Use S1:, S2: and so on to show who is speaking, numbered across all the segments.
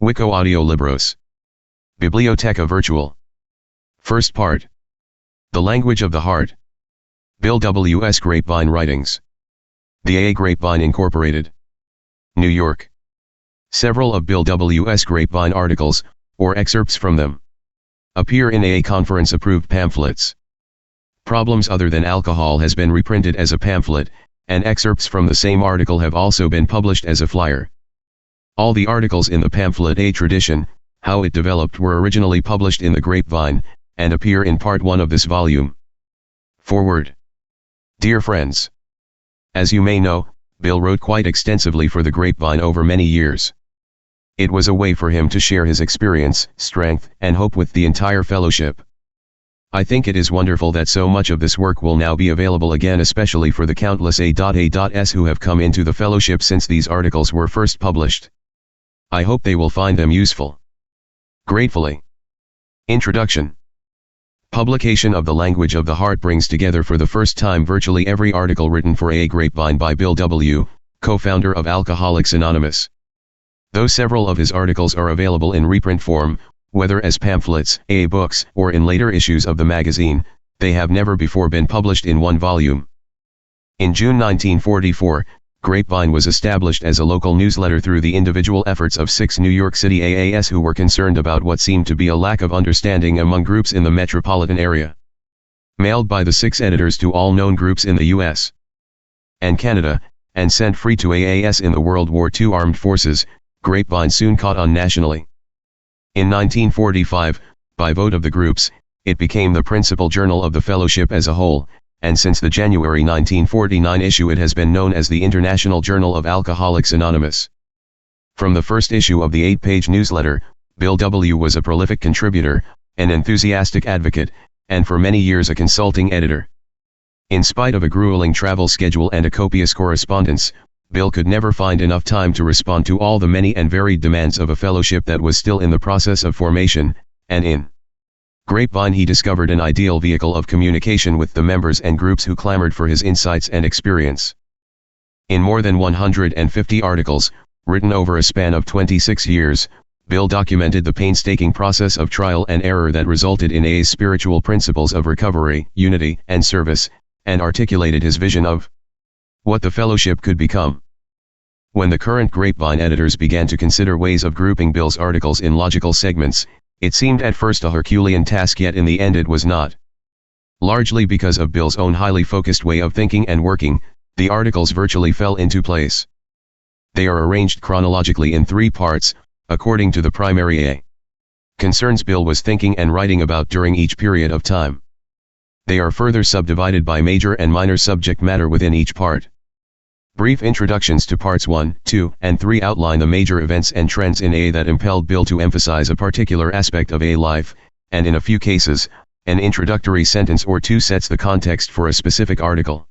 S1: Wico Audio Libros. Biblioteca Virtual. First part. The Language of the Heart. Bill W. S. Grapevine Writings. The A. Grapevine Incorporated. New York. Several of Bill W. S. Grapevine articles, or excerpts from them, appear in AA conference-approved pamphlets. Problems Other Than Alcohol has been reprinted as a pamphlet, and excerpts from the same article have also been published as a flyer. All the articles in the pamphlet A Tradition, How It Developed were originally published in the Grapevine, and appear in Part 1 of this volume. Forward. Dear friends, as you may know, Bill wrote quite extensively for the Grapevine over many years. It was a way for him to share his experience, strength, and hope with the entire fellowship. I think it is wonderful that so much of this work will now be available again, especially for the countless A.A.S who have come into the fellowship since these articles were first published. I hope they will find them useful. Gratefully. Introduction. Publication of The Language of the Heart brings together for the first time virtually every article written for A Grapevine by Bill W., co-founder of Alcoholics Anonymous. Though several of his articles are available in reprint form, whether as pamphlets, AA books, or in later issues of the magazine, they have never before been published in one volume. In June 1944, Grapevine was established as a local newsletter through the individual efforts of 6 New York City AAS who were concerned about what seemed to be a lack of understanding among groups in the metropolitan area. Mailed by the 6 editors to all known groups in the U.S. and Canada, and sent free to AAS in the World War II armed forces, Grapevine soon caught on nationally. In 1945, by vote of the groups, it became the principal journal of the fellowship as a whole, and since the January 1949 issue it has been known as the International Journal of Alcoholics Anonymous. From the first issue of the 8-page newsletter, Bill W. was a prolific contributor, an enthusiastic advocate, and for many years a consulting editor. In spite of a grueling travel schedule and a copious correspondence, Bill could never find enough time to respond to all the many and varied demands of a fellowship that was still in the process of formation, and in Grapevine he discovered an ideal vehicle of communication with the members and groups who clamored for his insights and experience. In more than 150 articles, written over a span of 26 years, Bill documented the painstaking process of trial and error that resulted in AA's spiritual principles of recovery, unity, and service, and articulated his vision of what the fellowship could become. When the current Grapevine editors began to consider ways of grouping Bill's articles in logical segments, it seemed at first a Herculean task, yet in the end it was not. Largely because of Bill's own highly focused way of thinking and working, the articles virtually fell into place. They are arranged chronologically in 3 parts, according to the primary A concerns Bill was thinking and writing about during each period of time. They are further subdivided by major and minor subject matter within each part. Brief introductions to parts 1, 2, and 3 outline the major events and trends in AA that impelled Bill to emphasize a particular aspect of AA life, and in a few cases, an introductory sentence or 2 sets the context for a specific article.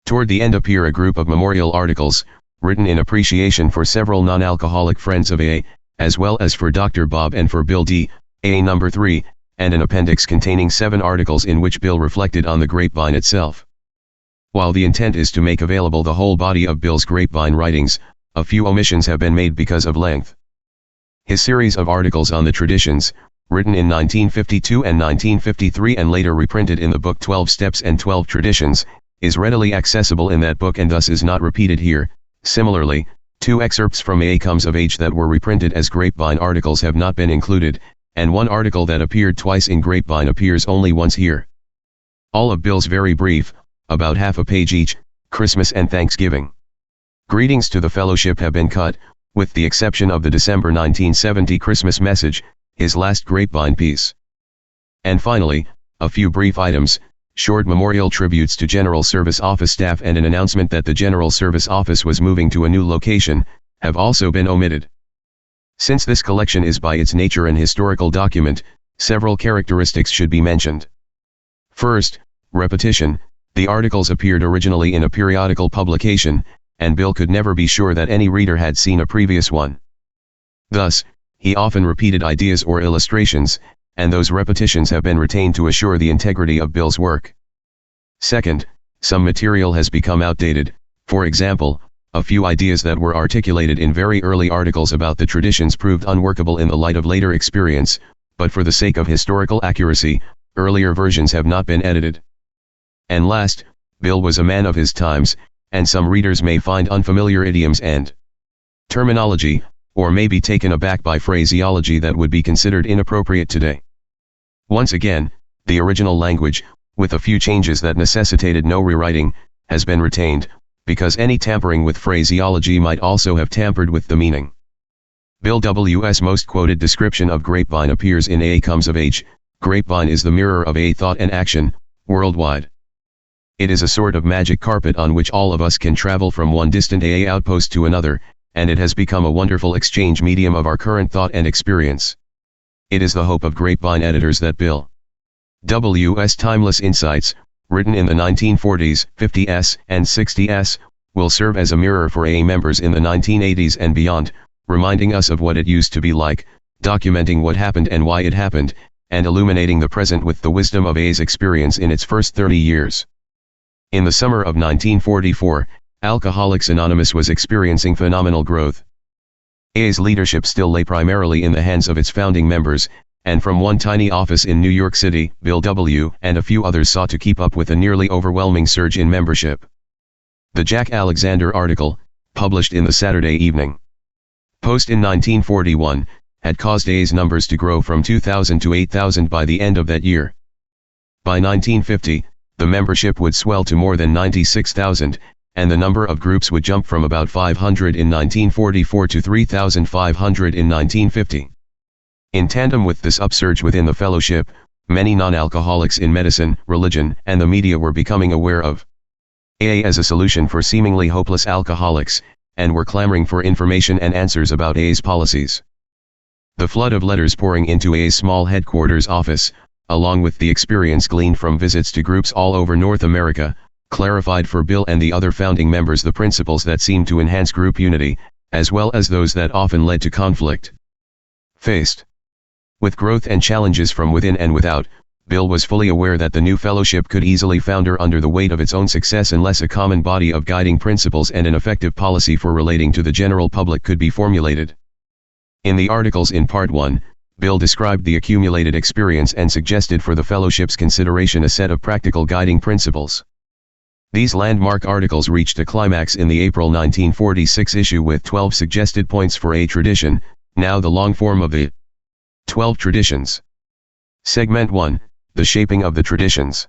S1: Toward the end appear a group of memorial articles, written in appreciation for several non-alcoholic friends of AA, as well as for Dr. Bob and for Bill D., AA number 3, and an appendix containing 7 articles in which Bill reflected on the Grapevine itself. While the intent is to make available the whole body of Bill's Grapevine writings, a few omissions have been made because of length. His series of articles on the traditions, written in 1952 and 1953 and later reprinted in the book 12 Steps and 12 Traditions, is readily accessible in that book and thus is not repeated here. Similarly, 2 excerpts from A Comes of Age that were reprinted as Grapevine articles have not been included, and 1 article that appeared twice in Grapevine appears only once here. All of Bill's very brief, about half a page each, Christmas and Thanksgiving greetings to the fellowship have been cut, with the exception of the December 1970 Christmas message, his last Grapevine piece. And finally, a few brief items, short memorial tributes to General Service Office staff and an announcement that the General Service Office was moving to a new location, have also been omitted. Since this collection is by its nature an historical document, several characteristics should be mentioned. First, repetition. The articles appeared originally in a periodical publication, and Bill could never be sure that any reader had seen a previous one. Thus, he often repeated ideas or illustrations, and those repetitions have been retained to assure the integrity of Bill's work. Second, some material has become outdated. For example, A few ideas that were articulated in very early articles about the traditions proved unworkable in the light of later experience, but for the sake of historical accuracy, earlier versions have not been edited. And last, Bill was a man of his times, and some readers may find unfamiliar idioms and terminology, or may be taken aback by phraseology that would be considered inappropriate today. Once again, the original language, with a few changes that necessitated no rewriting, has been retained, because any tampering with phraseology might also have tampered with the meaning. Bill W.'s most quoted description of Grapevine appears in A Comes of Age. Grapevine is the mirror of A thought and action, worldwide. It is a sort of magic carpet on which all of us can travel from one distant AA outpost to another, and it has become a wonderful exchange medium of our current thought and experience. It is the hope of Grapevine editors that Bill W.'s timeless insights, written in the 1940s, 50s, and 60s, will serve as a mirror for AA members in the 1980s and beyond, reminding us of what it used to be like, documenting what happened and why it happened, and illuminating the present with the wisdom of AA's experience in its first 30 years. In the summer of 1944, Alcoholics Anonymous was experiencing phenomenal growth. AA's leadership still lay primarily in the hands of its founding members, and from one tiny office in New York City, Bill W. and a few others sought to keep up with a nearly overwhelming surge in membership. The Jack Alexander article, published in the Saturday Evening Post in 1941, had caused AA's numbers to grow from 2,000 to 8,000 by the end of that year. By 1950, the membership would swell to more than 96,000, and the number of groups would jump from about 500 in 1944 to 3,500 in 1950. In tandem with this upsurge within the fellowship, many non-alcoholics in medicine, religion, and the media were becoming aware of AA as a solution for seemingly hopeless alcoholics, and were clamoring for information and answers about AA's policies. The flood of letters pouring into AA's small headquarters office, along with the experience gleaned from visits to groups all over North America, clarified for Bill and the other founding members the principles that seemed to enhance group unity, as well as those that often led to conflict. Faced with growth and challenges from within and without, Bill was fully aware that the new fellowship could easily founder under the weight of its own success unless a common body of guiding principles and an effective policy for relating to the general public could be formulated. In the articles in Part 1, Bill described the accumulated experience and suggested for the fellowship's consideration a set of practical guiding principles. These landmark articles reached a climax in the April 1946 issue with 12 suggested points for a tradition, now the long form of the 12 Traditions. Segment 1, The Shaping of the Traditions.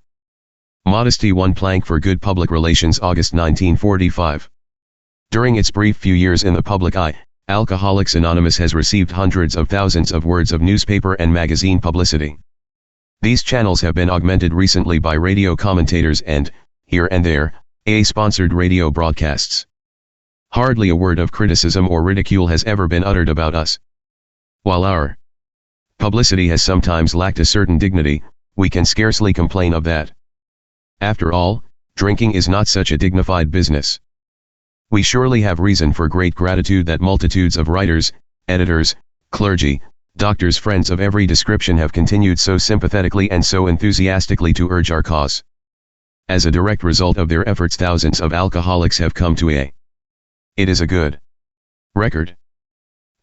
S1: Modesty, one plank for good public relations, August 1945. During its brief few years in the public eye, Alcoholics Anonymous has received hundreds of thousands of words of newspaper and magazine publicity. These channels have been augmented recently by radio commentators and, here and there, AA-sponsored radio broadcasts. Hardly a word of criticism or ridicule has ever been uttered about us. While our publicity has sometimes lacked a certain dignity, we can scarcely complain of that. After all, drinking is not such a dignified business. We surely have reason for great gratitude that multitudes of writers, editors, clergy, doctors, friends of every description have continued so sympathetically and so enthusiastically to urge our cause. As a direct result of their efforts, thousands of alcoholics have come to AA. It is a good record.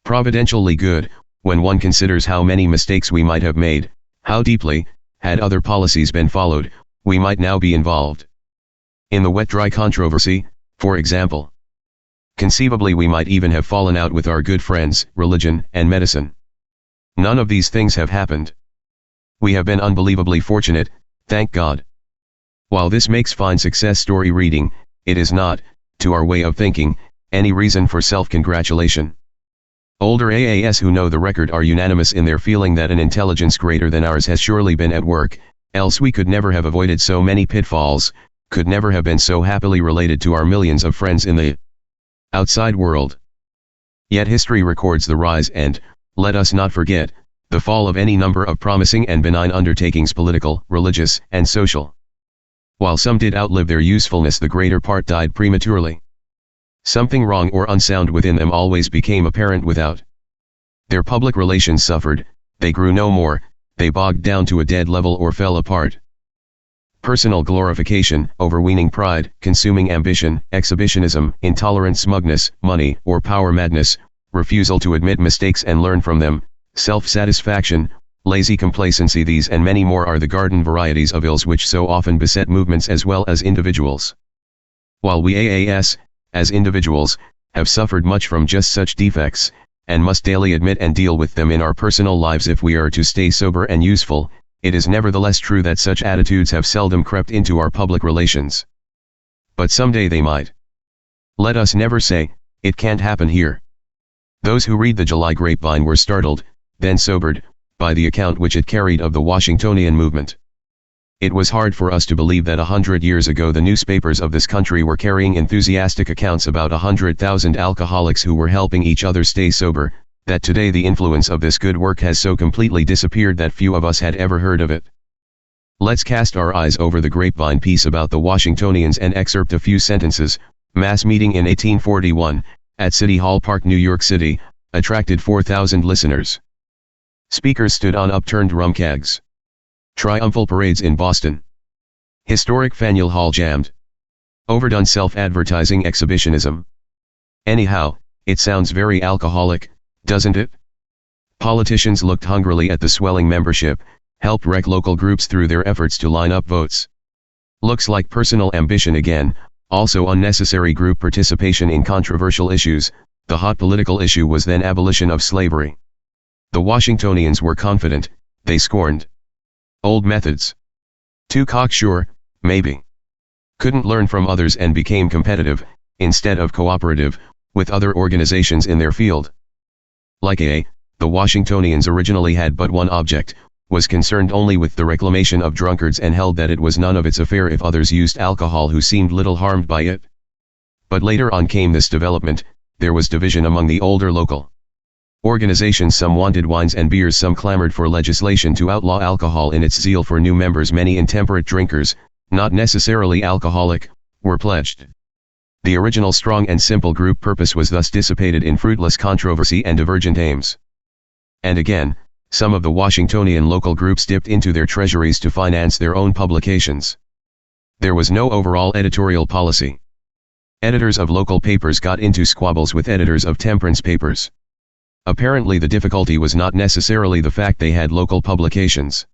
S1: Providentially good, when one considers how many mistakes we might have made, how deeply, had other policies been followed, we might now be involved. In the wet-dry controversy, for example. Conceivably we might even have fallen out with our good friends, religion and medicine. None of these things have happened. We have been unbelievably fortunate, thank God. While this makes fine success story reading, it is not, to our way of thinking, any reason for self-congratulation. Older AAs who know the record are unanimous in their feeling that an intelligence greater than ours has surely been at work, else we could never have avoided so many pitfalls, could never have been so happily related to our millions of friends in the outside world. Yet history records the rise and, let us not forget, the fall of any number of promising and benign undertakings, political, religious, and social. While some did outlive their usefulness, the greater part died prematurely. Something wrong or unsound within them always became apparent without. Their public relations suffered, they grew no more, they bogged down to a dead level or fell apart. Personal glorification, overweening pride, consuming ambition, exhibitionism, intolerant smugness, money or power madness, refusal to admit mistakes and learn from them, self-satisfaction, lazy complacency. These and many more are the garden varieties of ills which so often beset movements as well as individuals. While we as individuals, have suffered much from just such defects, and must daily admit and deal with them in our personal lives if we are to stay sober and useful, it is nevertheless true that such attitudes have seldom crept into our public relations. But someday they might. Let us never say, "It can't happen here." Those who read the July Grapevine were startled, then sobered, by the account which it carried of the Washingtonian movement. It was hard for us to believe that 100 years ago the newspapers of this country were carrying enthusiastic accounts about 100,000 alcoholics who were helping each other stay sober, that today the influence of this good work has so completely disappeared that few of us had ever heard of it. Let's cast our eyes over the Grapevine piece about the Washingtonians and excerpt a few sentences. Mass meeting in 1841, at City Hall Park, New York City, attracted 4,000 listeners. Speakers stood on upturned rum kegs. Triumphal parades in Boston. Historic Faneuil Hall jammed. Overdone self-advertising exhibitionism. Anyhow, it sounds very alcoholic, doesn't it? Politicians looked hungrily at the swelling membership, helped wreck local groups through their efforts to line up votes. Looks like personal ambition again, also unnecessary group participation in controversial issues. The hot political issue was then abolition of slavery. The Washingtonians were confident, they scorned old methods. Too cocksure, maybe. Couldn't learn from others and became competitive, instead of cooperative, with other organizations in their field. Like the Washingtonians originally had but one object, was concerned only with the reclamation of drunkards and held that it was none of its affair if others used alcohol who seemed little harmed by it. But later on came this development, there was division among the older local organizations. Some wanted wines and beers, some clamored for legislation to outlaw alcohol. In its zeal for new members, many intemperate drinkers, not necessarily alcoholic, were pledged. The original strong and simple group purpose was thus dissipated in fruitless controversy and divergent aims. And again, some of the Washingtonian local groups dipped into their treasuries to finance their own publications. There was no overall editorial policy. Editors of local papers got into squabbles with editors of temperance papers. Apparently the difficulty was not necessarily the fact they had local publications.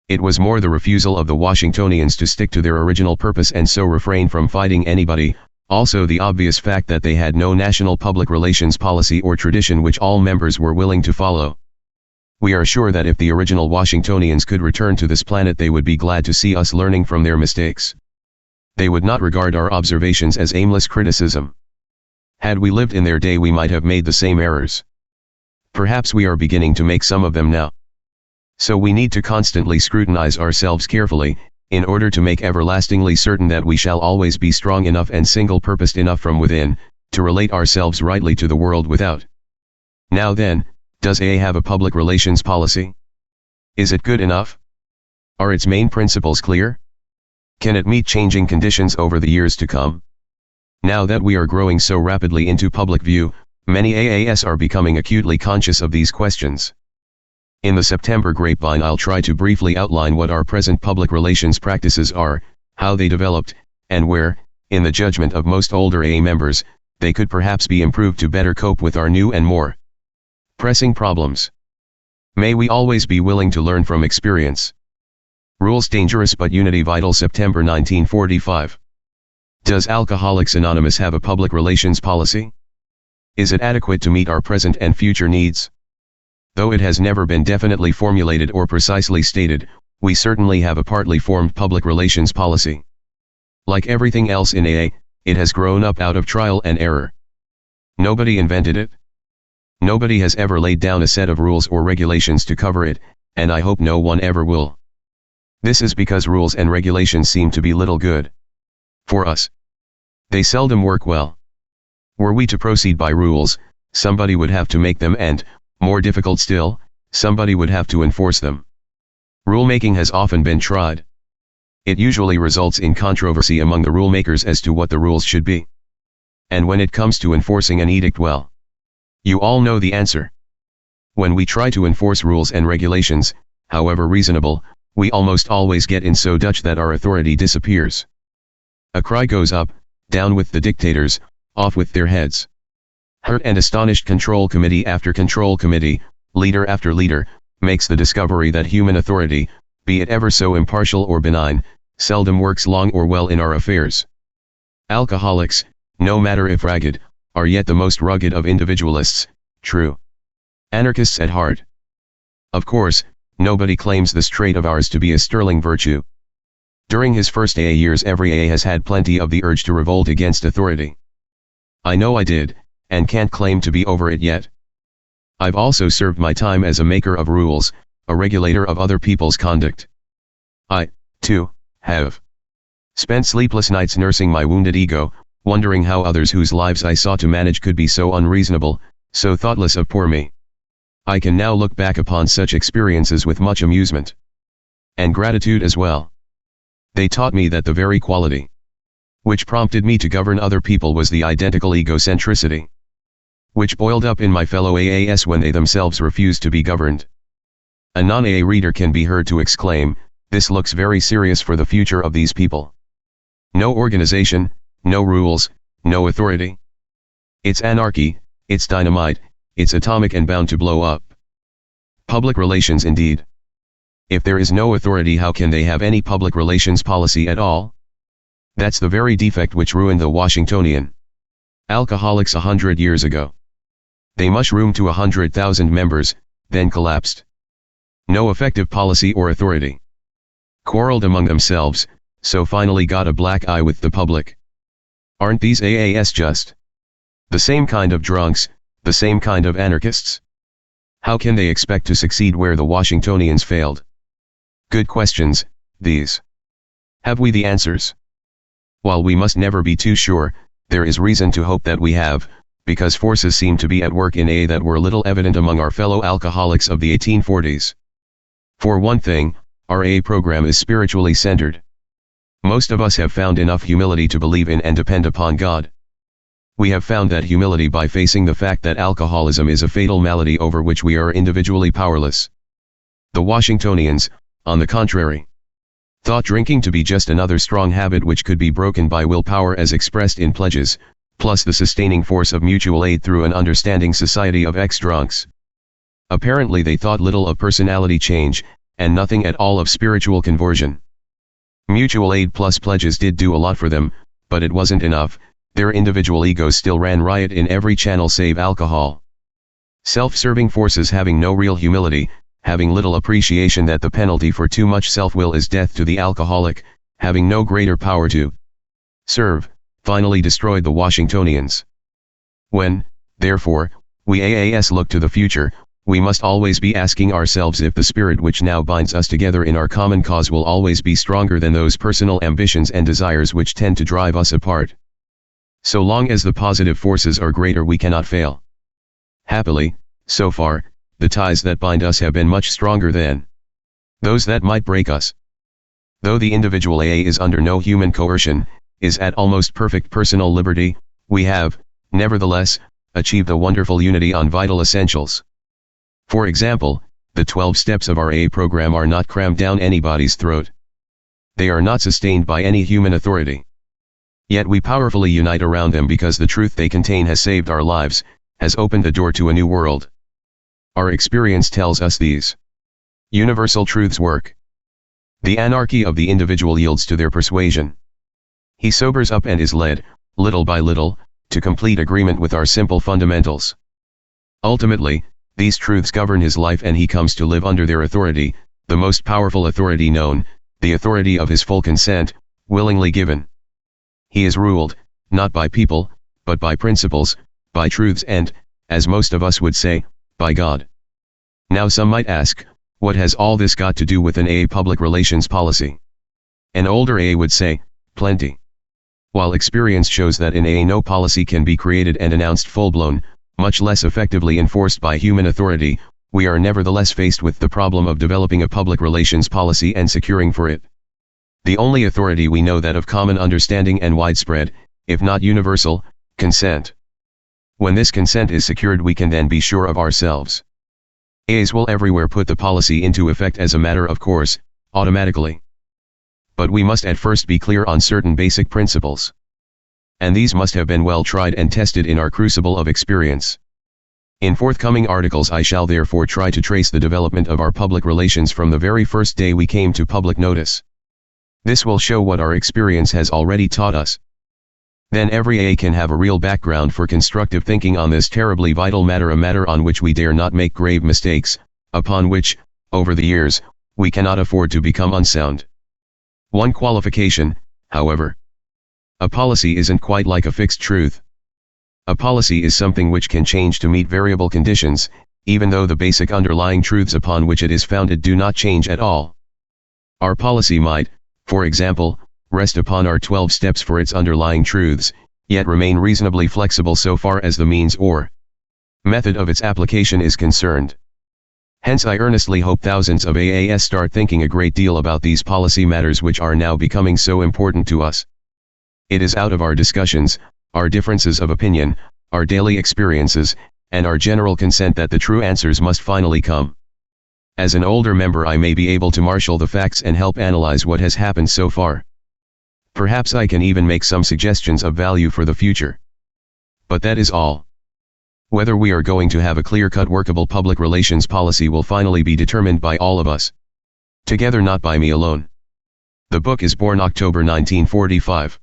S1: It was more the refusal of the Washingtonians to stick to their original purpose and so refrain from fighting anybody, also the obvious fact that they had no national public relations policy or tradition which all members were willing to follow. We are sure that if the original Washingtonians could return to this planet, they would be glad to see us learning from their mistakes. They would not regard our observations as aimless criticism. Had we lived in their day, we might have made the same errors. Perhaps we are beginning to make some of them now. So we need to constantly scrutinize ourselves carefully, in order to make everlastingly certain that we shall always be strong enough and single-purposed enough from within, to relate ourselves rightly to the world without. Now then, does AA have a public relations policy? Is it good enough? Are its main principles clear? Can it meet changing conditions over the years to come? Now that we are growing so rapidly into public view, many AAS are becoming acutely conscious of these questions. In the September Grapevine, I'll try to briefly outline what our present public relations practices are, how they developed, and where, in the judgment of most older AA members, they could perhaps be improved to better cope with our new and more pressing problems. May we always be willing to learn from experience. Rules dangerous but unity vital. September 1945. Does Alcoholics Anonymous have a public relations policy? Is it adequate to meet our present and future needs? Though it has never been definitely formulated or precisely stated, we certainly have a partly formed public relations policy. Like everything else in AA, it has grown up out of trial and error. Nobody invented it. Nobody has ever laid down a set of rules or regulations to cover it, and I hope no one ever will. This is because rules and regulations seem to be little good for us. They seldom work well. Were we to proceed by rules, somebody would have to make them and, more difficult still, somebody would have to enforce them. Rulemaking has often been tried. It usually results in controversy among the rulemakers as to what the rules should be. And when it comes to enforcing an edict, well, you all know the answer. When we try to enforce rules and regulations, however reasonable, we almost always get in so Dutch that our authority disappears. A cry goes up, down with the dictators, off with their heads. Hurt and astonished control committee after control committee, leader after leader, makes the discovery that human authority, be it ever so impartial or benign, seldom works long or well in our affairs. Alcoholics, no matter if ragged, are yet the most rugged of individualists, true anarchists at heart. Of course, nobody claims this trait of ours to be a sterling virtue. During his first AA years every AA has had plenty of the urge to revolt against authority. I know I did, and can't claim to be over it yet. I've also served my time as a maker of rules, a regulator of other people's conduct. I, too, have spent sleepless nights nursing my wounded ego, wondering how others whose lives I sought to manage could be so unreasonable, so thoughtless of poor me. I can now look back upon such experiences with much amusement. And gratitude as well. They taught me that the very quality which prompted me to govern other people was the identical egocentricity which boiled up in my fellow AAS when they themselves refused to be governed. A non-AA reader can be heard to exclaim, "This looks very serious for the future of these people. No organization, no rules, no authority. It's anarchy, it's dynamite, it's atomic and bound to blow up." Public relations indeed. If there is no authority, how can they have any public relations policy at all? That's the very defect which ruined the Washingtonian alcoholics 100 years ago. They mushroomed to 100,000 members, then collapsed. No effective policy or authority. Quarreled among themselves, so finally got a black eye with the public. Aren't these AAS just the same kind of drunks, the same kind of anarchists? How can they expect to succeed where the Washingtonians failed? Good questions, these. Have we the answers? While we must never be too sure, there is reason to hope that we have, because forces seem to be at work in AA that were little evident among our fellow alcoholics of the 1840s. For one thing, our AA program is spiritually centered. Most of us have found enough humility to believe in and depend upon God. We have found that humility by facing the fact that alcoholism is a fatal malady over which we are individually powerless. The Washingtonians, on the contrary, thought drinking to be just another strong habit which could be broken by willpower as expressed in pledges, plus the sustaining force of mutual aid through an understanding society of ex-drunks. Apparently they thought little of personality change, and nothing at all of spiritual conversion. Mutual aid plus pledges did do a lot for them, but it wasn't enough. Their individual egos still ran riot in every channel save alcohol. Self-serving forces having no real humility, having little appreciation that the penalty for too much self-will is death to the alcoholic, having no greater power to serve, finally destroyed the Washingtonians. When, therefore, we AAS look to the future, we must always be asking ourselves if the spirit which now binds us together in our common cause will always be stronger than those personal ambitions and desires which tend to drive us apart. So long as the positive forces are greater, we cannot fail. Happily, so far, the ties that bind us have been much stronger than those that might break us. Though the individual AA is under no human coercion, is at almost perfect personal liberty, we have, nevertheless, achieved a wonderful unity on vital essentials. For example, the 12 steps of our AA program are not crammed down anybody's throat. They are not sustained by any human authority. Yet we powerfully unite around them because the truth they contain has saved our lives, has opened the door to a new world. Our experience tells us these universal truths work. The anarchy of the individual yields to their persuasion. He sobers up and is led, little by little, to complete agreement with our simple fundamentals. Ultimately, these truths govern his life and he comes to live under their authority, the most powerful authority known, the authority of his full consent, willingly given. He is ruled, not by people, but by principles, by truths and, as most of us would say, by God. Now some might ask, what has all this got to do with an AA public relations policy? An older AA would say, plenty. While experience shows that in AA no policy can be created and announced full-blown, much less effectively enforced by human authority, we are nevertheless faced with the problem of developing a public relations policy and securing for it the only authority we know that of common understanding and widespread, if not universal, consent. When this consent is secured, we can then be sure of ourselves. AAs will everywhere put the policy into effect as a matter of course, automatically. But we must at first be clear on certain basic principles. And these must have been well tried and tested in our crucible of experience. In forthcoming articles I shall therefore try to trace the development of our public relations from the very first day we came to public notice. This will show what our experience has already taught us. Then every AA can have a real background for constructive thinking on this terribly vital matter, a matter on which we dare not make grave mistakes, upon which, over the years, we cannot afford to become unsound. One qualification, however. A policy isn't quite like a fixed truth. A policy is something which can change to meet variable conditions, even though the basic underlying truths upon which it is founded do not change at all. Our policy might, for example, rest upon our 12 steps for its underlying truths, yet remain reasonably flexible so far as the means or method of its application is concerned. Hence I earnestly hope thousands of AAs start thinking a great deal about these policy matters which are now becoming so important to us. It is out of our discussions, our differences of opinion, our daily experiences, and our general consent that the true answers must finally come. As an older member I may be able to marshal the facts and help analyze what has happened so far. Perhaps I can even make some suggestions of value for the future. But that is all. Whether we are going to have a clear-cut workable public relations policy will finally be determined by all of us. Together, not by me alone. The book is born October 1945.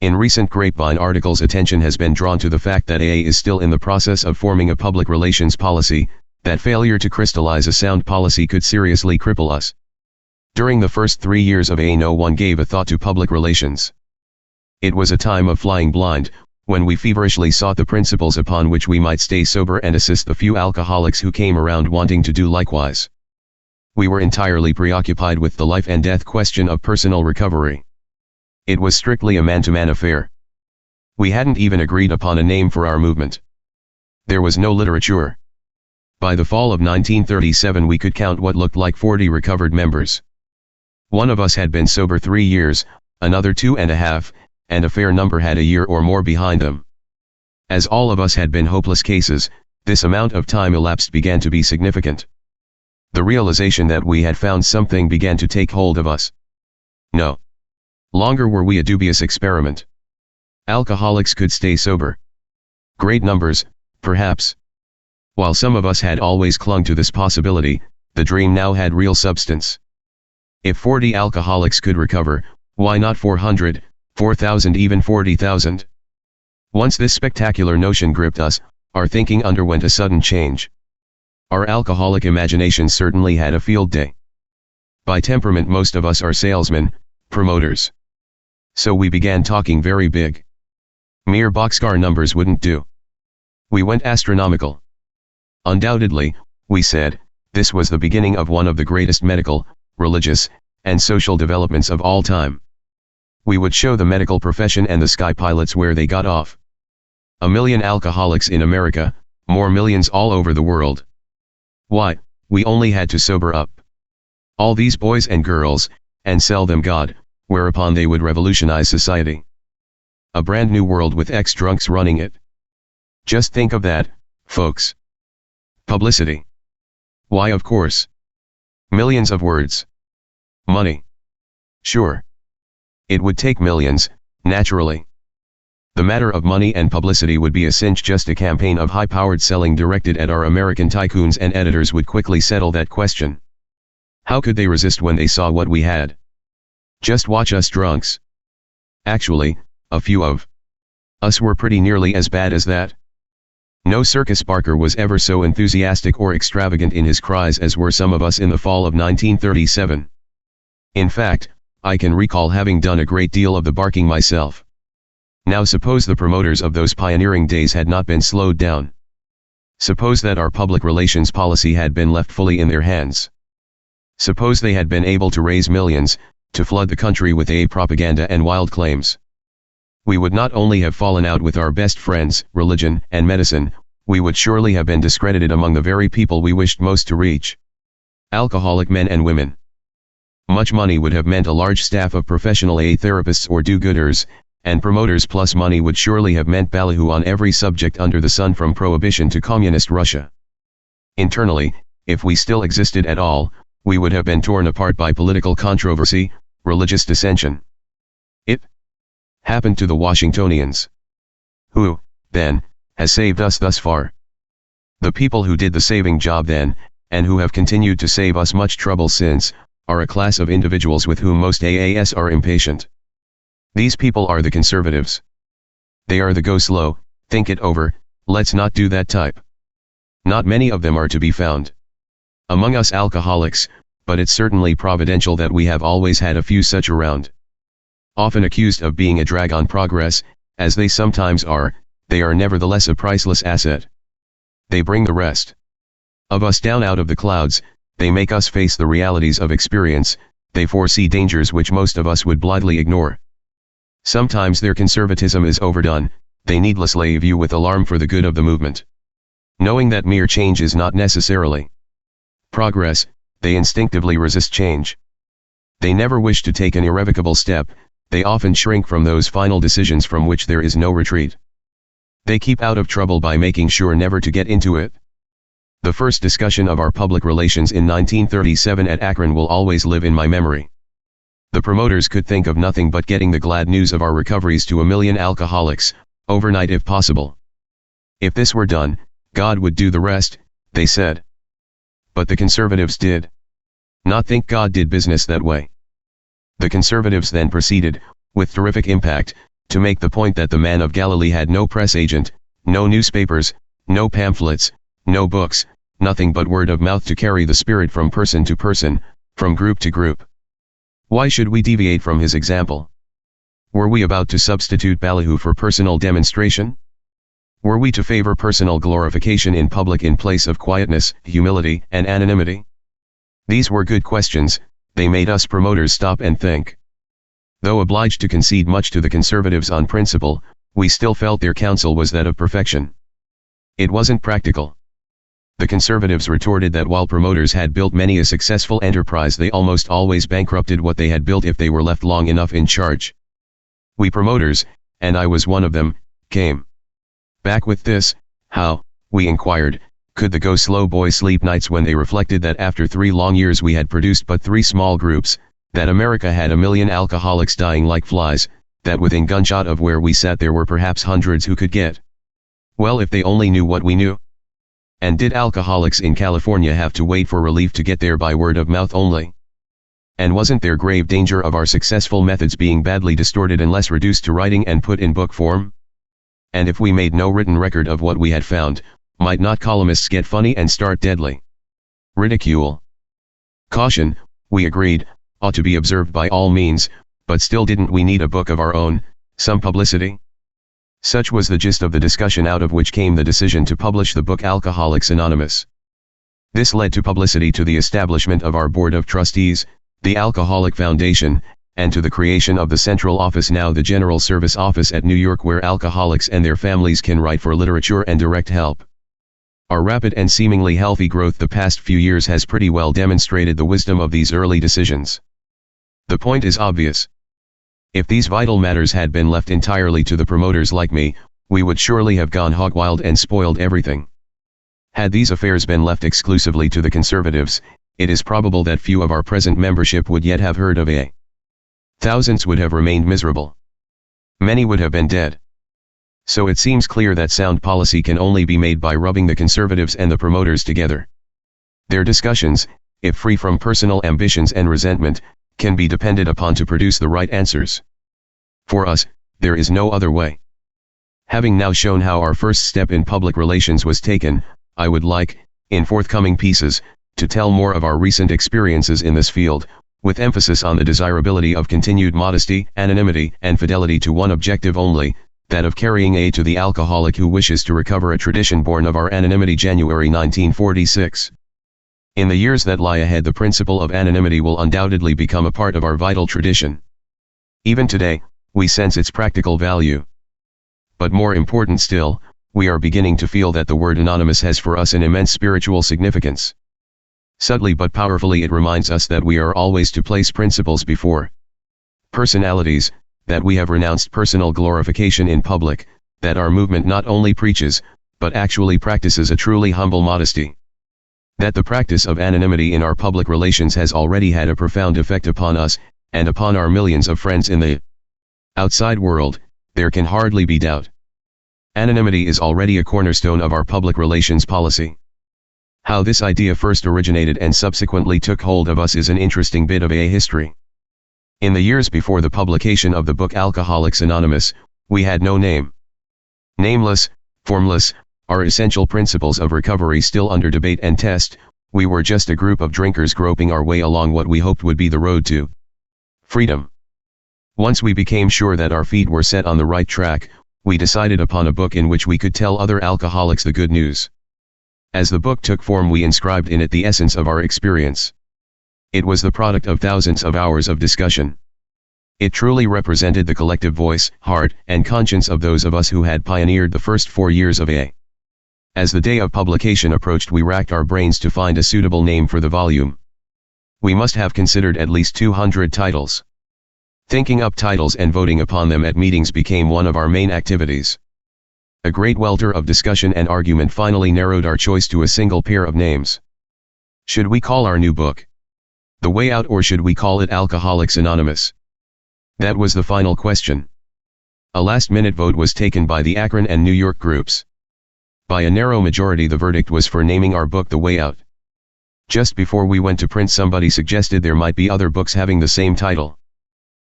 S1: In recent Grapevine articles attention has been drawn to the fact that AA is still in the process of forming a public relations policy, that failure to crystallize a sound policy could seriously cripple us. During the first 3 years of AA no one gave a thought to public relations. It was a time of flying blind, when we feverishly sought the principles upon which we might stay sober and assist the few alcoholics who came around wanting to do likewise. We were entirely preoccupied with the life and death question of personal recovery. It was strictly a man-to-man affair. We hadn't even agreed upon a name for our movement. There was no literature. By the fall of 1937 we could count what looked like 40 recovered members. One of us had been sober 3 years, another 2.5, and a fair number had a year or more behind them. As all of us had been hopeless cases, this amount of time elapsed began to be significant. The realization that we had found something began to take hold of us. No longer were we a dubious experiment. Alcoholics could stay sober. Great numbers, perhaps. While some of us had always clung to this possibility, the dream now had real substance. If 40 alcoholics could recover, why not 400, 4,000, even 40,000? Once this spectacular notion gripped us, our thinking underwent a sudden change. Our alcoholic imagination certainly had a field day. By temperament most of us are salesmen, promoters. So we began talking very big. Mere boxcar numbers wouldn't do. We went astronomical. Undoubtedly, we said, this was the beginning of one of the greatest medical, religious, and social developments of all time. We would show the medical profession and the sky pilots where they got off. 1 million alcoholics in America, more millions all over the world. Why, we only had to sober up all these boys and girls, and sell them God, whereupon they would revolutionize society. A brand new world with ex-drunks running it. Just think of that, folks. Publicity. Why, of course. Millions of words. Money. Sure. It would take millions, naturally. The matter of money and publicity would be a cinch. Just a campaign of high-powered selling directed at our American tycoons and editors would quickly settle that question. How could they resist when they saw what we had? Just watch us drunks. Actually, a few of us were pretty nearly as bad as that. No circus barker was ever so enthusiastic or extravagant in his cries as were some of us in the fall of 1937. In fact, I can recall having done a great deal of the barking myself. Now suppose the promoters of those pioneering days had not been slowed down. Suppose that our public relations policy had been left fully in their hands. Suppose they had been able to raise millions, to flood the country with propaganda and wild claims. We would not only have fallen out with our best friends, religion and medicine, we would surely have been discredited among the very people we wished most to reach. Alcoholic men and women. Much money would have meant a large staff of professional therapists or do-gooders, and promoters, plus money would surely have meant ballyhoo on every subject under the sun from prohibition to communist Russia. Internally, if we still existed at all, we would have been torn apart by political controversy, religious dissension. It happened to the Washingtonians. Who, then, has saved us thus far? The people who did the saving job then, and who have continued to save us much trouble since, are a class of individuals with whom most AAS are impatient. These people are the conservatives. They are the go slow, think it over, let's not do that type. Not many of them are to be found among us alcoholics, but it's certainly providential that we have always had a few such around. Often accused of being a drag on progress, as they sometimes are, they are nevertheless a priceless asset. They bring the rest of us down out of the clouds, they make us face the realities of experience, they foresee dangers which most of us would blithely ignore. Sometimes their conservatism is overdone, they needlessly view with alarm for the good of the movement. Knowing that mere change is not necessarily progress, they instinctively resist change. They never wish to take an irrevocable step, they often shrink from those final decisions from which there is no retreat. They keep out of trouble by making sure never to get into it. The first discussion of our public relations in 1937 at Akron will always live in my memory. The promoters could think of nothing but getting the glad news of our recoveries to 1 million alcoholics, overnight if possible. If this were done, God would do the rest, they said. But the conservatives did not think God did business that way. The conservatives then proceeded, with terrific impact, to make the point that the man of Galilee had no press agent, no newspapers, no pamphlets, no books, nothing but word of mouth to carry the Spirit from person to person, from group to group. Why should we deviate from his example? Were we about to substitute ballyhoo for personal demonstration? Were we to favor personal glorification in public in place of quietness, humility, and anonymity? These were good questions, they made us promoters stop and think. Though obliged to concede much to the conservatives on principle, we still felt their counsel was that of perfection. It wasn't practical. The conservatives retorted that while promoters had built many a successful enterprise, they almost always bankrupted what they had built if they were left long enough in charge. We promoters, and I was one of them, came back with this: how, we inquired, could the go-slow boys sleep nights when they reflected that after 3 long years we had produced but 3 small groups, that America had 1 million alcoholics dying like flies, that within gunshot of where we sat there were perhaps hundreds who could get well if they only knew what we knew? And did alcoholics in California have to wait for relief to get there by word of mouth only? And wasn't there grave danger of our successful methods being badly distorted unless reduced to writing and put in book form? And if we made no written record of what we had found, might not columnists get funny and start deadly ridicule? Caution, we agreed, ought to be observed by all means, but still didn't we need a book of our own, some publicity? Such was the gist of the discussion, out of which came the decision to publish the book Alcoholics Anonymous. This led to publicity, to the establishment of our Board of Trustees, the Alcoholic Foundation, and to the creation of the central office, now the General Service Office at New York, where alcoholics and their families can write for literature and direct help. Our rapid and seemingly healthy growth the past few years has pretty well demonstrated the wisdom of these early decisions. The point is obvious. If these vital matters had been left entirely to the promoters like me, we would surely have gone hog wild and spoiled everything. Had these affairs been left exclusively to the conservatives, it is probable that few of our present membership would yet have heard of AA. Thousands would have remained miserable. Many would have been dead. So it seems clear that sound policy can only be made by rubbing the conservatives and the promoters together. Their discussions, if free from personal ambitions and resentment, can be depended upon to produce the right answers. For us, there is no other way. Having now shown how our first step in public relations was taken, I would like, in forthcoming pieces, to tell more of our recent experiences in this field, with emphasis on the desirability of continued modesty, anonymity, and fidelity to one objective only, that of carrying aid to the alcoholic who wishes to recover, a tradition born of our anonymity. January 1946. In the years that lie ahead, the principle of anonymity will undoubtedly become a part of our vital tradition. Even today, we sense its practical value. But more important still, we are beginning to feel that the word anonymous has for us an immense spiritual significance. Subtly but powerfully it reminds us that we are always to place principles before personalities, that we have renounced personal glorification in public, that our movement not only preaches, but actually practices a truly humble modesty. That the practice of anonymity in our public relations has already had a profound effect upon us, and upon our millions of friends in the outside world, there can hardly be doubt. Anonymity is already a cornerstone of our public relations policy. How this idea first originated and subsequently took hold of us is an interesting bit of AA history. In the years before the publication of the book Alcoholics Anonymous, we had no name. Nameless, formless, our essential principles of recovery still under debate and test, we were just a group of drinkers groping our way along what we hoped would be the road to freedom. Once we became sure that our feet were set on the right track, we decided upon a book in which we could tell other alcoholics the good news. As the book took form, we inscribed in it the essence of our experience. It was the product of thousands of hours of discussion. It truly represented the collective voice, heart, and conscience of those of us who had pioneered the first 4 years of AA. As the day of publication approached, we racked our brains to find a suitable name for the volume. We must have considered at least 200 titles. Thinking up titles and voting upon them at meetings became one of our main activities. A great welter of discussion and argument finally narrowed our choice to a single pair of names. Should we call our new book The Way Out, or should we call it Alcoholics Anonymous? That was the final question. A last-minute vote was taken by the Akron and New York groups. By a narrow majority, the verdict was for naming our book The Way Out. Just before we went to print, somebody suggested there might be other books having the same title.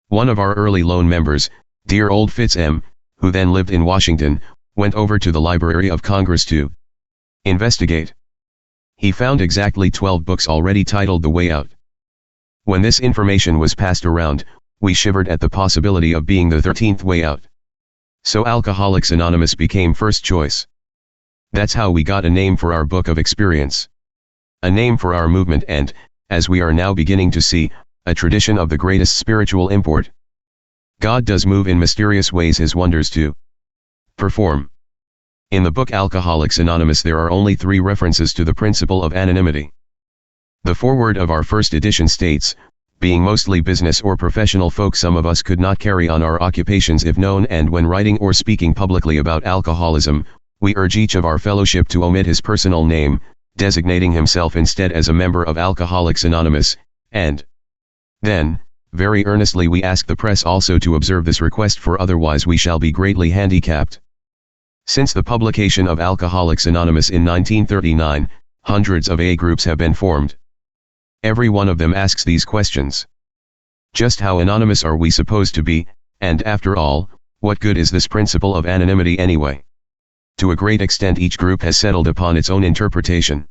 S1: One of our early lone members, dear old Fitz M., who then lived in Washington, went over to the Library of Congress to investigate. He found exactly 12 books already titled The Way Out. When this information was passed around, we shivered at the possibility of being the 13th way out. So Alcoholics Anonymous became first choice. That's how we got a name for our book of experience. A name for our movement and, as we are now beginning to see, a tradition of the greatest spiritual import. God does move in mysterious ways His wonders to perform. In the book Alcoholics Anonymous there are only 3 references to the principle of anonymity. The foreword of our first edition states, being mostly business or professional folk, some of us could not carry on our occupations if known, and when writing or speaking publicly about alcoholism, we urge each of our fellowship to omit his personal name, designating himself instead as a member of Alcoholics Anonymous, and then, very earnestly we ask the press also to observe this request, for otherwise we shall be greatly handicapped. Since the publication of Alcoholics Anonymous in 1939, hundreds of AA groups have been formed. Every one of them asks these questions. Just how anonymous are we supposed to be, and after all, what good is this principle of anonymity anyway? To a great extent each group has settled upon its own interpretation.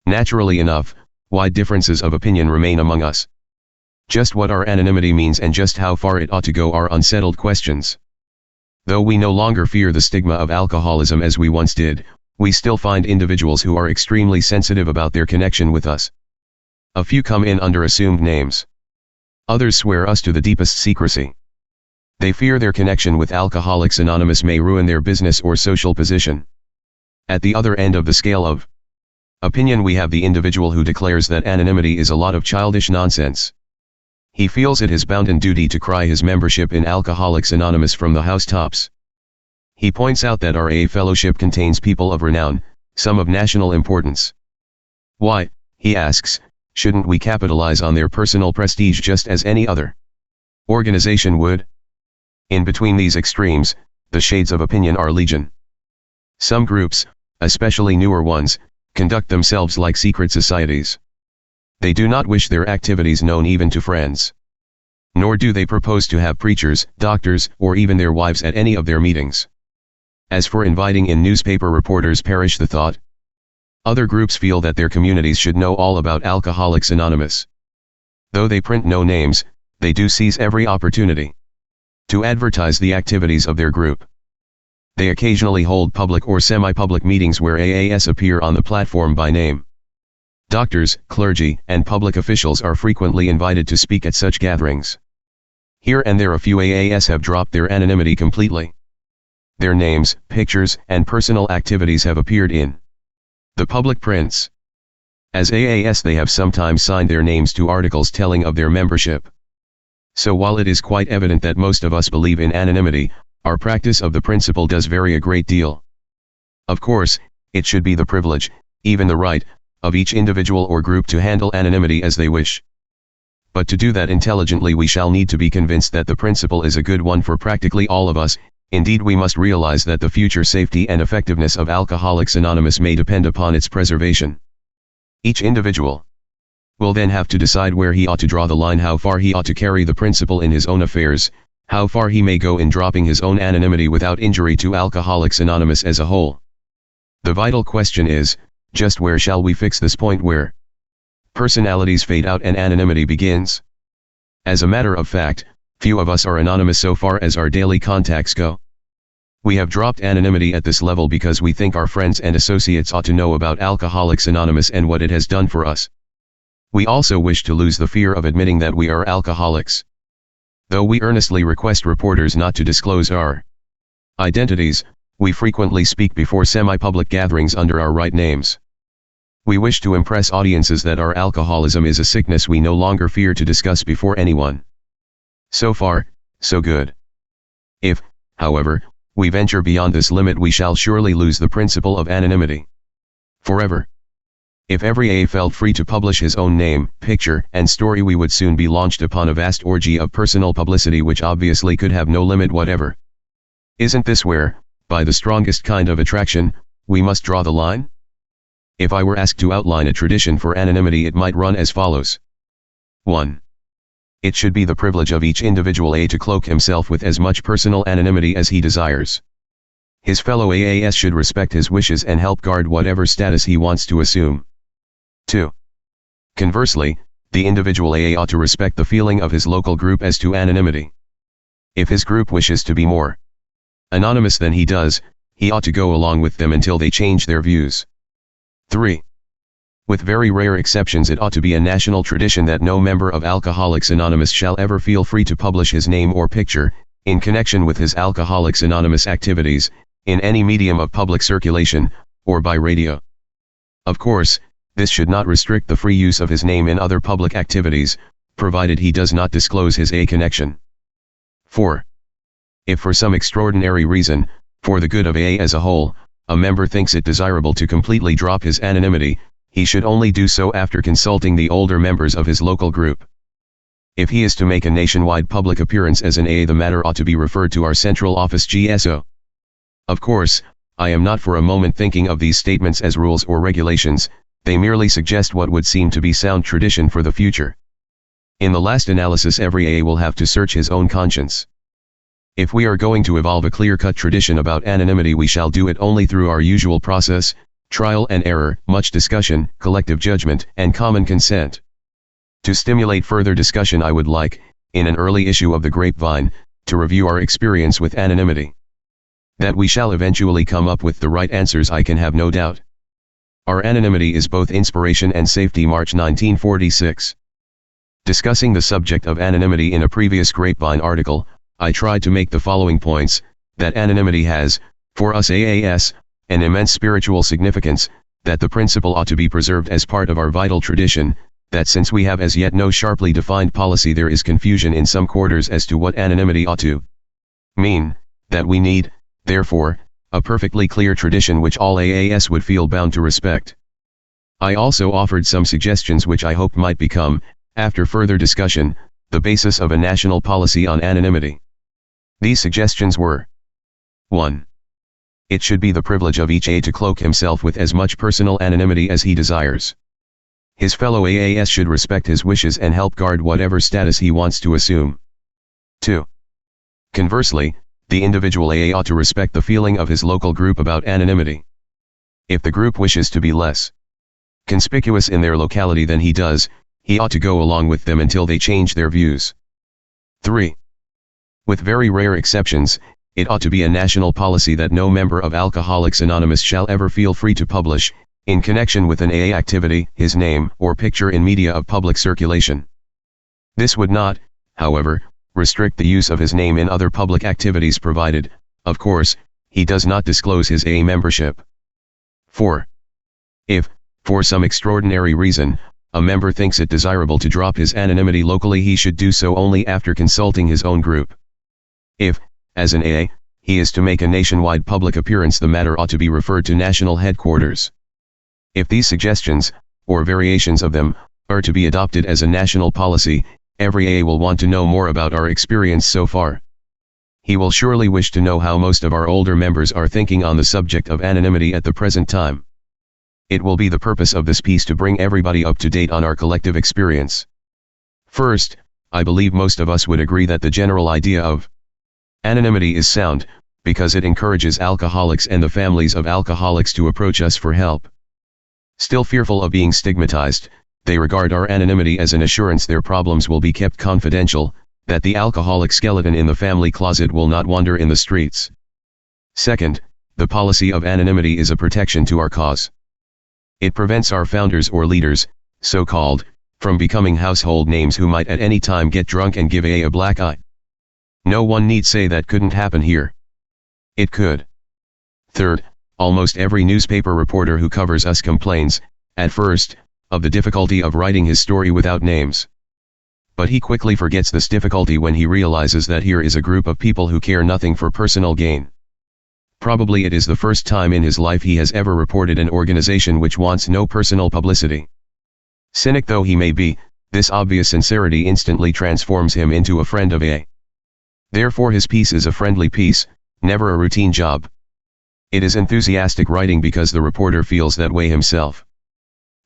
S1: Naturally enough, wide differences of opinion remain among us. Just what our anonymity means and just how far it ought to go are unsettled questions. Though we no longer fear the stigma of alcoholism as we once did, we still find individuals who are extremely sensitive about their connection with us. A few come in under assumed names. Others swear us to the deepest secrecy. They fear their connection with Alcoholics Anonymous may ruin their business or social position. At the other end of the scale of opinion we have the individual who declares that anonymity is a lot of childish nonsense. He feels it his bounden duty to cry his membership in Alcoholics Anonymous from the housetops. He points out that our AA fellowship contains people of renown, some of national importance. Why, he asks, shouldn't we capitalize on their personal prestige just as any other organization would? In between these extremes, the shades of opinion are legion. Some groups, especially newer ones, conduct themselves like secret societies. They do not wish their activities known even to friends. Nor do they propose to have preachers, doctors, or even their wives at any of their meetings. As for inviting in newspaper reporters, perish the thought. Other groups feel that their communities should know all about Alcoholics Anonymous. Though they print no names, they do seize every opportunity to advertise the activities of their group. They occasionally hold public or semi-public meetings where AAS appear on the platform by name. Doctors, clergy, and public officials are frequently invited to speak at such gatherings. Here and there a few AAS have dropped their anonymity completely. Their names, pictures, and personal activities have appeared in the public prints. As AAS they have sometimes signed their names to articles telling of their membership. So while it is quite evident that most of us believe in anonymity, our practice of the principle does vary a great deal. Of course, it should be the privilege, even the right, of each individual or group to handle anonymity as they wish. But to do that intelligently we shall need to be convinced that the principle is a good one for practically all of us. Indeed, we must realize that the future safety and effectiveness of Alcoholics Anonymous may depend upon its preservation. Each individual will then have to decide where he ought to draw the line, how far he ought to carry the principle in his own affairs, how far he may go in dropping his own anonymity without injury to Alcoholics Anonymous as a whole. The vital question is, just where shall we fix this point where personalities fade out and anonymity begins? As a matter of fact, few of us are anonymous so far as our daily contacts go. We have dropped anonymity at this level because we think our friends and associates ought to know about Alcoholics Anonymous and what it has done for us. We also wish to lose the fear of admitting that we are alcoholics. Though we earnestly request reporters not to disclose our identities, we frequently speak before semi-public gatherings under our right names. We wish to impress audiences that our alcoholism is a sickness we no longer fear to discuss before anyone. So far, so good. If, however, we venture beyond this limit, we shall surely lose the principle of anonymity forever. If every AA felt free to publish his own name, picture, and story, we would soon be launched upon a vast orgy of personal publicity which obviously could have no limit whatever. Isn't this where, by the strongest kind of attraction, we must draw the line? If I were asked to outline a tradition for anonymity, it might run as follows. 1. It should be the privilege of each individual AA to cloak himself with as much personal anonymity as he desires. His fellow AAs should respect his wishes and help guard whatever status he wants to assume. 2. Conversely, the individual AA ought to respect the feeling of his local group as to anonymity. If his group wishes to be more anonymous than he does, he ought to go along with them until they change their views. 3. With very rare exceptions, it ought to be a national tradition that no member of Alcoholics Anonymous shall ever feel free to publish his name or picture, in connection with his Alcoholics Anonymous activities, in any medium of public circulation, or by radio. Of course, this should not restrict the free use of his name in other public activities, provided he does not disclose his AA connection. 4. If for some extraordinary reason, for the good of AA as a whole, a member thinks it desirable to completely drop his anonymity, he should only do so after consulting the older members of his local group. If he is to make a nationwide public appearance as an AA, the matter ought to be referred to our central office GSO. Of course, I am not for a moment thinking of these statements as rules or regulations, they merely suggest what would seem to be sound tradition for the future. In the last analysis, every AA will have to search his own conscience. If we are going to evolve a clear-cut tradition about anonymity, we shall do it only through our usual process: trial and error, much discussion, collective judgment, and common consent. To stimulate further discussion, I would like, in an early issue of the Grapevine, to review our experience with anonymity. That we shall eventually come up with the right answers, I can have no doubt. Our anonymity is both inspiration and safety. March 1946. Discussing the subject of anonymity in a previous Grapevine article, I tried to make the following points: that anonymity has, for us AAS, an immense spiritual significance, that the principle ought to be preserved as part of our vital tradition, that since we have as yet no sharply defined policy, there is confusion in some quarters as to what anonymity ought to mean, that we need, therefore, a perfectly clear tradition which all AAS would feel bound to respect. I also offered some suggestions which I hoped might become, after further discussion, the basis of a national policy on anonymity. These suggestions were: 1. It should be the privilege of each AA to cloak himself with as much personal anonymity as he desires. His fellow AAS should respect his wishes and help guard whatever status he wants to assume. 2. Conversely, the individual AA ought to respect the feeling of his local group about anonymity. If the group wishes to be less conspicuous in their locality than he does, he ought to go along with them until they change their views. 3. With very rare exceptions, it ought to be a national policy that no member of Alcoholics Anonymous shall ever feel free to publish, in connection with an AA activity, his name or picture in media of public circulation. This would not, however, restrict the use of his name in other public activities, provided, of course, he does not disclose his AA membership. 4. If, for some extraordinary reason, a member thinks it desirable to drop his anonymity locally, he should do so only after consulting his own group. If, as an AA, he is to make a nationwide public appearance, the matter ought to be referred to national headquarters. If these suggestions, or variations of them, are to be adopted as a national policy, every AA will want to know more about our experience so far. He will surely wish to know how most of our older members are thinking on the subject of anonymity at the present time. It will be the purpose of this piece to bring everybody up to date on our collective experience. First, I believe most of us would agree that the general idea of anonymity is sound, because it encourages alcoholics and the families of alcoholics to approach us for help. Still fearful of being stigmatized, they regard our anonymity as an assurance their problems will be kept confidential, that the alcoholic skeleton in the family closet will not wander in the streets. Second, the policy of anonymity is a protection to our cause. It prevents our founders or leaders, so-called, from becoming household names who might at any time get drunk and give AA a black eye. No one need say that couldn't happen here. It could. Third, almost every newspaper reporter who covers us complains, at first, of the difficulty of writing his story without names. But he quickly forgets this difficulty when he realizes that here is a group of people who care nothing for personal gain. Probably it is the first time in his life he has ever reported an organization which wants no personal publicity. Cynic though he may be, this obvious sincerity instantly transforms him into a friend of AA. Therefore his piece is a friendly piece, never a routine job. It is enthusiastic writing because the reporter feels that way himself.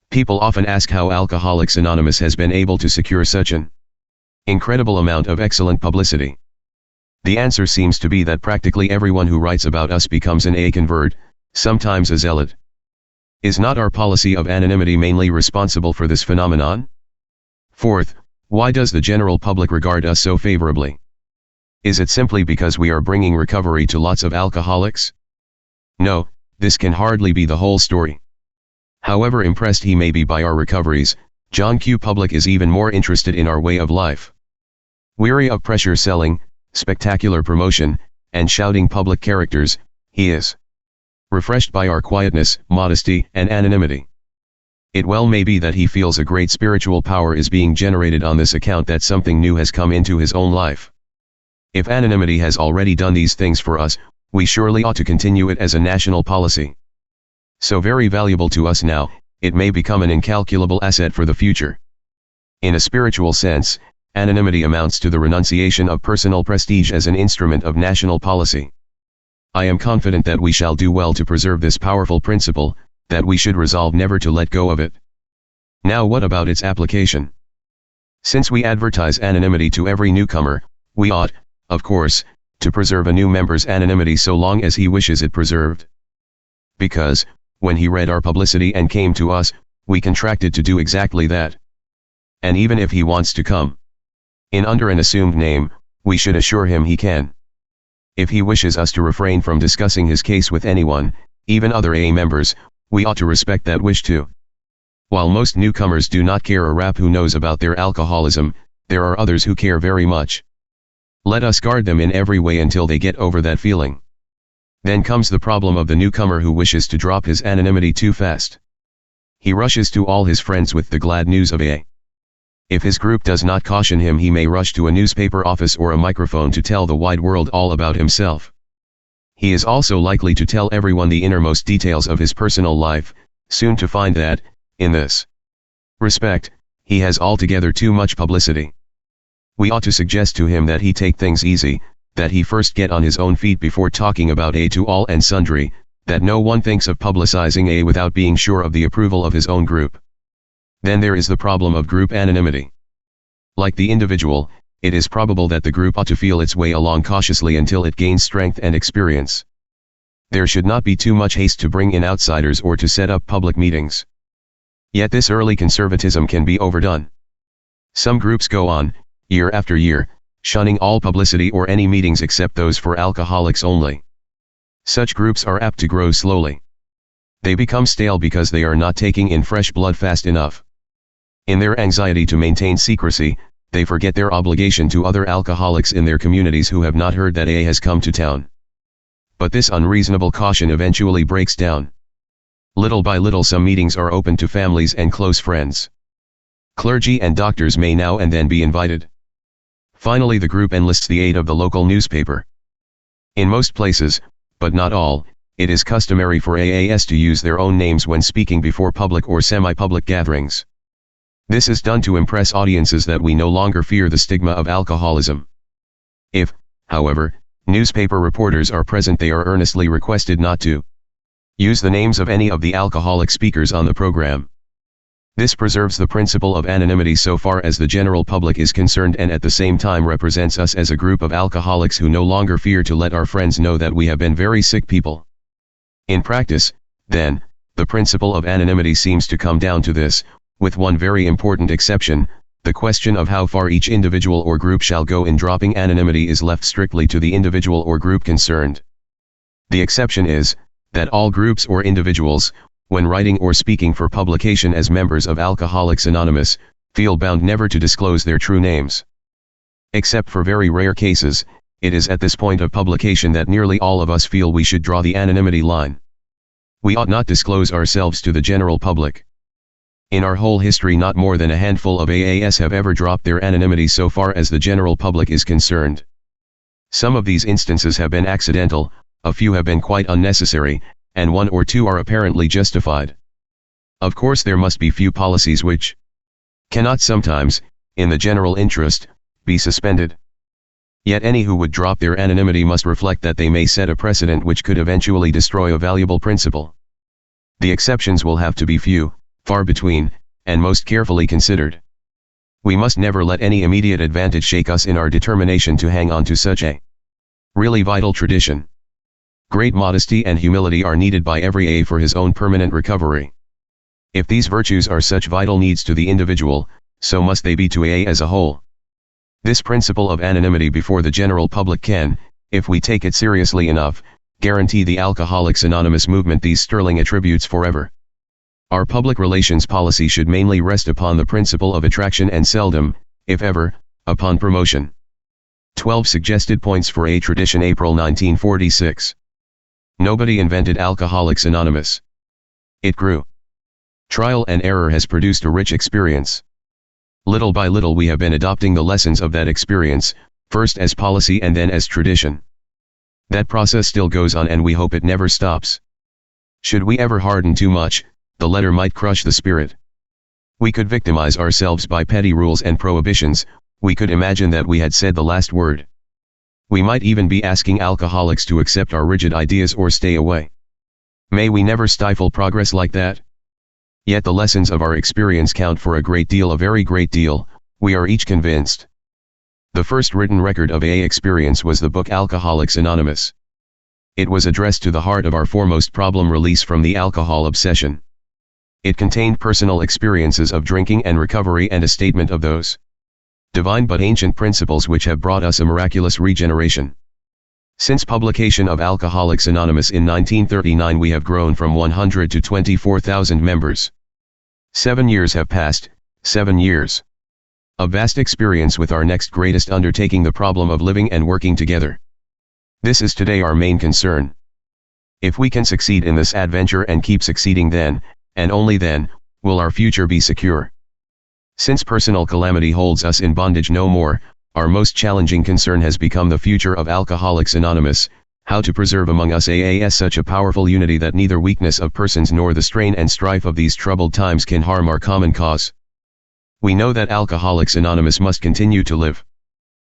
S1: People often ask how Alcoholics Anonymous has been able to secure such an incredible amount of excellent publicity. The answer seems to be that practically everyone who writes about us becomes an AA convert, sometimes a zealot. Is not our policy of anonymity mainly responsible for this phenomenon? Fourth, why does the general public regard us so favorably? Is it simply because we are bringing recovery to lots of alcoholics? No, this can hardly be the whole story. However impressed he may be by our recoveries, John Q. Public is even more interested in our way of life. Weary of pressure selling, spectacular promotion, and shouting public characters, he is refreshed by our quietness, modesty, and anonymity. It well may be that he feels a great spiritual power is being generated on this account, that something new has come into his own life. If anonymity has already done these things for us, we surely ought to continue it as a national policy. So very valuable to us now, it may become an incalculable asset for the future. In a spiritual sense, anonymity amounts to the renunciation of personal prestige as an instrument of national policy. I am confident that we shall do well to preserve this powerful principle, that we should resolve never to let go of it. Now what about its application? Since we advertise anonymity to every newcomer, we ought, of course, to preserve a new member's anonymity so long as he wishes it preserved. Because, when he read our publicity and came to us, we contracted to do exactly that. And even if he wants to come in under an assumed name, we should assure him he can. If he wishes us to refrain from discussing his case with anyone, even other AA members, we ought to respect that wish too. While most newcomers do not care a rap who knows about their alcoholism, there are others who care very much. Let us guard them in every way until they get over that feeling. Then comes the problem of the newcomer who wishes to drop his anonymity too fast. He rushes to all his friends with the glad news of AA. If his group does not caution him, he may rush to a newspaper office or a microphone to tell the wide world all about himself. He is also likely to tell everyone the innermost details of his personal life, soon to find that, in this respect, he has altogether too much publicity. We ought to suggest to him that he take things easy, that he first get on his own feet before talking about AA to all and sundry, that no one thinks of publicizing AA without being sure of the approval of his own group. Then there is the problem of group anonymity. Like the individual, it is probable that the group ought to feel its way along cautiously until it gains strength and experience. There should not be too much haste to bring in outsiders or to set up public meetings. Yet this early conservatism can be overdone. Some groups go on, year after year, shunning all publicity or any meetings except those for alcoholics only. Such groups are apt to grow slowly. They become stale because they are not taking in fresh blood fast enough. In their anxiety to maintain secrecy, they forget their obligation to other alcoholics in their communities who have not heard that AA has come to town. But this unreasonable caution eventually breaks down. Little by little some meetings are open to families and close friends. Clergy and doctors may now and then be invited. Finally the group enlists the aid of the local newspaper. In most places, but not all, It is customary for AAS to use their own names when speaking before public or semi-public gatherings. This is done to impress audiences that we no longer fear the stigma of alcoholism. If, however, newspaper reporters are present, they are earnestly requested not to use the names of any of the alcoholic speakers on the program. This preserves the principle of anonymity so far as the general public is concerned, and at the same time represents us as a group of alcoholics who no longer fear to let our friends know that we have been very sick people. In practice, then, the principle of anonymity seems to come down to this, with one very important exception: the question of how far each individual or group shall go in dropping anonymity is left strictly to the individual or group concerned. The exception is, that all groups or individuals, when writing or speaking for publication as members of Alcoholics Anonymous, feel bound never to disclose their true names. Except for very rare cases, it is at this point of publication that nearly all of us feel we should draw the anonymity line. We ought not disclose ourselves to the general public. In our whole history, not more than a handful of AAS have ever dropped their anonymity so far as the general public is concerned. Some of these instances have been accidental, a few have been quite unnecessary, and one or two are apparently justified. Of course, there must be few policies which cannot sometimes, in the general interest, be suspended. Yet any who would drop their anonymity must reflect that they may set a precedent which could eventually destroy a valuable principle. The exceptions will have to be few, far between, and most carefully considered. We must never let any immediate advantage shake us in our determination to hang on to such a really vital tradition. Great modesty and humility are needed by every AA for his own permanent recovery. If these virtues are such vital needs to the individual, so must they be to AA as a whole. This principle of anonymity before the general public can, if we take it seriously enough, guarantee the Alcoholics Anonymous movement these sterling attributes forever. Our public relations policy should mainly rest upon the principle of attraction and seldom, if ever, upon promotion. 12 Suggested Points for a Tradition. April 1946. Nobody invented Alcoholics Anonymous. It grew. Trial and error has produced a rich experience. Little by little we have been adopting the lessons of that experience, first as policy and then as tradition. That process still goes on, and we hope it never stops. Should we ever harden too much, the letter might crush the spirit. We could victimize ourselves by petty rules and prohibitions. We could imagine that we had said the last word. We might even be asking alcoholics to accept our rigid ideas or stay away. May we never stifle progress like that? Yet the lessons of our experience count for a great deal, a very great deal, we are each convinced. The first written record of AA experience was the book Alcoholics Anonymous. It was addressed to the heart of our foremost problem: release from the alcohol obsession. It contained personal experiences of drinking and recovery, and a statement of those divine but ancient principles which have brought us a miraculous regeneration. Since publication of Alcoholics Anonymous in 1939, we have grown from 100 to 24,000 members. 7 years have passed, 7 years of vast experience with our next greatest undertaking, the problem of living and working together. This is today our main concern. If we can succeed in this adventure and keep succeeding, then, and only then, will our future be secure. Since personal calamity holds us in bondage no more, our most challenging concern has become the future of Alcoholics Anonymous, how to preserve among us AAS such a powerful unity that neither weakness of persons nor the strain and strife of these troubled times can harm our common cause. We know that Alcoholics Anonymous must continue to live.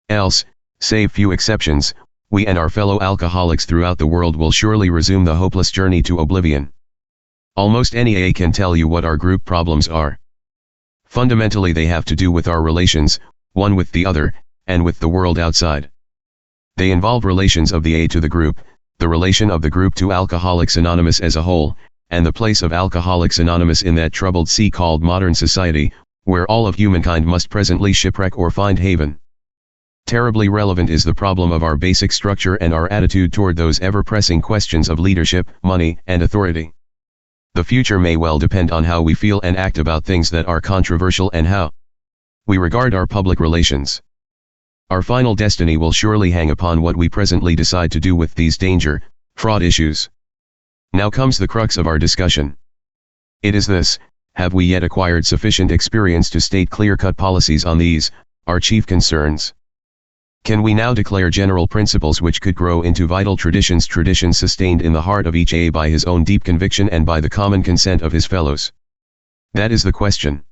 S1: Else, save few exceptions, we and our fellow alcoholics throughout the world will surely resume the hopeless journey to oblivion. Almost any AA can tell you what our group problems are. Fundamentally, they have to do with our relations, one with the other, and with the world outside. They involve relations of the AA to the group, the relation of the group to Alcoholics Anonymous as a whole, and the place of Alcoholics Anonymous in that troubled sea called modern society, where all of humankind must presently shipwreck or find haven. Terribly relevant is the problem of our basic structure and our attitude toward those ever-pressing questions of leadership, money, and authority. The future may well depend on how we feel and act about things that are controversial, and how we regard our public relations. Our final destiny will surely hang upon what we presently decide to do with these fraud issues. Now comes the crux of our discussion. It is this: have we yet acquired sufficient experience to state clear-cut policies on these, our chief concerns? Can we now declare general principles which could grow into vital traditions sustained in the heart of each AA by his own deep conviction and by the common consent of his fellows? That is the question.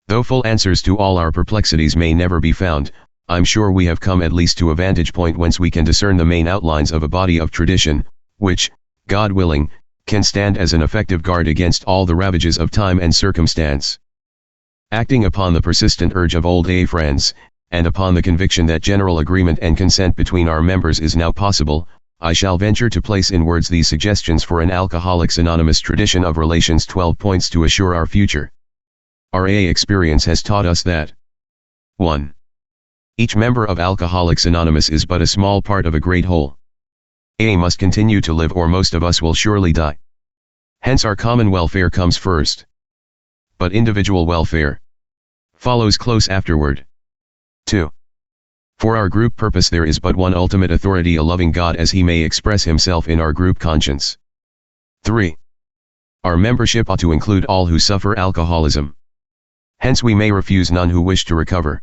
S1: Though full answers to all our perplexities may never be found, I'm sure we have come at least to a vantage point whence we can discern the main outlines of a body of tradition, which, God willing, can stand as an effective guard against all the ravages of time and circumstance. Acting upon the persistent urge of old AA friends, and upon the conviction that general agreement and consent between our members is now possible, I shall venture to place in words these suggestions for an Alcoholics Anonymous tradition of relations. 12 points to assure our future. Our AA experience has taught us that 1. Each member of Alcoholics Anonymous is but a small part of a great whole. AA must continue to live or most of us will surely die. Hence our common welfare comes first. But individual welfare follows close afterward. 2. For our group purpose there is but one ultimate authority, a loving God, as he may express himself in our group conscience. 3. Our membership ought to include all who suffer alcoholism. Hence we may refuse none who wish to recover.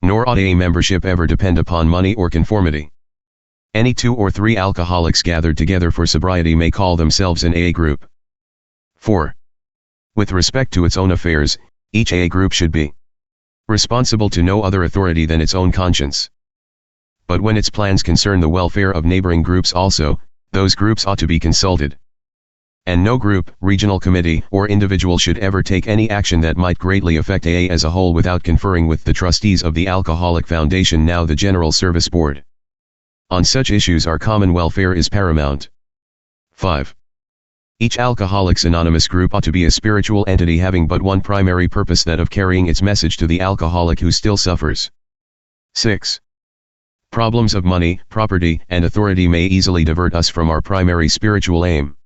S1: Nor ought AA membership ever depend upon money or conformity. Any 2 or 3 alcoholics gathered together for sobriety may call themselves an AA group. 4. With respect to its own affairs, each AA group should be responsible to no other authority than its own conscience. But when its plans concern the welfare of neighboring groups also, those groups ought to be consulted. And no group, regional committee, or individual should ever take any action that might greatly affect AA as a whole without conferring with the trustees of the Alcoholic Foundation, now the General Service Board. On such issues our common welfare is paramount. 5. Each Alcoholics Anonymous group ought to be a spiritual entity having but one primary purpose, that of carrying its message to the alcoholic who still suffers. 6. Problems of money, property, and authority may easily divert us from our primary spiritual aim.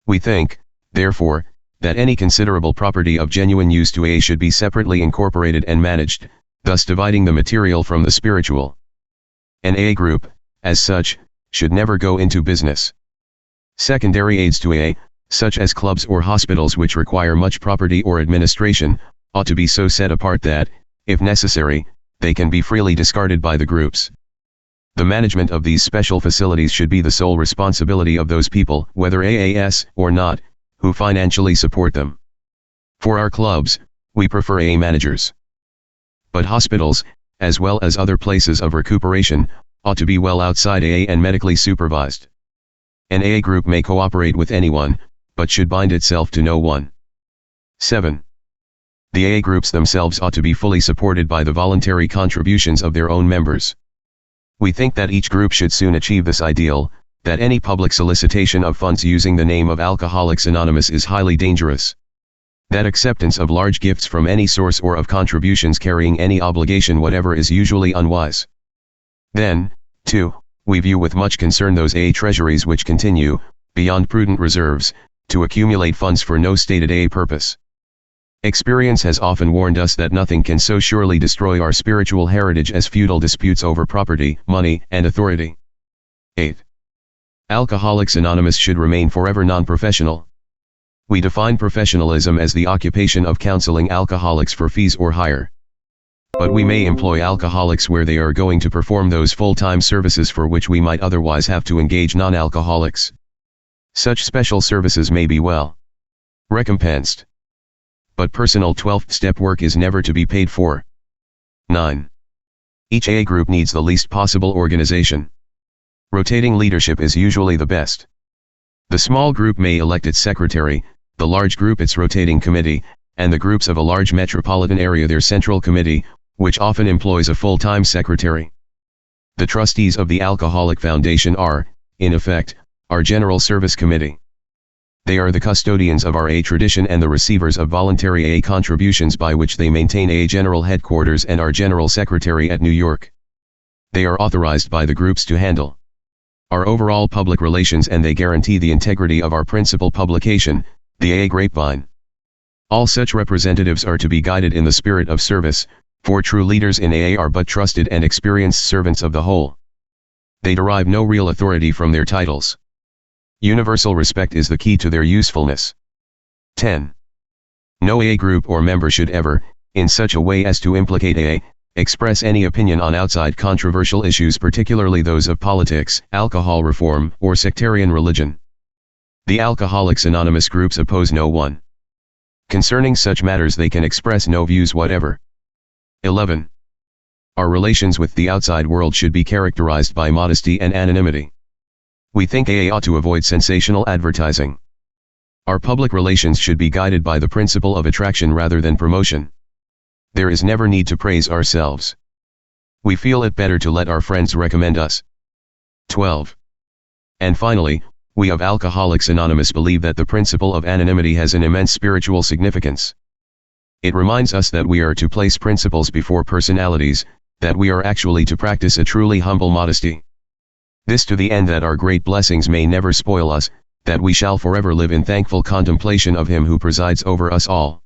S1: We think, therefore, that any considerable property of genuine use to AA should be separately incorporated and managed, thus dividing the material from the spiritual. An AA group, as such, should never go into business. Secondary aids to AA, such as clubs or hospitals which require much property or administration, ought to be so set apart that, if necessary, they can be freely discarded by the groups. The management of these special facilities should be the sole responsibility of those people, whether AAS or not, who financially support them. For our clubs, we prefer AA managers. But hospitals, as well as other places of recuperation, ought to be well outside AA and medically supervised. An AA group may cooperate with anyone, but should bind itself to no one. 7. The AA groups themselves ought to be fully supported by the voluntary contributions of their own members. We think that each group should soon achieve this ideal, that any public solicitation of funds using the name of Alcoholics Anonymous is highly dangerous. That acceptance of large gifts from any source or of contributions carrying any obligation whatever is usually unwise. Then, too, we view with much concern those AA treasuries which continue, beyond prudent reserves, to accumulate funds for no stated AA purpose. Experience has often warned us that nothing can so surely destroy our spiritual heritage as feudal disputes over property, money, and authority. 8. Alcoholics Anonymous should remain forever non-professional. We define professionalism as the occupation of counseling alcoholics for fees or hire. But we may employ alcoholics where they are going to perform those full-time services for which we might otherwise have to engage non-alcoholics. Such special services may be well recompensed. But personal 12th step work is never to be paid for. 9. Each AA group needs the least possible organization. Rotating leadership is usually the best. The small group may elect its secretary, the large group its rotating committee, and the groups of a large metropolitan area their central committee, which often employs a full-time secretary. The trustees of the Alcoholic Foundation are, in effect, our General Service Committee. They are the custodians of our AA tradition and the receivers of voluntary AA contributions by which they maintain AA General Headquarters and our General Secretary at New York. They are authorized by the groups to handle our overall public relations, and they guarantee the integrity of our principal publication, the AA Grapevine. All such representatives are to be guided in the spirit of service, for true leaders in AA are but trusted and experienced servants of the whole. They derive no real authority from their titles. Universal respect is the key to their usefulness. 10. No AA group or member should ever, in such a way as to implicate AA, express any opinion on outside controversial issues, particularly those of politics, alcohol reform, or sectarian religion. The Alcoholics Anonymous groups oppose no one. Concerning such matters they can express no views whatever. 11. Our relations with the outside world should be characterized by modesty and anonymity. We think AA ought to avoid sensational advertising. Our public relations should be guided by the principle of attraction rather than promotion. There is never need to praise ourselves. We feel it better to let our friends recommend us. 12. And finally, we of Alcoholics Anonymous believe that the principle of anonymity has an immense spiritual significance. It reminds us that we are to place principles before personalities, that we are actually to practice a truly humble modesty. This to the end that our great blessings may never spoil us, that we shall forever live in thankful contemplation of Him who presides over us all.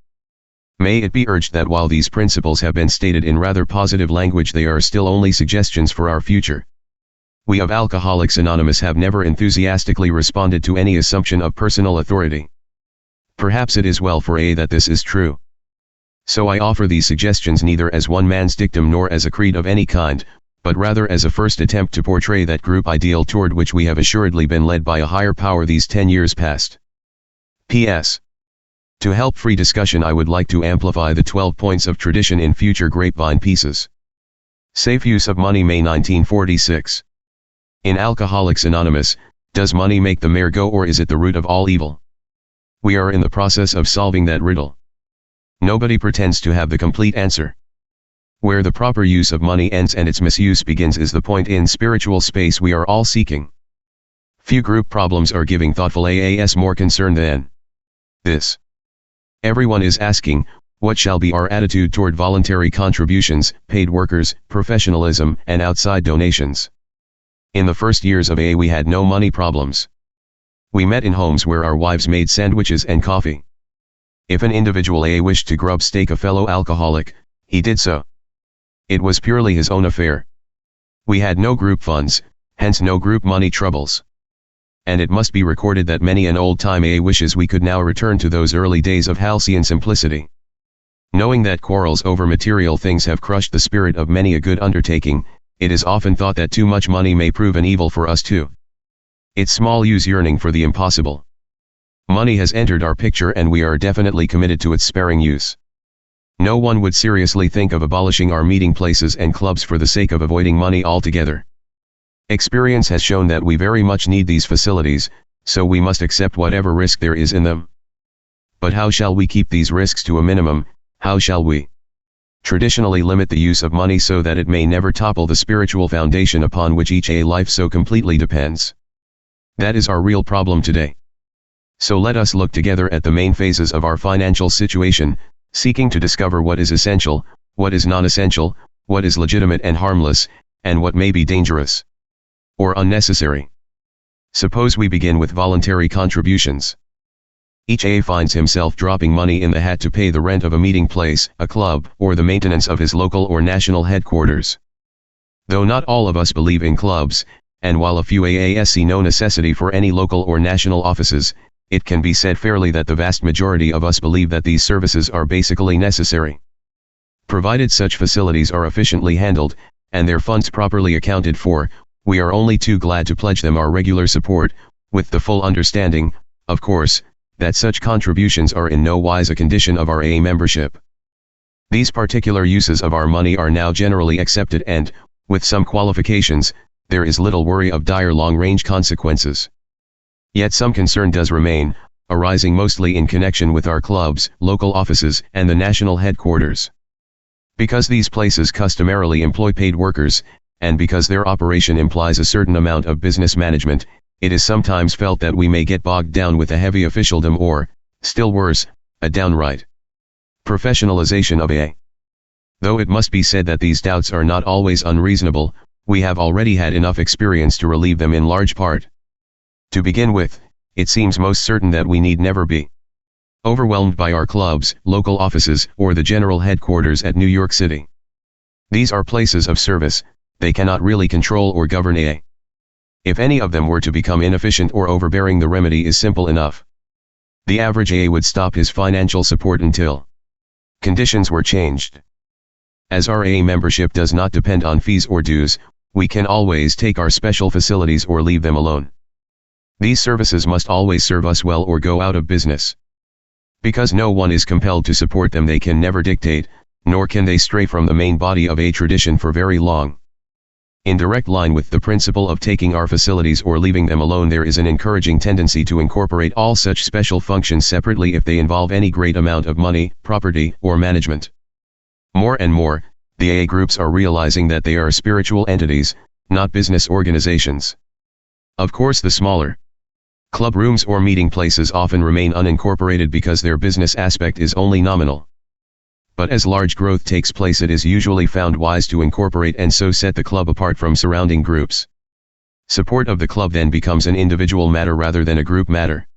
S1: May it be urged that while these principles have been stated in rather positive language, they are still only suggestions for our future. We of Alcoholics Anonymous have never enthusiastically responded to any assumption of personal authority. Perhaps it is well for AA that this is true. So I offer these suggestions neither as one man's dictum nor as a creed of any kind, but rather as a first attempt to portray that group ideal toward which we have assuredly been led by a higher power these 10 years past. P.S. To help free discussion, I would like to amplify the 12 points of tradition in future Grapevine pieces. Safe use of money, May 1946. In Alcoholics Anonymous, does money make the mare go, or is it the root of all evil? We are in the process of solving that riddle. Nobody pretends to have the complete answer. Where the proper use of money ends and its misuse begins is the point in spiritual space we are all seeking. Few group problems are giving thoughtful AAS more concern than this. Everyone is asking, what shall be our attitude toward voluntary contributions, paid workers, professionalism, and outside donations? In the first years of AA we had no money problems. We met in homes where our wives made sandwiches and coffee. If an individual AA wished to grub stake a fellow alcoholic, he did so. It was purely his own affair. We had no group funds, hence no group money troubles. And it must be recorded that many an old-time AA wishes we could now return to those early days of halcyon simplicity. Knowing that quarrels over material things have crushed the spirit of many a good undertaking, it is often thought that too much money may prove an evil for us too. It's small use yearning for the impossible. Money has entered our picture and we are definitely committed to its sparing use. No one would seriously think of abolishing our meeting places and clubs for the sake of avoiding money altogether. Experience has shown that we very much need these facilities, so we must accept whatever risk there is in them. But how shall we keep these risks to a minimum? How shall we traditionally limit the use of money so that it may never topple the spiritual foundation upon which each AA life so completely depends? That is our real problem today. So let us look together at the main phases of our financial situation, seeking to discover what is essential, what is non-essential, what is legitimate and harmless, and what may be dangerous or unnecessary. Suppose we begin with voluntary contributions. Each AA finds himself dropping money in the hat to pay the rent of a meeting place, a club, or the maintenance of his local or national headquarters. Though not all of us believe in clubs, and while a few AAS see no necessity for any local or national offices, it can be said fairly that the vast majority of us believe that these services are basically necessary. Provided such facilities are efficiently handled, and their funds properly accounted for, we are only too glad to pledge them our regular support, with the full understanding, of course, that such contributions are in no wise a condition of our AA membership. These particular uses of our money are now generally accepted and, with some qualifications, there is little worry of dire long-range consequences. Yet some concern does remain, arising mostly in connection with our clubs, local offices, and the national headquarters. Because these places customarily employ paid workers, and because their operation implies a certain amount of business management, it is sometimes felt that we may get bogged down with a heavy officialdom or, still worse, a downright professionalization of AA. Though it must be said that these doubts are not always unreasonable, we have already had enough experience to relieve them in large part. To begin with, it seems most certain that we need never be overwhelmed by our clubs, local offices, or the general headquarters at New York City. These are places of service, they cannot really control or govern AA. If any of them were to become inefficient or overbearing, the remedy is simple enough. The average AA would stop his financial support until conditions were changed. As our AA membership does not depend on fees or dues, we can always take our special facilities or leave them alone. These services must always serve us well or go out of business. Because no one is compelled to support them, they can never dictate, nor can they stray from the main body of a tradition for very long. In direct line with the principle of taking our facilities or leaving them alone, there is an encouraging tendency to incorporate all such special functions separately if they involve any great amount of money, property, or management. More and more, the AA groups are realizing that they are spiritual entities, not business organizations. Of course, the smaller club rooms or meeting places often remain unincorporated because their business aspect is only nominal. But as large growth takes place, it is usually found wise to incorporate and so set the club apart from surrounding groups. Support of the club then becomes an individual matter rather than a group matter.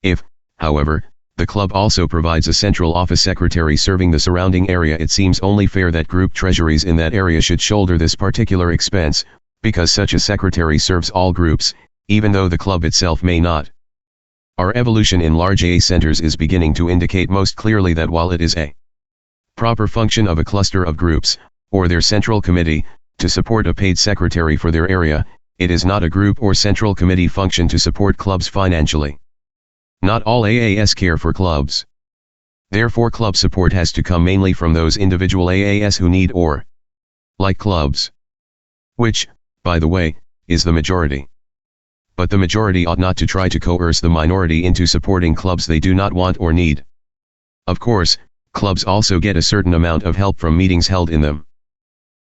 S1: If, however, the club also provides a central office secretary serving the surrounding area, it seems only fair that group treasuries in that area should shoulder this particular expense, because such a secretary serves all groups, even though the club itself may not. Our evolution in large AA centers is beginning to indicate most clearly that while it is a proper function of a cluster of groups, or their central committee, to support a paid secretary for their area, it is not a group or central committee function to support clubs financially. Not all AAS care for clubs. Therefore, club support has to come mainly from those individual AAS who need or like clubs. Which, by the way, is the majority. But the majority ought not to try to coerce the minority into supporting clubs they do not want or need. Of course, clubs also get a certain amount of help from meetings held in them.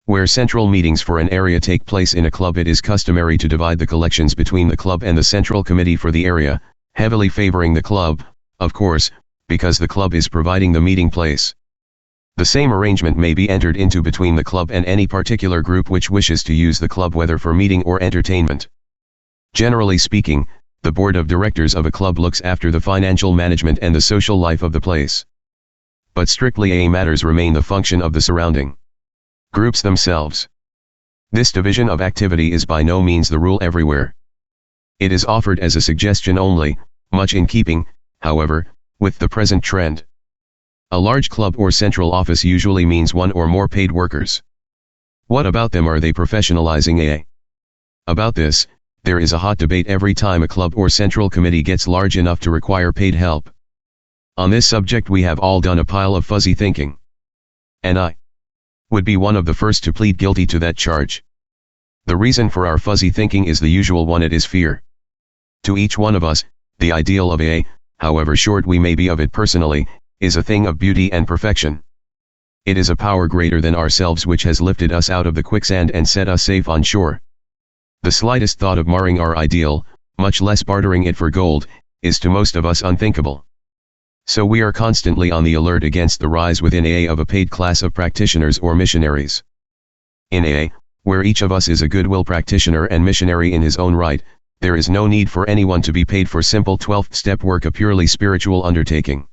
S1: Where central meetings for an area take place in a club, it is customary to divide the collections between the club and the central committee for the area, heavily favoring the club, of course, because the club is providing the meeting place. The same arrangement may be entered into between the club and any particular group which wishes to use the club whether for meeting or entertainment. Generally speaking, the board of directors of a club looks after the financial management and the social life of the place. But strictly AA matters remain the function of the surrounding groups themselves. This division of activity is by no means the rule everywhere. It is offered as a suggestion only, much in keeping, however, with the present trend. A large club or central office usually means one or more paid workers. What about them are they professionalizing AA? About this, there is a hot debate every time a club or central committee gets large enough to require paid help. On this subject we have all done a pile of fuzzy thinking. And I would be one of the first to plead guilty to that charge. The reason for our fuzzy thinking is the usual one: it is fear. To each one of us, the ideal of AA, however short we may be of it personally, is a thing of beauty and perfection. It is a power greater than ourselves which has lifted us out of the quicksand and set us safe on shore. The slightest thought of marring our ideal, much less bartering it for gold, is to most of us unthinkable. So we are constantly on the alert against the rise within AA of a paid class of practitioners or missionaries. In AA, where each of us is a goodwill practitioner and missionary in his own right, there is no need for anyone to be paid for simple 12th-step work, a purely spiritual undertaking.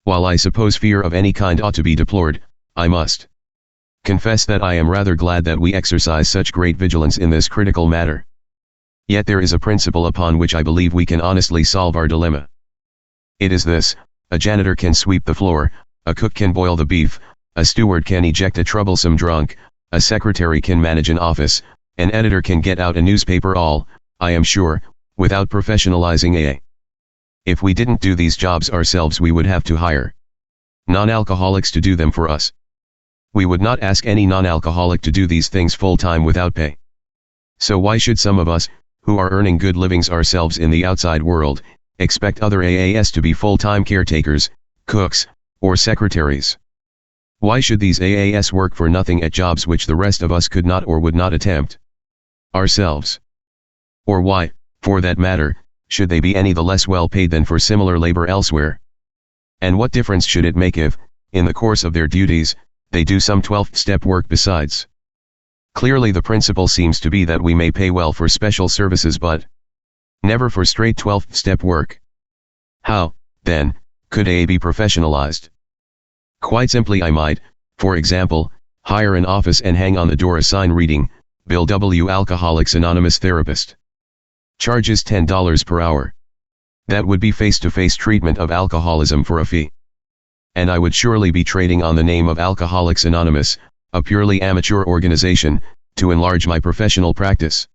S1: While I suppose fear of any kind ought to be deplored, I must confess that I am rather glad that we exercise such great vigilance in this critical matter. Yet there is a principle upon which I believe we can honestly solve our dilemma. It is this: a janitor can sweep the floor, a cook can boil the beef, a steward can eject a troublesome drunk, a secretary can manage an office, an editor can get out a newspaper, all, I am sure, without professionalizing AA. If we didn't do these jobs ourselves, we would have to hire non-alcoholics to do them for us. We would not ask any non-alcoholic to do these things full-time without pay. So why should some of us, who are earning good livings ourselves in the outside world, expect other AAS to be full-time caretakers, cooks, or secretaries? Why should these AAS work for nothing at jobs which the rest of us could not or would not attempt ourselves? Or why, for that matter, should they be any the less well paid than for similar labor elsewhere? And what difference should it make if, in the course of their duties, they do some 12th-step work besides? Clearly the principle seems to be that we may pay well for special services but never for straight 12th-step work. How, then, could AA be professionalized? Quite simply, I might, for example, hire an office and hang on the door a sign reading, Bill W. Alcoholics Anonymous Therapist. Charges $10 per hour. That would be face-to-face treatment of alcoholism for a fee. and I would surely be trading on the name of Alcoholics Anonymous, a purely amateur organization, to enlarge my professional practice.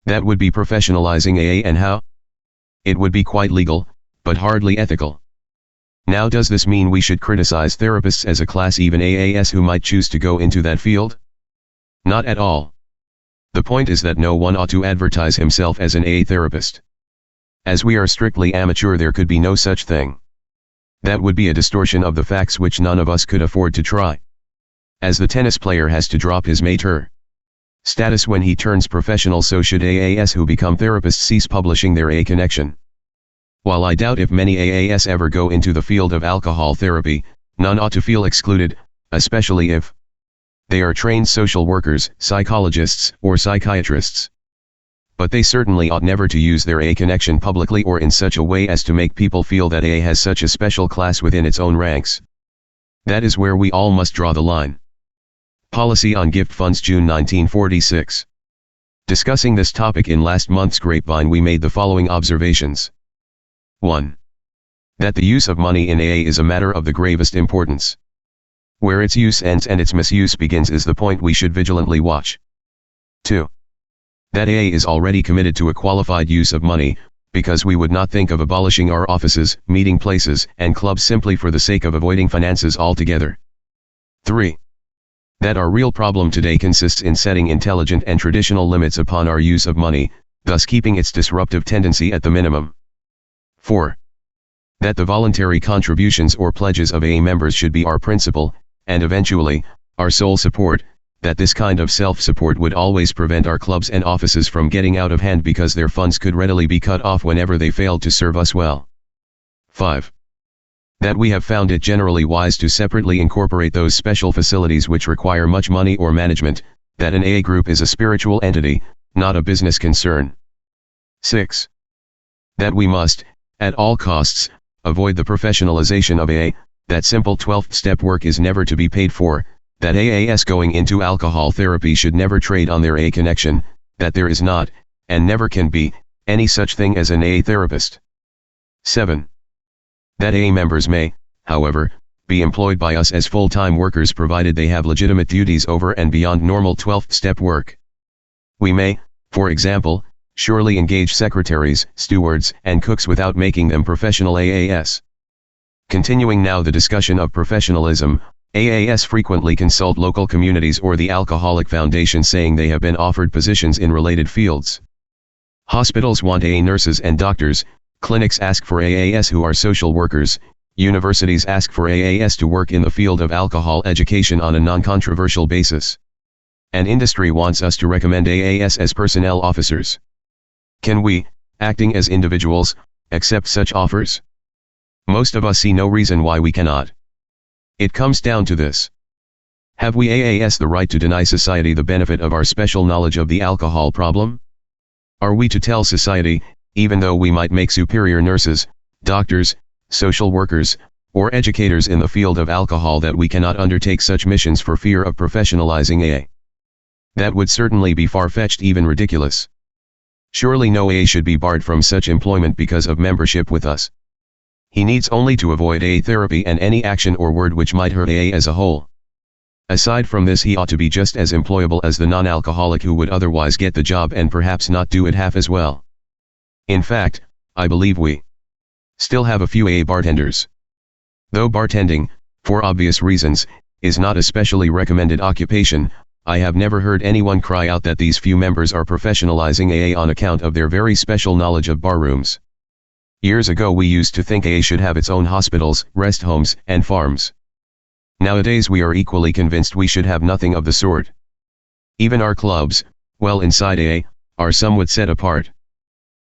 S1: That would be professionalizing AA, and how? It would be quite legal, but hardly ethical. Now, does this mean we should criticize therapists as a class, even AAs who might choose to go into that field? Not at all. The point is that no one ought to advertise himself as an AA therapist. As we are strictly amateur, there could be no such thing. That would be a distortion of the facts which none of us could afford to try. As the tennis player has to drop his mature status when he turns professional, so should AAs who become therapists cease publishing their AA connection. While I doubt if many AAs ever go into the field of alcohol therapy, none ought to feel excluded, especially if they are trained social workers, psychologists, or psychiatrists. But they certainly ought never to use their AA connection publicly or in such a way as to make people feel that AA has such a special class within its own ranks. That is where we all must draw the line. Policy on Gift Funds, June 1946. Discussing this topic in last month's Grapevine, we made the following observations. 1. That the use of money in AA is a matter of the gravest importance. Where its use ends and its misuse begins is the point we should vigilantly watch. 2. That AA is already committed to a qualified use of money, because we would not think of abolishing our offices, meeting places, and clubs simply for the sake of avoiding finances altogether. 3. That our real problem today consists in setting intelligent and traditional limits upon our use of money, thus keeping its disruptive tendency at the minimum. 4. That the voluntary contributions or pledges of AA members should be our principal, and eventually, our sole support, that this kind of self-support would always prevent our clubs and offices from getting out of hand because their funds could readily be cut off whenever they failed to serve us well. 5. That we have found it generally wise to separately incorporate those special facilities which require much money or management, that an AA group is a spiritual entity, not a business concern. 6. That we must, at all costs, avoid the professionalization of AA, that simple 12th-step work is never to be paid for, that AAs going into alcohol therapy should never trade on their AA connection, that there is not, and never can be, any such thing as an AA therapist. 7. That AA members may, however, be employed by us as full-time workers provided they have legitimate duties over and beyond normal 12th-step work. We may, for example, surely engage secretaries, stewards, and cooks without making them professional AAs. Continuing now the discussion of professionalism, AAs frequently consult local communities or the Alcoholic Foundation saying they have been offered positions in related fields. Hospitals want AA nurses and doctors, clinics ask for AAs who are social workers, universities ask for AAs to work in the field of alcohol education on a non-controversial basis. And industry wants us to recommend AAs as personnel officers. Can we, acting as individuals, accept such offers? Most of us see no reason why we cannot. It comes down to this. Have we AAs the right to deny society the benefit of our special knowledge of the alcohol problem? Are we to tell society, even though we might make superior nurses, doctors, social workers, or educators in the field of alcohol, that we cannot undertake such missions for fear of professionalizing AA? That would certainly be far-fetched, even ridiculous. Surely no AA should be barred from such employment because of membership with us. He needs only to avoid AA therapy and any action or word which might hurt AA as a whole. Aside from this, he ought to be just as employable as the non-alcoholic who would otherwise get the job and perhaps not do it half as well. In fact, I believe we still have a few AA bartenders. Though bartending, for obvious reasons, is not a specially recommended occupation, I have never heard anyone cry out that these few members are professionalizing AA on account of their very special knowledge of barrooms. Years ago we used to think AA should have its own hospitals, rest homes, and farms. Nowadays we are equally convinced we should have nothing of the sort. Even our clubs, well inside AA, are somewhat set apart.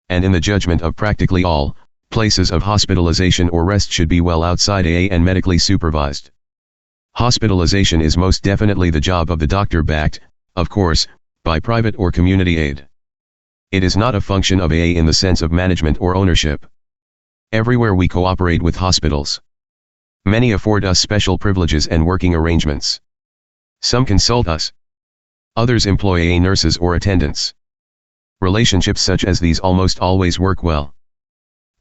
S1: And in the judgment of practically all, places of hospitalization or rest should be well outside AA and medically supervised. Hospitalization is most definitely the job of the doctor, backed, of course, by private or community aid. It is not a function of AA in the sense of management or ownership. Everywhere we cooperate with hospitals. Many afford us special privileges and working arrangements. Some consult us. Others employ AA nurses or attendants. Relationships such as these almost always work well.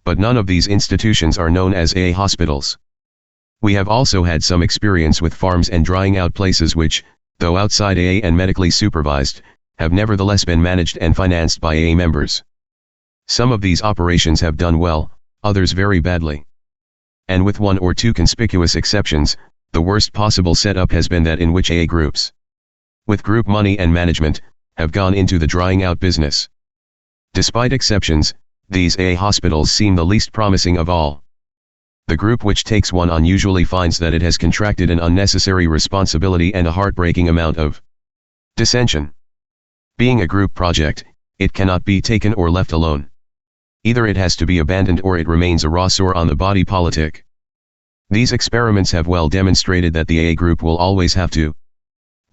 S1: But none of these institutions are known as AA hospitals. We have also had some experience with farms and drying out places which, though outside AA and medically supervised, have nevertheless been managed and financed by AA members. Some of these operations have done well, others very badly. And with one or two conspicuous exceptions, the worst possible setup has been that in which AA groups, with group money and management, have gone into the drying out business. Despite exceptions, these AA hospitals seem the least promising of all. The group which takes one on usually finds that it has contracted an unnecessary responsibility and a heartbreaking amount of dissension. Being a group project, it cannot be taken or left alone. Either it has to be abandoned or it remains a raw sore on the body politic. These experiments have well demonstrated that the AA group will always have to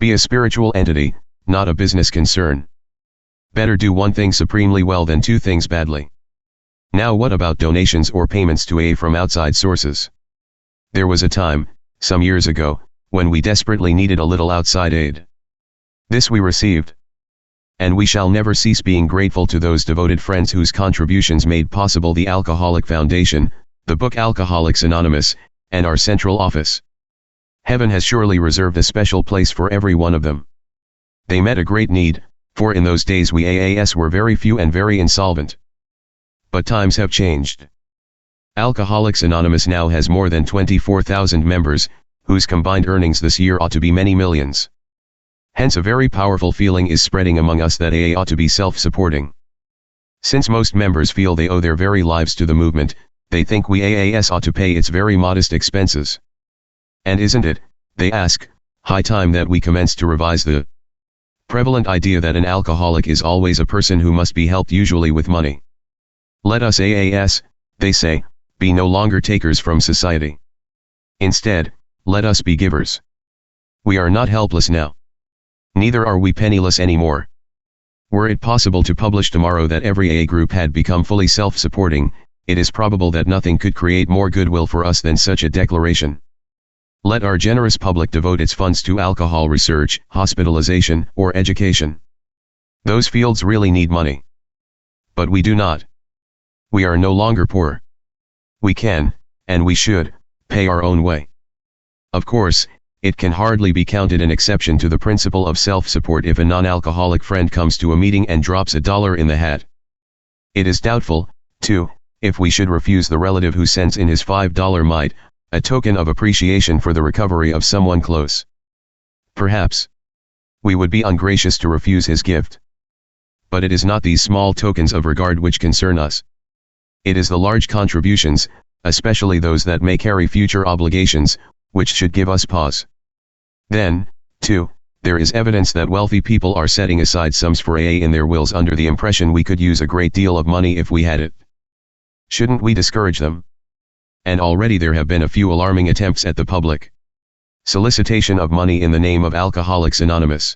S1: be a spiritual entity, not a business concern. Better do one thing supremely well than two things badly. Now what about donations or payments to AA from outside sources? There was a time, some years ago, when we desperately needed a little outside aid. This we received. And we shall never cease being grateful to those devoted friends whose contributions made possible the Alcoholic Foundation, the book Alcoholics Anonymous, and our central office. Heaven has surely reserved a special place for every one of them. They met a great need, for in those days we AAS were very few and very insolvent. But times have changed. Alcoholics Anonymous now has more than 24,000 members, whose combined earnings this year ought to be many millions. Hence a very powerful feeling is spreading among us that AA ought to be self-supporting. Since most members feel they owe their very lives to the movement, they think we AAS ought to pay its very modest expenses. And isn't it, they ask, high time that we commence to revise the prevalent idea that an alcoholic is always a person who must be helped usually with money. Let us AAS, they say, be no longer takers from society. Instead, let us be givers. We are not helpless now. Neither are we penniless anymore. Were it possible to publish tomorrow that every AA group had become fully self-supporting, it is probable that nothing could create more goodwill for us than such a declaration. Let our generous public devote its funds to alcohol research, hospitalization, or education. Those fields really need money. But we do not. We are no longer poor. We can, and we should, pay our own way. Of course, it can hardly be counted an exception to the principle of self-support if a non-alcoholic friend comes to a meeting and drops $1 in the hat. It is doubtful, too, if we should refuse the relative who sends in his $5 mite, a token of appreciation for the recovery of someone close. Perhaps we would be ungracious to refuse his gift. But it is not these small tokens of regard which concern us. It is the large contributions, especially those that may carry future obligations, which should give us pause. Then, too, there is evidence that wealthy people are setting aside sums for AA in their wills under the impression we could use a great deal of money if we had it. Shouldn't we discourage them? And already there have been a few alarming attempts at the public solicitation of money in the name of Alcoholics Anonymous.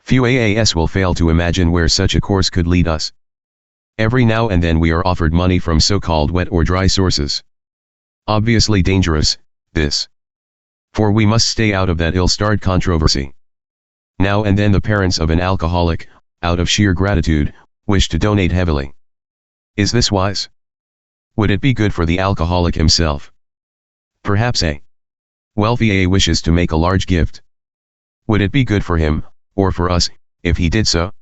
S1: Few AAS will fail to imagine where such a course could lead us. Every now and then we are offered money from so-called wet or dry sources. Obviously dangerous, this. For we must stay out of that ill-starred controversy. Now and then the parents of an alcoholic, out of sheer gratitude, wish to donate heavily. Is this wise? Would it be good for the alcoholic himself? Perhaps a wealthy AA wishes to make a large gift. Would it be good for him, or for us, if he did so?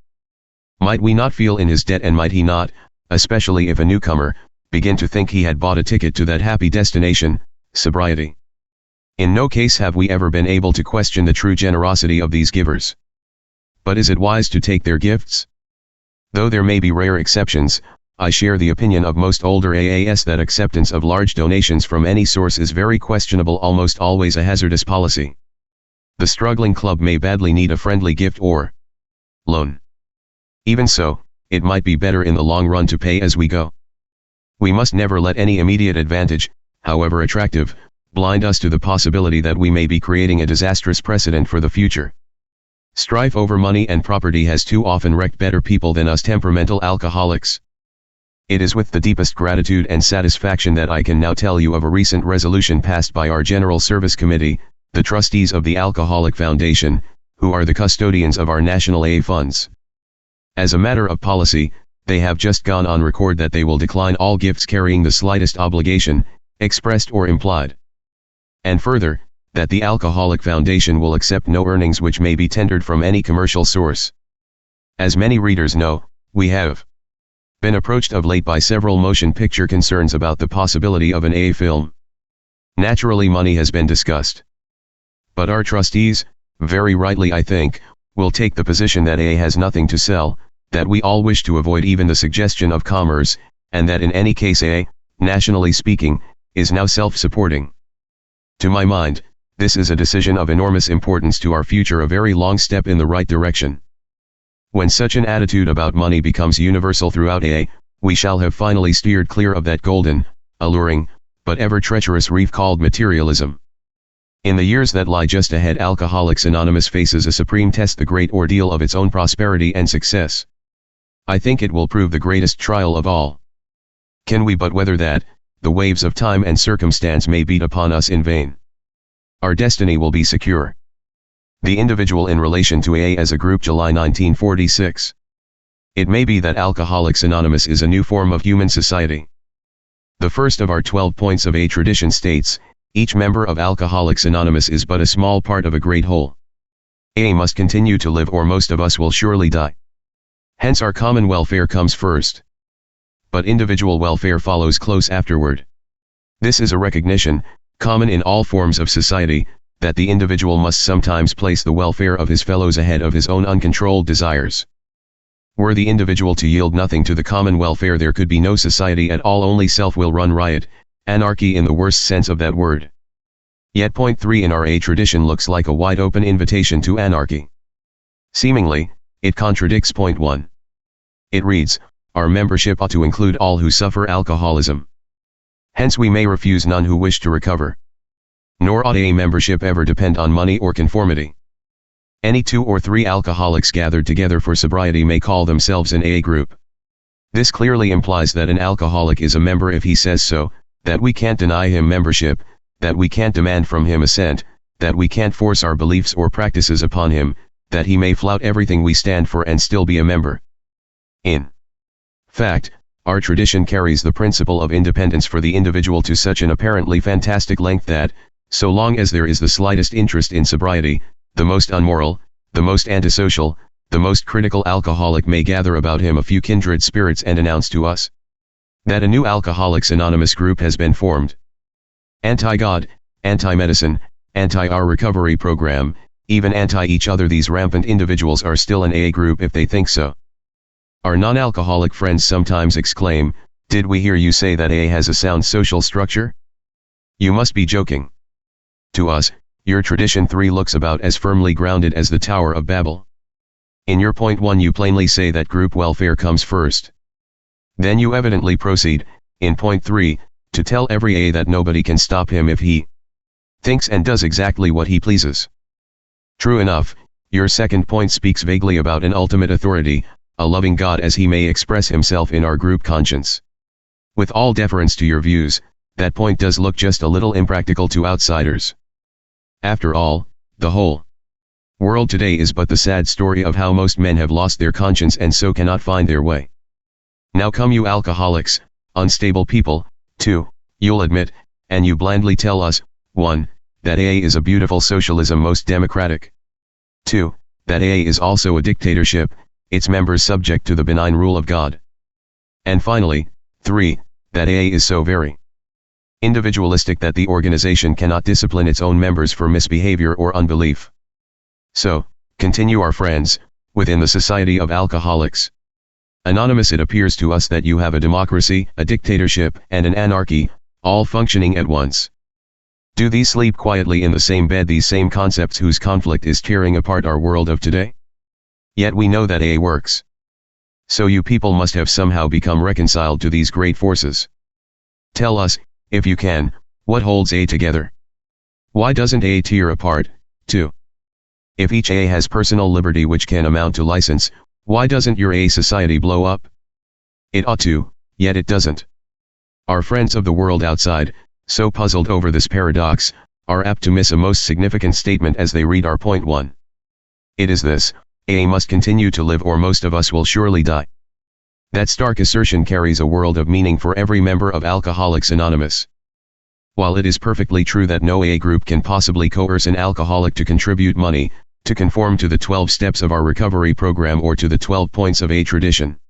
S1: Might we not feel in his debt, and might he not, especially if a newcomer, begin to think he had bought a ticket to that happy destination, sobriety? In no case have we ever been able to question the true generosity of these givers. But is it wise to take their gifts? Though there may be rare exceptions, I share the opinion of most older AAS that acceptance of large donations from any source is very questionable, almost always a hazardous policy. The struggling club may badly need a friendly gift or loan. Even so, it might be better in the long run to pay as we go. We must never let any immediate advantage, however attractive, blind us to the possibility that we may be creating a disastrous precedent for the future. Strife over money and property has too often wrecked better people than us temperamental alcoholics. It is with the deepest gratitude and satisfaction that I can now tell you of a recent resolution passed by our General Service Committee, the trustees of the Alcoholic Foundation, who are the custodians of our national AA funds. As a matter of policy, they have just gone on record that they will decline all gifts carrying the slightest obligation, expressed or implied. And further, that the Alcoholic Foundation will accept no earnings which may be tendered from any commercial source. As many readers know, we have been approached of late by several motion picture concerns about the possibility of an AA film. Naturally, money has been discussed. But our trustees, very rightly I think, will take the position that AA has nothing to sell, that we all wish to avoid even the suggestion of commerce, and that in any case AA, nationally speaking, is now self-supporting. To my mind, this is a decision of enormous importance to our future, a very long step in the right direction. When such an attitude about money becomes universal throughout AA, we shall have finally steered clear of that golden, alluring, but ever treacherous reef called materialism. In the years that lie just ahead, Alcoholics Anonymous faces a supreme test, the great ordeal of its own prosperity and success. I think it will prove the greatest trial of all. Can we but weather that, the waves of time and circumstance may beat upon us in vain. Our destiny will be secure. The individual in relation to AA as a group, July 1946. It may be that Alcoholics Anonymous is a new form of human society. The first of our 12 points of AA tradition states, each member of Alcoholics Anonymous is but a small part of a great whole. AA must continue to live or most of us will surely die. Hence our common welfare comes first. But individual welfare follows close afterward. This is a recognition, common in all forms of society, that the individual must sometimes place the welfare of his fellows ahead of his own uncontrolled desires. Were the individual to yield nothing to the common welfare, there could be no society at all, only self will run riot, anarchy in the worst sense of that word. Yet point 3 in our AA tradition looks like a wide open invitation to anarchy. Seemingly, it contradicts point 1. It reads, our membership ought to include all who suffer alcoholism. Hence we may refuse none who wish to recover. Nor ought AA membership ever depend on money or conformity. Any 2 or 3 alcoholics gathered together for sobriety may call themselves an AA group. This clearly implies that an alcoholic is a member if he says so, that we can't deny him membership, that we can't demand from him assent, that we can't force our beliefs or practices upon him, that he may flout everything we stand for and still be a member. In fact, our tradition carries the principle of independence for the individual to such an apparently fantastic length that, so long as there is the slightest interest in sobriety, the most unmoral, the most antisocial, the most critical alcoholic may gather about him a few kindred spirits and announce to us that a new Alcoholics Anonymous group has been formed. Anti-God, anti-medicine, anti-our recovery program, even anti-each other, these rampant individuals are still an AA group if they think so. Our non-alcoholic friends sometimes exclaim, did we hear you say that AA has a sound social structure? You must be joking. To us, your tradition 3 looks about as firmly grounded as the Tower of Babel. In your point 1 you plainly say that group welfare comes first. Then you evidently proceed, in point 3, to tell every AA that nobody can stop him if he thinks and does exactly what he pleases. True enough, your second point speaks vaguely about an ultimate authority, a loving God as he may express himself in our group conscience. With all deference to your views, that point does look just a little impractical to outsiders. After all, the whole world today is but the sad story of how most men have lost their conscience and so cannot find their way. Now come you alcoholics, unstable people, 2, you'll admit, and you blandly tell us, 1, that AA is a beautiful socialism most democratic. 2, that AA is also a dictatorship, its members subject to the benign rule of God. And finally, 3, that AA is so very individualistic that the organization cannot discipline its own members for misbehavior or unbelief. So, continue our friends, within the Society of Alcoholics Anonymous, it appears to us that you have a democracy, a dictatorship, and an anarchy, all functioning at once. Do these sleep quietly in the same bed, these same concepts whose conflict is tearing apart our world of today? Yet we know that AA works. So you people must have somehow become reconciled to these great forces. Tell us, if you can, what holds AA together? Why doesn't AA tear apart, too? If each AA has personal liberty which can amount to license, why doesn't your AA society blow up? It ought to, yet it doesn't. Our friends of the world outside, so puzzled over this paradox, are apt to miss a most significant statement as they read our point 1. It is this: AA must continue to live or most of us will surely die. That stark assertion carries a world of meaning for every member of Alcoholics Anonymous. While it is perfectly true that no AA group can possibly coerce an alcoholic to contribute money, to conform to the 12 steps of our recovery program or to the 12 points of a tradition,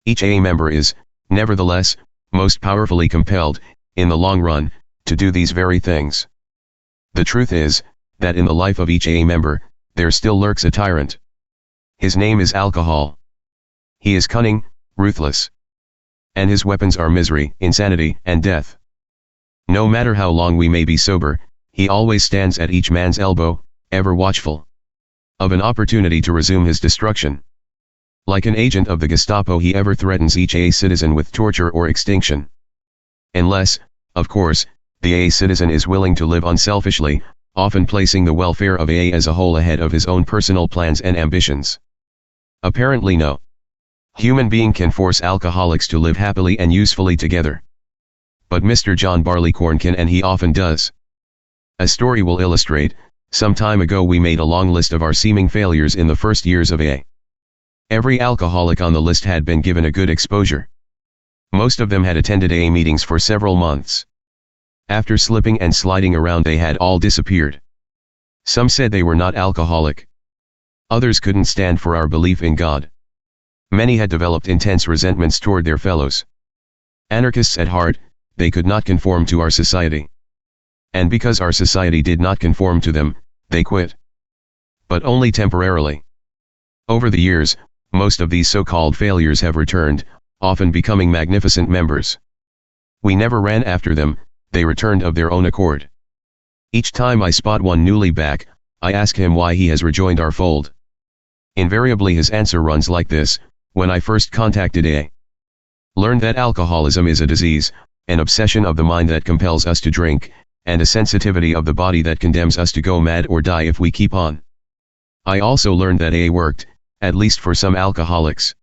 S1: each AA member is, nevertheless, most powerfully compelled, in the long run, to do these very things. The truth is, that in the life of each AA member, there still lurks a tyrant. His name is alcohol. He is cunning, ruthless. And his weapons are misery, insanity, and death. No matter how long we may be sober, he always stands at each man's elbow, ever watchful of an opportunity to resume his destruction. Like an agent of the Gestapo, he ever threatens each AA citizen with torture or extinction. Unless, of course, the AA citizen is willing to live unselfishly, often placing the welfare of AA as a whole ahead of his own personal plans and ambitions. Apparently no human being can force alcoholics to live happily and usefully together. But Mr. John Barleycorn can, and he often does. A story will illustrate. Some time ago we made a long list of our seeming failures in the first years of AA. Every alcoholic on the list had been given a good exposure. Most of them had attended AA meetings for several months. After slipping and sliding around, they had all disappeared. Some said they were not alcoholic. Others couldn't stand for our belief in God. Many had developed intense resentments toward their fellows. Anarchists at heart, they could not conform to our society. And because our society did not conform to them, they quit. But only temporarily. Over the years, most of these so-called failures have returned, often becoming magnificent members. We never ran after them, they returned of their own accord. Each time I spot one newly back, I ask him why he has rejoined our fold. Invariably his answer runs like this: when I first contacted AA, learned that alcoholism is a disease, an obsession of the mind that compels us to drink, and a sensitivity of the body that condemns us to go mad or die if we keep on. I also learned that AA worked, at least for some alcoholics.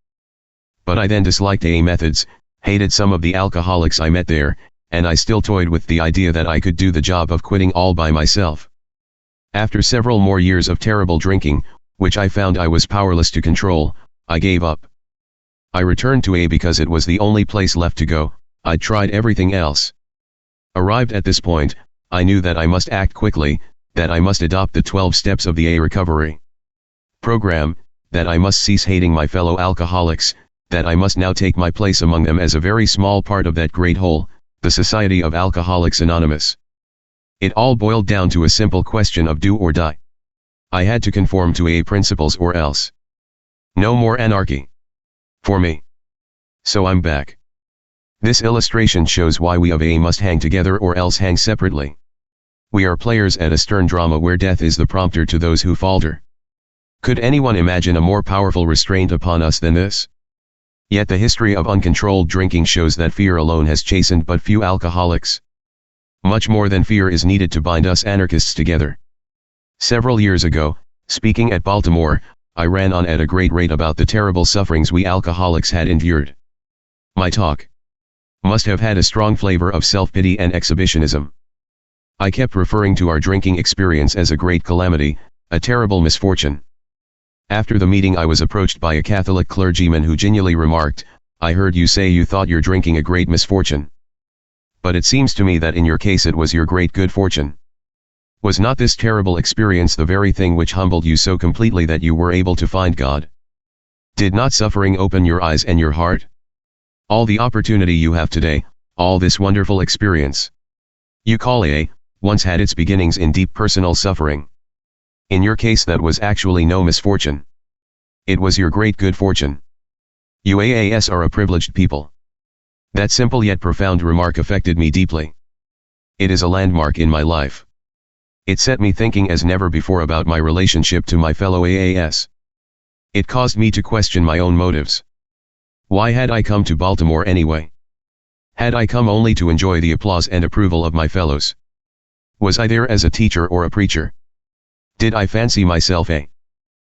S1: But I then disliked AA methods, hated some of the alcoholics I met there, and I still toyed with the idea that I could do the job of quitting all by myself. After several more years of terrible drinking, which I found I was powerless to control, I gave up. I returned to AA because it was the only place left to go. I'd tried everything else. Arrived at this point, I knew that I must act quickly, that I must adopt the 12 steps of the AA recovery program, that I must cease hating my fellow alcoholics, that I must now take my place among them as a very small part of that great whole, the Society of Alcoholics Anonymous. It all boiled down to a simple question of do or die. I had to conform to AA principles or else. No more anarchy. For me. So I'm back. This illustration shows why we of AA must hang together or else hang separately. We are players at a stern drama where death is the prompter to those who falter. Could anyone imagine a more powerful restraint upon us than this? Yet the history of uncontrolled drinking shows that fear alone has chastened but few alcoholics. Much more than fear is needed to bind us anarchists together. Several years ago, speaking at Baltimore, I ran on at a great rate about the terrible sufferings we alcoholics had endured. My talk must have had a strong flavor of self-pity and exhibitionism. I kept referring to our drinking experience as a great calamity, a terrible misfortune. After the meeting I was approached by a Catholic clergyman who genially remarked, "I heard you say you thought your drinking a great misfortune. But it seems to me that in your case it was your great good fortune. Was not this terrible experience the very thing which humbled you so completely that you were able to find God? Did not suffering open your eyes and your heart? All the opportunity you have today, all this wonderful experience you call AA, once had its beginnings in deep personal suffering. In your case that was actually no misfortune. It was your great good fortune. You AAs are a privileged people." That simple yet profound remark affected me deeply. It is a landmark in my life. It set me thinking as never before about my relationship to my fellow AAs. It caused me to question my own motives. Why had I come to Baltimore anyway? Had I come only to enjoy the applause and approval of my fellows? Was I there as a teacher or a preacher? Did I fancy myself a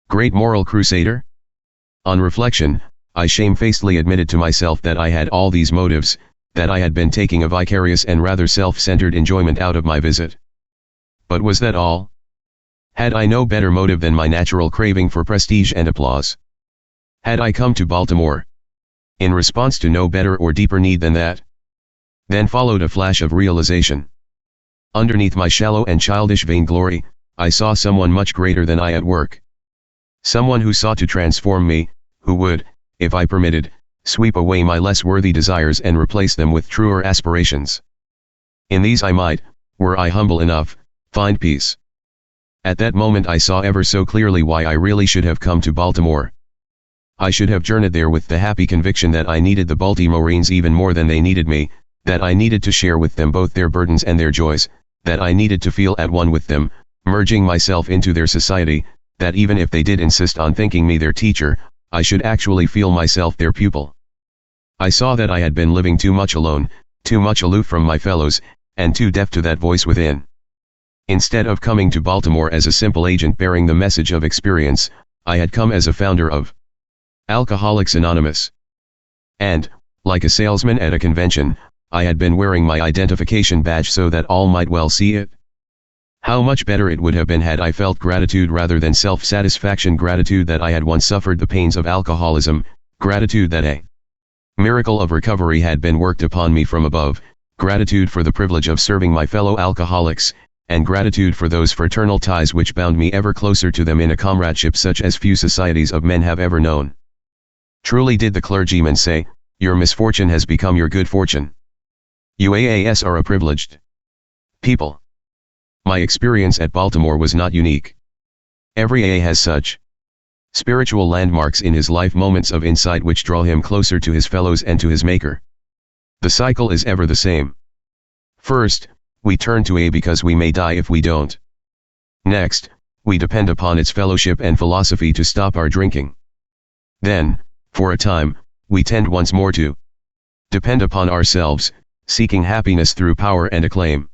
S1: great moral crusader? On reflection, I shamefacedly admitted to myself that I had all these motives, that I had been taking a vicarious and rather self-centered enjoyment out of my visit. But was that all? Had I no better motive than my natural craving for prestige and applause? Had I come to Baltimore in response to no better or deeper need than that? Then followed a flash of realization. Underneath my shallow and childish vainglory, I saw someone much greater than I at work. Someone who sought to transform me, who would, if I permitted, sweep away my less worthy desires and replace them with truer aspirations. In these I might, were I humble enough, find peace. At that moment I saw ever so clearly why I really should have come to Baltimore. I should have journeyed there with the happy conviction that I needed the Baltimoreans even more than they needed me, that I needed to share with them both their burdens and their joys, that I needed to feel at one with them, merging myself into their society, that even if they did insist on thinking me their teacher, I should actually feel myself their pupil. I saw that I had been living too much alone, too much aloof from my fellows, and too deaf to that voice within. Instead of coming to Baltimore as a simple agent bearing the message of experience, I had come as a founder of Alcoholics Anonymous. And, like a salesman at a convention, I had been wearing my identification badge so that all might well see it. How much better it would have been had I felt gratitude rather than self-satisfaction, gratitude that I had once suffered the pains of alcoholism, gratitude that a miracle of recovery had been worked upon me from above, gratitude for the privilege of serving my fellow alcoholics, and gratitude for those fraternal ties which bound me ever closer to them in a comradeship such as few societies of men have ever known. Truly did the clergyman say, "Your misfortune has become your good fortune." UAAS are a privileged people. My experience at Baltimore was not unique. Every AA has such spiritual landmarks in his life, moments of insight which draw him closer to his fellows and to his Maker. The cycle is ever the same. First, we turn to AA because we may die if we don't. Next, we depend upon its fellowship and philosophy to stop our drinking. Then, for a time, we tend once more to depend upon ourselves, seeking happiness through power and acclaim.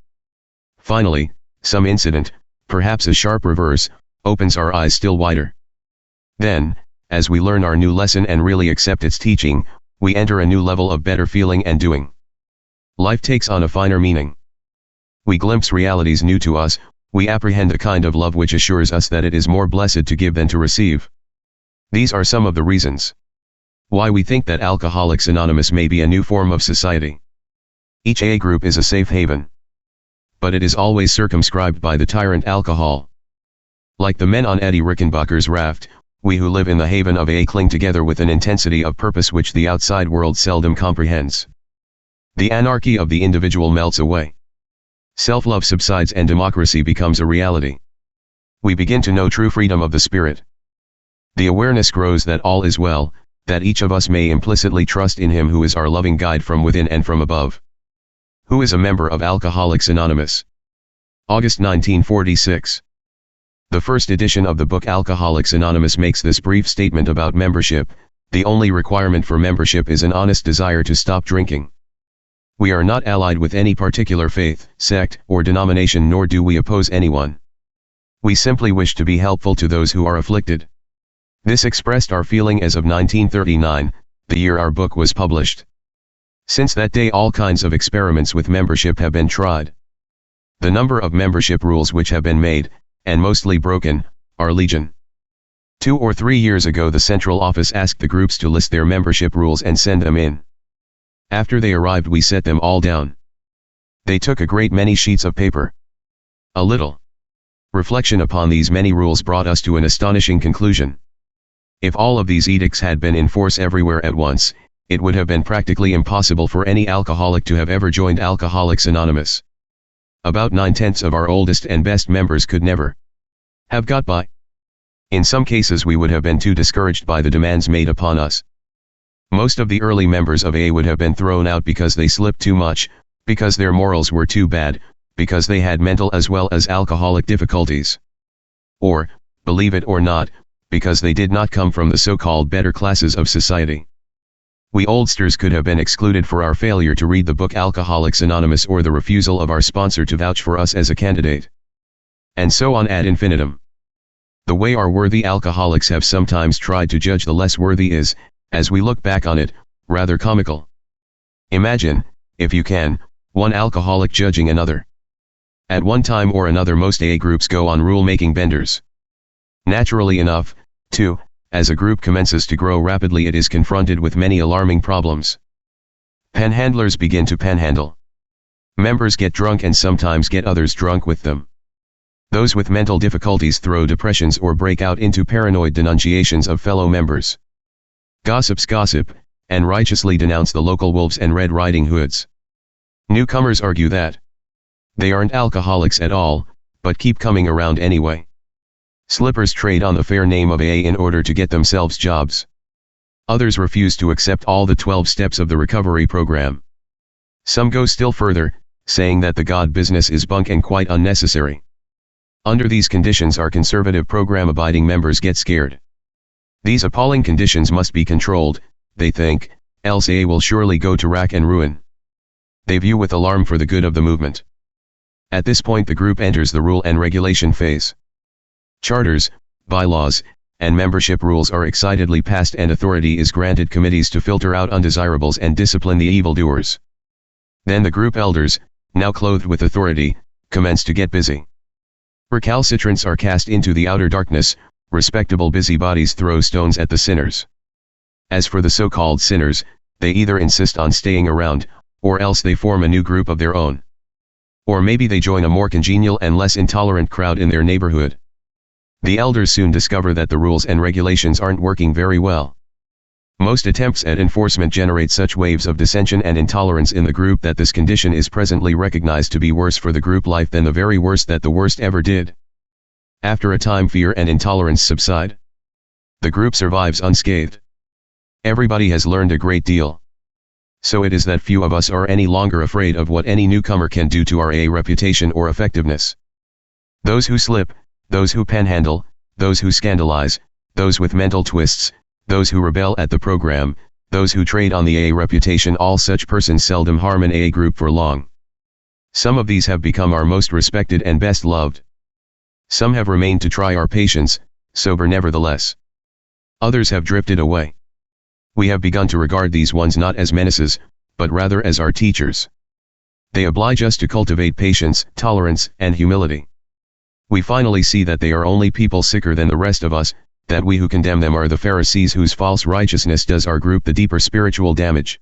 S1: Finally, some incident, perhaps a sharp reverse, opens our eyes still wider. Then, as we learn our new lesson and really accept its teaching, we enter a new level of better feeling and doing. Life takes on a finer meaning. We glimpse realities new to us, we apprehend a kind of love which assures us that it is more blessed to give than to receive. These are some of the reasons why we think that Alcoholics Anonymous may be a new form of society. Each AA group is a safe haven. But it is always circumscribed by the tyrant alcohol. Like the men on Eddie Rickenbacker's raft, we who live in the haven of AA cling together with an intensity of purpose which the outside world seldom comprehends. The anarchy of the individual melts away. Self-love subsides and democracy becomes a reality. We begin to know true freedom of the spirit. The awareness grows that all is well, that each of us may implicitly trust in Him who is our loving guide from within and from above. Who is a member of Alcoholics Anonymous? August 1946. The first edition of the book Alcoholics Anonymous makes this brief statement about membership: the only requirement for membership is an honest desire to stop drinking. We are not allied with any particular faith, sect, or denomination, nor do we oppose anyone. We simply wish to be helpful to those who are afflicted. This expressed our feeling as of 1939, the year our book was published. Since that day all kinds of experiments with membership have been tried. The number of membership rules which have been made, and mostly broken, are legion. 2 or 3 years ago the central office asked the groups to list their membership rules and send them in. After they arrived we set them all down. They took a great many sheets of paper. A little reflection upon these many rules brought us to an astonishing conclusion. If all of these edicts had been in force everywhere at once, it would have been practically impossible for any alcoholic to have ever joined Alcoholics Anonymous. About 9/10 of our oldest and best members could never have got by. In some cases we would have been too discouraged by the demands made upon us. Most of the early members of AA would have been thrown out because they slipped too much, because their morals were too bad, because they had mental as well as alcoholic difficulties. Or, believe it or not, because they did not come from the so-called better classes of society. We oldsters could have been excluded for our failure to read the book Alcoholics Anonymous or the refusal of our sponsor to vouch for us as a candidate. And so on ad infinitum. The way our worthy alcoholics have sometimes tried to judge the less worthy is, as we look back on it, rather comical. Imagine, if you can, one alcoholic judging another. At one time or another most AA groups go on rule-making benders. Naturally enough, too, as a group commences to grow rapidly it is confronted with many alarming problems. Panhandlers begin to panhandle. Members get drunk and sometimes get others drunk with them. Those with mental difficulties throw depressions or break out into paranoid denunciations of fellow members. Gossips gossip, and righteously denounce the local wolves and Red Riding Hoods. Newcomers argue that they aren't alcoholics at all, but keep coming around anyway. Slippers trade on the fair name of AA in order to get themselves jobs. Others refuse to accept all the 12 steps of the recovery program. Some go still further, saying that the God business is bunk and quite unnecessary. Under these conditions, our conservative program-abiding members get scared. These appalling conditions must be controlled, they think, else AA will surely go to rack and ruin. They view with alarm for the good of the movement. At this point the group enters the rule and regulation phase. Charters, bylaws, and membership rules are excitedly passed and authority is granted committees to filter out undesirables and discipline the evildoers. Then the group elders, now clothed with authority, commence to get busy. Recalcitrants are cast into the outer darkness, respectable busybodies throw stones at the sinners. As for the so-called sinners, they either insist on staying around, or else they form a new group of their own. Or maybe they join a more congenial and less intolerant crowd in their neighborhood. The elders soon discover that the rules and regulations aren't working very well. Most attempts at enforcement generate such waves of dissension and intolerance in the group that this condition is presently recognized to be worse for the group life than the very worst that the worst ever did. After a time, fear and intolerance subside. The group survives unscathed. Everybody has learned a great deal. So it is that few of us are any longer afraid of what any newcomer can do to our AA reputation or effectiveness. Those who slip, those who panhandle, those who scandalize, those with mental twists, those who rebel at the program, those who trade on the AA reputation, all such persons seldom harm an AA group for long. Some of these have become our most respected and best loved. Some have remained to try our patience, sober nevertheless. Others have drifted away. We have begun to regard these ones not as menaces, but rather as our teachers. They oblige us to cultivate patience, tolerance, and humility. We finally see that they are only people sicker than the rest of us, that we who condemn them are the Pharisees whose false righteousness does our group the deeper spiritual damage.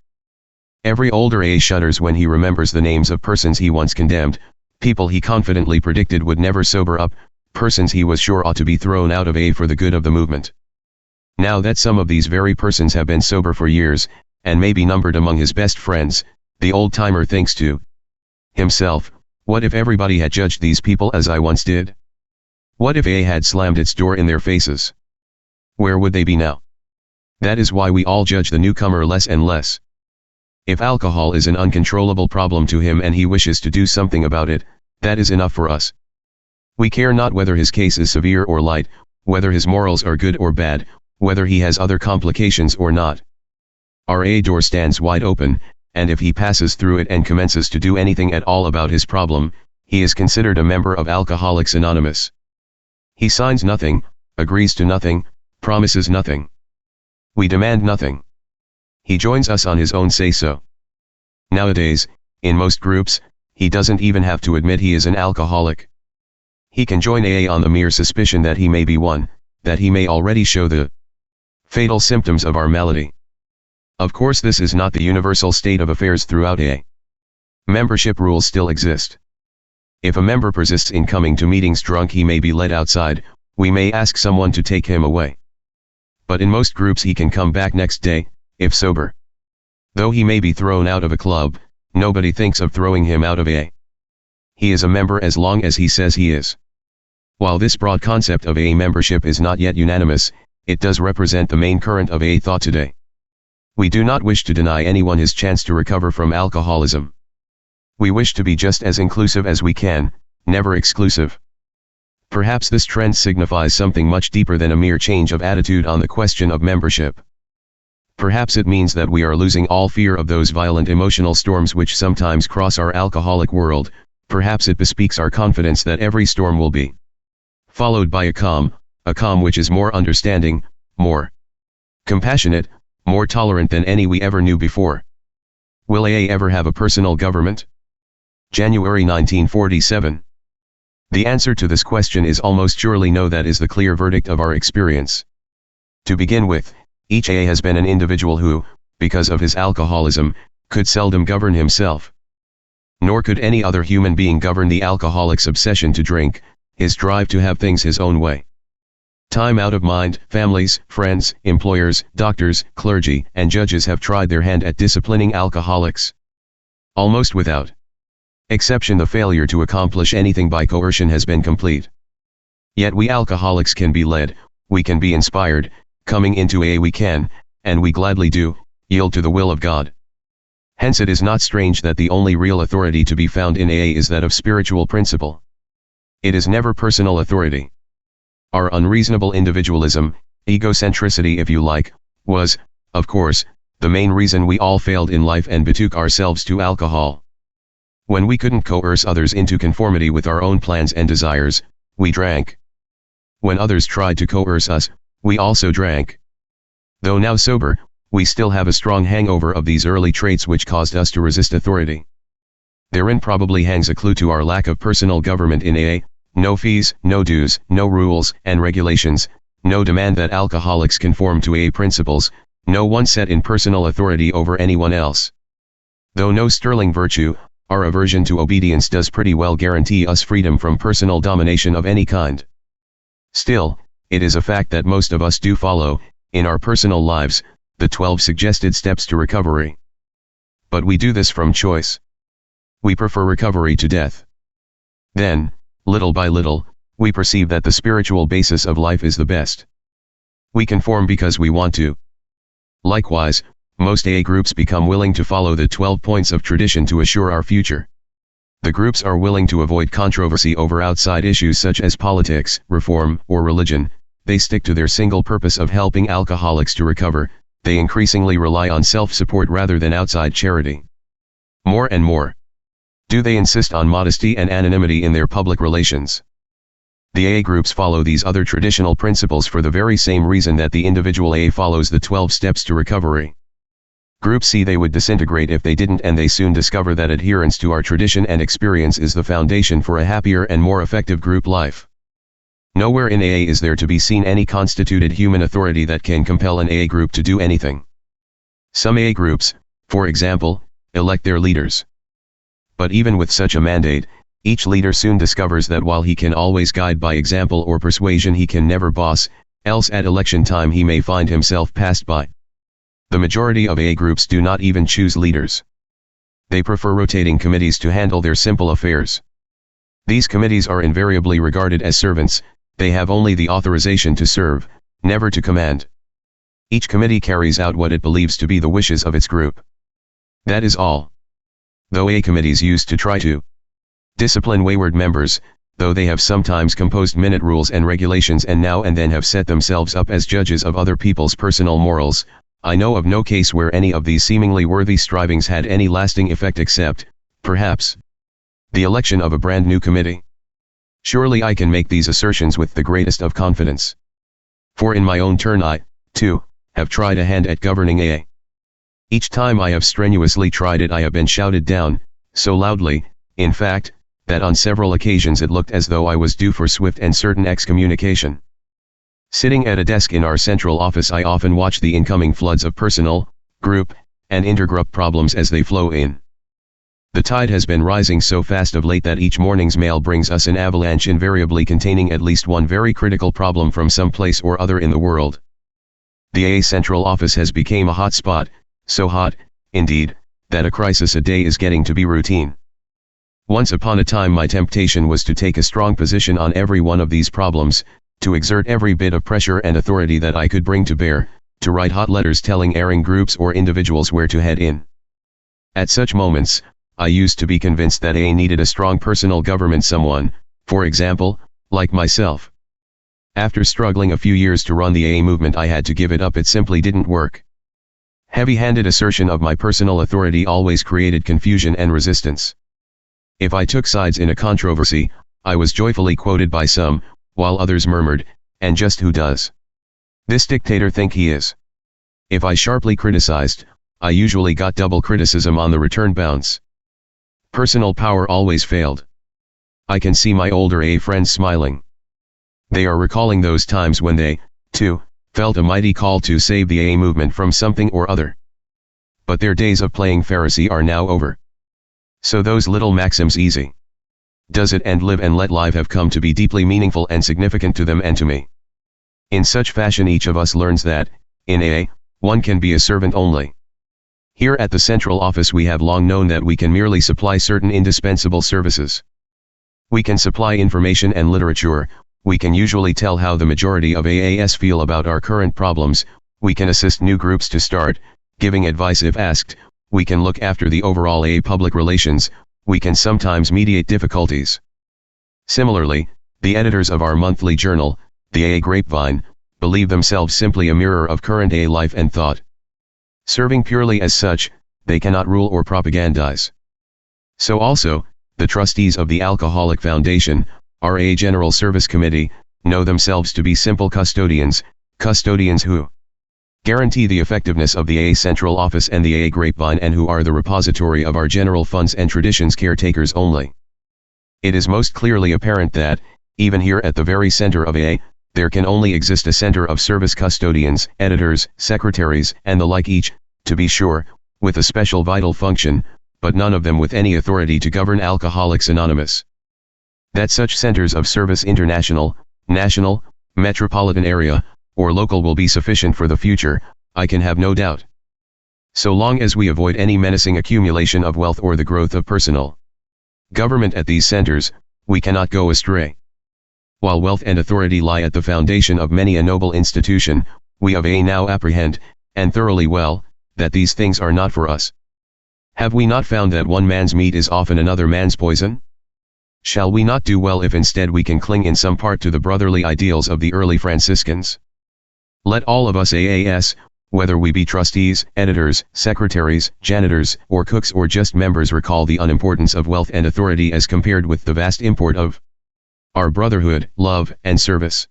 S1: Every older AA shudders when he remembers the names of persons he once condemned, people he confidently predicted would never sober up, persons he was sure ought to be thrown out of AA for the good of the movement. Now that some of these very persons have been sober for years, and may be numbered among his best friends, the old-timer thinks to himself, what if everybody had judged these people as I once did? What if AA had slammed its door in their faces? Where would they be now? That is why we all judge the newcomer less and less. If alcohol is an uncontrollable problem to him and he wishes to do something about it, that is enough for us. We care not whether his case is severe or light, whether his morals are good or bad, whether he has other complications or not. Our AA door stands wide open, and if he passes through it and commences to do anything at all about his problem, he is considered a member of Alcoholics Anonymous. He signs nothing, agrees to nothing, promises nothing. We demand nothing. He joins us on his own say-so. Nowadays, in most groups, he doesn't even have to admit he is an alcoholic. He can join AA on the mere suspicion that he may be one, that he may already show the fatal symptoms of our malady. Of course, this is not the universal state of affairs throughout AA. Membership rules still exist. If a member persists in coming to meetings drunk, he may be led outside, we may ask someone to take him away. But in most groups he can come back next day, if sober. Though he may be thrown out of a club, nobody thinks of throwing him out of AA. He is a member as long as he says he is. While this broad concept of AA membership is not yet unanimous, it does represent the main current of AA thought today. We do not wish to deny anyone his chance to recover from alcoholism. We wish to be just as inclusive as we can, never exclusive. Perhaps this trend signifies something much deeper than a mere change of attitude on the question of membership. Perhaps it means that we are losing all fear of those violent emotional storms which sometimes cross our alcoholic world. Perhaps it bespeaks our confidence that every storm will be followed by a calm which is more understanding, more compassionate, more tolerant than any we ever knew before. Will AA ever have a personal government? January 1947. The answer to this question is almost surely no. That is the clear verdict of our experience. To begin with, each AA has been an individual who, because of his alcoholism, could seldom govern himself. Nor could any other human being govern the alcoholic's obsession to drink, his drive to have things his own way. Time out of mind, families, friends, employers, doctors, clergy, and judges have tried their hand at disciplining alcoholics. Almost without exception, the failure to accomplish anything by coercion has been complete. Yet we alcoholics can be led, we can be inspired, coming into AA we can, and we gladly do, yield to the will of God. Hence it is not strange that the only real authority to be found in AA is that of spiritual principle. It is never personal authority. Our unreasonable individualism, egocentricity if you like, was, of course, the main reason we all failed in life and betook ourselves to alcohol. When we couldn't coerce others into conformity with our own plans and desires, we drank. When others tried to coerce us, we also drank. Though now sober, we still have a strong hangover of these early traits which caused us to resist authority. Therein probably hangs a clue to our lack of personal government in AA. No fees, no dues, no rules and regulations, no demand that alcoholics conform to AA principles, no one set in personal authority over anyone else. Though no sterling virtue, our aversion to obedience does pretty well guarantee us freedom from personal domination of any kind. Still, it is a fact that most of us do follow, in our personal lives, the 12 suggested steps to recovery. But we do this from choice. We prefer recovery to death. Then, little by little, we perceive that the spiritual basis of life is the best. We conform because we want to. Likewise, most AA groups become willing to follow the 12 points of tradition to assure our future. The groups are willing to avoid controversy over outside issues such as politics, reform, or religion. They stick to their single purpose of helping alcoholics to recover. They increasingly rely on self-support rather than outside charity. More and more do they insist on modesty and anonymity in their public relations. The AA groups follow these other traditional principles for the very same reason that the individual AA follows the 12 steps to recovery. Groups see they would disintegrate if they didn't, and they soon discover that adherence to our tradition and experience is the foundation for a happier and more effective group life. Nowhere in AA is there to be seen any constituted human authority that can compel an AA group to do anything. Some AA groups, for example, elect their leaders. But even with such a mandate, each leader soon discovers that while he can always guide by example or persuasion, he can never boss, else at election time he may find himself passed by. The majority of AA groups do not even choose leaders. They prefer rotating committees to handle their simple affairs. These committees are invariably regarded as servants. They have only the authorization to serve, never to command. Each committee carries out what it believes to be the wishes of its group. That is all. Though AA committees used to try to discipline wayward members, though they have sometimes composed minute rules and regulations and now and then have set themselves up as judges of other people's personal morals, I know of no case where any of these seemingly worthy strivings had any lasting effect except, perhaps, the election of a brand new committee. Surely I can make these assertions with the greatest of confidence. For in my own turn I, too, have tried a hand at governing AA. Each time I have strenuously tried it I have been shouted down, so loudly, in fact, that on several occasions it looked as though I was due for swift and certain excommunication. Sitting at a desk in our central office I often watch the incoming floods of personal, group, and intergroup problems as they flow in. The tide has been rising so fast of late that each morning's mail brings us an avalanche invariably containing at least one very critical problem from some place or other in the world. The AA central office has become a hot spot, so hot, indeed, that a crisis a day is getting to be routine. Once upon a time my temptation was to take a strong position on every one of these problems, to exert every bit of pressure and authority that I could bring to bear, to write hot letters telling erring groups or individuals where to head in. At such moments, I used to be convinced that AA needed a strong personal government, someone, for example, like myself. After struggling a few years to run the AA movement I had to give it up, it simply didn't work. Heavy-handed assertion of my personal authority always created confusion and resistance. If I took sides in a controversy, I was joyfully quoted by some, while others murmured, "And just who does this dictator think he is?" If I sharply criticized, I usually got double criticism on the return bounce. Personal power always failed. I can see my older AA friends smiling. They are recalling those times when they, too, felt a mighty call to save the AA movement from something or other. But their days of playing Pharisee are now over. So those little maxims easy. Does it and live and let live have come to be deeply meaningful and significant to them and to me. In such fashion each of us learns that, in AA, one can be a servant only. Here at the central office we have long known that we can merely supply certain indispensable services. We can supply information and literature, we can usually tell how the majority of AAs feel about our current problems, we can assist new groups to start, giving advice if asked, we can look after the overall AA public relations, we can sometimes mediate difficulties. Similarly, the editors of our monthly journal, the AA Grapevine, believe themselves simply a mirror of current AA life and thought. Serving purely as such, they cannot rule or propagandize. So also, the trustees of the Alcoholic Foundation, our AA General Service Committee, know themselves to be simple custodians who guarantee the effectiveness of the AA Central Office and the AA Grapevine and who are the repository of our general funds and traditions caretakers only. It is most clearly apparent that, even here at the very center of AA, there can only exist a center of service custodians, editors, secretaries, and the like each, to be sure, with a special vital function, but none of them with any authority to govern Alcoholics Anonymous. That such centers of service international, national, metropolitan area, or local will be sufficient for the future, I can have no doubt. So long as we avoid any menacing accumulation of wealth or the growth of personal government at these centers, we cannot go astray. While wealth and authority lie at the foundation of many a noble institution, we of AA now apprehend, and thoroughly well, that these things are not for us. Have we not found that one man's meat is often another man's poison? Shall we not do well if instead we can cling in some part to the brotherly ideals of the early Franciscans? Let all of us AAS, whether we be trustees, editors, secretaries, janitors, or cooks or just members, recall the unimportance of wealth and authority as compared with the vast import of our brotherhood, love, and service.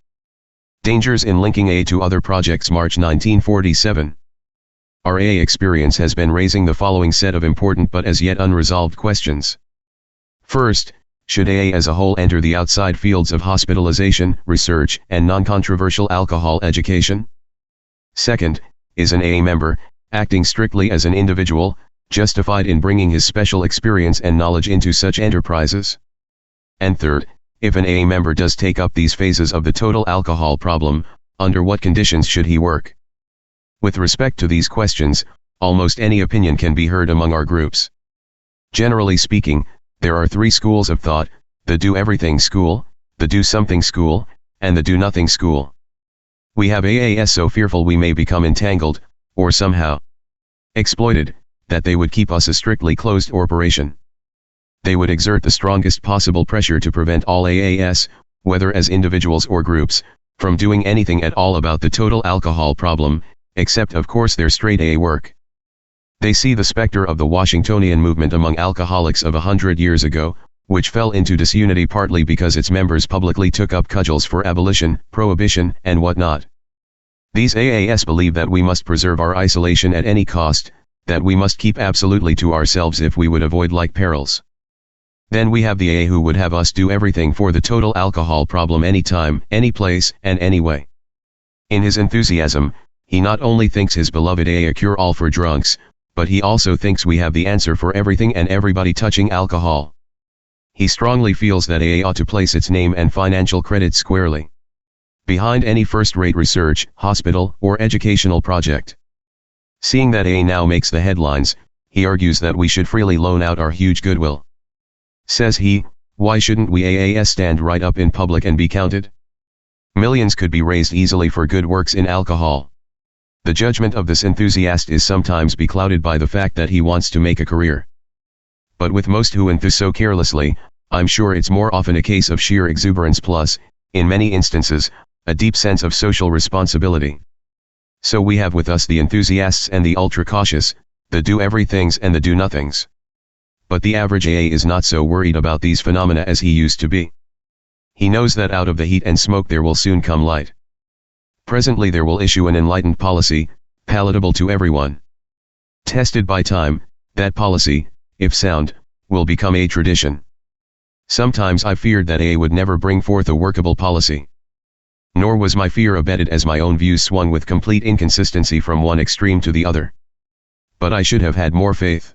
S1: Dangers in linking AA to other projects. March 1947. Our AA experience has been raising the following set of important but as yet unresolved questions. First, should AA as a whole enter the outside fields of hospitalization, research, and non-controversial alcohol education? Second, is an AA member, acting strictly as an individual, justified in bringing his special experience and knowledge into such enterprises? And third, if an AA member does take up these phases of the total alcohol problem, under what conditions should he work? With respect to these questions, almost any opinion can be heard among our groups. Generally speaking, there are three schools of thought: the do-everything school, the do-something school, and the do-nothing school. We have AAS so fearful we may become entangled, or somehow exploited, that they would keep us a strictly closed operation. They would exert the strongest possible pressure to prevent all AAS, whether as individuals or groups, from doing anything at all about the total alcohol problem, except of course their straight AA work. They see the specter of the Washingtonian movement among alcoholics of 100 years ago, which fell into disunity partly because its members publicly took up cudgels for abolition, prohibition, and whatnot. These AAS believe that we must preserve our isolation at any cost, that we must keep absolutely to ourselves if we would avoid like perils. Then we have the AA who would have us do everything for the total alcohol problem anytime, any place, and any way. In his enthusiasm, he not only thinks his beloved AA a cure-all for drunks, but he also thinks we have the answer for everything and everybody touching alcohol. He strongly feels that AA ought to place its name and financial credit squarely behind any first-rate research, hospital, or educational project. Seeing that AA now makes the headlines, he argues that we should freely loan out our huge goodwill. Says he, why shouldn't we AAS stand right up in public and be counted? Millions could be raised easily for good works in alcohol. The judgment of this enthusiast is sometimes beclouded by the fact that he wants to make a career. But with most who enthuse so carelessly, I'm sure it's more often a case of sheer exuberance plus, in many instances, a deep sense of social responsibility. So we have with us the enthusiasts and the ultra-cautious, the do-everythings and the do-nothings. But the average AA is not so worried about these phenomena as he used to be. He knows that out of the heat and smoke there will soon come light. Presently there will issue an enlightened policy, palatable to everyone. Tested by time, that policy, if sound, will become a tradition. Sometimes I feared that AA would never bring forth a workable policy. Nor was my fear abetted as my own views swung with complete inconsistency from one extreme to the other. But I should have had more faith.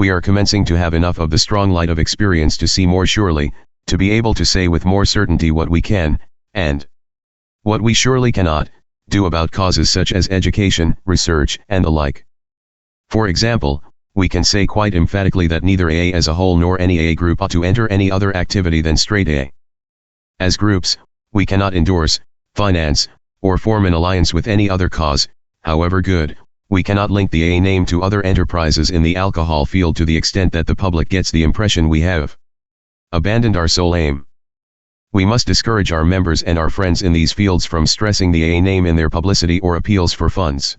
S1: we are commencing to have enough of the strong light of experience to see more surely, to be able to say with more certainty what we can, and what we surely cannot, do about causes such as education, research, and the like. For example, we can say quite emphatically that neither AA as a whole nor any AA group ought to enter any other activity than straight AA. As groups, we cannot endorse, finance, or form an alliance with any other cause, however good. We cannot link the AA name to other enterprises in the alcohol field to the extent that the public gets the impression we have abandoned our sole aim. We must discourage our members and our friends in these fields from stressing the AA name in their publicity or appeals for funds.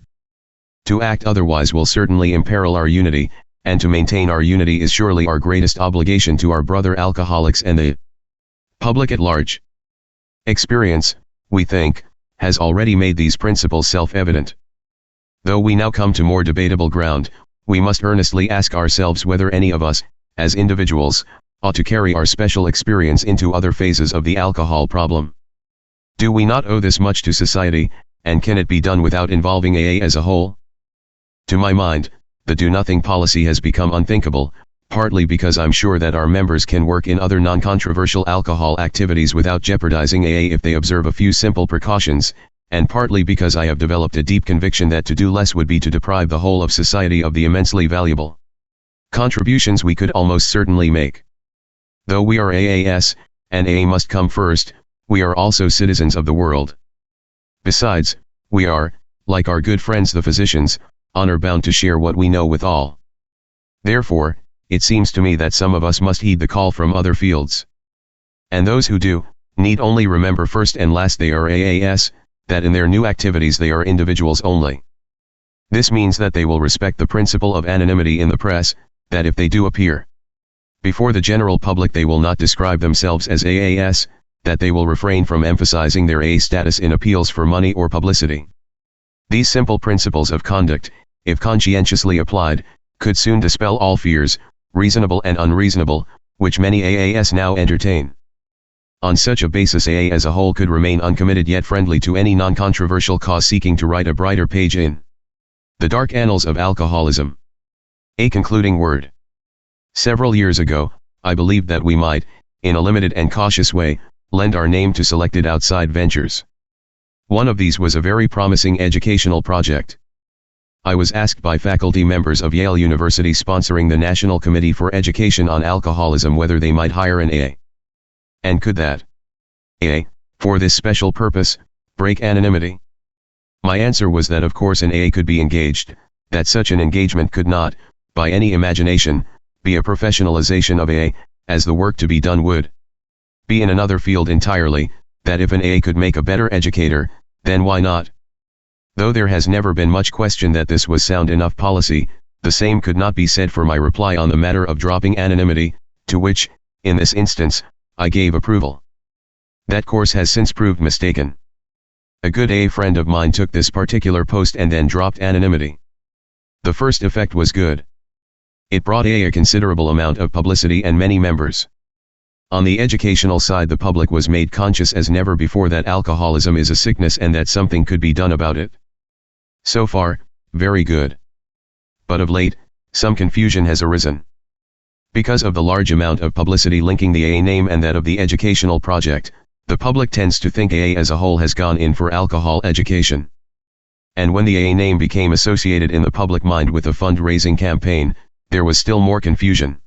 S1: To act otherwise will certainly imperil our unity, and to maintain our unity is surely our greatest obligation to our brother alcoholics and the public at large. Experience, we think, has already made these principles self-evident. Though we now come to more debatable ground, we must earnestly ask ourselves whether any of us, as individuals, ought to carry our special experience into other phases of the alcohol problem. Do we not owe this much to society, and can it be done without involving AA as a whole? To my mind, the do-nothing policy has become unthinkable, partly because I'm sure that our members can work in other non-controversial alcohol activities without jeopardizing AA if they observe a few simple precautions, and partly because I have developed a deep conviction that to do less would be to deprive the whole of society of the immensely valuable contributions we could almost certainly make. Though we are AAS, and AA must come first, we are also citizens of the world. Besides, we are, like our good friends the physicians, honor-bound to share what we know with all. Therefore, it seems to me that some of us must heed the call from other fields. And those who do, need only remember first and last they are AAS, that in their new activities they are individuals only. This means that they will respect the principle of anonymity in the press, that if they do appear before the general public they will not describe themselves as AAS, that they will refrain from emphasizing their AA status in appeals for money or publicity. These simple principles of conduct, if conscientiously applied, could soon dispel all fears, reasonable and unreasonable, which many AAS now entertain. On such a basis AA as a whole could remain uncommitted yet friendly to any non-controversial cause seeking to write a brighter page in the dark annals of alcoholism. A concluding word. Several years ago, I believed that we might, in a limited and cautious way, lend our name to selected outside ventures. One of these was a very promising educational project. I was asked by faculty members of Yale University sponsoring the National Committee for Education on Alcoholism whether they might hire an AA. And could that AA, for this special purpose, break anonymity? My answer was that of course an AA could be engaged, that such an engagement could not, by any imagination, be a professionalization of AA, as the work to be done would be in another field entirely, that if an AA could make a better educator, then why not? Though there has never been much question that this was sound enough policy, the same could not be said for my reply on the matter of dropping anonymity, to which, in this instance, I gave approval. That course has since proved mistaken. A good AA friend of mine took this particular post and then dropped anonymity. The first effect was good. It brought AA a considerable amount of publicity and many members. On the educational side the public was made conscious as never before that alcoholism is a sickness and that something could be done about it. So far, very good. But of late, some confusion has arisen. Because of the large amount of publicity linking the AA name and that of the educational project, the public tends to think AA as a whole has gone in for alcohol education. And when the AA name became associated in the public mind with a fundraising campaign, there was still more confusion.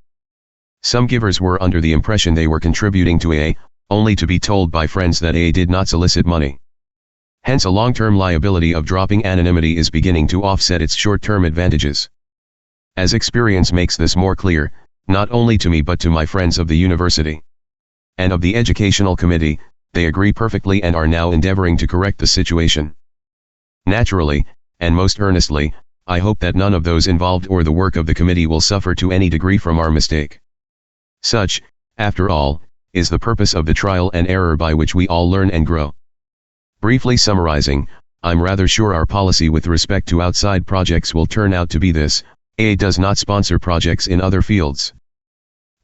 S1: Some givers were under the impression they were contributing to AA, only to be told by friends that AA did not solicit money. Hence a long-term liability of dropping anonymity is beginning to offset its short-term advantages. As experience makes this more clear, not only to me but to my friends of the university and of the educational committee, they agree perfectly and are now endeavoring to correct the situation. Naturally, and most earnestly, I hope that none of those involved or the work of the committee will suffer to any degree from our mistake. Such, after all, is the purpose of the trial and error by which we all learn and grow. Briefly summarizing, I'm rather sure our policy with respect to outside projects will turn out to be this: AA does not sponsor projects in other fields.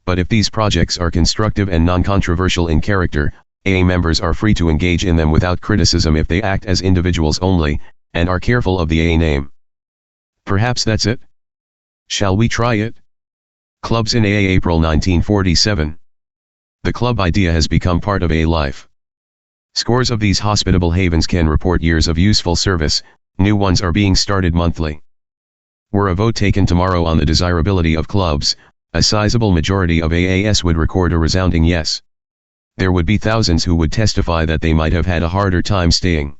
S1: But if these projects are constructive and non-controversial in character, AA members are free to engage in them without criticism if they act as individuals only, and are careful of the AA name. Perhaps that's it? Shall we try it? Clubs in AA April 1947. The club idea has become part of AA life. Scores of these hospitable havens can report years of useful service, new ones are being started monthly. Were a vote taken tomorrow on the desirability of clubs, a sizable majority of AAS would record a resounding yes. There would be thousands who would testify that they might have had a harder time staying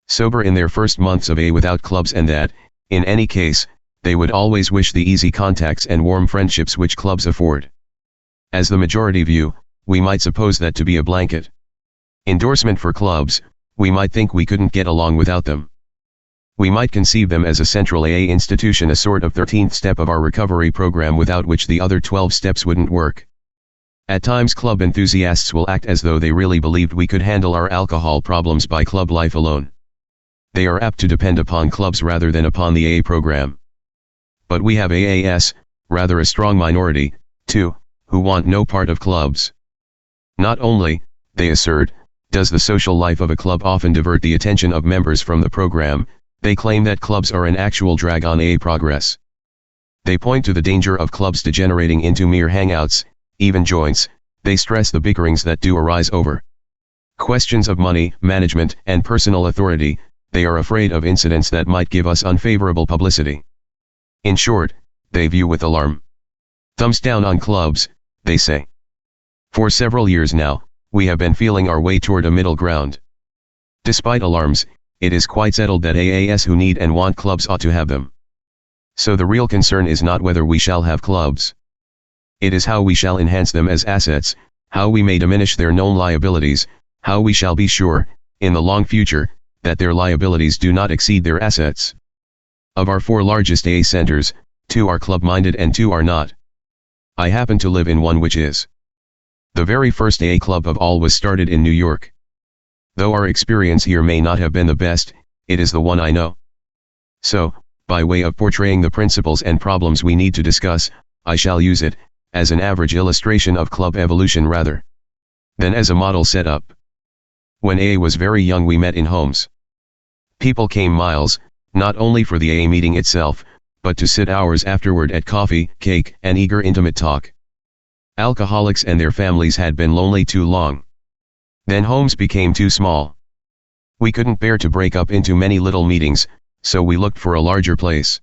S1: sober in their first months of AA without clubs, and that, in any case, they would always wish the easy contacts and warm friendships which clubs afford. As the majority view, we might suppose that to be a blanket endorsement for clubs, we might think we couldn't get along without them. We might conceive them as a central AA institution, a sort of 13th step of our recovery program without which the other 12 steps wouldn't work. At times club enthusiasts will act as though they really believed we could handle our alcohol problems by club life alone. They are apt to depend upon clubs rather than upon the AA program. But we have AAS, rather a strong minority, too, who want no part of clubs. Not only, they assert, does the social life of a club often divert the attention of members from the program, they claim that clubs are an actual drag on AA progress. They point to the danger of clubs degenerating into mere hangouts, even joints. They stress the bickerings that do arise over questions of money, management, and personal authority. They are afraid of incidents that might give us unfavorable publicity. In short, they view with alarm. Thumbs down on clubs, they say. For several years now, we have been feeling our way toward a middle ground. Despite alarms, it is quite settled that AAS who need and want clubs ought to have them. So the real concern is not whether we shall have clubs. It is how we shall enhance them as assets, how we may diminish their known liabilities, how we shall be sure, in the long future, that their liabilities do not exceed their assets. Of our 4 largest AA centers, 2 are club-minded and 2 are not. I happen to live in one which is. The very first AA club of all was started in New York. Though our experience here may not have been the best, it is the one I know. So, by way of portraying the principles and problems we need to discuss, I shall use it, as an average illustration of club evolution rather than as a model setup. When AA was very young we met in homes. People came miles, not only for the AA meeting itself, but to sit hours afterward at coffee, cake, and eager intimate talk. Alcoholics and their families had been lonely too long. Then homes became too small. We couldn't bear to break up into many little meetings, so we looked for a larger place.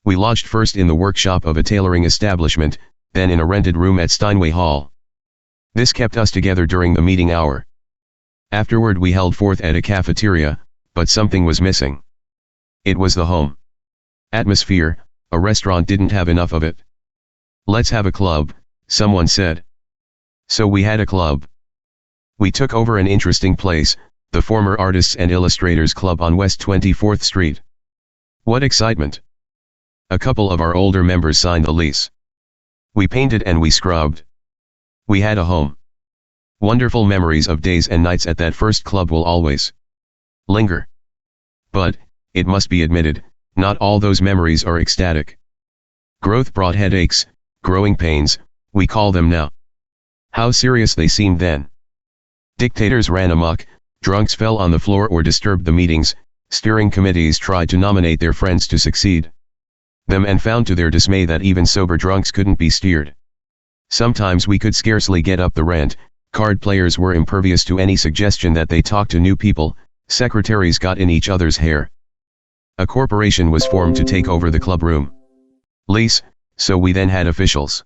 S1: We lodged first in the workshop of a tailoring establishment, then in a rented room at Steinway Hall. This kept us together during the meeting hour. Afterward we held forth at a cafeteria, but something was missing. It was the home atmosphere. A restaurant didn't have enough of it. Let's have a club, someone said. So we had a club. We took over an interesting place, the former Artists and Illustrators Club on West 24th Street. What excitement! A couple of our older members signed the lease. We painted and we scrubbed. We had a home. Wonderful memories of days and nights at that first club will always linger. But, it must be admitted, not all those memories are ecstatic. Growth brought headaches, growing pains, we call them now. How serious they seemed then. Dictators ran amok, drunks fell on the floor or disturbed the meetings, steering committees tried to nominate their friends to succeed them and found to their dismay that even sober drunks couldn't be steered. Sometimes we could scarcely get up the rent, card players were impervious to any suggestion that they talk to new people, secretaries got in each other's hair. A corporation was formed to take over the club room lease, so we then had officials.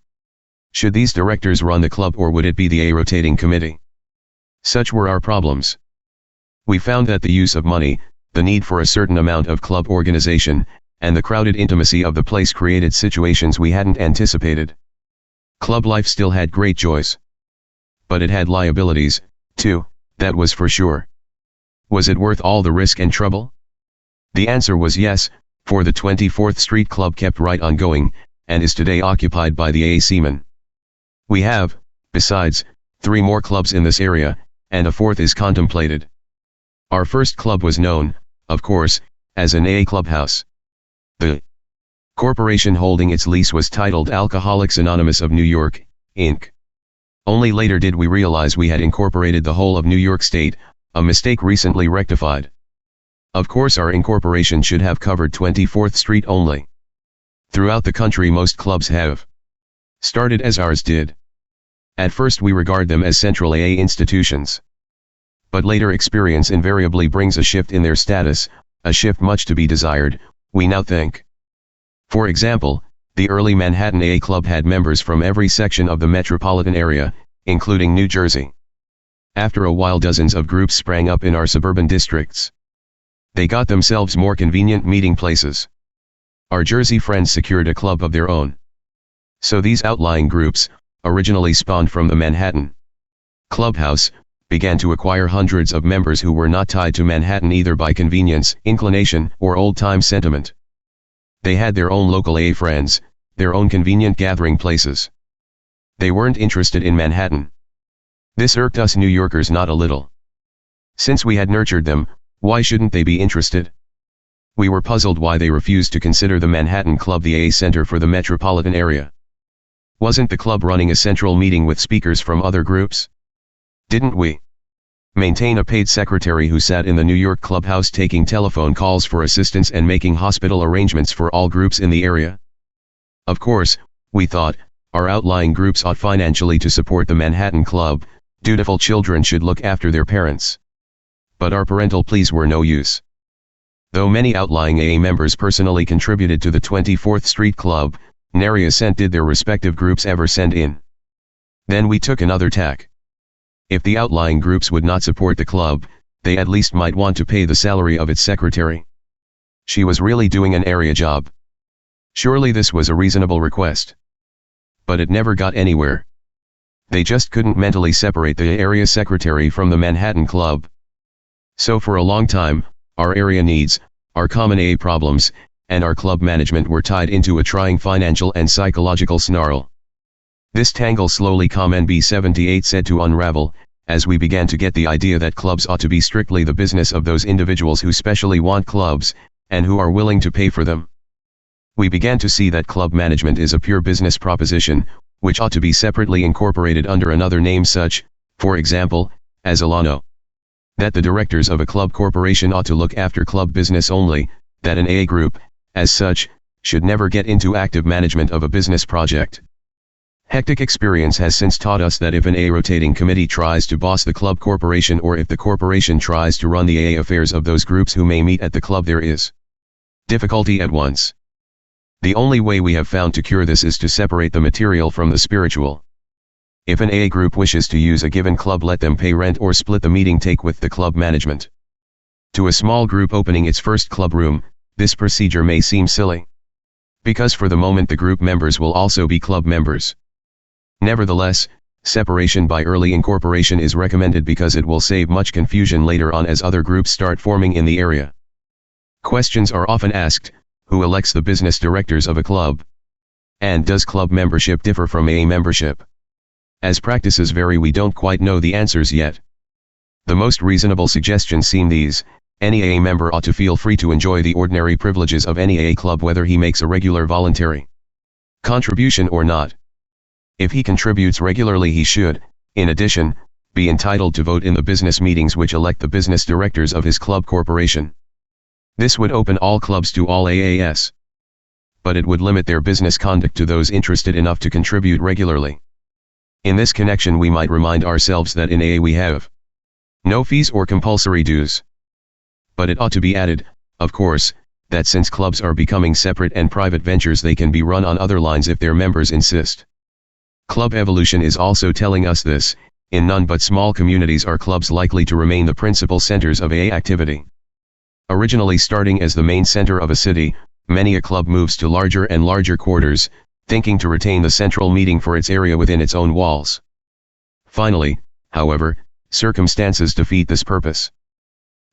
S1: Should these directors run the club or would it be the AA rotating committee? Such were our problems. We found that the use of money, the need for a certain amount of club organization, and the crowded intimacy of the place created situations we hadn't anticipated. Club life still had great joys. But it had liabilities, too, that was for sure. Was it worth all the risk and trouble? The answer was yes, for the 24th Street Club kept right on going, and is today occupied by the AA Seamen. We have, besides, 3 more clubs in this area, and a 4th is contemplated. Our first club was known, of course, as an AA clubhouse. The corporation holding its lease was titled Alcoholics Anonymous of New York, Inc. Only later did we realize we had incorporated the whole of New York State, a mistake recently rectified. Of course our incorporation should have covered 24th Street only. Throughout the country most clubs have Started as ours did. At first we regard them as central AA institutions. But later experience invariably brings a shift in their status, a shift much to be desired, we now think. For example, the early Manhattan AA Club had members from every section of the metropolitan area, including New Jersey. After a while dozens of groups sprang up in our suburban districts. They got themselves more convenient meeting places. Our Jersey friends secured a club of their own. So these outlying groups, originally spawned from the Manhattan clubhouse, began to acquire hundreds of members who were not tied to Manhattan either by convenience, inclination, or old-time sentiment. They had their own local AA friends, their own convenient gathering places. They weren't interested in Manhattan. This irked us New Yorkers not a little. Since we had nurtured them, why shouldn't they be interested? We were puzzled why they refused to consider the Manhattan Club the AA center for the metropolitan area. Wasn't the club running a central meeting with speakers from other groups? Didn't we maintain a paid secretary who sat in the New York clubhouse taking telephone calls for assistance and making hospital arrangements for all groups in the area? Of course, we thought, our outlying groups ought financially to support the Manhattan Club, dutiful children should look after their parents. But our parental pleas were no use. Though many outlying AA members personally contributed to the 24th Street Club, nary a cent did their respective groups ever send in. Then we took another tack. If the outlying groups would not support the club, they at least might want to pay the salary of its secretary. She was really doing an area job. Surely this was a reasonable request. But it never got anywhere. They just couldn't mentally separate the area secretary from the Manhattan Club. So for a long time, our area needs, our common AA problems, and our club management were tied into a trying financial and psychological snarl. This tangle slowly B78 said to unravel, as we began to get the idea that clubs ought to be strictly the business of those individuals who specially want clubs, and who are willing to pay for them. We began to see that club management is a pure business proposition, which ought to be separately incorporated under another name such, for example, as Alano. That the directors of a club corporation ought to look after club business only, that an AA group, as such, should never get into active management of a business project. Hectic experience has since taught us that if an AA rotating committee tries to boss the club corporation or if the corporation tries to run the AA affairs of those groups who may meet at the club, there is difficulty at once. The only way we have found to cure this is to separate the material from the spiritual. If an AA group wishes to use a given club, let them pay rent or split the meeting take with the club management. To a small group opening its first club room, this procedure may seem silly. Because for the moment the group members will also be club members. Nevertheless, separation by early incorporation is recommended because it will save much confusion later on as other groups start forming in the area. Questions are often asked: who elects the business directors of a club? And does club membership differ from AA membership? As practices vary, we don't quite know the answers yet. The most reasonable suggestions seem these: any AA member ought to feel free to enjoy the ordinary privileges of any AA club whether he makes a regular voluntary contribution or not. If he contributes regularly, he should, in addition, be entitled to vote in the business meetings which elect the business directors of his club corporation. This would open all clubs to all AAs. But it would limit their business conduct to those interested enough to contribute regularly. In this connection, we might remind ourselves that in AA we have no fees or compulsory dues. But it ought to be added, of course, that since clubs are becoming separate and private ventures, they can be run on other lines if their members insist. Club evolution is also telling us this: in none but small communities are clubs likely to remain the principal centers of AA activity. Originally starting as the main center of a city, many a club moves to larger and larger quarters, thinking to retain the central meeting for its area within its own walls. Finally, however, circumstances defeat this purpose.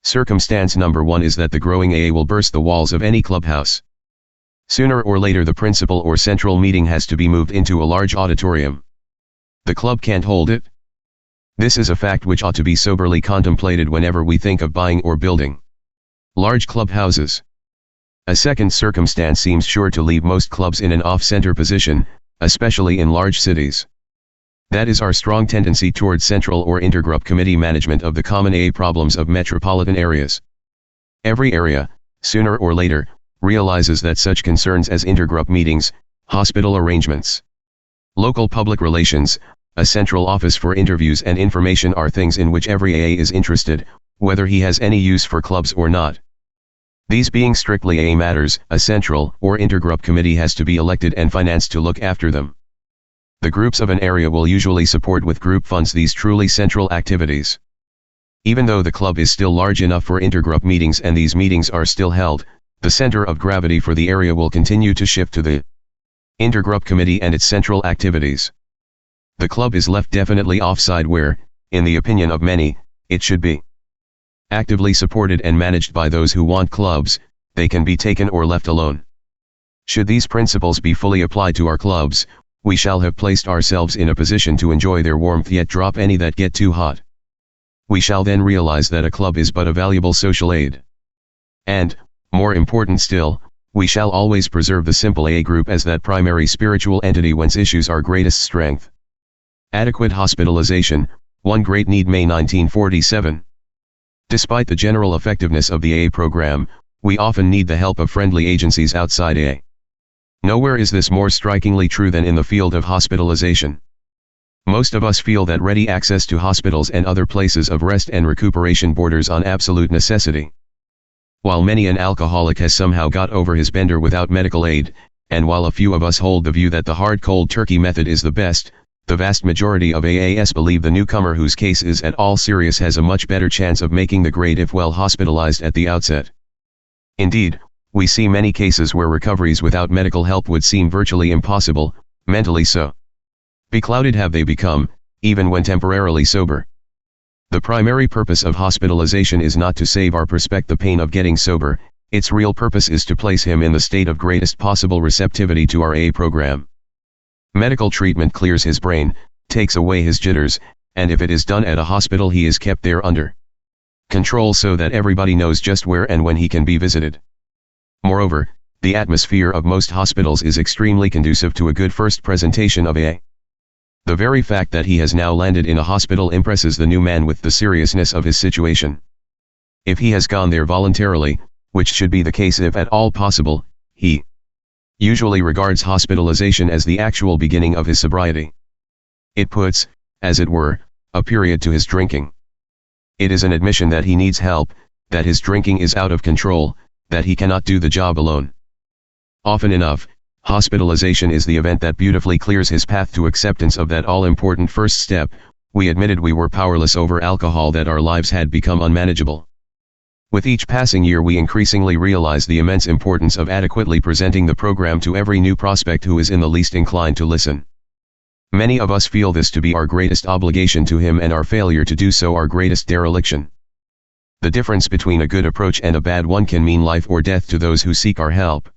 S1: Circumstance number one is that the growing AA will burst the walls of any clubhouse. Sooner or later the principal or central meeting has to be moved into a large auditorium. The club can't hold it. This is a fact which ought to be soberly contemplated whenever we think of buying or building large clubhouses. A second circumstance seems sure to leave most clubs in an off-center position, especially in large cities. That is our strong tendency towards central or intergroup committee management of the common AA problems of metropolitan areas. Every area, sooner or later, realizes that such concerns as intergroup meetings, hospital arrangements, Local public relations, a central office for interviews and information are things in which every AA is interested, whether he has any use for clubs or not. These being strictly AA matters, a central or intergroup committee has to be elected and financed to look after them. The groups of an area will usually support with group funds these truly central activities. Even though the club is still large enough for intergroup meetings and these meetings are still held, the center of gravity for the area will continue to shift to the intergroup committee and its central activities. The club is left definitely offside where, in the opinion of many, it should be. Actively supported and managed by those who want clubs, they can be taken or left alone. Should these principles be fully applied to our clubs, we shall have placed ourselves in a position to enjoy their warmth yet drop any that get too hot. We shall then realize that a club is but a valuable social aid. And, more important still, we shall always preserve the simple AA group as that primary spiritual entity whence issues our greatest strength. Adequate hospitalization, one great need May 1947. Despite the general effectiveness of the AA program, we often need the help of friendly agencies outside AA. Nowhere is this more strikingly true than in the field of hospitalization. Most of us feel that ready access to hospitals and other places of rest and recuperation borders on absolute necessity. While many an alcoholic has somehow got over his bender without medical aid, and while a few of us hold the view that the hard cold turkey method is the best, the vast majority of AAs believe the newcomer whose case is at all serious has a much better chance of making the grade if well hospitalized at the outset. Indeed, we see many cases where recoveries without medical help would seem virtually impossible, mentally so. Beclouded have they become, even when temporarily sober. The primary purpose of hospitalization is not to save our prospect the pain of getting sober, its real purpose is to place him in the state of greatest possible receptivity to our AA program. Medical treatment clears his brain, takes away his jitters, and if it is done at a hospital he is kept there under control so that everybody knows just where and when he can be visited. Moreover, the atmosphere of most hospitals is extremely conducive to a good first presentation of AA. The very fact that he has now landed in a hospital impresses the new man with the seriousness of his situation. If he has gone there voluntarily, which should be the case if at all possible, he usually regards hospitalization as the actual beginning of his sobriety. It puts, as it were, a period to his drinking. It is an admission that he needs help, that his drinking is out of control, that he cannot do the job alone. Often enough, hospitalization is the event that beautifully clears his path to acceptance of that all-important first step. We admitted we were powerless over alcohol, that our lives had become unmanageable. With each passing year we increasingly realize the immense importance of adequately presenting the program to every new prospect who is in the least inclined to listen. Many of us feel this to be our greatest obligation to him and our failure to do so our greatest dereliction. The difference between a good approach and a bad one can mean life or death to those who seek our help.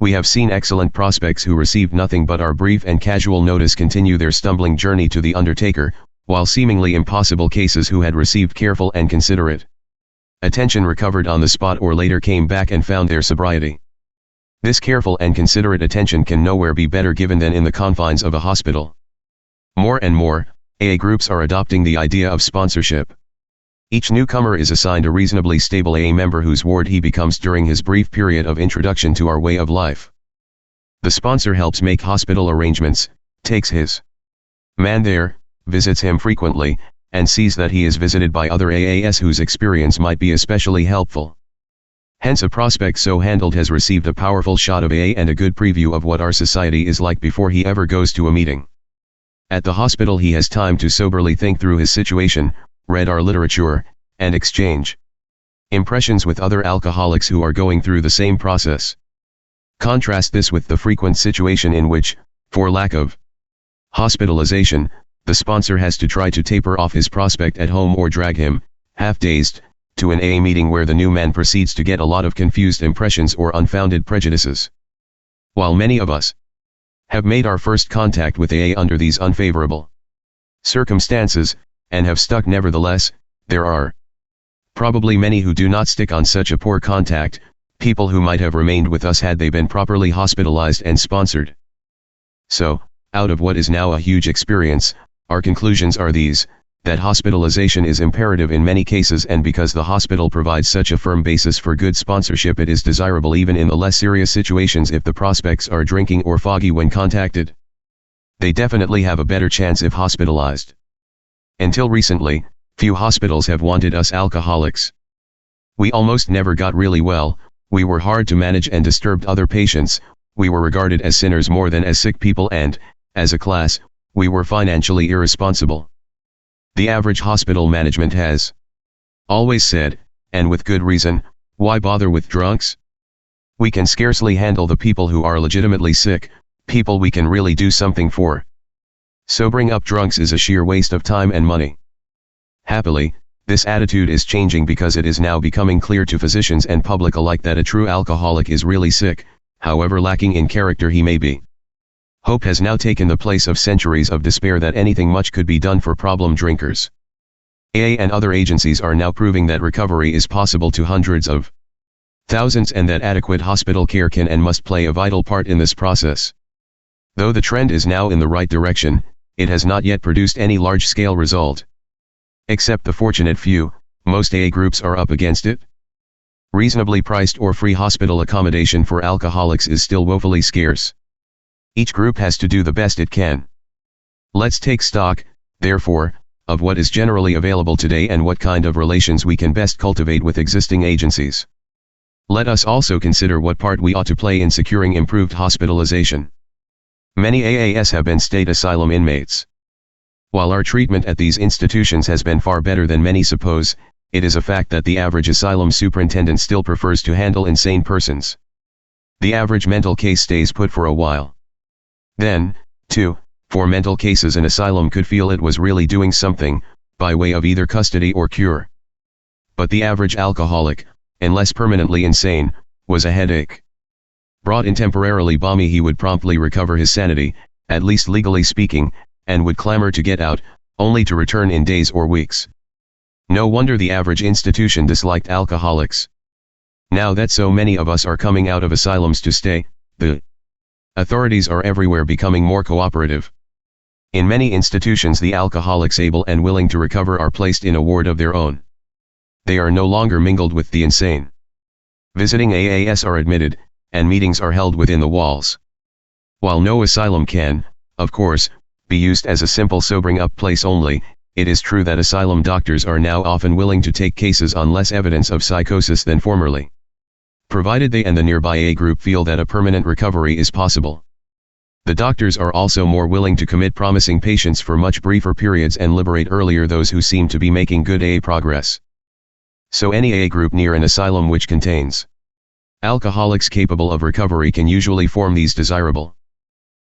S1: We have seen excellent prospects who received nothing but our brief and casual notice continue their stumbling journey to the undertaker, while seemingly impossible cases who had received careful and considerate attention recovered on the spot or later came back and found their sobriety. This careful and considerate attention can nowhere be better given than in the confines of a hospital. More and more, AA groups are adopting the idea of sponsorship. Each newcomer is assigned a reasonably stable AA member whose ward he becomes during his brief period of introduction to our way of life. The sponsor helps make hospital arrangements, takes his man there, visits him frequently, and sees that he is visited by other AAs whose experience might be especially helpful. Hence a prospect so handled has received a powerful shot of AA and a good preview of what our society is like before he ever goes to a meeting. At the hospital he has time to soberly think through his situation, read our literature, and exchange impressions with other alcoholics who are going through the same process. Contrast this with the frequent situation in which, for lack of hospitalization, the sponsor has to try to taper off his prospect at home or drag him, half-dazed, to an AA meeting where the new man proceeds to get a lot of confused impressions or unfounded prejudices. While many of us have made our first contact with AA under these unfavorable circumstances, and have stuck nevertheless, there are probably many who do not stick on such a poor contact, people who might have remained with us had they been properly hospitalized and sponsored. So, out of what is now a huge experience, our conclusions are these: that hospitalization is imperative in many cases, and because the hospital provides such a firm basis for good sponsorship, it is desirable even in the less serious situations if the prospects are drinking or foggy when contacted. They definitely have a better chance if hospitalized. Until recently, few hospitals have wanted us alcoholics. We almost never got really well, we were hard to manage and disturbed other patients, we were regarded as sinners more than as sick people and, as a class, we were financially irresponsible. The average hospital management has always said, and with good reason, why bother with drunks? We can scarcely handle the people who are legitimately sick, people we can really do something for. Sobering up drunks is a sheer waste of time and money. Happily, this attitude is changing because it is now becoming clear to physicians and public alike that a true alcoholic is really sick, however lacking in character he may be. Hope has now taken the place of centuries of despair that anything much could be done for problem drinkers. AA and other agencies are now proving that recovery is possible to hundreds of thousands and that adequate hospital care can and must play a vital part in this process. Though the trend is now in the right direction, it has not yet produced any large-scale result. Except the fortunate few, most AA groups are up against it. Reasonably priced or free hospital accommodation for alcoholics is still woefully scarce. Each group has to do the best it can. Let's take stock, therefore, of what is generally available today and what kind of relations we can best cultivate with existing agencies. Let us also consider what part we ought to play in securing improved hospitalization. Many AAS have been state asylum inmates. While our treatment at these institutions has been far better than many suppose, it is a fact that the average asylum superintendent still prefers to handle insane persons. The average mental case stays put for a while. Then, too, for mental cases an asylum could feel it was really doing something, by way of either custody or cure. But the average alcoholic, unless permanently insane, was a headache. Brought in temporarily balmy, he would promptly recover his sanity, at least legally speaking, and would clamor to get out, only to return in days or weeks. No wonder the average institution disliked alcoholics. Now that so many of us are coming out of asylums to stay, the authorities are everywhere becoming more cooperative. In many institutions the alcoholics able and willing to recover are placed in a ward of their own. They are no longer mingled with the insane. Visiting AAS are admitted, and meetings are held within the walls. While no asylum can, of course, be used as a simple sobering up place only, it is true that asylum doctors are now often willing to take cases on less evidence of psychosis than formerly, provided they and the nearby A group feel that a permanent recovery is possible. The doctors are also more willing to commit promising patients for much briefer periods and liberate earlier those who seem to be making good AA progress. So any AA group near an asylum which contains alcoholics capable of recovery can usually form these desirable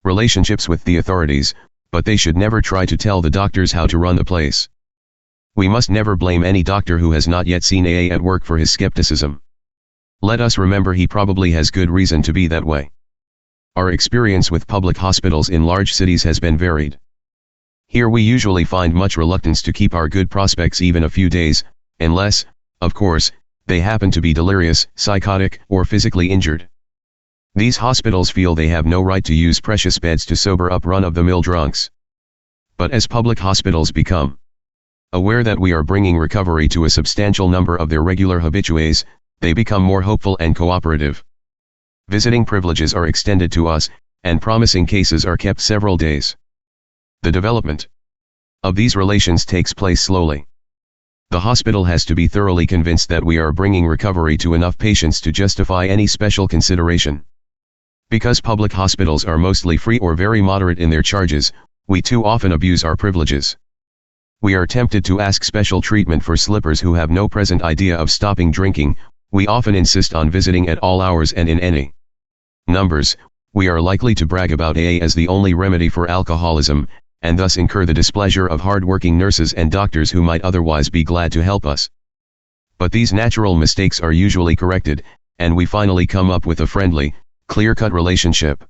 S1: relationships with the authorities, but they should never try to tell the doctors how to run the place. We must never blame any doctor who has not yet seen AA at work for his skepticism. Let us remember he probably has good reason to be that way. Our experience with public hospitals in large cities has been varied. Here we usually find much reluctance to keep our good prospects even a few days, unless, of course, they happen to be delirious, psychotic, or physically injured. These hospitals feel they have no right to use precious beds to sober up run-of-the-mill drunks. But as public hospitals become aware that we are bringing recovery to a substantial number of their regular habitués, they become more hopeful and cooperative. Visiting privileges are extended to us, and promising cases are kept several days. The development of these relations takes place slowly. The hospital has to be thoroughly convinced that we are bringing recovery to enough patients to justify any special consideration. Because public hospitals are mostly free or very moderate in their charges, we too often abuse our privileges. We are tempted to ask special treatment for slippers who have no present idea of stopping drinking. We often insist on visiting at all hours and in any numbers. We are likely to brag about AA as the only remedy for alcoholism, and thus incur the displeasure of hard-working nurses and doctors who might otherwise be glad to help us. But these natural mistakes are usually corrected, and we finally come up with a friendly, clear-cut relationship,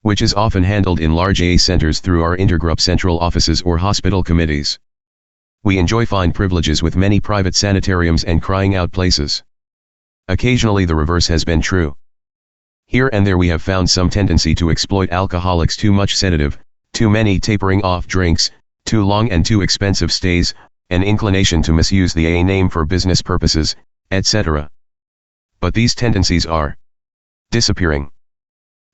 S1: which is often handled in large AA centers through our intergroup central offices or hospital committees. We enjoy fine privileges with many private sanitariums and crying-out places. Occasionally the reverse has been true. Here and there we have found some tendency to exploit alcoholics' too much sedative, too many tapering off drinks, too long and too expensive stays, an inclination to misuse the AA name for business purposes, etc. But these tendencies are disappearing.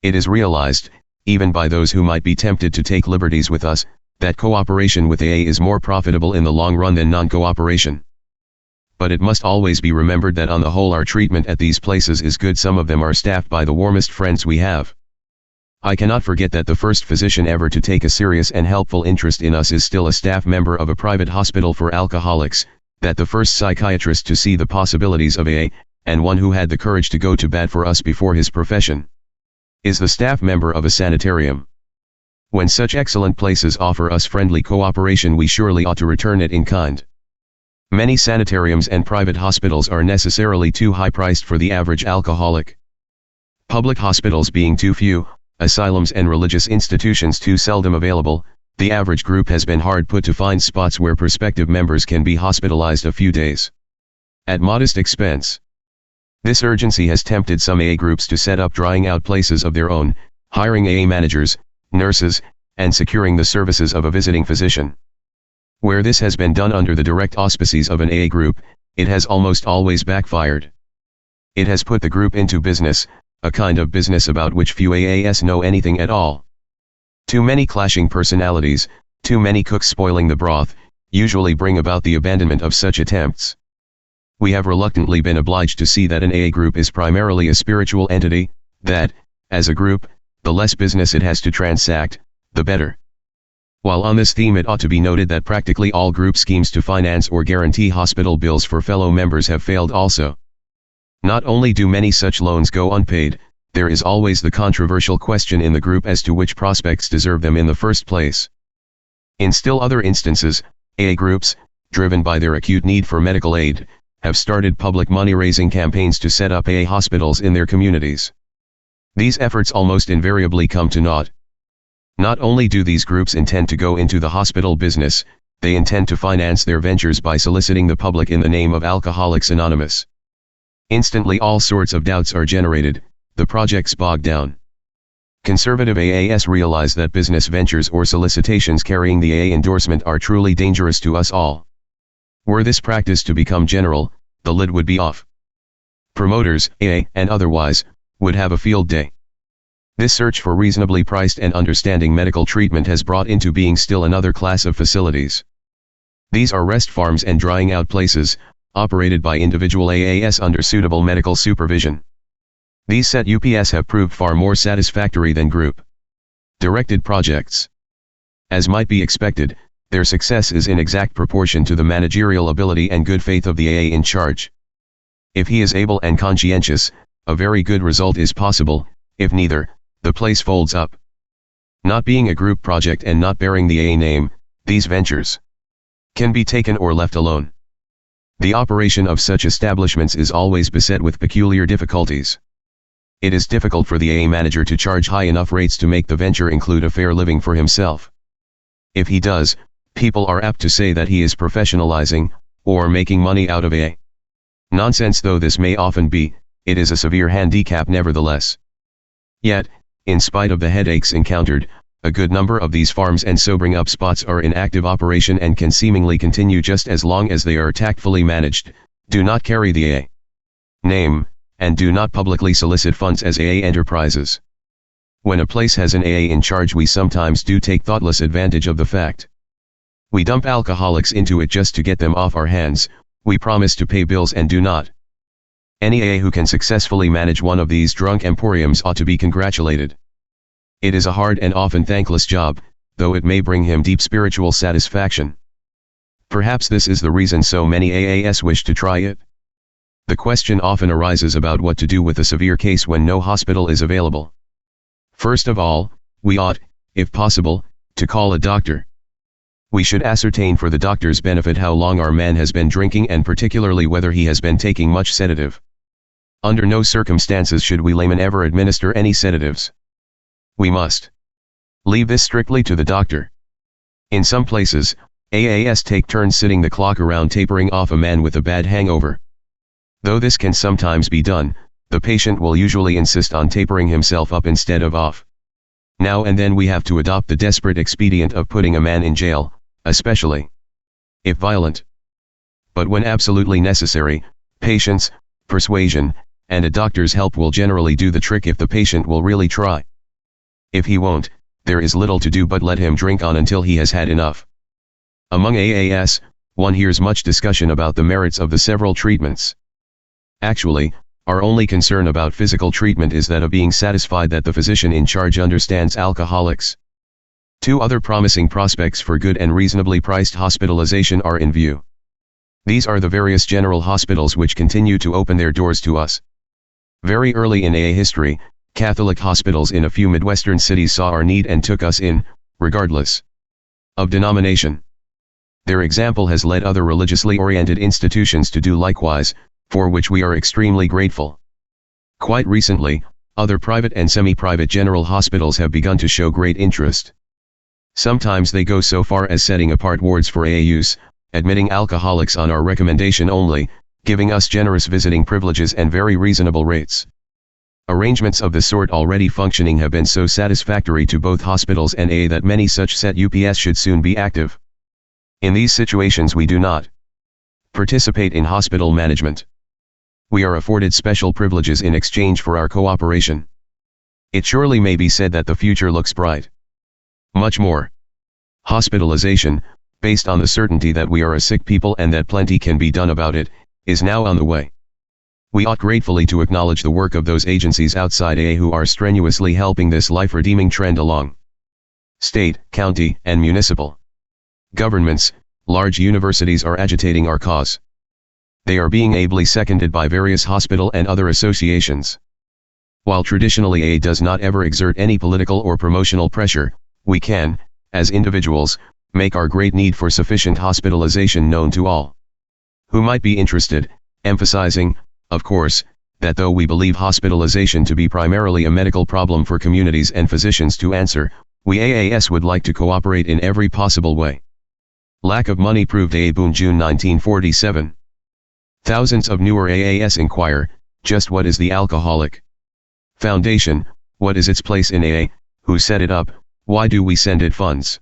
S1: It is realized, even by those who might be tempted to take liberties with us, that cooperation with AA is more profitable in the long run than non-cooperation. But it must always be remembered that on the whole our treatment at these places is good. Some of them are staffed by the warmest friends we have. I cannot forget that the first physician ever to take a serious and helpful interest in us is still a staff member of a private hospital for alcoholics, that the first psychiatrist to see the possibilities of AA, and one who had the courage to go to bat for us before his profession, is the staff member of a sanitarium. When such excellent places offer us friendly cooperation, we surely ought to return it in kind. Many sanitariums and private hospitals are necessarily too high-priced for the average alcoholic. Public hospitals being too few, asylums and religious institutions too seldom available, the average group has been hard put to find spots where prospective members can be hospitalized a few days at modest expense. This urgency has tempted some AA groups to set up drying out places of their own, hiring AA managers, nurses, and securing the services of a visiting physician. Where this has been done under the direct auspices of an AA group, it has almost always backfired. It has put the group into business, a kind of business about which few AAs know anything at all. Too many clashing personalities, too many cooks spoiling the broth, usually bring about the abandonment of such attempts. We have reluctantly been obliged to see that an AA group is primarily a spiritual entity, that, as a group, the less business it has to transact, the better. While on this theme it ought to be noted that practically all group schemes to finance or guarantee hospital bills for fellow members have failed also. Not only do many such loans go unpaid, there is always the controversial question in the group as to which prospects deserve them in the first place. In still other instances, AA groups, driven by their acute need for medical aid, have started public money-raising campaigns to set up AA hospitals in their communities. These efforts almost invariably come to naught. Not only do these groups intend to go into the hospital business, they intend to finance their ventures by soliciting the public in the name of Alcoholics Anonymous. Instantly all sorts of doubts are generated, the projects bogged down. Conservative AAs realize that business ventures or solicitations carrying the AA endorsement are truly dangerous to us all. Were this practice to become general, the lid would be off. Promoters, AA and otherwise, would have a field day. This search for reasonably priced and understanding medical treatment has brought into being still another class of facilities. These are rest farms and drying out places, operated by individual AAs under suitable medical supervision. These set UPS have proved far more satisfactory than group-directed projects. As might be expected, their success is in exact proportion to the managerial ability and good faith of the AA in charge. If he is able and conscientious, a very good result is possible. If neither, the place folds up. Not being a group project and not bearing the AA name, these ventures can be taken or left alone. The operation of such establishments is always beset with peculiar difficulties. It is difficult for the AA manager to charge high enough rates to make the venture include a fair living for himself. If he does, people are apt to say that he is professionalizing, or making money out of AA. Nonsense though this may often be, it is a severe handicap nevertheless. Yet, in spite of the headaches encountered, a good number of these farms and sobering up spots are in active operation and can seemingly continue just as long as they are tactfully managed, do not carry the AA name, and do not publicly solicit funds as AA enterprises. When a place has an AA in charge, we sometimes do take thoughtless advantage of the fact. We dump alcoholics into it just to get them off our hands, we promise to pay bills and do not. Any AA who can successfully manage one of these drunk emporiums ought to be congratulated. It is a hard and often thankless job, though it may bring him deep spiritual satisfaction. Perhaps this is the reason so many AAs wish to try it. The question often arises about what to do with a severe case when no hospital is available. First of all, we ought, if possible, to call a doctor. We should ascertain for the doctor's benefit how long our man has been drinking and particularly whether he has been taking much sedative. Under no circumstances should we laymen ever administer any sedatives. We must leave this strictly to the doctor. In some places, AAs take turns sitting the clock around tapering off a man with a bad hangover. Though this can sometimes be done, the patient will usually insist on tapering himself up instead of off. Now and then we have to adopt the desperate expedient of putting a man in jail, especially if violent. But when absolutely necessary, patience, persuasion, and a doctor's help will generally do the trick if the patient will really try. If he won't, there is little to do but let him drink on until he has had enough. Among AAS, one hears much discussion about the merits of the several treatments. Actually, our only concern about physical treatment is that of being satisfied that the physician in charge understands alcoholics. Two other promising prospects for good and reasonably priced hospitalization are in view. These are the various general hospitals which continue to open their doors to us. Very early in AA history, Catholic hospitals in a few Midwestern cities saw our need and took us in, regardless of denomination. Their example has led other religiously oriented institutions to do likewise, for which we are extremely grateful. Quite recently, other private and semi-private general hospitals have begun to show great interest. Sometimes they go so far as setting apart wards for AA use, admitting alcoholics on our recommendation only, giving us generous visiting privileges and very reasonable rates. Arrangements of this sort already functioning have been so satisfactory to both hospitals and AA that many such set UPS should soon be active. In these situations we do not participate in hospital management. We are afforded special privileges in exchange for our cooperation. It surely may be said that the future looks bright. Much more. Hospitalization, based on the certainty that we are a sick people and that plenty can be done about it, is now on the way. We ought gratefully to acknowledge the work of those agencies outside AA who are strenuously helping this life-redeeming trend along. State, county, and municipal governments, large universities are agitating our cause. They are being ably seconded by various hospital and other associations. While traditionally AA does not ever exert any political or promotional pressure, we can, as individuals, make our great need for sufficient hospitalization known to all who might be interested, emphasizing, of course, that though we believe hospitalization to be primarily a medical problem for communities and physicians to answer, we AAS would like to cooperate in every possible way. Lack of money proved AA boon June 1947. Thousands of newer AAS inquire, just what is the Alcoholic Foundation, what is its place in AA, who set it up, why do we send it funds?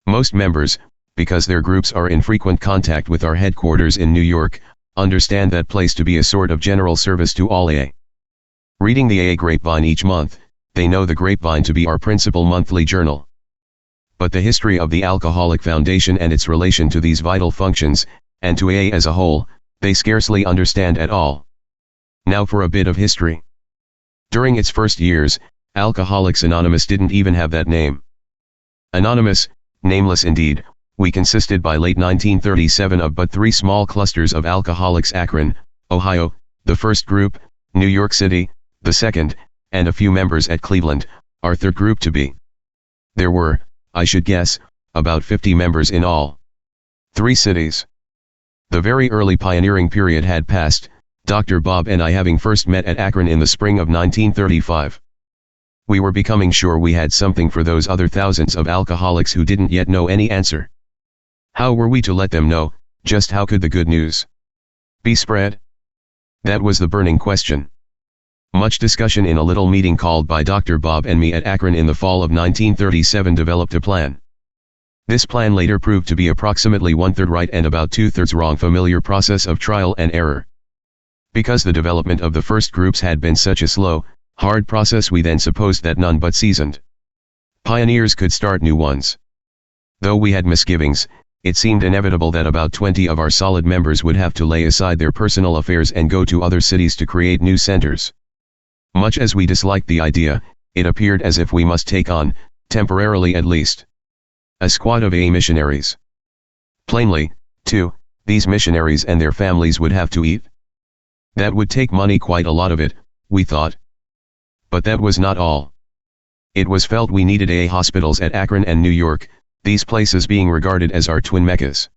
S1: Most members, because their groups are in frequent contact with our headquarters in New York, understand that place to be a sort of general service to all AA. Reading the AA Grapevine each month, they know the Grapevine to be our principal monthly journal. But the history of the Alcoholic Foundation and its relation to these vital functions, and to AA as a whole, they scarcely understand at all. Now for a bit of history. During its first years, Alcoholics Anonymous didn't even have that name. Anonymous, nameless indeed, we consisted by late 1937 of but 3 small clusters of alcoholics: Akron, Ohio, the first group, New York City, the second, and a few members at Cleveland, our third group to be. There were, I should guess, about 50 members in all 3 cities. The very early pioneering period had passed, Dr. Bob and I having first met at Akron in the spring of 1935. We were becoming sure we had something for those other thousands of alcoholics who didn't yet know any answer. How were we to let them know? Just how could the good news be spread? That was the burning question. Much discussion in a little meeting called by Dr. Bob and me at Akron in the fall of 1937 developed a plan. This plan later proved to be approximately 1/3 right and about 2/3 wrong, familiar process of trial and error. Because the development of the first groups had been such a slow, hard process, we then supposed that none but seasoned pioneers could start new ones. Though we had misgivings, it seemed inevitable that about 20 of our solid members would have to lay aside their personal affairs and go to other cities to create new centers. Much as we disliked the idea, it appeared as if we must take on, temporarily at least, a squad of AA missionaries. Plainly, too, these missionaries and their families would have to eat. That would take money, quite a lot of it, we thought. But that was not all. It was felt we needed AA hospitals at Akron and New York, these places being regarded as our twin meccas.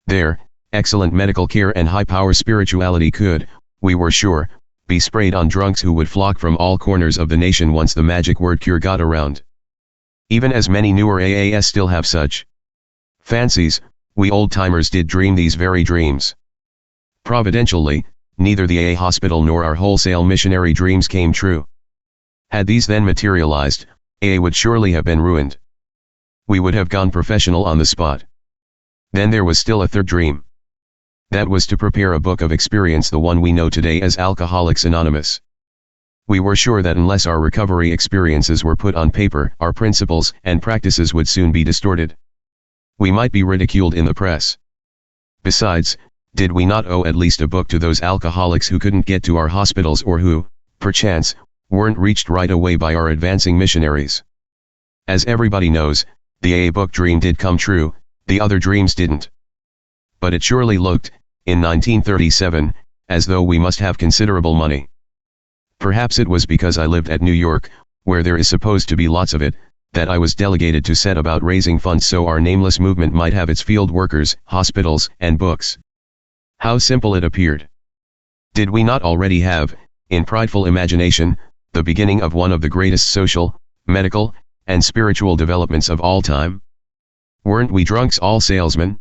S1: There, excellent medical care and high-power spirituality could, we were sure, be sprayed on drunks who would flock from all corners of the nation once the magic word cure got around. Even as many newer AAS still have such fancies, we old-timers did dream these very dreams. Providentially, neither the AA hospital nor our wholesale missionary dreams came true. Had these then materialized, AA would surely have been ruined. We would have gone professional on the spot. Then there was still a third dream. That was to prepare a book of experience, the one we know today as Alcoholics Anonymous. We were sure that unless our recovery experiences were put on paper, our principles and practices would soon be distorted. We might be ridiculed in the press. Besides, did we not owe at least a book to those alcoholics who couldn't get to our hospitals or who, perchance, weren't reached right away by our advancing missionaries? As everybody knows, the AA book dream did come true, the other dreams didn't. But it surely looked, in 1937, as though we must have considerable money. Perhaps it was because I lived at New York, where there is supposed to be lots of it, that I was delegated to set about raising funds so our nameless movement might have its field workers, hospitals, and books. How simple it appeared. Did we not already have, in prideful imagination, the beginning of one of the greatest social, medical, and spiritual developments of all time? Weren't we drunks all salesmen?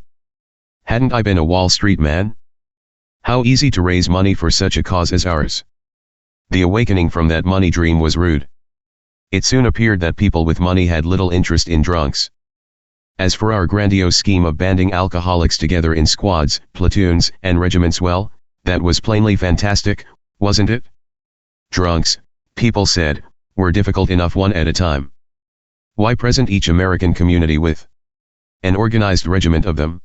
S1: Hadn't I been a Wall Street man? How easy to raise money for such a cause as ours. The awakening from that money dream was rude. It soon appeared that people with money had little interest in drunks. As for our grandiose scheme of banding alcoholics together in squads, platoons, and regiments, well, that was plainly fantastic, wasn't it? Drunks, people said, were difficult enough one at a time. Why present each American community with an organized regiment of them?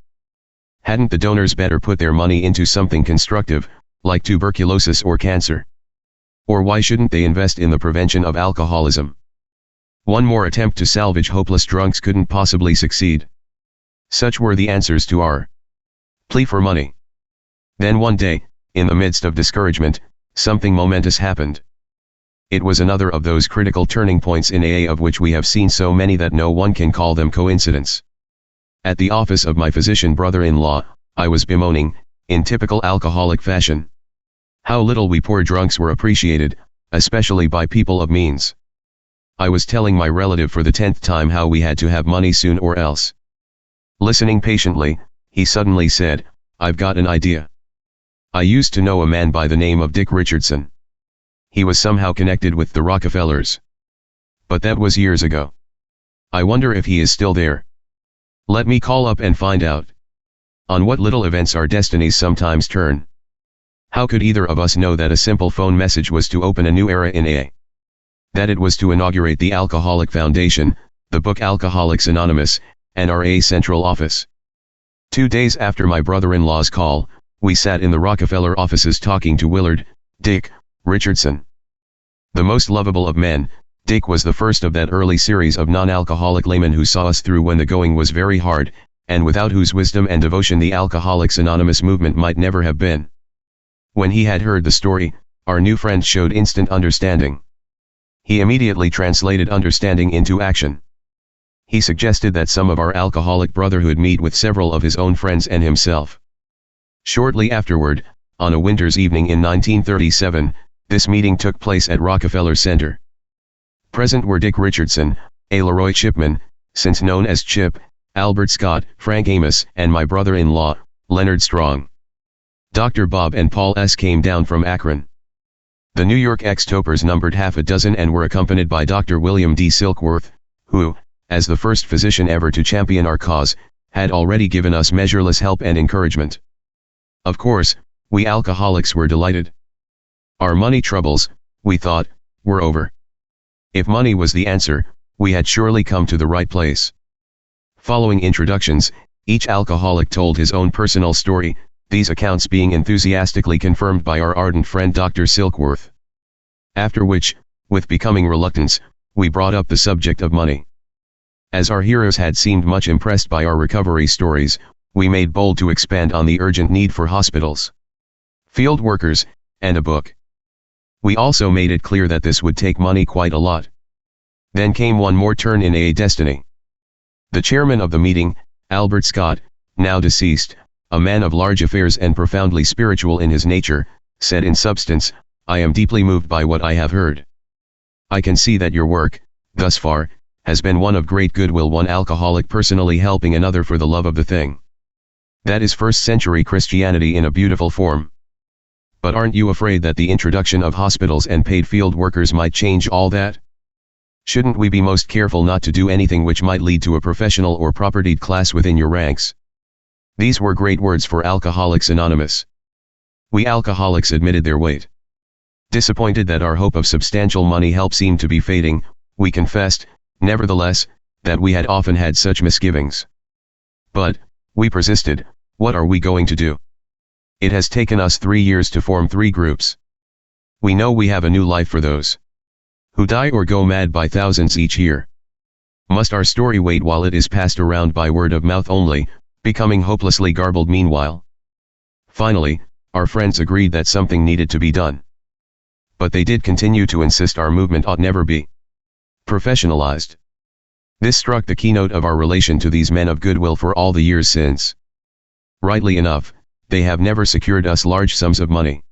S1: Hadn't the donors better put their money into something constructive, like tuberculosis or cancer? Or why shouldn't they invest in the prevention of alcoholism? One more attempt to salvage hopeless drunks couldn't possibly succeed. Such were the answers to our plea for money. Then one day, in the midst of discouragement, something momentous happened. It was another of those critical turning points in AA of which we have seen so many that no one can call them coincidence. At the office of my physician brother-in-law, I was bemoaning, in typical alcoholic fashion, how little we poor drunks were appreciated, especially by people of means. I was telling my relative for the 10th time how we had to have money soon or else. Listening patiently, he suddenly said, "I've got an idea. I used to know a man by the name of Dick Richardson. He was somehow connected with the Rockefellers. But that was years ago. I wonder if he is still there. Let me call up and find out. On what little events our destinies sometimes turn." How could either of us know that a simple phone message was to open a new era in AA? That it was to inaugurate the Alcoholic Foundation, the book Alcoholics Anonymous, and our AA Central Office? 2 days after my brother-in-law's call, we sat in the Rockefeller offices talking to Willard, Dick, Richardson. The most lovable of men, Dick was the first of that early series of non-alcoholic laymen who saw us through when the going was very hard, and without whose wisdom and devotion the Alcoholics Anonymous movement might never have been. When he had heard the story, our new friend showed instant understanding. He immediately translated understanding into action. He suggested that some of our alcoholic brotherhood meet with several of his own friends and himself. Shortly afterward, on a winter's evening in 1937, this meeting took place at Rockefeller Center. Present were Dick Richardson, A. Leroy Chipman, since known as Chip, Albert Scott, Frank Amos, and my brother-in-law, Leonard Strong. Dr. Bob and Paul S. came down from Akron. The New York ex-topers numbered half a dozen and were accompanied by Dr. William D. Silkworth, who, as the first physician ever to champion our cause, had already given us measureless help and encouragement. Of course, we alcoholics were delighted. Our money troubles, we thought, were over. If money was the answer, we had surely come to the right place. Following introductions, each alcoholic told his own personal story, these accounts being enthusiastically confirmed by our ardent friend Dr. Silkworth. After which, with becoming reluctance, we brought up the subject of money. As our heroes had seemed much impressed by our recovery stories, we made bold to expand on the urgent need for hospitals, field workers, and a book. We also made it clear that this would take money quite a lot. Then came one more turn in AA destiny. The chairman of the meeting, Albert Scott, now deceased, a man of large affairs and profoundly spiritual in his nature, said in substance, "I am deeply moved by what I have heard. I can see that your work, thus far, has been one of great goodwill, one alcoholic personally helping another for the love of the thing. That is first-century Christianity in a beautiful form. But aren't you afraid that the introduction of hospitals and paid field workers might change all that? Shouldn't we be most careful not to do anything which might lead to a professional or propertied class within your ranks?" These were great words for Alcoholics Anonymous. We alcoholics admitted their weight. Disappointed that our hope of substantial money help seemed to be fading, we confessed, nevertheless, that we had often had such misgivings. But, we persisted, what are we going to do? It has taken us 3 years to form 3 groups. We know we have a new life for those who die or go mad by thousands each year. Must our story wait while it is passed around by word of mouth only, becoming hopelessly garbled meanwhile? Finally, our friends agreed that something needed to be done. But they did continue to insist our movement ought never be professionalized. This struck the keynote of our relation to these men of goodwill for all the years since. Rightly enough, they have never secured us large sums of money.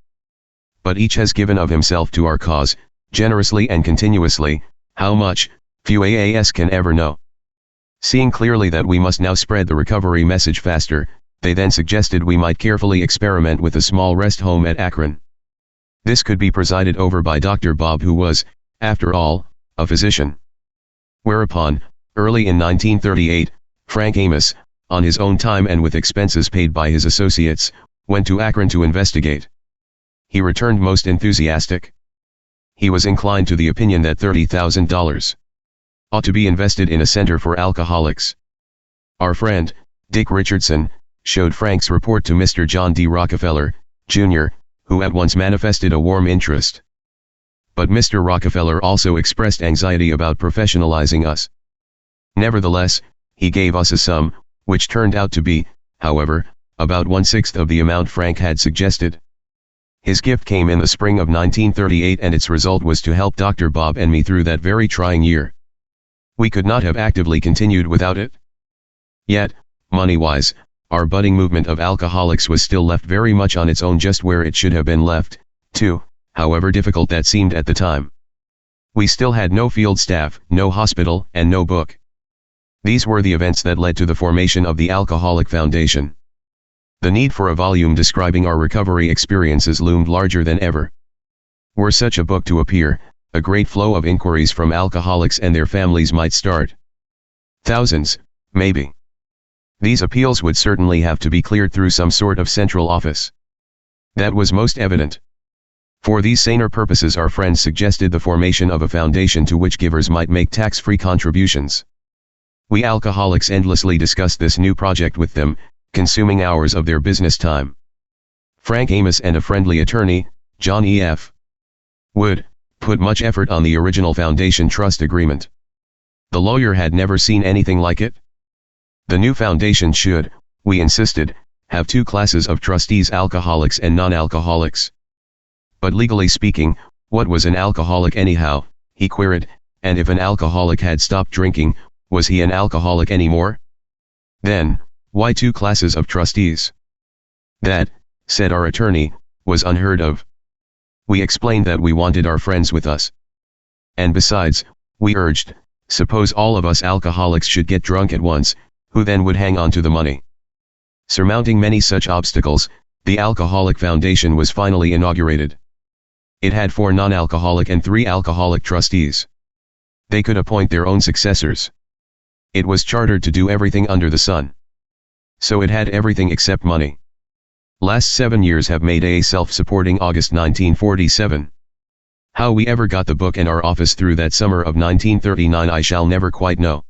S1: But each has given of himself to our cause, generously and continuously. How much, few AAS can ever know. Seeing clearly that we must now spread the recovery message faster, they then suggested we might carefully experiment with a small rest home at Akron. This could be presided over by Dr. Bob, who was, after all, a physician. Whereupon, early in 1938, Frank Amos, on his own time and with expenses paid by his associates, went to Akron to investigate. He returned most enthusiastic. He was inclined to the opinion that $30,000 ought to be invested in a center for alcoholics. Our friend, Dick Richardson, showed Frank's report to Mr. John D. Rockefeller, Jr., who at once manifested a warm interest. But Mr. Rockefeller also expressed anxiety about professionalizing us. Nevertheless, he gave us a sum, which turned out to be, however, about 1/6 of the amount Frank had suggested. His gift came in the spring of 1938, and its result was to help Dr. Bob and me through that very trying year. We could not have actively continued without it. Yet, money-wise, our budding movement of alcoholics was still left very much on its own, just where it should have been left, too, however difficult that seemed at the time. We still had no field staff, no hospital, and no book. These were the events that led to the formation of the Alcoholic Foundation. The need for a volume describing our recovery experiences loomed larger than ever. Were such a book to appear, a great flow of inquiries from alcoholics and their families might start. Thousands, maybe. These appeals would certainly have to be cleared through some sort of central office. That was most evident. For these saner purposes our friends suggested the formation of a foundation to which givers might make tax-free contributions. We alcoholics endlessly discussed this new project with them, consuming hours of their business time. Frank Amos and a friendly attorney, John E.F. Wood, put much effort on the original foundation trust agreement. The lawyer had never seen anything like it. The new foundation should, we insisted, have 2 classes of trustees, alcoholics and non-alcoholics. But legally speaking, what was an alcoholic anyhow, he queried, and if an alcoholic had stopped drinking, was he an alcoholic anymore? Then, why 2 classes of trustees? That, said our attorney, was unheard of. We explained that we wanted our friends with us. And besides, we urged, suppose all of us alcoholics should get drunk at once, who then would hang on to the money? Surmounting many such obstacles, the Alcoholic Foundation was finally inaugurated. It had 4 non-alcoholic and 3 alcoholic trustees. They could appoint their own successors. It was chartered to do everything under the sun. So it had everything except money. Last 7 years have made a self-supporting. August 1947. How we ever got the book and our office through that summer of 1939 I shall never quite know.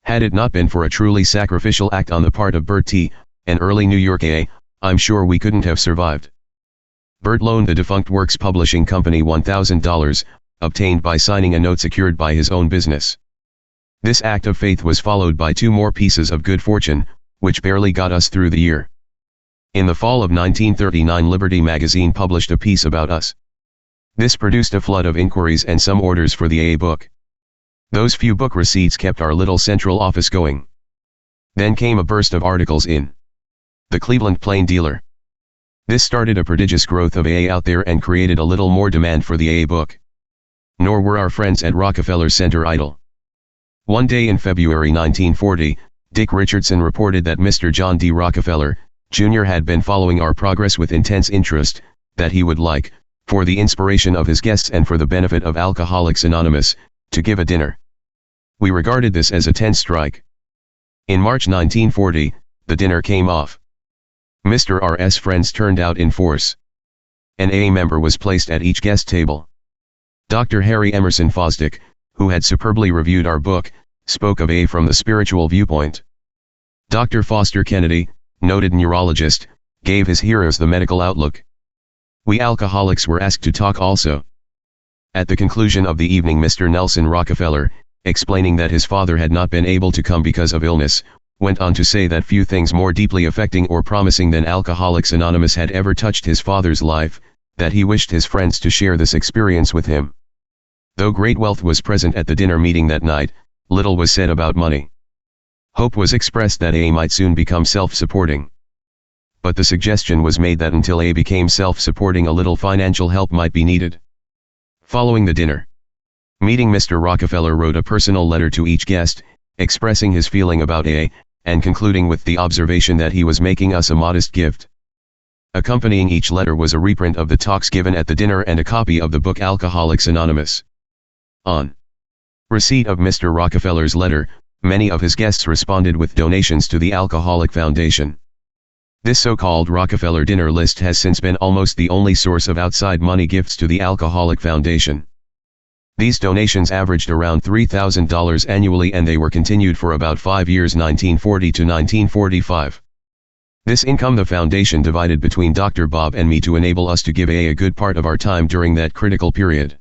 S1: Had it not been for a truly sacrificial act on the part of Bert T., an early New York AA, I'm sure we couldn't have survived. Bert loaned the defunct Works Publishing Company $1,000, obtained by signing a note secured by his own business. This act of faith was followed by 2 more pieces of good fortune, which barely got us through the year. In the fall of 1939 Liberty magazine published a piece about us. This produced a flood of inquiries and some orders for the AA book. Those few book receipts kept our little central office going. Then came a burst of articles in the Cleveland Plain Dealer. This started a prodigious growth of AA out there and created a little more demand for the AA book. Nor were our friends at Rockefeller Center idle. One day in February 1940, Dick Richardson reported that Mr. John D. Rockefeller, Jr. had been following our progress with intense interest, that he would like, for the inspiration of his guests and for the benefit of Alcoholics Anonymous, to give a dinner. We regarded this as a 10 strike. In March 1940, the dinner came off. Mr. R.'s friends turned out in force. An AA member was placed at each guest table. Dr. Harry Emerson Fosdick, who had superbly reviewed our book, spoke of AA from the spiritual viewpoint. Dr. Foster Kennedy, noted neurologist, gave his hearers the medical outlook. We alcoholics were asked to talk also. At the conclusion of the evening, Mr. Nelson Rockefeller, explaining that his father had not been able to come because of illness, went on to say that few things more deeply affecting or promising than Alcoholics Anonymous had ever touched his father's life, that he wished his friends to share this experience with him. Though great wealth was present at the dinner meeting that night, little was said about money. Hope was expressed that AA might soon become self-supporting. But the suggestion was made that until AA became self-supporting, a little financial help might be needed. Following the dinner meeting, Mr. Rockefeller wrote a personal letter to each guest, expressing his feeling about AA, and concluding with the observation that he was making us a modest gift. Accompanying each letter was a reprint of the talks given at the dinner and a copy of the book Alcoholics Anonymous. On receipt of Mr. Rockefeller's letter, many of his guests responded with donations to the Alcoholic Foundation. This so-called Rockefeller dinner list has since been almost the only source of outside money gifts to the Alcoholic Foundation. These donations averaged around $3,000 annually, and they were continued for about 5 years, 1940 to 1945. This income the foundation divided between Dr. Bob and me to enable us to give a good part of our time during that critical period.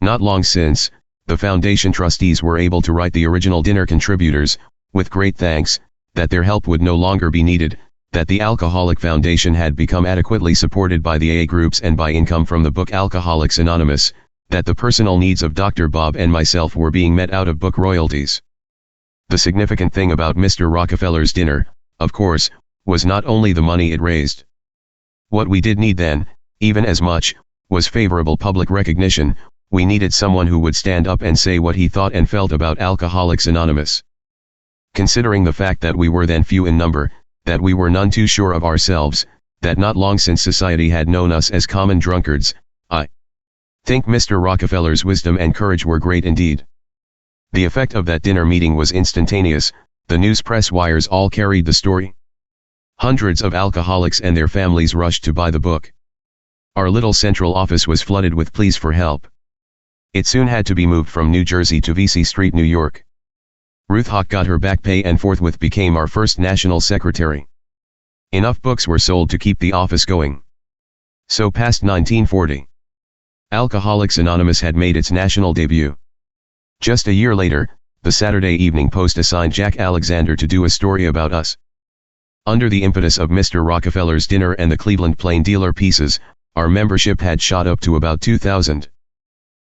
S1: Not long since, the foundation trustees were able to write the original dinner contributors, with great thanks, that their help would no longer be needed, that the Alcoholic Foundation had become adequately supported by the AA groups and by income from the book Alcoholics Anonymous, that the personal needs of Dr. Bob and myself were being met out of book royalties. The significant thing about Mr. Rockefeller's dinner, of course, was not only the money it raised. What we did need then, even as much, was favorable public recognition. We needed someone who would stand up and say what he thought and felt about Alcoholics Anonymous. Considering the fact that we were then few in number, that we were none too sure of ourselves, that not long since society had known us as common drunkards, I think Mr. Rockefeller's wisdom and courage were great indeed. The effect of that dinner meeting was instantaneous. The news press wires all carried the story. Hundreds of alcoholics and their families rushed to buy the book. Our little central office was flooded with pleas for help. It soon had to be moved from New Jersey to VC Street, New York. Ruth Hawk got her back pay and forthwith became our first national secretary. Enough books were sold to keep the office going. So past 1940. Alcoholics Anonymous had made its national debut. Just a year later, the Saturday Evening Post assigned Jack Alexander to do a story about us. Under the impetus of Mr. Rockefeller's dinner and the Cleveland Plain Dealer pieces, our membership had shot up to about 2,000.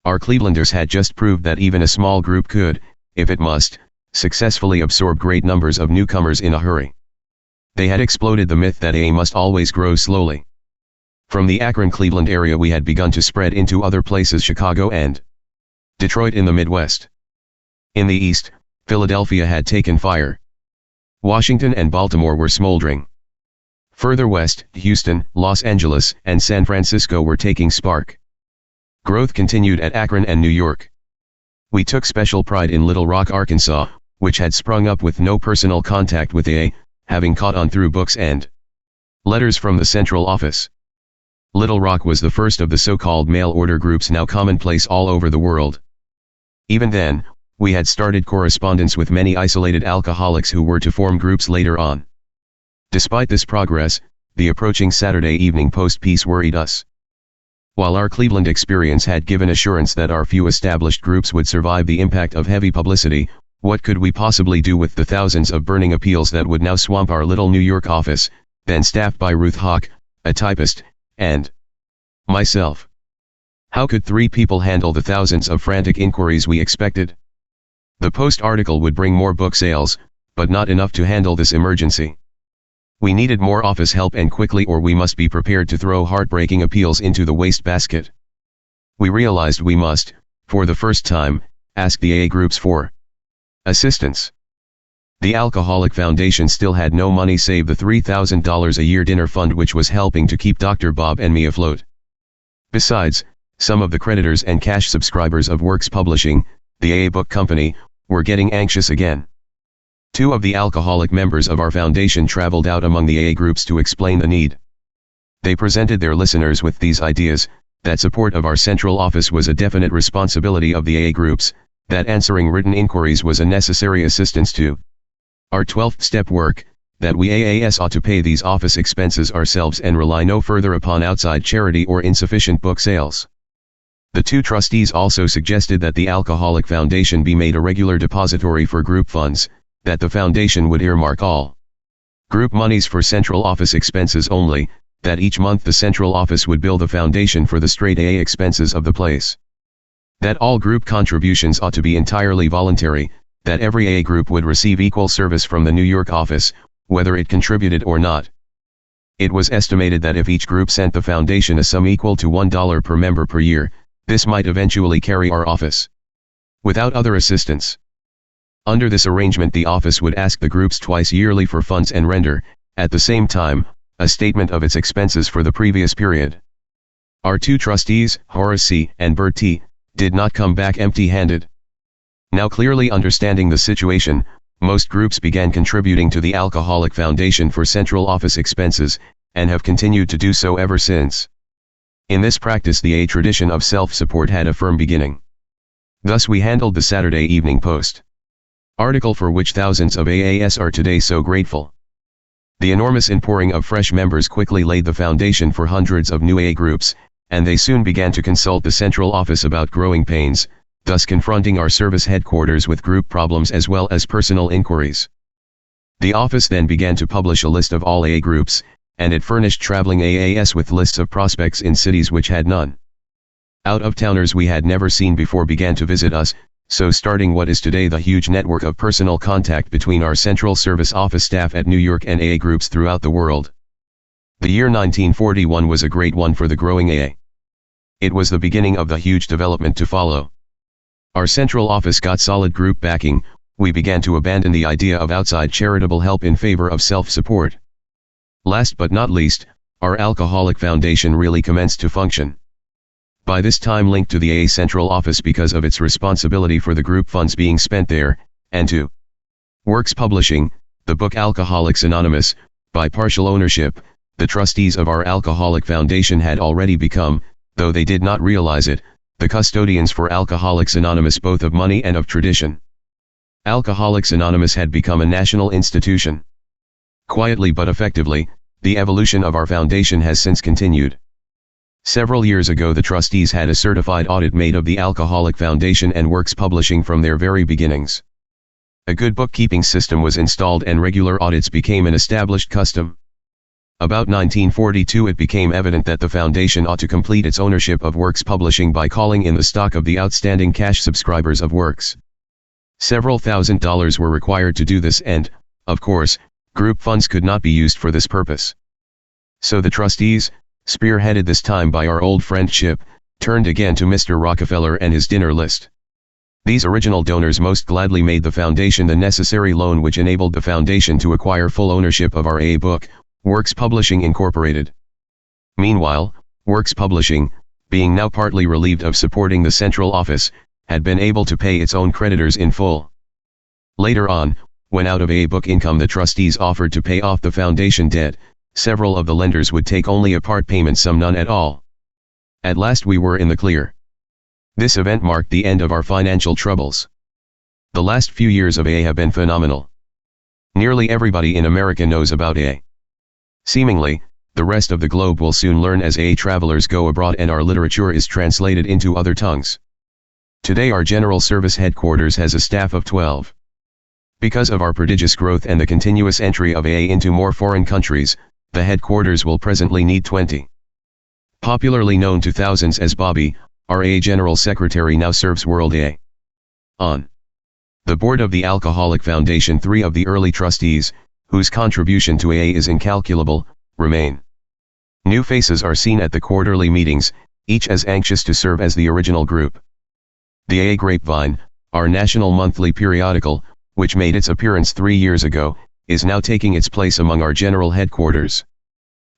S1: Our Clevelanders had just proved that even a small group could, if it must, successfully absorb great numbers of newcomers in a hurry. They had exploded the myth that AA must always grow slowly. From the Akron-Cleveland area we had begun to spread into other places, Chicago and Detroit in the Midwest. In the East, Philadelphia had taken fire. Washington and Baltimore were smoldering. Further west, Houston, Los Angeles, and San Francisco were taking spark. Growth continued at Akron and New York. We took special pride in Little Rock, Arkansas, which had sprung up with no personal contact with AA, having caught on through books and letters from the central office. Little Rock was the first of the so-called mail-order groups now commonplace all over the world. Even then, we had started correspondence with many isolated alcoholics who were to form groups later on. Despite this progress, the approaching Saturday Evening Post piece worried us. While our Cleveland experience had given assurance that our few established groups would survive the impact of heavy publicity, what could we possibly do with the thousands of burning appeals that would now swamp our little New York office, then staffed by Ruth Hawk, a typist, and myself? How could 3 people handle the thousands of frantic inquiries we expected? The Post article would bring more book sales, but not enough to handle this emergency. We needed more office help and quickly, or we must be prepared to throw heartbreaking appeals into the wastebasket. We realized we must, for the first time, ask the AA groups for assistance. The Alcoholic Foundation still had no money save the $3,000 a year dinner fund which was helping to keep Dr. Bob and me afloat. Besides, some of the creditors and cash subscribers of Works Publishing, the AA book company, were getting anxious again. 2 of the alcoholic members of our foundation traveled out among the AA groups to explain the need. They presented their listeners with these ideas, that support of our central office was a definite responsibility of the AA groups, that answering written inquiries was a necessary assistance to our 12th step work, that we AAS ought to pay these office expenses ourselves and rely no further upon outside charity or insufficient book sales. The two trustees also suggested that the Alcoholic Foundation be made a regular depository for group funds, that the foundation would earmark all group monies for central office expenses only, that each month the central office would bill the foundation for the straight AA expenses of the place. That all group contributions ought to be entirely voluntary, that every AA group would receive equal service from the New York office, whether it contributed or not. It was estimated that if each group sent the foundation a sum equal to $1 per member per year, this might eventually carry our office without other assistance. Under this arrangement the office would ask the groups twice yearly for funds and render, at the same time, a statement of its expenses for the previous period. Our two trustees, Horace C. and Bert T., did not come back empty-handed. Now clearly understanding the situation, most groups began contributing to the Alcoholic Foundation for central office expenses, and have continued to do so ever since. In this practice the AA tradition of self-support had a firm beginning. Thus we handled the Saturday Evening Post article for which thousands of AAS are today so grateful. The enormous inpouring of fresh members quickly laid the foundation for hundreds of new AA groups, and they soon began to consult the central office about growing pains, thus confronting our service headquarters with group problems as well as personal inquiries. The office then began to publish a list of all AA groups, and it furnished traveling AAS with lists of prospects in cities which had none. Out-of-towners we had never seen before began to visit us, so starting what is today the huge network of personal contact between our central service office staff at New York and AA groups throughout the world. The year 1941 was a great one for the growing AA. It was the beginning of the huge development to follow. Our central office got solid group backing, we began to abandon the idea of outside charitable help in favor of self-support. Last but not least, our Alcoholic Foundation really commenced to function. By this time linked to the AA central office because of its responsibility for the group funds being spent there, and to Works Publishing, the book Alcoholics Anonymous, by partial ownership, the trustees of our Alcoholic Foundation had already become, though they did not realize it, the custodians for Alcoholics Anonymous both of money and of tradition. Alcoholics Anonymous had become a national institution. Quietly but effectively, the evolution of our foundation has since continued. Several years ago the trustees had a certified audit made of the Alcoholic Foundation and Works Publishing from their very beginnings. A good bookkeeping system was installed and regular audits became an established custom. About 1942 it became evident that the foundation ought to complete its ownership of Works Publishing by calling in the stock of the outstanding cash subscribers of Works. Several $1,000s were required to do this and, of course, group funds could not be used for this purpose. So the trustees, spearheaded this time by our old friend Chip, turned again to Mr. Rockefeller and his dinner list. These original donors most gladly made the foundation the necessary loan which enabled the foundation to acquire full ownership of our AA book, Works Publishing Incorporated. Meanwhile, Works Publishing, being now partly relieved of supporting the central office, had been able to pay its own creditors in full. Later on, when out of AA book income the trustees offered to pay off the foundation debt, several of the lenders would take only a part payment, some none at all. At last we were in the clear. This event marked the end of our financial troubles. The last few years of AA have been phenomenal. Nearly everybody in America knows about AA. Seemingly, the rest of the globe will soon learn as AA travelers go abroad and our literature is translated into other tongues. Today our General Service Headquarters has a staff of 12. Because of our prodigious growth and the continuous entry of AA into more foreign countries, the headquarters will presently need 20. Popularly known to thousands as Bobby, our AA General Secretary now serves World AA. On the board of the Alcoholic Foundation 3 of the early trustees, whose contribution to AA is incalculable, remain. New faces are seen at the quarterly meetings, each as anxious to serve as the original group. The AA Grapevine, our national monthly periodical, which made its appearance 3 years ago, is now taking its place among our general headquarters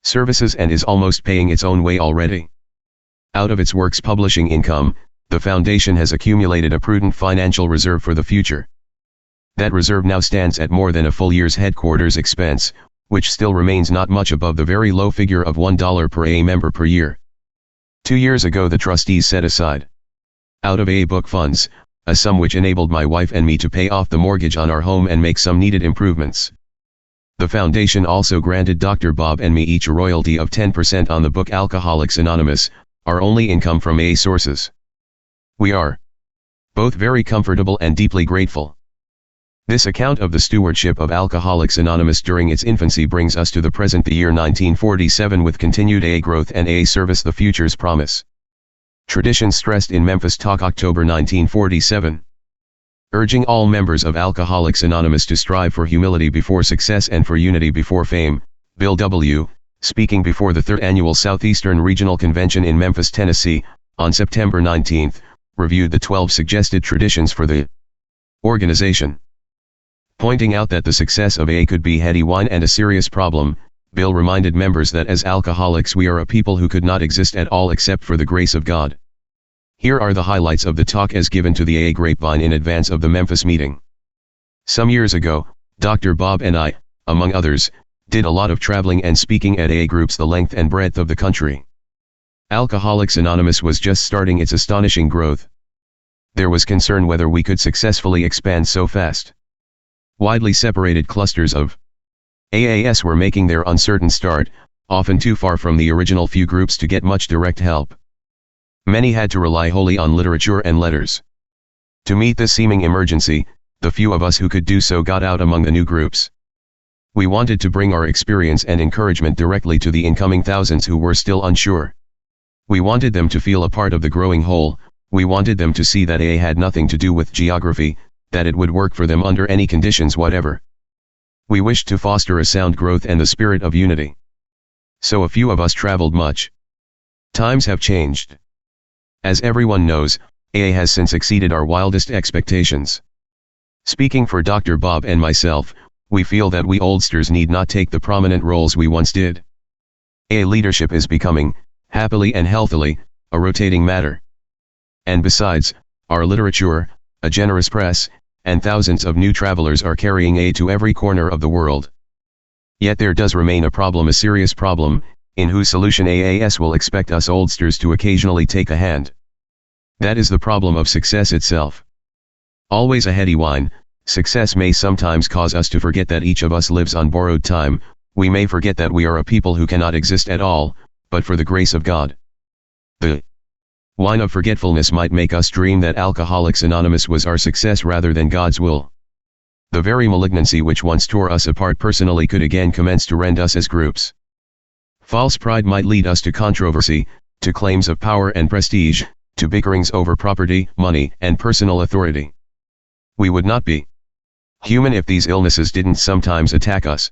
S1: services and is almost paying its own way already. Out of its Works Publishing income, the foundation has accumulated a prudent financial reserve for the future. That reserve now stands at more than a full year's headquarters expense, which still remains not much above the very low figure of $1 per AA member per year. 2 years ago the trustees set aside, out of AA book funds, a sum which enabled my wife and me to pay off the mortgage on our home and make some needed improvements. The foundation also granted Dr. Bob and me each a royalty of 10% on the book Alcoholics Anonymous, our only income from AA sources. We are both very comfortable and deeply grateful. This account of the stewardship of Alcoholics Anonymous during its infancy brings us to the present, the year 1947, with continued AA growth and AA service, the future's promise. Tradition stressed in Memphis Talk, October 1947. Urging all members of Alcoholics Anonymous to strive for humility before success and for unity before fame, Bill W., speaking before the 3rd Annual Southeastern Regional Convention in Memphis, Tennessee, on September 19, reviewed the 12 suggested traditions for the organization. Pointing out that the success of AA could be heady wine and a serious problem, Bill reminded members that as alcoholics we are a people who could not exist at all except for the grace of God. Here are the highlights of the talk as given to the AA Grapevine in advance of the Memphis meeting. Some years ago, Dr. Bob and I, among others, did a lot of traveling and speaking at AA groups the length and breadth of the country. Alcoholics Anonymous was just starting its astonishing growth. There was concern whether we could successfully expand so fast. Widely separated clusters of AAS were making their uncertain start, often too far from the original few groups to get much direct help. Many had to rely wholly on literature and letters. To meet this seeming emergency, the few of us who could do so got out among the new groups. We wanted to bring our experience and encouragement directly to the incoming thousands who were still unsure. We wanted them to feel a part of the growing whole. We wanted them to see that AA had nothing to do with geography, that it would work for them under any conditions whatever. We wished to foster a sound growth and the spirit of unity. So a few of us traveled much. Times have changed. As everyone knows, AA has since exceeded our wildest expectations. Speaking for Dr. Bob and myself, we feel that we oldsters need not take the prominent roles we once did. AA leadership is becoming, happily and healthily, a rotating matter. And besides, our literature, a generous press, and thousands of new travelers are carrying AA to every corner of the world. Yet there does remain a problem, a serious problem, in whose solution AAS will expect us oldsters to occasionally take a hand. That is the problem of success itself. Always a heady wine, success may sometimes cause us to forget that each of us lives on borrowed time. We may forget that we are a people who cannot exist at all, but for the grace of God. The wine of forgetfulness might make us dream that Alcoholics Anonymous was our success rather than God's will. The very malignancy which once tore us apart personally could again commence to rend us as groups. False pride might lead us to controversy, to claims of power and prestige, to bickerings over property, money, and personal authority. We would not be human if these illnesses didn't sometimes attack us.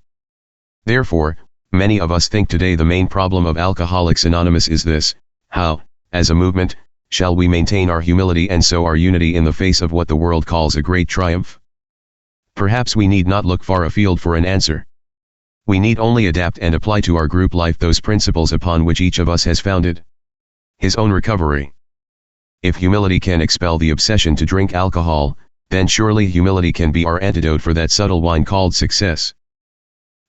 S1: Therefore, many of us think today the main problem of Alcoholics Anonymous is this: how, as a movement, shall we maintain our humility and so our unity in the face of what the world calls a great triumph? Perhaps we need not look far afield for an answer. We need only adapt and apply to our group life those principles upon which each of us has founded his own recovery. If humility can expel the obsession to drink alcohol, then surely humility can be our antidote for that subtle wine called success.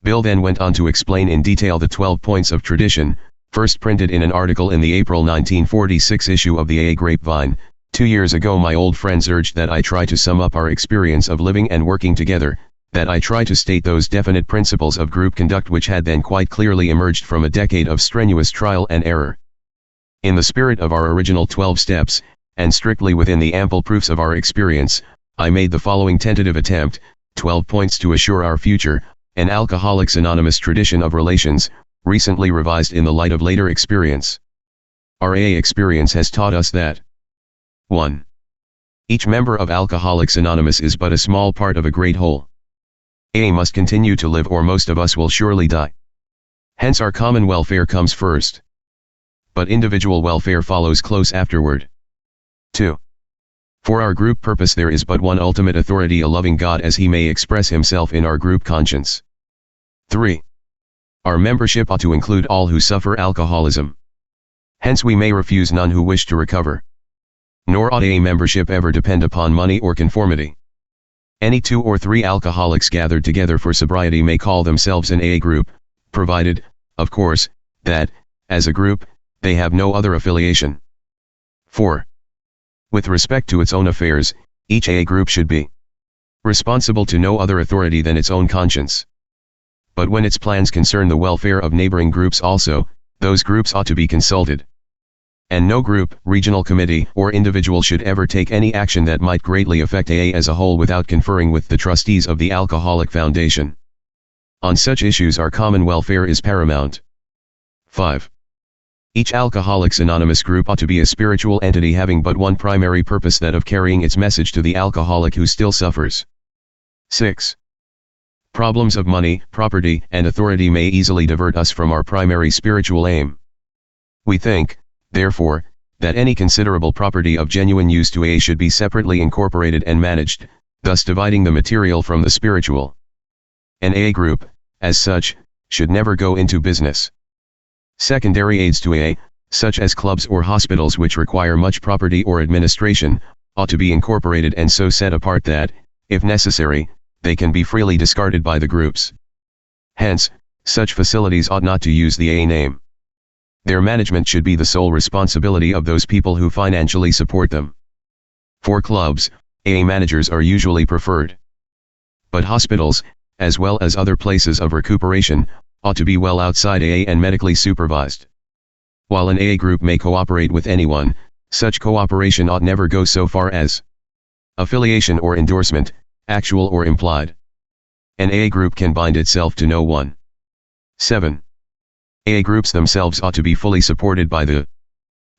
S1: Bill then went on to explain in detail the 12 points of tradition, first printed in an article in the April 1946 issue of the AA Grapevine. 2 years ago my old friends urged that I try to sum up our experience of living and working together, that I try to state those definite principles of group conduct which had then quite clearly emerged from a decade of strenuous trial and error. In the spirit of our original 12 steps, and strictly within the ample proofs of our experience, I made the following tentative attempt: 12 points to assure our future, an Alcoholics Anonymous tradition of relations, recently revised in the light of later experience. Our AA experience has taught us that 1. Each member of Alcoholics Anonymous is but a small part of a great whole. AA must continue to live or most of us will surely die. Hence our common welfare comes first. But individual welfare follows close afterward. 2. For our group purpose there is but one ultimate authority, a loving God as he may express himself in our group conscience. 3. Our membership ought to include all who suffer alcoholism. Hence we may refuse none who wish to recover. Nor ought AA membership ever depend upon money or conformity. Any 2 or 3 alcoholics gathered together for sobriety may call themselves an AA group, provided, of course, that, as a group, they have no other affiliation. 4. With respect to its own affairs, each AA group should be responsible to no other authority than its own conscience. But when its plans concern the welfare of neighboring groups also, those groups ought to be consulted. And no group, regional committee, or individual should ever take any action that might greatly affect AA as a whole without conferring with the trustees of the Alcoholic Foundation. On such issues our common welfare is paramount. 5. Each Alcoholics Anonymous group ought to be a spiritual entity having but one primary purpose, that of carrying its message to the alcoholic who still suffers. 6. Problems of money, property, and authority may easily divert us from our primary spiritual aim. We think, therefore, that any considerable property of genuine use to AA should be separately incorporated and managed, thus dividing the material from the spiritual. An AA group, as such, should never go into business. Secondary aids to AA, such as clubs or hospitals which require much property or administration, ought to be incorporated and so set apart that, if necessary, they can be freely discarded by the groups. Hence, such facilities ought not to use the AA name. Their management should be the sole responsibility of those people who financially support them. For clubs, AA managers are usually preferred. But hospitals, as well as other places of recuperation, ought to be well outside AA and medically supervised. While an AA group may cooperate with anyone, such cooperation ought never go so far as affiliation or endorsement, actual or implied. An AA group can bind itself to no one. 7. AA groups themselves ought to be fully supported by the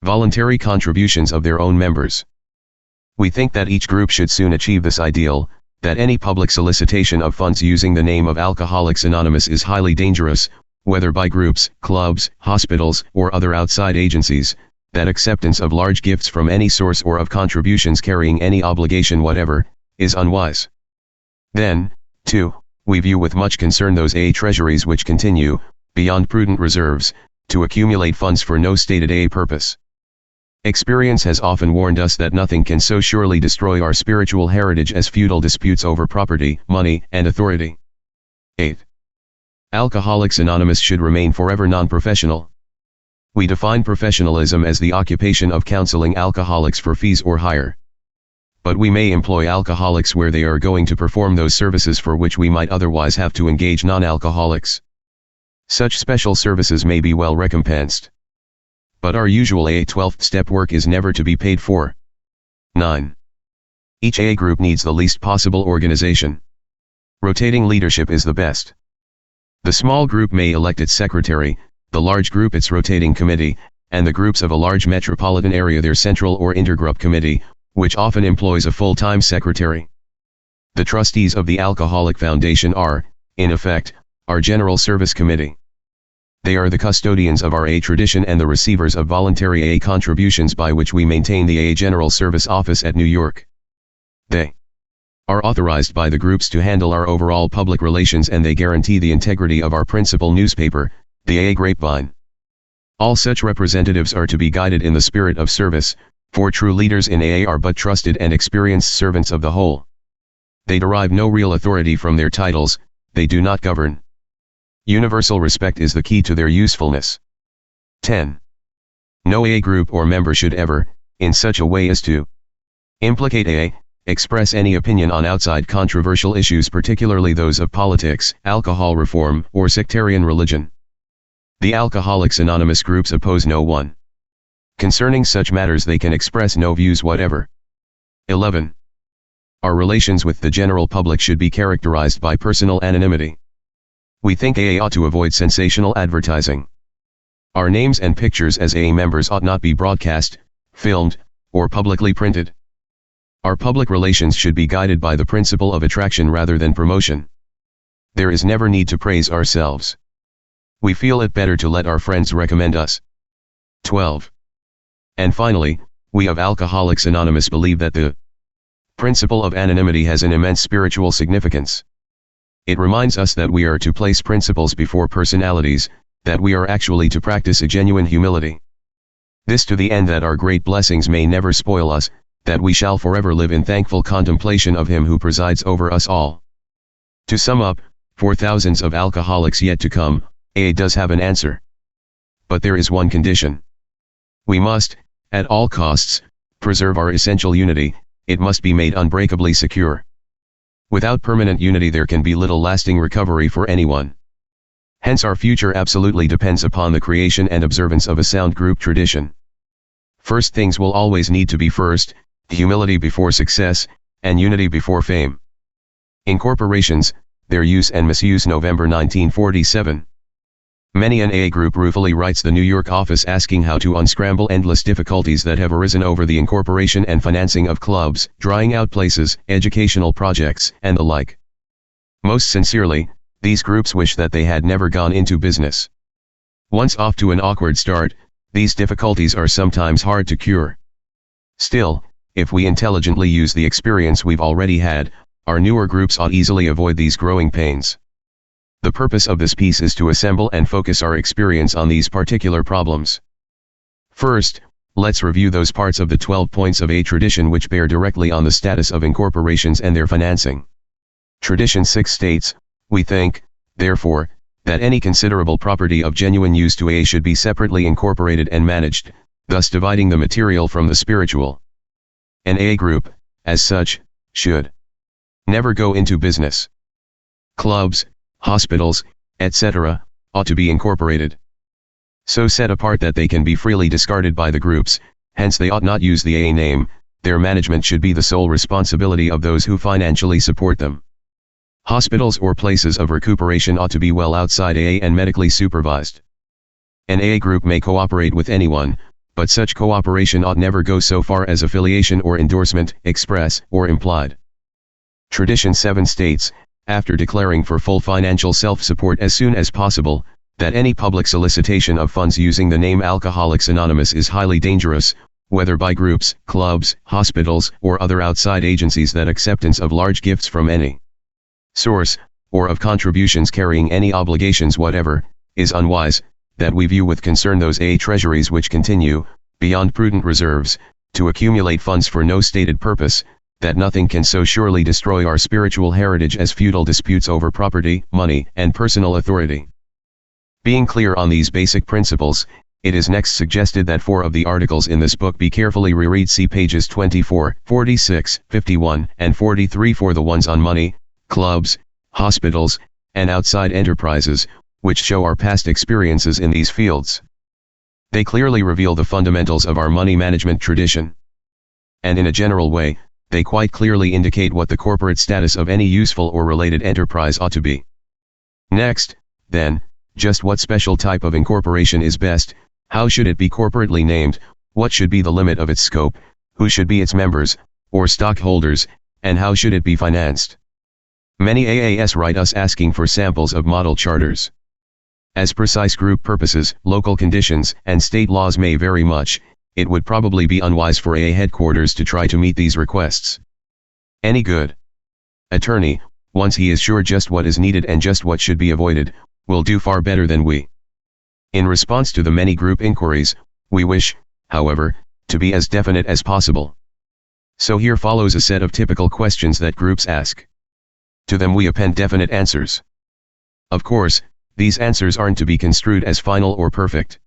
S1: voluntary contributions of their own members. We think that each group should soon achieve this ideal, that any public solicitation of funds using the name of Alcoholics Anonymous is highly dangerous, whether by groups, clubs, hospitals, or other outside agencies, that acceptance of large gifts from any source or of contributions carrying any obligation whatever, is unwise. Then, too, we view with much concern those AA treasuries which continue, beyond prudent reserves, to accumulate funds for no stated AA purpose. Experience has often warned us that nothing can so surely destroy our spiritual heritage as feudal disputes over property, money, and authority. 8. Alcoholics Anonymous should remain forever non-professional. We define professionalism as the occupation of counseling alcoholics for fees or hire. But we may employ alcoholics where they are going to perform those services for which we might otherwise have to engage non-alcoholics. Such special services may be well recompensed. But our usual AA 12th step work is never to be paid for. 9. Each AA group needs the least possible organization. Rotating leadership is the best. The small group may elect its secretary, the large group its rotating committee, and the groups of a large metropolitan area their central or intergroup committee, which often employs a full-time secretary. The trustees of the Alcoholic Foundation are, in effect, our General Service Committee. They are the custodians of our AA tradition and the receivers of voluntary AA contributions by which we maintain the AA General Service Office at New York. They are authorized by the groups to handle our overall public relations, and they guarantee the integrity of our principal newspaper, the AA Grapevine. All such representatives are to be guided in the spirit of service, for true leaders in AA are but trusted and experienced servants of the whole. They derive no real authority from their titles, they do not govern. Universal respect is the key to their usefulness. 10. No AA group or member should ever, in such a way as to implicate AA, express any opinion on outside controversial issues, particularly those of politics, alcohol reform, or sectarian religion. The Alcoholics Anonymous groups oppose no one. Concerning such matters they can express no views whatever. 11. Our relations with the general public should be characterized by personal anonymity. We think AA ought to avoid sensational advertising. Our names and pictures as AA members ought not be broadcast, filmed, or publicly printed. Our public relations should be guided by the principle of attraction rather than promotion. There is never need to praise ourselves. We feel it better to let our friends recommend us. 12. And finally, we of Alcoholics Anonymous believe that the principle of anonymity has an immense spiritual significance. It reminds us that we are to place principles before personalities, that we are actually to practice a genuine humility. This to the end that our great blessings may never spoil us, that we shall forever live in thankful contemplation of Him who presides over us all. To sum up, for thousands of alcoholics yet to come, AA does have an answer. But there is one condition. We must, at all costs, preserve our essential unity. It must be made unbreakably secure. Without permanent unity there can be little lasting recovery for anyone. Hence our future absolutely depends upon the creation and observance of a sound group tradition. First things will always need to be first, humility before success, and unity before fame. Incorporations, their use and misuse. November 1947. Many an AA group ruefully writes the New York office asking how to unscramble endless difficulties that have arisen over the incorporation and financing of clubs, drying out places, educational projects, and the like. Most sincerely, these groups wish that they had never gone into business. Once off to an awkward start, these difficulties are sometimes hard to cure. Still, if we intelligently use the experience we've already had, our newer groups ought easily avoid these growing pains. The purpose of this piece is to assemble and focus our experience on these particular problems. First, let's review those parts of the 12 points of a tradition which bear directly on the status of incorporations and their financing. Tradition 6 states, we think, therefore, that any considerable property of genuine use to AA should be separately incorporated and managed, thus dividing the material from the spiritual. An AA group, as such, should never go into business. Clubs, hospitals, etc., ought to be incorporated. So set apart that they can be freely discarded by the groups, hence they ought not use the AA name. Their management should be the sole responsibility of those who financially support them. Hospitals or places of recuperation ought to be well outside AA and medically supervised. An AA group may cooperate with anyone, but such cooperation ought never go so far as affiliation or endorsement, express or implied. Tradition 7 states, after declaring for full financial self-support as soon as possible, that any public solicitation of funds using the name Alcoholics Anonymous is highly dangerous, whether by groups, clubs, hospitals, or other outside agencies, that acceptance of large gifts from any source, or of contributions carrying any obligations whatever, is unwise, that we view with concern those AA treasuries which continue, beyond prudent reserves, to accumulate funds for no stated purpose, that nothing can so surely destroy our spiritual heritage as feudal disputes over property, money, and personal authority. Being clear on these basic principles, it is next suggested that 4 of the articles in this book be carefully reread. See pages 24, 46, 51, and 43 for the ones on money, clubs, hospitals, and outside enterprises, which show our past experiences in these fields. They clearly reveal the fundamentals of our money management tradition. And in a general way, they quite clearly indicate what the corporate status of any useful or related enterprise ought to be. Next, then, just what special type of incorporation is best, how should it be corporately named, what should be the limit of its scope, who should be its members, or stockholders, and how should it be financed? Many AAS write us asking for samples of model charters. As precise group purposes, local conditions, and state laws may vary much, it would probably be unwise for AA headquarters to try to meet these requests. Any good attorney, once he is sure just what is needed and just what should be avoided, will do far better than we. In response to the many group inquiries, we wish, however, to be as definite as possible. So here follows a set of typical questions that groups ask. To them we append definite answers. Of course, these answers aren't to be construed as final or perfect.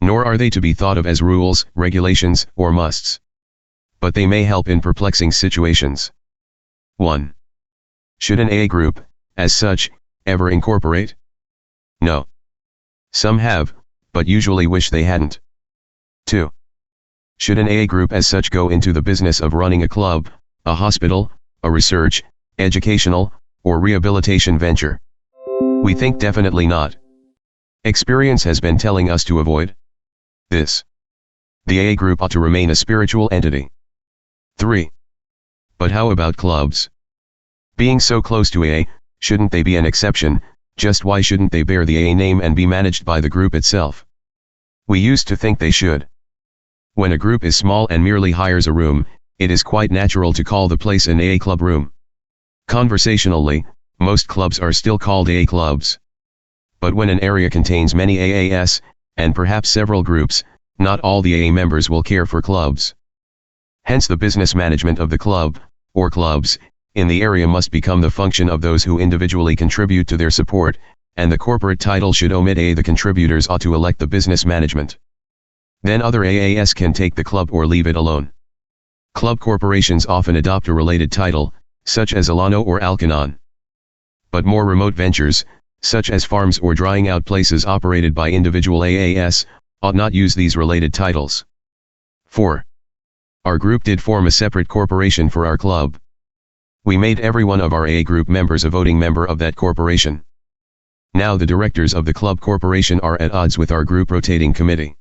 S1: Nor are they to be thought of as rules, regulations, or musts. But they may help in perplexing situations. 1. Should an AA group, as such, ever incorporate? No. Some have, but usually wish they hadn't. 2. Should an AA group as such go into the business of running a club, a hospital, a research, educational, or rehabilitation venture? We think definitely not. Experience has been telling us to avoid this. The AA group ought to remain a spiritual entity. 3. But how about clubs? Being so close to AA, shouldn't they be an exception? Just why shouldn't they bear the AA name and be managed by the group itself? We used to think they should. When a group is small and merely hires a room, it is quite natural to call the place an AA club room. Conversationally, most clubs are still called AA clubs. But when an area contains many AAS, and perhaps several groups, not all the AA members will care for clubs. Hence the business management of the club, or clubs, in the area must become the function of those who individually contribute to their support, and the corporate title should omit A. The contributors ought to elect the business management. Then other AAS can take the club or leave it alone. Club corporations often adopt a related title, such as Alano or Alcanon. But more remote ventures, such as farms or drying out places operated by individual AAS, ought not use these related titles. 4. Our group did form a separate corporation for our club. We made every one of our AA group members a voting member of that corporation. Now the directors of the club corporation are at odds with our group rotating committee.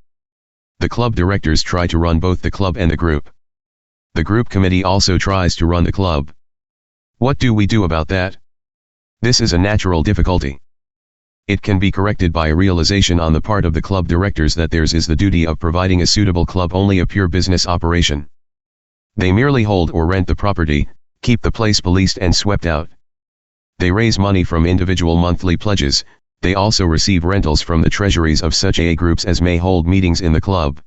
S1: The club directors try to run both the club and the group. The group committee also tries to run the club. What do we do about that? This is a natural difficulty. It can be corrected by a realization on the part of the club directors that theirs is the duty of providing a suitable club only a pure business operation. They merely hold or rent the property, keep the place policed and swept out. They raise money from individual monthly pledges. They also receive rentals from the treasuries of such AA groups as may hold meetings in the club.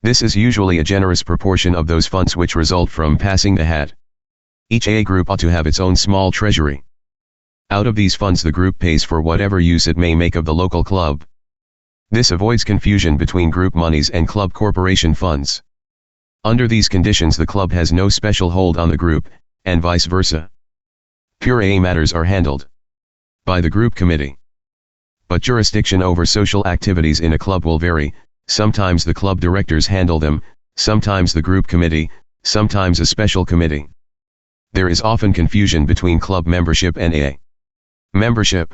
S1: This is usually a generous proportion of those funds which result from passing the hat. Each AA group ought to have its own small treasury. Out of these funds the group pays for whatever use it may make of the local club. This avoids confusion between group monies and club corporation funds. Under these conditions the club has no special hold on the group, and vice versa. Pure AA matters are handled by the group committee. But jurisdiction over social activities in a club will vary. Sometimes the club directors handle them, sometimes the group committee, sometimes a special committee. There is often confusion between club membership and AA membership.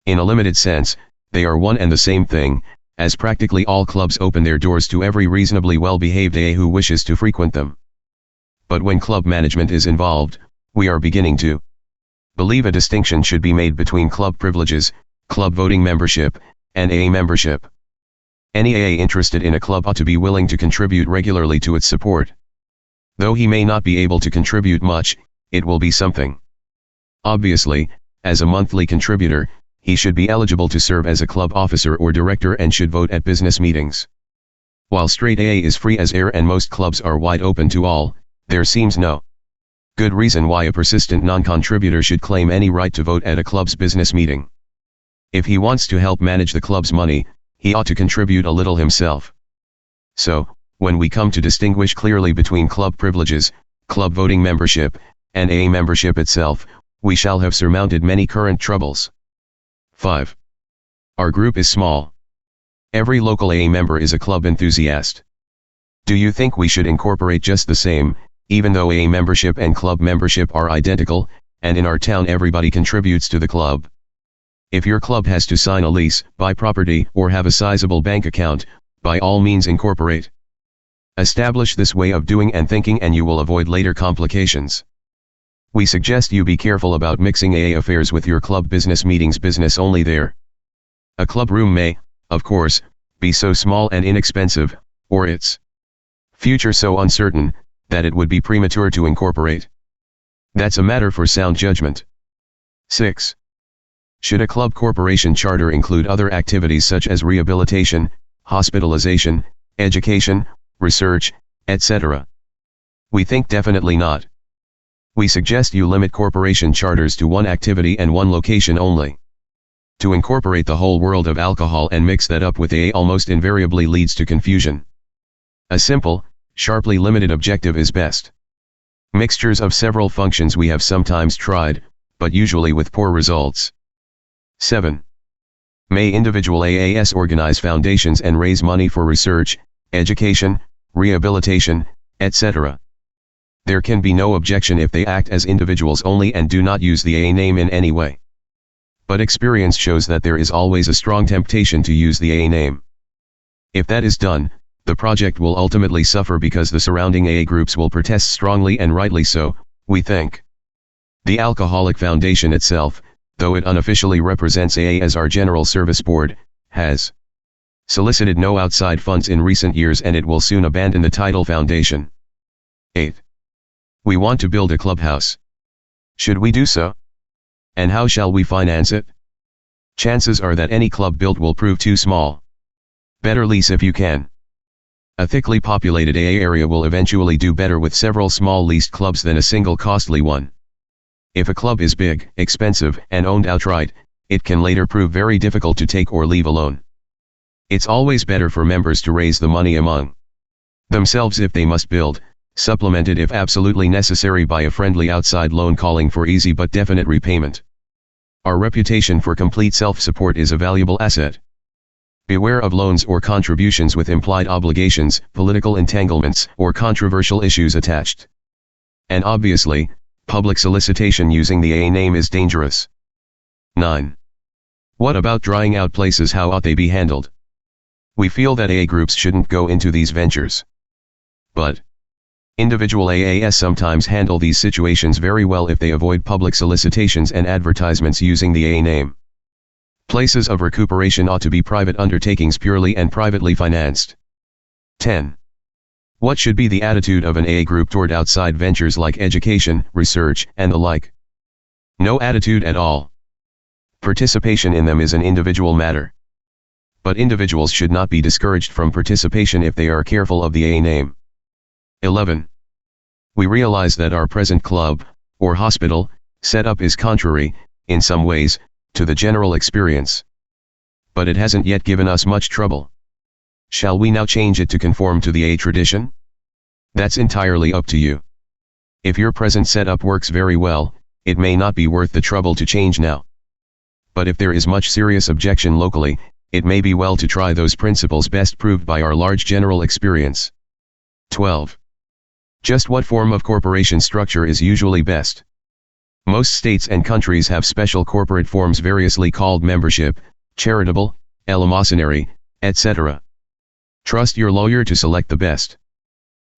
S1: In a limited sense, they are one and the same thing, as practically all clubs open their doors to every reasonably well-behaved AA who wishes to frequent them. But when club management is involved, we are beginning to believe a distinction should be made between club privileges, club voting membership, and AA membership. Any AA interested in a club ought to be willing to contribute regularly to its support. Though he may not be able to contribute much, it will be something. Obviously, as a monthly contributor, he should be eligible to serve as a club officer or director and should vote at business meetings. While straight AA is free as air and most clubs are wide open to all, there seems no good reason why a persistent non-contributor should claim any right to vote at a club's business meeting. If he wants to help manage the club's money, he ought to contribute a little himself. So, when we come to distinguish clearly between club privileges, club voting membership, and AA membership itself, we shall have surmounted many current troubles. 5. Our group is small. Every local AA member is a club enthusiast. Do you think we should incorporate just the same, even though AA membership and club membership are identical, and in our town everybody contributes to the club? If your club has to sign a lease, buy property, or have a sizable bank account, by all means incorporate. Establish this way of doing and thinking and you will avoid later complications. We suggest you be careful about mixing AA affairs with your club business meetings business only there. A club room may, of course, be so small and inexpensive, or its future so uncertain, that it would be premature to incorporate. That's a matter for sound judgment. 6. Should a club corporation charter include other activities such as rehabilitation, hospitalization, education, research, etc.? We think definitely not. We suggest you limit corporation charters to one activity and one location only. To incorporate the whole world of alcohol and mix that up with AA almost invariably leads to confusion. A simple, sharply limited objective is best. Mixtures of several functions we have sometimes tried, but usually with poor results. 7. May individual AAS organize foundations and raise money for research, education, rehabilitation, etc. There can be no objection if they act as individuals only and do not use the AA name in any way. But experience shows that there is always a strong temptation to use the AA name. If that is done, the project will ultimately suffer because the surrounding AA groups will protest strongly and rightly so, we think. The Alcoholic Foundation itself, though it unofficially represents AA as our General Service Board, has solicited no outside funds in recent years and it will soon abandon the title foundation. 8. We want to build a clubhouse. Should we do so? And how shall we finance it? Chances are that any club built will prove too small. Better lease if you can. A thickly populated AA area will eventually do better with several small leased clubs than a single costly one. If a club is big, expensive, and owned outright, it can later prove very difficult to take or leave alone. It's always better for members to raise the money among themselves if they must build, supplemented if absolutely necessary by a friendly outside loan calling for easy but definite repayment. Our reputation for complete self-support is a valuable asset. Beware of loans or contributions with implied obligations, political entanglements, or controversial issues attached. And obviously, public solicitation using the AA name is dangerous. 9. What about drying out places? How ought they be handled? We feel that AA groups shouldn't go into these ventures. But individual AAs sometimes handle these situations very well if they avoid public solicitations and advertisements using the AA name. Places of recuperation ought to be private undertakings purely and privately financed. 10. What should be the attitude of an AA group toward outside ventures like education, research, and the like? No attitude at all. Participation in them is an individual matter. But individuals should not be discouraged from participation if they are careful of the AA name. 11. We realize that our present club, or hospital, setup is contrary, in some ways, to the general experience. But it hasn't yet given us much trouble. Shall we now change it to conform to the AA tradition? That's entirely up to you. If your present setup works very well, it may not be worth the trouble to change now. But if there is much serious objection locally, it may be well to try those principles best proved by our large general experience. 12. Just what form of corporation structure is usually best? Most states and countries have special corporate forms variously called membership, charitable, eleemosynary, etc. Trust your lawyer to select the best.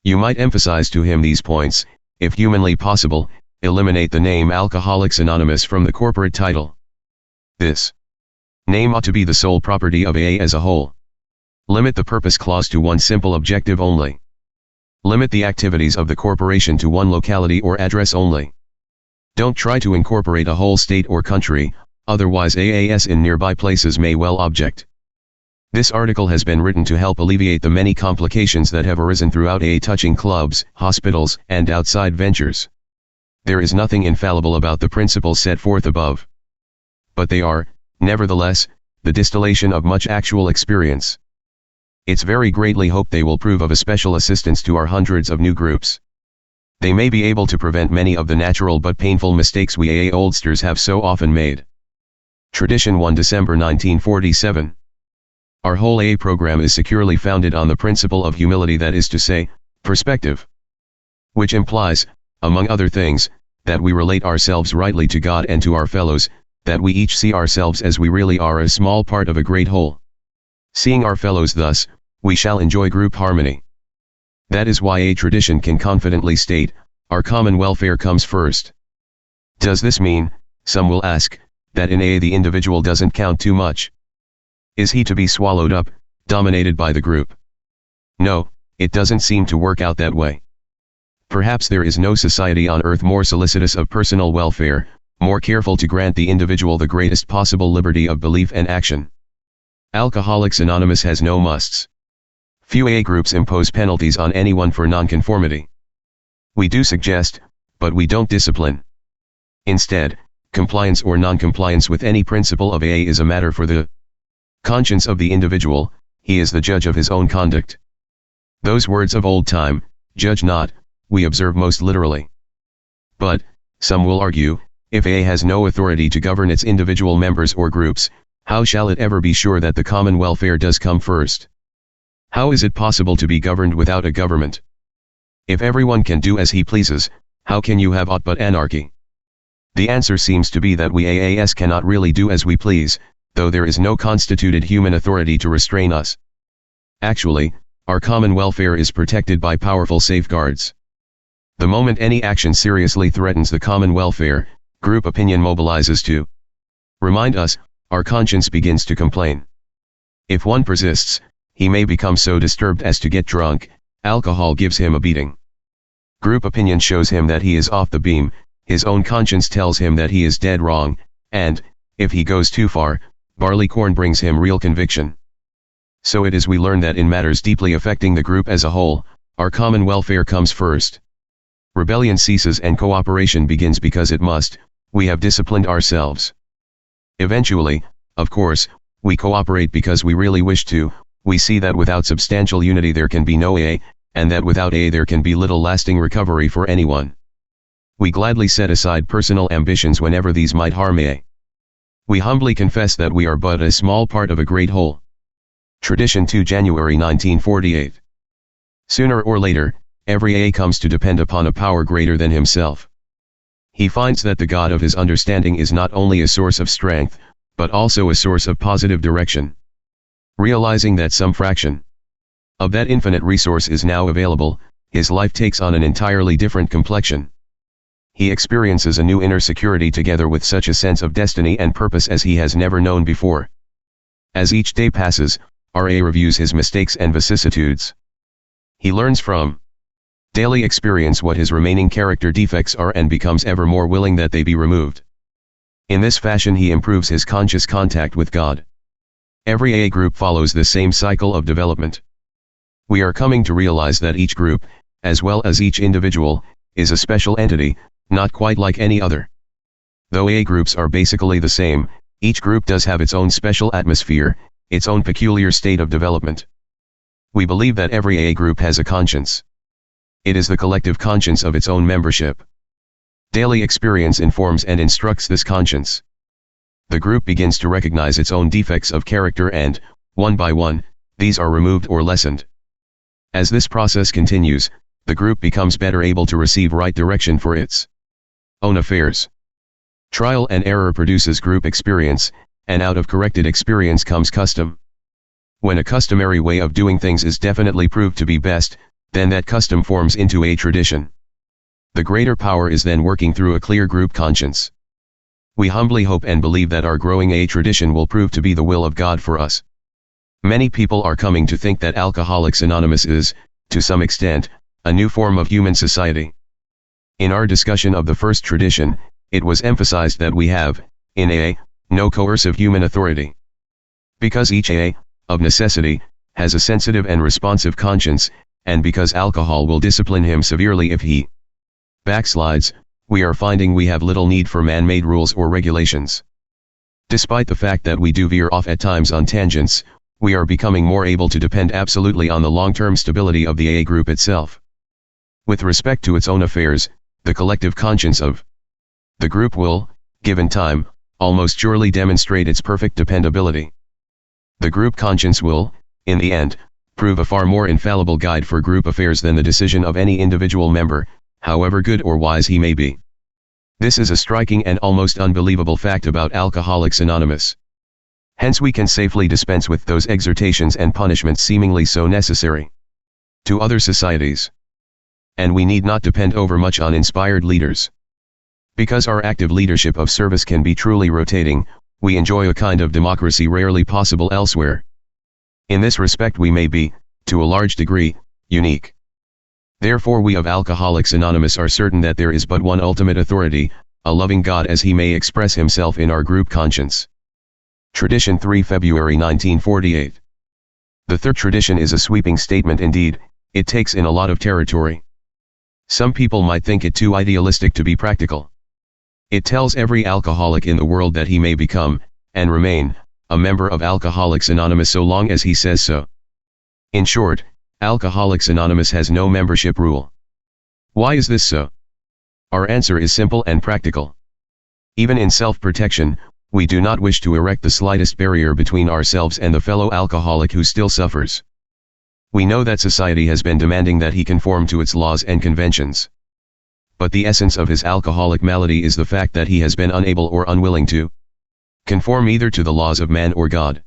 S1: You might emphasize to him these points: if humanly possible, eliminate the name Alcoholics Anonymous from the corporate title. This name ought to be the sole property of AA as a whole. Limit the purpose clause to one simple objective only. Limit the activities of the corporation to one locality or address only. Don't try to incorporate a whole state or country, otherwise AAs in nearby places may well object. This article has been written to help alleviate the many complications that have arisen throughout AA touching clubs, hospitals, and outside ventures. There is nothing infallible about the principles set forth above. But they are, nevertheless, the distillation of much actual experience. It's very greatly hoped they will prove of especial assistance to our hundreds of new groups. They may be able to prevent many of the natural but painful mistakes we AA oldsters have so often made. Tradition 1 December 1947. Our whole AA program is securely founded on the principle of humility, that is to say, perspective. Which implies, among other things, that we relate ourselves rightly to God and to our fellows, that we each see ourselves as we really are, a small part of a great whole. Seeing our fellows thus, we shall enjoy group harmony. That is why a tradition can confidently state, our common welfare comes first. Does this mean, some will ask, that in AA the individual doesn't count too much? Is he to be swallowed up, dominated by the group? No, it doesn't seem to work out that way. Perhaps there is no society on earth more solicitous of personal welfare, more careful to grant the individual the greatest possible liberty of belief and action. Alcoholics Anonymous has no musts. Few AA groups impose penalties on anyone for nonconformity. We do suggest, but we don't discipline. Instead, compliance or noncompliance with any principle of AA is a matter for the conscience of the individual. He is the judge of his own conduct. Those words of old time, judge not, we observe most literally. But, some will argue, if AA has no authority to govern its individual members or groups, how shall it ever be sure that the common welfare does come first? How is it possible to be governed without a government? If everyone can do as he pleases, how can you have aught but anarchy? The answer seems to be that we AAs cannot really do as we please, though there is no constituted human authority to restrain us. Actually, our common welfare is protected by powerful safeguards. The moment any action seriously threatens the common welfare, group opinion mobilizes to remind us, our conscience begins to complain. If one persists, he may become so disturbed as to get drunk. Alcohol gives him a beating. Group opinion shows him that he is off the beam, his own conscience tells him that he is dead wrong, and, if he goes too far, barleycorn brings him real conviction. So it is we learn that in matters deeply affecting the group as a whole, our common welfare comes first. Rebellion ceases and cooperation begins because it must. We have disciplined ourselves. Eventually, of course, we cooperate because we really wish to. We see that without substantial unity there can be no AA, and that without AA there can be little lasting recovery for anyone. We gladly set aside personal ambitions whenever these might harm AA. We humbly confess that we are but a small part of a great whole. Tradition 2 January 1948. Sooner or later, every AA comes to depend upon a power greater than himself. He finds that the God of his understanding is not only a source of strength, but also a source of positive direction. Realizing that some fraction of that infinite resource is now available, his life takes on an entirely different complexion. He experiences a new inner security together with such a sense of destiny and purpose as he has never known before. As each day passes, RA reviews his mistakes and vicissitudes. He learns from daily experience what his remaining character defects are and becomes ever more willing that they be removed. In this fashion he improves his conscious contact with God. Every AA group follows the same cycle of development. We are coming to realize that each group, as well as each individual, is a special entity, not quite like any other. Though AA groups are basically the same, each group does have its own special atmosphere, its own peculiar state of development. We believe that every AA group has a conscience. It is the collective conscience of its own membership. Daily experience informs and instructs this conscience. The group begins to recognize its own defects of character and, one by one, these are removed or lessened. As this process continues, the group becomes better able to receive right direction for its own affairs. Trial and error produces group experience, and out of corrected experience comes custom. When a customary way of doing things is definitely proved to be best, then that custom forms into a tradition. The greater power is then working through a clear group conscience. We humbly hope and believe that our growing AA tradition will prove to be the will of God for us. Many people are coming to think that Alcoholics Anonymous is, to some extent, a new form of human society. In our discussion of the first tradition, it was emphasized that we have, in AA, no coercive human authority. Because each AA, of necessity, has a sensitive and responsive conscience, and because alcohol will discipline him severely if he backslides, we are finding we have little need for man-made rules or regulations. Despite the fact that we do veer off at times on tangents, we are becoming more able to depend absolutely on the long-term stability of the AA group itself. With respect to its own affairs, the collective conscience of the group will, given time, almost surely demonstrate its perfect dependability. The group conscience will, in the end, prove a far more infallible guide for group affairs than the decision of any individual member, however good or wise he may be. This is a striking and almost unbelievable fact about Alcoholics Anonymous. Hence we can safely dispense with those exhortations and punishments seemingly so necessary to other societies. And we need not depend overmuch on inspired leaders. Because our active leadership of service can be truly rotating, we enjoy a kind of democracy rarely possible elsewhere. In this respect we may be, to a large degree, unique. Therefore we of Alcoholics Anonymous are certain that there is but one ultimate authority, a loving God as he may express himself in our group conscience. Tradition 3 February 1948. The third tradition is a sweeping statement indeed, it takes in a lot of territory. Some people might think it too idealistic to be practical. It tells every alcoholic in the world that he may become, and remain, a member of Alcoholics Anonymous so long as he says so. In short, Alcoholics Anonymous has no membership rule. Why is this so? Our answer is simple and practical. Even in self-protection, we do not wish to erect the slightest barrier between ourselves and the fellow alcoholic who still suffers. We know that society has been demanding that he conform to its laws and conventions. But the essence of his alcoholic malady is the fact that he has been unable or unwilling to conform either to the laws of man or God.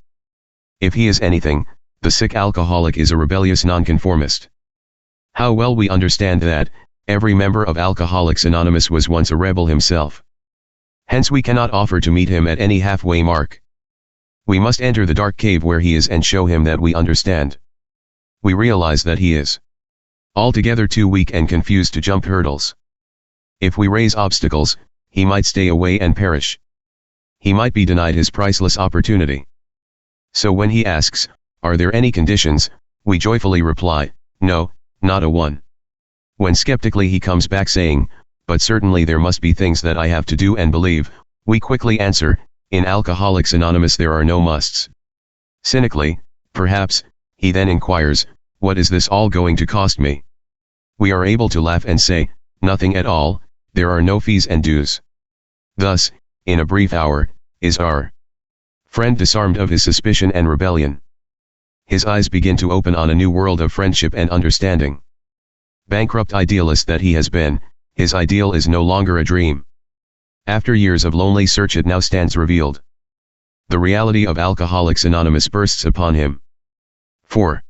S1: If he is anything, the sick alcoholic is a rebellious nonconformist. How well we understand that, every member of Alcoholics Anonymous was once a rebel himself. Hence we cannot offer to meet him at any halfway mark. We must enter the dark cave where he is and show him that we understand. We realize that he is altogether too weak and confused to jump hurdles. If we raise obstacles, he might stay away and perish. He might be denied his priceless opportunity. So when he asks, Are there any conditions? We joyfully reply, no, not a one. When skeptically he comes back saying, but certainly there must be things that I have to do and believe, we quickly answer, in Alcoholics Anonymous there are no musts. Cynically, perhaps, he then inquires, what is this all going to cost me? We are able to laugh and say, nothing at all, there are no fees and dues. Thus, in a brief hour, is our friend disarmed of his suspicion and rebellion. His eyes begin to open on a new world of friendship and understanding. Bankrupt idealist that he has been, his ideal is no longer a dream. After years of lonely search it now stands revealed. The reality of Alcoholics Anonymous bursts upon him. 4.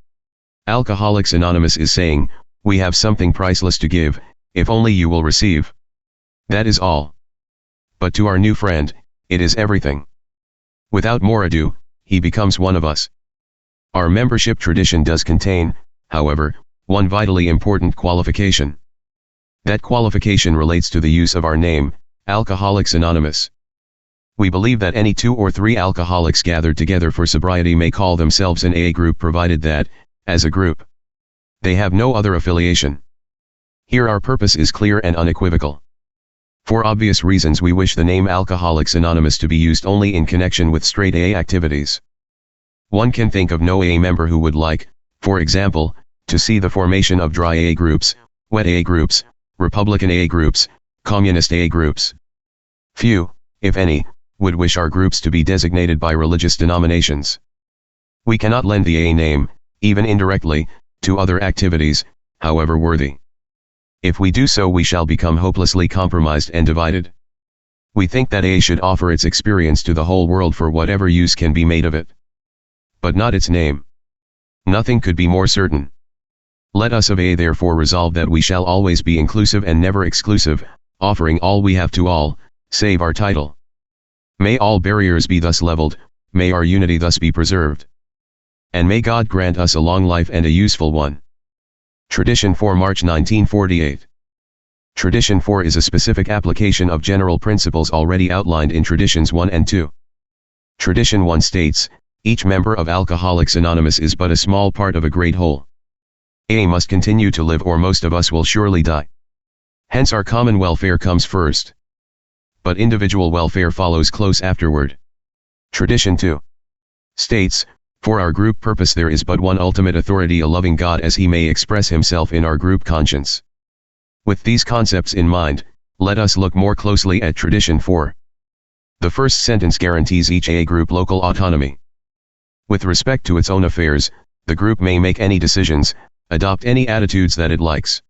S1: Alcoholics Anonymous is saying, we have something priceless to give, if only you will receive. That is all. But to our new friend, it is everything. Without more ado, he becomes one of us. Our membership tradition does contain, however, one vitally important qualification. That qualification relates to the use of our name, Alcoholics Anonymous. We believe that any 2 or 3 alcoholics gathered together for sobriety may call themselves an AA group provided that, as a group, they have no other affiliation. Here our purpose is clear and unequivocal. For obvious reasons we wish the name Alcoholics Anonymous to be used only in connection with straight AA activities. One can think of no AA member who would like, for example, to see the formation of dry AA groups, wet AA groups, Republican AA groups, Communist AA groups. Few, if any, would wish our groups to be designated by religious denominations. We cannot lend the AA name, even indirectly, to other activities, however worthy. If we do so we shall become hopelessly compromised and divided. We think that AA should offer its experience to the whole world for whatever use can be made of it. But not its name. Nothing could be more certain. Let us of AA therefore resolve that we shall always be inclusive and never exclusive, offering all we have to all, save our title. May all barriers be thus leveled, may our unity thus be preserved. And may God grant us a long life and a useful one. Tradition 4 March 1948. Tradition 4 is a specific application of general principles already outlined in Traditions 1 and 2. Tradition 1 states, each member of Alcoholics Anonymous is but a small part of a great whole. AA must continue to live or most of us will surely die. Hence our common welfare comes first. But individual welfare follows close afterward. Tradition 2 states, for our group purpose there is but one ultimate authority, a loving God as he may express himself in our group conscience. With these concepts in mind, let us look more closely at Tradition 4. The first sentence guarantees each AA group local autonomy. With respect to its own affairs, the group may make any decisions, adopt any attitudes that it likes.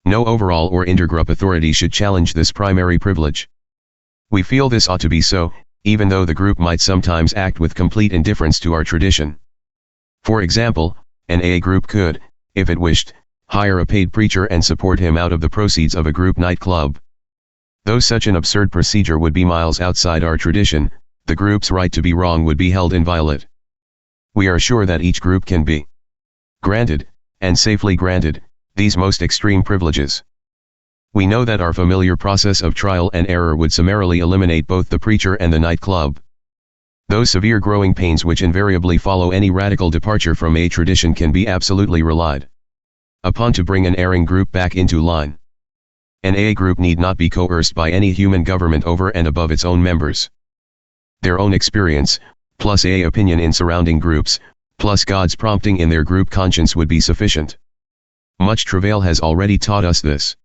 S1: No overall or intergroup authority should challenge this primary privilege. We feel this ought to be so, even though the group might sometimes act with complete indifference to our tradition. For example, an AA group could, if it wished, hire a paid preacher and support him out of the proceeds of a group nightclub. Though such an absurd procedure would be miles outside our tradition, the group's right to be wrong would be held inviolate. We are sure that each group can be granted, and safely granted, these most extreme privileges. We know that our familiar process of trial and error would summarily eliminate both the preacher and the nightclub. Those severe growing pains which invariably follow any radical departure from a tradition can be absolutely relied upon to bring an erring group back into line. An AA group need not be coerced by any human government over and above its own members. Their own experience, plus AA opinion in surrounding groups, plus God's prompting in their group conscience would be sufficient. Much travail has already taught us this.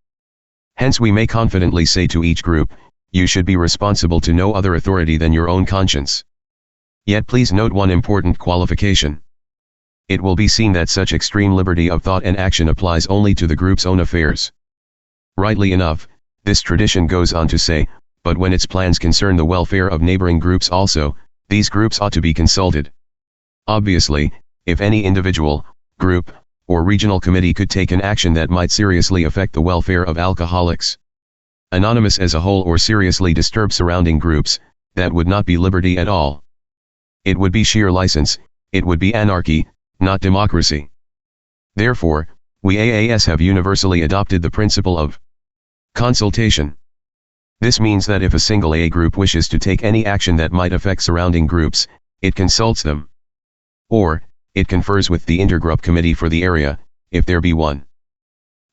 S1: Hence we may confidently say to each group, you should be responsible to no other authority than your own conscience. Yet please note one important qualification. It will be seen that such extreme liberty of thought and action applies only to the group's own affairs. Rightly enough, this tradition goes on to say, but when its plans concern the welfare of neighboring groups also, these groups ought to be consulted. Obviously, if any individual, group, or regional committee could take an action that might seriously affect the welfare of Alcoholics Anonymous as a whole or seriously disturb surrounding groups, that would not be liberty at all. It would be sheer license, it would be anarchy, not democracy. Therefore, we AAS have universally adopted the principle of consultation. This means that if a single AA group wishes to take any action that might affect surrounding groups, it consults them. Or, it confers with the intergroup committee for the area, if there be one.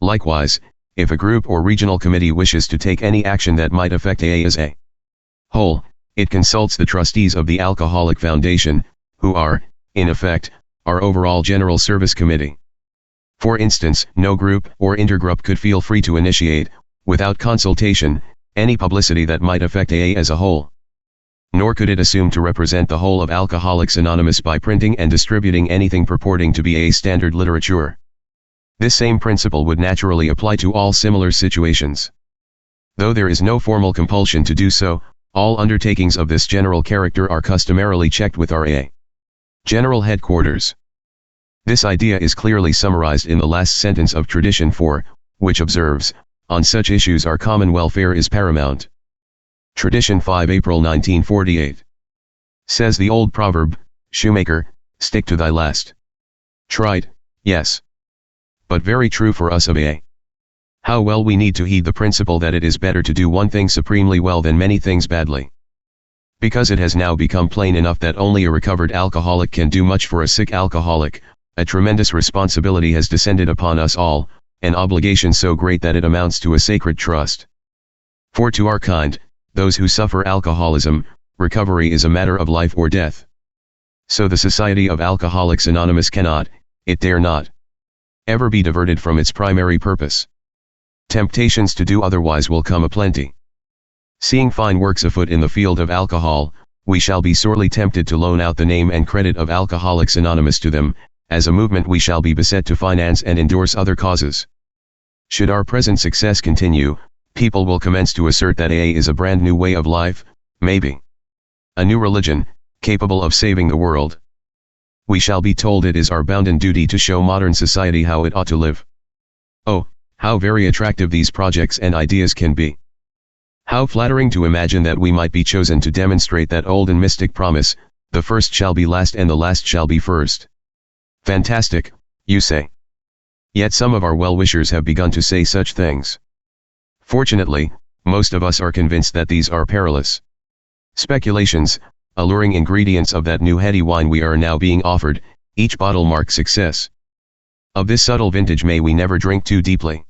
S1: Likewise, if a group or regional committee wishes to take any action that might affect AA as a whole, it consults the trustees of the Alcoholic Foundation, who are, in effect, our overall General Service Committee. For instance, no group or intergroup could feel free to initiate, without consultation, any publicity that might affect AA as a whole. Nor could it assume to represent the whole of Alcoholics Anonymous by printing and distributing anything purporting to be AA standard literature. This same principle would naturally apply to all similar situations. Though there is no formal compulsion to do so, all undertakings of this general character are customarily checked with our AA General Headquarters. This idea is clearly summarized in the last sentence of Tradition 4, which observes, on such issues our common welfare is paramount. Tradition 5 April 1948. Says the old proverb, shoemaker, stick to thy last. Trite, yes. But very true for us of AA. How well we need to heed the principle that it is better to do one thing supremely well than many things badly. Because it has now become plain enough that only a recovered alcoholic can do much for a sick alcoholic, a tremendous responsibility has descended upon us all, an obligation so great that it amounts to a sacred trust. For to our kind, those who suffer alcoholism, recovery is a matter of life or death. So the Society of Alcoholics Anonymous cannot, it dare not, ever be diverted from its primary purpose. Temptations to do otherwise will come aplenty. Seeing fine works afoot in the field of alcohol, we shall be sorely tempted to loan out the name and credit of Alcoholics Anonymous to them. As a movement we shall be beset to finance and endorse other causes. Should our present success continue, people will commence to assert that AA is a brand new way of life, maybe a new religion, capable of saving the world. We shall be told it is our bounden duty to show modern society how it ought to live. Oh, how very attractive these projects and ideas can be. How flattering to imagine that we might be chosen to demonstrate that old and mystic promise, the first shall be last and the last shall be first. Fantastic, you say. Yet some of our well-wishers have begun to say such things. Fortunately, most of us are convinced that these are perilous speculations, alluring ingredients of that new heady wine we are now being offered, each bottle marks success. Of this subtle vintage may we never drink too deeply.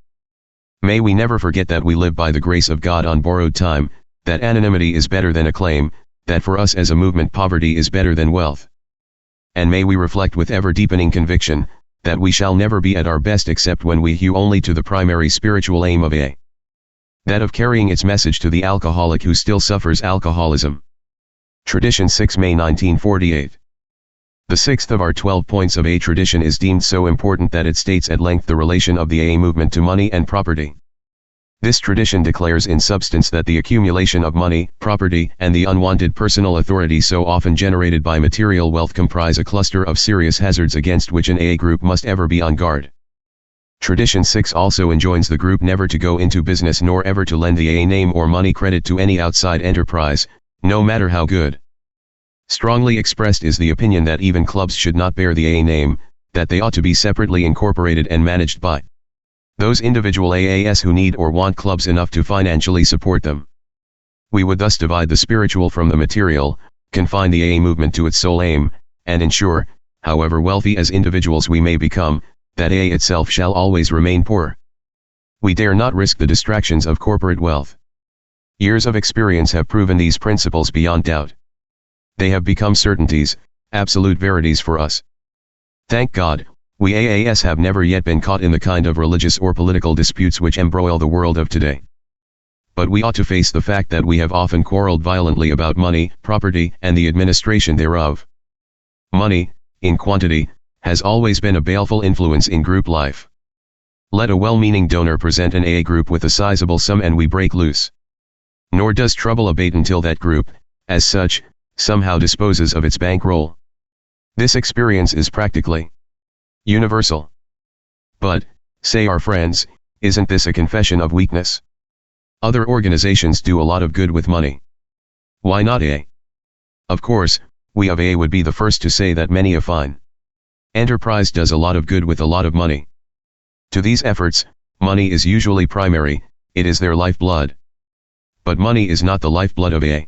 S1: May we never forget that we live by the grace of God on borrowed time, that anonymity is better than acclaim, that for us as a movement poverty is better than wealth. And may we reflect with ever-deepening conviction, that we shall never be at our best except when we hew only to the primary spiritual aim of AA. That of carrying its message to the alcoholic who still suffers alcoholism. Tradition 6 May 1948. The sixth of our 12 points of AA tradition is deemed so important that it states at length the relation of the AA movement to money and property. This tradition declares in substance that the accumulation of money, property, and the unwanted personal authority so often generated by material wealth comprise a cluster of serious hazards against which an AA group must ever be on guard. Tradition 6 also enjoins the group never to go into business nor ever to lend the AA name or money credit to any outside enterprise, no matter how good. Strongly expressed is the opinion that even clubs should not bear the AA name, that they ought to be separately incorporated and managed by those individual AAs who need or want clubs enough to financially support them. We would thus divide the spiritual from the material, confine the AA movement to its sole aim, and ensure, however wealthy as individuals we may become, that AA itself shall always remain poor. We dare not risk the distractions of corporate wealth. Years of experience have proven these principles beyond doubt. They have become certainties, absolute verities for us. Thank God, we AAS have never yet been caught in the kind of religious or political disputes which embroil the world of today. But we ought to face the fact that we have often quarreled violently about money, property, and the administration thereof. Money, in quantity, has always been a baleful influence in group life. Let a well-meaning donor present an AA group with a sizable sum and we break loose. Nor does trouble abate until that group, as such, somehow disposes of its bankroll. This experience is practically universal. But, say our friends, isn't this a confession of weakness? Other organizations do a lot of good with money. Why not AA? Of course, we of AA would be the first to say that many a fine enterprise does a lot of good with a lot of money. To these efforts, money is usually primary, it is their lifeblood. But money is not the lifeblood of AA.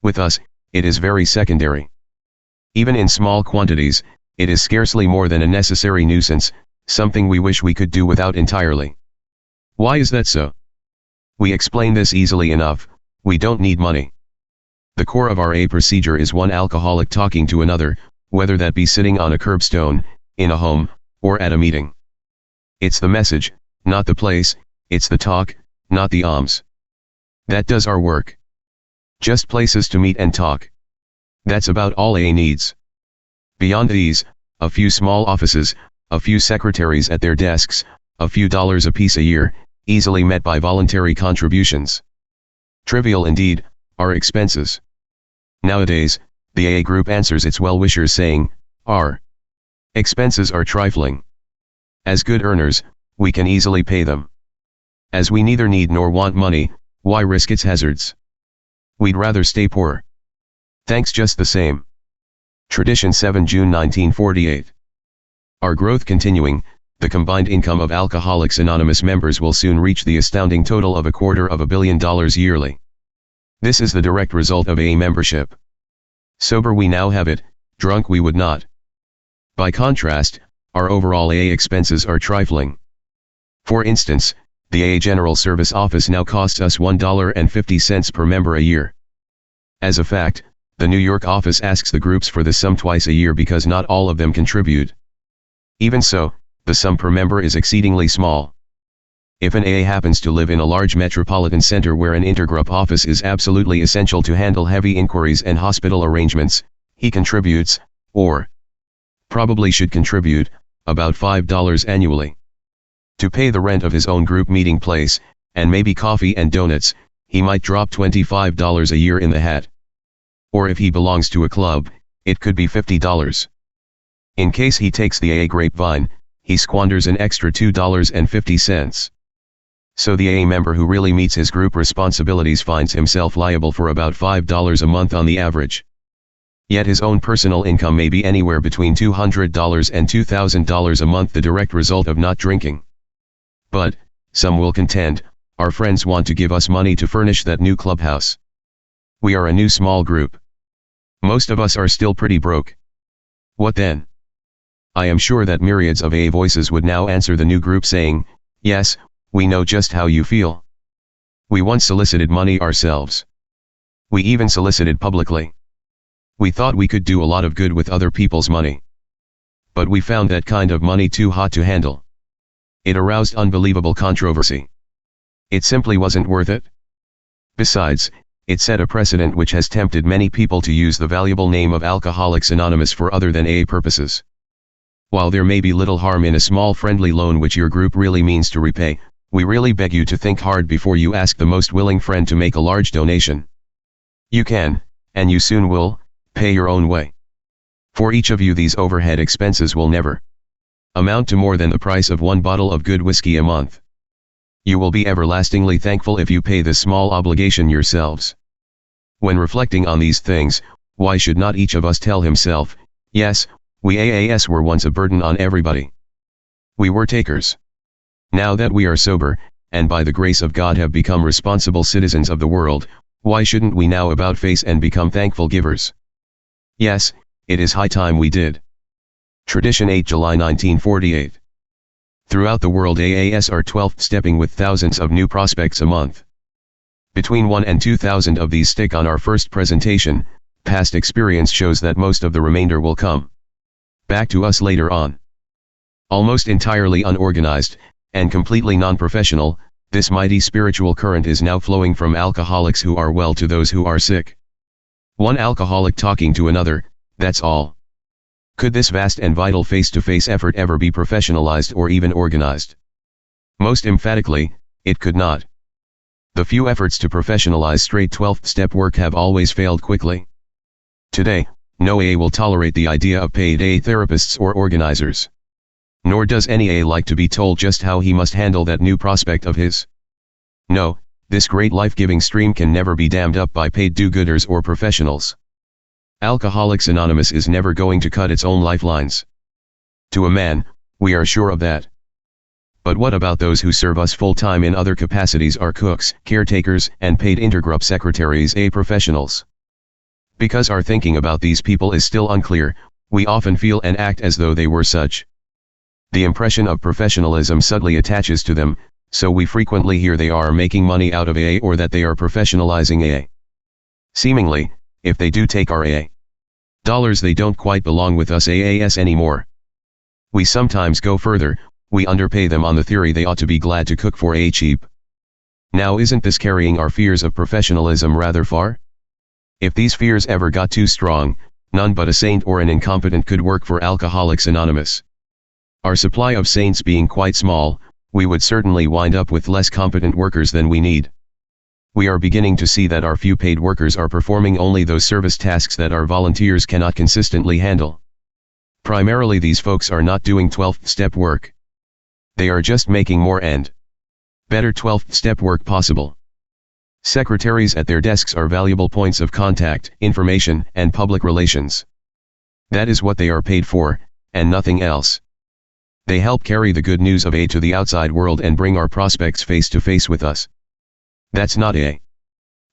S1: With us, it is very secondary. Even in small quantities, It is scarcely more than a necessary nuisance, something we wish we could do without entirely. Why is that so? We explain this easily enough: we don't need money. The core of our AA procedure is one alcoholic talking to another, whether that be sitting on a curbstone, in a home, or at a meeting. It's the message, not the place; it's the talk, not the alms. That does our work. Just places to meet and talk. That's about all AA needs. Beyond these, a few small offices, a few secretaries at their desks, a few dollars apiece a year, easily met by voluntary contributions. Trivial indeed, are expenses. Nowadays, the AA group answers its well-wishers saying, "Our expenses are trifling. As good earners, we can easily pay them. As we neither need nor want money, why risk its hazards? We'd rather stay poor. Thanks just the same." Tradition 7 June 1948. Our growth continuing, the combined income of Alcoholics Anonymous members will soon reach the astounding total of $250 million yearly. This is the direct result of AA membership. Sober we now have it, drunk we would not. By contrast, our overall AA expenses are trifling. For instance, the AA General Service Office now costs us $1.50 per member a year. As a fact, the New York office asks the groups for the sum twice a year because not all of them contribute. Even so, the sum per member is exceedingly small. If an AA happens to live in a large metropolitan center where an intergroup office is absolutely essential to handle heavy inquiries and hospital arrangements, he contributes, or probably should contribute, about $5 annually. To pay the rent of his own group meeting place, and maybe coffee and donuts, he might drop $25 a year in the hat. Or if he belongs to a club, it could be $50. In case he takes the AA Grapevine, he squanders an extra $2.50. So the AA member who really meets his group responsibilities finds himself liable for about $5 a month on the average. Yet his own personal income may be anywhere between $200 and $2,000 a month, the direct result of not drinking. But, some will contend, our friends want to give us money to furnish that new clubhouse. We are a new small group. Most of us are still pretty broke. What then? I am sure that myriads of AA voices would now answer the new group saying, "Yes, we know just how you feel. We once solicited money ourselves. We even solicited publicly. We thought we could do a lot of good with other people's money. But we found that kind of money too hot to handle. It aroused unbelievable controversy. It simply wasn't worth it. Besides, it set a precedent which has tempted many people to use the valuable name of Alcoholics Anonymous for other than AA purposes. While there may be little harm in a small friendly loan which your group really means to repay, we really beg you to think hard before you ask the most willing friend to make a large donation. You can, and you soon will, pay your own way. For each of you these overhead expenses will never amount to more than the price of one bottle of good whiskey a month. You will be everlastingly thankful if you pay this small obligation yourselves. When reflecting on these things, why should not each of us tell himself, "Yes, we AAS were once a burden on everybody. We were takers. Now that we are sober, and by the grace of God have become responsible citizens of the world, why shouldn't we now about face and become thankful givers? Yes, it is high time we did." Tradition 8 July 1948. Throughout the world AAS are 12th stepping with thousands of new prospects a month. Between 1 and 2,000 of these stick on our first presentation. Past experience shows that most of the remainder will come back to us later on. Almost entirely unorganized, and completely non-professional, this mighty spiritual current is now flowing from alcoholics who are well to those who are sick. One alcoholic talking to another, that's all. Could this vast and vital face-to-face effort ever be professionalized or even organized? Most emphatically, it could not. The few efforts to professionalize straight 12th step work have always failed quickly. Today, no AA will tolerate the idea of paid AA therapists or organizers. Nor does any AA like to be told just how he must handle that new prospect of his. No, this great life-giving stream can never be dammed up by paid do-gooders or professionals. Alcoholics Anonymous is never going to cut its own lifelines. To a man, we are sure of that. But what about those who serve us full-time in other capacities, are cooks, caretakers, and paid intergroup secretaries, AA professionals? Because our thinking about these people is still unclear, We often feel and act as though they were such. The impression of professionalism subtly attaches to them, so we frequently hear they are making money out of AA or that they are professionalizing AA. Seemingly, if they do take our AA dollars, they don't quite belong with us AAS anymore. We sometimes go further, we underpay them on the theory they ought to be glad to cook for AA cheap. Now isn't this carrying our fears of professionalism rather far? If these fears ever got too strong, none but a saint or an incompetent could work for Alcoholics Anonymous. Our supply of saints being quite small, we would certainly wind up with less competent workers than we need. We are beginning to see that our few paid workers are performing only those service tasks that our volunteers cannot consistently handle. Primarily these folks are not doing 12th step work. They are just making more and better 12th step work possible. Secretaries at their desks are valuable points of contact, information, and public relations. That is what they are paid for, and nothing else. They help carry the good news of AA to the outside world and bring our prospects face to face with us. That's not AA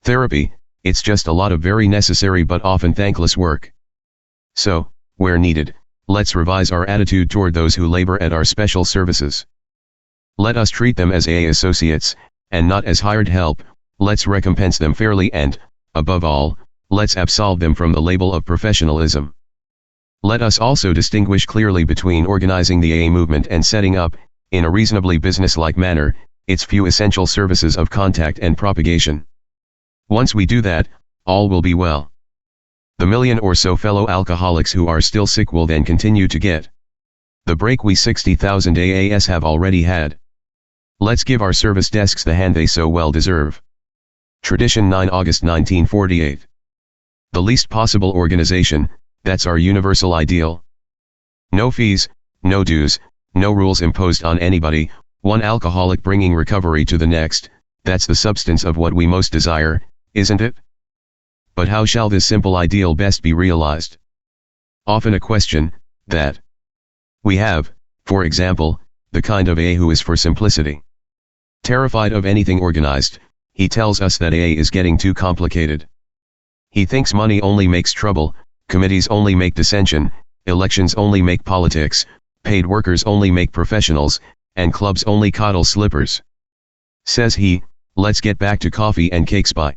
S1: therapy, it's just a lot of very necessary but often thankless work. So, where needed, let's revise our attitude toward those who labor at our special services. Let us treat them as AA associates, and not as hired help. Let's recompense them fairly and, above all, let's absolve them from the label of professionalism. Let us also distinguish clearly between organizing the AA movement and setting up, in a reasonably businesslike manner, its few essential services of contact and propagation. Once we do that, all will be well. The million or so fellow alcoholics who are still sick will then continue to get the break we 60,000 AAS have already had. Let's give our service desks the hand they so well deserve. Tradition 9 August 1948. The least possible organization, that's our universal ideal. No fees, no dues, no rules imposed on anybody, one alcoholic bringing recovery to the next, that's the substance of what we most desire, isn't it? But how shall this simple ideal best be realized? Often a question that we have, for example, the kind of AA who is for simplicity. Terrified of anything organized, he tells us that AA is getting too complicated. He thinks money only makes trouble, committees only make dissension, elections only make politics, paid workers only make professionals, and clubs only coddle slippers. Says he, let's get back to coffee and cakes by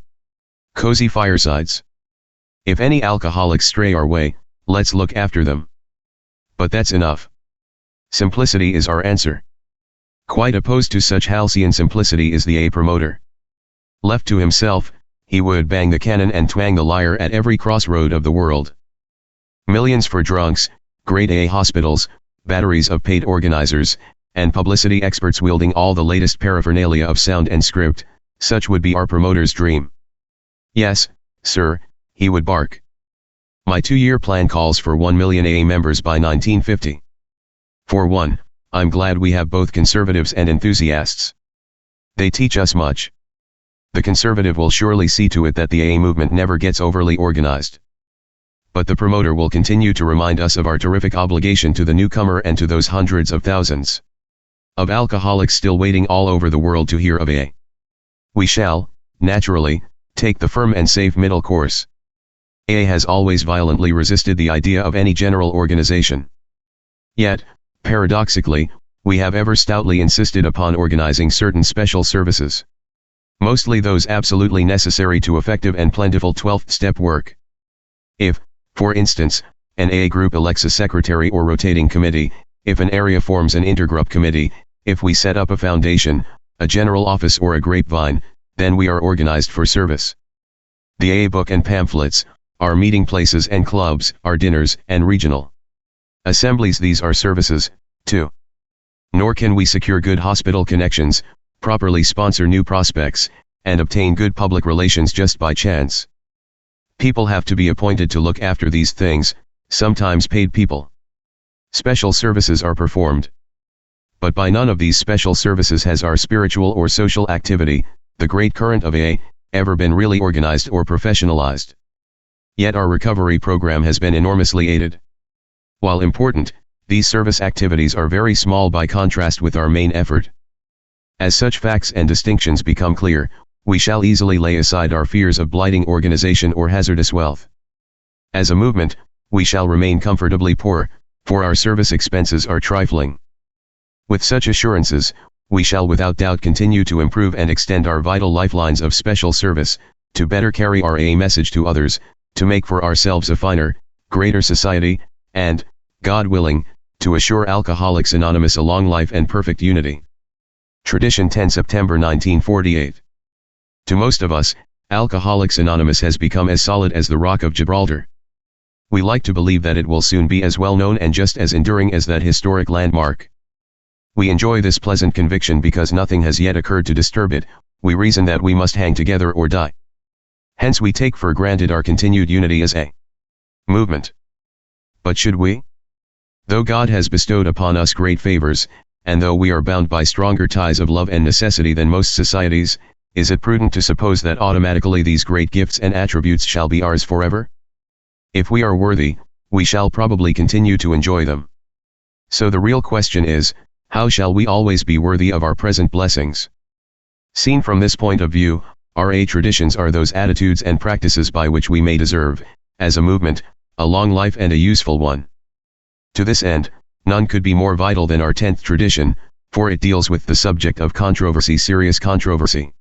S1: cozy firesides. If any alcoholics stray our way, let's look after them. But that's enough. Simplicity is our answer. Quite opposed to such halcyon simplicity is the AA promoter. Left to himself, he would bang the cannon and twang the lyre at every crossroad of the world. Millions for drunks, great AA hospitals, batteries of paid organizers, and publicity experts wielding all the latest paraphernalia of sound and script, such would be our promoter's dream. Yes, sir, he would bark. My 2-year plan calls for 1 million AA members by 1950. For one, I'm glad we have both conservatives and enthusiasts. They teach us much. The conservative will surely see to it that the AA movement never gets overly organized. But the promoter will continue to remind us of our terrific obligation to the newcomer and to those hundreds of thousands of alcoholics still waiting all over the world to hear of AA. We shall, naturally, take the firm and safe middle course. AA has always violently resisted the idea of any general organization. Yet, paradoxically, we have ever stoutly insisted upon organizing certain special services. Mostly those absolutely necessary to effective and plentiful 12th step work. If, for instance, an AA group elects a secretary or rotating committee, if an area forms an intergroup committee, if we set up a foundation, a general office or a grapevine, then we are organized for service. The AA book and pamphlets, our meeting places and clubs, our dinners and regional assemblies, these are services, too. Nor can we secure good hospital connections, properly sponsor new prospects, and obtain good public relations just by chance. People have to be appointed to look after these things, sometimes paid people. Special services are performed. But by none of these special services has our spiritual or social activity, the great current of AA, ever been really organized or professionalized. Yet our recovery program has been enormously aided. While important, these service activities are very small by contrast with our main effort. As such facts and distinctions become clear, we shall easily lay aside our fears of blighting organization or hazardous wealth. As a movement, we shall remain comfortably poor, for our service expenses are trifling. With such assurances, we shall without doubt continue to improve and extend our vital lifelines of special service, to better carry our AA message to others, to make for ourselves a finer, greater society, and, God willing, to assure Alcoholics Anonymous a long life and perfect unity. Tradition 10 September 1948. To most of us, Alcoholics Anonymous has become as solid as the Rock of Gibraltar. We like to believe that it will soon be as well known and just as enduring as that historic landmark. We enjoy this pleasant conviction because nothing has yet occurred to disturb it. We reason that we must hang together or die. Hence we take for granted our continued unity as a movement. But should we? Though God has bestowed upon us great favors, and though we are bound by stronger ties of love and necessity than most societies, is it prudent to suppose that automatically these great gifts and attributes shall be ours forever? If we are worthy, we shall probably continue to enjoy them. So the real question is, how shall we always be worthy of our present blessings? Seen from this point of view, RA traditions are those attitudes and practices by which we may deserve, as a movement, a long life and a useful one. To this end, none could be more vital than our 10th tradition, for it deals with the subject of controversy, serious controversy.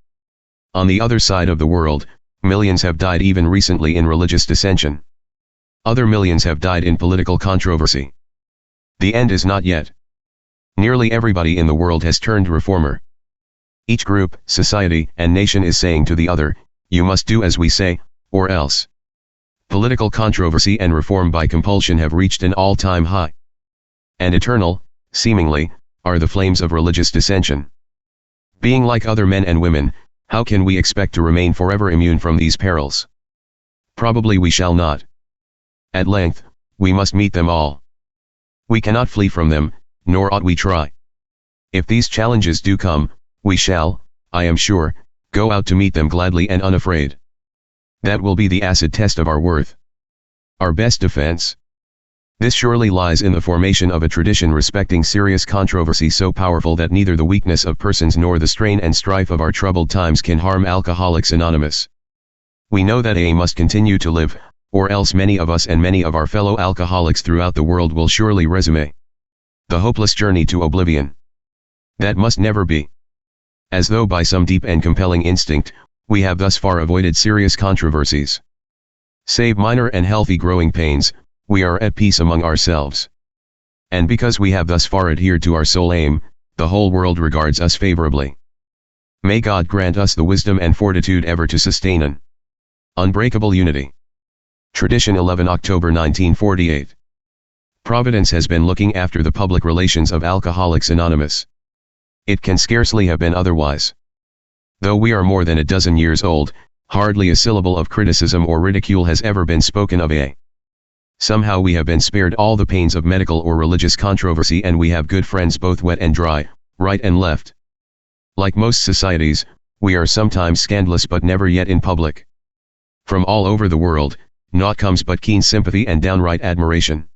S1: On the other side of the world, millions have died even recently in religious dissension. Other millions have died in political controversy. The end is not yet. Nearly everybody in the world has turned reformer. Each group, society, and nation is saying to the other, you must do as we say, or else. Political controversy and reform by compulsion have reached an all-time high. And eternal, seemingly, are the flames of religious dissension. Being like other men and women, how can we expect to remain forever immune from these perils? Probably we shall not. At length, we must meet them all. We cannot flee from them, nor ought we try. If these challenges do come, we shall, I am sure, go out to meet them gladly and unafraid. That will be the acid test of our worth. Our best defense. This surely lies in the formation of a tradition respecting serious controversy so powerful that neither the weakness of persons nor the strain and strife of our troubled times can harm Alcoholics Anonymous. We know that AA must continue to live, or else many of us and many of our fellow alcoholics throughout the world will surely resume the hopeless journey to oblivion. That must never be. As though by some deep and compelling instinct, we have thus far avoided serious controversies. Save minor and healthy growing pains, we are at peace among ourselves. And because we have thus far adhered to our sole aim, the whole world regards us favorably. May God grant us the wisdom and fortitude ever to sustain an unbreakable unity. Tradition 11 October 1948. Providence has been looking after the public relations of Alcoholics Anonymous. It can scarcely have been otherwise. Though we are more than a dozen years old, hardly a syllable of criticism or ridicule has ever been spoken of AA. Somehow we have been spared all the pains of medical or religious controversy, and we have good friends both wet and dry, right and left. Like most societies, we are sometimes scandalous but never yet in public. From all over the world, naught comes but keen sympathy and downright admiration.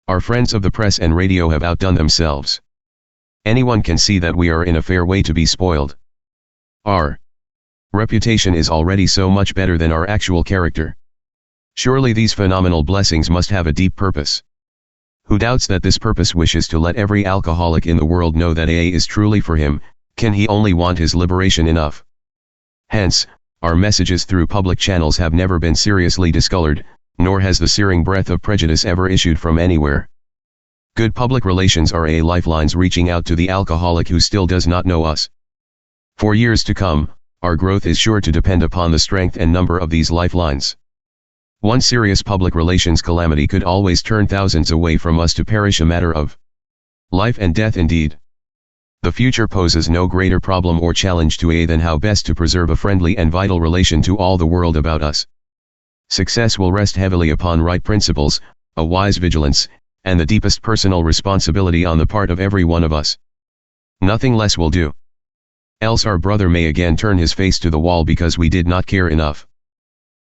S1: Our friends of the press and radio have outdone themselves. Anyone can see that we are in a fair way to be spoiled. Our reputation is already so much better than our actual character. Surely these phenomenal blessings must have a deep purpose. Who doubts that this purpose wishes to let every alcoholic in the world know that AA is truly for him, can he only want his liberation enough? Hence, our messages through public channels have never been seriously discolored, nor has the searing breath of prejudice ever issued from anywhere. Good public relations are AA lifelines reaching out to the alcoholic who still does not know us. For years to come, our growth is sure to depend upon the strength and number of these lifelines. One serious public relations calamity could always turn thousands away from us to perish, a matter of life and death indeed. The future poses no greater problem or challenge to AA than how best to preserve a friendly and vital relation to all the world about us. Success will rest heavily upon right principles, a wise vigilance, and the deepest personal responsibility on the part of every one of us. Nothing less will do. Else our brother may again turn his face to the wall because we did not care enough.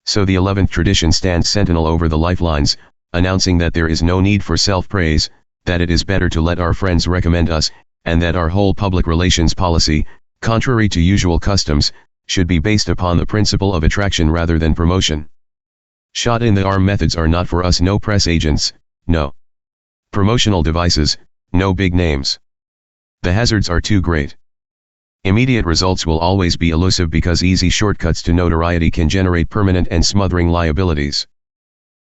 S1: So the 11th tradition stands sentinel over the lifelines, announcing that there is no need for self-praise, that it is better to let our friends recommend us, and that our whole public relations policy, contrary to usual customs, should be based upon the principle of attraction rather than promotion. Shot in the arm methods are not for us. No press agents, no promotional devices, no big names. The hazards are too great. Immediate results will always be elusive because easy shortcuts to notoriety can generate permanent and smothering liabilities.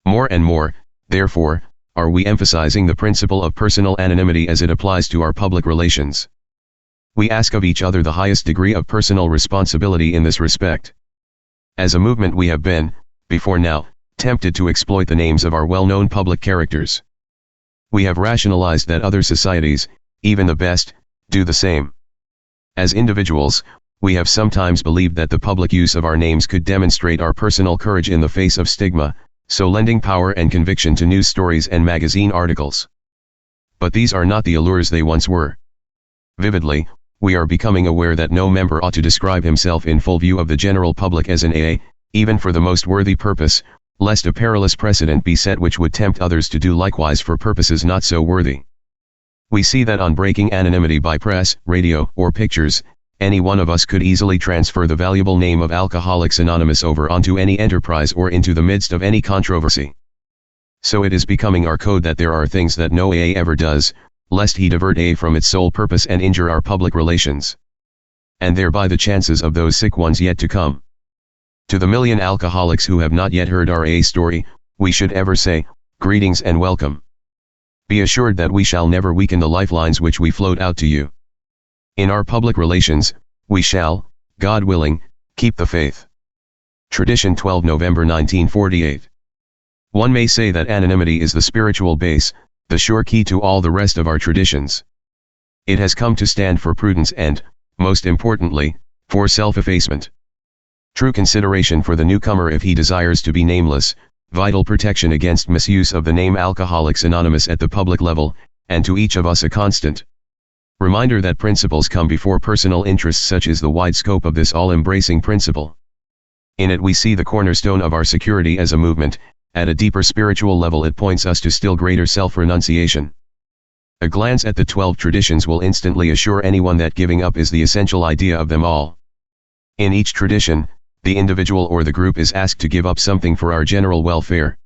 S1: More and more, therefore, are we emphasizing the principle of personal anonymity as it applies to our public relations. We ask of each other the highest degree of personal responsibility in this respect. As a movement we have been, before now, tempted to exploit the names of our well-known public characters. We have rationalized that other societies, even the best, do the same. As individuals, we have sometimes believed that the public use of our names could demonstrate our personal courage in the face of stigma, so lending power and conviction to news stories and magazine articles. But these are not the allures they once were. Vividly, we are becoming aware that no member ought to describe himself in full view of the general public as an AA, even for the most worthy purpose, lest a perilous precedent be set which would tempt others to do likewise for purposes not so worthy. We see that on breaking anonymity by press, radio, or pictures, any one of us could easily transfer the valuable name of Alcoholics Anonymous over onto any enterprise or into the midst of any controversy. So it is becoming our code that there are things that no AA ever does, lest he divert AA from its sole purpose and injure our public relations. And thereby the chances of those sick ones yet to come. To the million alcoholics who have not yet heard our AA story, we should ever say, greetings and welcome. Be assured that we shall never weaken the lifelines which we float out to you. In our public relations, we shall, God willing, keep the faith. Tradition 12 November 1948. One may say that anonymity is the spiritual base, the sure key to all the rest of our traditions. It has come to stand for prudence and, most importantly, for self-effacement. True consideration for the newcomer if he desires to be nameless, vital protection against misuse of the name Alcoholics Anonymous at the public level, and to each of us a constant reminder that principles come before personal interests. Such is the wide scope of this all-embracing principle. In it we see the cornerstone of our security as a movement. At a deeper spiritual level it points us to still greater self-renunciation. A glance at the 12 traditions will instantly assure anyone that giving up is the essential idea of them all. In each tradition, the individual or the group is asked to give up something for our general welfare.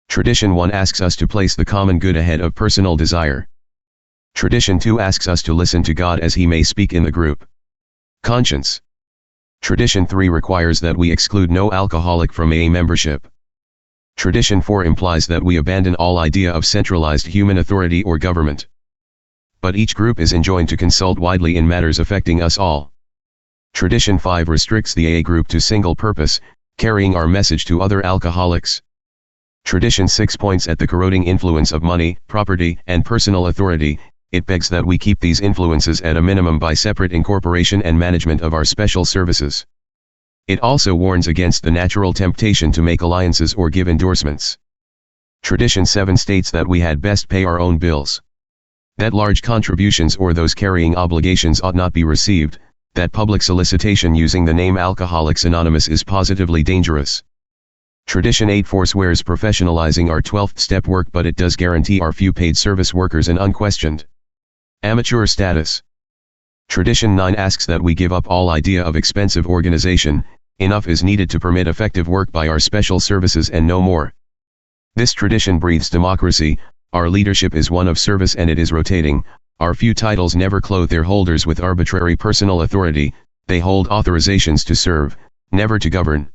S1: Tradition 1 asks us to place the common good ahead of personal desire. Tradition 2 asks us to listen to God as He may speak in the group conscience. Tradition 3 requires that we exclude no alcoholic from AA membership. Tradition 4 implies that we abandon all idea of centralized human authority or government. But each group is enjoined to consult widely in matters affecting us all. Tradition 5 restricts the AA group to single purpose, carrying our message to other alcoholics. Tradition 6 points at the corroding influence of money, property, and personal authority. It begs that we keep these influences at a minimum by separate incorporation and management of our special services. It also warns against the natural temptation to make alliances or give endorsements. Tradition 7 states that we had best pay our own bills. That large contributions or those carrying obligations ought not be received. That public solicitation using the name Alcoholics Anonymous is positively dangerous. Tradition 8 forswears professionalizing our 12th step work, but it does guarantee our few paid service workers an unquestioned amateur status. Tradition 9 asks that we give up all idea of expensive organization. Enough is needed to permit effective work by our special services and no more. This tradition breathes democracy. Our leadership is one of service and it is rotating. Our few titles never clothe their holders with arbitrary personal authority. They hold authorizations to serve, never to govern.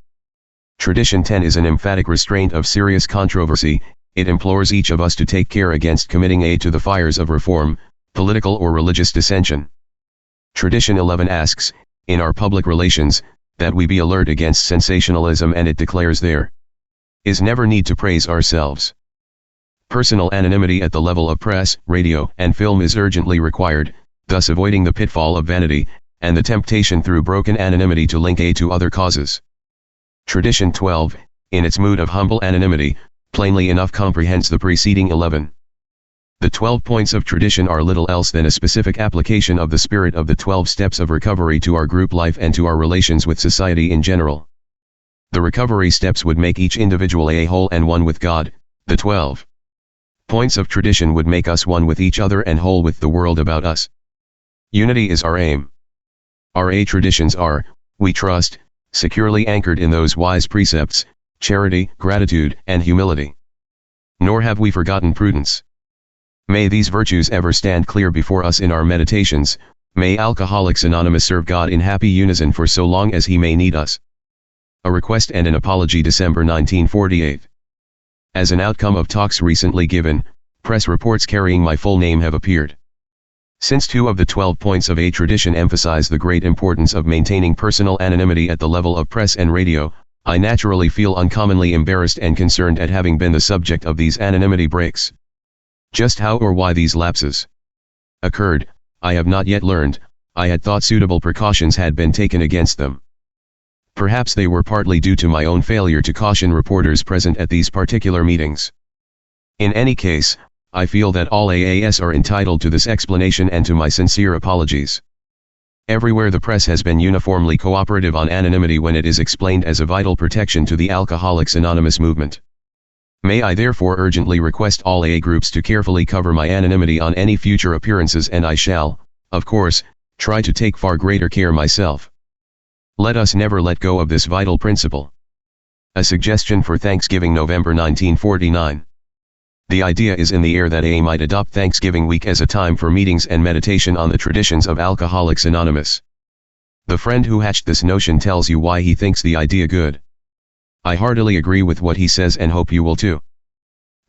S1: Tradition 10 is an emphatic restraint of serious controversy. It implores each of us to take care against committing aid to the fires of reform, political or religious dissension. Tradition 11 asks, in our public relations, that we be alert against sensationalism, and it declares there is never need to praise ourselves. Personal anonymity at the level of press, radio, and film is urgently required, thus avoiding the pitfall of vanity, and the temptation through broken anonymity to link A to other causes. Tradition 12, in its mood of humble anonymity, plainly enough comprehends the preceding 11. The 12 points of tradition are little else than a specific application of the spirit of the 12 steps of recovery to our group life and to our relations with society in general. The recovery steps would make each individual a whole and one with God. The 12 points of tradition would make us one with each other and whole with the world about us. Unity is our aim. Our A traditions are, we trust, securely anchored in those wise precepts, charity, gratitude, and humility. Nor have we forgotten prudence. May these virtues ever stand clear before us in our meditations. May Alcoholics Anonymous serve God in happy unison for so long as He may need us. A request and an apology, December 1948. As an outcome of talks recently given, press reports carrying my full name have appeared. Since 2 of the 12 points of a tradition emphasize the great importance of maintaining personal anonymity at the level of press and radio, I naturally feel uncommonly embarrassed and concerned at having been the subject of these anonymity breaks. Just how or why these lapses occurred, I have not yet learned. I had thought suitable precautions had been taken against them. Perhaps they were partly due to my own failure to caution reporters present at these particular meetings. In any case, I feel that all AAS are entitled to this explanation and to my sincere apologies. Everywhere the press has been uniformly cooperative on anonymity when it is explained as a vital protection to the Alcoholics Anonymous movement. May I therefore urgently request all AA groups to carefully cover my anonymity on any future appearances, and I shall, of course, try to take far greater care myself. Let us never let go of this vital principle. A suggestion for Thanksgiving, November 1949. The idea is in the air that AA might adopt Thanksgiving week as a time for meetings and meditation on the traditions of Alcoholics Anonymous. The friend who hatched this notion tells you why he thinks the idea good. I heartily agree with what he says and hope you will too.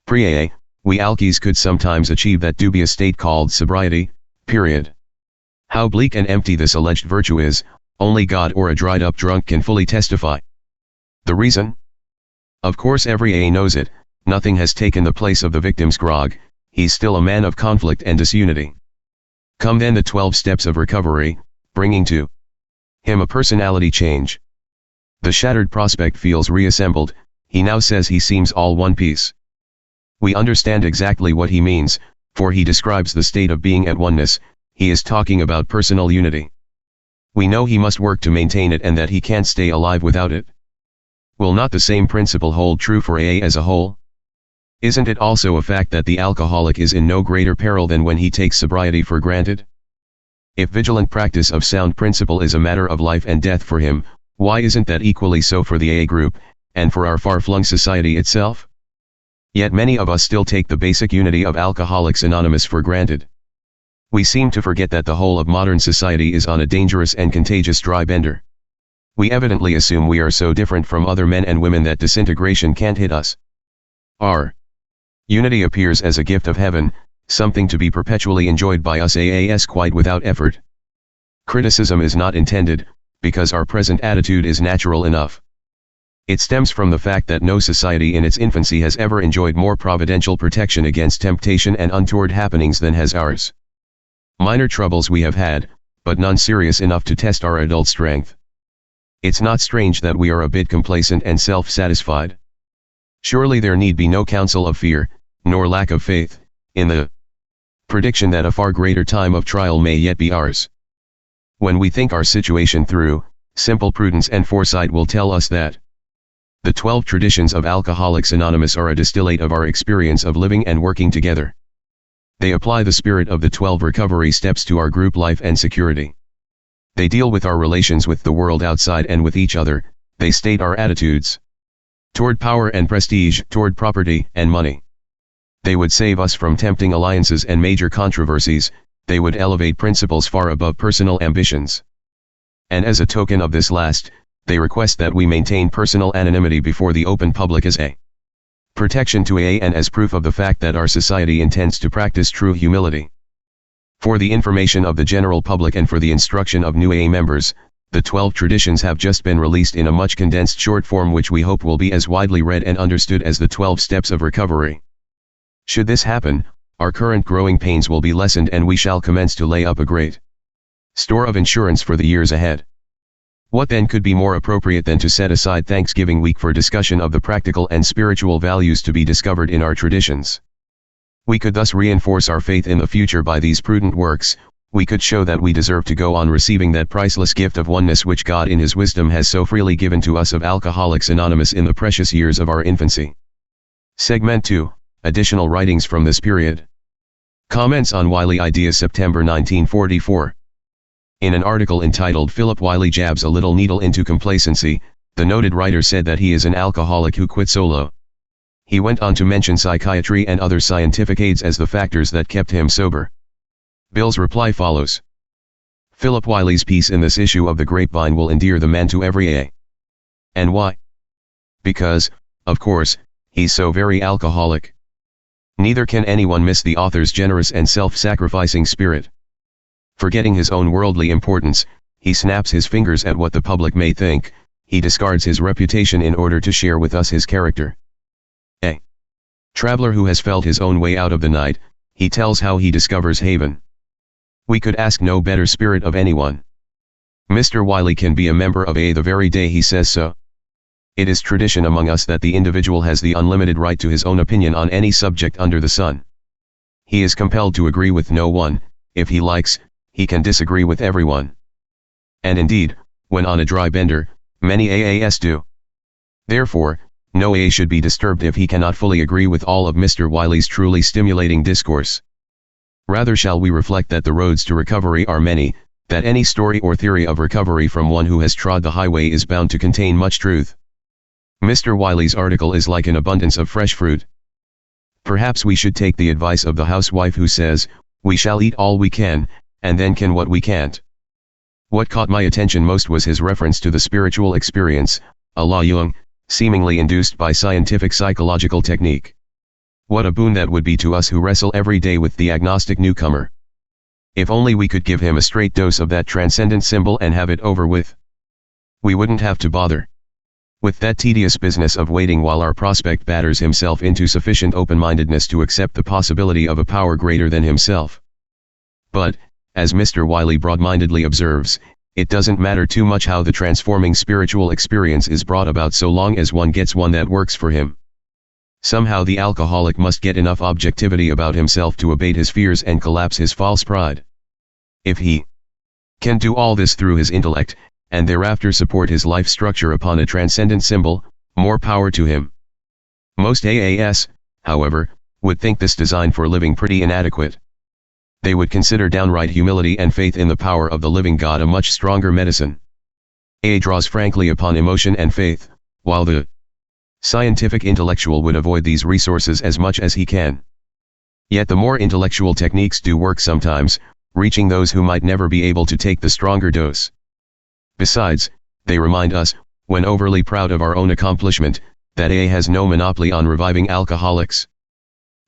S1: Pre-AA, we alkies could sometimes achieve that dubious state called sobriety, period. How bleak and empty this alleged virtue is, only God or a dried-up drunk can fully testify. The reason? Of course every AA knows it. Nothing has taken the place of the victim's grog. He's still a man of conflict and disunity. Come then the 12 steps of recovery, bringing to him a personality change. The shattered prospect feels reassembled. He now says he seems all one piece. We understand exactly what he means, for he describes the state of being at oneness. He is talking about personal unity. We know he must work to maintain it and that he can't stay alive without it. Will not the same principle hold true for AA as a whole? Isn't it also a fact that the alcoholic is in no greater peril than when he takes sobriety for granted? If vigilant practice of sound principle is a matter of life and death for him, why isn't that equally so for the AA group, and for our far-flung society itself? Yet many of us still take the basic unity of Alcoholics Anonymous for granted. We seem to forget that the whole of modern society is on a dangerous and contagious dry bender. We evidently assume we are so different from other men and women that disintegration can't hit us. Our unity appears as a gift of heaven, something to be perpetually enjoyed by us AAS quite without effort. Criticism is not intended, because our present attitude is natural enough. It stems from the fact that no society in its infancy has ever enjoyed more providential protection against temptation and untoward happenings than has ours. Minor troubles we have had, but none serious enough to test our adult strength. It's not strange that we are a bit complacent and self-satisfied. Surely there need be no counsel of fear, nor lack of faith, in the prediction that a far greater time of trial may yet be ours. When we think our situation through, simple prudence and foresight will tell us that the 12 traditions of Alcoholics Anonymous are a distillate of our experience of living and working together. They apply the spirit of the 12 recovery steps to our group life and security. They deal with our relations with the world outside and with each other. They state our attitudes toward power and prestige, toward property and money. They would save us from tempting alliances and major controversies. They would elevate principles far above personal ambitions. And as a token of this last, they request that we maintain personal anonymity before the open public as a protection to AA and as proof of the fact that our society intends to practice true humility. For the information of the general public and for the instruction of new AA members, the 12 traditions have just been released in a much condensed short form which we hope will be as widely read and understood as the 12 steps of recovery. Should this happen, our current growing pains will be lessened and we shall commence to lay up a great store of insurance for the years ahead. What then could be more appropriate than to set aside Thanksgiving week for discussion of the practical and spiritual values to be discovered in our traditions? We could thus reinforce our faith in the future by these prudent works. We could show that we deserve to go on receiving that priceless gift of oneness which God in His wisdom has so freely given to us of Alcoholics Anonymous in the precious years of our infancy. Segment 2. Additional writings from this period. Comments on Wiley Ideas, September 1944. In an article entitled "Philip Wiley Jabs a Little Needle into Complacency," The noted writer said that he is an alcoholic who quit solo. He went on to mention psychiatry and other scientific aids as the factors that kept him sober. Bill's reply follows. Philip Wiley's piece in this issue of the Grapevine will endear the man to every AA. And why? Because, of course, he's so very alcoholic. Neither can anyone miss the author's generous and self-sacrificing spirit. Forgetting his own worldly importance, he snaps his fingers at what the public may think. He discards his reputation in order to share with us his character. A traveler who has felt his own way out of the night, he tells how he discovers haven. We could ask no better spirit of anyone. Mr. Wiley can be a member of AA the very day he says so. It is tradition among us that the individual has the unlimited right to his own opinion on any subject under the sun. He is compelled to agree with no one. If he likes, he can disagree with everyone. And indeed, when on a dry bender, many AAs do. Therefore, no AA should be disturbed if he cannot fully agree with all of Mr. Wiley's truly stimulating discourse. Rather shall we reflect that the roads to recovery are many, that any story or theory of recovery from one who has trod the highway is bound to contain much truth. Mr. Wiley's article is like an abundance of fresh fruit. Perhaps we should take the advice of the housewife who says, "We shall eat all we can, and then can what we can't." What caught my attention most was his reference to the spiritual experience, a la Jung, seemingly induced by scientific psychological technique. What a boon that would be to us who wrestle every day with the agnostic newcomer. If only we could give him a straight dose of that transcendent symbol and have it over with. We wouldn't have to bother with that tedious business of waiting while our prospect batters himself into sufficient open-mindedness to accept the possibility of a power greater than himself. But, as Mr. Wiley broad-mindedly observes, it doesn't matter too much how the transforming spiritual experience is brought about so long as one gets one that works for him. Somehow the alcoholic must get enough objectivity about himself to abate his fears and collapse his false pride. If he can do all this through his intellect, and thereafter support his life structure upon a transcendent symbol, more power to him. Most AAs, however, would think this design for living pretty inadequate. They would consider downright humility and faith in the power of the living God a much stronger medicine. AA draws frankly upon emotion and faith, while the scientific intellectual would avoid these resources as much as he can. Yet the more intellectual techniques do work sometimes, reaching those who might never be able to take the stronger dose. Besides, they remind us, when overly proud of our own accomplishment, that AA has no monopoly on reviving alcoholics.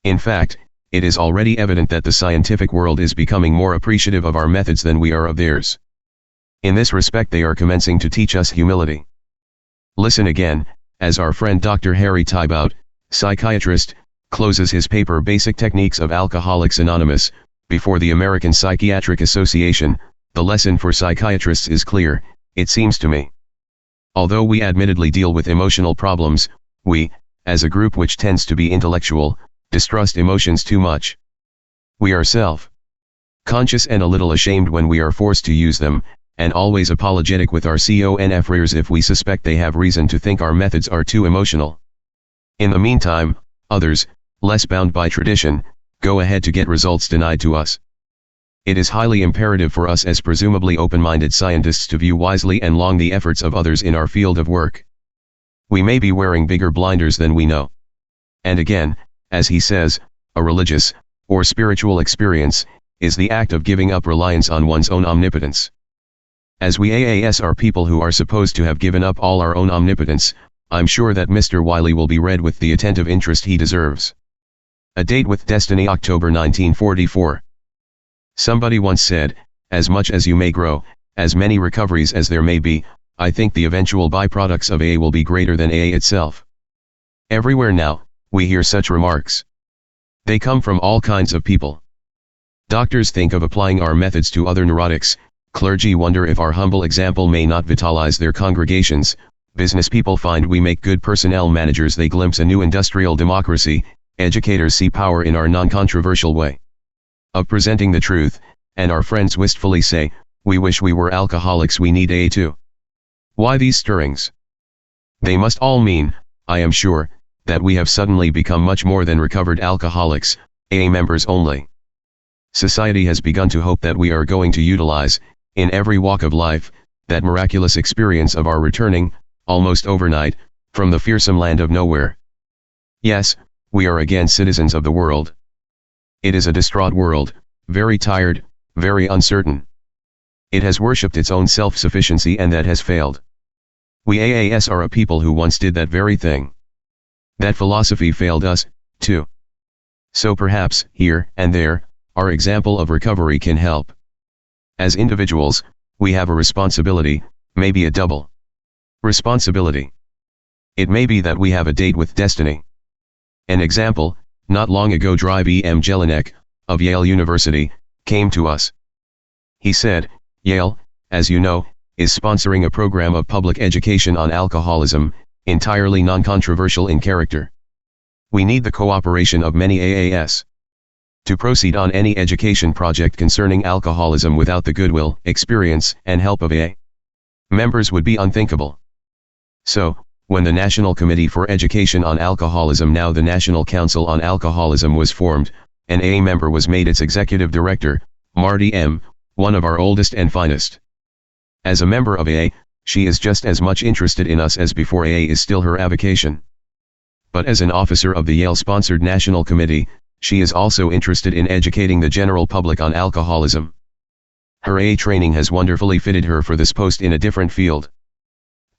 S1: In fact, it is already evident that the scientific world is becoming more appreciative of our methods than we are of theirs. In this respect they are commencing to teach us humility. Listen again, as our friend Dr. Harry Tybout, psychiatrist, closes his paper Basic Techniques of Alcoholics Anonymous, before the American Psychiatric Association. The lesson for psychiatrists is clear, it seems to me. Although we admittedly deal with emotional problems, we, as a group which tends to be intellectual, distrust emotions too much. We are self-conscious and a little ashamed when we are forced to use them, and always apologetic with our confreres if we suspect they have reason to think our methods are too emotional. In the meantime, others, less bound by tradition, go ahead to get results denied to us. It is highly imperative for us as presumably open-minded scientists to view wisely and long the efforts of others in our field of work. We may be wearing bigger blinders than we know. And again, as he says, a religious, or spiritual experience, is the act of giving up reliance on one's own omnipotence. As we AAs are people who are supposed to have given up all our own omnipotence, I'm sure that Mr. Wiley will be read with the attentive interest he deserves. A Date with Destiny, October 1944. Somebody once said, as much as you may grow, as many recoveries as there may be, I think the eventual byproducts of AA will be greater than AA itself. Everywhere now, we hear such remarks. They come from all kinds of people. Doctors think of applying our methods to other neurotics, clergy wonder if our humble example may not vitalize their congregations, business people find we make good personnel managers, they glimpse a new industrial democracy, educators see power in our non-controversial way of presenting the truth, and our friends wistfully say, we wish we were alcoholics, we need AA too. Why these stirrings? They must all mean, I am sure, that we have suddenly become much more than recovered alcoholics, AA members only. Society has begun to hope that we are going to utilize, in every walk of life, that miraculous experience of our returning, almost overnight, from the fearsome land of nowhere. Yes, we are again citizens of the world. It is a distraught world, very tired, very uncertain. It has worshipped its own self-sufficiency and that has failed. We AAS are a people who once did that very thing. That philosophy failed us, too. So perhaps, here and there, our example of recovery can help. As individuals, we have a responsibility, maybe a double responsibility. It may be that we have a date with destiny. An example, not long ago E.M. Jelinek, of Yale University, came to us. He said, Yale, as you know, is sponsoring a program of public education on alcoholism, entirely non-controversial in character. We need the cooperation of many AAS. To proceed on any education project concerning alcoholism without the goodwill, experience, and help of AA members would be unthinkable. So, when the National Committee for Education on Alcoholism, now the National Council on Alcoholism, was formed, an AA member was made its executive director, Marty M., one of our oldest and finest. As a member of AA, she is just as much interested in us as before AA is still her avocation. But as an officer of the Yale-sponsored National Committee, she is also interested in educating the general public on alcoholism. Her AA training has wonderfully fitted her for this post in a different field.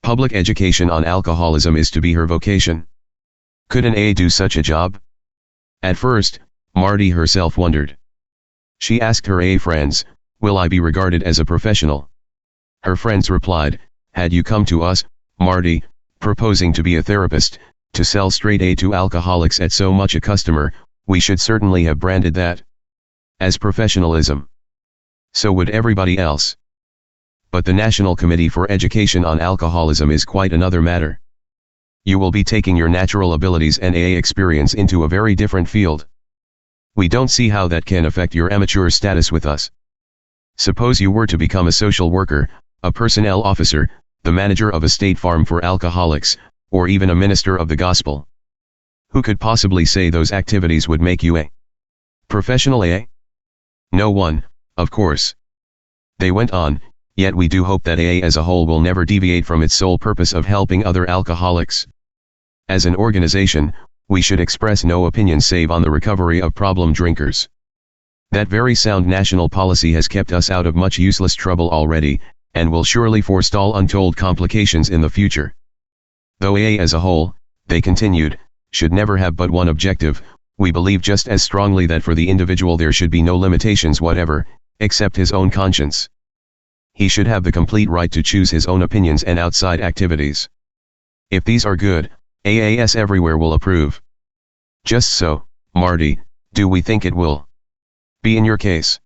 S1: Public education on alcoholism is to be her vocation. Could an AA do such a job? At first, Marty herself wondered. She asked her AA friends, will I be regarded as a professional? Her friends replied, had you come to us, Marty, proposing to be a therapist, to sell straight A to alcoholics at so much a customer, we should certainly have branded that as professionalism. So would everybody else. But the National Committee for Education on Alcoholism is quite another matter. You will be taking your natural abilities and AA experience into a very different field. We don't see how that can affect your amateur status with us. Suppose you were to become a social worker, a personnel officer, the manager of a state farm for alcoholics, or even a minister of the gospel. Who could possibly say those activities would make you a professional AA? No one, of course. They went on, yet we do hope that AA as a whole will never deviate from its sole purpose of helping other alcoholics. As an organization, we should express no opinion save on the recovery of problem drinkers. That very sound national policy has kept us out of much useless trouble already, and will surely forestall untold complications in the future. Though AA as a whole, they continued, should never have but one objective, we believe just as strongly that for the individual there should be no limitations whatever, except his own conscience. He should have the complete right to choose his own opinions and outside activities. If these are good, AAS everywhere will approve. Just so, Marty, do we think it will be in your case?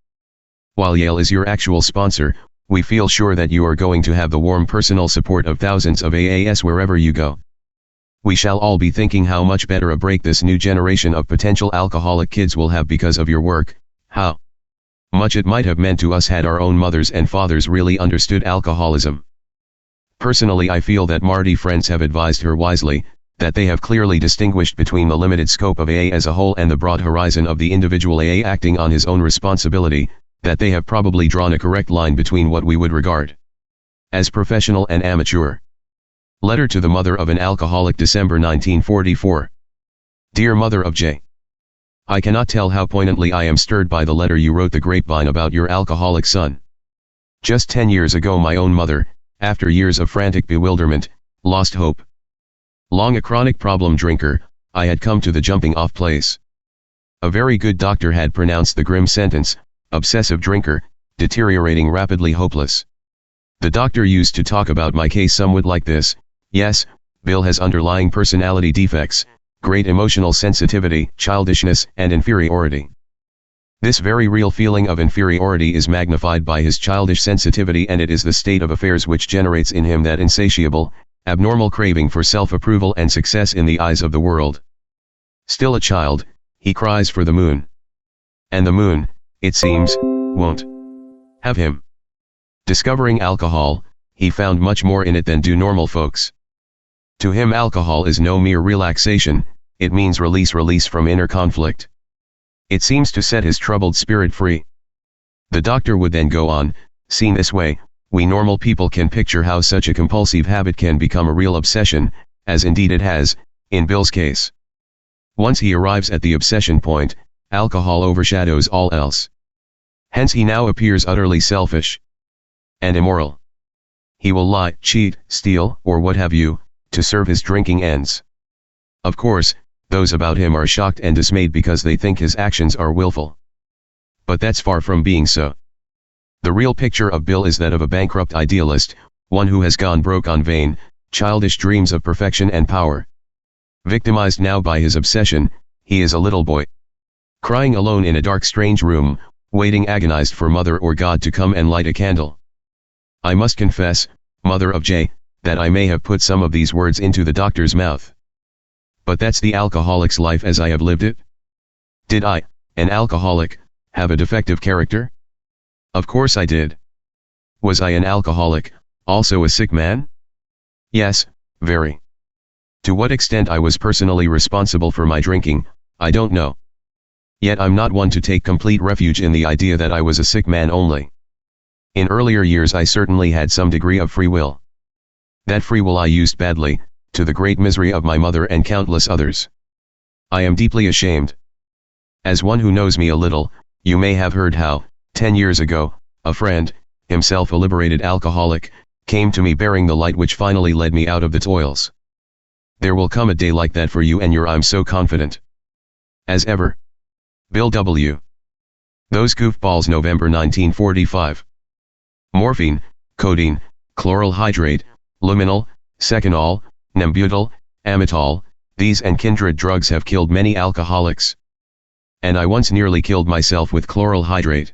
S1: While Yale is your actual sponsor, we feel sure that you are going to have the warm personal support of thousands of AAS wherever you go. We shall all be thinking how much better a break this new generation of potential alcoholic kids will have because of your work, how much it might have meant to us had our own mothers and fathers really understood alcoholism. Personally, I feel that Marty friends have advised her wisely, that they have clearly distinguished between the limited scope of AA as a whole and the broad horizon of the individual AA acting on his own responsibility, that they have probably drawn a correct line between what we would regard as professional and amateur. Letter to the Mother of an Alcoholic, December 1944. Dear Mother of J. I cannot tell how poignantly I am stirred by the letter you wrote the Grapevine about your alcoholic son. Just 10 years ago my own mother, after years of frantic bewilderment, lost hope. Long a chronic problem drinker, I had come to the jumping off place. A very good doctor had pronounced the grim sentence, obsessive drinker, deteriorating rapidly, hopeless. The doctor used to talk about my case somewhat like this: yes, Bill has underlying personality defects, great emotional sensitivity, childishness, and inferiority. This very real feeling of inferiority is magnified by his childish sensitivity, and it is the state of affairs which generates in him that insatiable, abnormal craving for self-approval and success in the eyes of the world. Still a child, he cries for the moon. And the moon, it seems, won't have him. Discovering alcohol, he found much more in it than do normal folks. To him alcohol is no mere relaxation, it means release from inner conflict. It seems to set his troubled spirit free. The doctor would then go on, seen this way, We normal people can picture how such a compulsive habit can become a real obsession, as indeed it has, in Bill's case. Once he arrives at the obsession point, alcohol overshadows all else. Hence he now appears utterly selfish and immoral. He will lie, cheat, steal, or what have you, to serve his drinking ends. Of course, those about him are shocked and dismayed because they think his actions are willful. But that's far from being so. The real picture of Bill is that of a bankrupt idealist, one who has gone broke on vain, childish dreams of perfection and power. Victimized now by his obsession, he is a little boy, crying alone in a dark strange room, waiting agonized for Mother or God to come and light a candle. I must confess, Mother of J, that I may have put some of these words into the doctor's mouth. But that's the alcoholic's life as I have lived it. Did I, an alcoholic, have a defective character? Of course I did. Was I an alcoholic, also a sick man? Yes, very. To what extent I was personally responsible for my drinking, I don't know. Yet I'm not one to take complete refuge in the idea that I was a sick man only. In earlier years I certainly had some degree of free will. That free will I used badly, to the great misery of my mother and countless others. I am deeply ashamed. As one who knows me a little, you may have heard how, 10 years ago, a friend, himself a liberated alcoholic, came to me bearing the light which finally led me out of the toils. There will come a day like that for you and your I'm so confident. As ever, Bill W. Those Goofballs, November 1945. Morphine, codeine, chloral hydrate, luminol, seconal, nembutal, amytal, these and kindred drugs have killed many alcoholics. And I once nearly killed myself with chloral hydrate.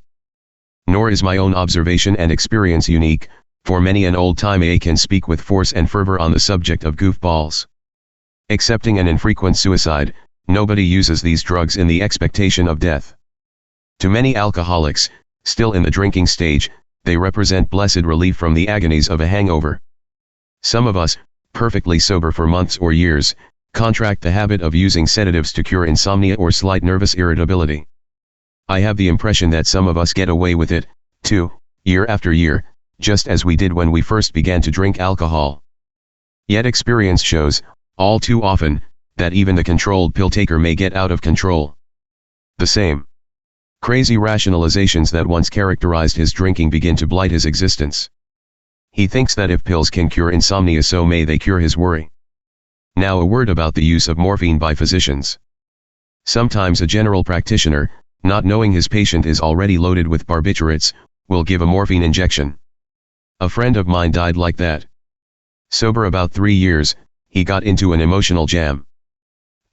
S1: Nor is my own observation and experience unique, for many an old-time A can speak with force and fervor on the subject of goofballs. Excepting an infrequent suicide, nobody uses these drugs in the expectation of death. To many alcoholics, still in the drinking stage, they represent blessed relief from the agonies of a hangover. Some of us, perfectly sober for months or years, contract the habit of using sedatives to cure insomnia or slight nervous irritability. I have the impression that some of us get away with it, too, year after year, just as we did when we first began to drink alcohol. Yet experience shows, all too often, that even the controlled pill taker may get out of control. The same crazy rationalizations that once characterized his drinking begin to blight his existence. He thinks that if pills can cure insomnia, so may they cure his worry. Now a word about the use of morphine by physicians. Sometimes a general practitioner, not knowing his patient is already loaded with barbiturates, will give a morphine injection. A friend of mine died like that. Sober about 3 years, he got into an emotional jam.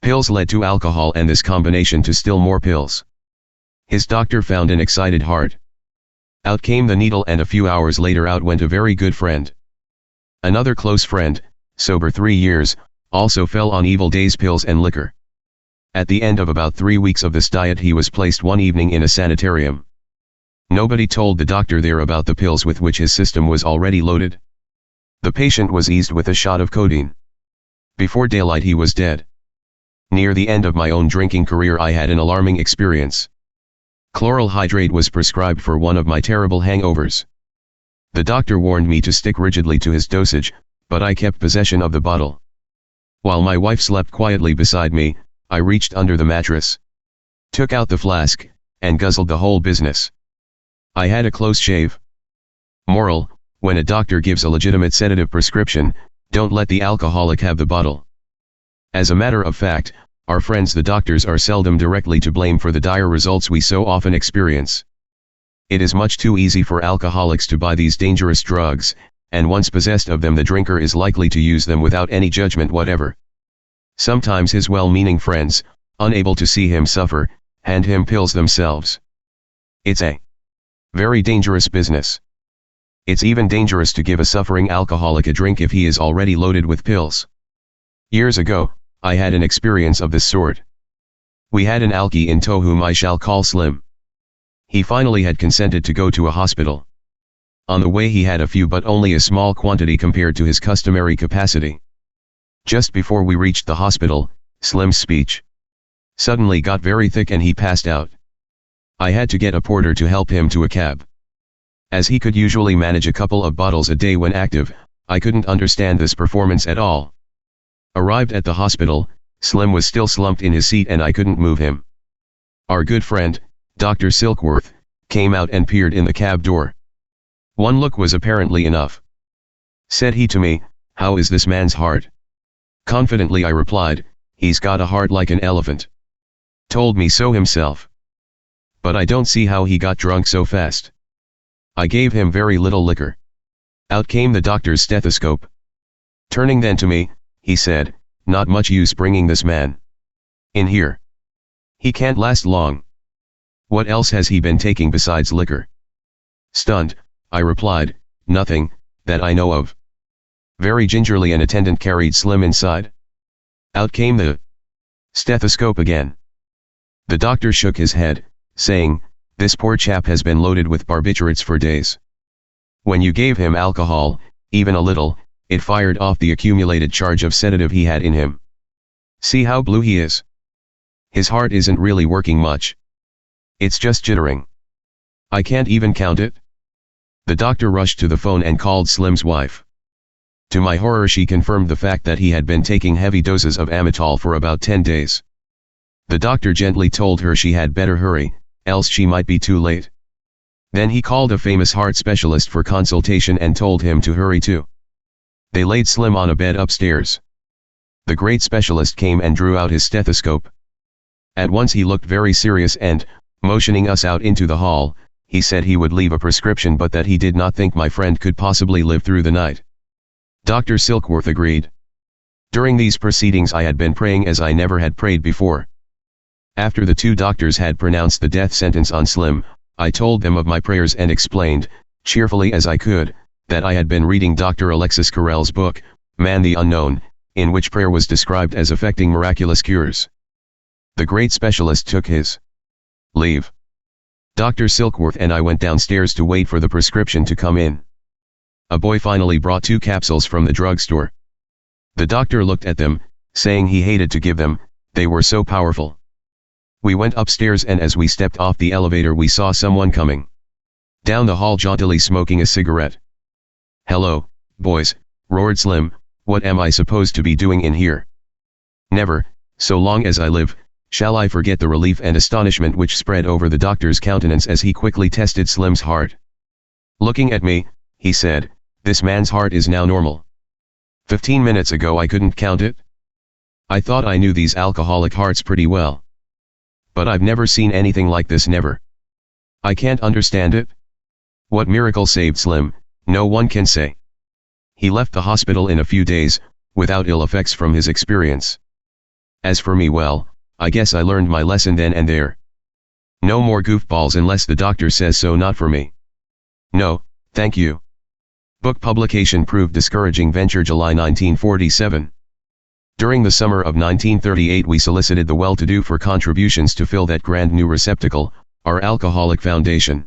S1: Pills led to alcohol and this combination to still more pills. His doctor found an excited heart. Out came the needle and a few hours later out went a very good friend. Another close friend, sober 3 years, also fell on evil days pills and liquor. At the end of about 3 weeks of this diet he was placed one evening in a sanitarium. Nobody told the doctor there about the pills with which his system was already loaded. The patient was eased with a shot of codeine. Before daylight he was dead. Near the end of my own drinking career I had an alarming experience. Chloral hydrate was prescribed for one of my terrible hangovers. The doctor warned me to stick rigidly to his dosage, but I kept possession of the bottle. While my wife slept quietly beside me, I reached under the mattress, took out the flask, and guzzled the whole business. I had a close shave. Moral: when a doctor gives a legitimate sedative prescription, don't let the alcoholic have the bottle. As a matter of fact, our friends the doctors are seldom directly to blame for the dire results we so often experience. It is much too easy for alcoholics to buy these dangerous drugs, and once possessed of them the drinker is likely to use them without any judgment whatever. Sometimes his well-meaning friends, unable to see him suffer, hand him pills themselves. It's a very dangerous business. It's even dangerous to give a suffering alcoholic a drink if he is already loaded with pills. Years ago, I had an experience of this sort. We had an alkie in tow whom I shall call Slim. He finally had consented to go to a hospital. On the way he had a few but only a small quantity compared to his customary capacity. Just before we reached the hospital, Slim's speech suddenly got very thick and he passed out. I had to get a porter to help him to a cab. As he could usually manage a couple of bottles a day when active, I couldn't understand this performance at all. Arrived at the hospital, Slim was still slumped in his seat and I couldn't move him. Our good friend, Dr. Silkworth, came out and peered in the cab door. One look was apparently enough. Said he to me, "How is this man's heart?" Confidently I replied, "He's got a heart like an elephant." Told me so himself. But I don't see how he got drunk so fast. I gave him very little liquor. Out came the doctor's stethoscope. Turning then to me, he said, "Not much use bringing this man in here. He can't last long. What else has he been taking besides liquor?" Stunned, I replied, "Nothing, that I know of." Very gingerly an attendant carried Slim inside. Out came the stethoscope again. The doctor shook his head, saying, "This poor chap has been loaded with barbiturates for days. When you gave him alcohol, even a little, it fired off the accumulated charge of sedative he had in him. See how blue he is. His heart isn't really working much. It's just jittering. I can't even count it." The doctor rushed to the phone and called Slim's wife. To my horror she confirmed the fact that he had been taking heavy doses of Amitol for about 10 days. The doctor gently told her she had better hurry, else she might be too late. Then he called a famous heart specialist for consultation and told him to hurry too. They laid Slim on a bed upstairs. The great specialist came and drew out his stethoscope. At once he looked very serious and, motioning us out into the hall, he said he would leave a prescription but that he did not think my friend could possibly live through the night. Dr. Silkworth agreed. During these proceedings I had been praying as I never had prayed before. After the two doctors had pronounced the death sentence on Slim, I told them of my prayers and explained, cheerfully as I could, that I had been reading Dr. Alexis Carrel's book, Man the Unknown, in which prayer was described as effecting miraculous cures. The great specialist took his leave. Dr. Silkworth and I went downstairs to wait for the prescription to come in. A boy finally brought 2 capsules from the drugstore. The doctor looked at them, saying he hated to give them, they were so powerful. We went upstairs and as we stepped off the elevator we saw someone coming down the hall jauntily smoking a cigarette. "Hello, boys," roared Slim, "what am I supposed to be doing in here? Never, so long as I live, shall I forget the relief and astonishment which spread over the doctor's countenance as he quickly tested Slim's heart. Looking at me, he said, "This man's heart is now normal. 15 minutes ago I couldn't count it. I thought I knew these alcoholic hearts pretty well. But I've never seen anything like this, never. I can't understand it. What miracle saved Slim, no one can say. He left the hospital in a few days, without ill effects from his experience. As for me, well, I guess I learned my lesson then and there. No more goofballs unless the doctor says so, not for me. No, thank you." Book publication proved discouraging venture. July 1947. During the summer of 1938 we solicited the well-to-do for contributions to fill that grand new receptacle, our alcoholic foundation.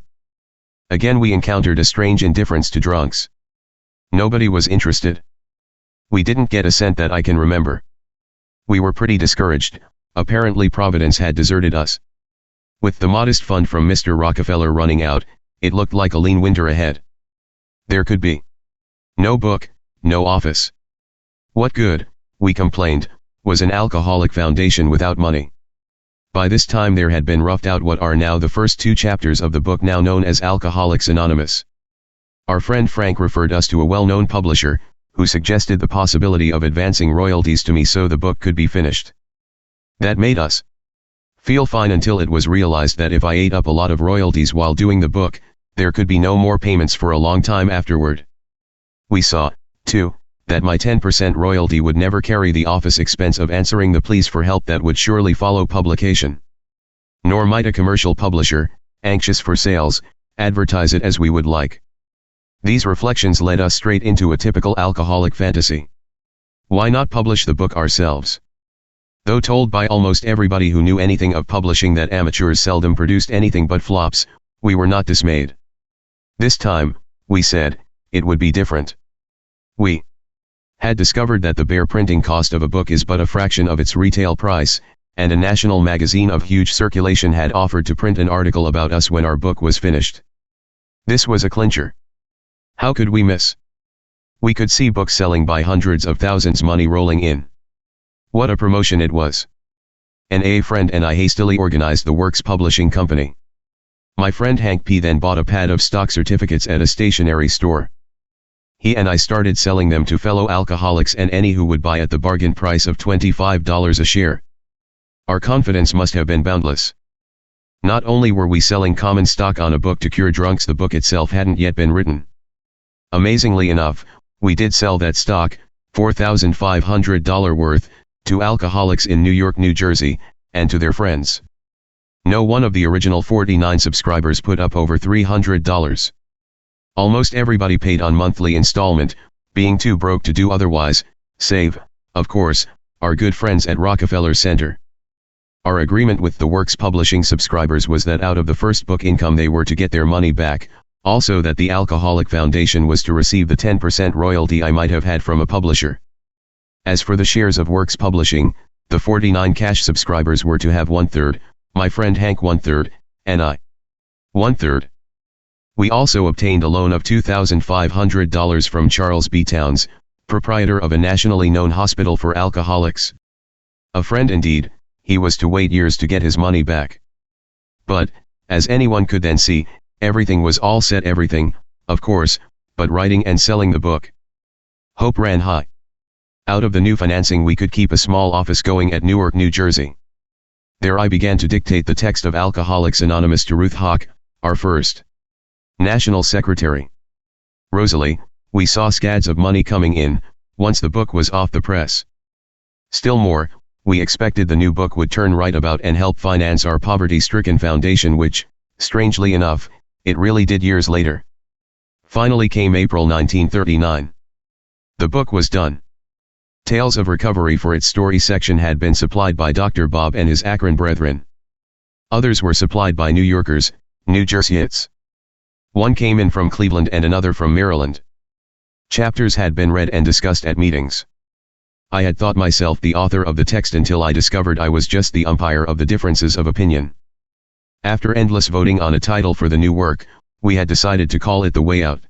S1: Again we encountered a strange indifference to drunks. Nobody was interested. We didn't get a cent that I can remember. We were pretty discouraged. Apparently Providence had deserted us. With the modest fund from Mr. Rockefeller running out, it looked like a lean winter ahead. There could be no book, no office. What good, we complained, was an alcoholic foundation without money? By this time there had been roughed out what are now the first 2 chapters of the book now known as Alcoholics Anonymous. Our friend Frank referred us to a well-known publisher, who suggested the possibility of advancing royalties to me so the book could be finished. That made us feel fine until it was realized that if I ate up a lot of royalties while doing the book, there could be no more payments for a long time afterward. We saw, too, that my 10% royalty would never carry the office expense of answering the pleas for help that would surely follow publication. Nor might a commercial publisher, anxious for sales, advertise it as we would like. These reflections led us straight into a typical alcoholic fantasy. Why not publish the book ourselves? Though told by almost everybody who knew anything of publishing that amateurs seldom produced anything but flops, we were not dismayed. This time, we said, it would be different. We had discovered that the bare printing cost of a book is but a fraction of its retail price, and a national magazine of huge circulation had offered to print an article about us when our book was finished. This was a clincher. How could we miss? We could see books selling by hundreds of thousands, money rolling in. What a promotion it was. An AA friend and I hastily organized the works publishing company. My friend Hank P. then bought a pad of stock certificates at a stationery store. He and I started selling them to fellow alcoholics and any who would buy at the bargain price of $25 a share. Our confidence must have been boundless. Not only were we selling common stock on a book to cure drunks, the book itself hadn't yet been written. Amazingly enough, we did sell that stock, $4,500 worth, to alcoholics in New York, New Jersey, and to their friends. No one of the original 49 subscribers put up over $300. Almost everybody paid on monthly installment, being too broke to do otherwise, save, of course, our good friends at Rockefeller Center. Our agreement with the works publishing subscribers was that out of the first book income they were to get their money back, also that the Alcoholic Foundation was to receive the 10% royalty I might have had from a publisher. As for the shares of works publishing, the 49 cash subscribers were to have 1/3, my friend Hank 1/3, and I 1/3. We also obtained a loan of $2,500 from Charles B. Towns, proprietor of a nationally known hospital for alcoholics. A friend indeed. He was to wait years to get his money back. But, as anyone could then see, everything was all set, everything, of course, but writing and selling the book. Hope ran high. Out of the new financing we could keep a small office going at Newark, New Jersey. There I began to dictate the text of Alcoholics Anonymous to Ruth Hawk, our first national secretary. Rosily, we saw scads of money coming in, once the book was off the press. Still more, we expected the new book would turn right about and help finance our poverty-stricken foundation, which, strangely enough, it really did years later. Finally came April 1939. The book was done. Tales of recovery for its story section had been supplied by Dr. Bob and his Akron brethren. Others were supplied by New Yorkers, New Jerseyites. One came in from Cleveland and another from Maryland. Chapters had been read and discussed at meetings. I had thought myself the author of the text until I discovered I was just the umpire of the differences of opinion. After endless voting on a title for the new work, we had decided to call it The Way Out.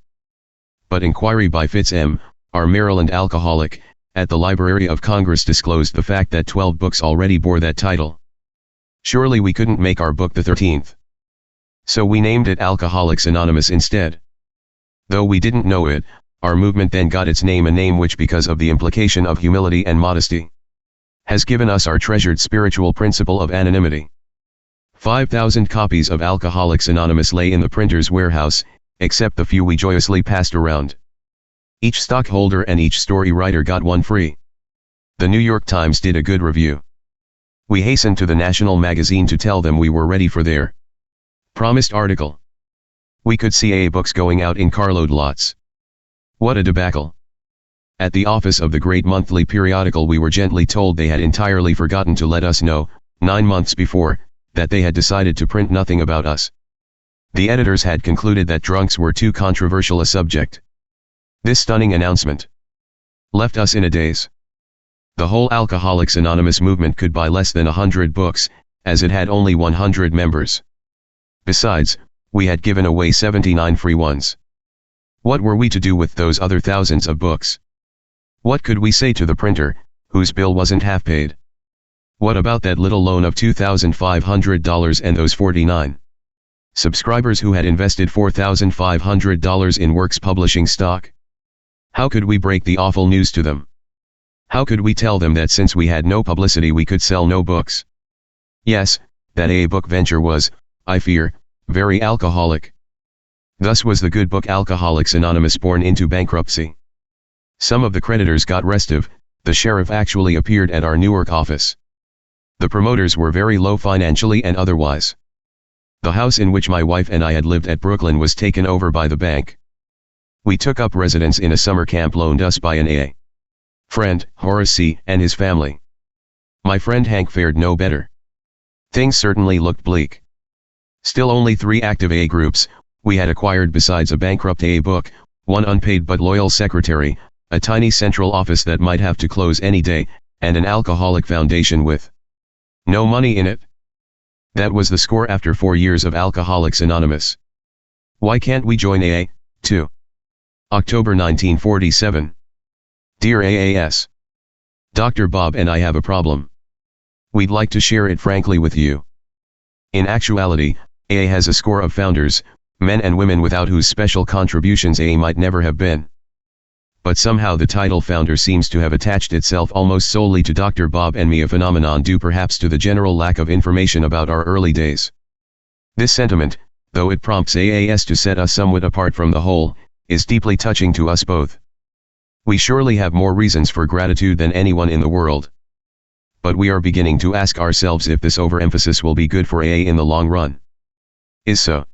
S1: But inquiry by Fitz M., our Maryland alcoholic, at the Library of Congress disclosed the fact that 12 books already bore that title. Surely we couldn't make our book the 13th. So we named it Alcoholics Anonymous instead. Though we didn't know it, our movement then got its name, a name which, because of the implication of humility and modesty, has given us our treasured spiritual principle of anonymity. 5,000 copies of Alcoholics Anonymous lay in the printer's warehouse, except the few we joyously passed around. Each stockholder and each story writer got one free. The New York Times did a good review. We hastened to the national magazine to tell them we were ready for their promised article. We could see AA books going out in carload lots. What a debacle. At the office of the great monthly periodical we were gently told they had entirely forgotten to let us know, 9 months before, that they had decided to print nothing about us. The editors had concluded that drunks were too controversial a subject. This stunning announcement left us in a daze. The whole Alcoholics Anonymous movement could buy less than 100 books, as it had only 100 members. Besides, we had given away 79 free ones. What were we to do with those other thousands of books? What could we say to the printer, whose bill wasn't half paid? What about that little loan of $2,500 and those 49 subscribers who had invested $4,500 in works publishing stock? How could we break the awful news to them? How could we tell them that since we had no publicity we could sell no books? Yes, that AA book venture was, I fear, very alcoholic. Thus was the good book Alcoholics Anonymous born into bankruptcy. Some of the creditors got restive. The sheriff actually appeared at our Newark office. The promoters were very low financially and otherwise. The house in which my wife and I had lived at Brooklyn was taken over by the bank. We took up residence in a summer camp loaned us by an AA friend, Horace C., and his family. My friend Hank fared no better. Things certainly looked bleak. Still only 3 active AA groups. We had acquired, besides a bankrupt AA book, one unpaid but loyal secretary, a tiny central office that might have to close any day, and an alcoholic foundation with no money in it. That was the score after 4 years of Alcoholics Anonymous. Why can't we join AA? 2. October 1947. Dear AAS. Dr. Bob and I have a problem. We'd like to share it frankly with you. In actuality, AA has a score of founders, men and women without whose special contributions AA might never have been. But somehow the title founder seems to have attached itself almost solely to Dr. Bob and me, a phenomenon due perhaps to the general lack of information about our early days. This sentiment, though it prompts AAS to set us somewhat apart from the whole, is deeply touching to us both. We surely have more reasons for gratitude than anyone in the world. But we are beginning to ask ourselves if this overemphasis will be good for AA in the long run. Is so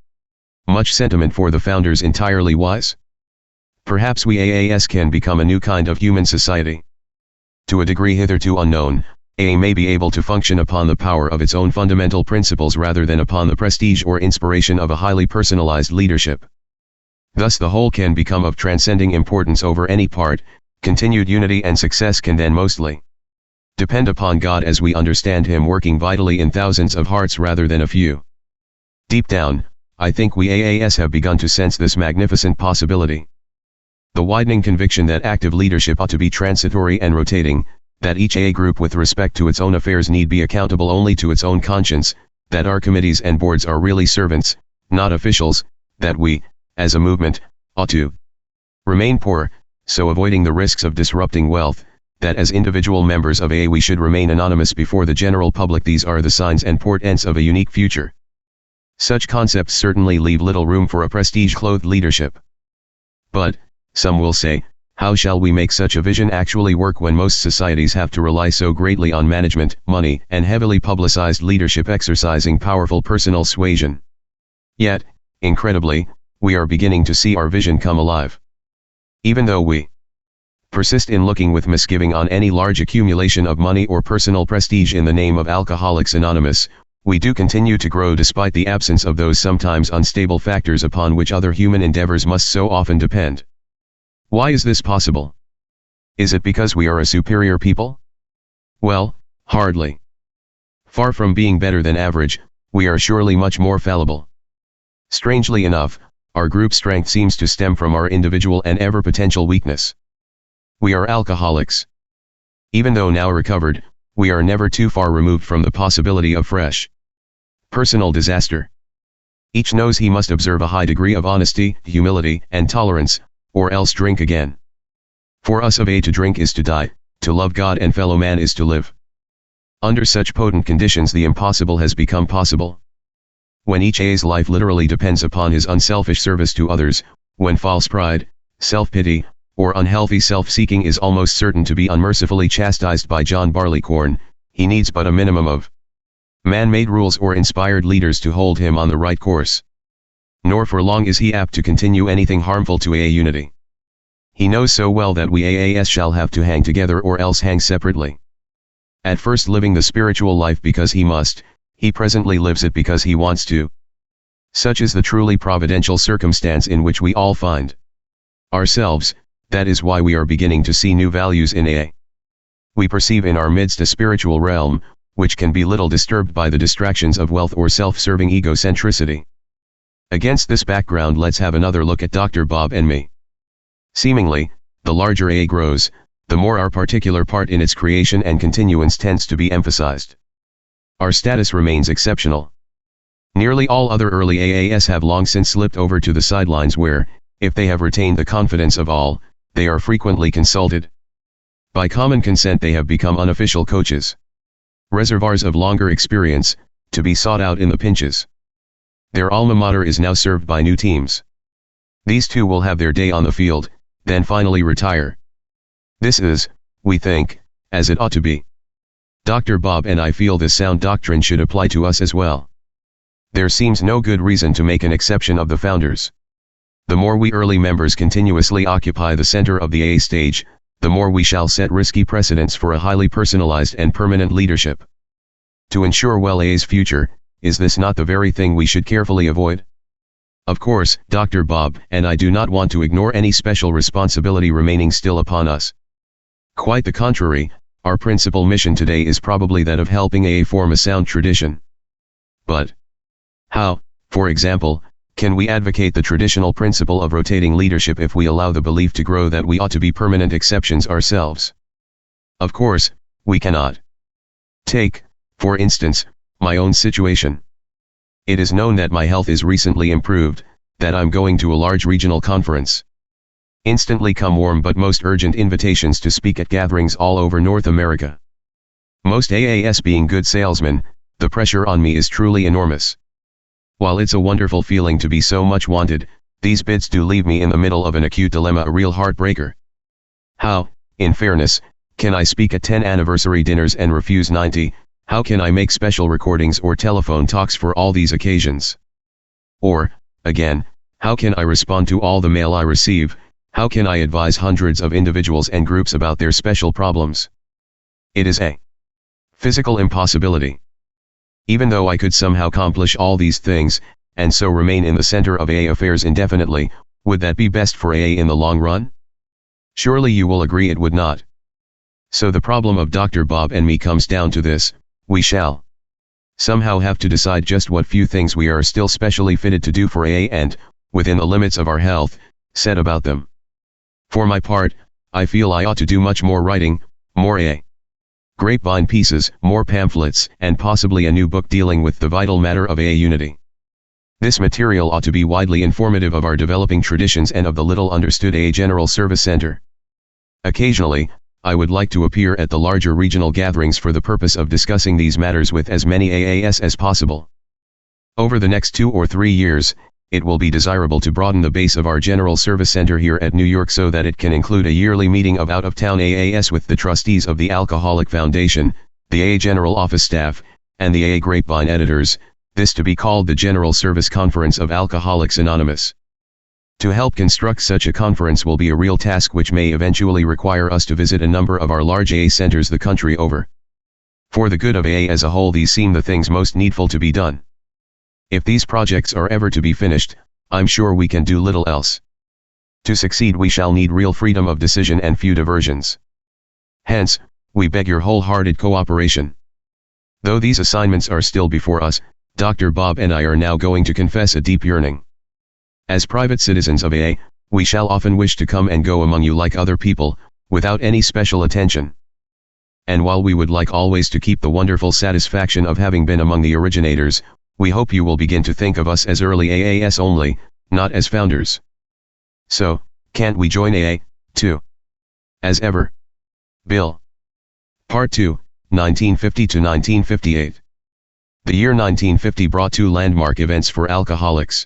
S1: much sentiment for the founders entirely wise? Perhaps we AAS can become a new kind of human society. To a degree hitherto unknown, AA may be able to function upon the power of its own fundamental principles rather than upon the prestige or inspiration of a highly personalized leadership. Thus the whole can become of transcending importance over any part. Continued unity and success can then mostly depend upon God as we understand Him working vitally in thousands of hearts rather than a few. Deep down, I think we AAS have begun to sense this magnificent possibility. The widening conviction that active leadership ought to be transitory and rotating, that each AA group with respect to its own affairs need be accountable only to its own conscience, that our committees and boards are really servants, not officials, that we, as a movement, ought to remain poor, so avoiding the risks of disrupting wealth, that as individual members of AA we should remain anonymous before the general public. These are the signs and portents of a unique future. Such concepts certainly leave little room for a prestige-clothed leadership. But, some will say, how shall we make such a vision actually work when most societies have to rely so greatly on management, money, and heavily publicized leadership exercising powerful personal suasion? Yet, incredibly, we are beginning to see our vision come alive. Even though we persist in looking with misgiving on any large accumulation of money or personal prestige in the name of Alcoholics Anonymous, we do continue to grow despite the absence of those sometimes unstable factors upon which other human endeavors must so often depend. Why is this possible? Is it because we are a superior people? Well, hardly. Far from being better than average, we are surely much more fallible. Strangely enough, our group strength seems to stem from our individual and ever-potential weakness. We are alcoholics. Even though now recovered, we are never too far removed from the possibility of fresh personal disaster. Each knows he must observe a high degree of honesty, humility, and tolerance, or else drink again. For us of AA to drink is to die, to love God and fellow man is to live. Under such potent conditions the impossible has become possible. When each AA's life literally depends upon his unselfish service to others, when false pride, self-pity, or unhealthy self-seeking is almost certain to be unmercifully chastised by John Barleycorn, he needs but a minimum of man-made rules or inspired leaders to hold him on the right course. Nor for long is he apt to continue anything harmful to AA unity. He knows so well that we AAS shall have to hang together or else hang separately. At first living the spiritual life because he must, he presently lives it because he wants to. Such is the truly providential circumstance in which we all find ourselves. That is why we are beginning to see new values in AA. We perceive in our midst a spiritual realm, which can be little disturbed by the distractions of wealth or self-serving egocentricity. Against this background let's have another look at Dr. Bob and me. Seemingly, the larger AA grows, the more our particular part in its creation and continuance tends to be emphasized. Our status remains exceptional. Nearly all other early AAS have long since slipped over to the sidelines where, if they have retained the confidence of all, they are frequently consulted. By common consent they have become unofficial coaches. Reservoirs of longer experience, to be sought out in the pinches. Their alma mater is now served by new teams. These two will have their day on the field, then finally retire. This is, we think, as it ought to be. Dr. Bob and I feel this sound doctrine should apply to us as well. There seems no good reason to make an exception of the founders. The more we early members continuously occupy the center of the AA stage, the more we shall set risky precedents for a highly personalized and permanent leadership. To ensure well AA's future, is this not the very thing we should carefully avoid? Of course, Dr. Bob and I do not want to ignore any special responsibility remaining still upon us. Quite the contrary, our principal mission today is probably that of helping AA form a sound tradition. But how, for example, Can we advocate the traditional principle of rotating leadership if we allow the belief to grow that we ought to be permanent exceptions ourselves? Of course, we cannot. Take, for instance, my own situation. It is known that my health is recently improved, that I'm going to a large regional conference. Instantly come warm but most urgent invitations to speak at gatherings all over North America. Most AAS being good salesmen, the pressure on me is truly enormous. While it's a wonderful feeling to be so much wanted, these bids do leave me in the middle of an acute dilemma, a real heartbreaker. How, in fairness, can I speak at 10 anniversary dinners and refuse 90? How can I make special recordings or telephone talks for all these occasions? Or, again, how can I respond to all the mail I receive? How can I advise hundreds of individuals and groups about their special problems? It is a physical impossibility. Even though I could somehow accomplish all these things, and so remain in the center of AA affairs indefinitely, would that be best for AA in the long run? Surely you will agree it would not. So the problem of Dr. Bob and me comes down to this: we shall somehow have to decide just what few things we are still specially fitted to do for AA and, within the limits of our health, set about them. For my part, I feel I ought to do much more writing, more AA Grapevine pieces, more pamphlets, and possibly a new book dealing with the vital matter of AA unity. This material ought to be widely informative of our developing traditions and of the little understood AA General Service Center. Occasionally, I would like to appear at the larger regional gatherings for the purpose of discussing these matters with as many AAS as possible. Over the next 2 or 3 years, it will be desirable to broaden the base of our General Service Center here at New York so that it can include a yearly meeting of out-of-town AAS with the trustees of the Alcoholic Foundation, the AA General Office staff, and the AA Grapevine editors, this to be called the General Service Conference of Alcoholics Anonymous. To help construct such a conference will be a real task which may eventually require us to visit a number of our large AA centers the country over. For the good of AA as a whole, these seem the things most needful to be done. If these projects are ever to be finished, I'm sure we can do little else. To succeed we shall need real freedom of decision and few diversions. Hence, we beg your wholehearted cooperation. Though these assignments are still before us, Dr. Bob and I are now going to confess a deep yearning. As private citizens of AA, we shall often wish to come and go among you like other people, without any special attention. And while we would like always to keep the wonderful satisfaction of having been among the originators, we hope you will begin to think of us as early AAS only, not as founders. So, can't we join AA, too? As ever. Bill. Part 2, 1950 to 1958. The year 1950 brought 2 landmark events for Alcoholics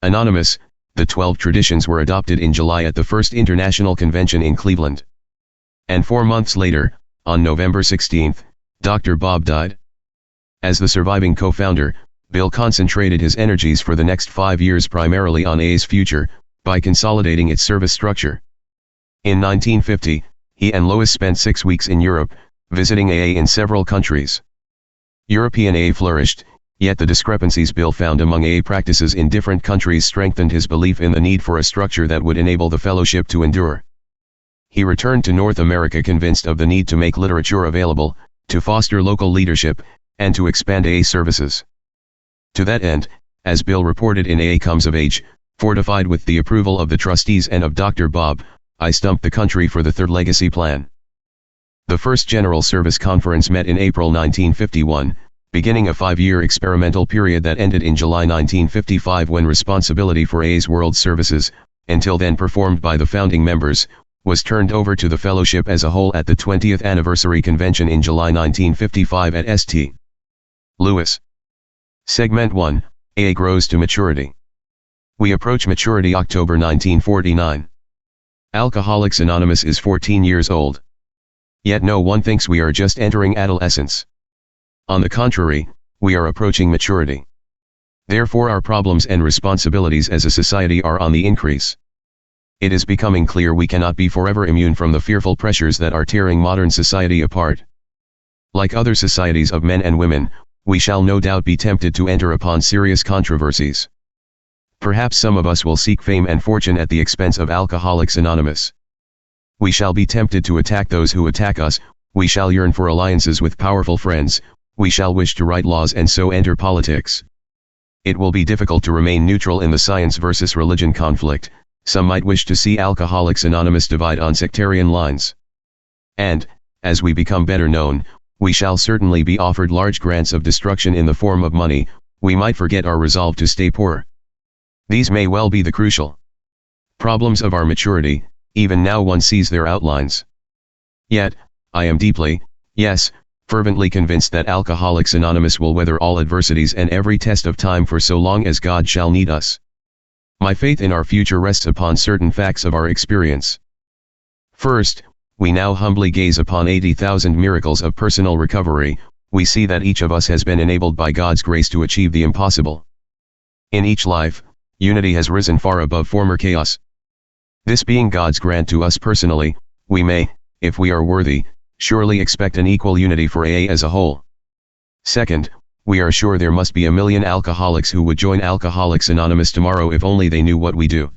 S1: Anonymous. The 12 traditions were adopted in July at the first International Convention in Cleveland. And 4 months later, on November 16, Dr. Bob died. As the surviving co-founder, Bill concentrated his energies for the next 5 years primarily on AA's future, by consolidating its service structure. In 1950, he and Lois spent 6 weeks in Europe, visiting AA in several countries. European AA flourished, yet the discrepancies Bill found among AA practices in different countries strengthened his belief in the need for a structure that would enable the fellowship to endure. He returned to North America convinced of the need to make literature available, to foster local leadership, and to expand AA services. To that end, as Bill reported in AA Comes of Age, fortified with the approval of the trustees and of Dr. Bob, I stumped the country for the Third Legacy Plan. The first General Service Conference met in April 1951, beginning a 5-year experimental period that ended in July 1955 when responsibility for AA's World Services, until then performed by the founding members, was turned over to the fellowship as a whole at the 20th Anniversary Convention in July 1955 at St. Louis. Segment 1, AA grows to maturity. We approach maturity October 1949. Alcoholics Anonymous is 14 years old. Yet no one thinks we are just entering adolescence. On the contrary, we are approaching maturity. Therefore our problems and responsibilities as a society are on the increase. It is becoming clear we cannot be forever immune from the fearful pressures that are tearing modern society apart. Like other societies of men and women, we shall no doubt be tempted to enter upon serious controversies. Perhaps some of us will seek fame and fortune at the expense of Alcoholics Anonymous. We shall be tempted to attack those who attack us, we shall yearn for alliances with powerful friends, we shall wish to write laws and so enter politics. It will be difficult to remain neutral in the science versus religion conflict. Some might wish to see Alcoholics Anonymous divide on sectarian lines. And, as we become better known, we shall certainly be offered large grants of destruction in the form of money. We might forget our resolve to stay poor. These may well be the crucial problems of our maturity. Even now one sees their outlines. Yet, I am deeply, yes, fervently convinced that Alcoholics Anonymous will weather all adversities and every test of time for so long as God shall need us. My faith in our future rests upon certain facts of our experience. First, we now humbly gaze upon 80,000 miracles of personal recovery. We see that each of us has been enabled by God's grace to achieve the impossible. In each life, unity has risen far above former chaos. This being God's grant to us personally, we may, if we are worthy, surely expect an equal unity for AA as a whole. Second, we are sure there must be a million alcoholics who would join Alcoholics Anonymous tomorrow if only they knew what we do.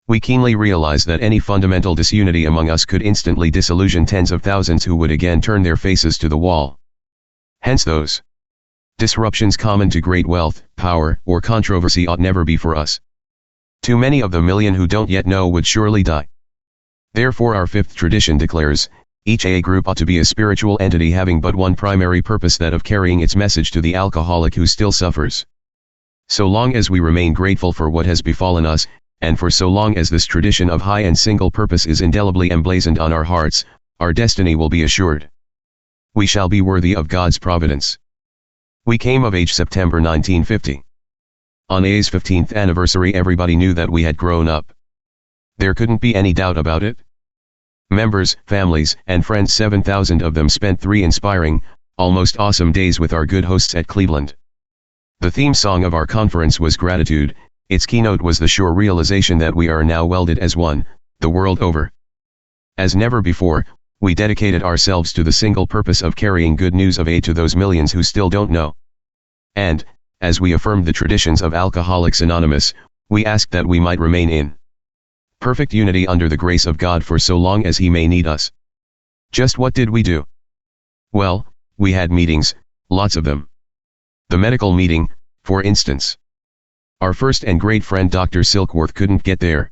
S1: We keenly realize that any fundamental disunity among us could instantly disillusion tens of thousands who would again turn their faces to the wall. Hence those disruptions common to great wealth, power, or controversy ought never be for us. Too many of the million who don't yet know would surely die. Therefore our fifth tradition declares, each AA group ought to be a spiritual entity having but one primary purpose, that of carrying its message to the alcoholic who still suffers. So long as we remain grateful for what has befallen us, and for so long as this tradition of high and single purpose is indelibly emblazoned on our hearts, our destiny will be assured. We shall be worthy of God's providence. We came of age September 1950. On AA's 15th anniversary everybody knew that we had grown up. There couldn't be any doubt about it. Members, families, and friends, 7,000 of them, spent 3 inspiring, almost awesome days with our good hosts at Cleveland. The theme song of our conference was Gratitude. Its keynote was the sure realization that we are now welded as one, the world over. As never before, we dedicated ourselves to the single purpose of carrying good news of AA to those millions who still don't know. And, as we affirmed the traditions of Alcoholics Anonymous, we asked that we might remain in perfect unity under the grace of God for so long as He may need us. Just what did we do? Well, we had meetings, lots of them. The medical meeting, for instance. Our first and great friend Dr. Silkworth couldn't get there.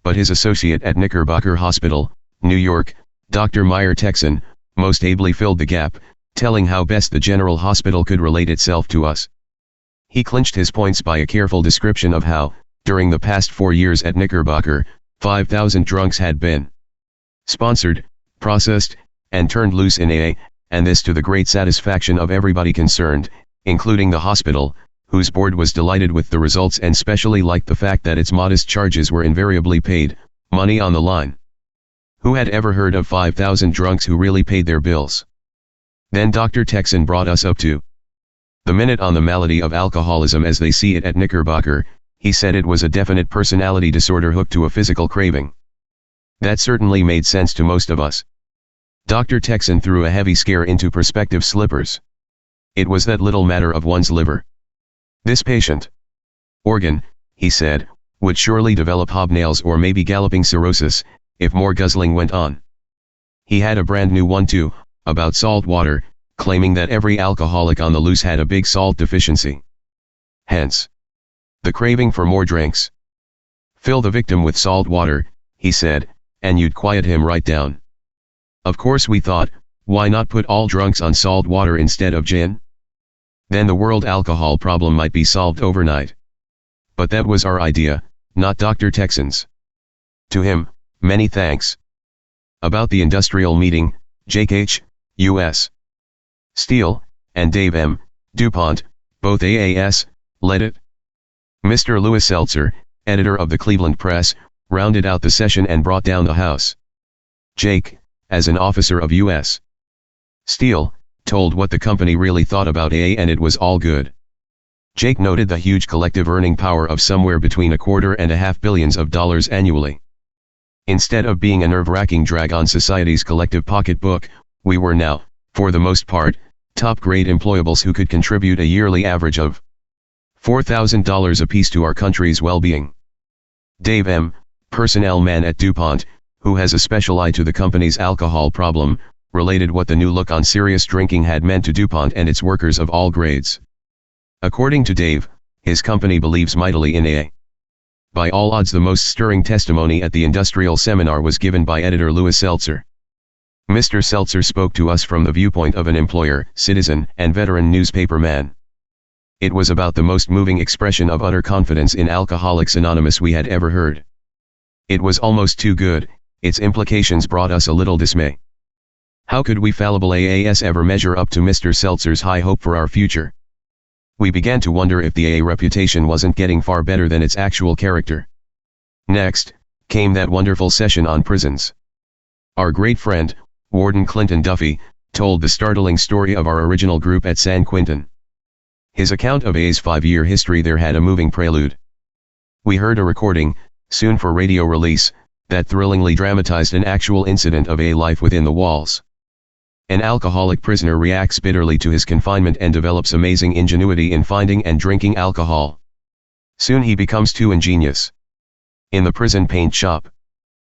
S1: But his associate at Knickerbocker Hospital, New York, Dr. Meyer Texan, most ably filled the gap, telling how best the General Hospital could relate itself to us. He clinched his points by a careful description of how, during the past 4 years at Knickerbocker, 5,000 drunks had been sponsored, processed, and turned loose in AA, and this to the great satisfaction of everybody concerned, including the hospital, whose board was delighted with the results and specially liked the fact that its modest charges were invariably paid, money on the line. Who had ever heard of 5,000 drunks who really paid their bills? Then Dr. Texan brought us up to the minute on the malady of alcoholism as they see it at Knickerbocker. He said it was a definite personality disorder hooked to a physical craving. That certainly made sense to most of us. Dr. Texan threw a heavy scare into prospective slippers. It was that little matter of one's liver. This patient organ, he said, would surely develop hobnails or maybe galloping cirrhosis, if more guzzling went on. He had a brand new one too, about salt water, claiming that every alcoholic on the loose had a big salt deficiency. Hence the craving for more drinks. Fill the victim with salt water, he said, and you'd quiet him right down. Of course we thought, why not put all drunks on salt water instead of gin? Then the world alcohol problem might be solved overnight. But that was our idea, not Dr. Texan's. To him, many thanks. About the industrial meeting, Jake H., U.S. Steel, and Dave M. DuPont, both AAS, led it. Mr. Louis Seltzer, editor of the Cleveland Press, rounded out the session and brought down the house. Jake, as an officer of U.S. Steel, told what the company really thought about AA, and it was all good. Jake noted the huge collective earning power of somewhere between $2.25 billion annually. Instead of being a nerve-wracking drag on society's collective pocketbook, we were now, for the most part, top-grade employables who could contribute a yearly average of $4,000 apiece to our country's well-being. Dave M., personnel man at DuPont, who has a special eye to the company's alcohol problem, related what the new look on serious drinking had meant to DuPont and its workers of all grades. According to Dave, His company believes mightily in AA. By all odds, the most stirring testimony at the industrial seminar was given by editor Louis Seltzer. Mr. Seltzer spoke to us from the viewpoint of an employer, citizen, and veteran newspaper man. It was about the most moving expression of utter confidence in Alcoholics Anonymous we had ever heard. It was almost too good. Its implications brought us a little dismay. How could we fallible AAS ever measure up to Mr. Seltzer's high hope for our future? We began to wonder if the AA reputation wasn't getting far better than its actual character. Next, came that wonderful session on prisons. Our great friend, Warden Clinton Duffy, told the startling story of our original group at San Quentin. His account of AA's 5-year history there had a moving prelude. We heard a recording, soon for radio release, that thrillingly dramatized an actual incident of AA life within the walls. An alcoholic prisoner reacts bitterly to his confinement and develops amazing ingenuity in finding and drinking alcohol. Soon he becomes too ingenious. In the prison paint shop,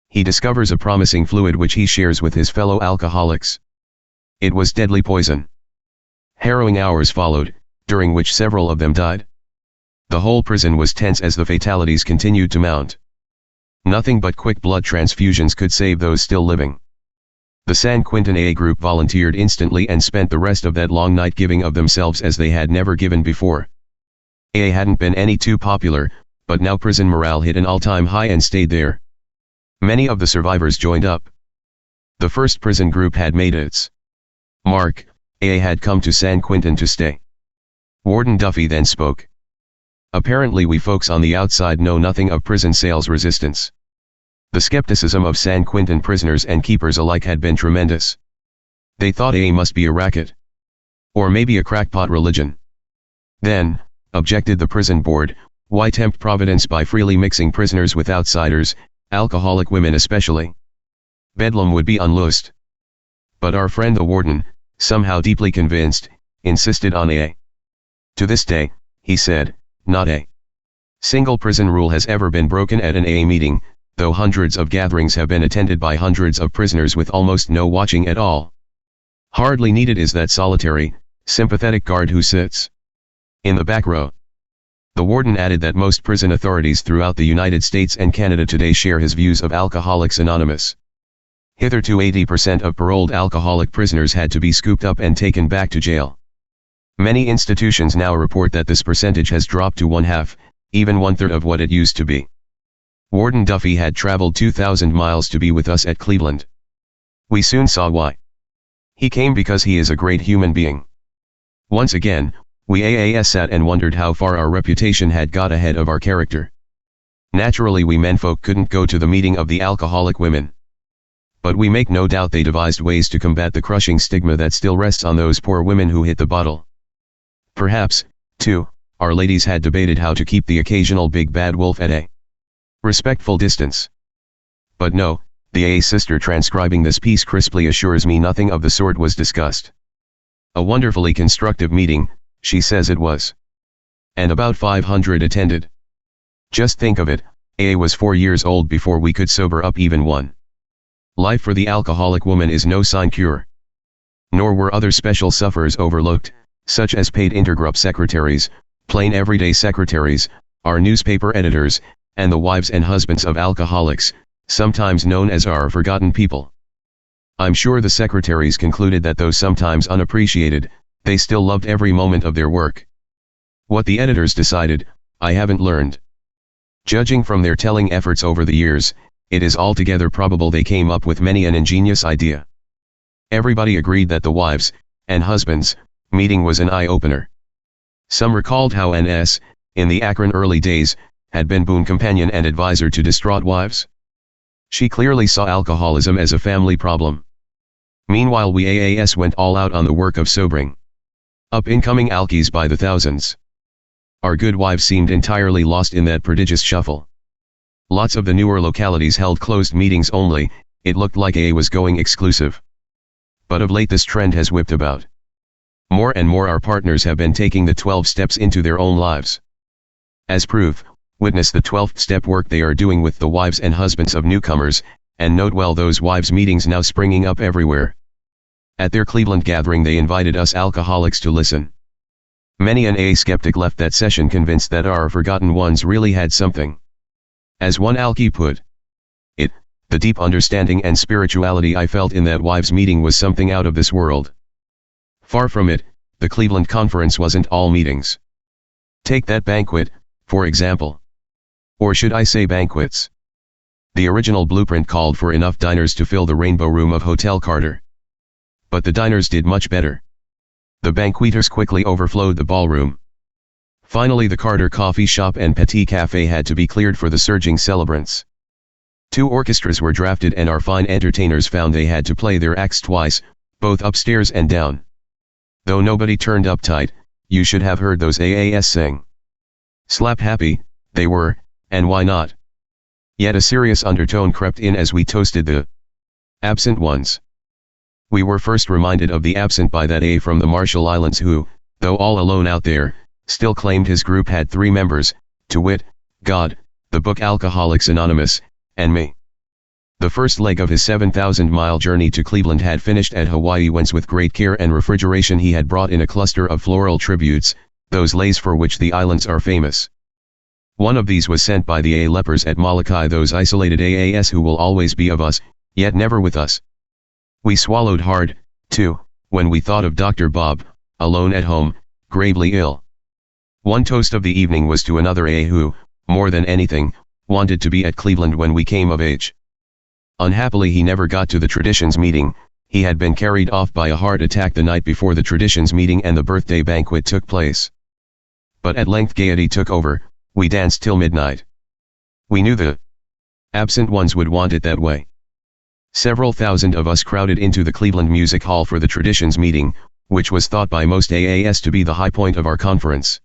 S1: he discovers a promising fluid which he shares with his fellow alcoholics. It was deadly poison. Harrowing hours followed, during which several of them died. The whole prison was tense as the fatalities continued to mount. Nothing but quick blood transfusions could save those still living. The San Quentin AA group volunteered instantly and spent the rest of that long night giving of themselves as they had never given before. AA hadn't been any too popular, but now prison morale hit an all-time high and stayed there. Many of the survivors joined up. The first prison group had made its mark. AA had come to San Quentin to stay. Warden Duffy then spoke. Apparently we folks on the outside know nothing of prison sales resistance. The skepticism of San Quentin prisoners and keepers alike had been tremendous. They thought AA must be a racket. Or maybe a crackpot religion. Then, objected the prison board, why tempt Providence by freely mixing prisoners with outsiders, alcoholic women especially? Bedlam would be unloosed. But our friend the warden, somehow deeply convinced, insisted on AA. To this day, he said, not a single prison rule has ever been broken at an AA meeting, though hundreds of gatherings have been attended by hundreds of prisoners with almost no watching at all. Hardly needed is that solitary, sympathetic guard who sits in the back row. The warden added that most prison authorities throughout the United States and Canada today share his views of Alcoholics Anonymous. Hitherto 80% of paroled alcoholic prisoners had to be scooped up and taken back to jail. Many institutions now report that this percentage has dropped to 1/2, even 1/3 of what it used to be. Warden Duffy had traveled 2,000 miles to be with us at Cleveland. We soon saw why. He came because he is a great human being. Once again, we AAS sat and wondered how far our reputation had got ahead of our character. Naturally we menfolk couldn't go to the meeting of the alcoholic women. But we make no doubt they devised ways to combat the crushing stigma that still rests on those poor women who hit the bottle. Perhaps, too, our ladies had debated how to keep the occasional big bad wolf at a respectful distance. But no, the AA sister transcribing this piece crisply assures me nothing of the sort was discussed. A wonderfully constructive meeting, she says it was. And about 500 attended. Just think of it, AA was 4 years old before we could sober up even one. Life for the alcoholic woman is no sinecure. Nor were other special sufferers overlooked, such as paid intergroup secretaries, plain everyday secretaries, our newspaper editors, and the wives and husbands of alcoholics, sometimes known as our forgotten people. I'm sure the secretaries concluded that though sometimes unappreciated, they still loved every moment of their work. What the editors decided, I haven't learned. Judging from their telling efforts over the years, it is altogether probable they came up with many an ingenious idea. Everybody agreed that the wives, and husbands, meeting was an eye-opener. Some recalled how N.S., in the Akron early days, had been boon companion and advisor to distraught wives. She clearly saw alcoholism as a family problem. Meanwhile we AAS went all out on the work of sobering up incoming alkies by the thousands. Our good wives seemed entirely lost in that prodigious shuffle. Lots of the newer localities held closed meetings only, it looked like AA was going exclusive. But of late this trend has whipped about. More and more our partners have been taking the 12 steps into their own lives. As proof, witness the 12th step work they are doing with the wives and husbands of newcomers, and note well those wives meetings now springing up everywhere. At their Cleveland gathering they invited us alcoholics to listen. Many an AA skeptic left that session convinced that our forgotten ones really had something. As one alky put it, the deep understanding and spirituality I felt in that wives' meeting was something out of this world. Far from it, the Cleveland Conference wasn't all meetings. Take that banquet, for example. Or should I say banquets? The original blueprint called for enough diners to fill the Rainbow Room of Hotel Carter. But the diners did much better. The banqueters quickly overflowed the ballroom. Finally, the Carter Coffee Shop and Petit Cafe had to be cleared for the surging celebrants. 2 orchestras were drafted and our fine entertainers found they had to play their acts twice, both upstairs and down. Though nobody turned up tight, you should have heard those AAS sing. Slap happy, they were, and why not? Yet a serious undertone crept in as we toasted the absent ones. We were first reminded of the absent by that A from the Marshall Islands who, though all alone out there, still claimed his group had 3 members, to wit, God, the book Alcoholics Anonymous, and me. The first leg of his 7,000-mile journey to Cleveland had finished at Hawaii, whence with great care and refrigeration he had brought in a cluster of floral tributes, those leis for which the islands are famous. One of these was sent by the A lepers at Molokai, those isolated AAS who will always be of us, yet never with us. We swallowed hard, too, when we thought of Dr. Bob, alone at home, gravely ill. One toast of the evening was to another AA who, more than anything, wanted to be at Cleveland when we came of age. Unhappily he never got to the Traditions meeting. He had been carried off by a heart attack the night before the Traditions meeting and the birthday banquet took place. But at length gaiety took over, we danced till midnight. We knew the absent ones would want it that way. Several thousand of us crowded into the Cleveland Music Hall for the Traditions meeting, which was thought by most AAS to be the high point of our conference.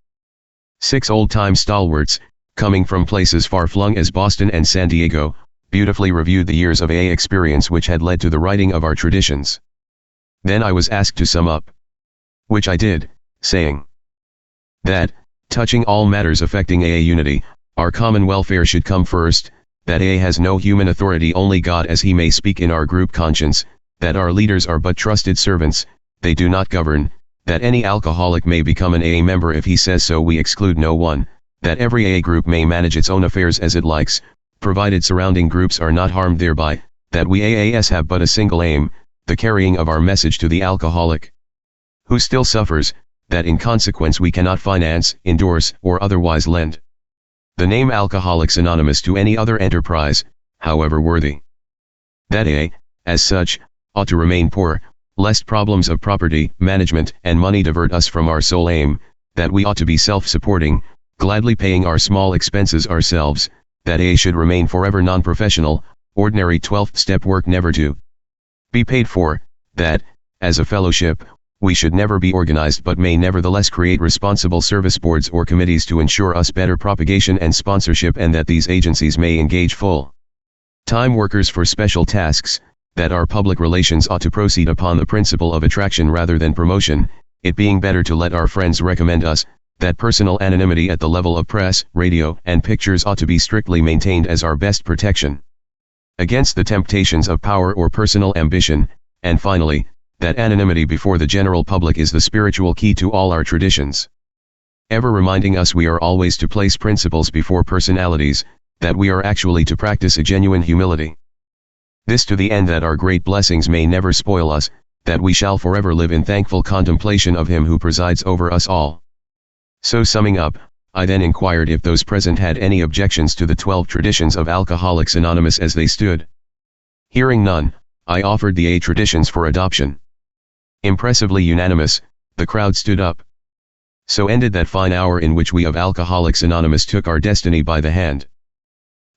S1: 6 old-time stalwarts, coming from places far-flung as Boston and San Diego, beautifully reviewed the years of AA experience which had led to the writing of our traditions. Then I was asked to sum up. Which I did, saying that, touching all matters affecting AA unity, our common welfare should come first, that AA has no human authority, only God as he may speak in our group conscience, that our leaders are but trusted servants, they do not govern, that any alcoholic may become an AA member if he says so, we exclude no one, that every AA group may manage its own affairs as it likes, provided surrounding groups are not harmed thereby, that we AAS have but a single aim, the carrying of our message to the alcoholic who still suffers, that in consequence we cannot finance, endorse, or otherwise lend the name Alcoholics Anonymous to any other enterprise, however worthy. That AA, as such, ought to remain poor, lest problems of property, management, and money divert us from our sole aim, that we ought to be self-supporting, gladly paying our small expenses ourselves, that AA should remain forever non-professional, ordinary 12th step work never to be paid for, that, as a fellowship, we should never be organized but may nevertheless create responsible service boards or committees to ensure us better propagation and sponsorship, and that these agencies may engage full-time workers for special tasks, that our public relations ought to proceed upon the principle of attraction rather than promotion, it being better to let our friends recommend us, that personal anonymity at the level of press, radio, and pictures ought to be strictly maintained as our best protection against the temptations of power or personal ambition, and finally, that anonymity before the general public is the spiritual key to all our traditions, ever reminding us we are always to place principles before personalities, that we are actually to practice a genuine humility. This to the end that our great blessings may never spoil us, that we shall forever live in thankful contemplation of him who presides over us all. So summing up, I then inquired if those present had any objections to the 12 traditions of Alcoholics Anonymous as they stood. Hearing none, I offered the A traditions for adoption. Impressively unanimous, the crowd stood up. So ended that fine hour in which we of Alcoholics Anonymous took our destiny by the hand.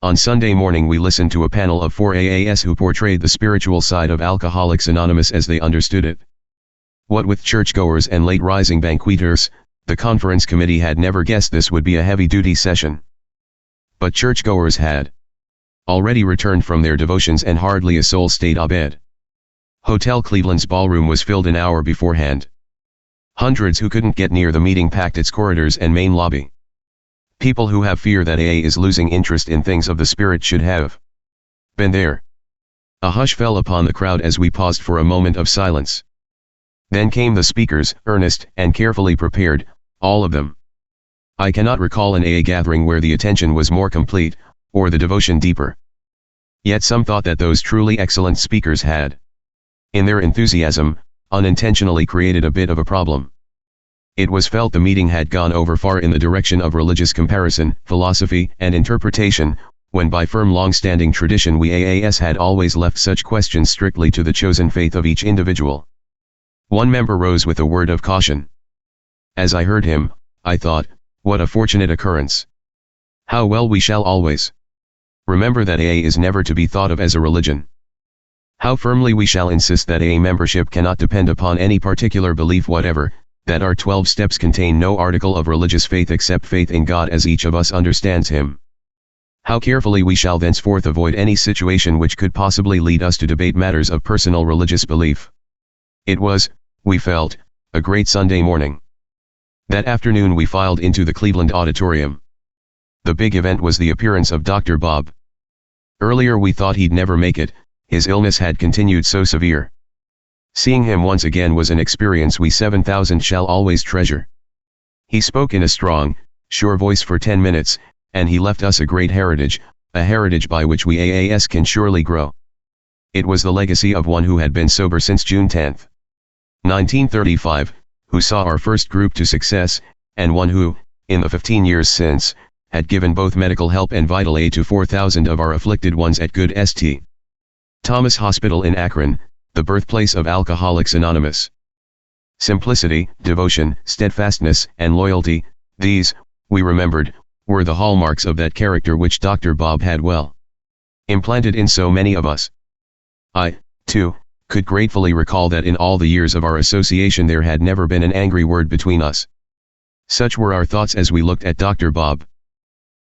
S1: On Sunday morning we listened to a panel of 4 AAS who portrayed the spiritual side of Alcoholics Anonymous as they understood it. What with churchgoers and late-rising banqueters, the conference committee had never guessed this would be a heavy-duty session. But churchgoers had already returned from their devotions and hardly a soul stayed abed. Hotel Cleveland's ballroom was filled an hour beforehand. Hundreds who couldn't get near the meeting packed its corridors and main lobby. People who have fear that AA is losing interest in things of the spirit should have been there. A hush fell upon the crowd as we paused for a moment of silence. Then came the speakers, earnest and carefully prepared, All of them. I cannot recall an AA gathering where the attention was more complete, or the devotion deeper. Yet some thought that those truly excellent speakers had, in their enthusiasm, unintentionally created a bit of a problem. It was felt the meeting had gone over far in the direction of religious comparison, philosophy, and interpretation, when by firm long-standing tradition we AAS had always left such questions strictly to the chosen faith of each individual. One member rose with a word of caution. As I heard him, I thought, what a fortunate occurrence. How well we shall always remember that AA is never to be thought of as a religion. How firmly we shall insist that AA membership cannot depend upon any particular belief whatever, that our 12 steps contain no article of religious faith except faith in God as each of us understands Him. How carefully we shall thenceforth avoid any situation which could possibly lead us to debate matters of personal religious belief. It was, we felt, a great Sunday morning. That afternoon we filed into the Cleveland auditorium. The big event was the appearance of Dr. Bob. Earlier we thought he'd never make it, his illness had continued so severe. Seeing him once again was an experience we 7,000 shall always treasure. He spoke in a strong, sure voice for 10 minutes, and he left us a great heritage, a heritage by which we AAS can surely grow. It was the legacy of one who had been sober since June 10, 1935, who saw our first group to success, and one who, in the 15 years since, had given both medical help and vital aid to 4,000 of our afflicted ones at Good St. Thomas Hospital in Akron, the birthplace of Alcoholics Anonymous. Simplicity, devotion, steadfastness, and loyalty, these, we remembered, were the hallmarks of that character which Dr. Bob had well implanted in so many of us. I, too, could gratefully recall that in all the years of our association there had never been an angry word between us. Such were our thoughts as we looked at Dr. Bob.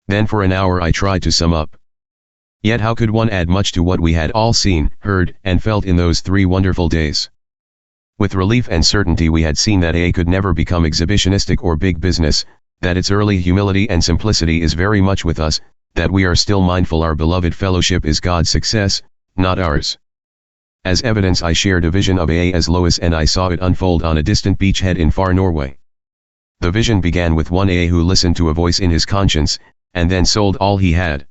S1: Then for an hour I tried to sum up. Yet how could one add much to what we had all seen, heard, and felt in those 3 wonderful days? With relief and certainty we had seen that AA could never become exhibitionistic or big business, that its early humility and simplicity is very much with us, that we are still mindful our beloved fellowship is God's success, not ours. As evidence I shared a vision of AA as Lois and I saw it unfold on a distant beachhead in far Norway. The vision began with one AA who listened to a voice in his conscience, and then sold all he had.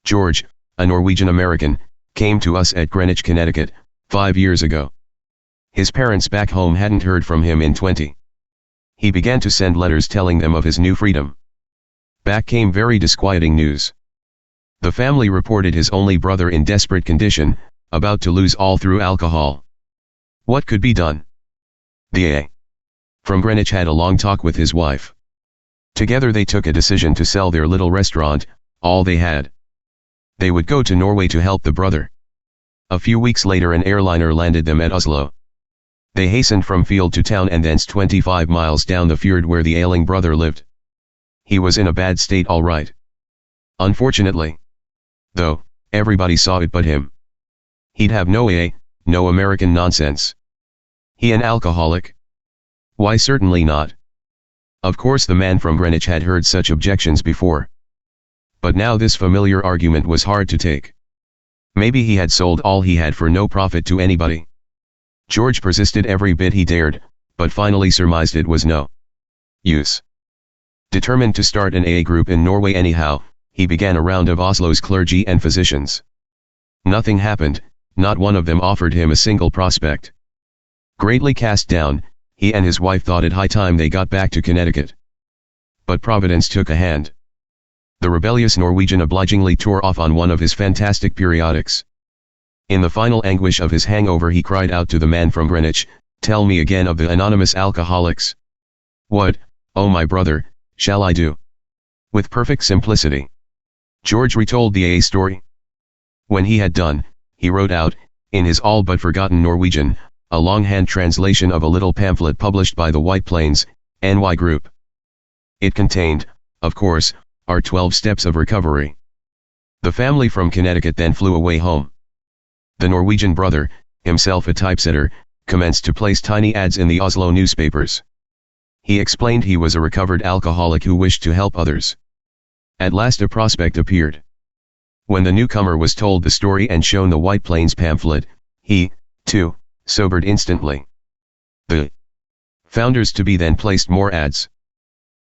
S1: George, a Norwegian-American, came to us at Greenwich, Connecticut, 5 years ago. His parents back home hadn't heard from him in 20. He began to send letters telling them of his new freedom. Back came very disquieting news. The family reported his only brother in desperate condition, about to lose all through alcohol. What could be done? The AA from Greenwich had a long talk with his wife. Together they took a decision to sell their little restaurant, all they had. They would go to Norway to help the brother. A few weeks later an airliner landed them at Oslo. They hastened from field to town and thence 25 miles down the fjord where the ailing brother lived. He was in a bad state all right. Unfortunately. Though, everybody saw it but him. He'd have no AA, no American nonsense. He an alcoholic? Why certainly not. Of course the man from Greenwich had heard such objections before. But now this familiar argument was hard to take. Maybe he had sold all he had for no profit to anybody. George persisted every bit he dared, but finally surmised it was no use. Determined to start an AA group in Norway anyhow, he began a round of Oslo's clergy and physicians. Nothing happened, not one of them offered him a single prospect. Greatly cast down, he and his wife thought it high time they got back to Connecticut. But Providence took a hand. The rebellious Norwegian obligingly tore off on one of his fantastic periodics. In the final anguish of his hangover he cried out to the man from Greenwich, "Tell me again of the anonymous alcoholics. What, oh my brother, shall I do?" With perfect simplicity, George retold the AA story. When he had done, he wrote out, in his all but forgotten Norwegian, a longhand translation of a little pamphlet published by the White Plains, NY Group. It contained, of course, our 12 steps of recovery. The family from Connecticut then flew away home. The Norwegian brother, himself a typesetter, commenced to place tiny ads in the Oslo newspapers. He explained he was a recovered alcoholic who wished to help others. At last a prospect appeared. When the newcomer was told the story and shown the White Plains pamphlet, he, too, sobered instantly. The founders-to-be then placed more ads.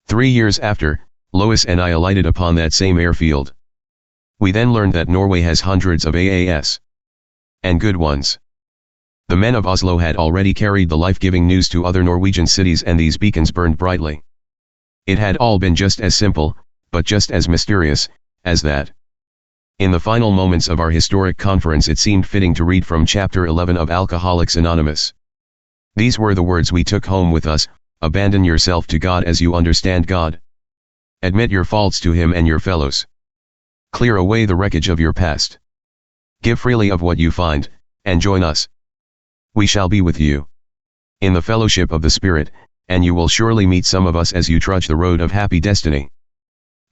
S1: 3 years after, Lois and I alighted upon that same airfield. We then learned that Norway has hundreds of AAS. And good ones. The men of Oslo had already carried the life-giving news to other Norwegian cities, and these beacons burned brightly. It had all been just as simple, but just as mysterious, as that. In the final moments of our historic conference, it seemed fitting to read from Chapter 11 of Alcoholics Anonymous. These were the words we took home with us: abandon yourself to God as you understand God. Admit your faults to Him and your fellows. Clear away the wreckage of your past. Give freely of what you find, and join us. We shall be with you in the fellowship of the Spirit, and you will surely meet some of us as you trudge the road of happy destiny.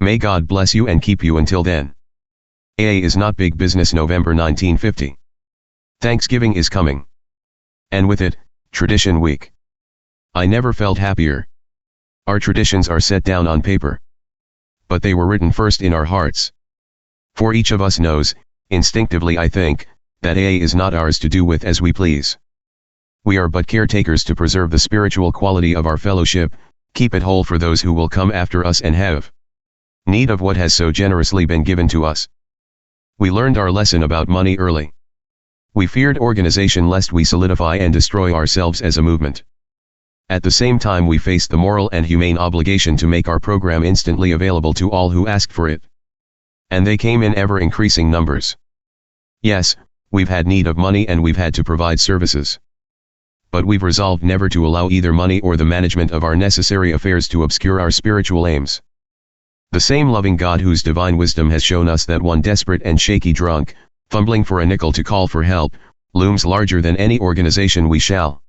S1: May God bless you and keep you until then. AA is not big business. November 1950. Thanksgiving is coming. And with it, Tradition Week. I never felt happier. Our traditions are set down on paper. But they were written first in our hearts. For each of us knows, instinctively I think, that AA is not ours to do with as we please. We are but caretakers to preserve the spiritual quality of our fellowship, keep it whole for those who will come after us and have need of what has so generously been given to us. We learned our lesson about money early. We feared organization lest we solidify and destroy ourselves as a movement. At the same time, we faced the moral and humane obligation to make our program instantly available to all who asked for it. And they came in ever-increasing numbers. Yes, we've had need of money and we've had to provide services. But we've resolved never to allow either money or the management of our necessary affairs to obscure our spiritual aims. The same loving God whose divine wisdom has shown us that one desperate and shaky drunk, fumbling for a nickel to call for help, looms larger than any organization we shall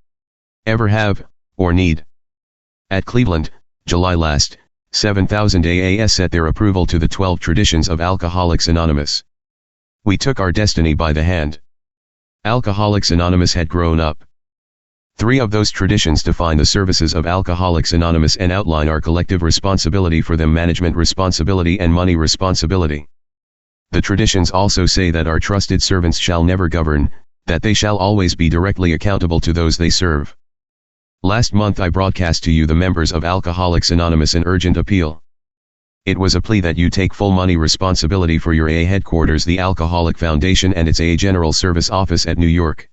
S1: ever have, or need. At Cleveland, July last, 7,000 AAS set their approval to the 12 traditions of Alcoholics Anonymous. We took our destiny by the hand. Alcoholics Anonymous had grown up. 3 of those traditions define the services of Alcoholics Anonymous and outline our collective responsibility for them: management responsibility and money responsibility. The traditions also say that our trusted servants shall never govern, that they shall always be directly accountable to those they serve. Last month I broadcast to you the members of Alcoholics Anonymous an urgent appeal. It was a plea that you take full money responsibility for your AA headquarters, the Alcoholic Foundation, and its AA General Service Office at New York.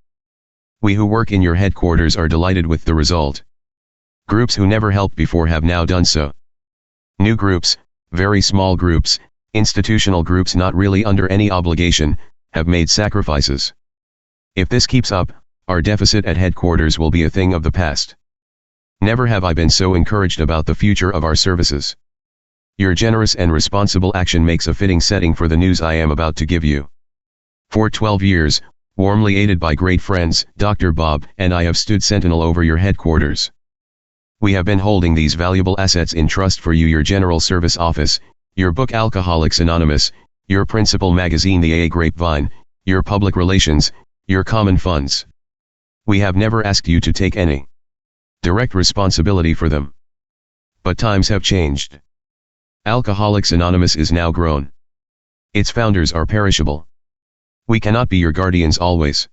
S1: We who work in your headquarters are delighted with the result. Groups who never helped before have now done so. New groups, very small groups, institutional groups not really under any obligation, have made sacrifices. If this keeps up, our deficit at headquarters will be a thing of the past. Never have I been so encouraged about the future of our services. Your generous and responsible action makes a fitting setting for the news I am about to give you. For 12 years, warmly aided by great friends, Dr. Bob and I have stood sentinel over your headquarters. We have been holding these valuable assets in trust for you: your General Service Office, your book Alcoholics Anonymous, your principal magazine the AA Grapevine, your public relations, your common funds. We have never asked you to take any direct responsibility for them. But times have changed. Alcoholics Anonymous is now grown. Its founders are perishable. We cannot be your guardians always.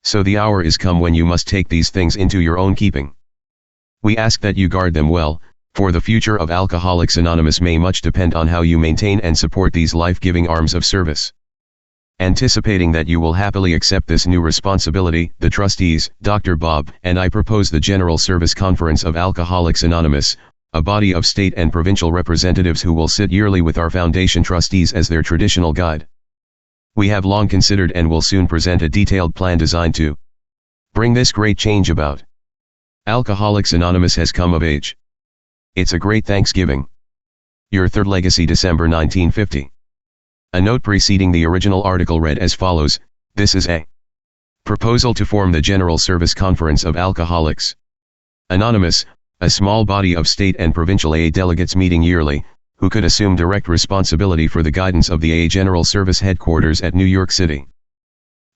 S1: So the hour is come when you must take these things into your own keeping. We ask that you guard them well, for the future of Alcoholics Anonymous may much depend on how you maintain and support these life-giving arms of service. Anticipating that you will happily accept this new responsibility, the trustees, Dr. Bob and I propose the General Service Conference of Alcoholics Anonymous, a body of state and provincial representatives who will sit yearly with our foundation trustees as their traditional guide. We have long considered and will soon present a detailed plan designed to bring this great change about. Alcoholics Anonymous has come of age. It's a great Thanksgiving. Your third legacy, December 1950. A note preceding the original article read as follows: this is a proposal to form the General Service Conference of Alcoholics Anonymous, a small body of state and provincial AA delegates meeting yearly, who could assume direct responsibility for the guidance of the AA General Service headquarters at New York City.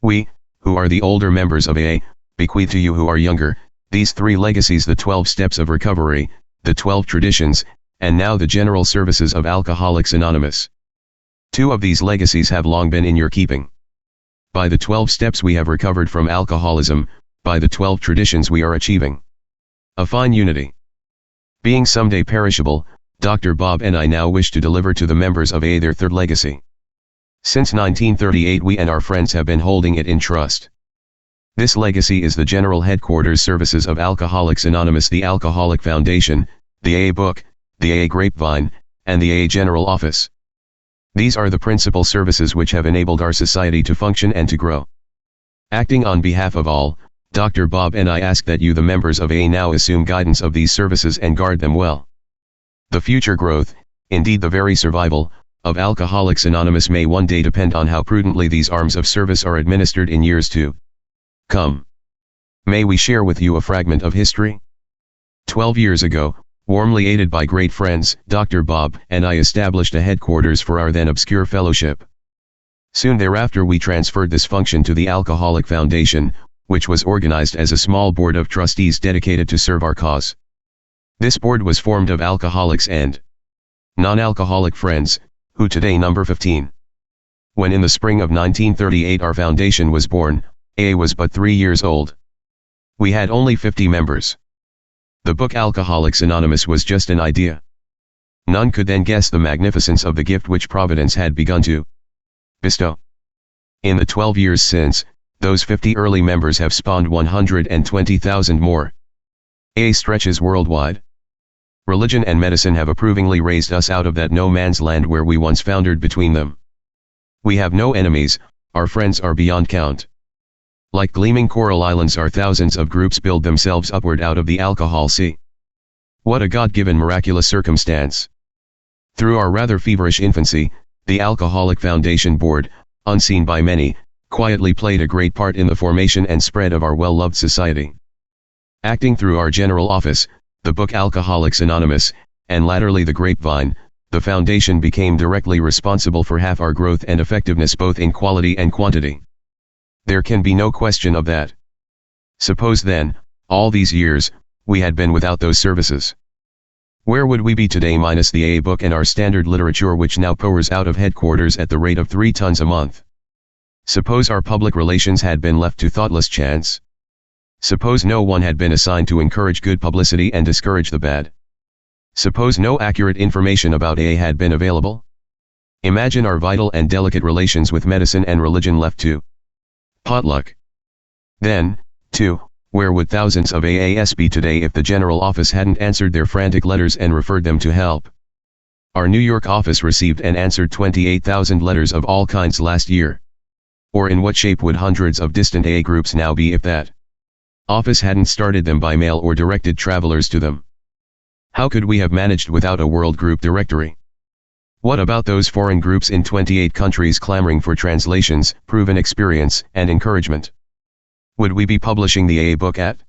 S1: We, who are the older members of AA, bequeath to you who are younger, these 3 legacies: the 12 steps of recovery, the 12 traditions, and now the general services of Alcoholics Anonymous. 2 of these legacies have long been in your keeping. By the 12 steps we have recovered from alcoholism, by the 12 traditions we are achieving a fine unity. Being someday perishable, Dr. Bob and I now wish to deliver to the members of AA their third legacy. Since 1938 we and our friends have been holding it in trust. This legacy is the General Headquarters Services of Alcoholics Anonymous, the Alcoholic Foundation, the AA Book, the AA Grapevine, and the AA General Office. These are the principal services which have enabled our society to function and to grow. Acting on behalf of all, Dr. Bob and I ask that you the members of AA now assume guidance of these services and guard them well. The future growth, indeed the very survival, of Alcoholics Anonymous may one day depend on how prudently these arms of service are administered in years to come. May we share with you a fragment of history? 12 years ago, warmly aided by great friends, Dr. Bob and I established a headquarters for our then obscure fellowship. Soon thereafter we transferred this function to the Alcoholic Foundation, which was organized as a small board of trustees dedicated to serve our cause. This board was formed of alcoholics and non-alcoholic friends, who today number 15. When in the spring of 1938 our foundation was born, AA was but 3 years old. We had only 50 members. The book Alcoholics Anonymous was just an idea. None could then guess the magnificence of the gift which Providence had begun to bestow. In the 12 years since, those 50 early members have spawned 120,000 more. AA stretches worldwide. Religion and medicine have approvingly raised us out of that no man's land where we once foundered between them. We have no enemies, our friends are beyond count. Like gleaming coral islands our thousands of groups build themselves upward out of the alcohol sea. What a God-given miraculous circumstance. Through our rather feverish infancy, the Alcoholic Foundation Board, unseen by many, quietly played a great part in the formation and spread of our well-loved society. Acting through our general office, the book Alcoholics Anonymous, and latterly the Grapevine, the foundation became directly responsible for half our growth and effectiveness both in quality and quantity. There can be no question of that. Suppose then, all these years, we had been without those services. Where would we be today minus the AA book and our standard literature which now pours out of headquarters at the rate of 3 tons a month? Suppose our public relations had been left to thoughtless chance? Suppose no one had been assigned to encourage good publicity and discourage the bad? Suppose no accurate information about AA had been available? Imagine our vital and delicate relations with medicine and religion left to potluck. Then, too, where would thousands of AAs be today if the general office hadn't answered their frantic letters and referred them to help? Our New York office received and answered 28,000 letters of all kinds last year. Or in what shape would hundreds of distant AA groups now be if that office hadn't started them by mail or directed travelers to them? How could we have managed without a world group directory? What about those foreign groups in 28 countries clamoring for translations, proven experience, and encouragement? Would we be publishing the AA book at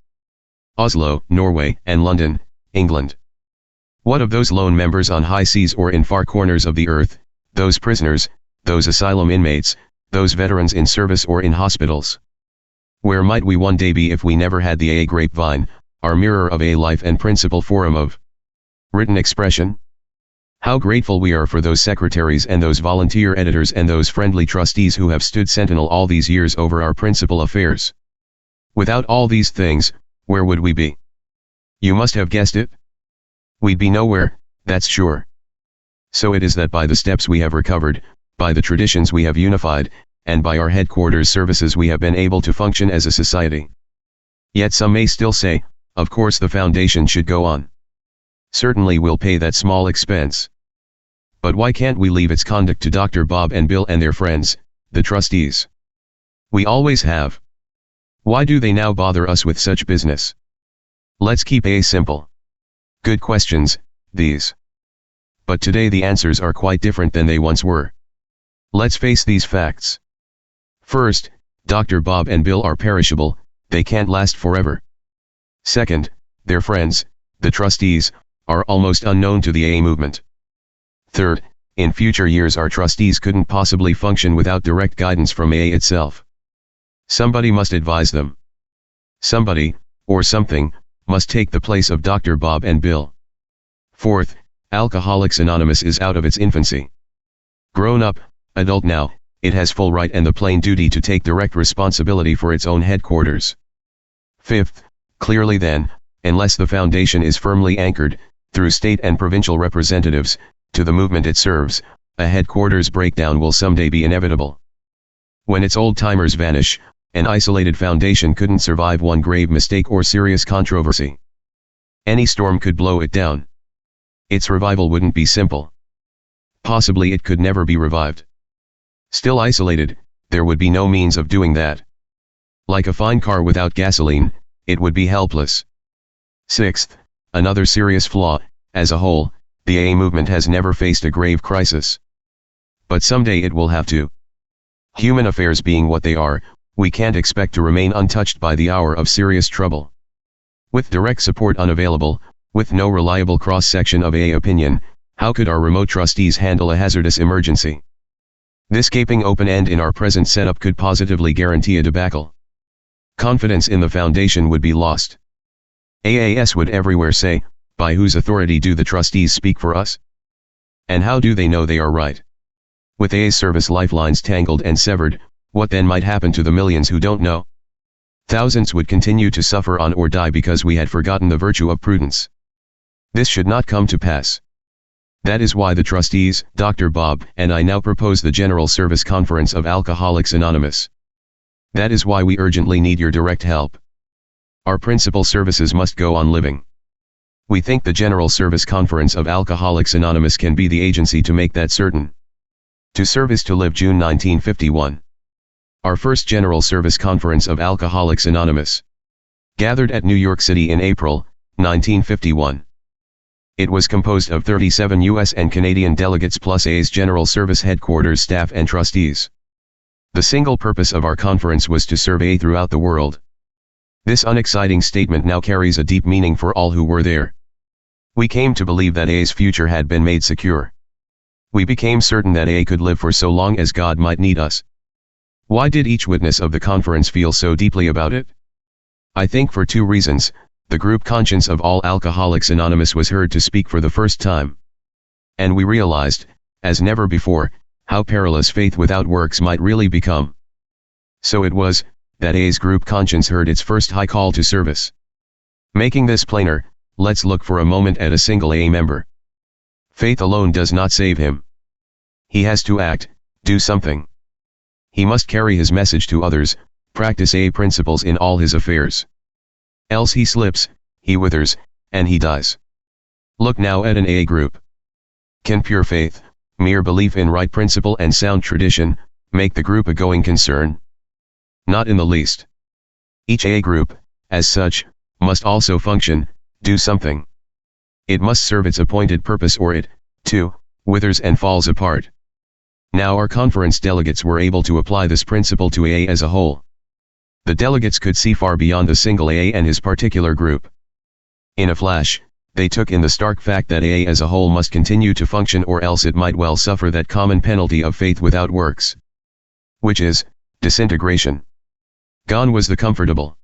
S1: Oslo, Norway, and London, England? What of those lone members on high seas or in far corners of the earth, those prisoners, those asylum inmates, those veterans in service or in hospitals? Where might we one day be if we never had the AA Grapevine, our mirror of AA life and principal forum of written expression? How grateful we are for those secretaries and those volunteer editors and those friendly trustees who have stood sentinel all these years over our principal affairs. Without all these things, where would we be? You must have guessed it. We'd be nowhere, that's sure. So it is that by the steps we have recovered, by the traditions we have unified, and by our headquarters services we have been able to function as a society. Yet some may still say, of course the foundation should go on. Certainly we'll pay that small expense. But why can't we leave its conduct to Dr. Bob and Bill and their friends, the trustees? We always have. Why do they now bother us with such business? Let's keep AA simple. Good questions, these. But today the answers are quite different than they once were. Let's face these facts. First, Dr. Bob and Bill are perishable, they can't last forever. Second, their friends, the trustees, are almost unknown to the AA movement. Third, in future years our trustees couldn't possibly function without direct guidance from AA itself. Somebody must advise them. Somebody, or something, must take the place of Dr. Bob and Bill. Fourth, Alcoholics Anonymous is out of its infancy. Grown up, adult now, it has full right and the plain duty to take direct responsibility for its own headquarters. Fifth, clearly then, unless the foundation is firmly anchored, through state and provincial representatives, to the movement it serves, a headquarters breakdown will someday be inevitable. When its old-timers vanish, an isolated foundation couldn't survive one grave mistake or serious controversy. Any storm could blow it down. Its revival wouldn't be simple. Possibly it could never be revived. Still isolated, there would be no means of doing that. Like a fine car without gasoline, it would be helpless. Sixth, another serious flaw, as a whole, the AA movement has never faced a grave crisis. But someday it will have to. Human affairs being what they are, we can't expect to remain untouched by the hour of serious trouble. With direct support unavailable, with no reliable cross-section of AA opinion, how could our remote trustees handle a hazardous emergency? This gaping open end in our present setup could positively guarantee a debacle. Confidence in the foundation would be lost. AAS would everywhere say, by whose authority do the trustees speak for us? And how do they know they are right? With AA's service lifelines tangled and severed, what then might happen to the millions who don't know? Thousands would continue to suffer on or die because we had forgotten the virtue of prudence. This should not come to pass. That is why the trustees, Dr. Bob, and I now propose the General Service Conference of Alcoholics Anonymous. That is why we urgently need your direct help. Our principal services must go on living. We think the General Service Conference of Alcoholics Anonymous can be the agency to make that certain. To serve is to live. June 1951. Our first General Service Conference of Alcoholics Anonymous. Gathered at New York City in April, 1951. It was composed of 37 U.S. and Canadian delegates plus AA's General Service Headquarters staff and trustees. The single purpose of our conference was to serve AA throughout the world. This unexciting statement now carries a deep meaning for all who were there. We came to believe that AA's future had been made secure. We became certain that AA could live for so long as God might need us. Why did each witness of the conference feel so deeply about it? I think for two reasons. The group conscience of all Alcoholics Anonymous was heard to speak for the first time. And we realized, as never before, how perilous faith without works might really become. So it was, that AA's group conscience heard its first high call to service. Making this plainer, let's look for a moment at a single AA member. Faith alone does not save him. He has to act, do something. He must carry his message to others, practice AA principles in all his affairs. Else he slips, he withers, and he dies. Look now at an AA group. Can pure faith, mere belief in right principle and sound tradition, make the group a going concern? Not in the least. Each AA group, as such, must also function, do something. It must serve its appointed purpose or it, too, withers and falls apart. Now our conference delegates were able to apply this principle to AA as a whole. The delegates could see far beyond the single AA and his particular group. In a flash, they took in the stark fact that AA as a whole must continue to function or else it might well suffer that common penalty of faith without works. Which is, disintegration. Gone was the comfortable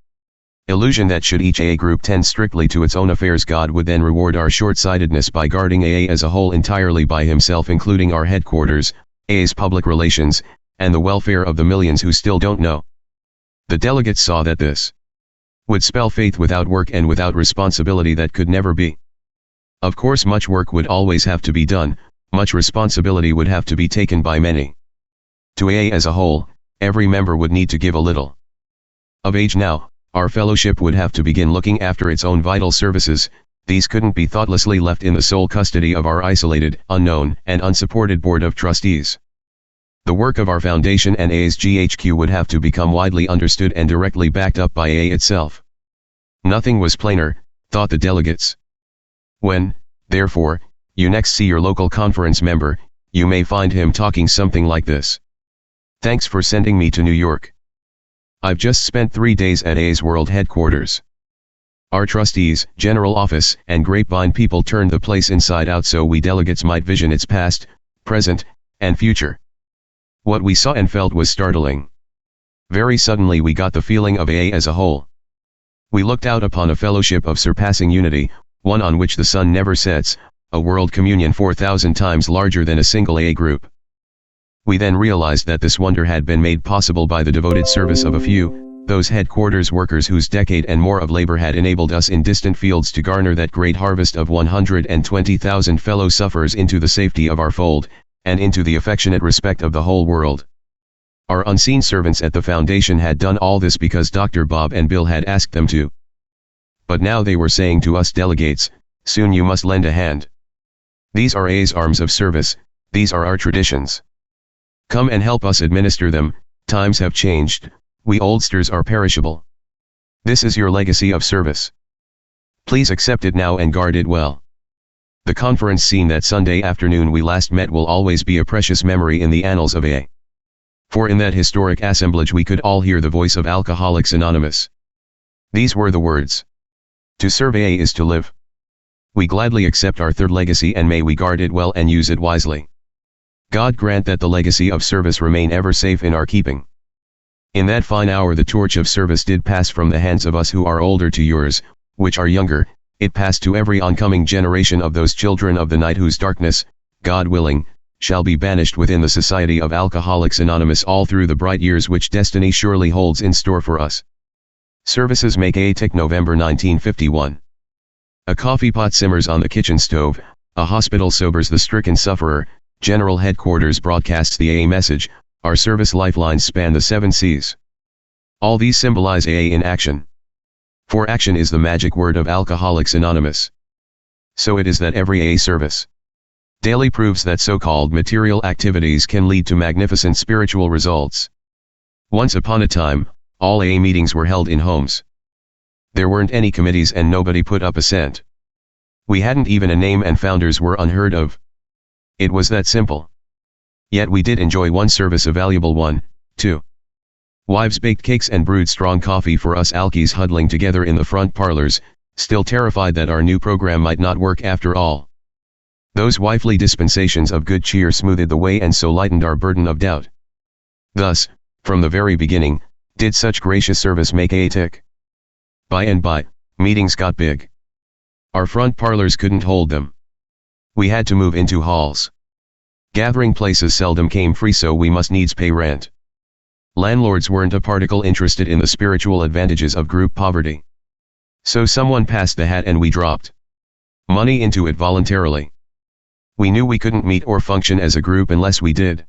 S1: illusion that should each AA group tend strictly to its own affairs, God would then reward our short-sightedness by guarding AA as a whole entirely by himself, including our headquarters, AA's public relations, and the welfare of the millions who still don't know. The delegates saw that this would spell faith without work and without responsibility that could never be. Of course much work would always have to be done, much responsibility would have to be taken by many. To AA as a whole, every member would need to give a little. Of age now, our fellowship would have to begin looking after its own vital services. These couldn't be thoughtlessly left in the sole custody of our isolated, unknown, and unsupported board of trustees. The work of our foundation and AA's GHQ would have to become widely understood and directly backed up by AA itself. Nothing was plainer, thought the delegates. When, therefore, you next see your local conference member, you may find him talking something like this. Thanks for sending me to New York. I've just spent 3 days at AA's World Headquarters. Our trustees, general office, and Grapevine people turned the place inside out so we delegates might vision its past, present, and future. What we saw and felt was startling. Very suddenly we got the feeling of AA as a whole. We looked out upon a fellowship of surpassing unity, one on which the sun never sets, a world communion 4,000 times larger than a single AA group. We then realized that this wonder had been made possible by the devoted service of a few, Those headquarters workers whose decade and more of labor had enabled us in distant fields to garner that great harvest of 120,000 fellow sufferers into the safety of our fold, and into the affectionate respect of the whole world. Our unseen servants at the foundation had done all this because Dr. Bob and Bill had asked them to. But now they were saying to us delegates, soon you must lend a hand. These are A's arms of service, these are our traditions. Come and help us administer them. Times have changed, we oldsters are perishable. This is your legacy of service. Please accept it now and guard it well. The conference scene that Sunday afternoon we last met will always be a precious memory in the annals of AA. For in that historic assemblage we could all hear the voice of Alcoholics Anonymous. These were the words. To serve AA is to live. We gladly accept our third legacy and may we guard it well and use it wisely. God grant that the legacy of service remain ever safe in our keeping. In that fine hour the torch of service did pass from the hands of us who are older to yours, which are younger, it passed to every oncoming generation of those children of the night whose darkness, God willing, shall be banished within the Society of Alcoholics Anonymous all through the bright years which destiny surely holds in store for us. Services make AA tick November 1951. A coffee pot simmers on the kitchen stove, a hospital sobers the stricken sufferer, General Headquarters broadcasts the AA message, our service lifelines span the 7 seas. All these symbolize AA in action. For action is the magic word of Alcoholics Anonymous. So it is that every AA service daily proves that so-called material activities can lead to magnificent spiritual results. Once upon a time, all AA meetings were held in homes. There weren't any committees and nobody put up a cent. We hadn't even a name and founders were unheard of. It was that simple. Yet we did enjoy one service, a valuable one, too. Wives baked cakes and brewed strong coffee for us alkies huddling together in the front parlors, still terrified that our new program might not work after all. Those wifely dispensations of good cheer smoothed the way and so lightened our burden of doubt. Thus, from the very beginning, did such gracious service make AA tick. By and by, meetings got big. Our front parlors couldn't hold them. We had to move into halls. Gathering places seldom came free, so we must needs pay rent. Landlords weren't a particle interested in the spiritual advantages of group poverty. So someone passed the hat and we dropped money into it voluntarily. We knew we couldn't meet or function as a group unless we did.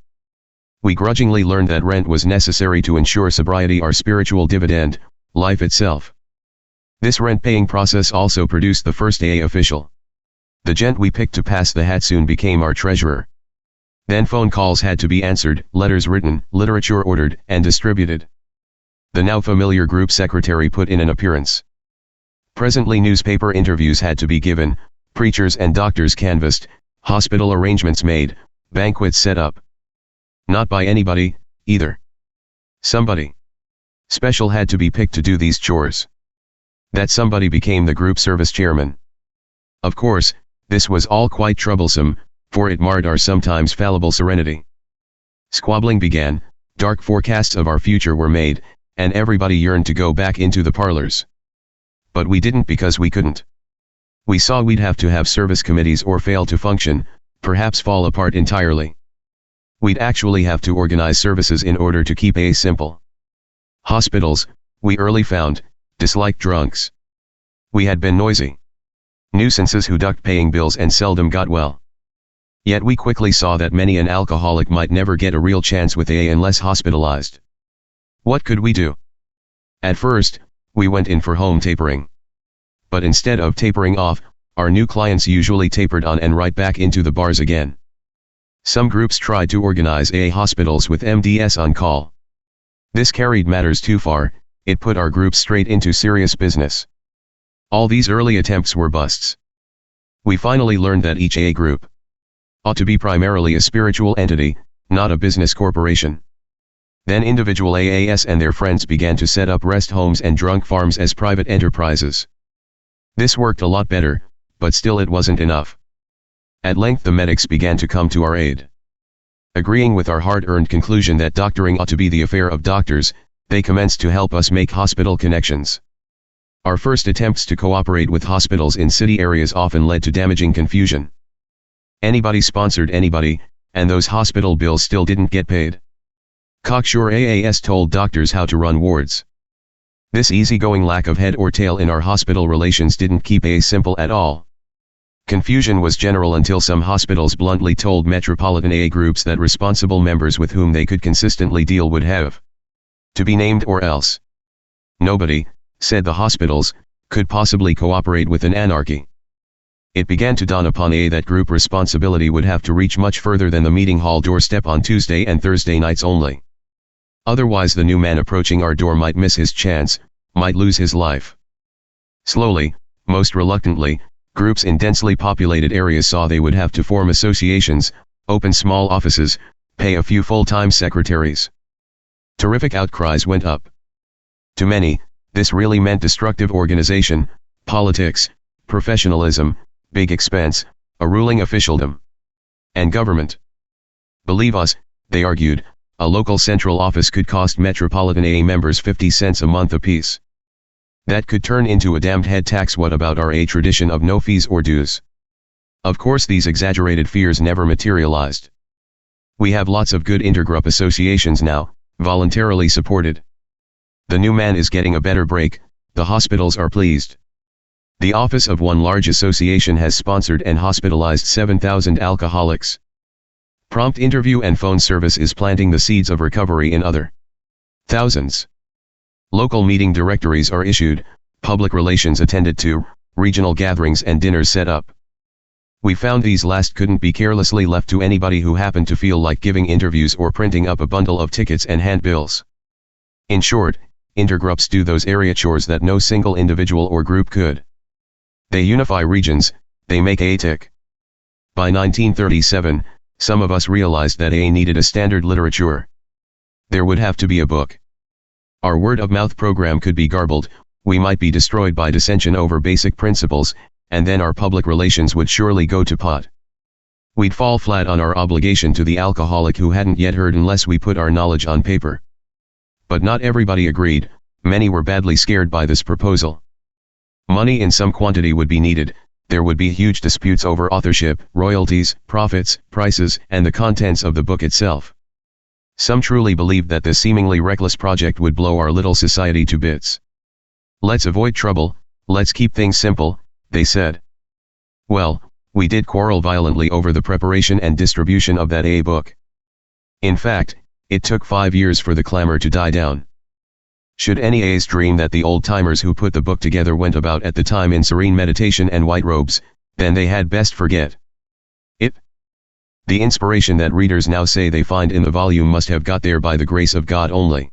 S1: We grudgingly learned that rent was necessary to ensure sobriety, our spiritual dividend, life itself. This rent-paying process also produced the first AA official. The gent we picked to pass the hat soon became our treasurer. Then phone calls had to be answered, letters written, literature ordered and distributed. The now familiar group secretary put in an appearance. Presently newspaper interviews had to be given, preachers and doctors canvassed, hospital arrangements made, banquets set up. Not by anybody, either. Somebody special had to be picked to do these chores. That somebody became the group service chairman. Of course, this was all quite troublesome, for it marred our sometimes fallible serenity. Squabbling began, dark forecasts of our future were made, and everybody yearned to go back into the parlors. But we didn't because we couldn't. We saw we'd have to have service committees or fail to function, perhaps fall apart entirely. We'd actually have to organize services in order to keep AA simple. Hospitals, we early found, disliked drunks. We had been noisy nuisances who ducked paying bills and seldom got well. Yet we quickly saw that many an alcoholic might never get a real chance with AA unless hospitalized. What could we do? At first, we went in for home tapering. But instead of tapering off, our new clients usually tapered on and right back into the bars again. Some groups tried to organize AA hospitals with MDS on call. This carried matters too far, it put our group straight into serious business. All these early attempts were busts. We finally learned that each AA group ought to be primarily a spiritual entity, not a business corporation. Then individual AAs and their friends began to set up rest homes and drunk farms as private enterprises. This worked a lot better, but still it wasn't enough. At length the medics began to come to our aid. Agreeing with our hard-earned conclusion that doctoring ought to be the affair of doctors, they commenced to help us make hospital connections. Our first attempts to cooperate with hospitals in city areas often led to damaging confusion. Anybody sponsored anybody, and those hospital bills still didn't get paid. Cocksure AAS told doctors how to run wards. This easygoing lack of head or tail in our hospital relations didn't keep AA simple at all. Confusion was general until some hospitals bluntly told metropolitan AA groups that responsible members with whom they could consistently deal would have to be named or else nobody, said the hospitals, could possibly cooperate with an anarchy. It began to dawn upon AA that group responsibility would have to reach much further than the meeting hall doorstep on Tuesday and Thursday nights only. Otherwise the new man approaching our door might miss his chance, might lose his life. Slowly, most reluctantly, groups in densely populated areas saw they would have to form associations, open small offices, pay a few full-time secretaries. Terrific outcries went up. To many, this really meant destructive organization, politics, professionalism, big expense, a ruling officialdom, and government. Believe us, they argued, a local central office could cost metropolitan AA members 50 cents a month apiece. That could turn into a damned head tax. What about our AA tradition of no fees or dues? Of course these exaggerated fears never materialized. We have lots of good intergroup associations now, voluntarily supported. The new man is getting a better break, the hospitals are pleased. The office of one large association has sponsored and hospitalized 7,000 alcoholics. Prompt interview and phone service is planting the seeds of recovery in other thousands. Local meeting directories are issued, public relations attended to, regional gatherings and dinners set up. We found these last couldn't be carelessly left to anybody who happened to feel like giving interviews or printing up a bundle of tickets and handbills. In short, intergroups do those area chores that no single individual or group could. They unify regions, they make AA tick. By 1937, some of us realized that AA needed a standard literature. There would have to be a book. Our word-of-mouth program could be garbled, we might be destroyed by dissension over basic principles, and then our public relations would surely go to pot. We'd fall flat on our obligation to the alcoholic who hadn't yet heard unless we put our knowledge on paper. But not everybody agreed, many were badly scared by this proposal. Money in some quantity would be needed, there would be huge disputes over authorship, royalties, profits, prices, and the contents of the book itself. Some truly believed that this seemingly reckless project would blow our little society to bits. Let's avoid trouble, let's keep things simple, they said. Well, we did quarrel violently over the preparation and distribution of that AA book. In fact, it took 5 years for the clamor to die down. Should any AAs dream that the old-timers who put the book together went about at the time in serene meditation and white robes, then they had best forget it. The inspiration that readers now say they find in the volume must have got there by the grace of God only.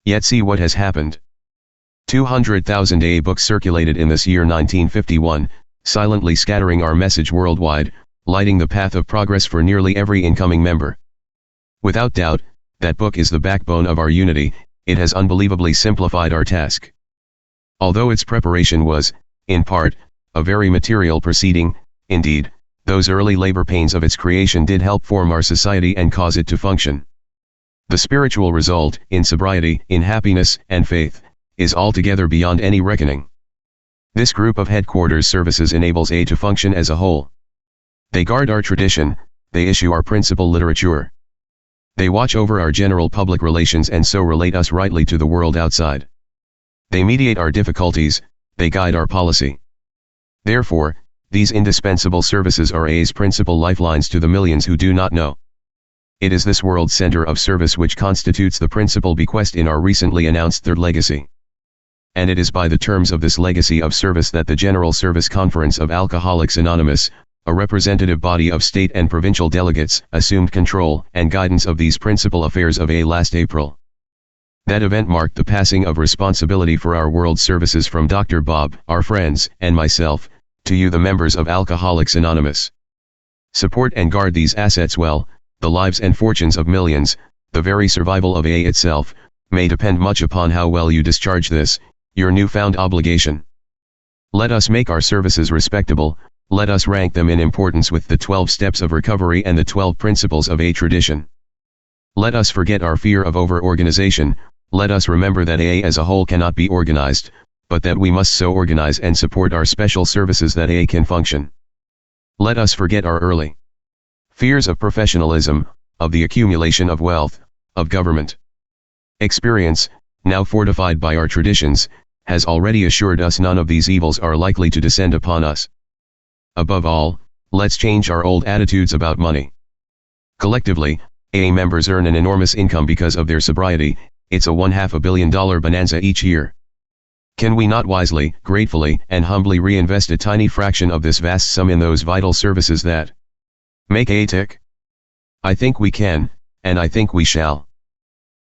S1: Yet see what has happened. 200,000 AA books circulated in this year 1951, silently scattering our message worldwide, lighting the path of progress for nearly every incoming member. Without doubt, that book is the backbone of our unity, it has unbelievably simplified our task. Although its preparation was, in part, a very material proceeding, indeed, those early labor pains of its creation did help form our society and cause it to function. The spiritual result, in sobriety, in happiness, and faith, is altogether beyond any reckoning. This group of headquarters services enables AA to function as a whole. They guard our tradition, they issue our principal literature. They watch over our general public relations and so relate us rightly to the world outside. They mediate our difficulties, they guide our policy. Therefore, these indispensable services are AA's principal lifelines to the millions who do not know. It is this world center of service which constitutes the principal bequest in our recently announced third legacy. And it is by the terms of this legacy of service that the General Service Conference of Alcoholics Anonymous, a representative body of state and provincial delegates, assumed control and guidance of these principal affairs of AA last April. That event marked the passing of responsibility for our world services from Dr. Bob, our friends, and myself, to you the members of Alcoholics Anonymous. Support and guard these assets well, the lives and fortunes of millions, the very survival of AA itself, may depend much upon how well you discharge this, your newfound obligation. Let us make our services respectable, let us rank them in importance with the 12 steps of recovery and the 12 principles of AA tradition. Let us forget our fear of over-organization, let us remember that AA as a whole cannot be organized, but that we must so organize and support our special services that AA can function. Let us forget our early fears of professionalism, of the accumulation of wealth, of government experience, now fortified by our traditions, has already assured us none of these evils are likely to descend upon us. Above all, let's change our old attitudes about money. Collectively, AA members earn an enormous income because of their sobriety. It's a $500 million bonanza each year. Can we not wisely, gratefully, and humbly reinvest a tiny fraction of this vast sum in those vital services that make AA tick? I think we can, and I think we shall.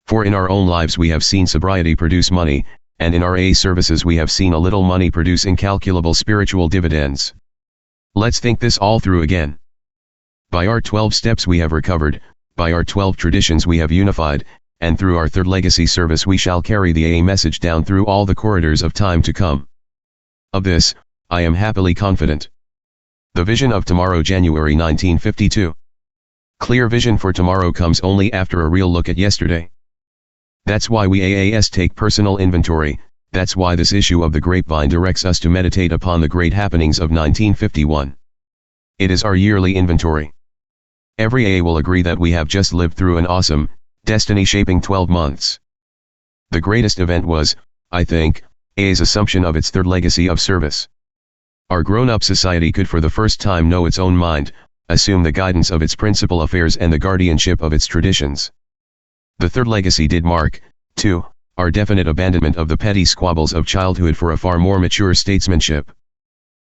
S1: For in our own lives we have seen sobriety produce money, and in our AA services we have seen a little money produce incalculable spiritual dividends. Let's think this all through again. By our 12 steps we have recovered, by our 12 traditions we have unified, and through our third legacy service we shall carry the AA message down through all the corridors of time to come. Of this, I am happily confident. The vision of tomorrow, January 1952. Clear vision for tomorrow comes only after a real look at yesterday. That's why we AAs take personal inventory. That's why this issue of the Grapevine directs us to meditate upon the great happenings of 1951. It is our yearly inventory. Every AA will agree that we have just lived through an awesome, destiny-shaping 12 months. The greatest event was, I think, AA's assumption of its third legacy of service. Our grown-up society could for the first time know its own mind, assume the guidance of its principal affairs and the guardianship of its traditions. The third legacy did mark, too, our definite abandonment of the petty squabbles of childhood for a far more mature statesmanship.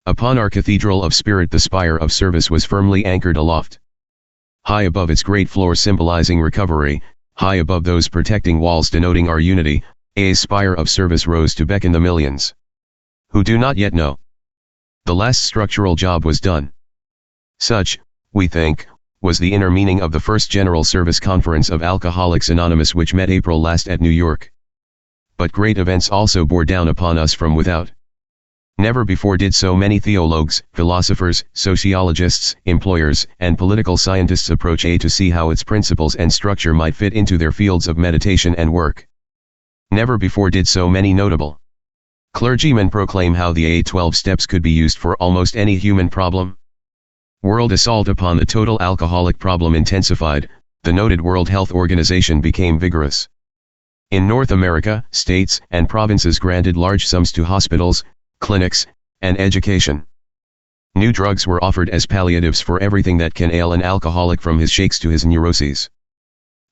S1: Upon our cathedral of spirit the spire of service was firmly anchored aloft. High above its great floor symbolizing recovery, high above those protecting walls denoting our unity, AA's spire of service rose to beckon the millions who do not yet know. The last structural job was done. Such, we think, was the inner meaning of the first General Service Conference of Alcoholics Anonymous which met April last at New York. But great events also bore down upon us from without. Never before did so many theologues, philosophers, sociologists, employers, and political scientists approach AA to see how its principles and structure might fit into their fields of meditation and work. Never before did so many notable clergymen proclaim how the AA 12 steps could be used for almost any human problem. World assault upon the total alcoholic problem intensified, the noted World Health Organization became vigorous. In North America, states and provinces granted large sums to hospitals, clinics, and education. New drugs were offered as palliatives for everything that can ail an alcoholic from his shakes to his neuroses.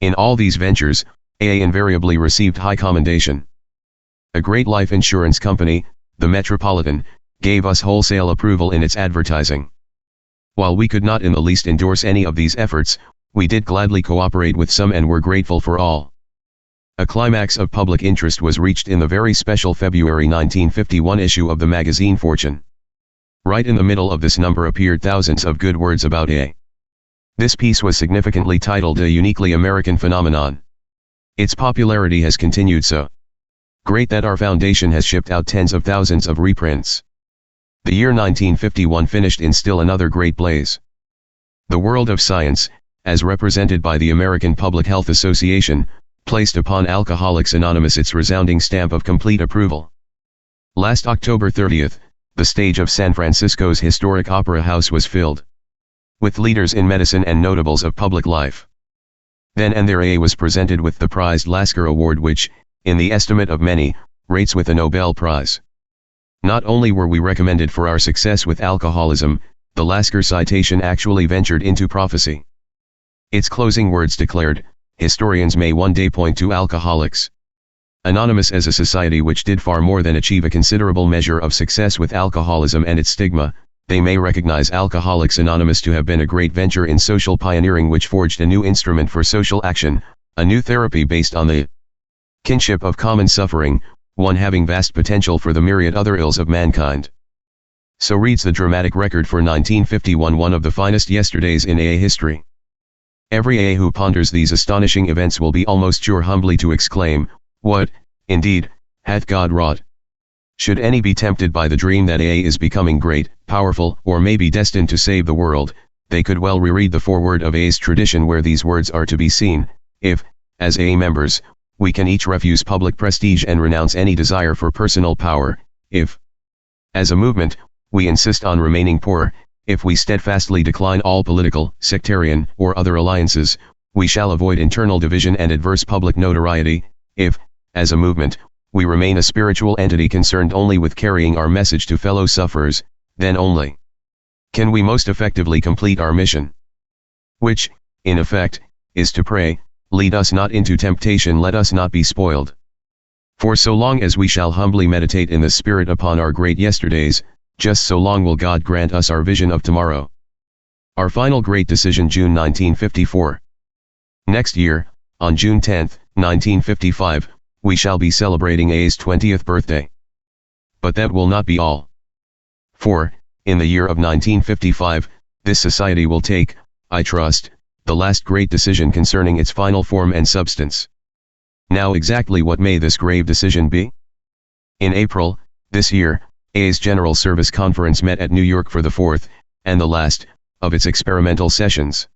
S1: In all these ventures, AA invariably received high commendation. A great life insurance company, the Metropolitan, gave us wholesale approval in its advertising. While we could not in the least endorse any of these efforts, we did gladly cooperate with some and were grateful for all. A climax of public interest was reached in the very special February 1951 issue of the magazine Fortune. Right in the middle of this number appeared thousands of good words about AA. This piece was significantly titled A Uniquely American Phenomenon. Its popularity has continued so great that our foundation has shipped out tens of thousands of reprints. The year 1951 finished in still another great blaze. The world of science, as represented by the American Public Health Association, placed upon Alcoholics Anonymous its resounding stamp of complete approval. Last October 30th, the stage of San Francisco's historic Opera House was filled with leaders in medicine and notables of public life. Then and there AA was presented with the prized Lasker Award which, in the estimate of many, rates with a Nobel Prize. Not only were we recommended for our success with alcoholism, the Lasker citation actually ventured into prophecy. Its closing words declared, "Historians may one day point to Alcoholics Anonymous as a society which did far more than achieve a considerable measure of success with alcoholism and its stigma. They may recognize Alcoholics Anonymous to have been a great venture in social pioneering which forged a new instrument for social action, a new therapy based on the kinship of common suffering, one having vast potential for the myriad other ills of mankind." So reads the dramatic record for 1951, one of the finest yesterdays in AA history. Every AA who ponders these astonishing events will be almost sure humbly to exclaim, "What, indeed, hath God wrought?" Should any be tempted by the dream that AA is becoming great, powerful, or maybe destined to save the world, they could well reread the foreword of AA's tradition where these words are to be seen. If, as AA members, we can each refuse public prestige and renounce any desire for personal power, if, as a movement, we insist on remaining poor, if we steadfastly decline all political, sectarian, or other alliances, we shall avoid internal division and adverse public notoriety, if, as a movement, we remain a spiritual entity concerned only with carrying our message to fellow sufferers, then only can we most effectively complete our mission. Which, in effect, is to pray, lead us not into temptation, let us not be spoiled. For so long as we shall humbly meditate in the Spirit upon our great yesterdays, just so long will God grant us our vision of tomorrow. Our final great decision, June 1954. Next year, on June 10, 1955, we shall be celebrating AA's 20th birthday. But that will not be all. For, in the year of 1955, this society will take, I trust, the last great decision concerning its final form and substance. Now exactly what may this grave decision be? In April, this year, AA's General Service Conference met at New York for the fourth, and the last, of its experimental sessions.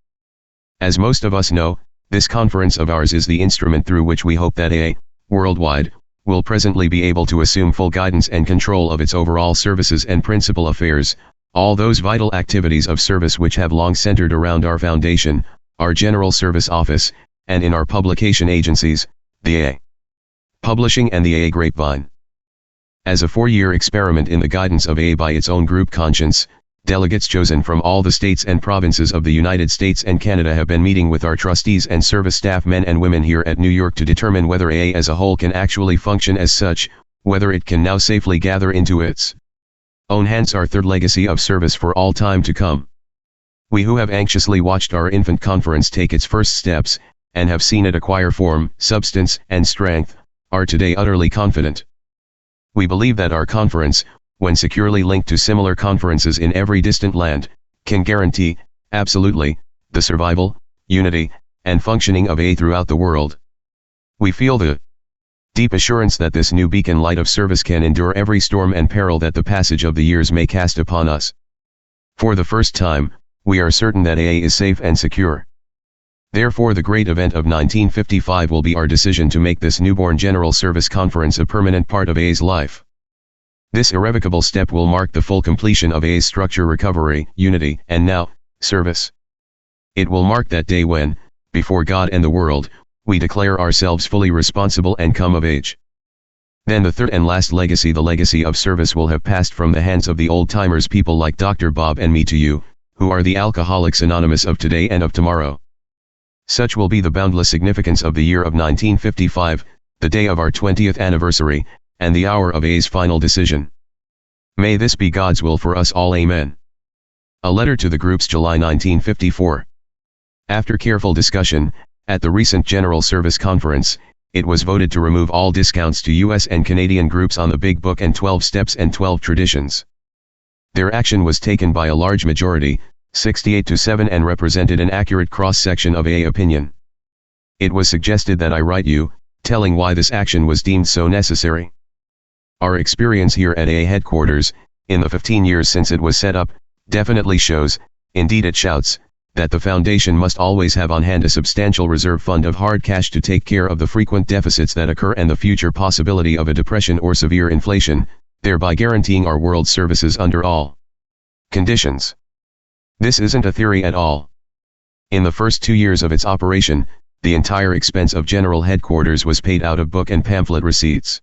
S1: As most of us know, this conference of ours is the instrument through which we hope that AA, worldwide, will presently be able to assume full guidance and control of its overall services and principal affairs, all those vital activities of service which have long centered around our foundation, our General Service Office, and in our publication agencies, the AA Publishing and the AA Grapevine. As a 4-year experiment in the guidance of AA by its own group conscience, delegates chosen from all the states and provinces of the United States and Canada have been meeting with our trustees and service staff men and women here at New York to determine whether AA as a whole can actually function as such, whether it can now safely gather into its own hands our third legacy of service for all time to come. We who have anxiously watched our infant conference take its first steps, and have seen it acquire form, substance, and strength, are today utterly confident. We believe that our conference, when securely linked to similar conferences in every distant land, can guarantee, absolutely, the survival, unity, and functioning of AA throughout the world. We feel the deep assurance that this new beacon light of service can endure every storm and peril that the passage of the years may cast upon us. For the first time, we are certain that AA is safe and secure. Therefore the great event of 1955 will be our decision to make this newborn General Service Conference a permanent part of AA's life. This irrevocable step will mark the full completion of AA's structure, recovery, unity, and now, service. It will mark that day when, before God and the world, we declare ourselves fully responsible and come of age. Then the third and last legacy, the legacy of service, will have passed from the hands of the old-timers, people like Dr. Bob and me, to you, who are the Alcoholics Anonymous of today and of tomorrow. Such will be the boundless significance of the year of 1955, the day of our 20th anniversary, and the hour of AA's final decision. May this be God's will for us all. Amen. A letter to the groups, July 1954. After careful discussion, at the recent General Service Conference, it was voted to remove all discounts to U.S. and Canadian groups on the Big Book and 12 Steps and 12 Traditions. Their action was taken by a large majority, 68-7, and represented an accurate cross-section of AA opinion. It was suggested that I write you, telling why this action was deemed so necessary. Our experience here at AA headquarters, in the 15 years since it was set up, definitely shows, indeed it shouts, that the foundation must always have on hand a substantial reserve fund of hard cash to take care of the frequent deficits that occur and the future possibility of a depression or severe inflation, thereby guaranteeing our world services under all conditions. This isn't a theory at all. In the first 2 years of its operation, the entire expense of General Headquarters was paid out of book and pamphlet receipts.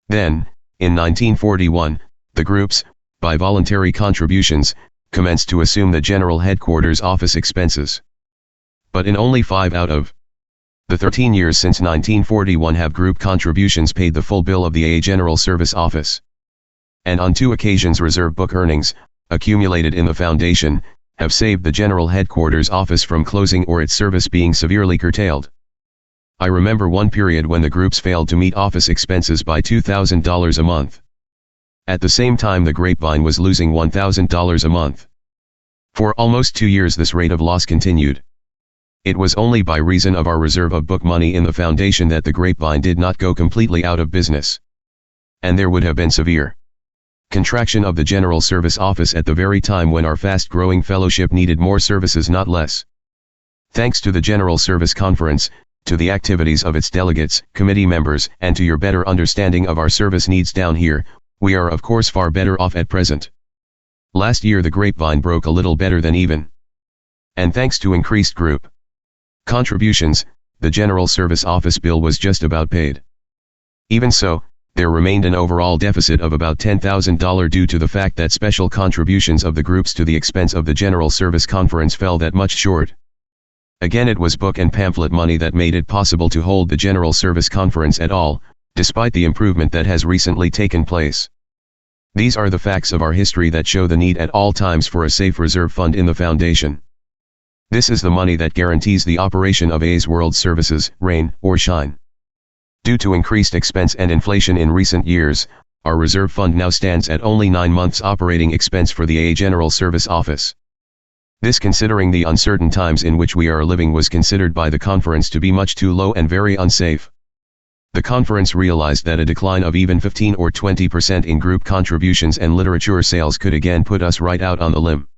S1: Then, in 1941, the groups, by voluntary contributions, commenced to assume the General Headquarters office expenses. But in only 5 out of the 13 years since 1941 have group contributions paid the full bill of the AA General Service Office. And on 2 occasions reserve book earnings, accumulated in the foundation, have saved the General Headquarters office from closing or its service being severely curtailed. I remember one period when the groups failed to meet office expenses by $2,000 a month. At the same time the Grapevine was losing $1,000 a month. For almost 2 years this rate of loss continued. It was only by reason of our reserve of book money in the foundation that the Grapevine did not go completely out of business. And there would have been severe contraction of the General Service Office at the very time when our fast-growing fellowship needed more services, not less. Thanks to the General Service Conference, to the activities of its delegates, committee members, and to your better understanding of our service needs down here, we are of course far better off at present. Last year the Grapevine broke a little better than even. And thanks to increased group contributions, the General Service Office bill was just about paid. Even so, there remained an overall deficit of about $10,000 due to the fact that special contributions of the groups to the expense of the General Service Conference fell that much short. Again, it was book and pamphlet money that made it possible to hold the General Service Conference at all, despite the improvement that has recently taken place. These are the facts of our history that show the need at all times for a safe reserve fund in the Foundation. This is the money that guarantees the operation of AA's World Services, rain or shine. Due to increased expense and inflation in recent years, our reserve fund now stands at only 9 months operating expense for the AA General Service Office. This, considering the uncertain times in which we are living, was considered by the conference to be much too low and very unsafe. The conference realized that a decline of even 15 or 20% in group contributions and literature sales could again put us right out on the limb.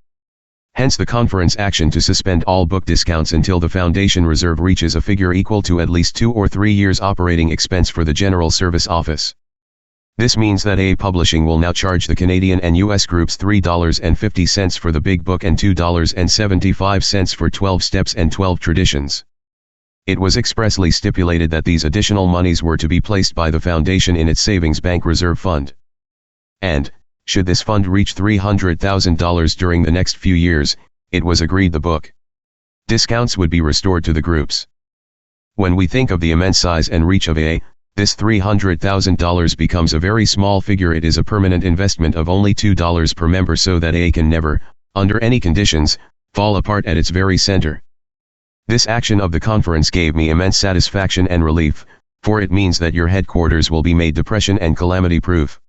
S1: Hence the conference action to suspend all book discounts until the Foundation reserve reaches a figure equal to at least 2 or 3 years operating expense for the General Service Office. This means that AA Publishing will now charge the Canadian and US groups $3.50 for the big book and $2.75 for 12 Steps and 12 Traditions. It was expressly stipulated that these additional monies were to be placed by the Foundation in its Savings Bank Reserve Fund. And, should this fund reach $300,000 during the next few years, it was agreed the book discounts would be restored to the groups. When we think of the immense size and reach of AA, this $300,000 becomes a very small figure. It is a permanent investment of only $2 per member, so that AA can never, under any conditions, fall apart at its very center. This action of the conference gave me immense satisfaction and relief, for it means that your headquarters will be made depression and calamity proof.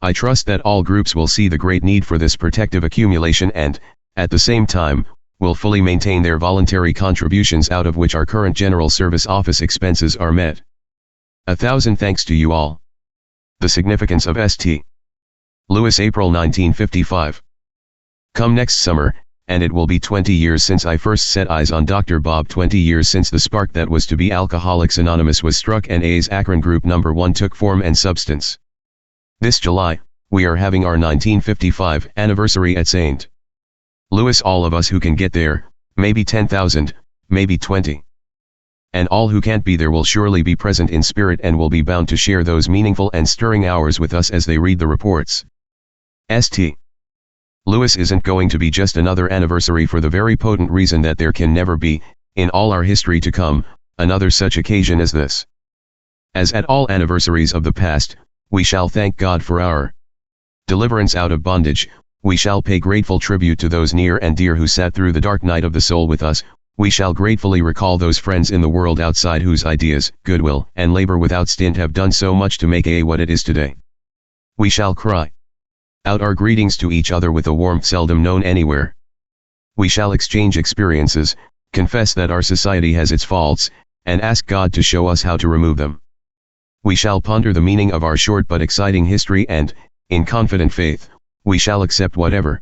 S1: I trust that all groups will see the great need for this protective accumulation and, at the same time, will fully maintain their voluntary contributions out of which our current General Service Office expenses are met. 1,000 thanks to you all. The significance of St. Louis, April 1955. Come next summer, and it will be 20 years since I first set eyes on Dr. Bob. 20 years since the spark that was to be Alcoholics Anonymous was struck and AA's Akron Group No. 1 took form and substance. This July, we are having our 1955 anniversary at St. Louis. All of us who can get there, maybe 10,000, maybe 20. And all who can't be there will surely be present in spirit and will be bound to share those meaningful and stirring hours with us as they read the reports. St. Louis isn't going to be just another anniversary, for the very potent reason that there can never be, in all our history to come, another such occasion as this. As at all anniversaries of the past, we shall thank God for our deliverance out of bondage. We shall pay grateful tribute to those near and dear who sat through the dark night of the soul with us. We shall gratefully recall those friends in the world outside whose ideas, goodwill, and labor without stint have done so much to make AA what it is today. We shall cry out our greetings to each other with a warmth seldom known anywhere. We shall exchange experiences, confess that our society has its faults, and ask God to show us how to remove them. We shall ponder the meaning of our short but exciting history and, in confident faith, we shall accept whatever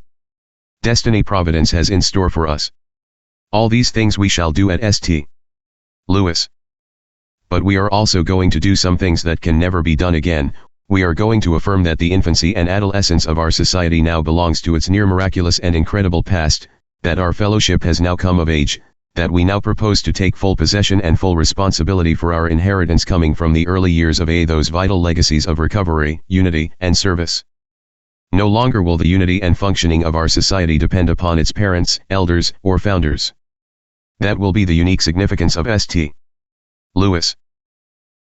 S1: destiny providence has in store for us. All these things we shall do at St. Louis. But we are also going to do some things that can never be done again. We are going to affirm that the infancy and adolescence of our society now belongs to its near miraculous and incredible past, that our fellowship has now come of age, that we now propose to take full possession and full responsibility for our inheritance coming from the early years of AA, those vital legacies of recovery, unity, and service. No longer will the unity and functioning of our society depend upon its parents, elders, or founders. That will be the unique significance of St. Louis.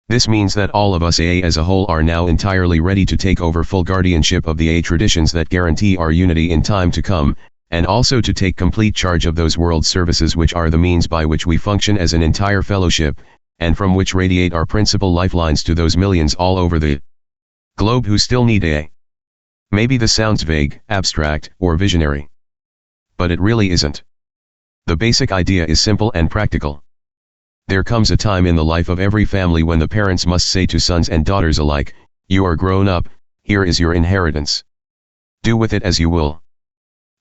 S1: This means that all of us AA as a whole are now entirely ready to take over full guardianship of the AA traditions that guarantee our unity in time to come, and also to take complete charge of those world services which are the means by which we function as an entire fellowship, and from which radiate our principal lifelines to those millions all over the globe who still need AA. Maybe this sounds vague, abstract, or visionary. But it really isn't. The basic idea is simple and practical. There comes a time in the life of every family when the parents must say to sons and daughters alike, "You are grown up, here is your inheritance. Do with it as you will.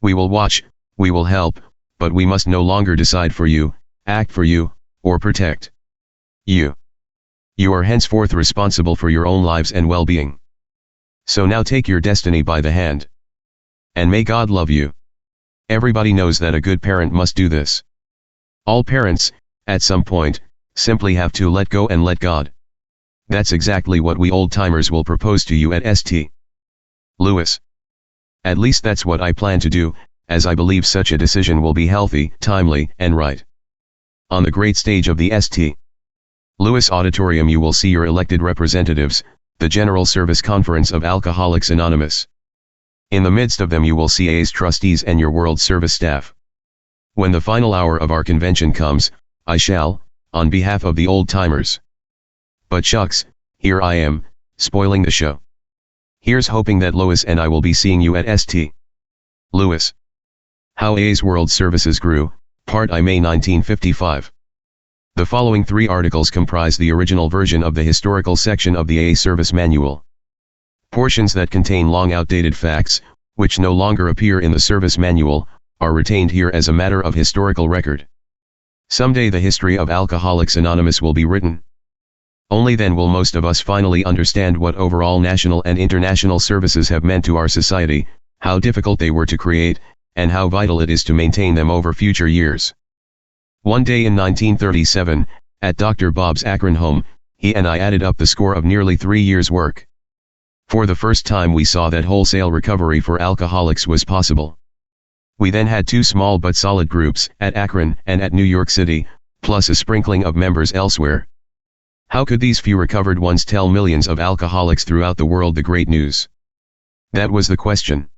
S1: We will watch, we will help, but we must no longer decide for you, act for you, or protect you. You are henceforth responsible for your own lives and well-being. So now take your destiny by the hand. And may God love you." Everybody knows that a good parent must do this. All parents, at some point, simply have to let go and let God. That's exactly what we old-timers will propose to you at St. Louis. At least that's what I plan to do, as I believe such a decision will be healthy, timely, and right. On the great stage of the St. Louis Auditorium you will see your elected representatives, the General Service Conference of Alcoholics Anonymous. In the midst of them you will see AA's trustees and your World Service staff. When the final hour of our convention comes, I shall, on behalf of the old-timers. But shucks, here I am, spoiling the show. Here's hoping that Lois and I will be seeing you at St. Louis. How AA's World Services Grew, Part I, May 1955. The following 3 articles comprise the original version of the historical section of the AA Service Manual. Portions that contain long outdated facts, which no longer appear in the Service Manual, are retained here as a matter of historical record. Someday the history of Alcoholics Anonymous will be written. Only then will most of us finally understand what overall national and international services have meant to our society, how difficult they were to create, and how vital it is to maintain them over future years. One day in 1937, at Dr. Bob's Akron home, he and I added up the score of nearly 3 years' work. For the first time we saw that wholesale recovery for alcoholics was possible. We then had 2 small but solid groups, at Akron and at New York City, plus a sprinkling of members elsewhere. How could these few recovered ones tell millions of alcoholics throughout the world the great news? That was the question.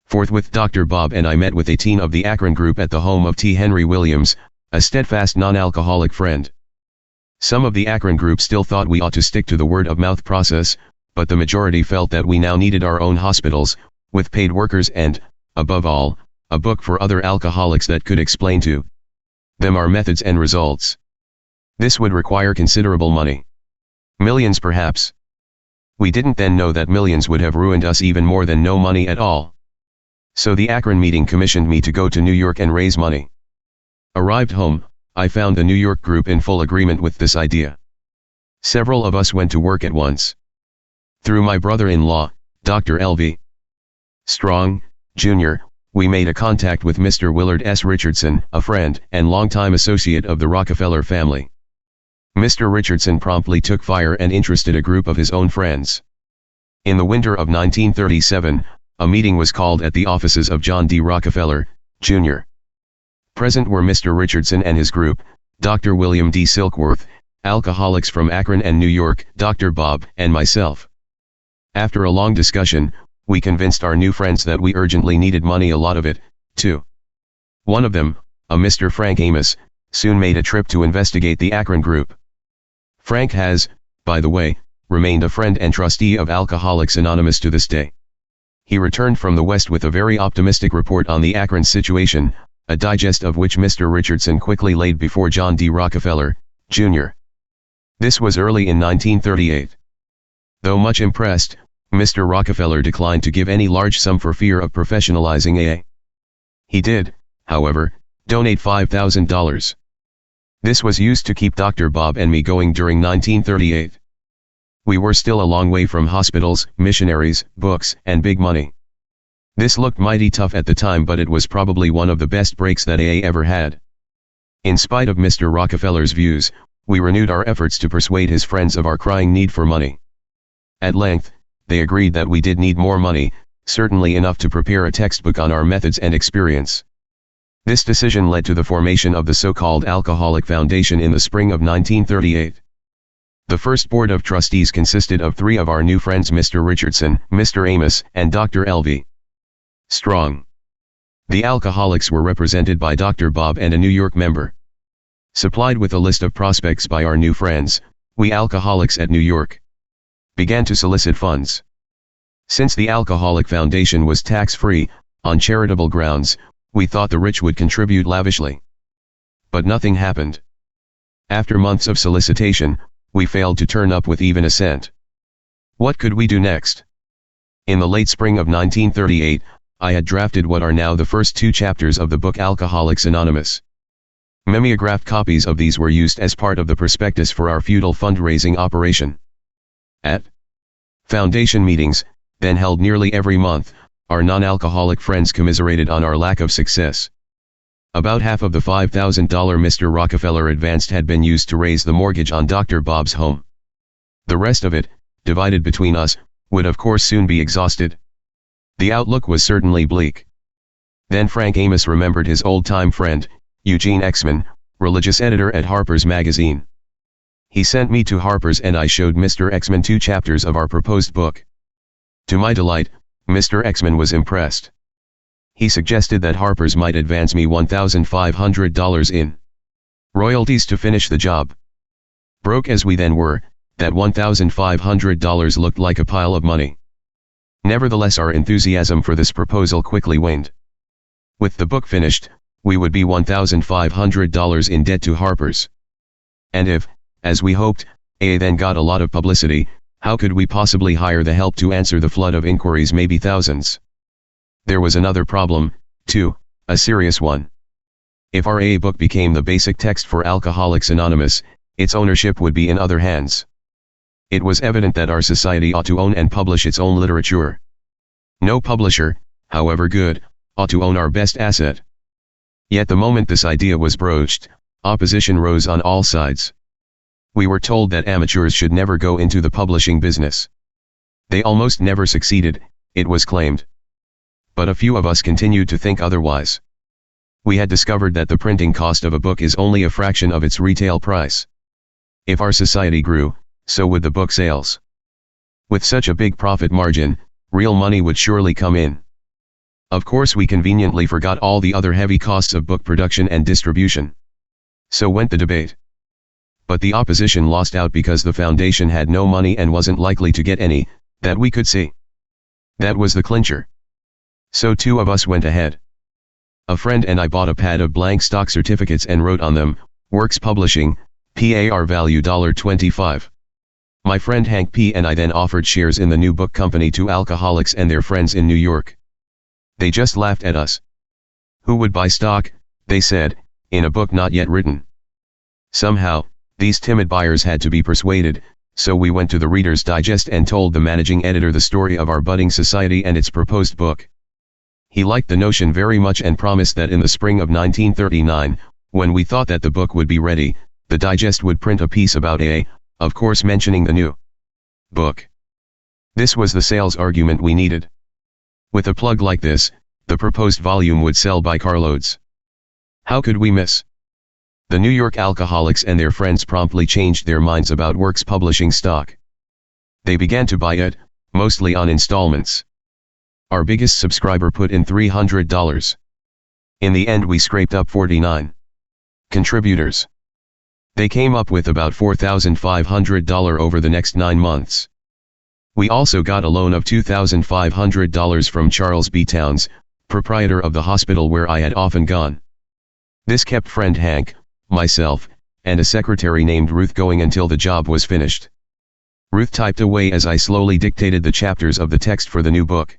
S1: Forthwith Dr. Bob and I met with 18 of the Akron group at the home of T. Henry Williams, a steadfast non-alcoholic friend. Some of the Akron group still thought we ought to stick to the word-of-mouth process, but the majority felt that we now needed our own hospitals, with paid workers and, above all, a book for other alcoholics that could explain to them our methods and results. This would require considerable money. Millions perhaps. We didn't then know that millions would have ruined us even more than no money at all. So the Akron meeting commissioned me to go to New York and raise money. Arrived home, I found the New York group in full agreement with this idea. Several of us went to work at once. Through my brother-in-law, Dr. L.V. Strong, Jr., we made a contact with Mr. Willard S. Richardson, a friend and longtime associate of the Rockefeller family. Mr. Richardson promptly took fire and interested a group of his own friends. In the winter of 1937, a meeting was called at the offices of John D. Rockefeller, Jr. Present were Mr. Richardson and his group, Dr. William D. Silkworth, alcoholics from Akron and New York, Dr. Bob, and myself. After a long discussion, we convinced our new friends that we urgently needed money, a lot of it, too. One of them, a Mr. Frank Amos, soon made a trip to investigate the Akron group. Frank has, by the way, remained a friend and trustee of Alcoholics Anonymous to this day. He returned from the West with a very optimistic report on the Akron situation, a digest of which Mr. Richardson quickly laid before John D. Rockefeller, Jr. This was early in 1938. Though much impressed, Mr. Rockefeller declined to give any large sum for fear of professionalizing AA. He did, however, donate $5,000. This was used to keep Dr. Bob and me going during 1938. We were still a long way from hospitals, missionaries, books, and big money. This looked mighty tough at the time, but it was probably one of the best breaks that AA ever had. In spite of Mr. Rockefeller's views, we renewed our efforts to persuade his friends of our crying need for money. At length, they agreed that we did need more money, certainly enough to prepare a textbook on our methods and experience. This decision led to the formation of the so-called Alcoholic Foundation in the spring of 1938. The first board of trustees consisted of 3 of our new friends, Mr. Richardson, Mr. Amos, and Dr. L.V. Strong. The alcoholics were represented by Dr. Bob and a New York member. Supplied with a list of prospects by our new friends, we alcoholics at New York began to solicit funds. Since the Alcoholic Foundation was tax-free, on charitable grounds, we thought the rich would contribute lavishly. But nothing happened. After months of solicitation, we failed to turn up with even a cent. What could we do next? In the late spring of 1938, I had drafted what are now the first 2 chapters of the book Alcoholics Anonymous. Mimeographed copies of these were used as part of the prospectus for our futile fundraising operation. At foundation meetings, then held nearly every month, our non-alcoholic friends commiserated on our lack of success. About half of the $5,000 Mr. Rockefeller advanced had been used to raise the mortgage on Dr. Bob's home. The rest of it, divided between us, would of course soon be exhausted. The outlook was certainly bleak. Then Frank Amos remembered his old-time friend, Eugene Exman, religious editor at Harper's Magazine. He sent me to Harper's and I showed Mr. Exman 2 chapters of our proposed book. To my delight, Mr. Exman was impressed. He suggested that Harper's might advance me $1,500 in royalties to finish the job. Broke as we then were, that $1,500 looked like a pile of money. Nevertheless, our enthusiasm for this proposal quickly waned. With the book finished, we would be $1,500 in debt to Harper's. And if, as we hoped, A then got a lot of publicity, how could we possibly hire the help to answer the flood of inquiries, maybe thousands? There was another problem, too, a serious one. If our A book became the basic text for Alcoholics Anonymous, its ownership would be in other hands. It was evident that our society ought to own and publish its own literature. No publisher, however good, ought to own our best asset. Yet the moment this idea was broached, opposition rose on all sides. We were told that amateurs should never go into the publishing business. They almost never succeeded, it was claimed. But a few of us continued to think otherwise. We had discovered that the printing cost of a book is only a fraction of its retail price. If our society grew, so would the book sales. With such a big profit margin, real money would surely come in. Of course, we conveniently forgot all the other heavy costs of book production and distribution. So went the debate. But the opposition lost out because the foundation had no money and wasn't likely to get any, that we could see. That was the clincher. So 2 of us went ahead. A friend and I bought a pad of blank stock certificates and wrote on them, Works Publishing, PAR value $25. My friend Hank P. and I then offered shares in the new book company to alcoholics and their friends in New York. They just laughed at us. Who would buy stock, they said, in a book not yet written? Somehow, these timid buyers had to be persuaded, so we went to the Reader's Digest and told the managing editor the story of our budding society and its proposed book. He liked the notion very much and promised that in the spring of 1939, when we thought that the book would be ready, the Digest would print a piece about A, of course mentioning the new book. This was the sales argument we needed. With a plug like this, the proposed volume would sell by carloads. How could we miss? The New York alcoholics and their friends promptly changed their minds about Works Publishing stock. They began to buy it, mostly on installments. Our biggest subscriber put in $300. In the end we scraped up 49 contributors. They came up with about $4,500 over the next 9 months. We also got a loan of $2,500 from Charles B. Towns, proprietor of the hospital where I had often gone. This kept friend Hank, myself, and a secretary named Ruth going until the job was finished. Ruth typed away as I slowly dictated the chapters of the text for the new book.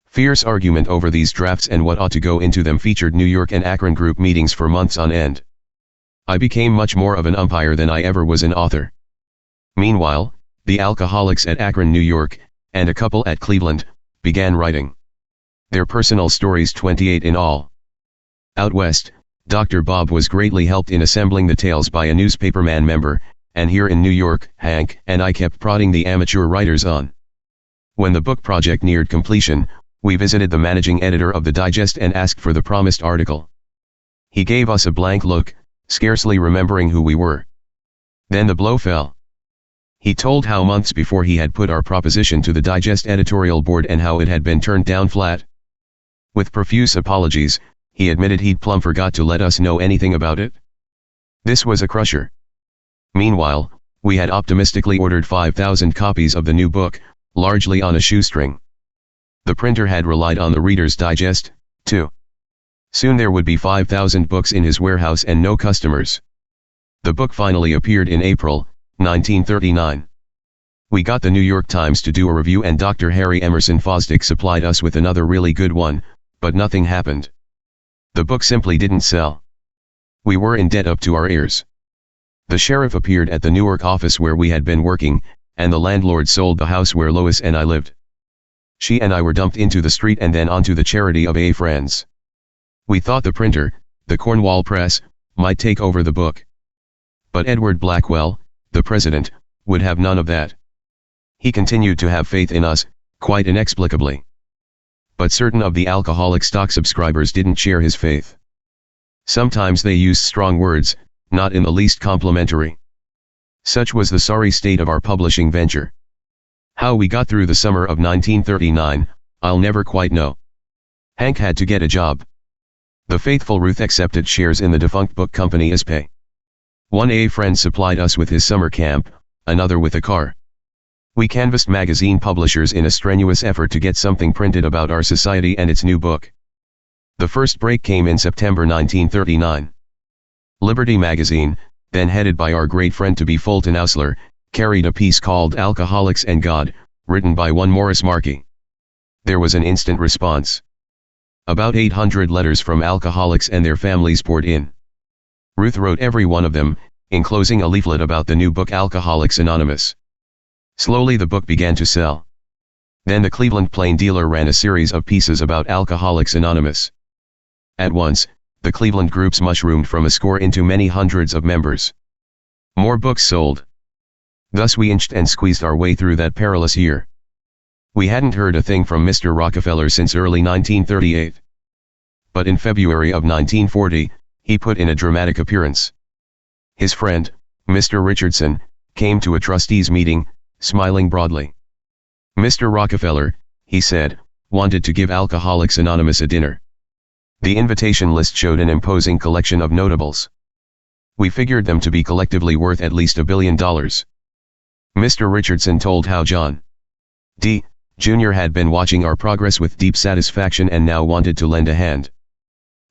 S1: Fierce argument over these drafts and what ought to go into them featured New York and Akron group meetings for months on end. I became much more of an umpire than I ever was an author. Meanwhile, the alcoholics at Akron, New York, and a couple at Cleveland, began writing their personal stories, 28 in all. Out west, Dr. Bob was greatly helped in assembling the tales by a newspaperman member, and here in New York, Hank and I kept prodding the amateur writers on. When the book project neared completion, we visited the managing editor of the Digest and asked for the promised article. He gave us a blank look, scarcely remembering who we were. Then the blow fell. He told how months before he had put our proposition to the Digest editorial board and how it had been turned down flat. With profuse apologies, he admitted he'd plumb forgot to let us know anything about it. This was a crusher. Meanwhile, we had optimistically ordered 5,000 copies of the new book, largely on a shoestring. The printer had relied on the Reader's Digest, too. Soon there would be 5,000 books in his warehouse and no customers. The book finally appeared in April, 1939. We got the New York Times to do a review and Dr. Harry Emerson Fosdick supplied us with another really good one, but nothing happened. The book simply didn't sell. We were in debt up to our ears. The sheriff appeared at the Newark office where we had been working, and the landlord sold the house where Lois and I lived. She and I were dumped into the street and then onto the charity of A friends. We thought the printer, the Cornwall Press, might take over the book. But Edward Blackwell, the president, would have none of that. He continued to have faith in us, quite inexplicably. But certain of the alcoholic stock subscribers didn't share his faith. Sometimes they used strong words, not in the least complimentary. Such was the sorry state of our publishing venture. How we got through the summer of 1939, I'll never quite know. Hank had to get a job. The faithful Ruth accepted shares in the defunct book company as pay. One AA friend supplied us with his summer camp, another with a car. We canvassed magazine publishers in a strenuous effort to get something printed about our society and its new book. The first break came in September 1939. Liberty magazine, then headed by our great friend-to-be Fulton Ausler, carried a piece called Alcoholics and God, written by one Morris Markey. There was an instant response. About 800 letters from alcoholics and their families poured in. Ruth wrote every one of them, enclosing a leaflet about the new book Alcoholics Anonymous. Slowly the book began to sell. Then the Cleveland Plain Dealer ran a series of pieces about Alcoholics Anonymous. At once, the Cleveland groups mushroomed from a score into many hundreds of members. More books sold. Thus we inched and squeezed our way through that perilous year. We hadn't heard a thing from Mr. Rockefeller since early 1938. But in February of 1940, he put in a dramatic appearance. His friend, Mr. Richardson, came to a trustees' meeting, smiling broadly. Mr. Rockefeller, he said, wanted to give Alcoholics Anonymous a dinner. The invitation list showed an imposing collection of notables. We figured them to be collectively worth at least $1 billion. Mr. Richardson told how John D. Jr. had been watching our progress with deep satisfaction and now wanted to lend a hand.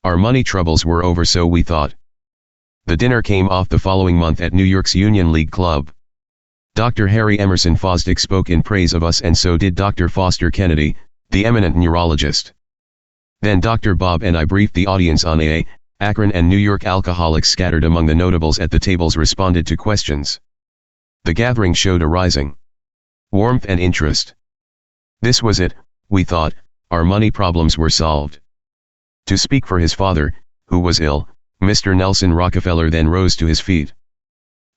S1: Our money troubles were over, so we thought. The dinner came off the following month at New York's Union League Club. Dr. Harry Emerson Fosdick spoke in praise of us, and so did Dr. Foster Kennedy, the eminent neurologist. Then Dr. Bob and I briefed the audience on AA, Akron and New York alcoholics scattered among the notables at the tables responded to questions. The gathering showed a rising warmth and interest. This was it, we thought, our money problems were solved. To speak for his father, who was ill, Mr. Nelson Rockefeller then rose to his feet.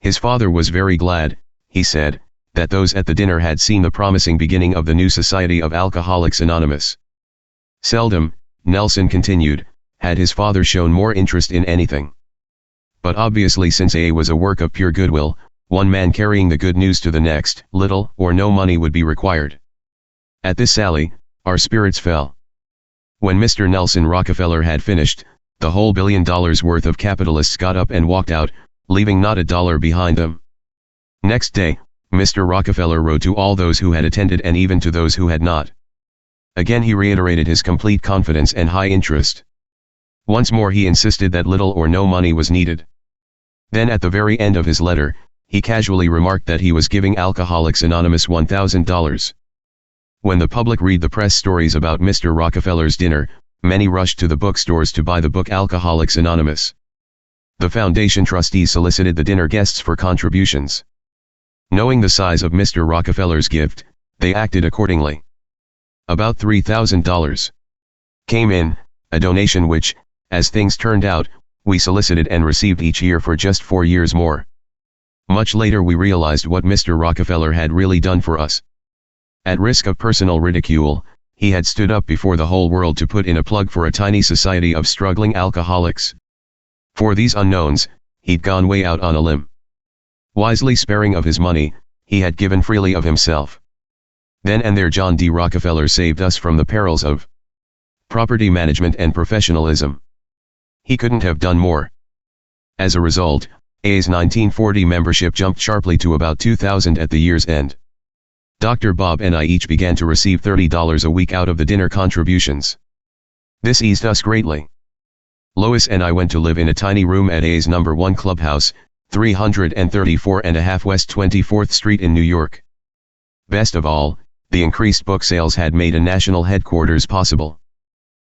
S1: His father was very glad, he said, that those at the dinner had seen the promising beginning of the new Society of Alcoholics Anonymous. Seldom, Nelson continued, had his father shown more interest in anything. But obviously, since AA was a work of pure goodwill, one man carrying the good news to the next, little or no money would be required. At this sally, our spirits fell. When Mr. Nelson Rockefeller had finished, the whole $1 billion worth of capitalists got up and walked out, leaving not a dollar behind them. Next day, Mr. Rockefeller wrote to all those who had attended and even to those who had not. Again he reiterated his complete confidence and high interest. Once more he insisted that little or no money was needed. Then at the very end of his letter, he casually remarked that he was giving Alcoholics Anonymous $1,000. When the public read the press stories about Mr. Rockefeller's dinner, many rushed to the bookstores to buy the book Alcoholics Anonymous. The foundation trustees solicited the dinner guests for contributions. Knowing the size of Mr. Rockefeller's gift, they acted accordingly. About $3,000 came in, a donation which, as things turned out, we solicited and received each year for just 4 years more. Much later we realized what Mr. Rockefeller had really done for us. At risk of personal ridicule, he had stood up before the whole world to put in a plug for a tiny society of struggling alcoholics. For these unknowns, he'd gone way out on a limb. Wisely sparing of his money, he had given freely of himself. Then and there John D. Rockefeller saved us from the perils of property management and professionalism. He couldn't have done more. As a result, AA's 1940 membership jumped sharply to about 2,000 at the year's end. Dr. Bob and I each began to receive $30 a week out of the dinner contributions. This eased us greatly. Lois and I went to live in a tiny room at AA's No. 1 clubhouse, 334.5 West 24th Street in New York. Best of all, the increased book sales had made a national headquarters possible.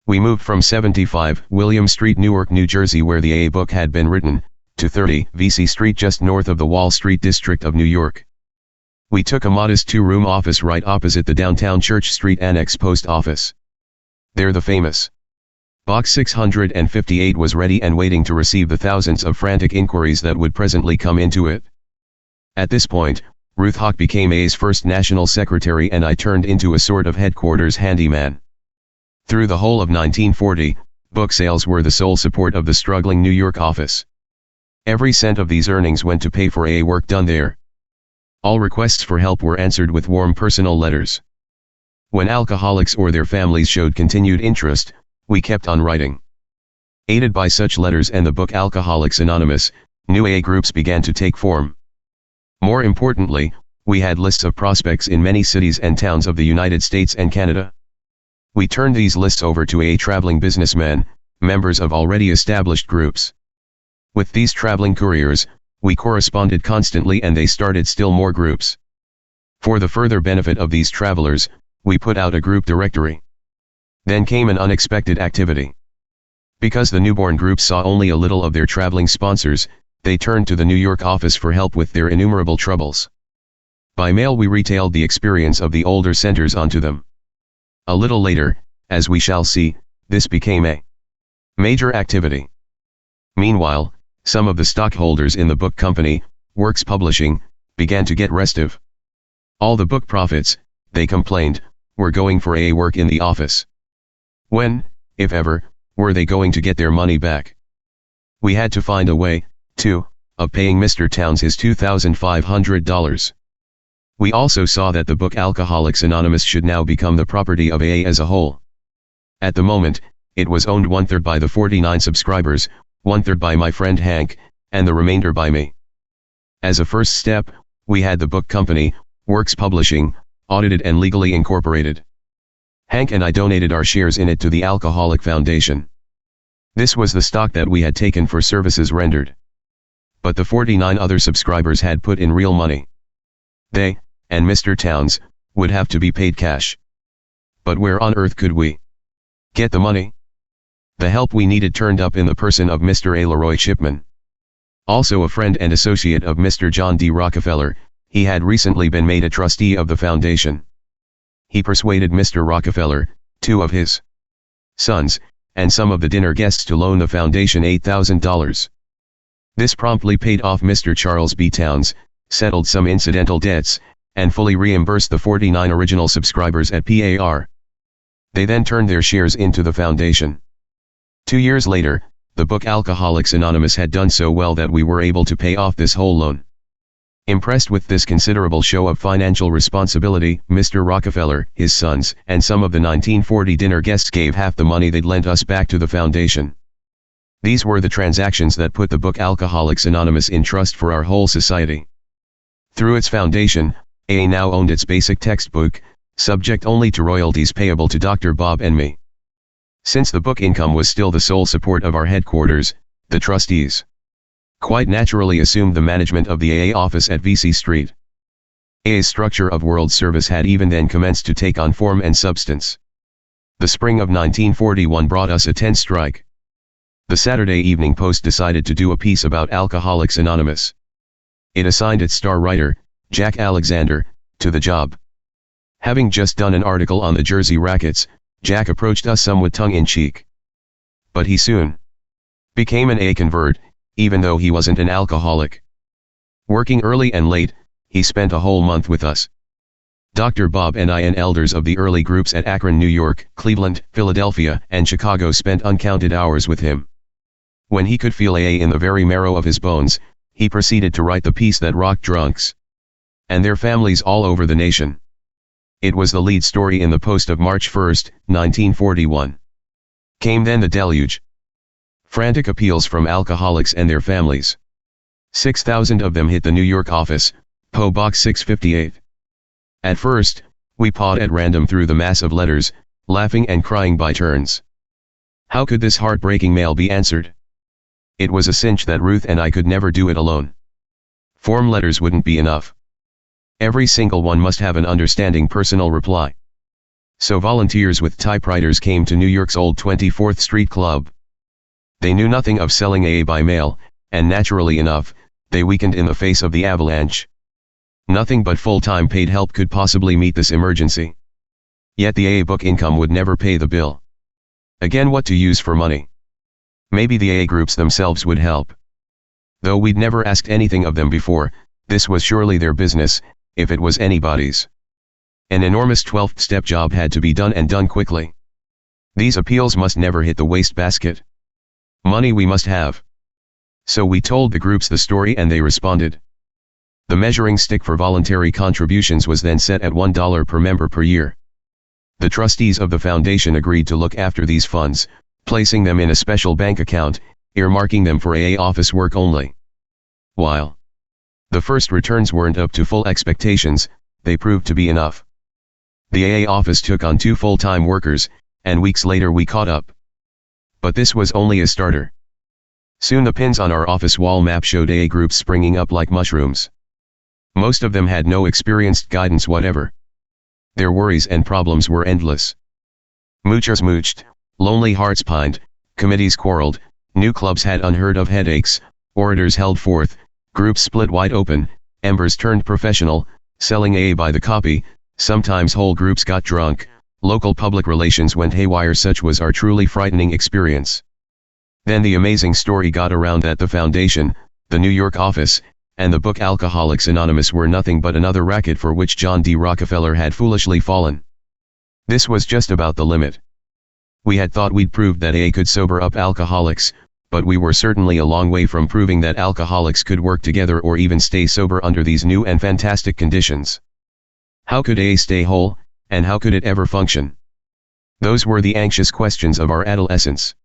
S1: We moved from 75 William Street, Newark, New Jersey, where the AA book had been written, to 30 VC Street just north of the Wall Street district of New York. We took a modest 2-room office right opposite the downtown Church Street Annex Post Office. There the famous Box 658 was ready and waiting to receive the thousands of frantic inquiries that would presently come into it. At this point, Ruth Hawk became AA's first national secretary and I turned into a sort of headquarters handyman. Through the whole of 1940, book sales were the sole support of the struggling New York office. Every cent of these earnings went to pay for AA work done there. All requests for help were answered with warm personal letters. When alcoholics or their families showed continued interest, we kept on writing. Aided by such letters and the book Alcoholics Anonymous, new AA groups began to take form. More importantly, we had lists of prospects in many cities and towns of the United States and Canada. We turned these lists over to AA traveling businessmen, members of already established groups. With these traveling couriers, we corresponded constantly and they started still more groups. For the further benefit of these travelers, we put out a group directory. Then came an unexpected activity. Because the newborn groups saw only a little of their traveling sponsors, they turned to the New York office for help with their innumerable troubles. By mail we retailed the experience of the older centers onto them. A little later, as we shall see, this became a major activity. Meanwhile, some of the stockholders in the book company, Works Publishing, began to get restive. All the book profits, they complained, were going for AA work in the office. When, if ever, were they going to get their money back? We had to find a way, too, of paying Mr. Towns his $2,500. We also saw that the book Alcoholics Anonymous should now become the property of AA as a whole. At the moment, it was owned 1/3 by the 49 subscribers, 1/3 by my friend Hank, and the remainder by me. As a first step, we had the book company, Works Publishing, audited and legally incorporated. Hank and I donated our shares in it to the Alcoholic Foundation. This was the stock that we had taken for services rendered. But the 49 other subscribers had put in real money. They, and Mr. Towns, would have to be paid cash. But where on earth could we get the money? The help we needed turned up in the person of Mr. A. Leroy Shipman. Also a friend and associate of Mr. John D. Rockefeller, he had recently been made a trustee of the foundation. He persuaded Mr. Rockefeller, 2 of his sons, and some of the dinner guests to loan the foundation $8,000. This promptly paid off Mr. Charles B. Towns, settled some incidental debts, and fully reimbursed the 49 original subscribers at PAR. They then turned their shares into the foundation. 2 years later, the book Alcoholics Anonymous had done so well that we were able to pay off this whole loan. Impressed with this considerable show of financial responsibility, Mr. Rockefeller, his sons, and some of the 1940 dinner guests gave half the money they'd lent us back to the foundation. These were the transactions that put the book Alcoholics Anonymous in trust for our whole society. Through its foundation, AA now owned its basic textbook, subject only to royalties payable to Dr. Bob and me. Since the book income was still the sole support of our headquarters, the trustees quite naturally assumed the management of the AA office at VC Street. AA's structure of world service had even then commenced to take on form and substance. The spring of 1941 brought us a 10 strike. The Saturday Evening Post decided to do a piece about Alcoholics Anonymous. It assigned its star writer, Jack Alexander, to the job. Having just done an article on the Jersey rackets, Jack approached us somewhat tongue-in-cheek. But he soon became an AA convert, even though he wasn't an alcoholic. Working early and late, he spent a whole month with us. Dr. Bob and I and elders of the early groups at Akron, New York, Cleveland, Philadelphia, and Chicago spent uncounted hours with him. When he could feel AA in the very marrow of his bones, he proceeded to write the piece that rocked drunks and their families all over the nation. It was the lead story in the Post of March 1, 1941. Came then the deluge. Frantic appeals from alcoholics and their families. 6,000 of them hit the New York office, P.O. Box 658. At first, we pawed at random through the mass of letters, laughing and crying by turns. How could this heartbreaking mail be answered? It was a cinch that Ruth and I could never do it alone. Form letters wouldn't be enough. Every single one must have an understanding personal reply. So volunteers with typewriters came to New York's old 24th Street Club. They knew nothing of selling AA by mail, and naturally enough, they weakened in the face of the avalanche. Nothing but full-time paid help could possibly meet this emergency. Yet the AA book income would never pay the bill. Again, what to use for money? Maybe the AA groups themselves would help. Though we'd never asked anything of them before, this was surely their business, if it was anybody's. An enormous 12th-step job had to be done and done quickly. These appeals must never hit the wastebasket. Money we must have. So we told the groups the story and they responded. The measuring stick for voluntary contributions was then set at $1 per member per year. The trustees of the foundation agreed to look after these funds, placing them in a special bank account, earmarking them for AA office work only. While the first returns weren't up to full expectations, they proved to be enough. The AA office took on 2 full-time workers, and weeks later we caught up. But this was only a starter. Soon the pins on our office wall map showed AA groups springing up like mushrooms. Most of them had no experienced guidance whatever. Their worries and problems were endless. Moochers mooched, lonely hearts pined, committees quarreled, new clubs had unheard of headaches, orators held forth, groups split wide open, embers turned professional, selling AA by the copy, sometimes whole groups got drunk, local public relations went haywire. Such was our truly frightening experience. Then the amazing story got around that the foundation, the New York office, and the book Alcoholics Anonymous were nothing but another racket for which John D. Rockefeller had foolishly fallen. This was just about the limit. We had thought we'd proved that AA could sober up alcoholics, but we were certainly a long way from proving that alcoholics could work together or even stay sober under these new and fantastic conditions. How could AA stay whole, and how could it ever function? Those were the anxious questions of our adolescence.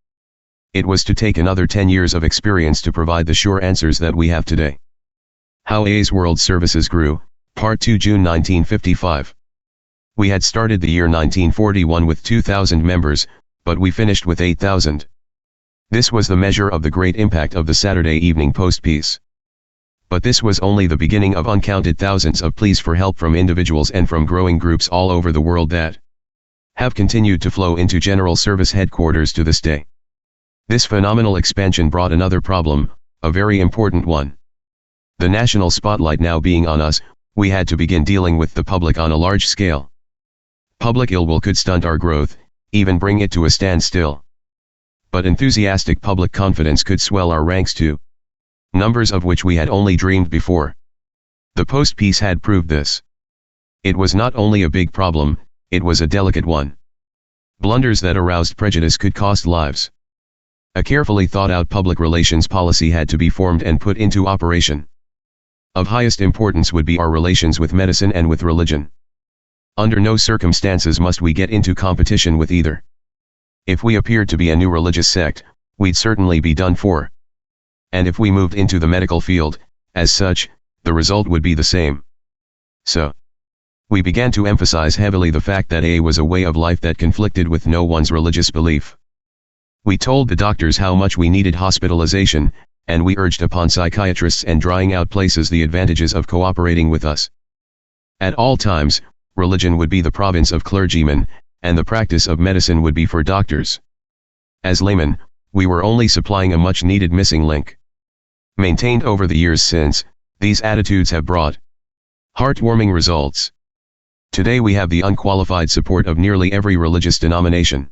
S1: It was to take another 10 years of experience to provide the sure answers that we have today. How AA's World Services Grew, Part 2, June 1955. We had started the year 1941 with 2,000 members, but we finished with 8,000. This was the measure of the great impact of the Saturday Evening Post piece. But this was only the beginning of uncounted thousands of pleas for help from individuals and from growing groups all over the world that have continued to flow into General Service Headquarters to this day. This phenomenal expansion brought another problem, a very important one. The national spotlight now being on us, we had to begin dealing with the public on a large scale. Public ill will could stunt our growth, even bring it to a standstill. But enthusiastic public confidence could swell our ranks too. Numbers of which we had only dreamed before. The Post piece had proved this. It was not only a big problem, it was a delicate one. Blunders that aroused prejudice could cost lives. A carefully thought-out public relations policy had to be formed and put into operation. Of highest importance would be our relations with medicine and with religion. Under no circumstances must we get into competition with either. If we appeared to be a new religious sect, we'd certainly be done for. And if we moved into the medical field, as such, the result would be the same. So, we began to emphasize heavily the fact that AA was a way of life that conflicted with no one's religious belief. We told the doctors how much we needed hospitalization, and we urged upon psychiatrists and drying out places the advantages of cooperating with us. At all times, religion would be the province of clergymen, and the practice of medicine would be for doctors. As laymen, we were only supplying a much-needed missing link. Maintained over the years since, these attitudes have brought heartwarming results. Today we have the unqualified support of nearly every religious denomination.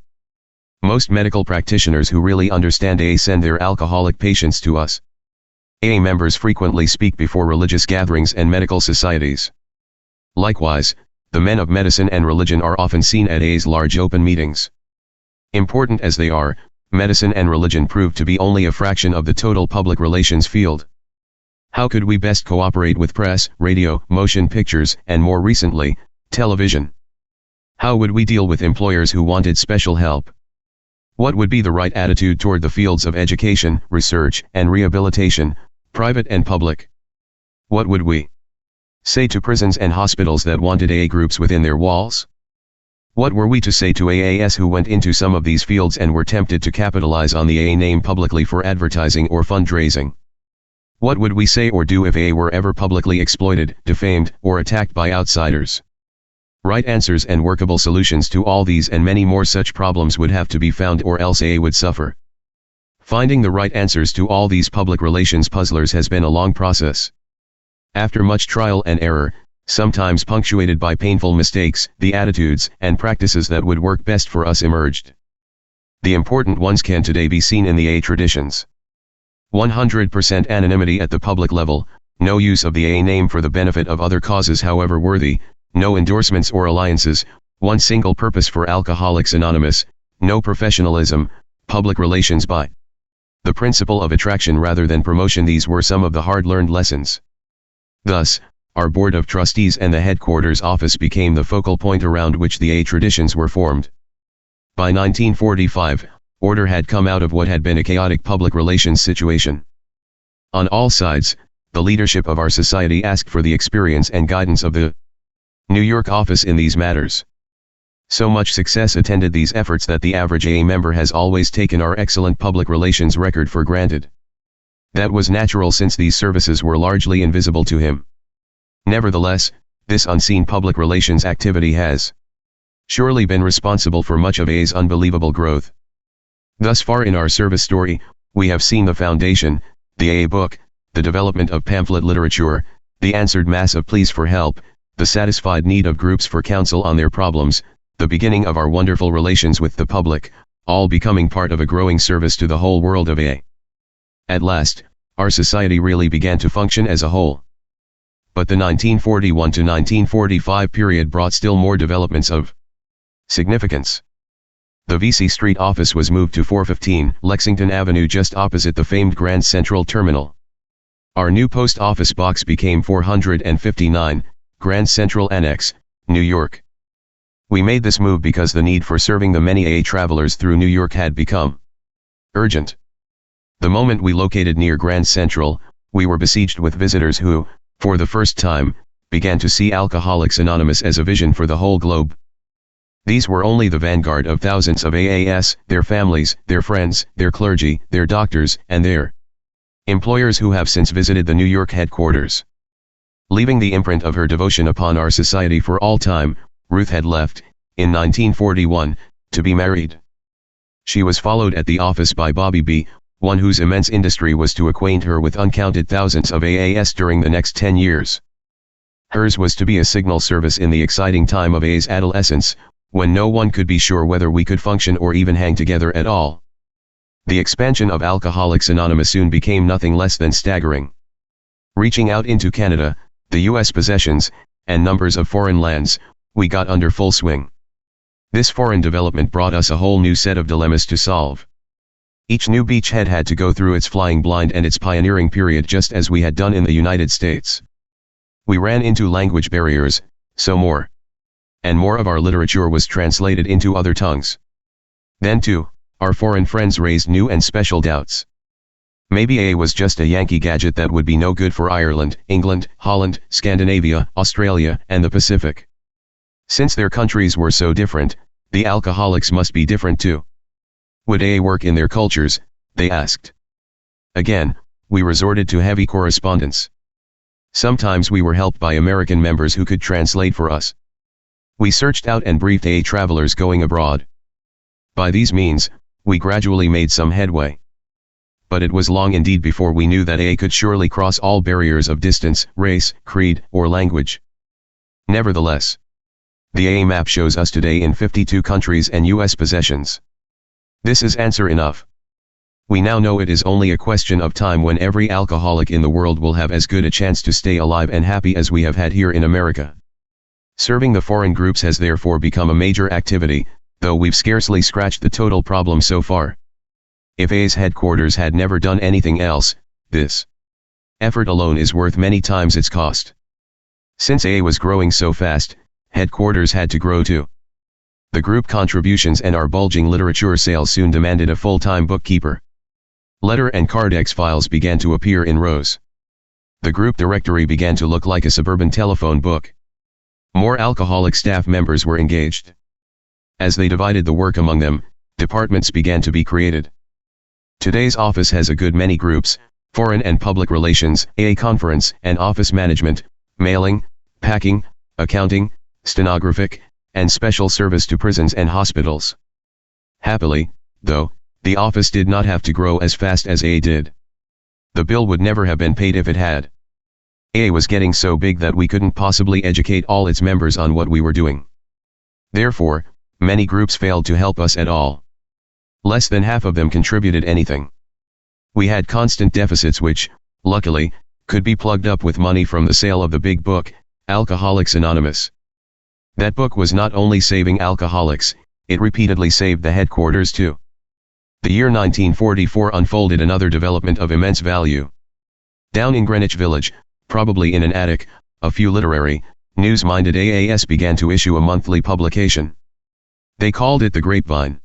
S1: Most medical practitioners who really understand AA send their alcoholic patients to us. AA members frequently speak before religious gatherings and medical societies. Likewise, the men of medicine and religion are often seen at AA's large open meetings. Important as they are, medicine and religion prove to be only a fraction of the total public relations field. How could we best cooperate with press, radio, motion pictures, and more recently, television? How would we deal with employers who wanted special help? What would be the right attitude toward the fields of education, research, and rehabilitation, private and public? What would we say to prisons and hospitals that wanted AA groups within their walls? What were we to say to AAs who went into some of these fields and were tempted to capitalize on the AA name publicly for advertising or fundraising? What would we say or do if AA were ever publicly exploited, defamed, or attacked by outsiders? Right answers and workable solutions to all these and many more such problems would have to be found, or else AA would suffer. Finding the right answers to all these public relations puzzlers has been a long process. After much trial and error, sometimes punctuated by painful mistakes, the attitudes and practices that would work best for us emerged. The important ones can today be seen in the AA traditions. 100% anonymity at the public level, no use of the AA name for the benefit of other causes however worthy, no endorsements or alliances, one single purpose for Alcoholics Anonymous, no professionalism, public relations by the principle of attraction rather than promotion. These were some of the hard-learned lessons. Thus, our Board of Trustees and the headquarters office became the focal point around which the AA traditions were formed. By 1945, order had come out of what had been a chaotic public relations situation. On all sides, the leadership of our society asked for the experience and guidance of the New York office in these matters. So much success attended these efforts that the average AA member has always taken our excellent public relations record for granted. That was natural since these services were largely invisible to him. Nevertheless, this unseen public relations activity has surely been responsible for much of AA's unbelievable growth. Thus far in our service story, we have seen the foundation, the AA book, the development of pamphlet literature, the answered mass of pleas for help, the satisfied need of groups for counsel on their problems, the beginning of our wonderful relations with the public, all becoming part of a growing service to the whole world of AA. At last, our society really began to function as a whole. But the 1941 to 1945 period brought still more developments of significance. The VC Street office was moved to 415 Lexington Avenue just opposite the famed Grand Central Terminal. Our new post office box became 459 Grand Central Annex, New York. We made this move because the need for serving the many AA travelers through New York had become urgent. The moment we located near Grand Central, we were besieged with visitors who, for the first time, began to see Alcoholics Anonymous as a vision for the whole globe. These were only the vanguard of thousands of AAs, their families, their friends, their clergy, their doctors, and their employers who have since visited the New York headquarters. Leaving the imprint of her devotion upon our society for all time, Ruth had left, in 1941, to be married. She was followed at the office by Bobby B., one whose immense industry was to acquaint her with uncounted thousands of AAs during the next 10 years. Hers was to be a signal service in the exciting time of AA's adolescence, when no one could be sure whether we could function or even hang together at all. The expansion of Alcoholics Anonymous soon became nothing less than staggering. Reaching out into Canada, the U.S. possessions, and numbers of foreign lands, we got under full swing. This foreign development brought us a whole new set of dilemmas to solve. Each new beachhead had to go through its flying blind and its pioneering period just as we had done in the United States. We ran into language barriers, so more and more of our literature was translated into other tongues. Then too, our foreign friends raised new and special doubts. Maybe AA was just a Yankee gadget that would be no good for Ireland, England, Holland, Scandinavia, Australia, and the Pacific. Since their countries were so different, the alcoholics must be different too. Would AA work in their cultures, they asked. Again, we resorted to heavy correspondence. Sometimes we were helped by American members who could translate for us. We searched out and briefed AA travelers going abroad. By these means, we gradually made some headway. But it was long indeed before we knew that AA could surely cross all barriers of distance, race, creed, or language. Nevertheless, the AA map shows us today in 52 countries and U.S. possessions. This is answer enough. We now know it is only a question of time when every alcoholic in the world will have as good a chance to stay alive and happy as we have had here in America. Serving the foreign groups has therefore become a major activity, though we've scarcely scratched the total problem so far. If AA's headquarters had never done anything else, this effort alone is worth many times its cost. Since AA was growing so fast, headquarters had to grow too. The group contributions and our bulging literature sales soon demanded a full-time bookkeeper. Letter and Cardex files began to appear in rows. The group directory began to look like a suburban telephone book. More alcoholic staff members were engaged. As they divided the work among them, departments began to be created. Today's office has a good many groups: foreign and public relations, AA conference and office management, mailing, packing, accounting, stenographic, and special service to prisons and hospitals. Happily, though, the office did not have to grow as fast as AA did. The bill would never have been paid if it had. AA was getting so big that we couldn't possibly educate all its members on what we were doing. Therefore, many groups failed to help us at all. Less than half of them contributed anything. We had constant deficits which, luckily, could be plugged up with money from the sale of the big book, Alcoholics Anonymous. That book was not only saving alcoholics, it repeatedly saved the headquarters too. The year 1944 unfolded another development of immense value. Down in Greenwich Village, probably in an attic, a few literary, news-minded AAs began to issue a monthly publication. They called it the Grapevine.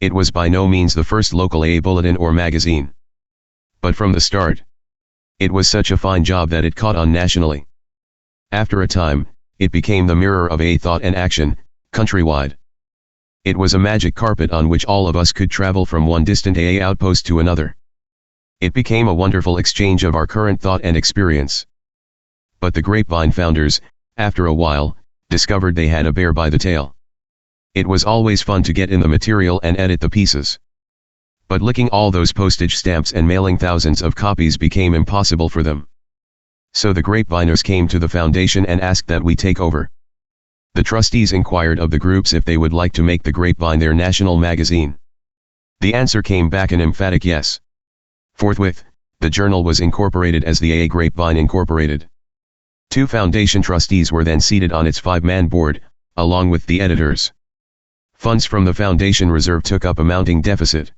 S1: It was by no means the first local AA bulletin or magazine. But from the start, it was such a fine job that it caught on nationally. After a time, it became the mirror of AA thought and action, countrywide. It was a magic carpet on which all of us could travel from one distant AA outpost to another. It became a wonderful exchange of our current thought and experience. But the Grapevine founders, after a while, discovered they had a bear by the tail. It was always fun to get in the material and edit the pieces. But licking all those postage stamps and mailing thousands of copies became impossible for them. So the Grapeviners came to the foundation and asked that we take over. The trustees inquired of the groups if they would like to make the Grapevine their national magazine. The answer came back an emphatic yes. Forthwith, the journal was incorporated as the AA Grapevine Incorporated. 2 foundation trustees were then seated on its 5-man board, along with the editors. Funds from the foundation reserve took up a mounting deficit.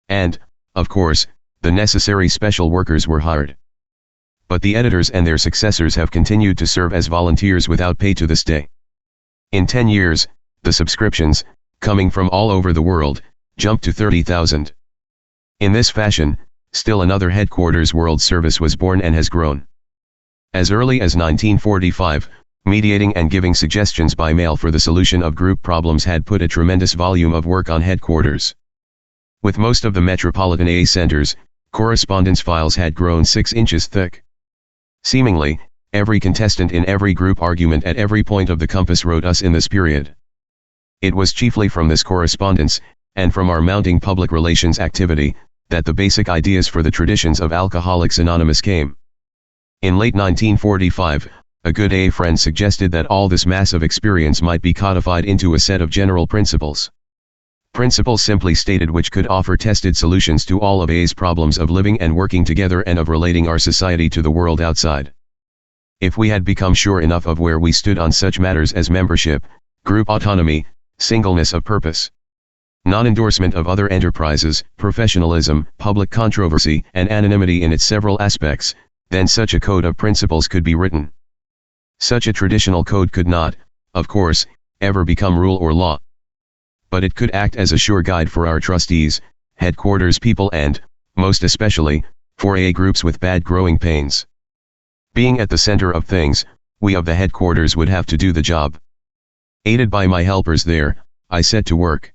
S1: And, of course, the necessary special workers were hired. But the editors and their successors have continued to serve as volunteers without pay to this day. In 10 years, the subscriptions, coming from all over the world, jumped to 30,000. In this fashion, still another headquarters world service was born and has grown. As early as 1945, mediating and giving suggestions by mail for the solution of group problems had put a tremendous volume of work on headquarters. With most of the metropolitan AA centers, correspondence files had grown 6 inches thick. Seemingly, every contestant in every group argument at every point of the compass wrote us in this period. It was chiefly from this correspondence, and from our mounting public relations activity, that the basic ideas for the traditions of Alcoholics Anonymous came. In late 1945, a good AA friend suggested that all this mass of experience might be codified into a set of general principles. Principles simply stated which could offer tested solutions to all of AA's problems of living and working together and of relating our society to the world outside. If we had become sure enough of where we stood on such matters as membership, group autonomy, singleness of purpose, non-endorsement of other enterprises, professionalism, public controversy, and anonymity in its several aspects, then such a code of principles could be written. Such a traditional code could not, of course, ever become rule or law. But it could act as a sure guide for our trustees, headquarters people and, most especially, for AA groups with bad growing pains. Being at the center of things, we of the headquarters would have to do the job. Aided by my helpers there, I set to work.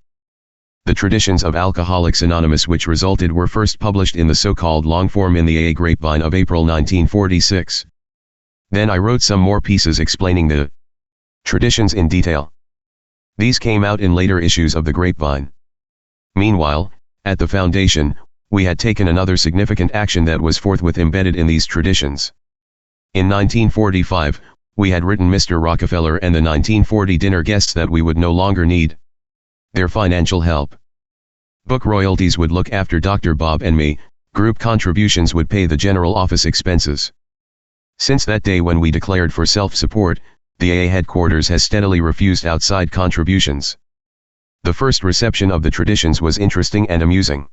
S1: The traditions of Alcoholics Anonymous which resulted were first published in the so-called long form in the AA Grapevine of April 1946. Then I wrote some more pieces explaining the traditions in detail. These came out in later issues of the Grapevine. Meanwhile, at the foundation, we had taken another significant action that was forthwith embedded in these traditions. In 1945, we had written Mr. Rockefeller and the 1940 dinner guests that we would no longer need their financial help. Book royalties would look after Dr. Bob and me, group contributions would pay the general office expenses. Since that day when we declared for self-support, the AA headquarters has steadily refused outside contributions. The first reception of the traditions was interesting and amusing.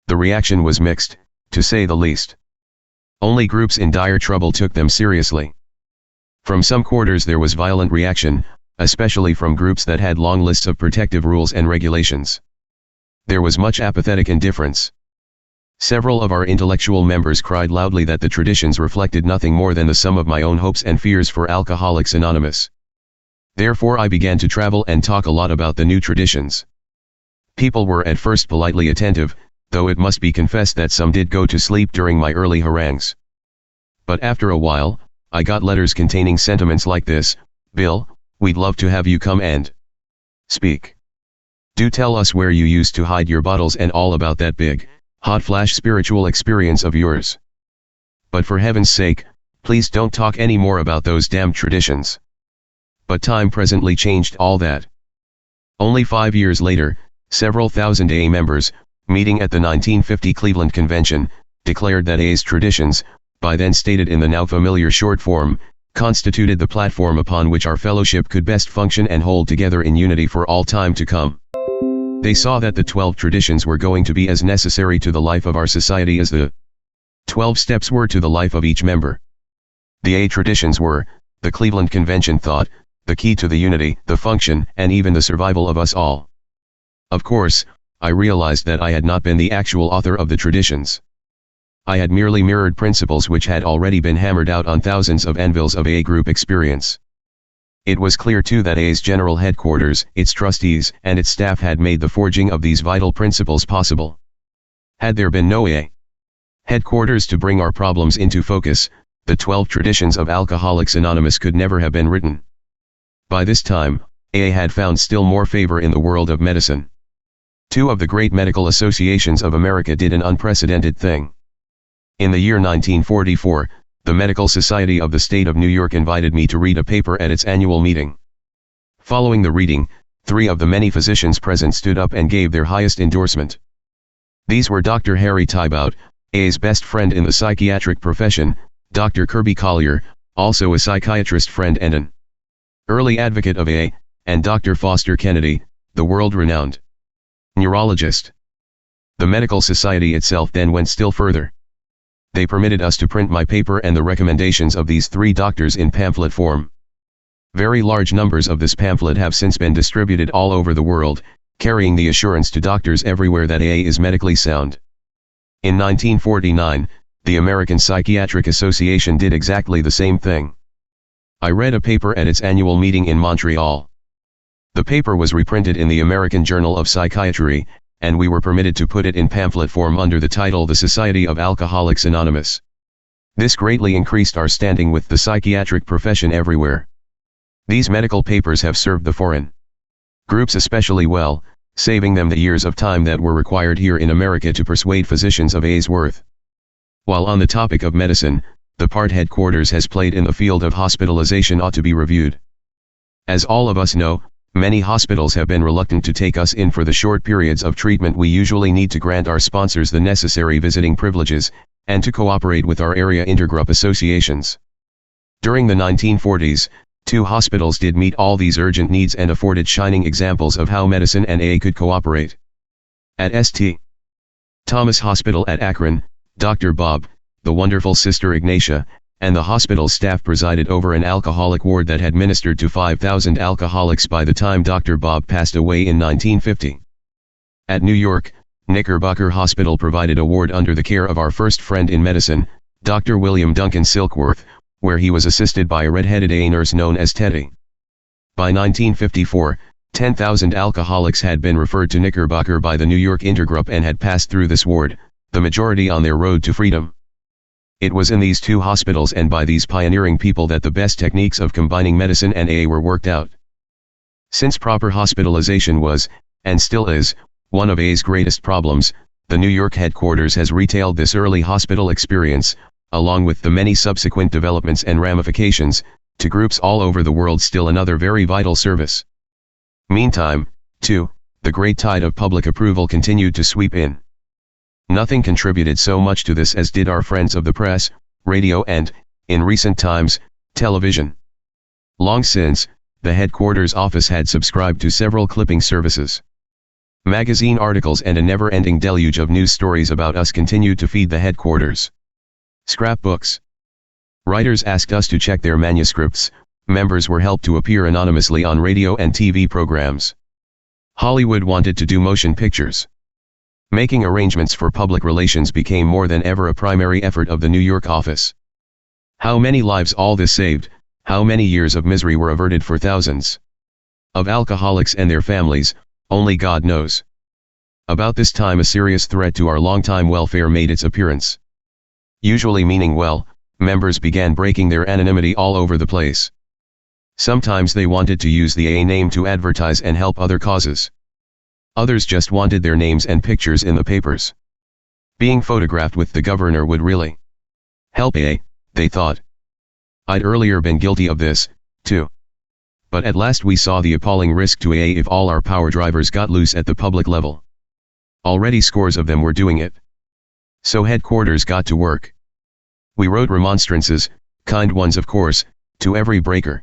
S1: The reaction was mixed, to say the least. Only groups in dire trouble took them seriously. From some quarters there was violent reaction, especially from groups that had long lists of protective rules and regulations. There was much apathetic indifference. Several of our intellectual members cried loudly that the traditions reflected nothing more than the sum of my own hopes and fears for Alcoholics Anonymous. Therefore I began to travel and talk a lot about the new traditions. People were at first politely attentive, though it must be confessed that some did go to sleep during my early harangues. But after a while, I got letters containing sentiments like this: "Bill, we'd love to have you come and speak. Do tell us where you used to hide your bottles and all about that big, hot flash spiritual experience of yours. But for heaven's sake, please don't talk any more about those damned traditions." But time presently changed all that. Only 5 years later, several thousand AA members, meeting at the 1950 Cleveland Convention, declared that AA's traditions, by then stated in the now familiar short form, constituted the platform upon which our fellowship could best function and hold together in unity for all time to come. They saw that the 12 traditions were going to be as necessary to the life of our society as the 12 steps were to the life of each member. The A traditions were, the Cleveland Convention thought, the key to the unity, the function, and even the survival of us all. Of course, I realized that I had not been the actual author of the traditions. I had merely mirrored principles which had already been hammered out on thousands of anvils of A group experience. It was clear too that A's general headquarters, its trustees, and its staff had made the forging of these vital principles possible. Had there been no A headquarters to bring our problems into focus, the 12 traditions of Alcoholics Anonymous could never have been written. By this time, AA had found still more favor in the world of medicine. Two of the great medical associations of America did an unprecedented thing. In the year 1944, the Medical Society of the State of New York invited me to read a paper at its annual meeting. Following the reading, 3 of the many physicians present stood up and gave their highest endorsement. These were Dr. Harry Thibaut, AA's best friend in the psychiatric profession, Dr. Kirby Collier, also a psychiatrist friend and an early advocate of AA, and Dr. Foster Kennedy, the world-renowned neurologist. The Medical Society itself then went still further. They permitted us to print my paper and the recommendations of these 3 doctors in pamphlet form. Very large numbers of this pamphlet have since been distributed all over the world, carrying the assurance to doctors everywhere that AA is medically sound. In 1949, the American Psychiatric Association did exactly the same thing. I read a paper at its annual meeting in Montreal. The paper was reprinted in the American Journal of Psychiatry, and we were permitted to put it in pamphlet form under the title The Society of Alcoholics Anonymous. This greatly increased our standing with the psychiatric profession everywhere. These medical papers have served the foreign groups especially well, saving them the years of time that were required here in America to persuade physicians of A's worth. While on the topic of medicine, the part headquarters has played in the field of hospitalization ought to be reviewed. As all of us know, many hospitals have been reluctant to take us in for the short periods of treatment we usually need to grant our sponsors the necessary visiting privileges, and to cooperate with our area intergroup associations. During the 1940s, 2 hospitals did meet all these urgent needs and afforded shining examples of how medicine and AA could cooperate. At St. Thomas Hospital at Akron, Dr. Bob, the wonderful Sister Ignatia, and the hospital staff presided over an alcoholic ward that had ministered to 5,000 alcoholics by the time Dr. Bob passed away in 1950. At New York, Knickerbocker Hospital provided a ward under the care of our first friend in medicine, Dr. William Duncan Silkworth, where he was assisted by a red-headed AA nurse known as Teddy. By 1954, 10,000 alcoholics had been referred to Knickerbocker by the New York Intergroup and had passed through this ward, the majority on their road to freedom. It was in these 2 hospitals and by these pioneering people that the best techniques of combining medicine and AA were worked out. Since proper hospitalization was, and still is, one of AA's greatest problems, the New York headquarters has retailed this early hospital experience, along with the many subsequent developments and ramifications, to groups all over the world, still another very vital service. Meantime, too, the great tide of public approval continued to sweep in. Nothing contributed so much to this as did our friends of the press, radio and, in recent times, television. Long since, the headquarters office had subscribed to several clipping services. Magazine articles and a never-ending deluge of news stories about us continued to feed the headquarters. Scrapbooks. Writers asked us to check their manuscripts, members were helped to appear anonymously on radio and TV programs. Hollywood wanted to do motion pictures. Making arrangements for public relations became more than ever a primary effort of the New York office. How many lives all this saved, how many years of misery were averted for thousands of alcoholics and their families, only God knows. About this time a serious threat to our longtime welfare made its appearance. Usually meaning well, members began breaking their anonymity all over the place. Sometimes they wanted to use the AA name to advertise and help other causes. Others just wanted their names and pictures in the papers. Being photographed with the governor would really help AA, they thought. I'd earlier been guilty of this, too. But at last we saw the appalling risk to AA if all our power drivers got loose at the public level. Already scores of them were doing it. So headquarters got to work. We wrote remonstrances, kind ones of course, to every breaker.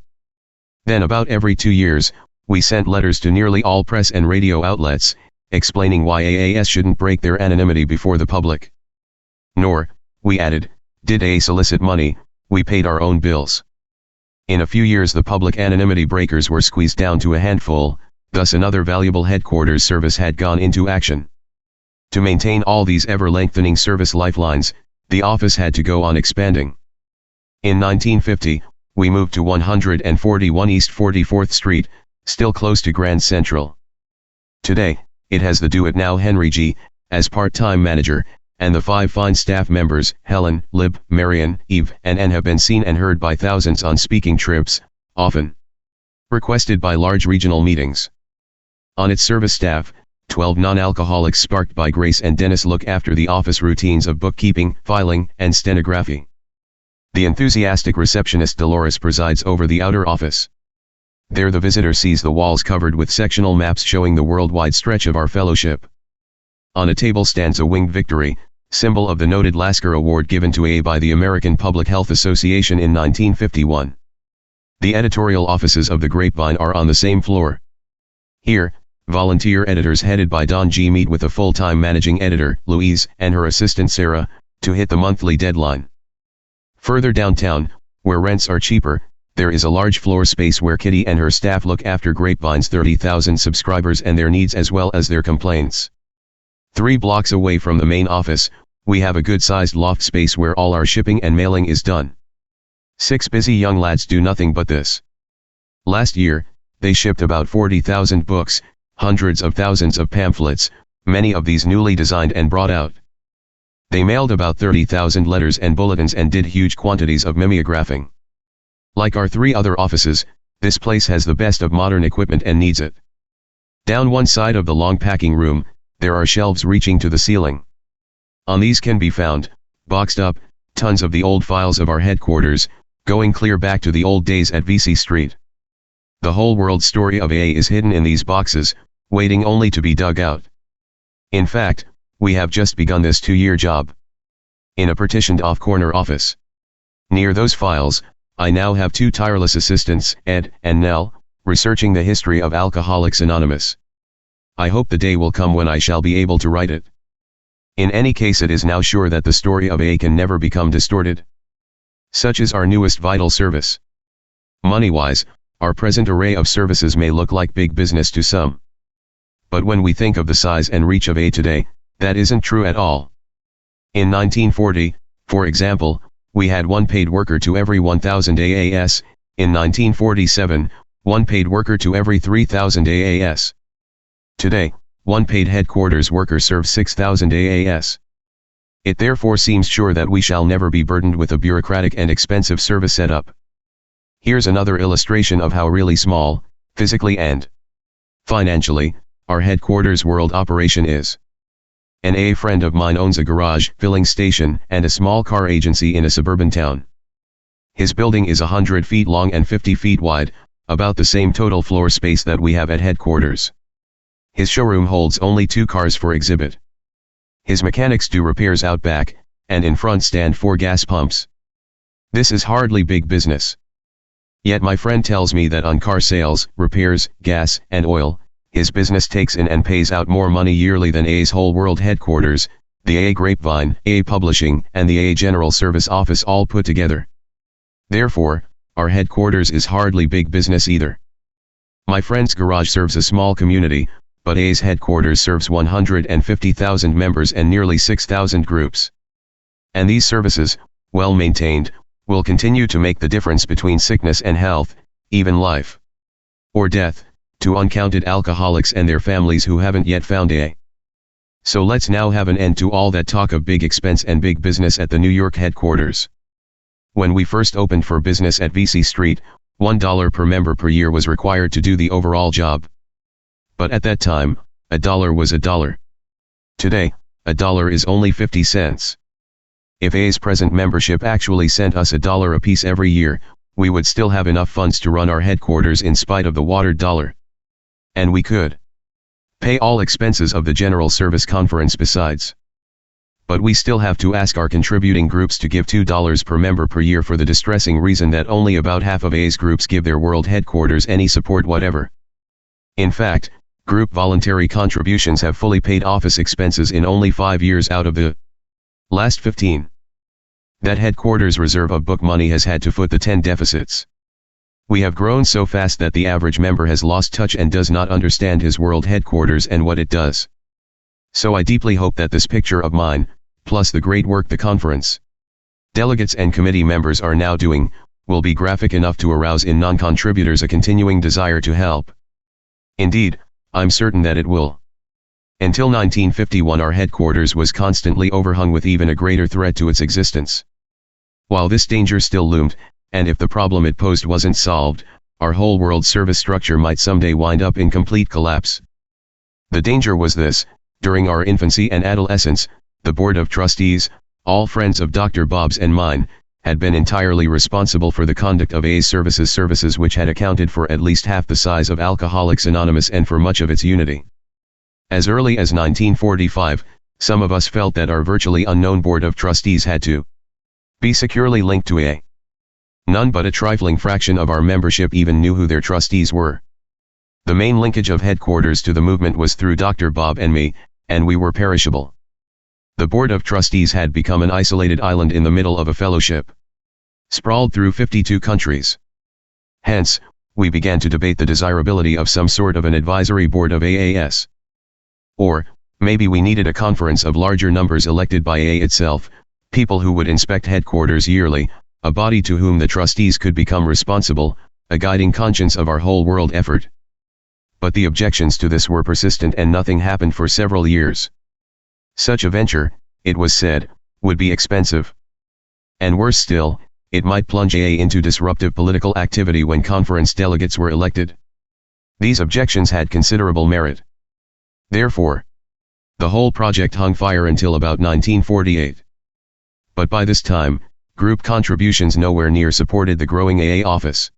S1: Then about every 2 years, we sent letters to nearly all press and radio outlets, explaining why AAS shouldn't break their anonymity before the public. Nor, we added, did AA solicit money, we paid our own bills. In a few years the public anonymity breakers were squeezed down to a handful, thus another valuable headquarters service had gone into action. To maintain all these ever-lengthening service lifelines, the office had to go on expanding. In 1950, we moved to 141 East 44th Street, still close to Grand Central. Today, it has the do-it-now Henry G. as part-time manager, and the 5 fine staff members, Helen, Lib, Marion, Eve, and Ann have been seen and heard by thousands on speaking trips, often requested by large regional meetings. On its service staff, 12 non-alcoholics sparked by Grace and Dennis look after the office routines of bookkeeping, filing, and stenography. The enthusiastic receptionist Dolores presides over the outer office. There the visitor sees the walls covered with sectional maps showing the worldwide stretch of our fellowship. On a table stands a winged victory, symbol of the noted Lasker Award given to AA by the American Public Health Association in 1951. The editorial offices of the Grapevine are on the same floor. Here, volunteer editors headed by Don G meet with the full-time managing editor, Louise, and her assistant Sarah, to hit the monthly deadline. Further downtown, where rents are cheaper, there is a large floor space where Kitty and her staff look after Grapevine's 30,000 subscribers and their needs as well as their complaints. 3 blocks away from the main office, we have a good-sized loft space where all our shipping and mailing is done. 6 busy young lads do nothing but this. Last year, they shipped about 40,000 books, hundreds of thousands of pamphlets, many of these newly designed and brought out. They mailed about 30,000 letters and bulletins and did huge quantities of mimeographing. Like our 3 other offices, this place has the best of modern equipment and needs it. Down one side of the long packing room, there are shelves reaching to the ceiling. On these can be found, boxed up, tons of the old files of our headquarters, going clear back to the old days at VC Street. The whole world story of AA is hidden in these boxes, waiting only to be dug out. In fact, we have just begun this 2-year job. In a partitioned off corner office. Near those files, I now have 2 tireless assistants, Ed and Nell, researching the history of Alcoholics Anonymous. I hope the day will come when I shall be able to write it. In any case, it is now sure that the story of AA can never become distorted. Such is our newest vital service. Money-wise, our present array of services may look like big business to some. But when we think of the size and reach of AA today, that isn't true at all. In 1940, for example, we had 1 paid worker to every 1,000 AAS, in 1947, 1 paid worker to every 3,000 AAS. Today, 1 paid headquarters worker serves 6,000 AAS. It therefore seems sure that we shall never be burdened with a bureaucratic and expensive service setup. Here's another illustration of how really small, physically and financially, our headquarters world operation is. An AA friend of mine owns a garage, filling station, and a small car agency in a suburban town. His building is 100 feet long and 50 feet wide, about the same total floor space that we have at headquarters. His showroom holds only 2 cars for exhibit. His mechanics do repairs out back, and in front stand 4 gas pumps. This is hardly big business. Yet my friend tells me that on car sales, repairs, gas, and oil, his business takes in and pays out more money yearly than AA's whole world headquarters, the AA Grapevine, AA Publishing, and the AA General Service Office all put together. Therefore, our headquarters is hardly big business either. My friend's garage serves a small community, but AA's headquarters serves 150,000 members and nearly 6,000 groups. And these services, well maintained, will continue to make the difference between sickness and health, even life or death, to uncounted alcoholics and their families who haven't yet found AA. So let's now have an end to all that talk of big expense and big business at the New York headquarters. When we first opened for business at VC Street, $1 per member per year was required to do the overall job. But at that time, $1 was $1. Today, $1 is only 50 cents. If AA's present membership actually sent us $1 apiece every year, we would still have enough funds to run our headquarters in spite of the watered dollar. And we could pay all expenses of the General Service Conference besides. But we still have to ask our contributing groups to give $2 per member per year for the distressing reason that only about half of AA's groups give their world headquarters any support whatever. In fact, group voluntary contributions have fully paid office expenses in only 5 years out of the last 15. That headquarters reserve of book money has had to foot the 10 deficits. We have grown so fast that the average member has lost touch and does not understand his world headquarters and what it does. So I deeply hope that this picture of mine, plus the great work the conference delegates and committee members are now doing, will be graphic enough to arouse in non-contributors a continuing desire to help. Indeed, I'm certain that it will. Until 1951 our headquarters was constantly overhung with even a greater threat to its existence. While this danger still loomed, and if the problem it posed wasn't solved, our whole world service structure might someday wind up in complete collapse. The danger was this: during our infancy and adolescence, the Board of Trustees, all friends of Dr. Bob's and mine, had been entirely responsible for the conduct of AA's services which had accounted for at least half the size of Alcoholics Anonymous and for much of its unity. As early as 1945, some of us felt that our virtually unknown Board of Trustees had to be securely linked to AA. None but a trifling fraction of our membership even knew who their trustees were. The main linkage of headquarters to the movement was through Dr. Bob and me, and we were perishable. The Board of Trustees had become an isolated island in the middle of a fellowship sprawled through 52 countries. Hence, we began to debate the desirability of some sort of an advisory board of AAS. Or, maybe we needed a conference of larger numbers elected by AA itself, people who would inspect headquarters yearly, a body to whom the trustees could become responsible, a guiding conscience of our whole world effort. But the objections to this were persistent and nothing happened for several years. Such a venture, it was said, would be expensive. And worse still, it might plunge AA into disruptive political activity when conference delegates were elected. These objections had considerable merit. Therefore, the whole project hung fire until about 1948. But by this time, group contributions nowhere near supported the growing AA office.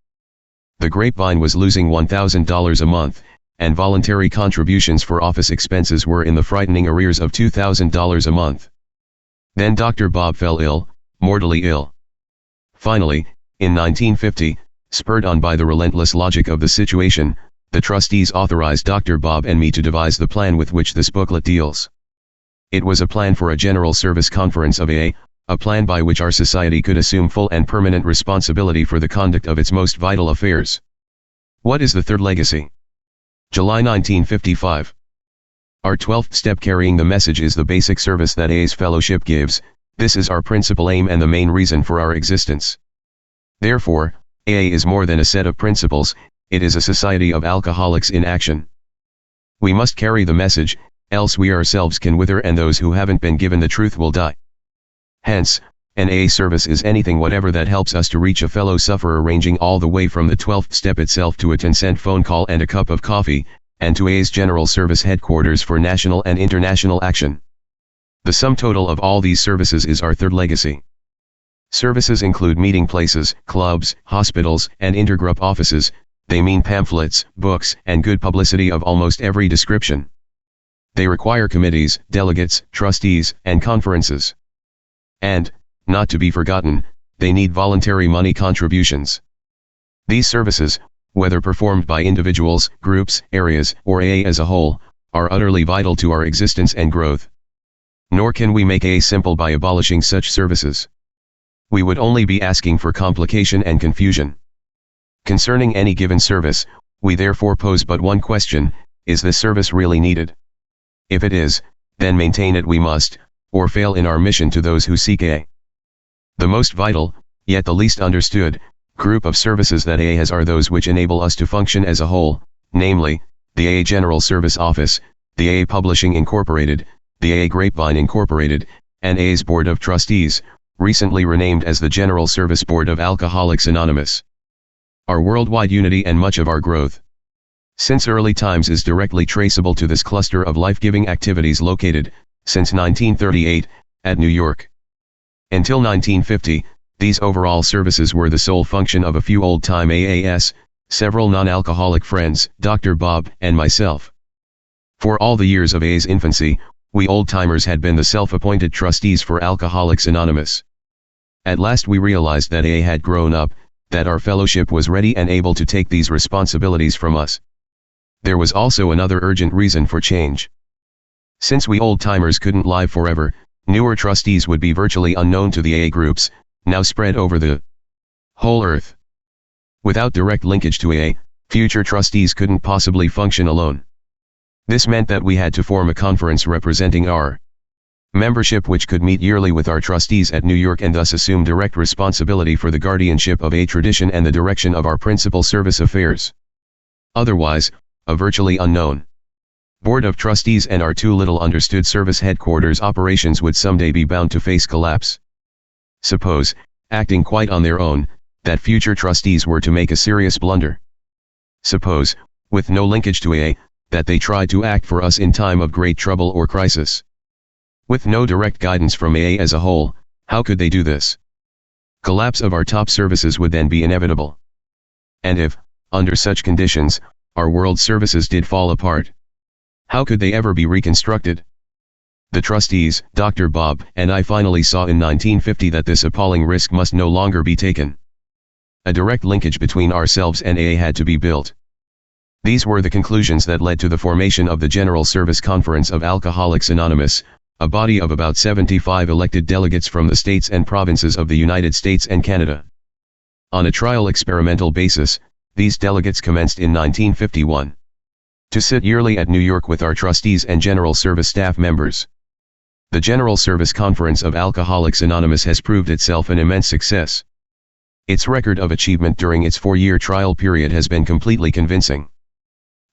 S1: The Grapevine was losing $1,000 a month, and voluntary contributions for office expenses were in the frightening arrears of $2,000 a month. Then Dr. Bob fell ill, mortally ill. Finally, in 1950, spurred on by the relentless logic of the situation, the trustees authorized Dr. Bob and me to devise the plan with which this booklet deals. It was a plan for a general service conference of AA, a plan by which our society could assume full and permanent responsibility for the conduct of its most vital affairs. What is the third legacy? July 1955. Our 12th step carrying the message is the basic service that AA's fellowship gives. This is our principal aim and the main reason for our existence. Therefore, AA is more than a set of principles, it is a society of alcoholics in action. We must carry the message, else we ourselves can wither and those who haven't been given the truth will die. Hence, an AA service is anything whatever that helps us to reach a fellow sufferer, ranging all the way from the 12th step itself to a 10-cent phone call and a cup of coffee, and to AA's general service headquarters for national and international action. The sum total of all these services is our third legacy. Services include meeting places, clubs, hospitals, and intergroup offices. They mean pamphlets, books, and good publicity of almost every description. They require committees, delegates, trustees, and conferences. And, not to be forgotten, they need voluntary money contributions. These services, whether performed by individuals, groups, areas, or AA as a whole, are utterly vital to our existence and growth. Nor can we make AA simple by abolishing such services. We would only be asking for complication and confusion. Concerning any given service, we therefore pose but one question: is this service really needed? If it is, then maintain it we must, or fail in our mission to those who seek AA. The most vital, yet the least understood, group of services that AA has are those which enable us to function as a whole, namely, the AA General Service Office, the AA Publishing Incorporated, the AA Grapevine Incorporated, and AA's Board of Trustees, recently renamed as the General Service Board of Alcoholics Anonymous. Our worldwide unity and much of our growth since early times is directly traceable to this cluster of life-giving activities located, since 1938, at New York. Until 1950, these overall services were the sole function of a few old-time AAS, several non-alcoholic friends, Dr. Bob, and myself. For all the years of AA's infancy, we old-timers had been the self-appointed trustees for Alcoholics Anonymous. At last we realized that AA had grown up, that our fellowship was ready and able to take these responsibilities from us. There was also another urgent reason for change. Since we old-timers couldn't live forever, newer trustees would be virtually unknown to the AA groups, now spread over the whole earth. Without direct linkage to AA, future trustees couldn't possibly function alone. This meant that we had to form a conference representing our membership, which could meet yearly with our trustees at New York and thus assume direct responsibility for the guardianship of a tradition and the direction of our principal service affairs. Otherwise, a virtually unknown board of trustees and our too little understood service headquarters operations would someday be bound to face collapse. Suppose, acting quite on their own, that future trustees were to make a serious blunder. Suppose, with no linkage to AA, that they tried to act for us in time of great trouble or crisis. With no direct guidance from AA as a whole, how could they do this? Collapse of our top services would then be inevitable. And if, under such conditions, our world services did fall apart, how could they ever be reconstructed? The trustees, Dr. Bob and I finally saw in 1950 that this appalling risk must no longer be taken. A direct linkage between ourselves and AA had to be built. These were the conclusions that led to the formation of the General Service Conference of Alcoholics Anonymous, a body of about 75 elected delegates from the states and provinces of the United States and Canada. On a trial experimental basis, these delegates commenced in 1951 to sit yearly at New York with our trustees and General Service staff members. The General Service Conference of Alcoholics Anonymous has proved itself an immense success. Its record of achievement during its 4-year trial period has been completely convincing.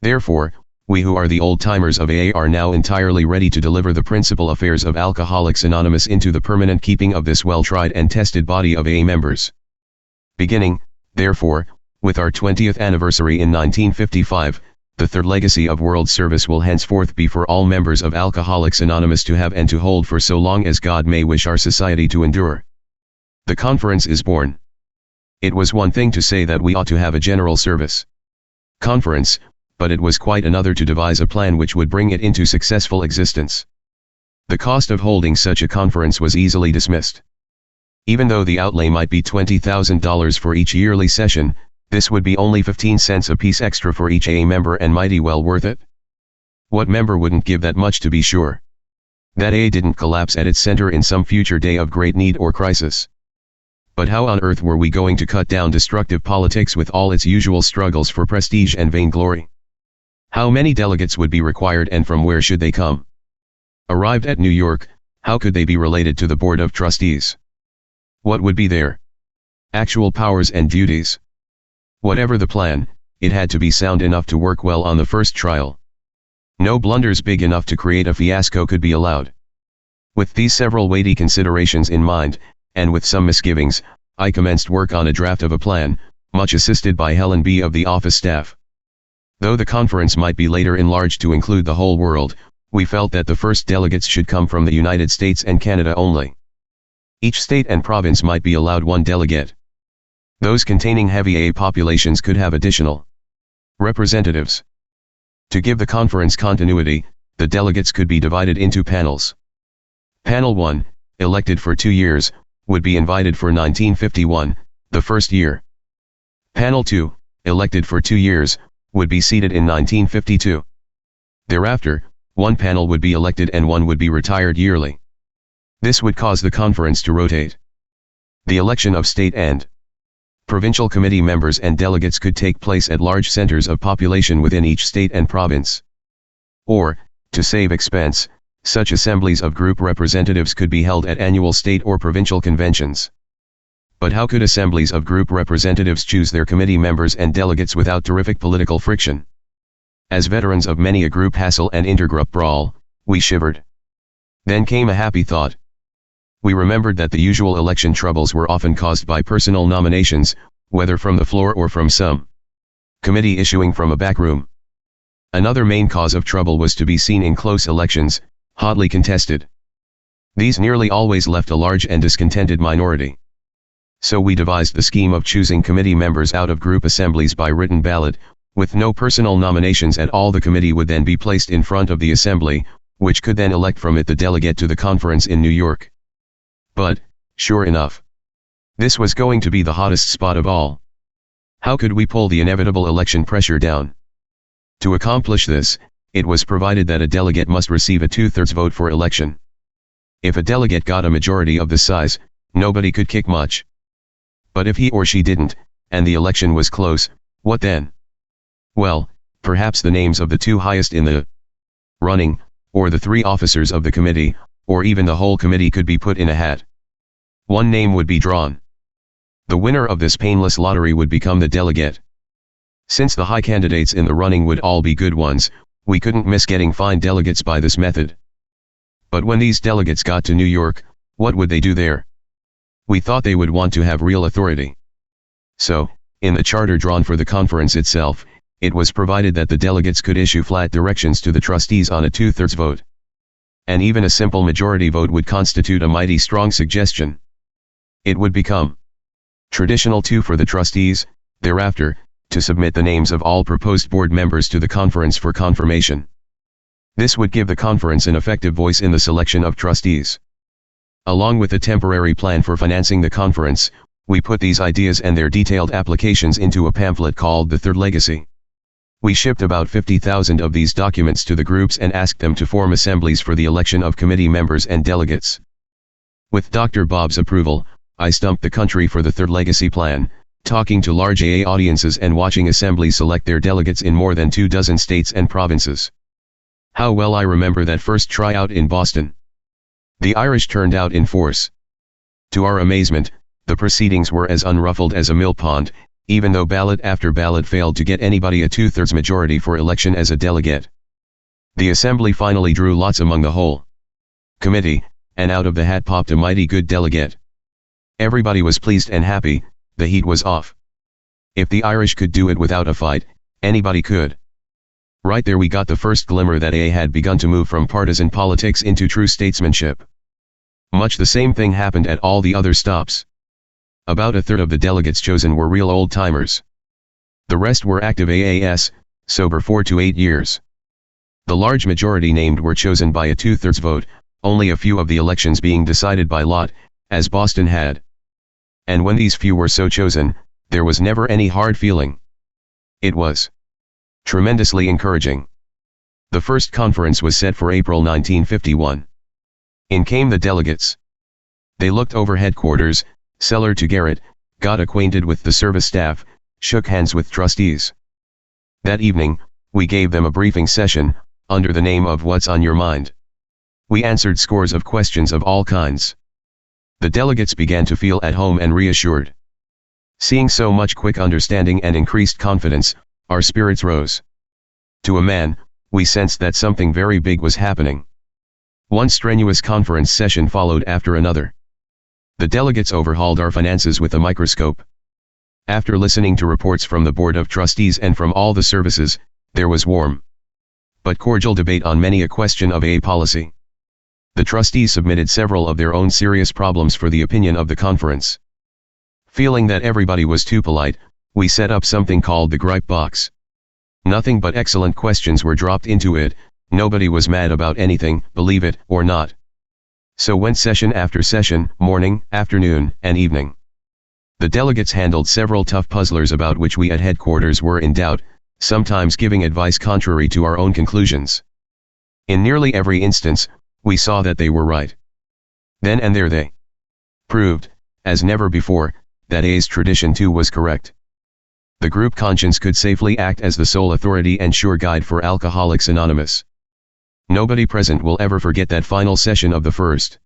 S1: Therefore, we who are the old-timers of AA are now entirely ready to deliver the principal affairs of Alcoholics Anonymous into the permanent keeping of this well-tried and tested body of AA members. Beginning, therefore, with our 20th anniversary in 1955, the third legacy of world service will henceforth be for all members of Alcoholics Anonymous to have and to hold for so long as God may wish our society to endure. The conference is born. It was one thing to say that we ought to have a general service conference, but it was quite another to devise a plan which would bring it into successful existence. The cost of holding such a conference was easily dismissed. Even though the outlay might be $20,000 for each yearly session, this would be only 15 cents apiece extra for each AA member and mighty well worth it. What member wouldn't give that much, to be sure? That AA didn't collapse at its center in some future day of great need or crisis. But how on earth were we going to cut down destructive politics with all its usual struggles for prestige and vainglory? How many delegates would be required and from where should they come? Arrived at New York, how could they be related to the Board of Trustees? What would be their actual powers and duties? Whatever the plan, it had to be sound enough to work well on the first trial. No blunders big enough to create a fiasco could be allowed. With these several weighty considerations in mind, and with some misgivings, I commenced work on a draft of a plan, much assisted by Helen B. of the office staff. Though the conference might be later enlarged to include the whole world, we felt that the first delegates should come from the United States and Canada only. Each state and province might be allowed one delegate. Those containing heavy AA populations could have additional representatives. To give the conference continuity, the delegates could be divided into panels. Panel 1, elected for 2 years, would be invited for 1951, the first year. Panel 2, elected for 2 years, would be seated in 1952. Thereafter, one panel would be elected and one would be retired yearly. This would cause the conference to rotate. The election of state and provincial committee members and delegates could take place at large centers of population within each state and province. Or, to save expense, such assemblies of group representatives could be held at annual state or provincial conventions. But how could assemblies of group representatives choose their committee members and delegates without terrific political friction? As veterans of many a group hassle and intergroup brawl, we shivered. Then came a happy thought. We remembered that the usual election troubles were often caused by personal nominations, whether from the floor or from some committee issuing from a back room. Another main cause of trouble was to be seen in close elections, hotly contested. These nearly always left a large and discontented minority. So we devised the scheme of choosing committee members out of group assemblies by written ballot, with no personal nominations at all. The committee would then be placed in front of the assembly, which could then elect from it the delegate to the conference in New York. But, sure enough, this was going to be the hottest spot of all. How could we pull the inevitable election pressure down? To accomplish this, it was provided that a delegate must receive a 2/3 vote for election. If a delegate got a majority of this size, nobody could kick much. But if he or she didn't, and the election was close, what then? Well, perhaps the names of the two highest in the running, or the 3 officers of the committee, or even the whole committee could be put in a hat. One name would be drawn. The winner of this painless lottery would become the delegate. Since the high candidates in the running would all be good ones, we couldn't miss getting fine delegates by this method. But when these delegates got to New York, what would they do there? We thought they would want to have real authority. So, in the charter drawn for the conference itself, it was provided that the delegates could issue flat directions to the trustees on a 2/3 vote. And even a simple majority vote would constitute a mighty strong suggestion. It would become traditional too for the trustees, thereafter, to submit the names of all proposed board members to the conference for confirmation. This would give the conference an effective voice in the selection of trustees. Along with a temporary plan for financing the conference, we put these ideas and their detailed applications into a pamphlet called The Third Legacy. We shipped about 50,000 of these documents to the groups and asked them to form assemblies for the election of committee members and delegates. With Dr. Bob's approval, I stumped the country for the Third Legacy plan, talking to large AA audiences and watching assemblies select their delegates in more than 24 states and provinces. How well I remember that first tryout in Boston. The Irish turned out in force. To our amazement, the proceedings were as unruffled as a mill pond, even though ballot after ballot failed to get anybody a 2/3 majority for election as a delegate. The assembly finally drew lots among the whole committee, and out of the hat popped a mighty good delegate. Everybody was pleased and happy, the heat was off. If the Irish could do it without a fight, anybody could. Right there we got the first glimmer that AA had begun to move from partisan politics into true statesmanship. Much the same thing happened at all the other stops. About a third of the delegates chosen were real old-timers. The rest were active AAs, sober 4 to 8 years. The large majority named were chosen by a 2/3 vote, only a few of the elections being decided by lot, as Boston had. And when these few were so chosen, there was never any hard feeling. It was tremendously encouraging. The first conference was set for April 1951. In came the delegates. They looked over headquarters, cellar to garret, got acquainted with the service staff, shook hands with trustees. That evening, we gave them a briefing session, under the name of What's on Your Mind. We answered scores of questions of all kinds. The delegates began to feel at home and reassured. Seeing so much quick understanding and increased confidence, our spirits rose. To a man, we sensed that something very big was happening. One strenuous conference session followed after another. The delegates overhauled our finances with a microscope. After listening to reports from the Board of Trustees and from all the services, there was warm but cordial debate on many a question of AA policy. The trustees submitted several of their own serious problems for the opinion of the conference. Feeling that everybody was too polite, we set up something called the gripe box. Nothing but excellent questions were dropped into it, nobody was mad about anything, believe it or not. So went session after session, morning, afternoon, and evening. The delegates handled several tough puzzlers about which we at headquarters were in doubt, sometimes giving advice contrary to our own conclusions. In nearly every instance, we saw that they were right. Then and there they proved, as never before, that AA's tradition too was correct. The group conscience could safely act as the sole authority and sure guide for Alcoholics Anonymous. Nobody present will ever forget that final session of the first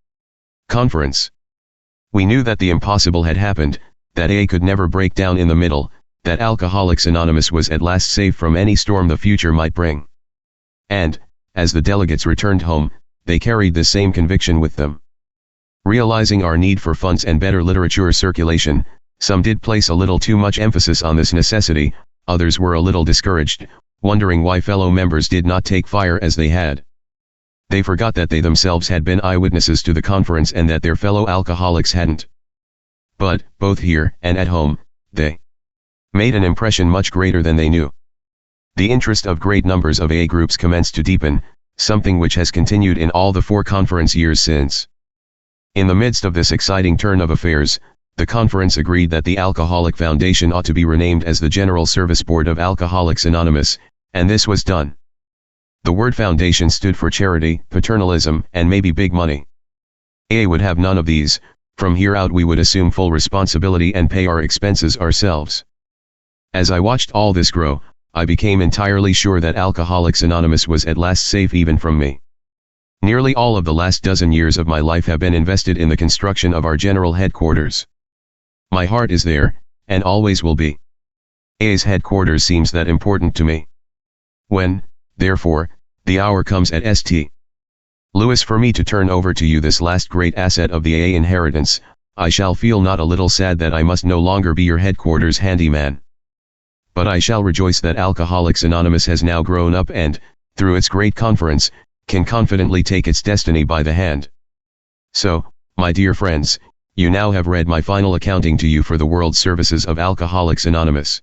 S1: conference. We knew that the impossible had happened, that AA could never break down in the middle, that Alcoholics Anonymous was at last safe from any storm the future might bring. And, as the delegates returned home, they carried the same conviction with them. Realizing our need for funds and better literature circulation, some did place a little too much emphasis on this necessity, others were a little discouraged, wondering why fellow members did not take fire as they had. They forgot that they themselves had been eyewitnesses to the conference and that their fellow alcoholics hadn't. But, both here and at home, they made an impression much greater than they knew. The interest of great numbers of AA groups commenced to deepen, something which has continued in all the 4 conference years since. In the midst of this exciting turn of affairs, the conference agreed that the Alcoholic Foundation ought to be renamed as the General Service Board of Alcoholics Anonymous, and this was done. The word foundation stood for charity, paternalism, and maybe big money. AA would have none of these. From here out we would assume full responsibility and pay our expenses ourselves. As I watched all this grow, I became entirely sure that Alcoholics Anonymous was at last safe even from me. Nearly all of the last dozen years of my life have been invested in the construction of our general headquarters. My heart is there, and always will be. AA's headquarters seems that important to me. When, therefore, the hour comes at St. Louis for me to turn over to you this last great asset of the AA inheritance, I shall feel not a little sad that I must no longer be your headquarters handyman. But I shall rejoice that Alcoholics Anonymous has now grown up and, through its great conference, can confidently take its destiny by the hand. So, my dear friends, you now have read my final accounting to you for the World Services of Alcoholics Anonymous.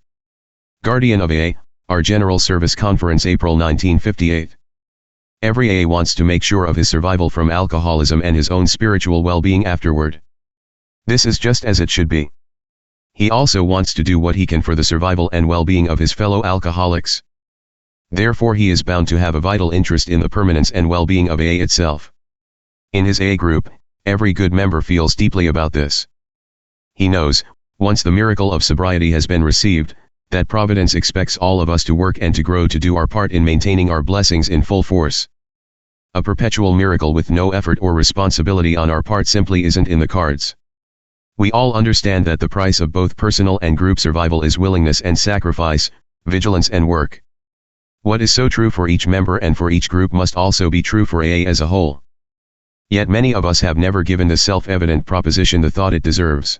S1: Guardian of AA, our General Service Conference, April 1958. Every AA wants to make sure of his survival from alcoholism and his own spiritual well-being afterward. This is just as it should be. He also wants to do what he can for the survival and well-being of his fellow alcoholics. Therefore he is bound to have a vital interest in the permanence and well-being of AA itself. In his AA group, every good member feels deeply about this. He knows, once the miracle of sobriety has been received, that Providence expects all of us to work and to grow to do our part in maintaining our blessings in full force. A perpetual miracle with no effort or responsibility on our part simply isn't in the cards. We all understand that the price of both personal and group survival is willingness and sacrifice, vigilance and work. What is so true for each member and for each group must also be true for AA as a whole. Yet many of us have never given this self-evident proposition the thought it deserves.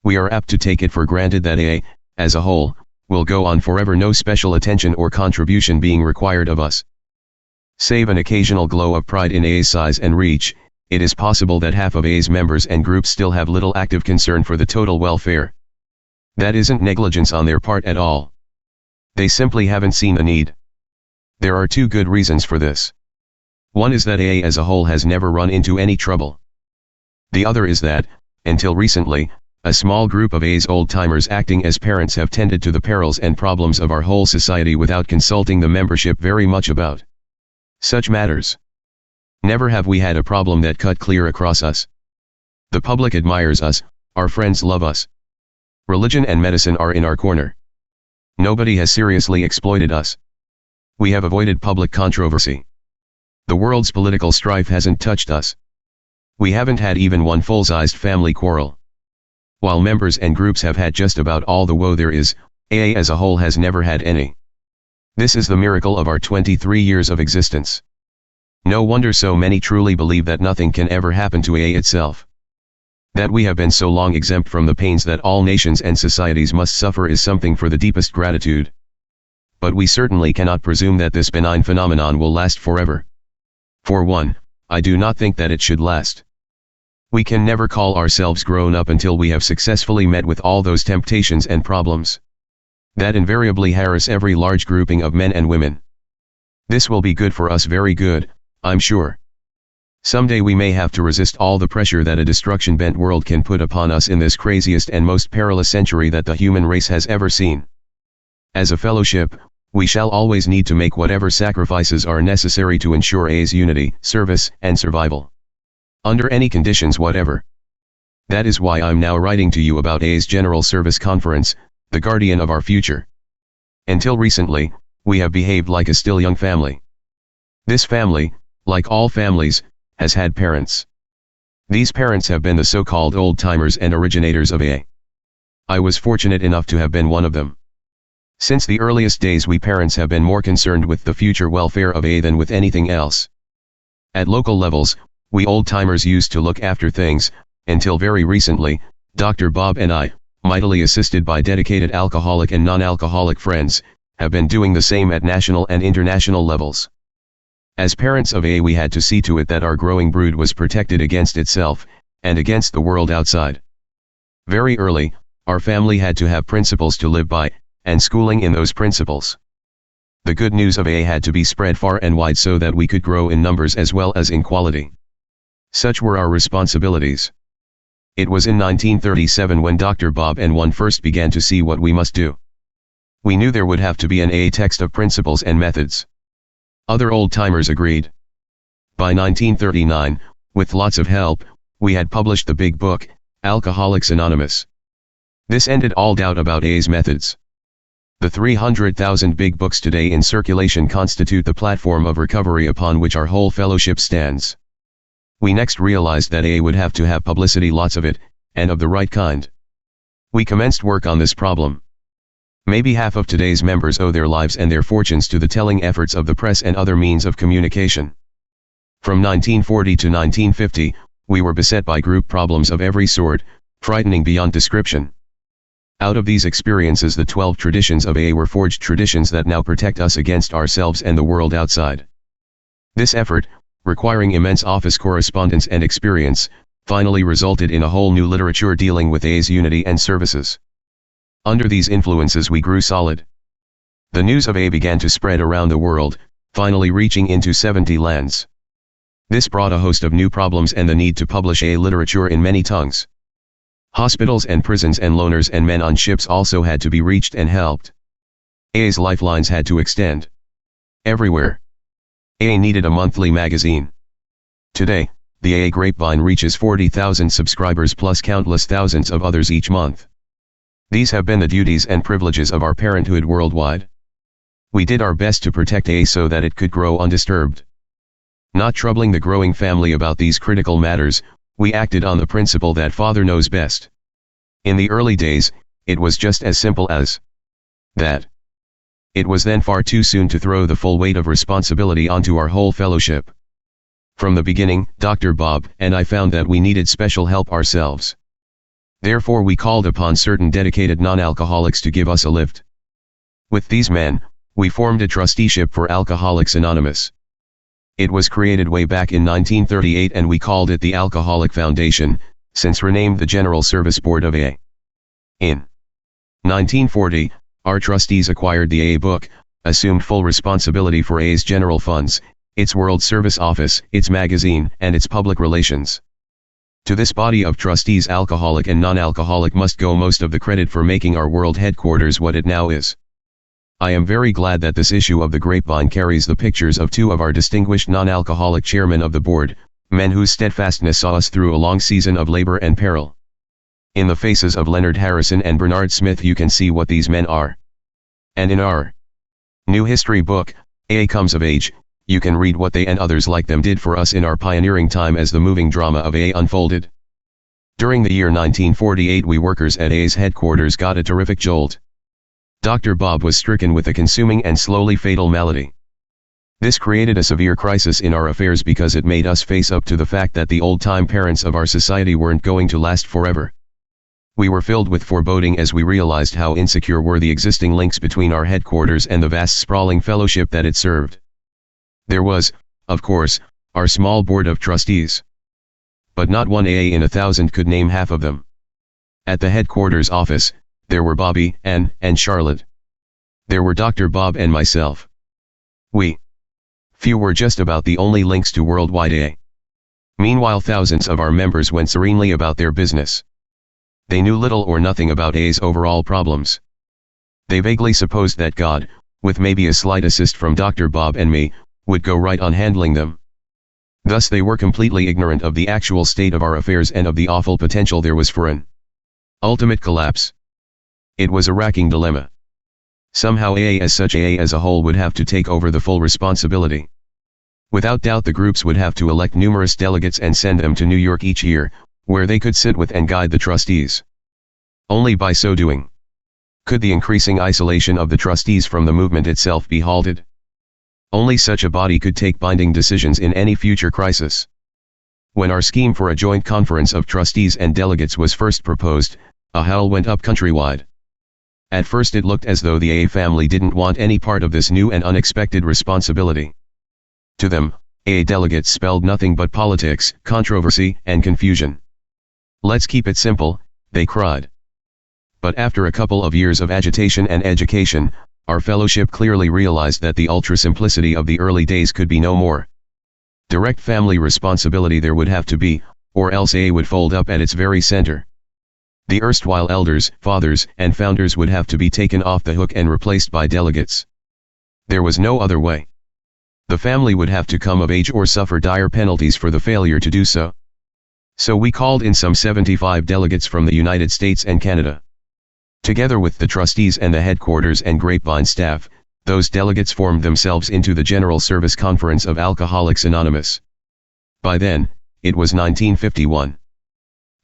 S1: We are apt to take it for granted that AA, as a whole, will go on forever, no special attention or contribution being required of us. Save an occasional glow of pride in AA's size and reach, it is possible that half of AA's members and groups still have little active concern for the total welfare. That isn't negligence on their part at all. They simply haven't seen the need. There are 2 good reasons for this. One is that AA as a whole has never run into any trouble. The other is that, until recently, a small group of AA's old-timers acting as parents have tended to the perils and problems of our whole society without consulting the membership very much about such matters. Never have we had a problem that cut clear across us. The public admires us, our friends love us. Religion and medicine are in our corner. Nobody has seriously exploited us. We have avoided public controversy. The world's political strife hasn't touched us. We haven't had even one full-sized family quarrel. While members and groups have had just about all the woe there is, AA as a whole has never had any. This is the miracle of our 23 years of existence. No wonder so many truly believe that nothing can ever happen to AA itself. That we have been so long exempt from the pains that all nations and societies must suffer is something for the deepest gratitude. But we certainly cannot presume that this benign phenomenon will last forever. For one, I do not think that it should last. We can never call ourselves grown up until we have successfully met with all those temptations and problems that invariably harass every large grouping of men and women. This will be good for us, very good, I'm sure. Someday we may have to resist all the pressure that a destruction-bent world can put upon us in this craziest and most perilous century that the human race has ever seen. As a fellowship, we shall always need to make whatever sacrifices are necessary to ensure AA's unity, service, and survival. Under any conditions whatever. That is why I'm now writing to you about AA's General Service Conference, the guardian of our future. Until recently, we have behaved like a still young family. This family, like all families, has had parents. These parents have been the so-called old-timers and originators of AA. I was fortunate enough to have been one of them. Since the earliest days we parents have been more concerned with the future welfare of AA than with anything else. At local levels, we old-timers used to look after things, until very recently, Dr. Bob and I, mightily assisted by dedicated alcoholic and non-alcoholic friends, have been doing the same at national and international levels. As parents of AA we had to see to it that our growing brood was protected against itself, and against the world outside. Very early, our family had to have principles to live by, and schooling in those principles. The good news of AA had to be spread far and wide so that we could grow in numbers as well as in quality. Such were our responsibilities. It was in 1937 when Dr. Bob and one first began to see what we must do. We knew there would have to be an AA text of principles and methods. Other old-timers agreed. By 1939, with lots of help, we had published the big book, Alcoholics Anonymous. This ended all doubt about AA's methods. The 300,000 big books today in circulation constitute the platform of recovery upon which our whole fellowship stands. We next realized that AA would have to have publicity, lots of it, and of the right kind. We commenced work on this problem. Maybe half of today's members owe their lives and their fortunes to the telling efforts of the press and other means of communication. From 1940 to 1950, we were beset by group problems of every sort, frightening beyond description. Out of these experiences, the 12 traditions of AA were forged, traditions that now protect us against ourselves and the world outside. This effort, requiring immense office correspondence and experience, finally resulted in a whole new literature dealing with AA's unity and services. Under these influences we grew solid. The news of AA began to spread around the world, finally reaching into 70 lands. This brought a host of new problems and the need to publish AA literature in many tongues. Hospitals and prisons and loners and men on ships also had to be reached and helped. AA's lifelines had to extend everywhere. AA needed a monthly magazine. Today, the AA Grapevine reaches 40,000 subscribers plus countless thousands of others each month. These have been the duties and privileges of our parenthood worldwide. We did our best to protect AA so that it could grow undisturbed. Not troubling the growing family about these critical matters, we acted on the principle that Father knows best. In the early days, it was just as simple as that. It was then far too soon to throw the full weight of responsibility onto our whole fellowship. From the beginning, Dr. Bob and I found that we needed special help ourselves. Therefore we called upon certain dedicated non-alcoholics to give us a lift. With these men, we formed a trusteeship for Alcoholics Anonymous. It was created way back in 1938 and we called it the Alcoholic Foundation, since renamed the General Service Board of AA. In 1940, our trustees acquired the AA book, assumed full responsibility for AA's general funds, its World Service Office, its magazine, and its public relations. To this body of trustees, alcoholic and non-alcoholic, must go most of the credit for making our world headquarters what it now is. I am very glad that this issue of the Grapevine carries the pictures of two of our distinguished non-alcoholic chairmen of the board, men whose steadfastness saw us through a long season of labor and peril. In the faces of Leonard Harrison and Bernard Smith you can see what these men are. And in our new history book, AA Comes of Age, you can read what they and others like them did for us in our pioneering time as the moving drama of AA unfolded. During the year 1948 we workers at AA's headquarters got a terrific jolt. Dr. Bob was stricken with a consuming and slowly fatal malady. This created a severe crisis in our affairs because it made us face up to the fact that the old-time parents of our society weren't going to last forever. We were filled with foreboding as we realized how insecure were the existing links between our headquarters and the vast sprawling fellowship that it served. There was, of course, our small board of trustees. But not one AA in 1,000 could name half of them. At the headquarters office, there were Bobby, Ann, and Charlotte. There were Dr. Bob and myself. We few were just about the only links to worldwide AA. Meanwhile thousands of our members went serenely about their business. They knew little or nothing about AA's overall problems. They vaguely supposed that God, with maybe a slight assist from Dr. Bob and me, would go right on handling them. Thus they were completely ignorant of the actual state of our affairs and of the awful potential there was for an ultimate collapse. It was a racking dilemma. Somehow AA as such, AA as a whole, would have to take over the full responsibility. Without doubt the groups would have to elect numerous delegates and send them to New York each year, where they could sit with and guide the trustees. Only by so doing could the increasing isolation of the trustees from the movement itself be halted. Only such a body could take binding decisions in any future crisis. When our scheme for a joint conference of trustees and delegates was first proposed, a howl went up countrywide. At first it looked as though the AA family didn't want any part of this new and unexpected responsibility. To them, AA delegates spelled nothing but politics, controversy, and confusion. Let's keep it simple, they cried. But after a couple of years of agitation and education, our fellowship clearly realized that the ultra-simplicity of the early days could be no more. Direct family responsibility there would have to be, or else AA would fold up at its very center. The erstwhile elders, fathers, and founders would have to be taken off the hook and replaced by delegates. There was no other way. The family would have to come of age or suffer dire penalties for the failure to do so. So we called in some 75 delegates from the United States and Canada. Together with the trustees and the headquarters and Grapevine staff, those delegates formed themselves into the General Service Conference of Alcoholics Anonymous. By then, it was 1951.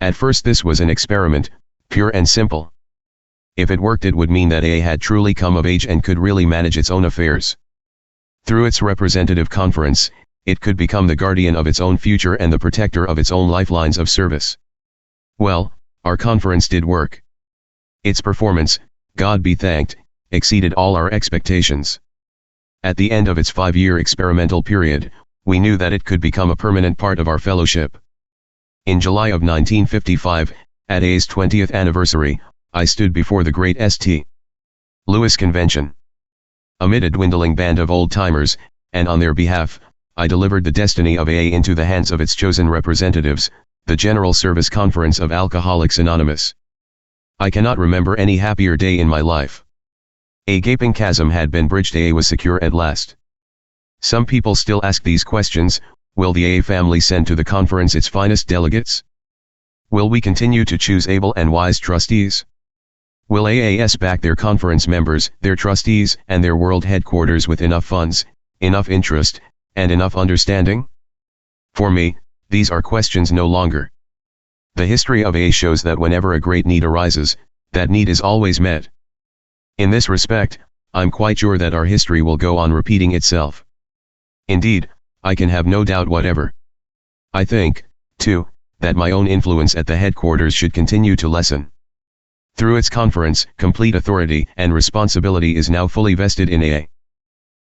S1: At first this was an experiment, pure and simple. If it worked, it would mean that AA had truly come of age and could really manage its own affairs. Through its representative conference, it could become the guardian of its own future and the protector of its own lifelines of service. Well, our conference did work. Its performance, God be thanked, exceeded all our expectations. At the end of its 5-year experimental period, we knew that it could become a permanent part of our fellowship. In July of 1955, at AA's 20th anniversary, I stood before the great St. Louis Convention. Amid a dwindling band of old-timers, and on their behalf, I delivered the destiny of AA into the hands of its chosen representatives, the General Service Conference of Alcoholics Anonymous. I cannot remember any happier day in my life. A gaping chasm had been bridged. AA was secure at last. Some people still ask these questions: will the AA family send to the conference its finest delegates? Will we continue to choose able and wise trustees? Will AAS back their conference members, their trustees, and their world headquarters with enough funds, enough interest, and enough understanding? For me, these are questions no longer. The history of AA shows that whenever a great need arises, that need is always met. In this respect, I'm quite sure that our history will go on repeating itself. Indeed, I can have no doubt whatever. I think, too, that my own influence at the headquarters should continue to lessen. Through its conference, complete authority and responsibility is now fully vested in AA.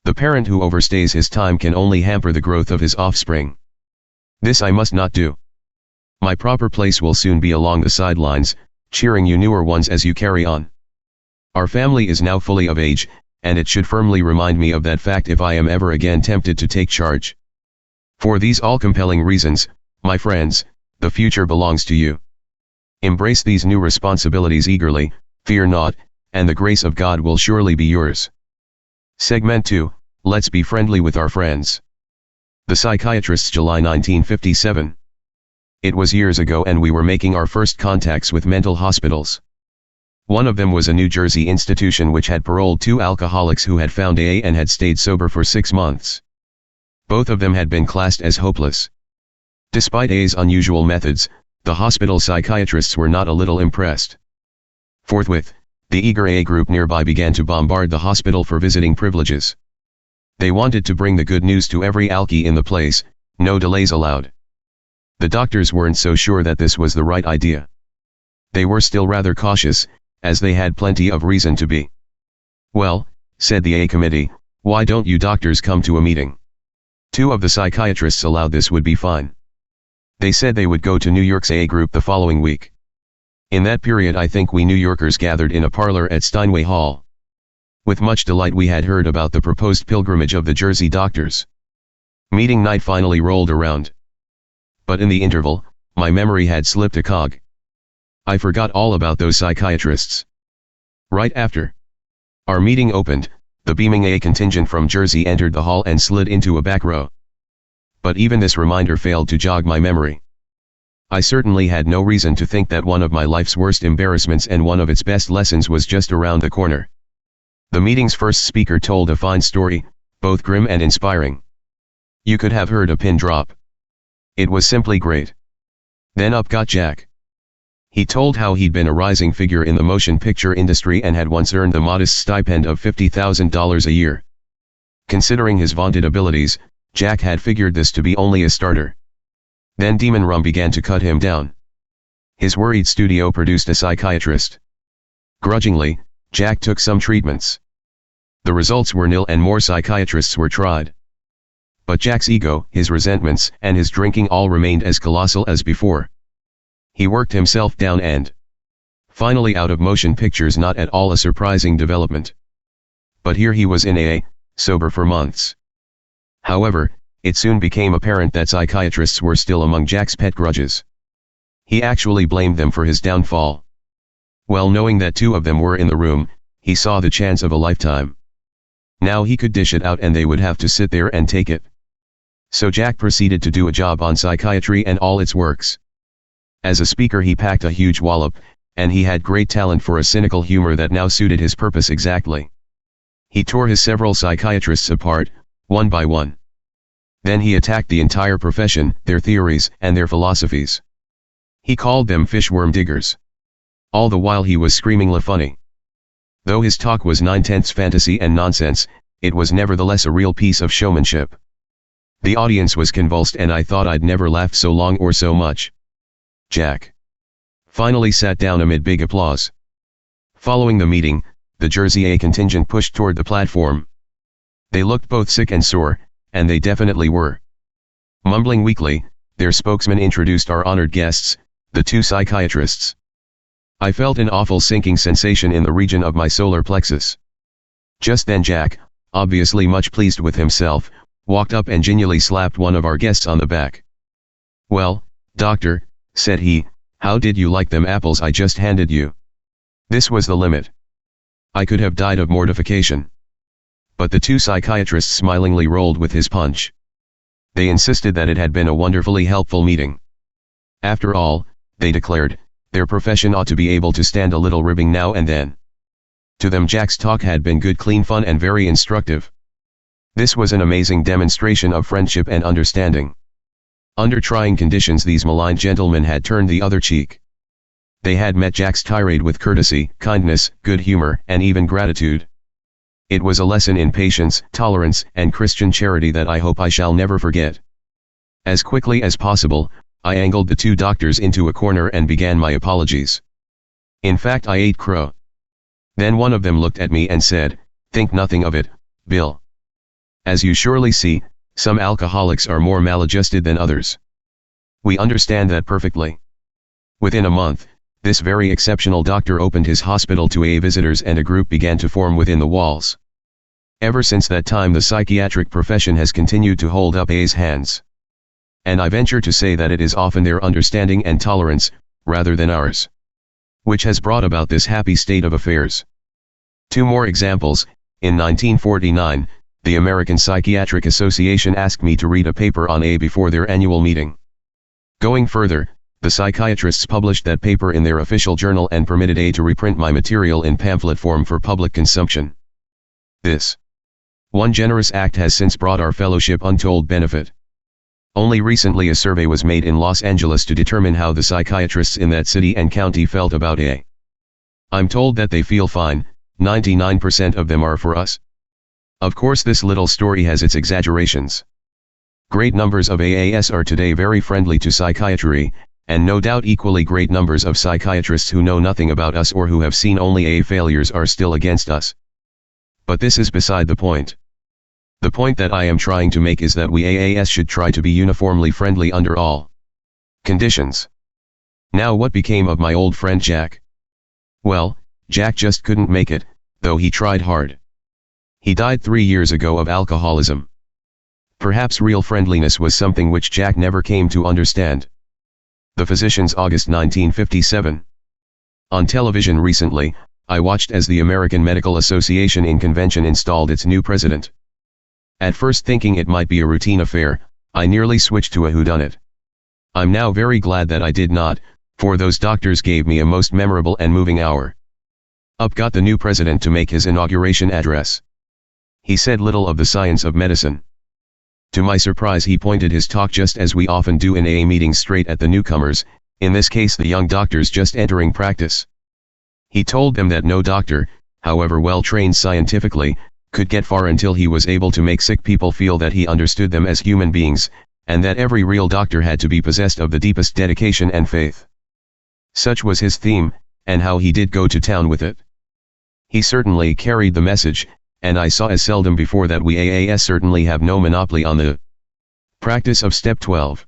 S1: The parent who overstays his time can only hamper the growth of his offspring. This I must not do. My proper place will soon be along the sidelines, cheering you newer ones as you carry on. Our family is now fully of age, and it should firmly remind me of that fact if I am ever again tempted to take charge. For these all-compelling reasons, my friends, the future belongs to you. Embrace these new responsibilities eagerly, fear not, and the grace of God will surely be yours. Segment 2, Let's be friendly with our friends. The Psychiatrists, July 1957. It was years ago and we were making our first contacts with mental hospitals. One of them was a New Jersey institution which had paroled 2 alcoholics who had found AA and had stayed sober for 6 months. Both of them had been classed as hopeless. Despite AA's unusual methods, the hospital psychiatrists were not a little impressed. Forthwith, the eager AA group nearby began to bombard the hospital for visiting privileges. They wanted to bring the good news to every alkie in the place, no delays allowed. The doctors weren't so sure that this was the right idea. They were still rather cautious, as they had plenty of reason to be. Well, said the AA committee, why don't you doctors come to a meeting? 2 of the psychiatrists allowed this would be fine. They said they would go to New York's AA group the following week. In that period I think we New Yorkers gathered in a parlor at Steinway Hall. With much delight we had heard about the proposed pilgrimage of the Jersey doctors. Meeting night finally rolled around. But in the interval, my memory had slipped a cog. I forgot all about those psychiatrists. Right after our meeting opened, the beaming AA contingent from Jersey entered the hall and slid into a back row. But even this reminder failed to jog my memory. I certainly had no reason to think that one of my life's worst embarrassments and one of its best lessons was just around the corner. The meeting's first speaker told a fine story, both grim and inspiring. You could have heard a pin drop. It was simply great. Then up got Jack. He told how he'd been a rising figure in the motion picture industry and had once earned the modest stipend of $50,000 a year. Considering his vaunted abilities, Jack had figured this to be only a starter. Then Demon Rum began to cut him down. His worried studio produced a psychiatrist. Grudgingly, Jack took some treatments. The results were nil and more psychiatrists were tried. But Jack's ego, his resentments, and his drinking all remained as colossal as before. He worked himself down and finally out of motion pictures, not at all a surprising development. But here he was in AA, sober for months. However, it soon became apparent that psychiatrists were still among Jack's pet grudges. He actually blamed them for his downfall. Well knowing that two of them were in the room, he saw the chance of a lifetime. Now he could dish it out and they would have to sit there and take it. So Jack proceeded to do a job on psychiatry and all its works. As a speaker he packed a huge wallop, and he had great talent for a cynical humor that now suited his purpose exactly. He tore his several psychiatrists apart, one by one. Then he attacked the entire profession, their theories, and their philosophies. He called them fishworm diggers. All the while he was screaming "La funny." Though his talk was 9/10 fantasy and nonsense, it was nevertheless a real piece of showmanship. The audience was convulsed and I thought I'd never laughed so long or so much. Jack finally sat down amid big applause. Following the meeting, the Jersey A contingent pushed toward the platform. They looked both sick and sore, and they definitely were. Mumbling weakly, their spokesman introduced our honored guests, the two psychiatrists. I felt an awful sinking sensation in the region of my solar plexus. Just then Jack, obviously much pleased with himself, walked up and genially slapped one of our guests on the back. "Well, doctor," said he, "how did you like them apples I just handed you?" This was the limit. I could have died of mortification. But the two psychiatrists smilingly rolled with his punch. They insisted that it had been a wonderfully helpful meeting. After all, they declared, their profession ought to be able to stand a little ribbing now and then. To them Jack's talk had been good clean fun and very instructive. This was an amazing demonstration of friendship and understanding. Under trying conditions these maligned gentlemen had turned the other cheek. They had met Jack's tirade with courtesy, kindness, good humor, and even gratitude. It was a lesson in patience, tolerance, and Christian charity that I hope I shall never forget. As quickly as possible, I angled the two doctors into a corner and began my apologies. In fact, I ate crow. Then one of them looked at me and said, "Think nothing of it, Bill. As you surely see, some alcoholics are more maladjusted than others. We understand that perfectly." Within a month, this very exceptional doctor opened his hospital to AA visitors and a group began to form within the walls. Ever since that time the psychiatric profession has continued to hold up AA's hands. And I venture to say that it is often their understanding and tolerance, rather than ours, which has brought about this happy state of affairs. Two more examples. In 1949, the American Psychiatric Association asked me to read a paper on AA before their annual meeting. Going further, the psychiatrists published that paper in their official journal and permitted AA to reprint my material in pamphlet form for public consumption. This one generous act has since brought our fellowship untold benefit. Only recently a survey was made in Los Angeles to determine how the psychiatrists in that city and county felt about AA. I'm told that they feel fine, 99% of them are for us. Of course this little story has its exaggerations. Great numbers of AAs are today very friendly to psychiatry, and no doubt equally great numbers of psychiatrists who know nothing about us or who have seen only AA failures are still against us. But this is beside the point. The point that I am trying to make is that we AAs should try to be uniformly friendly under all conditions. Now what became of my old friend Jack? Well, Jack just couldn't make it, though he tried hard. He died 3 years ago of alcoholism. Perhaps real friendliness was something which Jack never came to understand. The Physicians, August 1957. On television recently, I watched as the American Medical Association in convention installed its new president. At first thinking it might be a routine affair, I nearly switched to a whodunit. I'm now very glad that I did not, for those doctors gave me a most memorable and moving hour. Up got the new president to make his inauguration address. He said little of the science of medicine. To my surprise he pointed his talk just as we often do in AA meetings straight at the newcomers, in this case the young doctors just entering practice. He told them that no doctor, however well trained scientifically, could get far until he was able to make sick people feel that he understood them as human beings, and that every real doctor had to be possessed of the deepest dedication and faith. Such was his theme, and how he did go to town with it. He certainly carried the message, and I saw as seldom before that we AAs certainly have no monopoly on the practice of Step 12.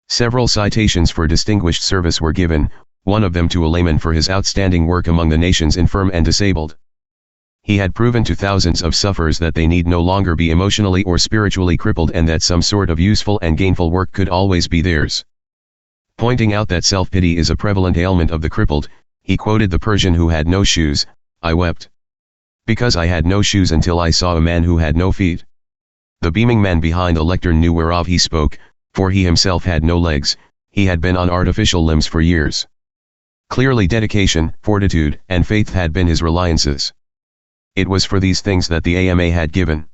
S1: Several citations for distinguished service were given, one of them to a layman for his outstanding work among the nation's infirm and disabled. He had proven to thousands of sufferers that they need no longer be emotionally or spiritually crippled and that some sort of useful and gainful work could always be theirs. Pointing out that self-pity is a prevalent ailment of the crippled, he quoted the Persian who had no shoes, "I wept because I had no shoes until I saw a man who had no feet." The beaming man behind the lectern knew whereof he spoke, for he himself had no legs, he had been on artificial limbs for years. Clearly dedication, fortitude, and faith had been his reliances. It was for these things that the AMA had given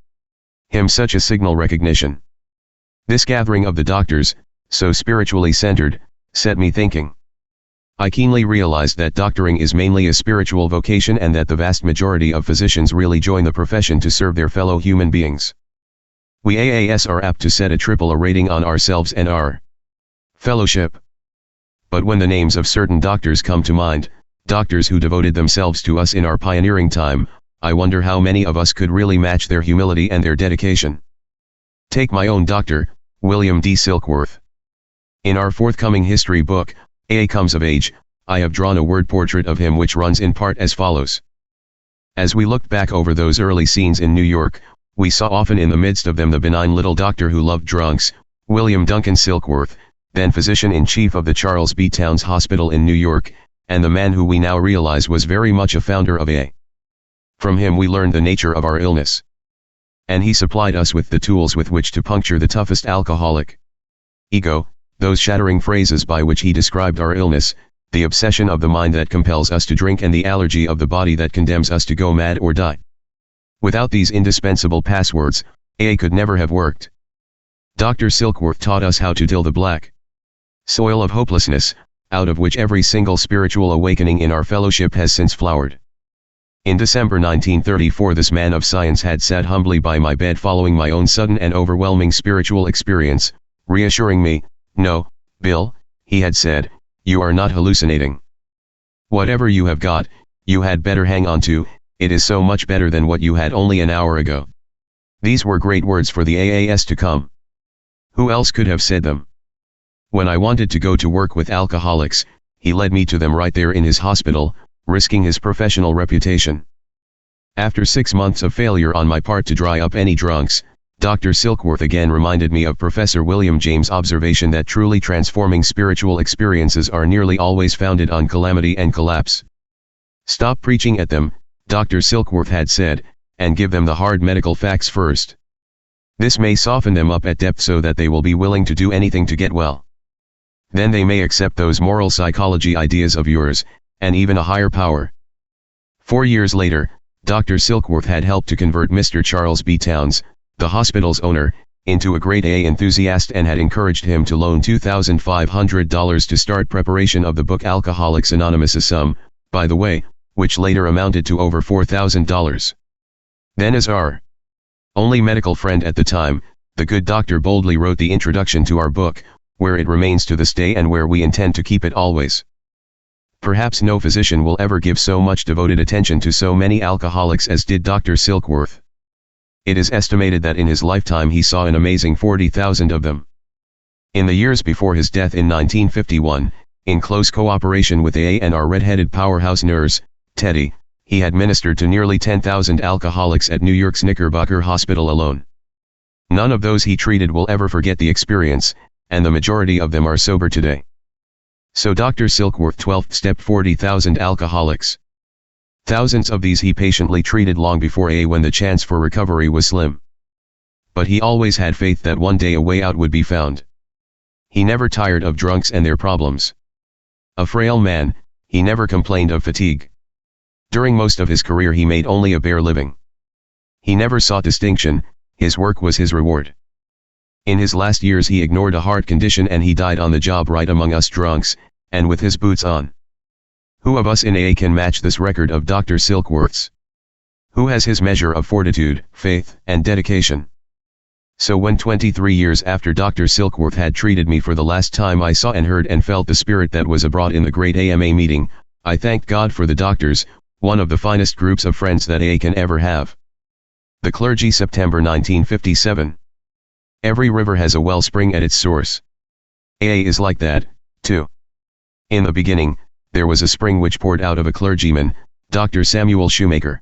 S1: him such a signal recognition. This gathering of the doctors, so spiritually centered, set me thinking. I keenly realized that doctoring is mainly a spiritual vocation and that the vast majority of physicians really join the profession to serve their fellow human beings. We AAS are apt to set a triple rating on ourselves and our fellowship. But when the names of certain doctors come to mind, doctors who devoted themselves to us in our pioneering time, I wonder how many of us could really match their humility and their dedication. Take my own doctor, William D. Silkworth. In our forthcoming history book, A Comes of Age, I have drawn a word portrait of him which runs in part as follows. As we looked back over those early scenes in New York, we saw often in the midst of them the benign little doctor who loved drunks, William Duncan Silkworth, then physician-in-chief of the Charles B. Towns Hospital in New York, and the man who we now realize was very much a founder of A. From him we learned the nature of our illness. And he supplied us with the tools with which to puncture the toughest alcoholic ego, those shattering phrases by which he described our illness, the obsession of the mind that compels us to drink and the allergy of the body that condemns us to go mad or die. Without these indispensable passwords, A could never have worked. Dr. Silkworth taught us how to till the black soil of hopelessness, out of which every single spiritual awakening in our fellowship has since flowered. In December 1934 this man of science had sat humbly by my bed following my own sudden and overwhelming spiritual experience, reassuring me, "No, Bill," he had said, "you are not hallucinating. Whatever you have got, you had better hang on to, it is so much better than what you had only an hour ago." These were great words for the AAS to come. Who else could have said them? When I wanted to go to work with alcoholics, he led me to them right there in his hospital, risking his professional reputation. After 6 months of failure on my part to dry up any drunks, Dr. Silkworth again reminded me of Professor William James' observation that truly transforming spiritual experiences are nearly always founded on calamity and collapse. Stop preaching at them, Dr. Silkworth had said, and give them the hard medical facts first. This may soften them up at depth so that they will be willing to do anything to get well. Then they may accept those moral psychology ideas of yours, and even a higher power. 4 years later, Dr. Silkworth had helped to convert Mr. Charles B. Towns, the hospital's owner, into a great A enthusiast and had encouraged him to loan $2,500 to start preparation of the book Alcoholics Anonymous, a sum, by the way, which later amounted to over $4,000. Then as our only medical friend at the time, the good doctor boldly wrote the introduction to our book, where it remains to this day and where we intend to keep it always. Perhaps no physician will ever give so much devoted attention to so many alcoholics as did Dr. Silkworth. It is estimated that in his lifetime he saw an amazing 40,000 of them. In the years before his death in 1951, in close cooperation with A and our red-headed powerhouse nurse, Teddy, he had ministered to nearly 10,000 alcoholics at New York's Knickerbocker Hospital alone. None of those he treated will ever forget the experience, and the majority of them are sober today. So Dr. Silkworth 12th step 40,000 alcoholics. Thousands of these he patiently treated long before A when the chance for recovery was slim. But he always had faith that one day a way out would be found. He never tired of drunks and their problems. A frail man, he never complained of fatigue. During most of his career he made only a bare living. He never sought distinction, his work was his reward. In his last years he ignored a heart condition and he died on the job right among us drunks, and with his boots on. Who of us in AA can match this record of Dr. Silkworth's? Who has his measure of fortitude, faith, and dedication? So when 23 years after Dr. Silkworth had treated me for the last time I saw and heard and felt the spirit that was abroad in the great AMA meeting, I thanked God for the doctors, one of the finest groups of friends that AA can ever have. The Clergy, September 1957. Every river has a wellspring at its source. AA is like that, too. In the beginning, there was a spring which poured out of a clergyman, Dr. Samuel Shoemaker.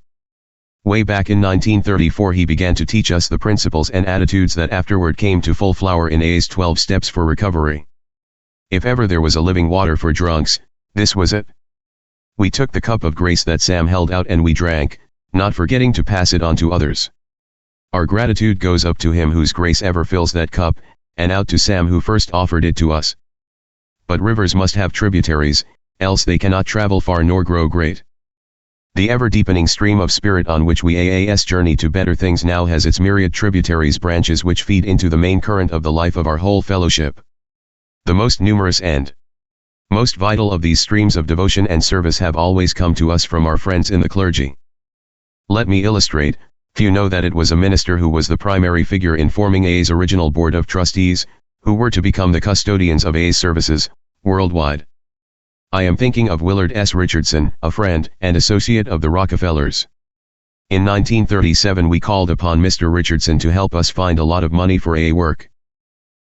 S1: Way back in 1934 he began to teach us the principles and attitudes that afterward came to full flower in AA's 12 steps for recovery. If ever there was a living water for drunks, this was it. We took the cup of grace that Sam held out and we drank, not forgetting to pass it on to others. Our gratitude goes up to him whose grace ever fills that cup, and out to Sam who first offered it to us. But rivers must have tributaries, else they cannot travel far nor grow great. The ever-deepening stream of spirit on which we AAS journey to better things now has its myriad tributaries, branches which feed into the main current of the life of our whole fellowship. The most numerous and most vital of these streams of devotion and service have always come to us from our friends in the clergy. Let me illustrate. Few know that it was a minister who was the primary figure in forming AA's original board of trustees, who were to become the custodians of AA's services, worldwide. I am thinking of Willard S. Richardson, a friend and associate of the Rockefellers. In 1937 we called upon Mr. Richardson to help us find a lot of money for AA work.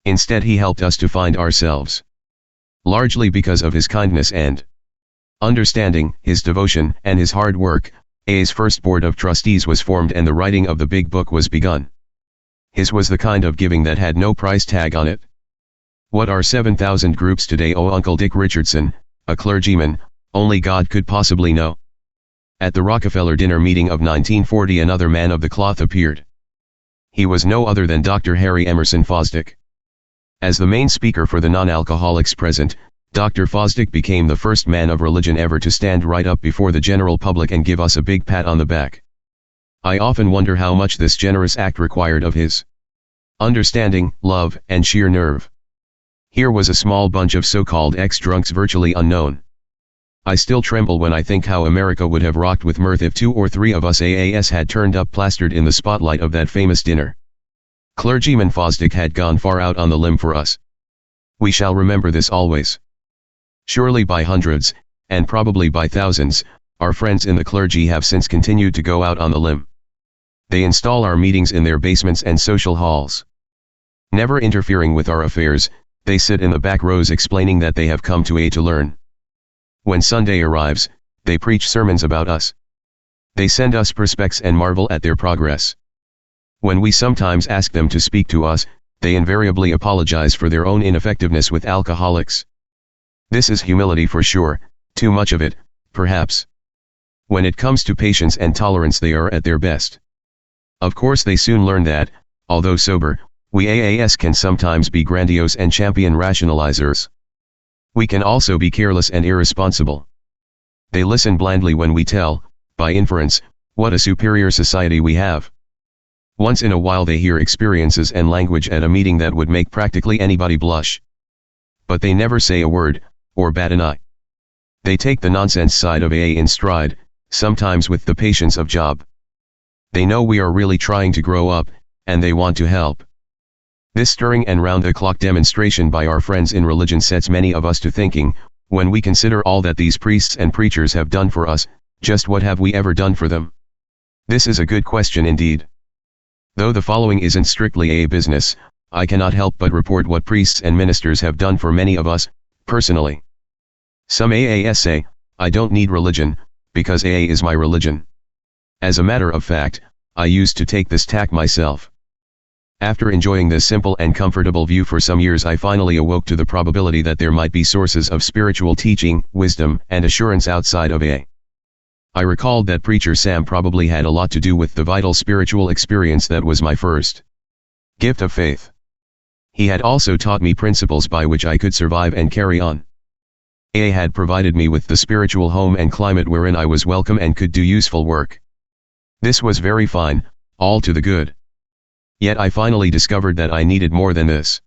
S1: Instead he helped us to find ourselves. Largely because of his kindness and understanding, his devotion, and his hard work, AA's first board of trustees was formed and the writing of the big book was begun. His was the kind of giving that had no price tag on it. What are 7,000 groups today? Oh, Uncle Dick Richardson, a clergyman, only God could possibly know. At the Rockefeller dinner meeting of 1940 another man of the cloth appeared. He was no other than Dr. Harry Emerson Fosdick. As the main speaker for the non-alcoholics present, Dr. Fosdick became the first man of religion ever to stand right up before the general public and give us a big pat on the back. I often wonder how much this generous act required of his understanding, love, and sheer nerve. Here was a small bunch of so-called ex-drunks virtually unknown. I still tremble when I think how America would have rocked with mirth if 2 or 3 of us AAS had turned up plastered in the spotlight of that famous dinner. Clergyman Fosdick had gone far out on the limb for us. We shall remember this always. Surely by hundreds, and probably by thousands, our friends in the clergy have since continued to go out on the limb. They install our meetings in their basements and social halls. Never interfering with our affairs, they sit in the back rows explaining that they have come to AA to learn. When Sunday arrives, they preach sermons about us. They send us prospects and marvel at their progress. When we sometimes ask them to speak to us, they invariably apologize for their own ineffectiveness with alcoholics. This is humility for sure, too much of it, perhaps. When it comes to patience and tolerance they are at their best. Of course they soon learn that, although sober, we AAS can sometimes be grandiose and champion rationalizers. We can also be careless and irresponsible. They listen blindly when we tell, by inference, what a superior society we have. Once in a while they hear experiences and language at a meeting that would make practically anybody blush. But they never say a word, or bat an eye. They take the nonsense side of AA in stride, sometimes with the patience of Job. They know we are really trying to grow up, and they want to help. This stirring and round-the-clock demonstration by our friends in religion sets many of us to thinking, when we consider all that these priests and preachers have done for us, just what have we ever done for them? This is a good question indeed. Though the following isn't strictly AA business, I cannot help but report what priests and ministers have done for many of us, personally. Some AAS say, I don't need religion, because AA is my religion. As a matter of fact, I used to take this tack myself. After enjoying this simple and comfortable view for some years I finally awoke to the probability that there might be sources of spiritual teaching, wisdom, and assurance outside of AA. I recalled that preacher Sam probably had a lot to do with the vital spiritual experience that was my first gift of faith. He had also taught me principles by which I could survive and carry on. AA had provided me with the spiritual home and climate wherein I was welcome and could do useful work. This was very fine, all to the good. Yet I finally discovered that I needed more than this.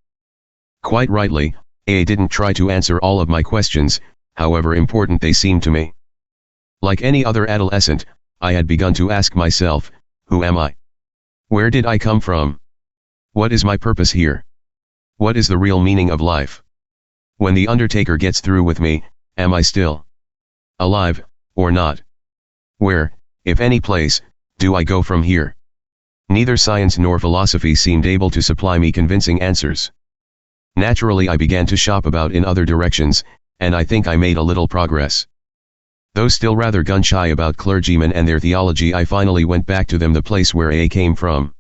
S1: Quite rightly, AA didn't try to answer all of my questions, however important they seemed to me. Like any other adolescent, I had begun to ask myself, who am I? Where did I come from? What is my purpose here? What is the real meaning of life? When the undertaker gets through with me, am I still alive, or not? Where, if any place, do I go from here? Neither science nor philosophy seemed able to supply me convincing answers. Naturally I began to shop about in other directions, and I think I made a little progress. Though still rather gun-shy about clergymen and their theology, I finally went back to them, the place where AA came from.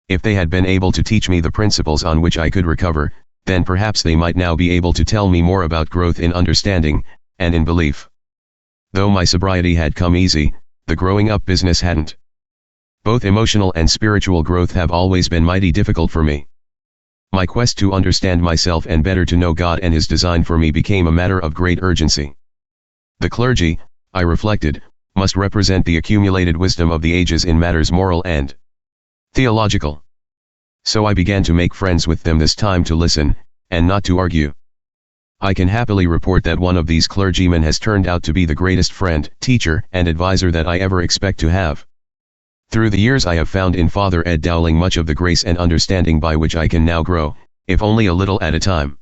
S1: If they had been able to teach me the principles on which I could recover, then perhaps they might now be able to tell me more about growth in understanding, and in belief. Though my sobriety had come easy, the growing up business hadn't. Both emotional and spiritual growth have always been mighty difficult for me. My quest to understand myself and better to know God and His design for me became a matter of great urgency. The clergy, I reflected, must represent the accumulated wisdom of the ages in matters moral and theological. So I began to make friends with them, this time to listen, and not to argue. I can happily report that one of these clergymen has turned out to be the greatest friend, teacher, and advisor that I ever expect to have. Through the years I have found in Father Ed Dowling much of the grace and understanding by which I can now grow, if only a little at a time.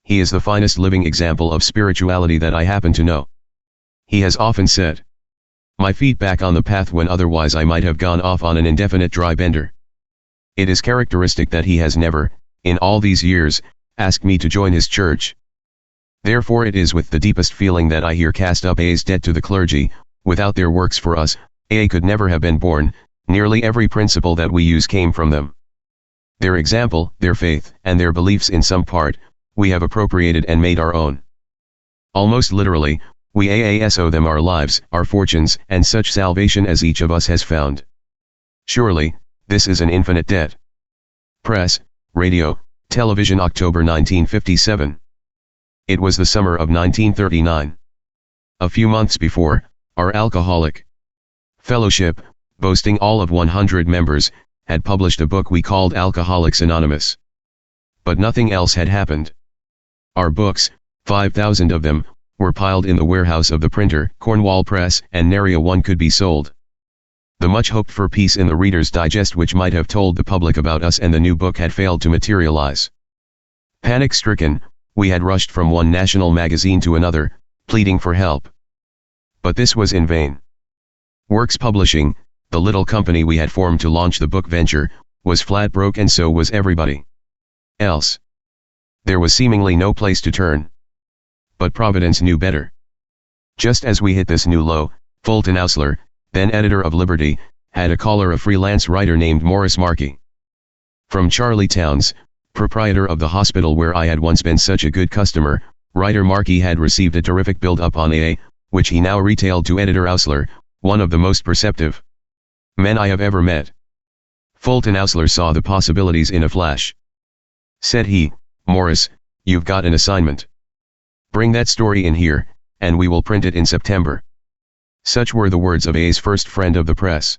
S1: He is the finest living example of spirituality that I happen to know. He has often said, "My feet back on the path when otherwise I might have gone off on an indefinite dry bender." It is characteristic that he has never, in all these years, asked me to join his church. Therefore it is with the deepest feeling that I here cast up AA's debt to the clergy. Without their works for us, AA could never have been born. Nearly every principle that we use came from them. Their example, their faith, and their beliefs in some part, we have appropriated and made our own. Almost literally, we AAS owe them our lives, our fortunes, and such salvation as each of us has found. Surely, this is an infinite debt. Press, radio, television, October 1957. It was the summer of 1939. A few months before, our alcoholic fellowship, boasting all of 100 members, had published a book we called Alcoholics Anonymous. But nothing else had happened. Our books, 5,000 of them, were piled in the warehouse of the printer, Cornwall Press, and nary a one could be sold. The much hoped for piece in the Reader's Digest which might have told the public about us and the new book had failed to materialize. Panic-stricken, we had rushed from one national magazine to another, pleading for help. But this was in vain. Works Publishing, the little company we had formed to launch the book venture, was flat broke, and so was everybody else. There was seemingly no place to turn. But Providence knew better. Just as we hit this new low, Fulton Ausler, then editor of Liberty, had a caller, a freelance writer named Morris Markey. From Charlie Towns, proprietor of the hospital where I had once been such a good customer, writer Markey had received a terrific build-up on AA, which he now retailed to editor Ausler, one of the most perceptive men I have ever met. Fulton Ausler saw the possibilities in a flash. Said he, "Morris, you've got an assignment. Bring that story in here, and we will print it in September." Such were the words of AA's first friend of the press.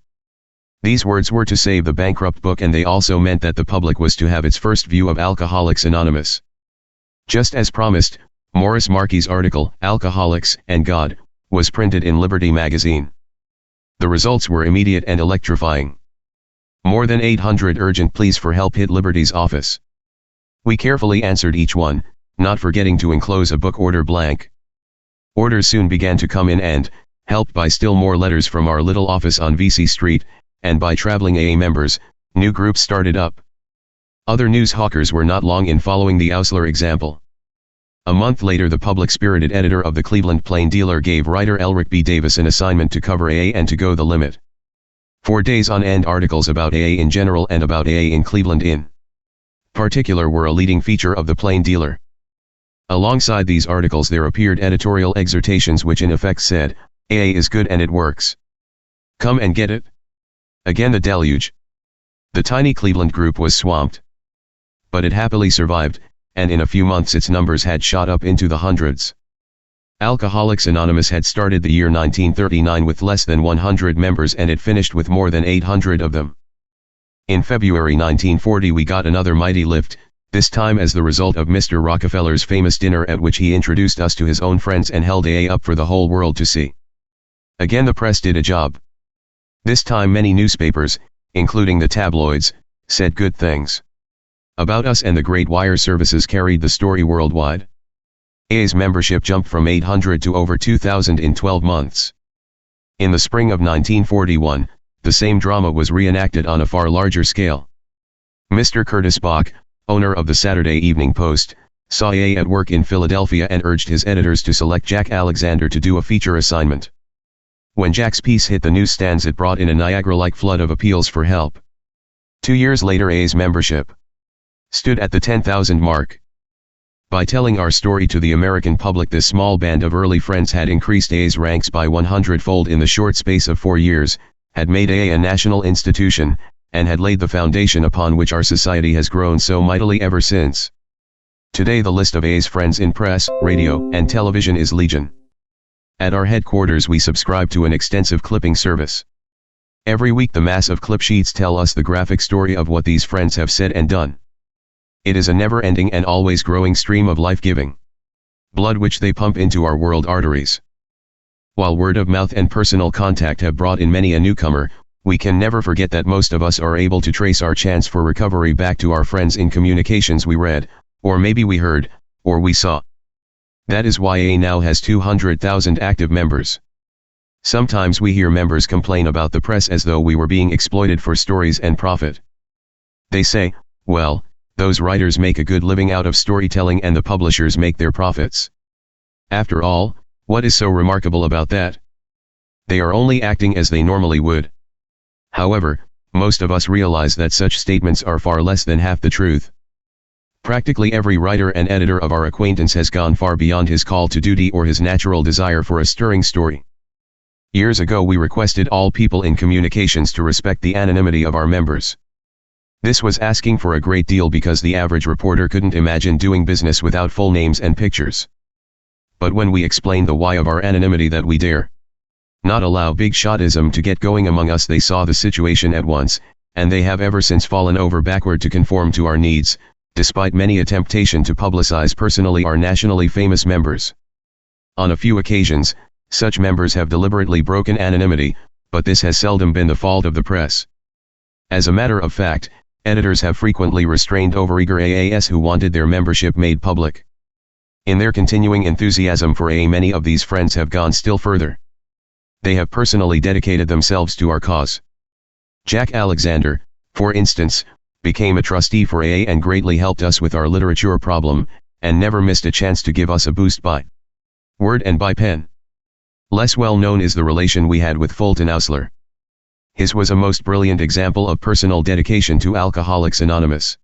S1: These words were to save the bankrupt book, and they also meant that the public was to have its first view of Alcoholics Anonymous. Just as promised, Morris Markey's article, Alcoholics and God, was printed in Liberty magazine. The results were immediate and electrifying. More than 800 urgent pleas for help hit Liberty's office. We carefully answered each one, not forgetting to enclose a book order blank. Orders soon began to come in and, helped by still more letters from our little office on VC Street, and by traveling AA members, new groups started up. Other news hawkers were not long in following the Ausler example. A month later, the public-spirited editor of the Cleveland Plain Dealer gave writer Elric B. Davis an assignment to cover AA and to go the limit. 4 days on end, articles about AA in general and about AA in Cleveland in particular were a leading feature of the Plain Dealer. Alongside these articles there appeared editorial exhortations which in effect said, "AA is good and it works. Come and get it." Again the deluge. The tiny Cleveland group was swamped. But it happily survived, and in a few months its numbers had shot up into the hundreds. Alcoholics Anonymous had started the year 1939 with less than 100 members, and it finished with more than 800 of them. In February 1940 we got another mighty lift, this time as the result of Mr. Rockefeller's famous dinner at which he introduced us to his own friends and held AA up for the whole world to see. Again the press did a job. This time many newspapers, including the tabloids, said good things about us, and the great wire services carried the story worldwide. AA's membership jumped from 800 to over 2,000 in 12 months. In the spring of 1941, the same drama was reenacted on a far larger scale. Mr. Curtis Bach, owner of the Saturday Evening Post, saw A at work in Philadelphia and urged his editors to select Jack Alexander to do a feature assignment. When Jack's piece hit the newsstands, it brought in a Niagara-like flood of appeals for help. 2 years later, A's membership stood at the 10,000 mark. By telling our story to the American public, this small band of early friends had increased A's ranks by 100-fold in the short space of 4 years, had made A national institution, and had laid the foundation upon which our society has grown so mightily ever since. Today the list of A's friends in press, radio, and television is legion. At our headquarters we subscribe to an extensive clipping service. Every week the mass of clip sheets tell us the graphic story of what these friends have said and done. It is a never-ending and always growing stream of life-giving blood which they pump into our world arteries. While word of mouth and personal contact have brought in many a newcomer, we can never forget that most of us are able to trace our chance for recovery back to our friends in communications we read, or maybe we heard, or we saw. That is why A now has 200,000 active members. Sometimes we hear members complain about the press as though we were being exploited for stories and profit. They say, well, those writers make a good living out of storytelling and the publishers make their profits. After all, what is so remarkable about that? They are only acting as they normally would. However, most of us realize that such statements are far less than half the truth. Practically every writer and editor of our acquaintance has gone far beyond his call to duty or his natural desire for a stirring story. Years ago we requested all people in communications to respect the anonymity of our members. This was asking for a great deal because the average reporter couldn't imagine doing business without full names and pictures. But when we explained the why of our anonymity, that we dare not allow big shotism to get going among us, they saw the situation at once, and they have ever since fallen over backward to conform to our needs, despite many a temptation to publicize personally our nationally famous members. On a few occasions, such members have deliberately broken anonymity, but this has seldom been the fault of the press. As a matter of fact, editors have frequently restrained overeager AAs who wanted their membership made public. In their continuing enthusiasm for A, many of these friends have gone still further. They have personally dedicated themselves to our cause. Jack Alexander, for instance, became a trustee for A and greatly helped us with our literature problem, and never missed a chance to give us a boost by word and by pen. Less well known is the relation we had with Fulton Ausler. His was a most brilliant example of personal dedication to Alcoholics Anonymous.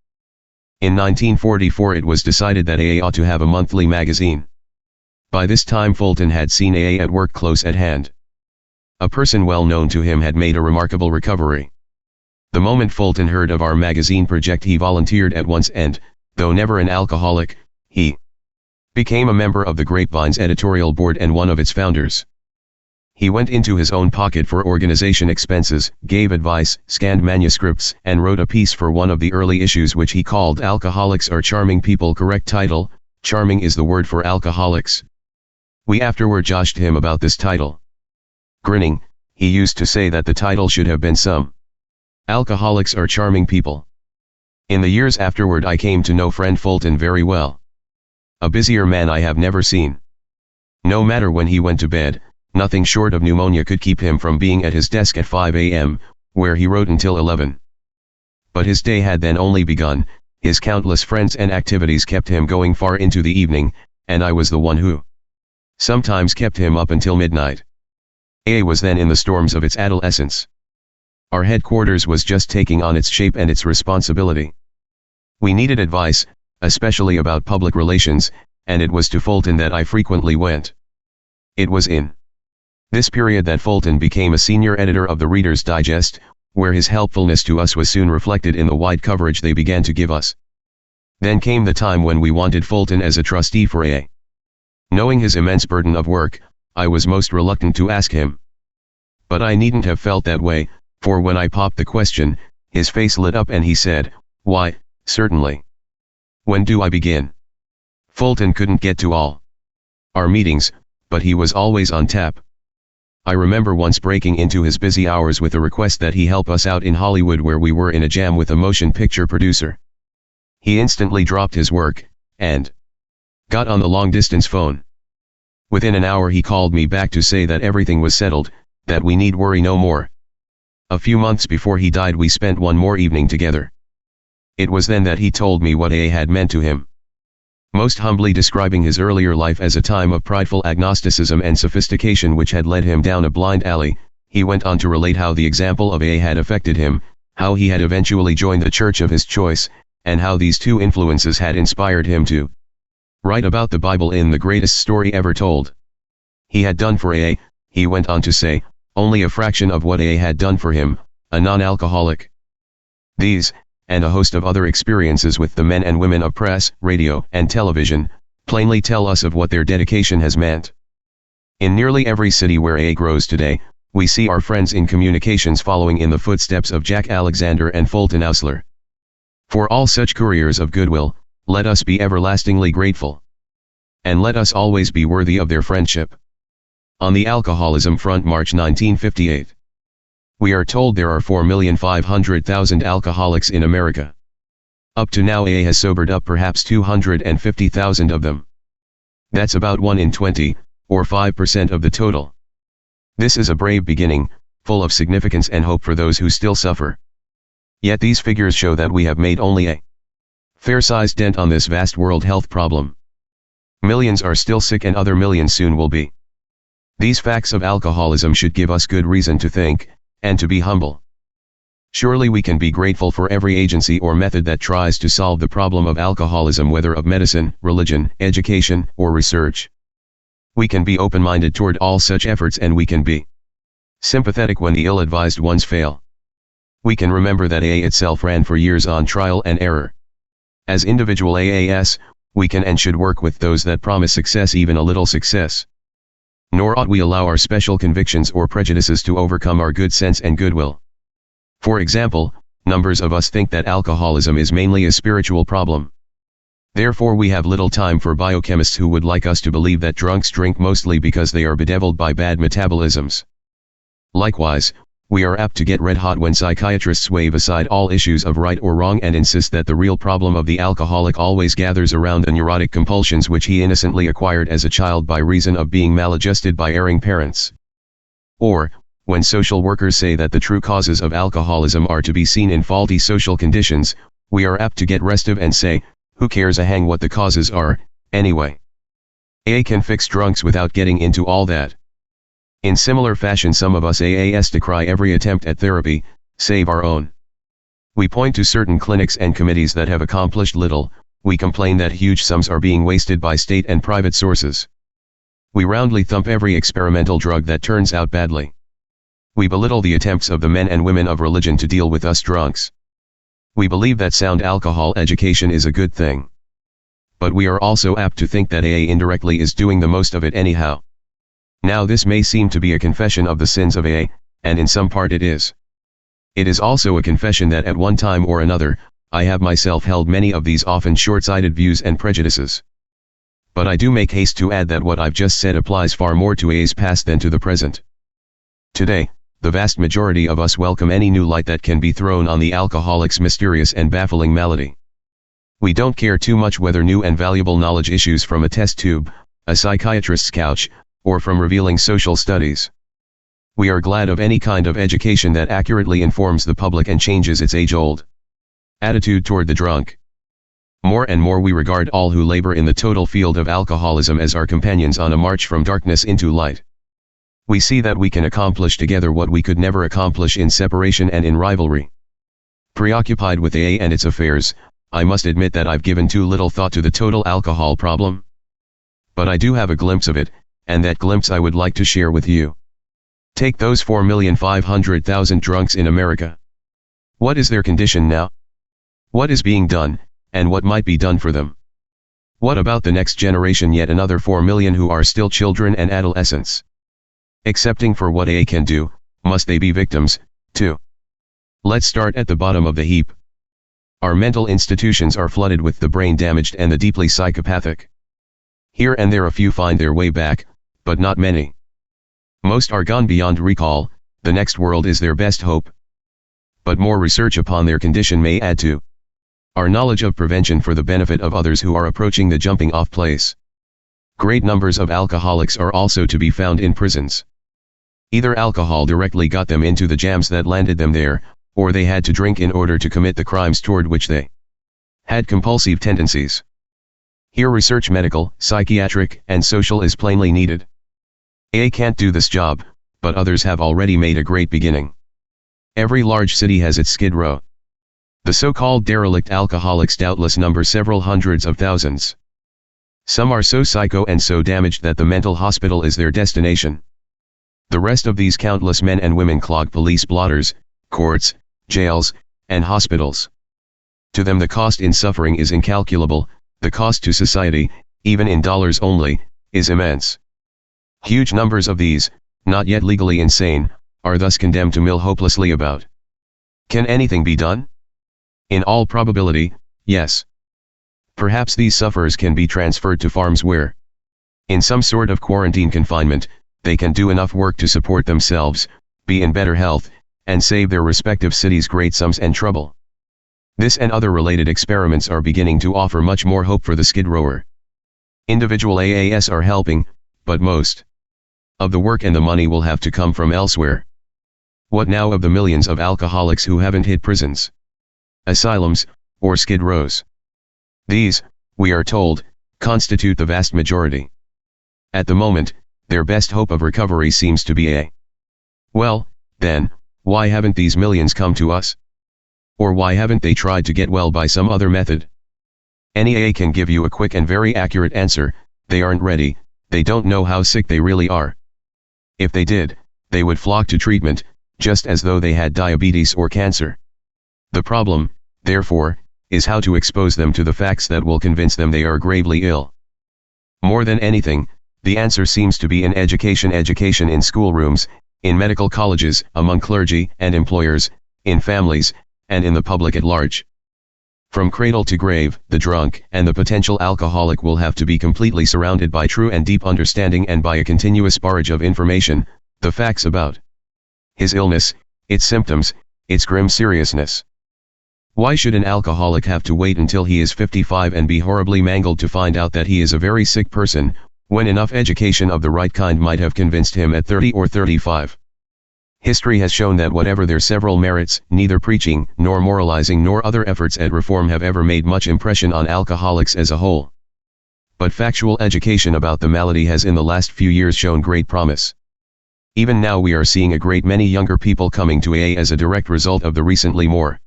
S1: In 1944 it was decided that AA ought to have a monthly magazine. By this time Fulton had seen AA at work close at hand. A person well known to him had made a remarkable recovery. The moment Fulton heard of our magazine project he volunteered at once and, though never an alcoholic, he became a member of the Grapevine's editorial board and one of its founders. He went into his own pocket for organization expenses, gave advice, scanned manuscripts, and wrote a piece for one of the early issues which he called Alcoholics Are Charming People. Correct title: Charming is the word for alcoholics. We afterward joshed him about this title. Grinning, he used to say that the title should have been some Alcoholics Are Charming People. In the years afterward I came to know friend Fulton very well. A busier man I have never seen. No matter when he went to bed, nothing short of pneumonia could keep him from being at his desk at 5 a.m., where he wrote until 11. But his day had then only begun, his countless friends and activities kept him going far into the evening, and I was the one who sometimes kept him up until midnight. A was then in the storms of its adolescence. Our headquarters was just taking on its shape and its responsibility. We needed advice, especially about public relations, and it was to Fulton that I frequently went. It was in this period that Fulton became a senior editor of the Reader's Digest, where his helpfulness to us was soon reflected in the wide coverage they began to give us. Then came the time when we wanted Fulton as a trustee for A. Knowing his immense burden of work, I was most reluctant to ask him. But I needn't have felt that way, for when I popped the question, his face lit up and he said, "Why, certainly. When do I begin?" Fulton couldn't get to all our meetings, but he was always on tap. I remember once breaking into his busy hours with a request that he help us out in Hollywood, where we were in a jam with a motion picture producer. He instantly dropped his work, and got on the long-distance phone. Within an hour he called me back to say that everything was settled, that we need worry no more. A few months before he died we spent one more evening together. It was then that he told me what A had meant to him. Most humbly describing his earlier life as a time of prideful agnosticism and sophistication which had led him down a blind alley, he went on to relate how the example of AA had affected him, how he had eventually joined the church of his choice, and how these two influences had inspired him to write about the Bible in the greatest story ever told. He had done for AA, he went on to say, only a fraction of what AA had done for him, a non-alcoholic. These, and a host of other experiences with the men and women of press, radio, and television, plainly tell us of what their dedication has meant. In nearly every city where AA grows today, we see our friends in communications following in the footsteps of Jack Alexander and Fulton Ausler. For all such couriers of goodwill, let us be everlastingly grateful. And let us always be worthy of their friendship. On the alcoholism front, March 1958. We are told there are 4,500,000 alcoholics in America. Up to now AA has sobered up perhaps 250,000 of them. That's about 1 in 20, or 5% of the total. This is a brave beginning, full of significance and hope for those who still suffer. Yet these figures show that we have made only a fair-sized dent on this vast world health problem. Millions are still sick and other millions soon will be. These facts of alcoholism should give us good reason to think, and to be humble. Surely we can be grateful for every agency or method that tries to solve the problem of alcoholism, whether of medicine, religion, education, or research. We can be open-minded toward all such efforts, and we can be sympathetic when the ill-advised ones fail. We can remember that AA itself ran for years on trial and error. As individual AAs, we can and should work with those that promise success, even a little success. Nor ought we allow our special convictions or prejudices to overcome our good sense and goodwill. For example, numbers of us think that alcoholism is mainly a spiritual problem. Therefore we have little time for biochemists who would like us to believe that drunks drink mostly because they are bedeviled by bad metabolisms. Likewise, we are apt to get red hot when psychiatrists wave aside all issues of right or wrong and insist that the real problem of the alcoholic always gathers around the neurotic compulsions which he innocently acquired as a child by reason of being maladjusted by erring parents. Or, when social workers say that the true causes of alcoholism are to be seen in faulty social conditions, we are apt to get restive and say, who cares a hang what the causes are, anyway. AA can fix drunks without getting into all that. In similar fashion, some of us AAs decry every attempt at therapy, save our own. We point to certain clinics and committees that have accomplished little, we complain that huge sums are being wasted by state and private sources. We roundly thump every experimental drug that turns out badly. We belittle the attempts of the men and women of religion to deal with us drunks. We believe that sound alcohol education is a good thing. But we are also apt to think that AA indirectly is doing the most of it anyhow. Now this may seem to be a confession of the sins of AA, and in some part it is. It is also a confession that at one time or another, I have myself held many of these often short-sighted views and prejudices. But I do make haste to add that what I've just said applies far more to AA's past than to the present. Today, the vast majority of us welcome any new light that can be thrown on the alcoholic's mysterious and baffling malady. We don't care too much whether new and valuable knowledge issues from a test tube, a psychiatrist's couch, or from revealing social studies. We are glad of any kind of education that accurately informs the public and changes its age-old attitude toward the drunk. More and more we regard all who labor in the total field of alcoholism as our companions on a march from darkness into light. We see that we can accomplish together what we could never accomplish in separation and in rivalry. Preoccupied with AA and its affairs, I must admit that I've given too little thought to the total alcohol problem. But I do have a glimpse of it, and that glimpse I would like to share with you. Take those 4,500,000 drunks in America. What is their condition now? What is being done, and what might be done for them? What about the next generation, yet another 4 million who are still children and adolescents? Excepting for what AA can do, must they be victims, too? Let's start at the bottom of the heap. Our mental institutions are flooded with the brain damaged and the deeply psychopathic. Here and there a few find their way back, but not many. Most are gone beyond recall, the next world is their best hope. But more research upon their condition may add to our knowledge of prevention for the benefit of others who are approaching the jumping off place. Great numbers of alcoholics are also to be found in prisons. Either alcohol directly got them into the jams that landed them there, or they had to drink in order to commit the crimes toward which they had compulsive tendencies. Here research medical, psychiatric, and social is plainly needed. AA can't do this job, but others have already made a great beginning. Every large city has its skid row. The so-called derelict alcoholics doubtless number several hundreds of thousands. Some are so psycho and so damaged that the mental hospital is their destination. The rest of these countless men and women clog police blotters, courts, jails, and hospitals. To them the cost in suffering is incalculable, the cost to society, even in dollars only, is immense. Huge numbers of these, not yet legally insane, are thus condemned to mill hopelessly about. Can anything be done? In all probability, yes. Perhaps these sufferers can be transferred to farms where, in some sort of quarantine confinement, they can do enough work to support themselves, be in better health, and save their respective cities great sums and trouble. This and other related experiments are beginning to offer much more hope for the skid rower. Individual AAS are helping, but most of the work and the money will have to come from elsewhere. What now of the millions of alcoholics who haven't hit prisons, asylums, or skid rows? These, we are told, constitute the vast majority. At the moment, their best hope of recovery seems to be AA. Well, then, why haven't these millions come to us? Or why haven't they tried to get well by some other method? Any AA can give you a quick and very accurate answer: they aren't ready, they don't know how sick they really are. If they did, they would flock to treatment, just as though they had diabetes or cancer. The problem, therefore, is how to expose them to the facts that will convince them they are gravely ill. More than anything, the answer seems to be in education in schoolrooms, in medical colleges, among clergy and employers, in families, and in the public at large. From cradle to grave, the drunk and the potential alcoholic will have to be completely surrounded by true and deep understanding and by a continuous barrage of information, the facts about his illness, its symptoms, its grim seriousness. Why should an alcoholic have to wait until he is 55 and be horribly mangled to find out that he is a very sick person, when enough education of the right kind might have convinced him at 30 or 35? History has shown that whatever their several merits, neither preaching, nor moralizing, nor other efforts at reform have ever made much impression on alcoholics as a whole. But factual education about the malady has in the last few years shown great promise. Even now we are seeing a great many younger people coming to AA as a direct result of the recently more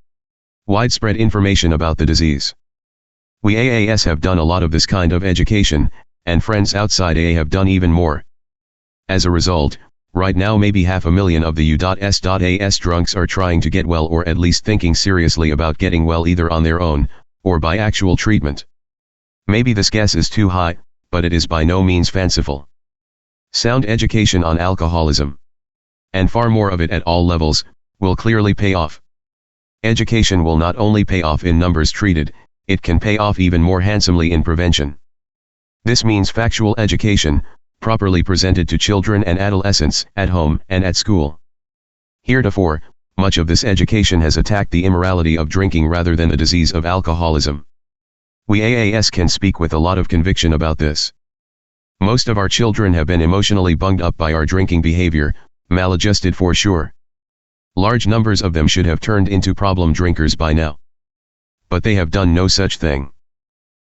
S1: widespread information about the disease. We AAS have done a lot of this kind of education, and friends outside AA have done even more. As a result, right now maybe 500,000 of the U.S.A.S drunks are trying to get well, or at least thinking seriously about getting well either on their own, or by actual treatment. Maybe this guess is too high, but it is by no means fanciful. Sound education on alcoholism, and far more of it at all levels, will clearly pay off. Education will not only pay off in numbers treated, it can pay off even more handsomely in prevention. This means factual education, properly presented to children and adolescents, at home and at school. Heretofore, much of this education has attacked the immorality of drinking rather than the disease of alcoholism. We AAS can speak with a lot of conviction about this. Most of our children have been emotionally bunged up by our drinking behavior, maladjusted for sure. Large numbers of them should have turned into problem drinkers by now. But they have done no such thing.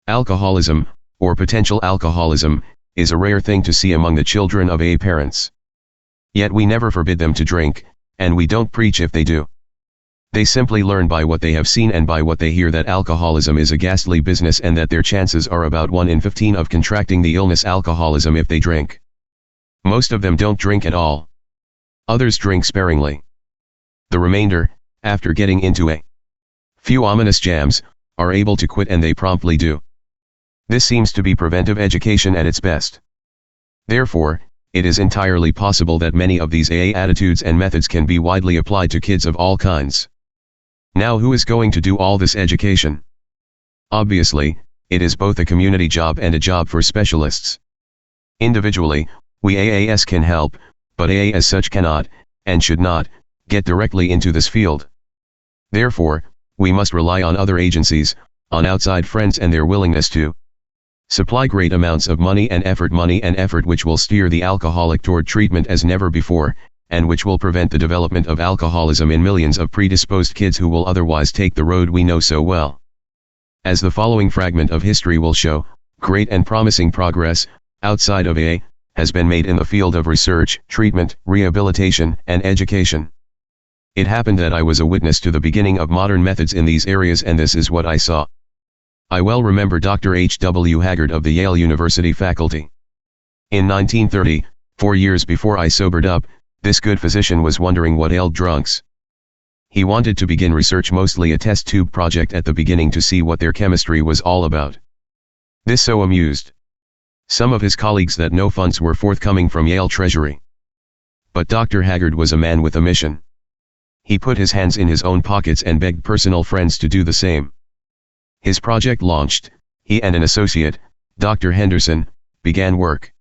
S1: Alcoholism, or potential alcoholism, is a rare thing to see among the children of AA parents. Yet we never forbid them to drink, and we don't preach if they do. They simply learn by what they have seen and by what they hear that alcoholism is a ghastly business and that their chances are about 1 in 15 of contracting the illness alcoholism if they drink. Most of them don't drink at all. Others drink sparingly. The remainder, after getting into a few ominous jams, are able to quit, and they promptly do. This seems to be preventive education at its best. Therefore, it is entirely possible that many of these AA attitudes and methods can be widely applied to kids of all kinds. Now, who is going to do all this education? Obviously, it is both a community job and a job for specialists. Individually, we AAS can help, but AA as such cannot, and should not, get directly into this field. Therefore, we must rely on other agencies, on outside friends and their willingness to supply great amounts of money and effort which will steer the alcoholic toward treatment as never before, and which will prevent the development of alcoholism in millions of predisposed kids who will otherwise take the road we know so well. As the following fragment of history will show, Great and promising progress, outside of AA, has been made in the field of research, treatment, rehabilitation, and education. It happened that I was a witness to the beginning of modern methods in these areas, and this is what I saw. I well remember Dr. H. W. Haggard of the Yale University faculty. In 1930, 4 years before I sobered up, this good physician was wondering what ailed drunks. He wanted to begin research, mostly a test tube project at the beginning, to see what their chemistry was all about. This so amused some of his colleagues that no funds were forthcoming from Yale Treasury. But Dr. Haggard was a man with a mission. He put his hands in his own pockets and begged personal friends to do the same. His project launched, he and an associate, Dr. Henderson, began work.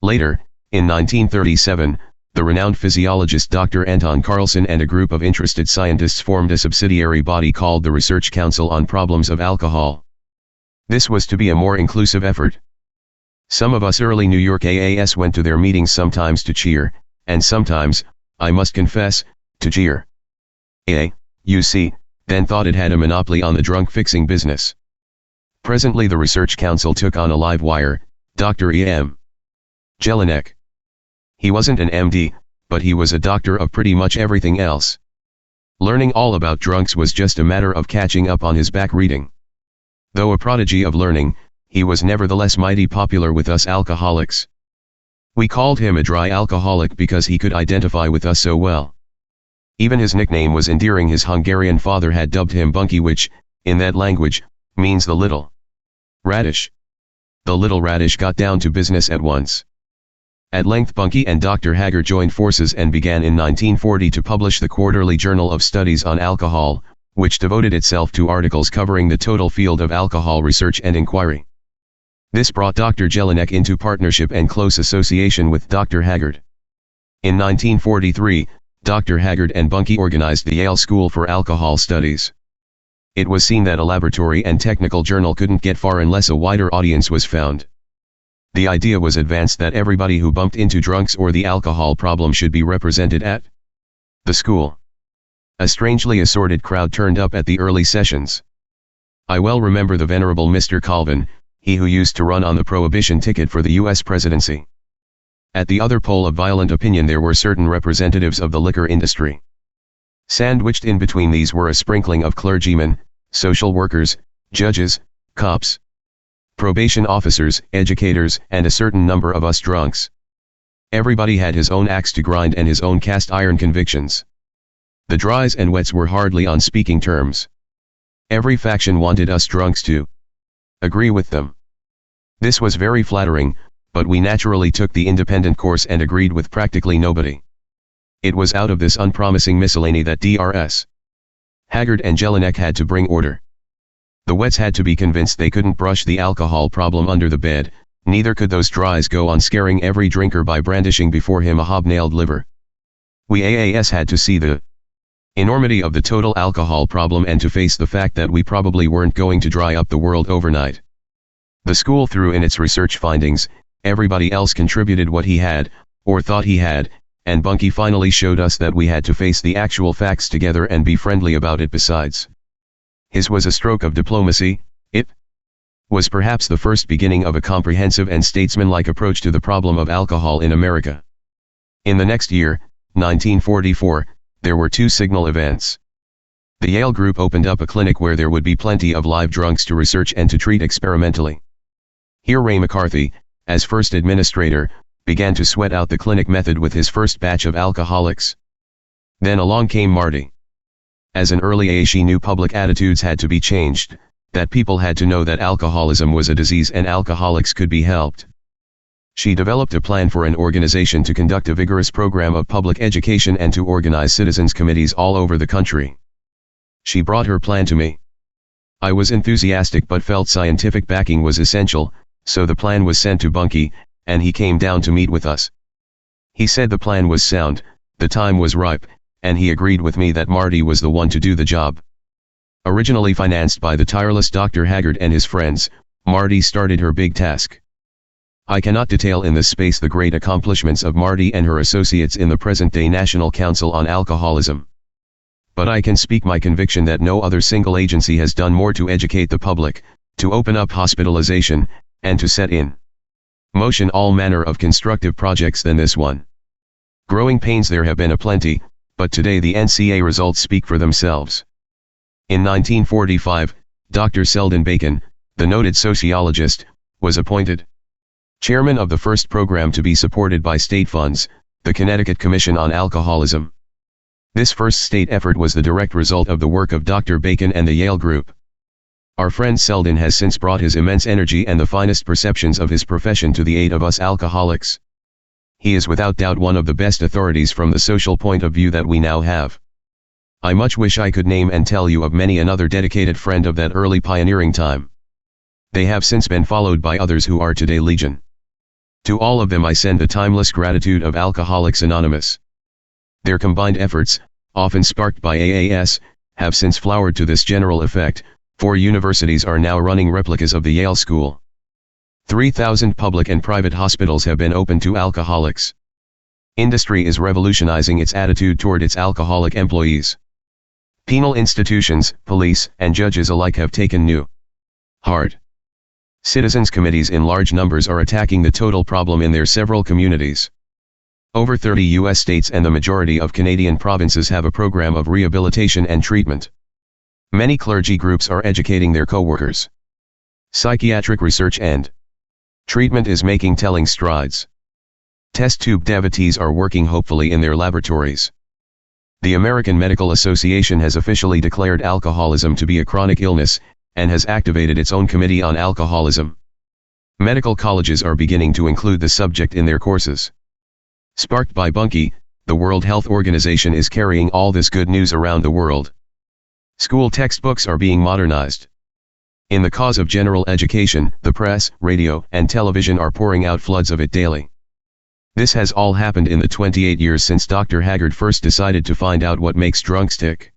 S1: Later, in 1937, the renowned physiologist Dr. Anton Carlson and a group of interested scientists formed a subsidiary body called the Research Council on Problems of Alcohol. This was to be a more inclusive effort. Some of us early New York AAS went to their meetings sometimes to cheer, and sometimes, I must confess, to jeer. AA, you see, then thought it had a monopoly on the drunk-fixing business. Presently the Research Council took on a live wire, Dr. E.M. Jelinek. He wasn't an MD, but he was a doctor of pretty much everything else. Learning all about drunks was just a matter of catching up on his back reading. Though a prodigy of learning, he was nevertheless mighty popular with us alcoholics. We called him a dry alcoholic because he could identify with us so well. Even his nickname was endearing. His Hungarian father had dubbed him Bunky, which, in that language, means the little radish. The little radish got down to business at once. At length Bunky and Dr. Haggard joined forces and began in 1940 to publish the Quarterly Journal of Studies on Alcohol, which devoted itself to articles covering the total field of alcohol research and inquiry. This brought Dr. Jelinek into partnership and close association with Dr. Haggard. In 1943, Dr. Haggard and Bunky organized the Yale School for Alcohol Studies. It was seen that a laboratory and technical journal couldn't get far unless a wider audience was found. The idea was advanced that everybody who bumped into drunks or the alcohol problem should be represented at the school. A strangely assorted crowd turned up at the early sessions. I well remember the venerable Mr. Colvin, he who used to run on the prohibition ticket for the U.S. presidency. At the other pole of violent opinion there were certain representatives of the liquor industry. Sandwiched in between these were a sprinkling of clergymen, social workers, judges, cops, probation officers, educators, and a certain number of us drunks. Everybody had his own axe to grind and his own cast iron convictions. The dries and wets were hardly on speaking terms. Every faction wanted us drunks to agree with them. This was very flattering, but we naturally took the independent course and agreed with practically nobody. It was out of this unpromising miscellany that Drs. Haggard and Jelinek had to bring order. The wets had to be convinced they couldn't brush the alcohol problem under the bed, neither could those dries go on scaring every drinker by brandishing before him a hobnailed liver. We AAS had to see the enormity of the total alcohol problem and to face the fact that we probably weren't going to dry up the world overnight. The school threw in its research findings, everybody else contributed what he had, or thought he had, and Bunky finally showed us that we had to face the actual facts together and be friendly about it besides. His was a stroke of diplomacy. It was perhaps the first beginning of a comprehensive and statesmanlike approach to the problem of alcohol in America. In the next year, 1944, there were two signal events. The Yale group opened up a clinic where there would be plenty of live drunks to research and to treat experimentally. Here Ray McCarthy, as first administrator, began to sweat out the clinic method with his first batch of alcoholics. Then along came Marty. As an early AA, she knew public attitudes had to be changed, that people had to know that alcoholism was a disease and alcoholics could be helped. She developed a plan for an organization to conduct a vigorous program of public education and to organize citizens' committees all over the country. She brought her plan to me. I was enthusiastic but felt scientific backing was essential, so the plan was sent to Bunky, and he came down to meet with us. He said the plan was sound, the time was ripe, and he agreed with me that Marty was the one to do the job. Originally financed by the tireless Dr. Haggard and his friends, Marty started her big task. I cannot detail in this space the great accomplishments of Marty and her associates in the present-day National Council on Alcoholism. But I can speak my conviction that no other single agency has done more to educate the public, to open up hospitalization, and to set in motion all manner of constructive projects than this one. Growing pains there have been aplenty, but today the NCA results speak for themselves. In 1945, Dr. Selden Bacon, the noted sociologist, was appointed chairman of the first program to be supported by state funds, the Connecticut Commission on Alcoholism. This first state effort was the direct result of the work of Dr. Bacon and the Yale Group. Our friend Selden has since brought his immense energy and the finest perceptions of his profession to the aid of us alcoholics. He is without doubt one of the best authorities from the social point of view that we now have. I much wish I could name and tell you of many another dedicated friend of that early pioneering time. They have since been followed by others who are today legion. To all of them I send the timeless gratitude of Alcoholics Anonymous. Their combined efforts, often sparked by AAS, have since flowered to this general effect. 4 universities are now running replicas of the Yale School. 3,000 public and private hospitals have been opened to alcoholics. Industry is revolutionizing its attitude toward its alcoholic employees. Penal institutions, police, and judges alike have taken new heart. Citizens' committees in large numbers are attacking the total problem in their several communities. Over 30 U.S. states and the majority of Canadian provinces have a program of rehabilitation and treatment. Many clergy groups are educating their co-workers. Psychiatric research and treatment is making telling strides. Test tube devotees are working hopefully in their laboratories. The American Medical Association has officially declared alcoholism to be a chronic illness, and has activated its own committee on alcoholism. Medical colleges are beginning to include the subject in their courses. Sparked by Bunkie, the World Health Organization is carrying all this good news around the world. School textbooks are being modernized. In the cause of general education, the press, radio, and television are pouring out floods of it daily. This has all happened in the 28 years since Dr. Haggard first decided to find out what makes drunks tick.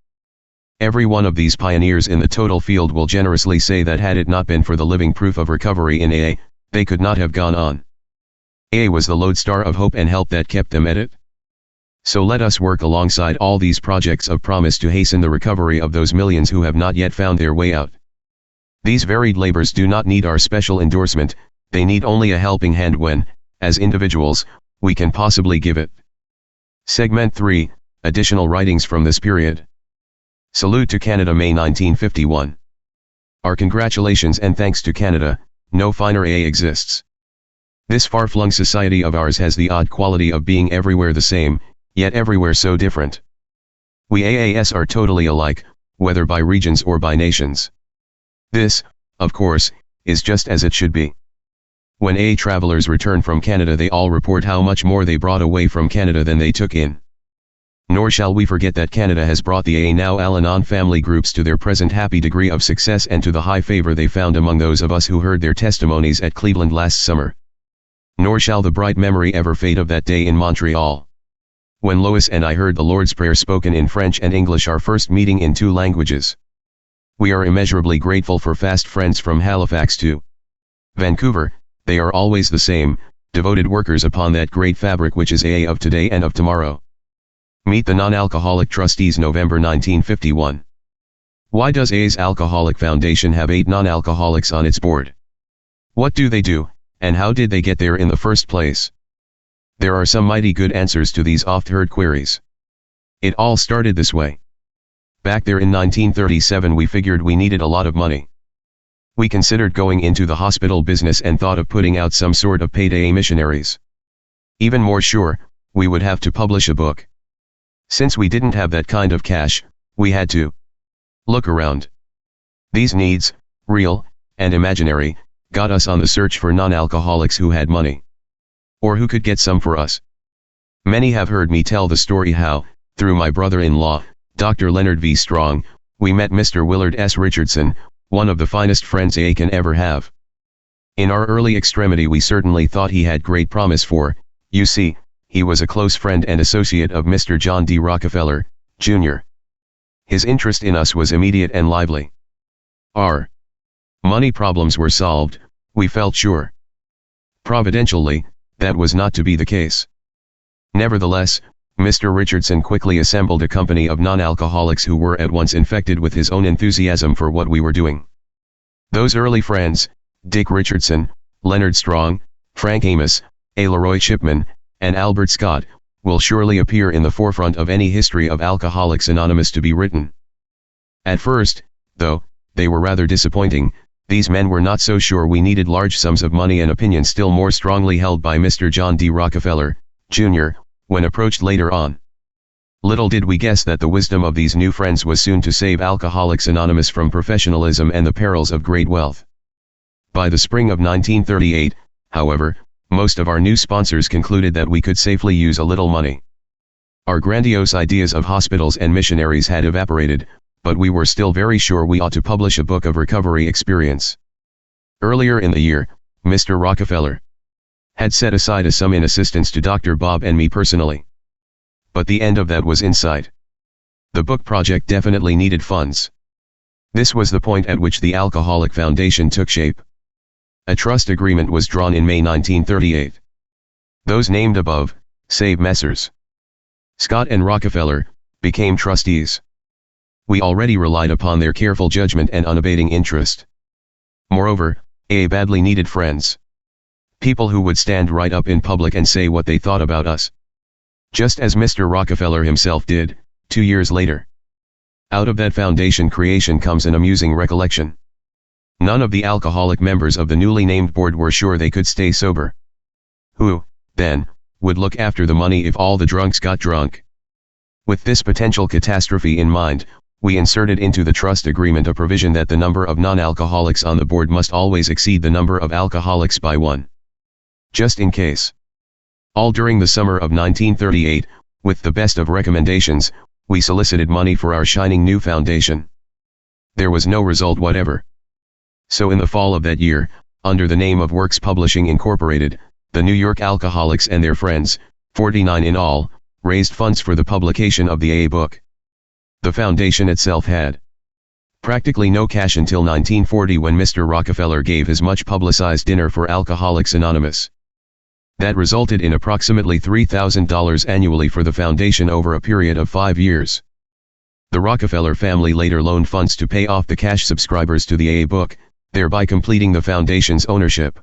S1: Every one of these pioneers in the total field will generously say that had it not been for the living proof of recovery in AA, they could not have gone on. AA was the lodestar of hope and help that kept them at it. So let us work alongside all these projects of promise to hasten the recovery of those millions who have not yet found their way out. These varied labors do not need our special endorsement, they need only a helping hand when, as individuals, we can possibly give it. Segment 3, Additional Writings from this Period. Salute to Canada, May 1951. Our congratulations and thanks to Canada, no finer AA exists. This far-flung society of ours has the odd quality of being everywhere the same, yet everywhere so different. We AAS are totally alike, whether by regions or by nations. This, of course, is just as it should be. When AA travelers return from Canada, they all report how much more they brought away from Canada than they took in. Nor shall we forget that Canada has brought the AA now Al-Anon family groups to their present happy degree of success and to the high favor they found among those of us who heard their testimonies at Cleveland last summer. Nor shall the bright memory ever fade of that day in Montreal, when Lois and I heard the Lord's Prayer spoken in French and English, our first meeting in 2 languages. We are immeasurably grateful for fast friends from Halifax to Vancouver. They are always the same, devoted workers upon that great fabric which is AA of today and of tomorrow. Meet the Non-Alcoholic Trustees, November 1951. Why does AA's Alcoholic Foundation have 8 non-alcoholics on its board? What do they do, and how did they get there in the first place? There are some mighty good answers to these oft-heard queries. It all started this way. Back there in 1937 we figured we needed a lot of money. We considered going into the hospital business and thought of putting out some sort of paid AA missionaries. Even more sure, we would have to publish a book. Since we didn't have that kind of cash, we had to look around. These needs, real and imaginary, got us on the search for non-alcoholics who had money, or who could get some for us. Many have heard me tell the story how, through my brother-in-law, Dr. Leonard V. Strong, we met Mr. Willard S. Richardson, one of the finest friends AA can ever have. In our early extremity we certainly thought he had great promise for, you see, he was a close friend and associate of Mr. John D. Rockefeller, Jr. His interest in us was immediate and lively. Our money problems were solved, we felt sure. Providentially, that was not to be the case. Nevertheless, Mr. Richardson quickly assembled a company of non-alcoholics who were at once infected with his own enthusiasm for what we were doing. Those early friends, Dick Richardson, Leonard Strong, Frank Amos, A. Leroy Chipman, and Albert Scott, will surely appear in the forefront of any history of Alcoholics Anonymous to be written. At first, though, they were rather disappointing. These men were not so sure we needed large sums of money, an opinion still more strongly held by Mr. John D. Rockefeller, Jr., when approached later on. Little did we guess that the wisdom of these new friends was soon to save Alcoholics Anonymous from professionalism and the perils of great wealth. By the spring of 1938, however, most of our new sponsors concluded that we could safely use a little money. Our grandiose ideas of hospitals and missionaries had evaporated, but we were still very sure we ought to publish a book of recovery experience. Earlier in the year, Mr. Rockefeller had set aside a sum in assistance to Dr. Bob and me personally. But the end of that was in sight. The book project definitely needed funds. This was the point at which the Alcoholic Foundation took shape. A trust agreement was drawn in May 1938. Those named above, save Messrs. Scott and Rockefeller, became trustees. We already relied upon their careful judgment and unabating interest. Moreover, AA badly needed friends. People who would stand right up in public and say what they thought about us. Just as Mr. Rockefeller himself did, 2 years later. Out of that foundation creation comes an amusing recollection. None of the alcoholic members of the newly named board were sure they could stay sober. Who, then, would look after the money if all the drunks got drunk? With this potential catastrophe in mind, we inserted into the trust agreement a provision that the number of non-alcoholics on the board must always exceed the number of alcoholics by 1. Just in case. All during the summer of 1938, with the best of recommendations, we solicited money for our shining new foundation. There was no result whatever. So in the fall of that year, under the name of Works Publishing Incorporated, the New York Alcoholics and their friends, 49 in all, raised funds for the publication of the AA book. The foundation itself had practically no cash until 1940, when Mr. Rockefeller gave his much publicized dinner for Alcoholics Anonymous. That resulted in approximately $3,000 annually for the foundation over a period of 5 years. The Rockefeller family later loaned funds to pay off the cash subscribers to the AA book, thereby completing the foundation's ownership.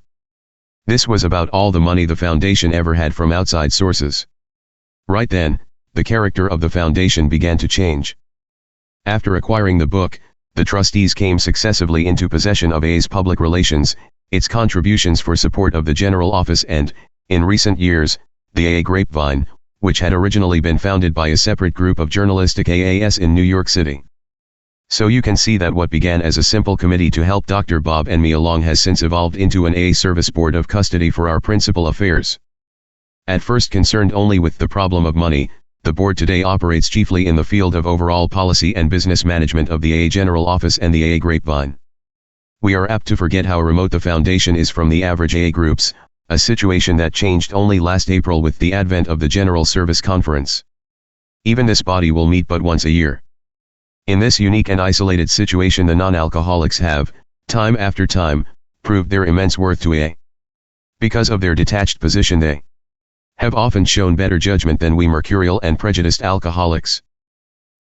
S1: This was about all the money the foundation ever had from outside sources. Right then, the character of the foundation began to change. After acquiring the book, the trustees came successively into possession of AA's public relations, its contributions for support of the general office, and, in recent years, the AA Grapevine, which had originally been founded by a separate group of journalistic AAs in New York City. So you can see that what began as a simple committee to help Dr. Bob and me along has since evolved into an AA service board of custody for our principal affairs. At first concerned only with the problem of money, the board today operates chiefly in the field of overall policy and business management of the AA General Office and the AA Grapevine. We are apt to forget how remote the foundation is from the average AA groups, a situation that changed only last April with the advent of the General Service Conference. Even this body will meet but once a year. In this unique and isolated situation, the non-alcoholics have, time after time, proved their immense worth to AA. Because of their detached position, they have often shown better judgment than we mercurial and prejudiced alcoholics.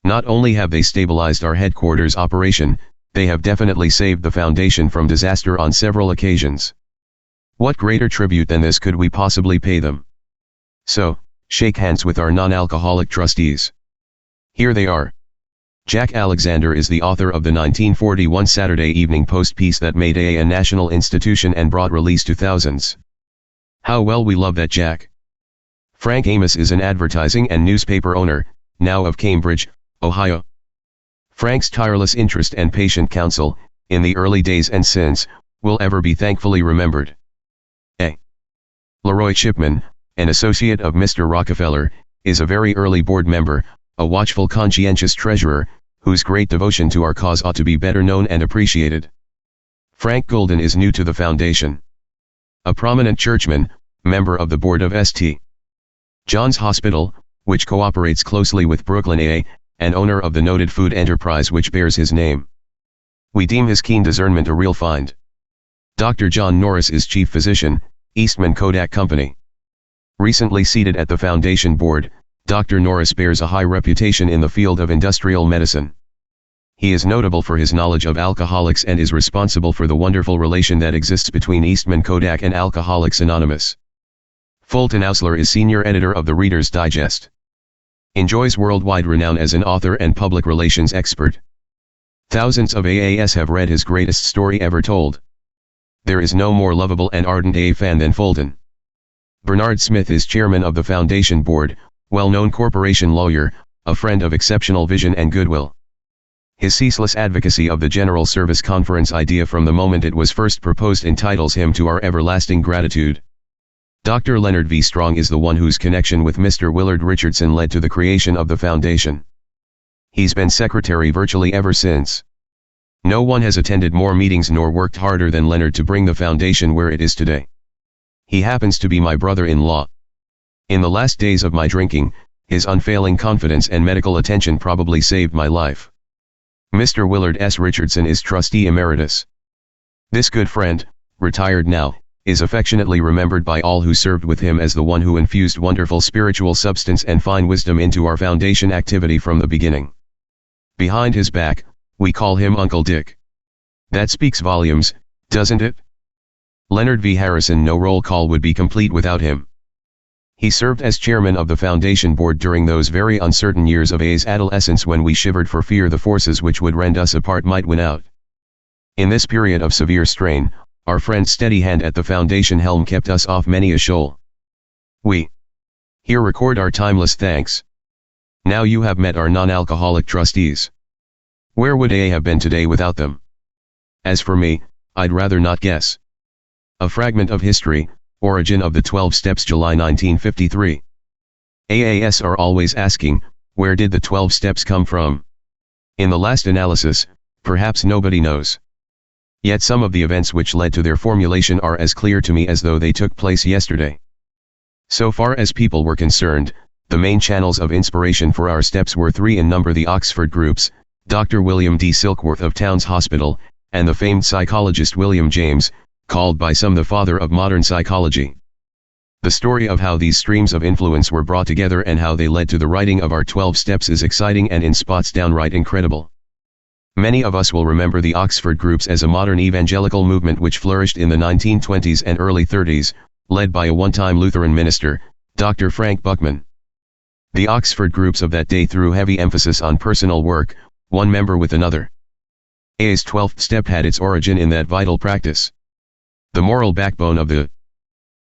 S1: Not only have they stabilized our headquarters operation, they have definitely saved the foundation from disaster on several occasions. What greater tribute than this could we possibly pay them? So, shake hands with our non-alcoholic trustees. Here they are. Jack Alexander is the author of the 1941 Saturday Evening Post piece that made AA a national institution and brought release to thousands. How well we love that Jack. Frank Amos is an advertising and newspaper owner, now of Cambridge, Ohio. Frank's tireless interest and patient counsel, in the early days and since, will ever be thankfully remembered. A. Leroy Chipman, an associate of Mr. Rockefeller, is a very early board member, a watchful conscientious treasurer, whose great devotion to our cause ought to be better known and appreciated. Frank Golden is new to the foundation. A prominent churchman, member of the board of St. John's Hospital, which cooperates closely with Brooklyn AA, and owner of the noted food enterprise which bears his name. We deem his keen discernment a real find. Dr. John Norris is chief physician, Eastman Kodak Company. Recently seated at the foundation board, Dr. Norris bears a high reputation in the field of industrial medicine. He is notable for his knowledge of alcoholics and is responsible for the wonderful relation that exists between Eastman Kodak and Alcoholics Anonymous. Fulton Ausler is senior editor of the Reader's Digest. Enjoys worldwide renown as an author and public relations expert. Thousands of AAS have read his greatest story ever told. There is no more lovable and ardent AA fan than Fulton. Bernard Smith is chairman of the foundation board, well-known corporation lawyer, a friend of exceptional vision and goodwill. His ceaseless advocacy of the General Service Conference idea from the moment it was first proposed entitles him to our everlasting gratitude. Dr. Leonard V. Strong is the one whose connection with Mr. Willard Richardson led to the creation of the foundation. He's been secretary virtually ever since. No one has attended more meetings nor worked harder than Leonard to bring the foundation where it is today. He happens to be my brother-in-law. In the last days of my drinking, his unfailing confidence and medical attention probably saved my life. Mr. Willard S. Richardson is trustee emeritus. This good friend, retired now, is affectionately remembered by all who served with him as the one who infused wonderful spiritual substance and fine wisdom into our foundation activity from the beginning. Behind his back, we call him Uncle Dick. That speaks volumes, doesn't it? Leonard V. Harrison. No roll call would be complete without him. He served as chairman of the foundation board during those very uncertain years of A's adolescence when we shivered for fear the forces which would rend us apart might win out. In this period of severe strain, our friend's steady hand at the foundation helm kept us off many a shoal. We here record our timeless thanks. Now you have met our non-alcoholic trustees. Where would AA have been today without them? As for me, I'd rather not guess. A fragment of history. Origin of the 12 Steps, July 1953. AAS are always asking, where did the 12 steps come from? In the last analysis, perhaps nobody knows. Yet some of the events which led to their formulation are as clear to me as though they took place yesterday. So far as people were concerned, the main channels of inspiration for our steps were three in number: the Oxford groups, Dr. William D. Silkworth of Towns Hospital, and the famed psychologist William James, called by some the father of modern psychology. The story of how these streams of influence were brought together and how they led to the writing of our 12 steps is exciting and in spots downright incredible. Many of us will remember the Oxford groups as a modern evangelical movement which flourished in the 1920s and early 30s, led by a one-time Lutheran minister, Dr. Frank Buckman. The Oxford groups of that day threw heavy emphasis on personal work, one member with another. A's 12th step had its origin in that vital practice. The moral backbone of the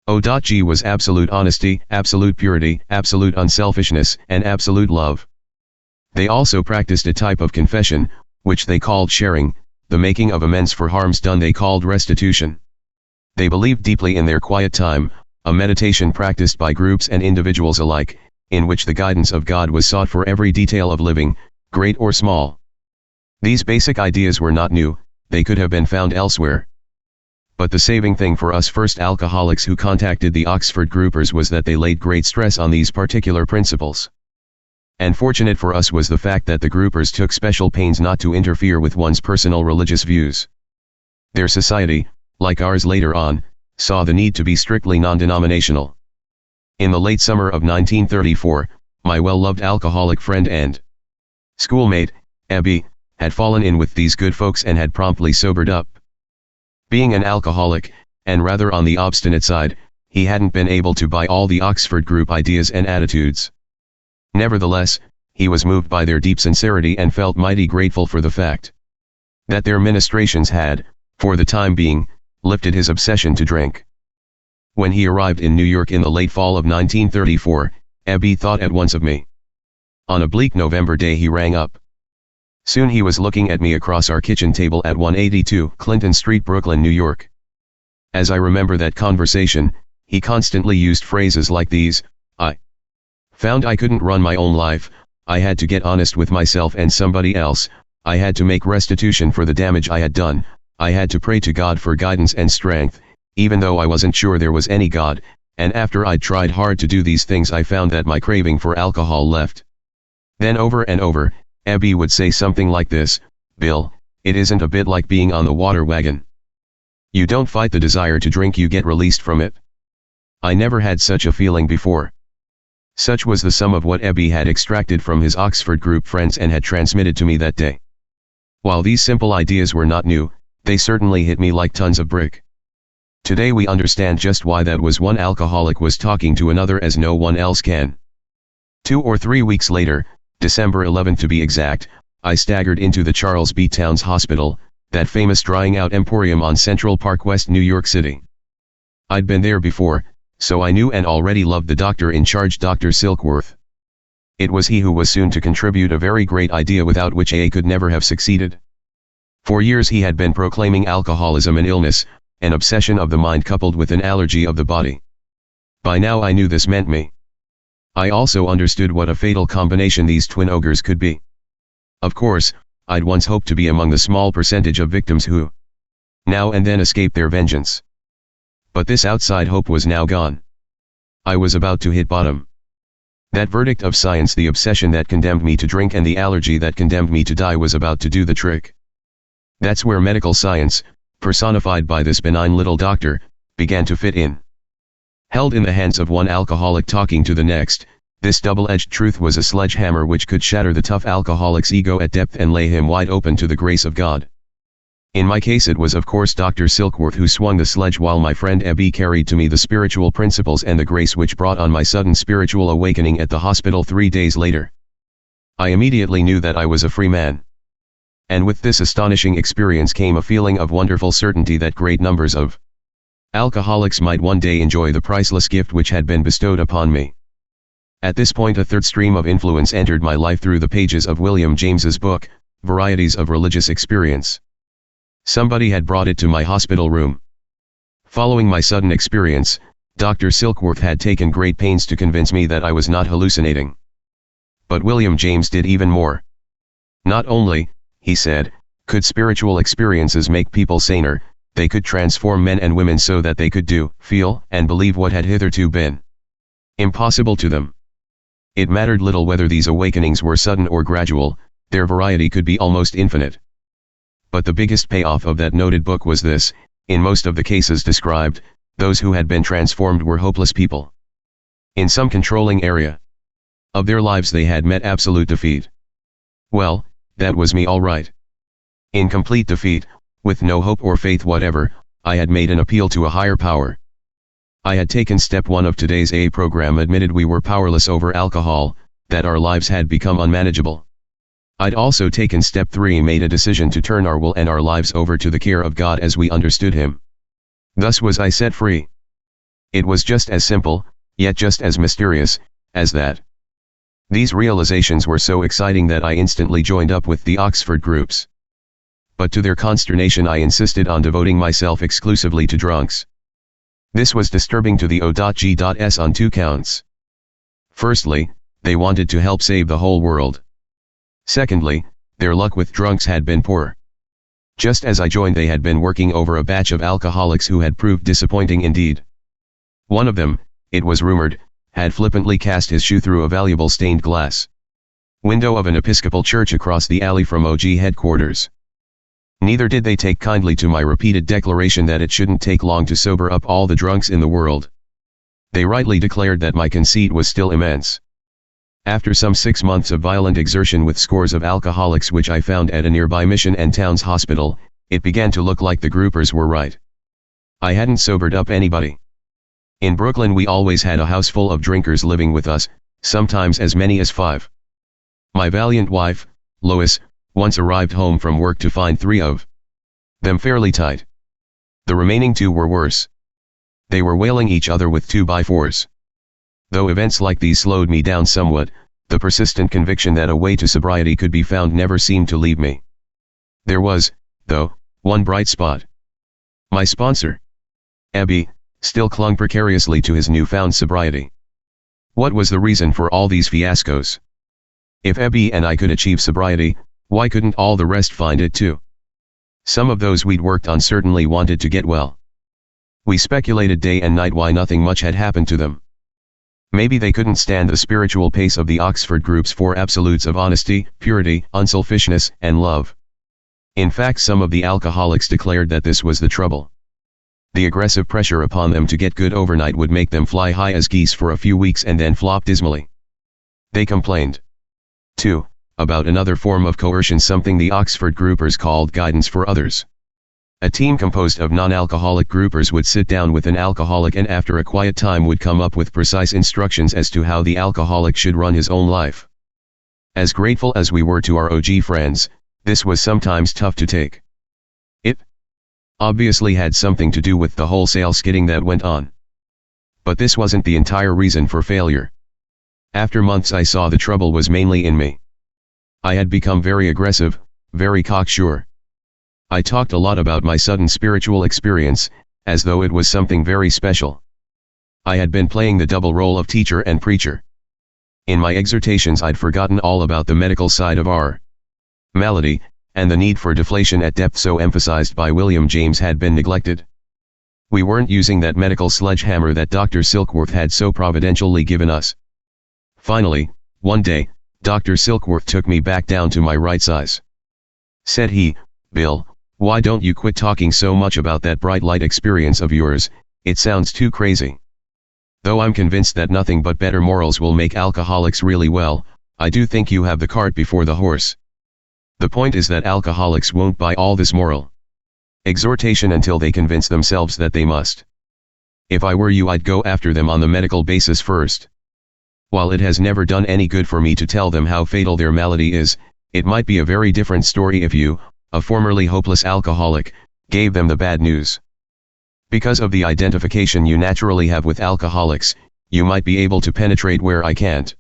S1: O.G. was absolute honesty, absolute purity, absolute unselfishness, and absolute love. They also practiced a type of confession, which they called sharing, the making of amends for harms done they called restitution. They believed deeply in their quiet time, a meditation practiced by groups and individuals alike, in which the guidance of God was sought for every detail of living, great or small. These basic ideas were not new, they could have been found elsewhere. But the saving thing for us first alcoholics who contacted the Oxford groupers was that they laid great stress on these particular principles. And fortunate for us was the fact that the groupers took special pains not to interfere with one's personal religious views. Their society, like ours later on, saw the need to be strictly non-denominational. In the late summer of 1934, my well-loved alcoholic friend and schoolmate, Abby, had fallen in with these good folks and had promptly sobered up. Being an alcoholic, and rather on the obstinate side, he hadn't been able to buy all the Oxford group ideas and attitudes. Nevertheless, he was moved by their deep sincerity and felt mighty grateful for the fact that their ministrations had, for the time being, lifted his obsession to drink. When he arrived in New York in the late fall of 1934, Abby thought at once of me. On a bleak November day he rang up. Soon he was looking at me across our kitchen table at 182 Clinton Street, Brooklyn, New York. As I remember that conversation, he constantly used phrases like these: I found I couldn't run my own life, I had to get honest with myself and somebody else, I had to make restitution for the damage I had done, I had to pray to God for guidance and strength, even though I wasn't sure there was any God, and after I'd tried hard to do these things I found that my craving for alcohol left. Then over and over, Abby would say something like this: Bill, it isn't a bit like being on the water wagon. You don't fight the desire to drink, you get released from it. I never had such a feeling before. Such was the sum of what Abby had extracted from his Oxford group friends and had transmitted to me that day. While these simple ideas were not new, they certainly hit me like tons of brick. Today we understand just why that was. One alcoholic was talking to another as no one else can. 2 or 3 weeks later, December 11th to be exact, I staggered into the Charles B. Towns Hospital, that famous drying out emporium on Central Park West, New York City. I'd been there before, so I knew and already loved the doctor in charge, Dr. Silkworth. It was he who was soon to contribute a very great idea without which AA could never have succeeded. For years he had been proclaiming alcoholism an illness, an obsession of the mind coupled with an allergy of the body. By now I knew this meant me. I also understood what a fatal combination these twin ogres could be. Of course, I'd once hoped to be among the small percentage of victims who, now and then, escape their vengeance. But this outside hope was now gone. I was about to hit bottom. That verdict of science, the obsession that condemned me to drink and the allergy that condemned me to die, was about to do the trick. That's where medical science, personified by this benign little doctor, began to fit in. Held in the hands of one alcoholic talking to the next, this double-edged truth was a sledgehammer which could shatter the tough alcoholic's ego at depth and lay him wide open to the grace of God. In my case it was of course Dr. Silkworth who swung the sledge, while my friend Ebby carried to me the spiritual principles and the grace which brought on my sudden spiritual awakening at the hospital 3 days later. I immediately knew that I was a free man. And with this astonishing experience came a feeling of wonderful certainty that great numbers of alcoholics might one day enjoy the priceless gift which had been bestowed upon me. At this point a third stream of influence entered my life through the pages of William James's book, Varieties of Religious Experience. Somebody had brought it to my hospital room. Following my sudden experience, Dr. Silkworth had taken great pains to convince me that I was not hallucinating. But William James did even more. Not only, he said, could spiritual experiences make people saner, they could transform men and women so that they could do, feel, and believe what had hitherto been impossible to them. It mattered little whether these awakenings were sudden or gradual, their variety could be almost infinite. But the biggest payoff of that noted book was this: in most of the cases described, those who had been transformed were hopeless people. In some controlling area of their lives they had met absolute defeat. Well, that was me all right. In complete defeat, with no hope or faith whatever, I had made an appeal to a higher power. I had taken step 1 of today's AA program, admitted we were powerless over alcohol, that our lives had become unmanageable. I'd also taken step 3, made a decision to turn our will and our lives over to the care of God as we understood Him. Thus was I set free. It was just as simple, yet just as mysterious, as that. These realizations were so exciting that I instantly joined up with the Oxford groups. But to their consternation I insisted on devoting myself exclusively to drunks. This was disturbing to the O.G.S on 2 counts. Firstly, they wanted to help save the whole world. Secondly, their luck with drunks had been poor. Just as I joined they had been working over a batch of alcoholics who had proved disappointing indeed. One of them, it was rumored, had flippantly cast his shoe through a valuable stained glass window of an Episcopal church across the alley from OG headquarters. Neither did they take kindly to my repeated declaration that it shouldn't take long to sober up all the drunks in the world. They rightly declared that my conceit was still immense. After some 6 months of violent exertion with scores of alcoholics which I found at a nearby Mission and Towns hospital, it began to look like the groupers were right. I hadn't sobered up anybody. In Brooklyn we always had a house full of drinkers living with us, sometimes as many as 5. My valiant wife, Lois, once arrived home from work to find 3 of them fairly tight. The remaining 2 were worse. They were wailing each other with 2x4s. Though events like these slowed me down somewhat, the persistent conviction that a way to sobriety could be found never seemed to leave me. There was, though, one bright spot. My sponsor, Ebby, still clung precariously to his newfound sobriety. What was the reason for all these fiascos? If Ebby and I could achieve sobriety, why couldn't all the rest find it too? Some of those we'd worked on certainly wanted to get well. We speculated day and night why nothing much had happened to them. Maybe they couldn't stand the spiritual pace of the Oxford group's 4 absolutes of honesty, purity, unselfishness, and love. In fact, some of the alcoholics declared that this was the trouble. The aggressive pressure upon them to get good overnight would make them fly high as geese for a few weeks and then flop dismally. They complained, too, about another form of coercion, something the Oxford groupers called guidance for others. A team composed of non-alcoholic groupers would sit down with an alcoholic and after a quiet time would come up with precise instructions as to how the alcoholic should run his own life. As grateful as we were to our OG friends, this was sometimes tough to take. It obviously had something to do with the wholesale skidding that went on. But this wasn't the entire reason for failure. After months I saw the trouble was mainly in me. I had become very aggressive, very cocksure. I talked a lot about my sudden spiritual experience, as though it was something very special. I had been playing the double role of teacher and preacher. In my exhortations I'd forgotten all about the medical side of our malady, and the need for deflation at depth so emphasized by William James had been neglected. We weren't using that medical sledgehammer that Dr. Silkworth had so providentially given us. Finally, one day, Dr. Silkworth took me back down to my right size. Said he, "Bill, why don't you quit talking so much about that bright light experience of yours, it sounds too crazy. Though I'm convinced that nothing but better morals will make alcoholics really well, I do think you have the cart before the horse. The point is that alcoholics won't buy all this moral exhortation until they convince themselves that they must. If I were you, I'd go after them on the medical basis first. While it has never done any good for me to tell them how fatal their malady is, it might be a very different story if you, a formerly hopeless alcoholic, gave them the bad news. Because of the identification you naturally have with alcoholics, you might be able to penetrate where I can't.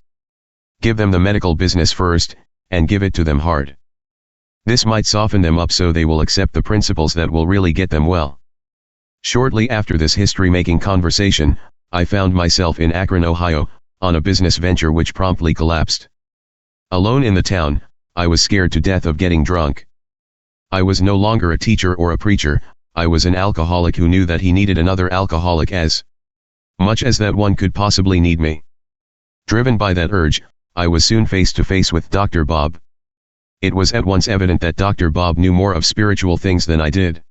S1: Give them the medical business first, and give it to them hard. This might soften them up so they will accept the principles that will really get them well." Shortly after this history-making conversation, I found myself in Akron, Ohio, on a business venture which promptly collapsed. Alone in the town, I was scared to death of getting drunk. I was no longer a teacher or a preacher, I was an alcoholic who knew that he needed another alcoholic as much as that one could possibly need me. Driven by that urge, I was soon face to face with Dr. Bob. It was at once evident that Dr. Bob knew more of spiritual things than I did.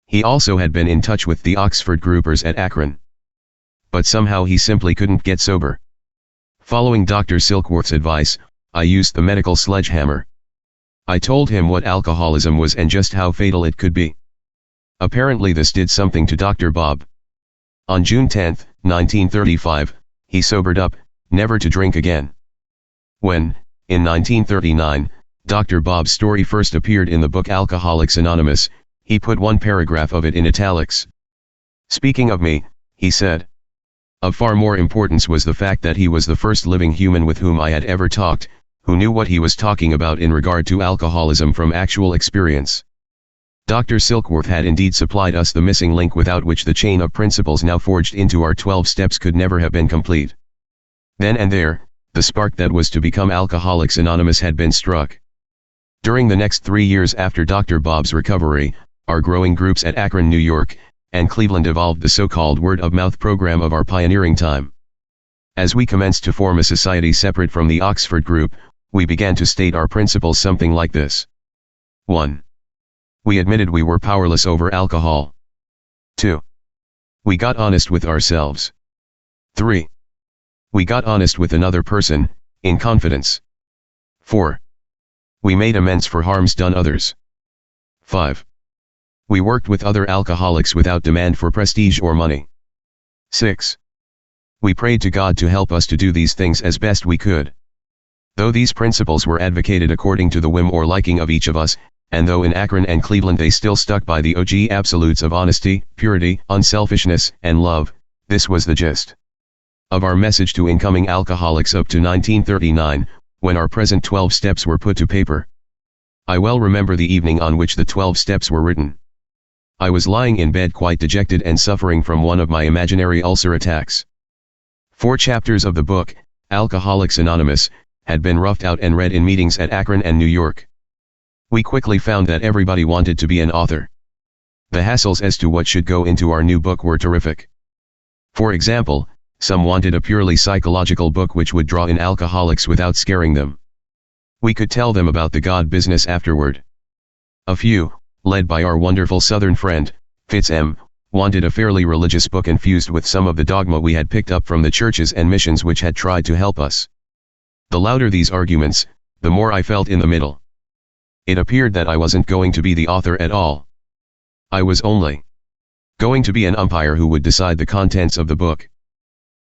S1: He also had been in touch with the Oxford groupers at Akron. But somehow he simply couldn't get sober. Following Dr. Silkworth's advice, I used the medical sledgehammer. I told him what alcoholism was and just how fatal it could be. Apparently this did something to Dr. Bob. On June 10, 1935, he sobered up, never to drink again. When, in 1939, Dr. Bob's story first appeared in the book Alcoholics Anonymous, he put one paragraph of it in italics. "Speaking of me," he said. Of far more importance was the fact that he was the first living human with whom I had ever talked, who knew what he was talking about in regard to alcoholism from actual experience. Dr. Silkworth had indeed supplied us the missing link without which the chain of principles now forged into our 12 steps could never have been complete. Then and there, the spark that was to become Alcoholics Anonymous had been struck. During the next 3 years after Dr. Bob's recovery, our growing groups at Akron, New York, and Cleveland evolved the so-called word-of-mouth program of our pioneering time. As we commenced to form a society separate from the Oxford group, we began to state our principles something like this. 1. We admitted we were powerless over alcohol. 2. We got honest with ourselves. 3. We got honest with another person, in confidence. 4. We made amends for harms done others. 5. We worked with other alcoholics without demand for prestige or money. 6. We prayed to God to help us to do these things as best we could. Though these principles were advocated according to the whim or liking of each of us, and though in Akron and Cleveland they still stuck by the OG absolutes of honesty, purity, unselfishness, and love, this was the gist of our message to incoming alcoholics up to 1939, when our present 12 steps were put to paper. I well remember the evening on which the 12 steps were written. I was lying in bed quite dejected and suffering from one of my imaginary ulcer attacks. 4 chapters of the book, Alcoholics Anonymous, had been roughed out and read in meetings at Akron and New York. We quickly found that everybody wanted to be an author. The hassles as to what should go into our new book were terrific. For example, some wanted a purely psychological book which would draw in alcoholics without scaring them. We could tell them about the God business afterward. A few, led by our wonderful Southern friend, Fitz M., wanted a fairly religious book infused with some of the dogma we had picked up from the churches and missions which had tried to help us. The louder these arguments, the more I felt in the middle. It appeared that I wasn't going to be the author at all. I was only going to be an umpire who would decide the contents of the book.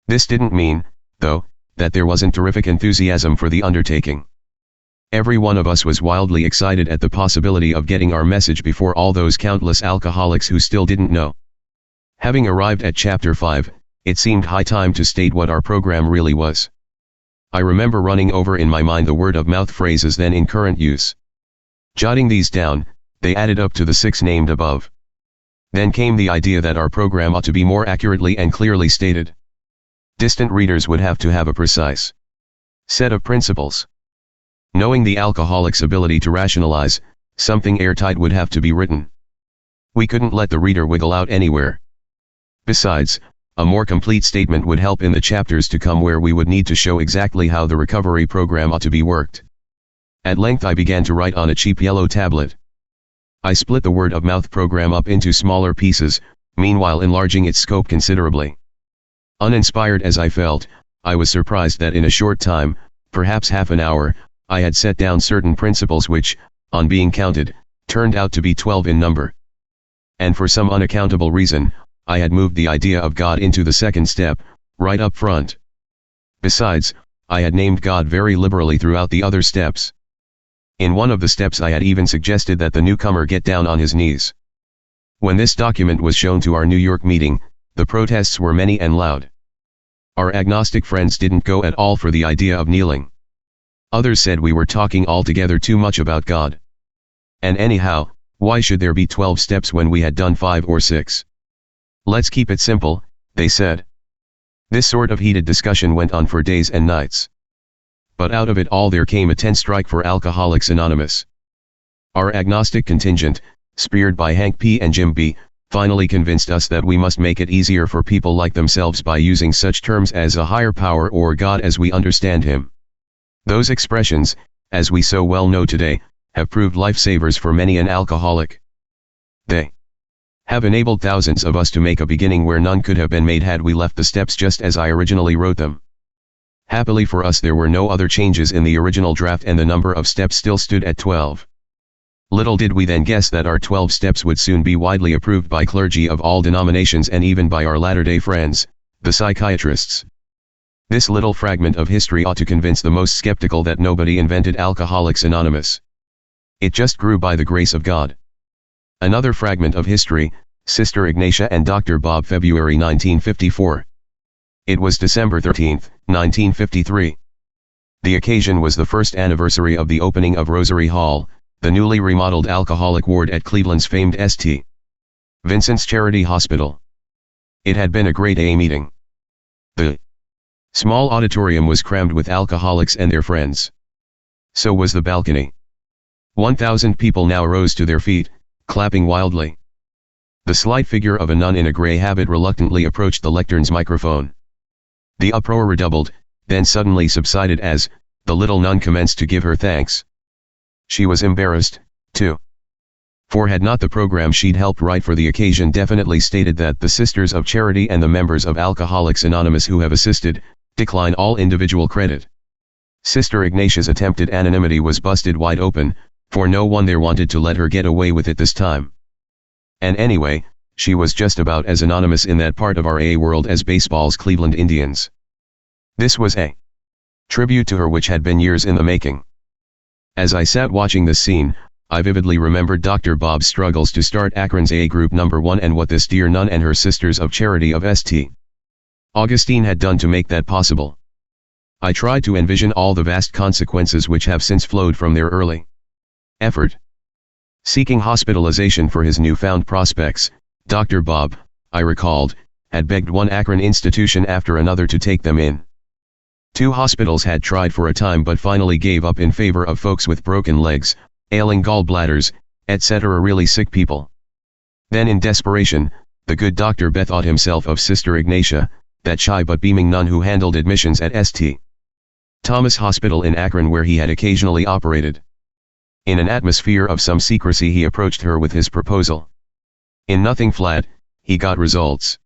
S1: This didn't mean, though, that there wasn't terrific enthusiasm for the undertaking. Every one of us was wildly excited at the possibility of getting our message before all those countless alcoholics who still didn't know. Having arrived at Chapter 5, it seemed high time to state what our program really was. I remember running over in my mind the word-of-mouth phrases then in current use. Jotting these down, they added up to the 6 named above. Then came the idea that our program ought to be more accurately and clearly stated. Distant readers would have to have a precise set of principles. Knowing the alcoholic's ability to rationalize, something airtight would have to be written. We couldn't let the reader wiggle out anywhere. Besides, a more complete statement would help in the chapters to come, where we would need to show exactly how the recovery program ought to be worked. At length I began to write on a cheap yellow tablet. I split the word-of-mouth program up into smaller pieces, meanwhile enlarging its scope considerably. Uninspired as I felt, I was surprised that in a short time, perhaps half an hour, I had set down certain principles which, on being counted, turned out to be 12 in number. And for some unaccountable reason, I had moved the idea of God into the second step, right up front. Besides, I had named God very liberally throughout the other steps. In one of the steps I had even suggested that the newcomer get down on his knees. When this document was shown to our New York meeting, the protests were many and loud. Our agnostic friends didn't go at all for the idea of kneeling. Others said we were talking altogether too much about God. And anyhow, why should there be 12 steps when we had done 5 or 6? Let's keep it simple, they said. This sort of heated discussion went on for days and nights. But out of it all there came a 10 strike for Alcoholics Anonymous. Our agnostic contingent, speared by Hank P. and Jim B., finally convinced us that we must make it easier for people like themselves by using such terms as a higher power or God as we understand him. Those expressions, as we so well know today, have proved lifesavers for many an alcoholic. They have enabled thousands of us to make a beginning where none could have been made had we left the steps just as I originally wrote them. Happily for us, there were no other changes in the original draft and the number of steps still stood at 12. Little did we then guess that our 12 steps would soon be widely approved by clergy of all denominations and even by our Latter-day friends, the psychiatrists. This little fragment of history ought to convince the most skeptical that nobody invented Alcoholics Anonymous. It just grew by the grace of God. Another fragment of history, Sister Ignatia and Dr. Bob, February 1954. It was December 13, 1953. The occasion was the first anniversary of the opening of Rosary Hall, the newly remodeled alcoholic ward at Cleveland's famed St. Vincent's Charity Hospital. It had been a great AA meeting. The small auditorium was crammed with alcoholics and their friends. So was the balcony. 1,000 people now rose to their feet, clapping wildly. The slight figure of a nun in a gray habit reluctantly approached the lectern's microphone. The uproar redoubled, then suddenly subsided as the little nun commenced to give her thanks. She was embarrassed, too. For had not the program she'd helped write for the occasion definitely stated that the Sisters of Charity and the members of Alcoholics Anonymous who have assisted, decline all individual credit. Sister Ignatia's attempted anonymity was busted wide open, for no one there wanted to let her get away with it this time. And anyway, she was just about as anonymous in that part of our AA world as baseball's Cleveland Indians. This was a tribute to her which had been years in the making. As I sat watching this scene, I vividly remembered Dr. Bob's struggles to start Akron's AA Group No. 1 and what this dear nun and her Sisters of Charity of St. Augustine had done to make that possible. I tried to envision all the vast consequences which have since flowed from their early effort. Seeking hospitalization for his newfound prospects, Dr. Bob, I recalled, had begged one Akron institution after another to take them in. 2 hospitals had tried for a time but finally gave up in favor of folks with broken legs, ailing gallbladders, etc., really sick people. Then in desperation, the good doctor bethought himself of Sister Ignatia, that shy but beaming nun who handled admissions at St. Thomas Hospital in Akron where he had occasionally operated. In an atmosphere of some secrecy he approached her with his proposal. In nothing flat, he got results.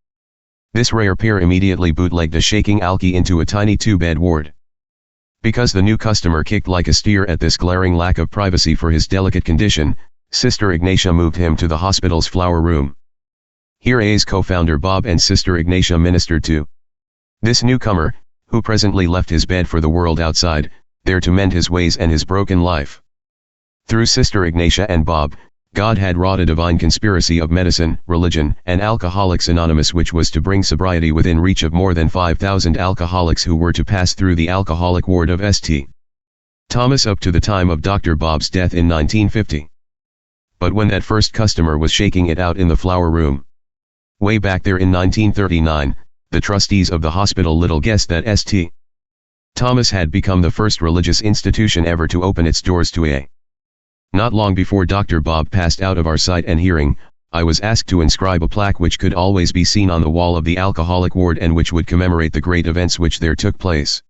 S1: This rare pair immediately bootlegged a shaking alky into a tiny 2-bed ward. Because the new customer kicked like a steer at this glaring lack of privacy for his delicate condition, Sister Ignatia moved him to the hospital's flower room. Here AA's co-founder Bob and Sister Ignatia ministered to this newcomer, who presently left his bed for the world outside, there to mend his ways and his broken life. Through Sister Ignatia and Bob, God had wrought a divine conspiracy of medicine, religion, and Alcoholics Anonymous, which was to bring sobriety within reach of more than 5,000 alcoholics who were to pass through the alcoholic ward of St. Thomas up to the time of Dr. Bob's death in 1950. But when that first customer was shaking it out in the flower room, way back there in 1939, the trustees of the hospital little guessed that St. Thomas had become the first religious institution ever to open its doors to AA. Not long before Dr. Bob passed out of our sight and hearing, I was asked to inscribe a plaque which could always be seen on the wall of the alcoholic ward and which would commemorate the great events which there took place.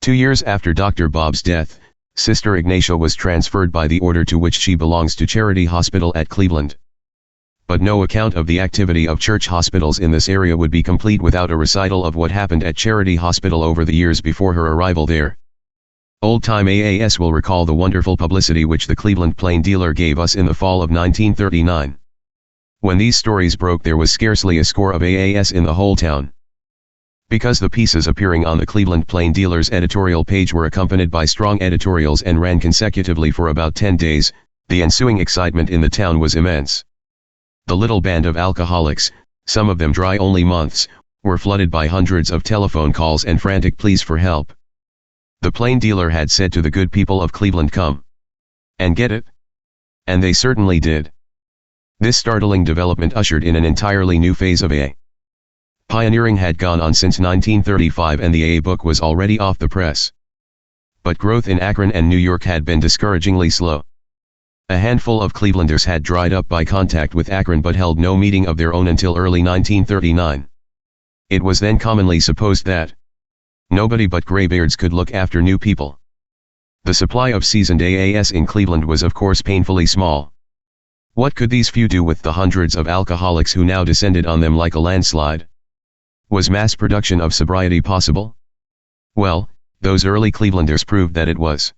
S1: 2 years after Dr. Bob's death, Sister Ignatia was transferred by the order to which she belongs to Charity Hospital at Cleveland. But no account of the activity of church hospitals in this area would be complete without a recital of what happened at Charity Hospital over the years before her arrival there. Old-time AAS will recall the wonderful publicity which the Cleveland Plain Dealer gave us in the fall of 1939. When these stories broke, there was scarcely a score of AAS in the whole town. Because the pieces appearing on the Cleveland Plain Dealer's editorial page were accompanied by strong editorials and ran consecutively for about 10 days, the ensuing excitement in the town was immense. The little band of alcoholics, some of them dry-only months, were flooded by hundreds of telephone calls and frantic pleas for help. The plain dealer had said to the good people of Cleveland, "Come and get it." And they certainly did. This startling development ushered in an entirely new phase of AA. Pioneering had gone on since 1935 and the AA book was already off the press. But growth in Akron and New York had been discouragingly slow. A handful of Clevelanders had dried up by contact with Akron but held no meeting of their own until early 1939. It was then commonly supposed that nobody but graybeards could look after new people. The supply of seasoned AAS in Cleveland was of course painfully small. What could these few do with the hundreds of alcoholics who now descended on them like a landslide? Was mass production of sobriety possible? Well, those early Clevelanders proved that it was.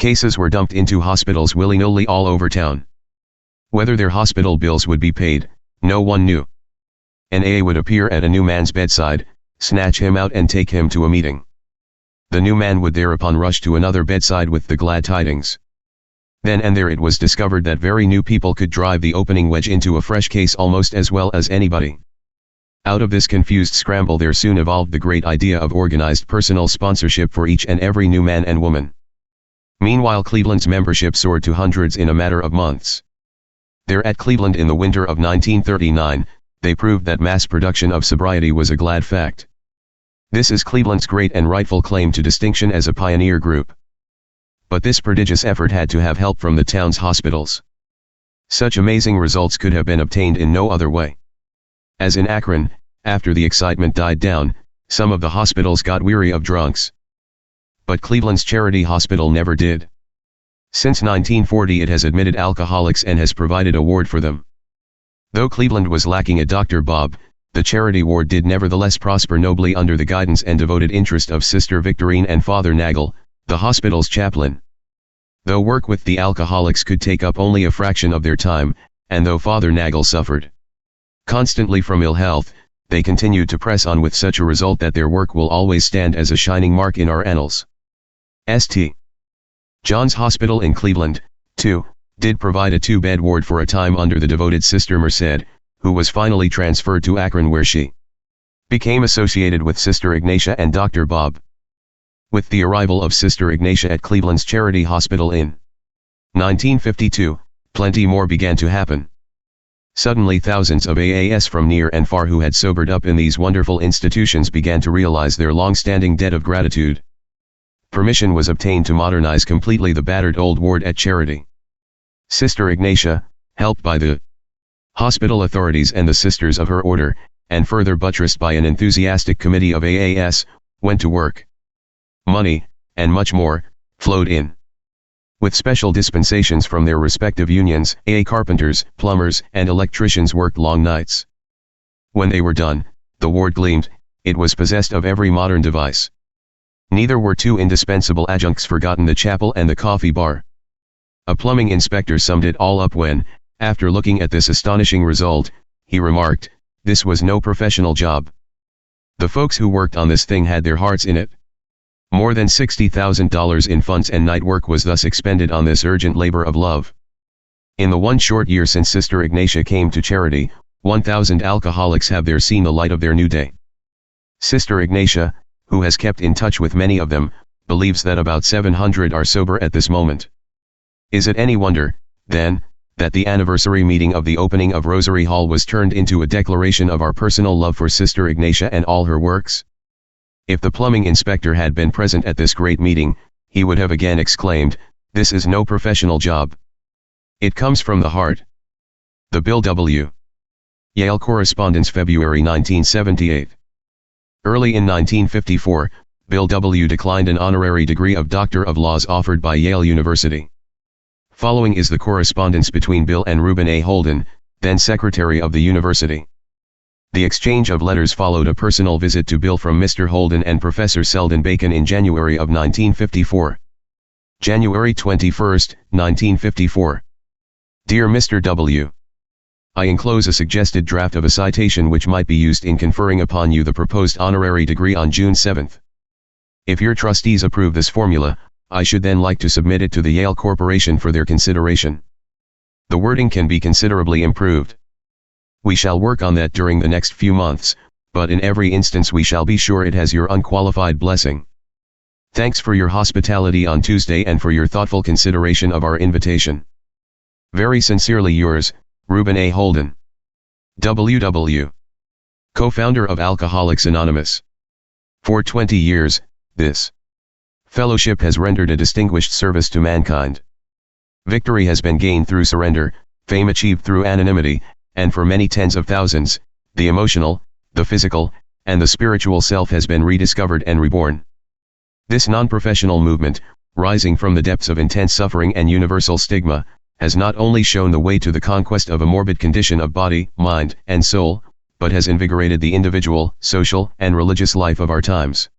S1: Cases were dumped into hospitals willy-nilly all over town. Whether their hospital bills would be paid, no one knew. An AA would appear at a new man's bedside, snatch him out and take him to a meeting. The new man would thereupon rush to another bedside with the glad tidings. Then and there it was discovered that very new people could drive the opening wedge into a fresh case almost as well as anybody. Out of this confused scramble there soon evolved the great idea of organized personal sponsorship for each and every new man and woman. Meanwhile Cleveland's membership soared to hundreds in a matter of months. There at Cleveland in the winter of 1939, they proved that mass production of sobriety was a glad fact. This is Cleveland's great and rightful claim to distinction as a pioneer group. But this prodigious effort had to have help from the town's hospitals. Such amazing results could have been obtained in no other way. As in Akron, after the excitement died down, some of the hospitals got weary of drunks. But Cleveland's Charity Hospital never did. Since 1940 it has admitted alcoholics and has provided a ward for them. Though Cleveland was lacking a Dr. Bob, the charity ward did nevertheless prosper nobly under the guidance and devoted interest of Sister Victorine and Father Nagel, the hospital's chaplain. Though work with the alcoholics could take up only a fraction of their time, and though Father Nagel suffered constantly from ill health, they continued to press on with such a result that their work will always stand as a shining mark in our annals. St. John's Hospital in Cleveland, too, did provide a 2-bed ward for a time under the devoted Sister Merced, who was finally transferred to Akron where she became associated with Sister Ignatia and Dr. Bob. With the arrival of Sister Ignatia at Cleveland's Charity Hospital in 1952, plenty more began to happen. Suddenly thousands of AAS from near and far who had sobered up in these wonderful institutions began to realize their long-standing debt of gratitude. Permission was obtained to modernize completely the battered old ward at Charity. Sister Ignatia, helped by the hospital authorities and the sisters of her order, and further buttressed by an enthusiastic committee of AAS, went to work. Money, and much more, flowed in. With special dispensations from their respective unions, AA carpenters, plumbers, and electricians worked long nights. When they were done, the ward gleamed, it was possessed of every modern device. Neither were two indispensable adjuncts forgotten: the chapel and the coffee bar. A plumbing inspector summed it all up when, after looking at this astonishing result, he remarked, "This was no professional job. The folks who worked on this thing had their hearts in it." More than $60,000 in funds and night work was thus expended on this urgent labor of love. In the one short year since Sister Ignatia came to charity, 1,000 alcoholics have there seen the light of their new day. Sister Ignatia, who has kept in touch with many of them, believes that about 700 are sober at this moment. Is it any wonder, then, that the anniversary meeting of the opening of Rosary Hall was turned into a declaration of our personal love for Sister Ignatia and all her works? If the plumbing inspector had been present at this great meeting, he would have again exclaimed, "This is no professional job. It comes from the heart." The Bill W. Yale Correspondence, February 1978. Early in 1954, Bill W. declined an honorary degree of Doctor of Laws offered by Yale University. Following is the correspondence between Bill and Reuben A. Holden, then secretary of the university. The exchange of letters followed a personal visit to Bill from Mr. Holden and Professor Selden Bacon in January of 1954. January 21, 1954. Dear Mr. W. I enclose a suggested draft of a citation which might be used in conferring upon you the proposed honorary degree on June 7. If your trustees approve this formula, I should then like to submit it to the Yale Corporation for their consideration. The wording can be considerably improved. We shall work on that during the next few months, but in every instance we shall be sure it has your unqualified blessing. Thanks for your hospitality on Tuesday and for your thoughtful consideration of our invitation. Very sincerely yours, Reuben A. Holden. W.W. Co-founder of Alcoholics Anonymous. For 20 years, this fellowship has rendered a distinguished service to mankind. Victory has been gained through surrender, fame achieved through anonymity, and for many tens of thousands, the emotional, the physical, and the spiritual self has been rediscovered and reborn. This non-professional movement, rising from the depths of intense suffering and universal stigma, has not only shown the way to the conquest of a morbid condition of body, mind, and soul, but has invigorated the individual, social, and religious life of our times.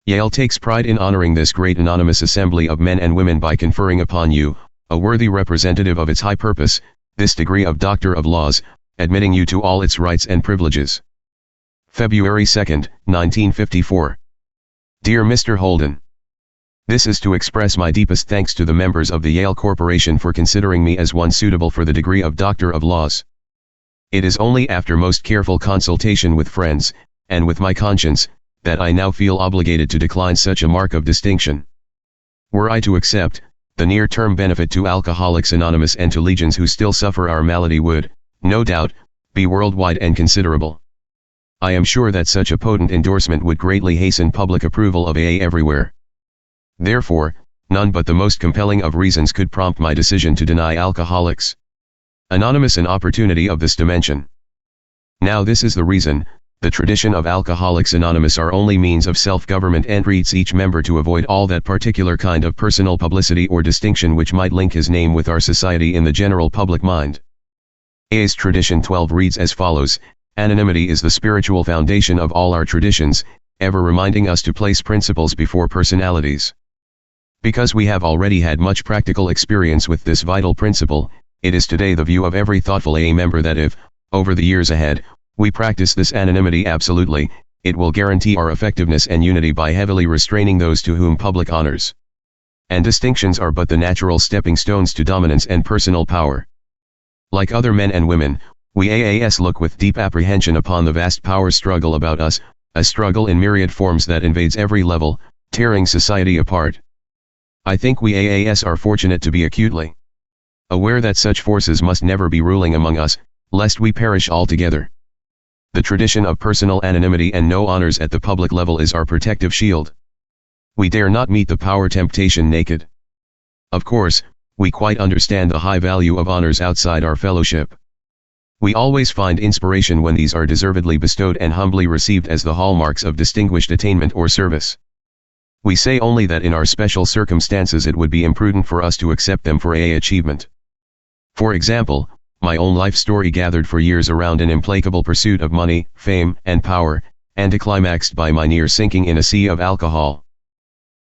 S1: Yale takes pride in honoring this great anonymous assembly of men and women by conferring upon you, a worthy representative of its high purpose, this degree of Doctor of Laws, admitting you to all its rights and privileges. February 2, 1954. Dear Mr. Holden. This is to express my deepest thanks to the members of the Yale Corporation for considering me as one suitable for the degree of Doctor of Laws. It is only after most careful consultation with friends, and with my conscience, that I now feel obligated to decline such a mark of distinction. Were I to accept, the near-term benefit to Alcoholics Anonymous and to legions who still suffer our malady would, no doubt, be worldwide and considerable. I am sure that such a potent endorsement would greatly hasten public approval of AA everywhere. Therefore, none but the most compelling of reasons could prompt my decision to deny Alcoholics Anonymous an opportunity of this dimension. Now this is the reason: the tradition of Alcoholics Anonymous our only means of self-government entreats each member to avoid all that particular kind of personal publicity or distinction which might link his name with our society in the general public mind. AA's Tradition 12 reads as follows: Anonymity is the spiritual foundation of all our traditions, ever reminding us to place principles before personalities. Because we have already had much practical experience with this vital principle, it is today the view of every thoughtful AA member that if, over the years ahead, we practice this anonymity absolutely, it will guarantee our effectiveness and unity by heavily restraining those to whom public honors and distinctions are but the natural stepping stones to dominance and personal power. Like other men and women, we AAS look with deep apprehension upon the vast power struggle about us, a struggle in myriad forms that invades every level, tearing society apart. I think we AAS are fortunate to be acutely aware that such forces must never be ruling among us, lest we perish altogether. The tradition of personal anonymity and no honors at the public level is our protective shield. We dare not meet the power temptation naked. Of course, we quite understand the high value of honors outside our fellowship. We always find inspiration when these are deservedly bestowed and humbly received as the hallmarks of distinguished attainment or service. We say only that in our special circumstances it would be imprudent for us to accept them for AA achievement. For example, my own life story gathered for years around an implacable pursuit of money, fame, and power, and climaxed by my near sinking in a sea of alcohol.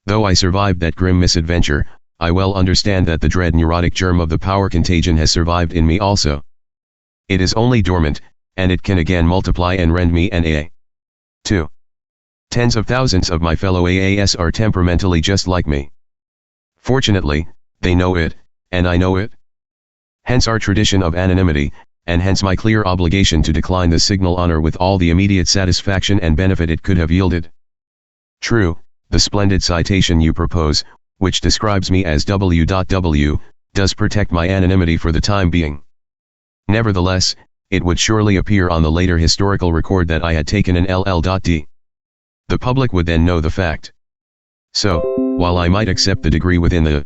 S1: Though I survived that grim misadventure, I well understand that the dread neurotic germ of the power contagion has survived in me also. It is only dormant, and it can again multiply and rend me an AA. 2. Tens of thousands of my fellow AAS are temperamentally just like me. Fortunately, they know it, and I know it. Hence our tradition of anonymity, and hence my clear obligation to decline the signal honor with all the immediate satisfaction and benefit it could have yielded. True, the splendid citation you propose, which describes me as W.W., does protect my anonymity for the time being. Nevertheless, it would surely appear on the later historical record that I had taken an LL.D. The public would then know the fact. So, while I might accept the degree within the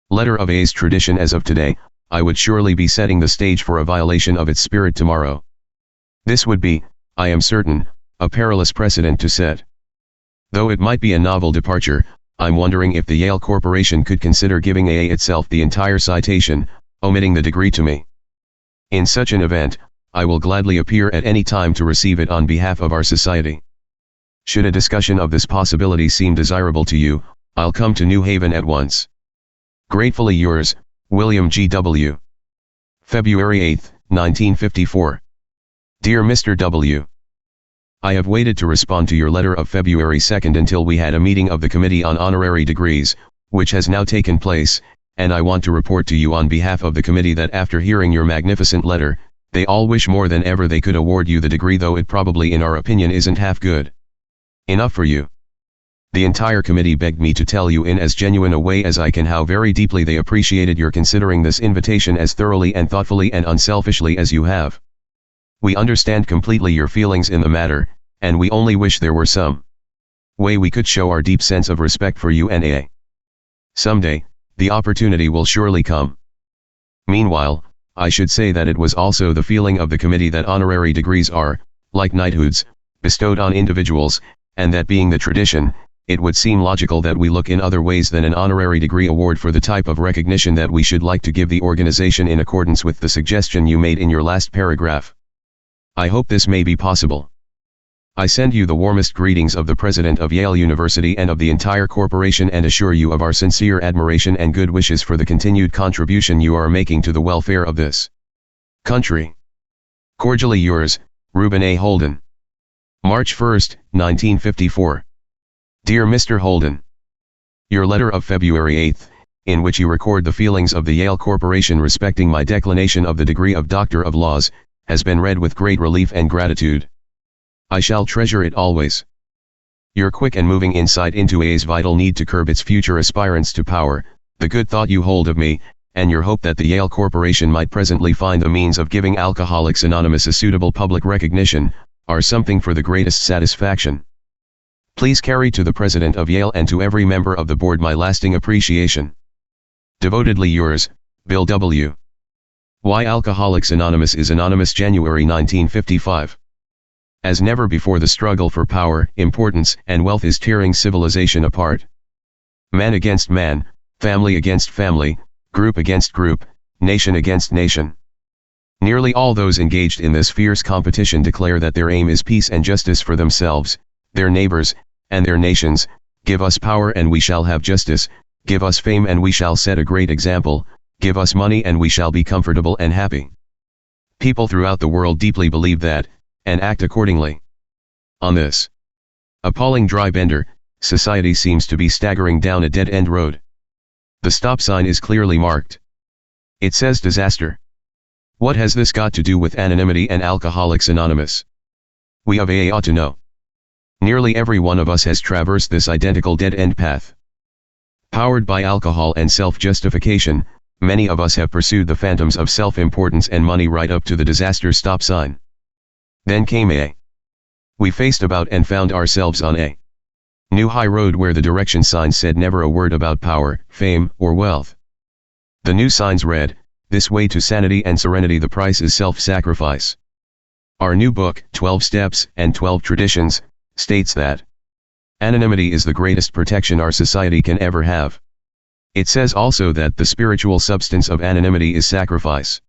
S1: letter of A's tradition as of today, I would surely be setting the stage for a violation of its spirit tomorrow. This would be, I am certain, a perilous precedent to set. Though it might be a novel departure, I'm wondering if the Yale Corporation could consider giving AA itself the entire citation, omitting the degree to me. In such an event, I will gladly appear at any time to receive it on behalf of our society. Should a discussion of this possibility seem desirable to you, I'll come to New Haven at once. Gratefully yours, William G. W. February 8, 1954. Dear Mr. W. I have waited to respond to your letter of February 2 until we had a meeting of the Committee on Honorary Degrees, which has now taken place, and I want to report to you on behalf of the committee that after hearing your magnificent letter, they all wish more than ever they could award you the degree, though it probably in our opinion isn't half good enough for you. The entire committee begged me to tell you in as genuine a way as I can how very deeply they appreciated your considering this invitation as thoroughly and thoughtfully and unselfishly as you have. We understand completely your feelings in the matter, and we only wish there were some way we could show our deep sense of respect for you and AA. Someday, the opportunity will surely come. Meanwhile, I should say that it was also the feeling of the committee that honorary degrees are, like knighthoods, bestowed on individuals, and that being the tradition, it would seem logical that we look in other ways than an honorary degree award for the type of recognition that we should like to give the organization in accordance with the suggestion you made in your last paragraph. I hope this may be possible. I send you the warmest greetings of the President of Yale University and of the entire corporation and assure you of our sincere admiration and good wishes for the continued contribution you are making to the welfare of this country. Cordially yours, Reuben A. Holden. March 1, 1954. Dear Mr. Holden, your letter of February 8, in which you record the feelings of the Yale Corporation respecting my declination of the degree of Doctor of Laws, has been read with great relief and gratitude. I shall treasure it always. Your quick and moving insight into AA's vital need to curb its future aspirants to power, the good thought you hold of me, and your hope that the Yale Corporation might presently find the means of giving Alcoholics Anonymous a suitable public recognition, are something for the greatest satisfaction. Please carry to the President of Yale and to every member of the board my lasting appreciation. Devotedly yours, Bill W. Why Alcoholics Anonymous is Anonymous, January 1955. As never before, the struggle for power, importance, and wealth is tearing civilization apart. Man against man, family against family, group against group, nation against nation. Nearly all those engaged in this fierce competition declare that their aim is peace and justice for themselves, their neighbors, and their nations. Give us power and we shall have justice, give us fame and we shall set a great example, give us money and we shall be comfortable and happy. People throughout the world deeply believe that, and act accordingly. On this appalling dry bender, society seems to be staggering down a dead-end road. The stop sign is clearly marked. It says disaster. What has this got to do with anonymity and Alcoholics Anonymous? We of AA ought to know. Nearly every one of us has traversed this identical dead-end path. Powered by alcohol and self-justification, many of us have pursued the phantoms of self-importance and money right up to the disaster stop sign. Then came AA. We faced about and found ourselves on a new high road where the direction sign said never a word about power, fame, or wealth. The new signs read, "This way to sanity and serenity, the price is self-sacrifice." Our new book, 12 Steps and 12 Traditions, states that anonymity is the greatest protection our society can ever have. It says also that the spiritual substance of anonymity is sacrifice.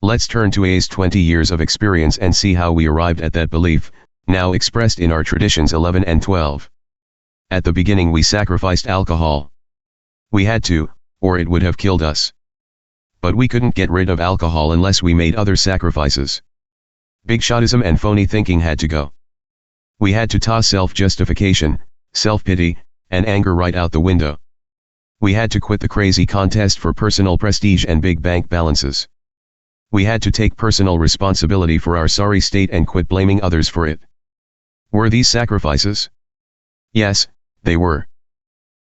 S1: Let's turn to AA's 20 years of experience and see how we arrived at that belief, now expressed in our traditions 11 and 12. At the beginning we sacrificed alcohol. We had to, or it would have killed us. But we couldn't get rid of alcohol unless we made other sacrifices. Big shotism and phony thinking had to go. We had to toss self-justification, self-pity, and anger right out the window. We had to quit the crazy contest for personal prestige and big bank balances. We had to take personal responsibility for our sorry state and quit blaming others for it. Were these sacrifices? Yes, they were.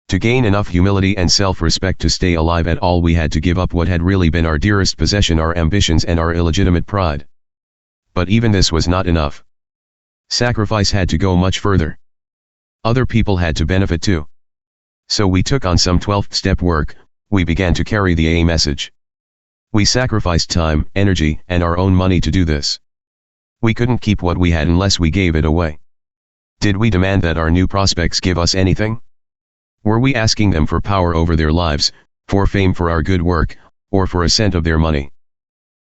S1: To gain enough humility and self-respect to stay alive at all, we had to give up what had really been our dearest possession, our ambitions and our illegitimate pride. But even this was not enough. Sacrifice had to go much further. Other people had to benefit too. So we took on some 12th-step work. We began to carry the AA message. We sacrificed time, energy, and our own money to do this. We couldn't keep what we had unless we gave it away. Did we demand that our new prospects give us anything? Were we asking them for power over their lives, for fame for our good work, or for a cent of their money?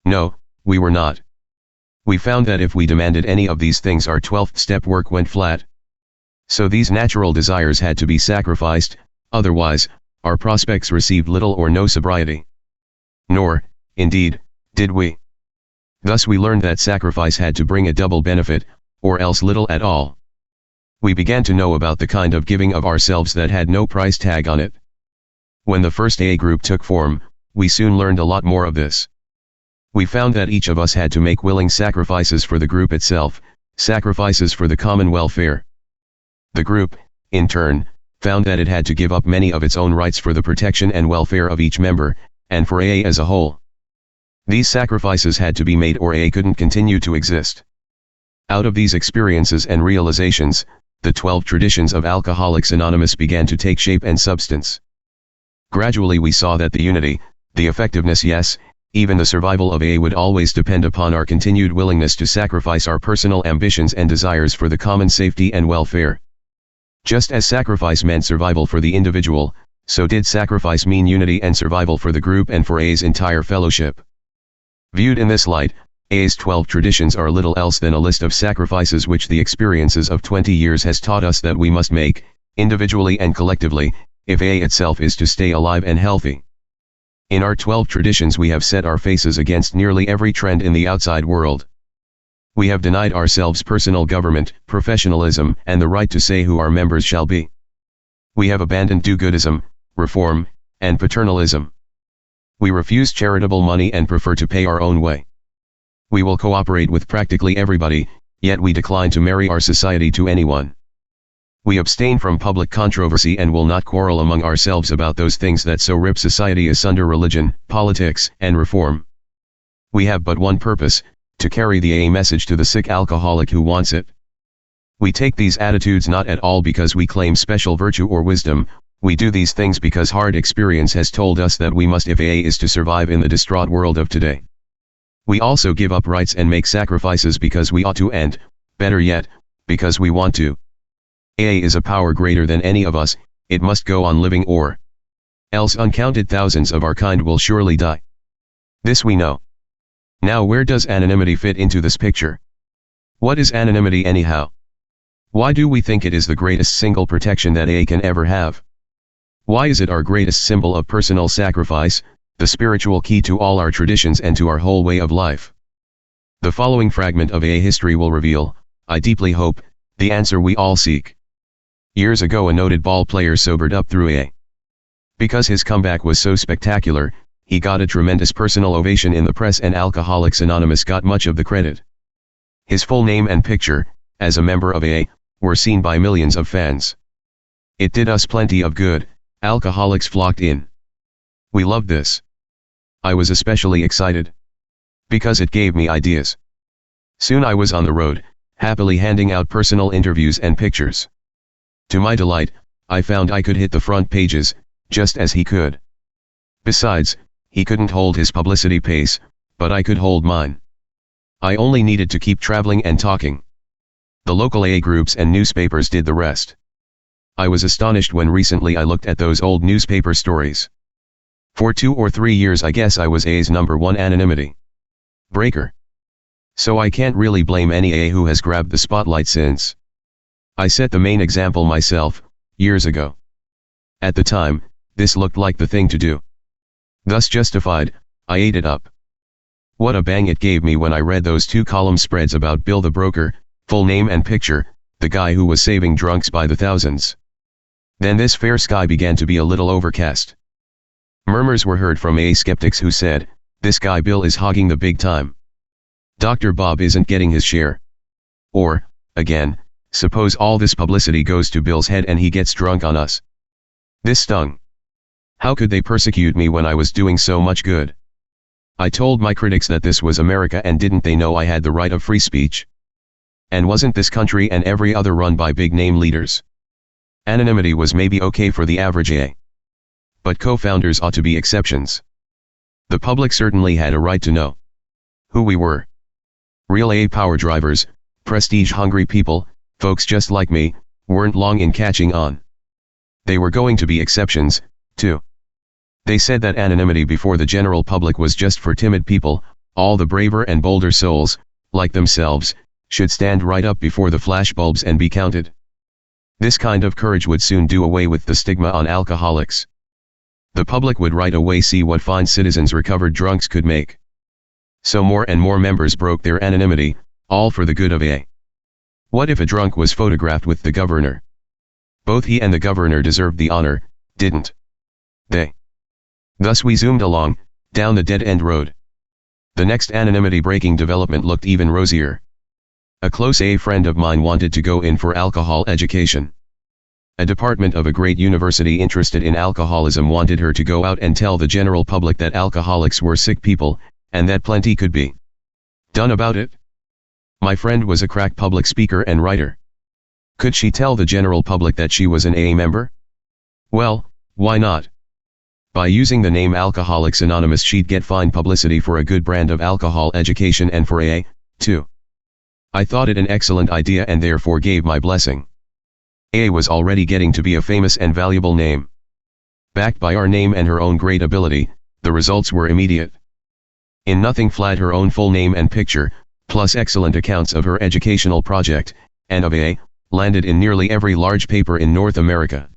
S1: No, we were not. We found that if we demanded any of these things, our 12th-step work went flat. So these natural desires had to be sacrificed, otherwise, our prospects received little or no sobriety. Nor, indeed, did we. Thus we learned that sacrifice had to bring a double benefit, or else little at all. We began to know about the kind of giving of ourselves that had no price tag on it. When the first AA group took form, we soon learned a lot more of this. We found that each of us had to make willing sacrifices for the group itself, sacrifices for the common welfare. The group, in turn, found that it had to give up many of its own rights for the protection and welfare of each member, and for AA as a whole. These sacrifices had to be made or AA couldn't continue to exist. Out of these experiences and realizations, the 12 traditions of Alcoholics Anonymous began to take shape and substance. Gradually we saw that the unity, the effectiveness, yes, even the survival of AA would always depend upon our continued willingness to sacrifice our personal ambitions and desires for the common safety and welfare. Just as sacrifice meant survival for the individual, so did sacrifice mean unity and survival for the group and for AA's entire fellowship. Viewed in this light, AA's 12 traditions are little else than a list of sacrifices which the experiences of 20 years has taught us that we must make, individually and collectively, if AA itself is to stay alive and healthy. In our 12 traditions we have set our faces against nearly every trend in the outside world. We have denied ourselves personal government, professionalism, and the right to say who our members shall be. We have abandoned do-goodism, reform, and paternalism. We refuse charitable money and prefer to pay our own way. We will cooperate with practically everybody, yet we decline to marry our society to anyone. We abstain from public controversy and will not quarrel among ourselves about those things that so rip society asunder: religion, politics, and reform. We have but one purpose: to carry the AA message to the sick alcoholic who wants it. We take these attitudes not at all because we claim special virtue or wisdom. We do these things because hard experience has told us that we must if AA is to survive in the distraught world of today. We also give up rights and make sacrifices because we ought to, and, better yet, because we want to. AA is a power greater than any of us. It must go on living, or else uncounted thousands of our kind will surely die. This we know. Now where does anonymity fit into this picture? What is anonymity anyhow? Why do we think it is the greatest single protection that AA can ever have? Why is it our greatest symbol of personal sacrifice, the spiritual key to all our traditions and to our whole way of life? The following fragment of AA history will reveal, I deeply hope, the answer we all seek. Years ago a noted ball player sobered up through AA. Because his comeback was so spectacular, he got a tremendous personal ovation in the press and Alcoholics Anonymous got much of the credit. His full name and picture, as a member of AA, were seen by millions of fans. It did us plenty of good. Alcoholics flocked in. We loved this. I was especially excited. Because it gave me ideas. Soon I was on the road, happily handing out personal interviews and pictures. To my delight, I found I could hit the front pages, just as he could. Besides, he couldn't hold his publicity pace, but I could hold mine. I only needed to keep traveling and talking. The local AA groups and newspapers did the rest. I was astonished when recently I looked at those old newspaper stories. For 2 or 3 years I guess I was AA's #1 anonymity breaker. So I can't really blame any AA who has grabbed the spotlight since. I set the main example myself, years ago. At the time, this looked like the thing to do. Thus justified, I ate it up. What a bang it gave me when I read those 2-column spreads about Bill the broker, full name and picture, the guy who was saving drunks by the thousands. Then this fair sky began to be a little overcast. Murmurs were heard from AA skeptics who said, "This guy Bill is hogging the big time. Dr. Bob isn't getting his share." Or, again, suppose all this publicity goes to Bill's head and he gets drunk on us. This stung. How could they persecute me when I was doing so much good? I told my critics that this was America, and didn't they know I had the right of free speech? And wasn't this country and every other run by big-name leaders? Anonymity was maybe okay for the average AA. But co-founders ought to be exceptions. The public certainly had a right to know who we were. Real AA power drivers, prestige-hungry people, folks just like me, weren't long in catching on. They were going to be exceptions, too. They said that anonymity before the general public was just for timid people. All the braver and bolder souls, like themselves, should stand right up before the flashbulbs and be counted. This kind of courage would soon do away with the stigma on alcoholics. The public would right away see what fine citizens recovered drunks could make. So more and more members broke their anonymity, all for the good of AA. What if a drunk was photographed with the governor? Both he and the governor deserved the honor, didn't they? Thus we zoomed along, down the dead-end road. The next anonymity-breaking development looked even rosier. A close AA friend of mine wanted to go in for alcohol education. A department of a great university interested in alcoholism wanted her to go out and tell the general public that alcoholics were sick people, and that plenty could be done about it. My friend was a crack public speaker and writer. Could she tell the general public that she was an AA member? Well, why not? By using the name Alcoholics Anonymous, she'd get fine publicity for a good brand of alcohol education and for AA, too. I thought it an excellent idea and therefore gave my blessing. AA was already getting to be a famous and valuable name. Backed by our name and her own great ability, the results were immediate. In nothing flat her own full name and picture, plus excellent accounts of her educational project, and of AA, landed in nearly every large paper in North America.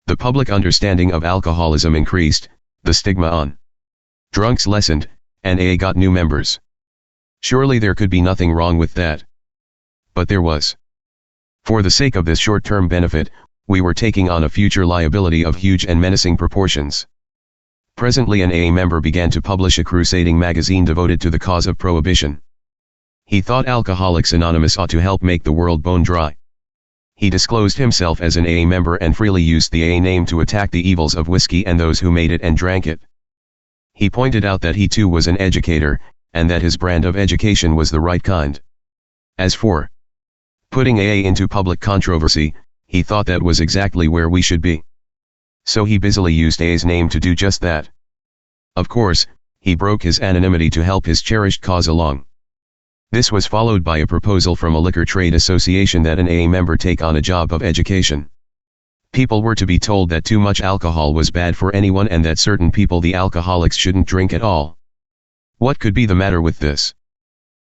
S1: The public understanding of alcoholism increased, the stigma on drunks lessened, and AA got new members. Surely there could be nothing wrong with that. But there was. For the sake of this short-term benefit, we were taking on a future liability of huge and menacing proportions. Presently an AA member began to publish a crusading magazine devoted to the cause of prohibition. He thought Alcoholics Anonymous ought to help make the world bone dry. He disclosed himself as an AA member and freely used the AA name to attack the evils of whiskey and those who made it and drank it. He pointed out that he too was an educator, and that his brand of education was the right kind. As for putting AA into public controversy, he thought that was exactly where we should be. So he busily used AA's name to do just that. Of course, he broke his anonymity to help his cherished cause along. This was followed by a proposal from a liquor trade association that an AA member take on a job of education. People were to be told that too much alcohol was bad for anyone and that certain people, the alcoholics, shouldn't drink at all. What could be the matter with this?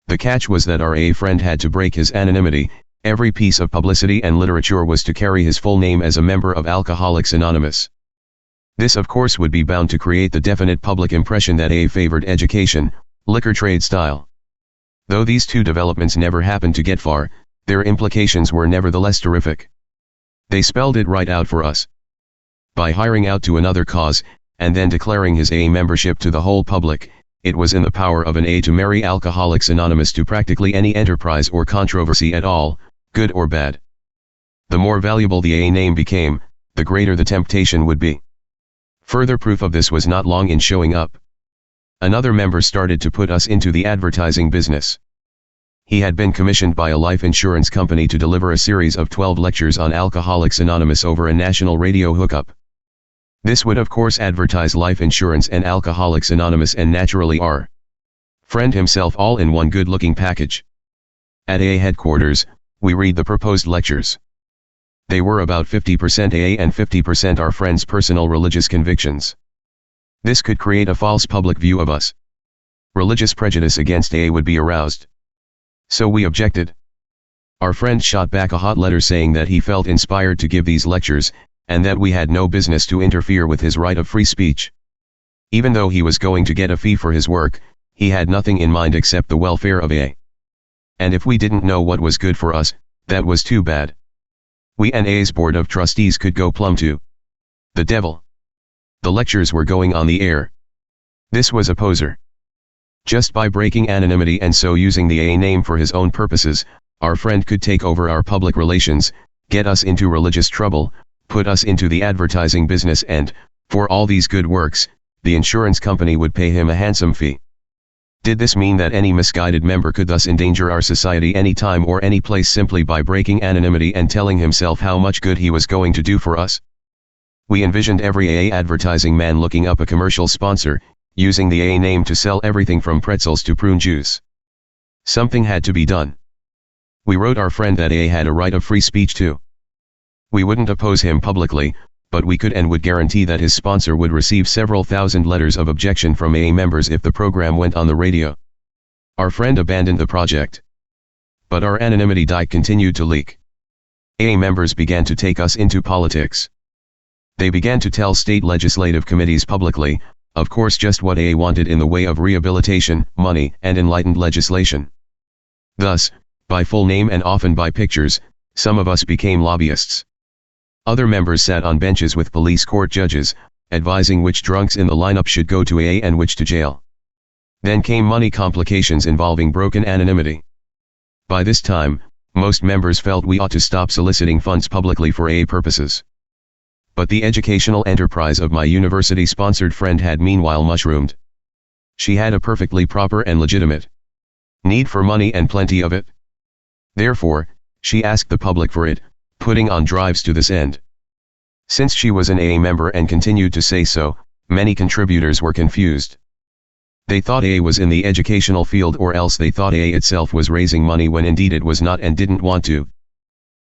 S1: The catch was that our AA friend had to break his anonymity. Every piece of publicity and literature was to carry his full name as a member of Alcoholics Anonymous. This of course would be bound to create the definite public impression that AA favored education, liquor trade style. Though these two developments never happened to get far, their implications were nevertheless terrific. They spelled it right out for us. By hiring out to another cause, and then declaring his AA membership to the whole public, it was in the power of an AA to marry Alcoholics Anonymous to practically any enterprise or controversy at all, good or bad. The more valuable the AA name became, the greater the temptation would be. Further proof of this was not long in showing up. Another member started to put us into the advertising business. He had been commissioned by a life insurance company to deliver a series of 12 lectures on Alcoholics Anonymous over a national radio hookup. This would of course advertise life insurance and Alcoholics Anonymous and naturally our friend himself all in one good-looking package. At AA headquarters, we read the proposed lectures. They were about 50% AA and 50% our friend's personal religious convictions. This could create a false public view of us. Religious prejudice against AA would be aroused. So we objected. Our friend shot back a hot letter saying that he felt inspired to give these lectures, and that we had no business to interfere with his right of free speech. Even though he was going to get a fee for his work, he had nothing in mind except the welfare of AA. And if we didn't know what was good for us, that was too bad. We and AA's board of trustees could go plumb to the devil. The lectures were going on the air. This was a poser. Just by breaking anonymity and so using the AA name for his own purposes, our friend could take over our public relations, get us into religious trouble, put us into the advertising business, and, for all these good works, the insurance company would pay him a handsome fee. Did this mean that any misguided member could thus endanger our society any time or any place simply by breaking anonymity and telling himself how much good he was going to do for us? We envisioned every AA advertising man looking up a commercial sponsor, using the AA name to sell everything from pretzels to prune juice. Something had to be done. We wrote our friend that AA had a right of free speech too. We wouldn't oppose him publicly, but we could and would guarantee that his sponsor would receive several thousand letters of objection from AA members if the program went on the radio. Our friend abandoned the project. But our anonymity dike continued to leak. AA members began to take us into politics. They began to tell state legislative committees publicly, of course, just what AA wanted in the way of rehabilitation, money, and enlightened legislation. Thus, by full name and often by pictures, some of us became lobbyists. Other members sat on benches with police court judges, advising which drunks in the lineup should go to AA and which to jail. Then came money complications involving broken anonymity. By this time, most members felt we ought to stop soliciting funds publicly for AA purposes. But the educational enterprise of my university-sponsored friend had meanwhile mushroomed. She had a perfectly proper and legitimate need for money and plenty of it. Therefore, she asked the public for it, putting on drives to this end. Since she was an AA member and continued to say so, many contributors were confused. They thought AA was in the educational field, or else they thought AA itself was raising money when indeed it was not and didn't want to.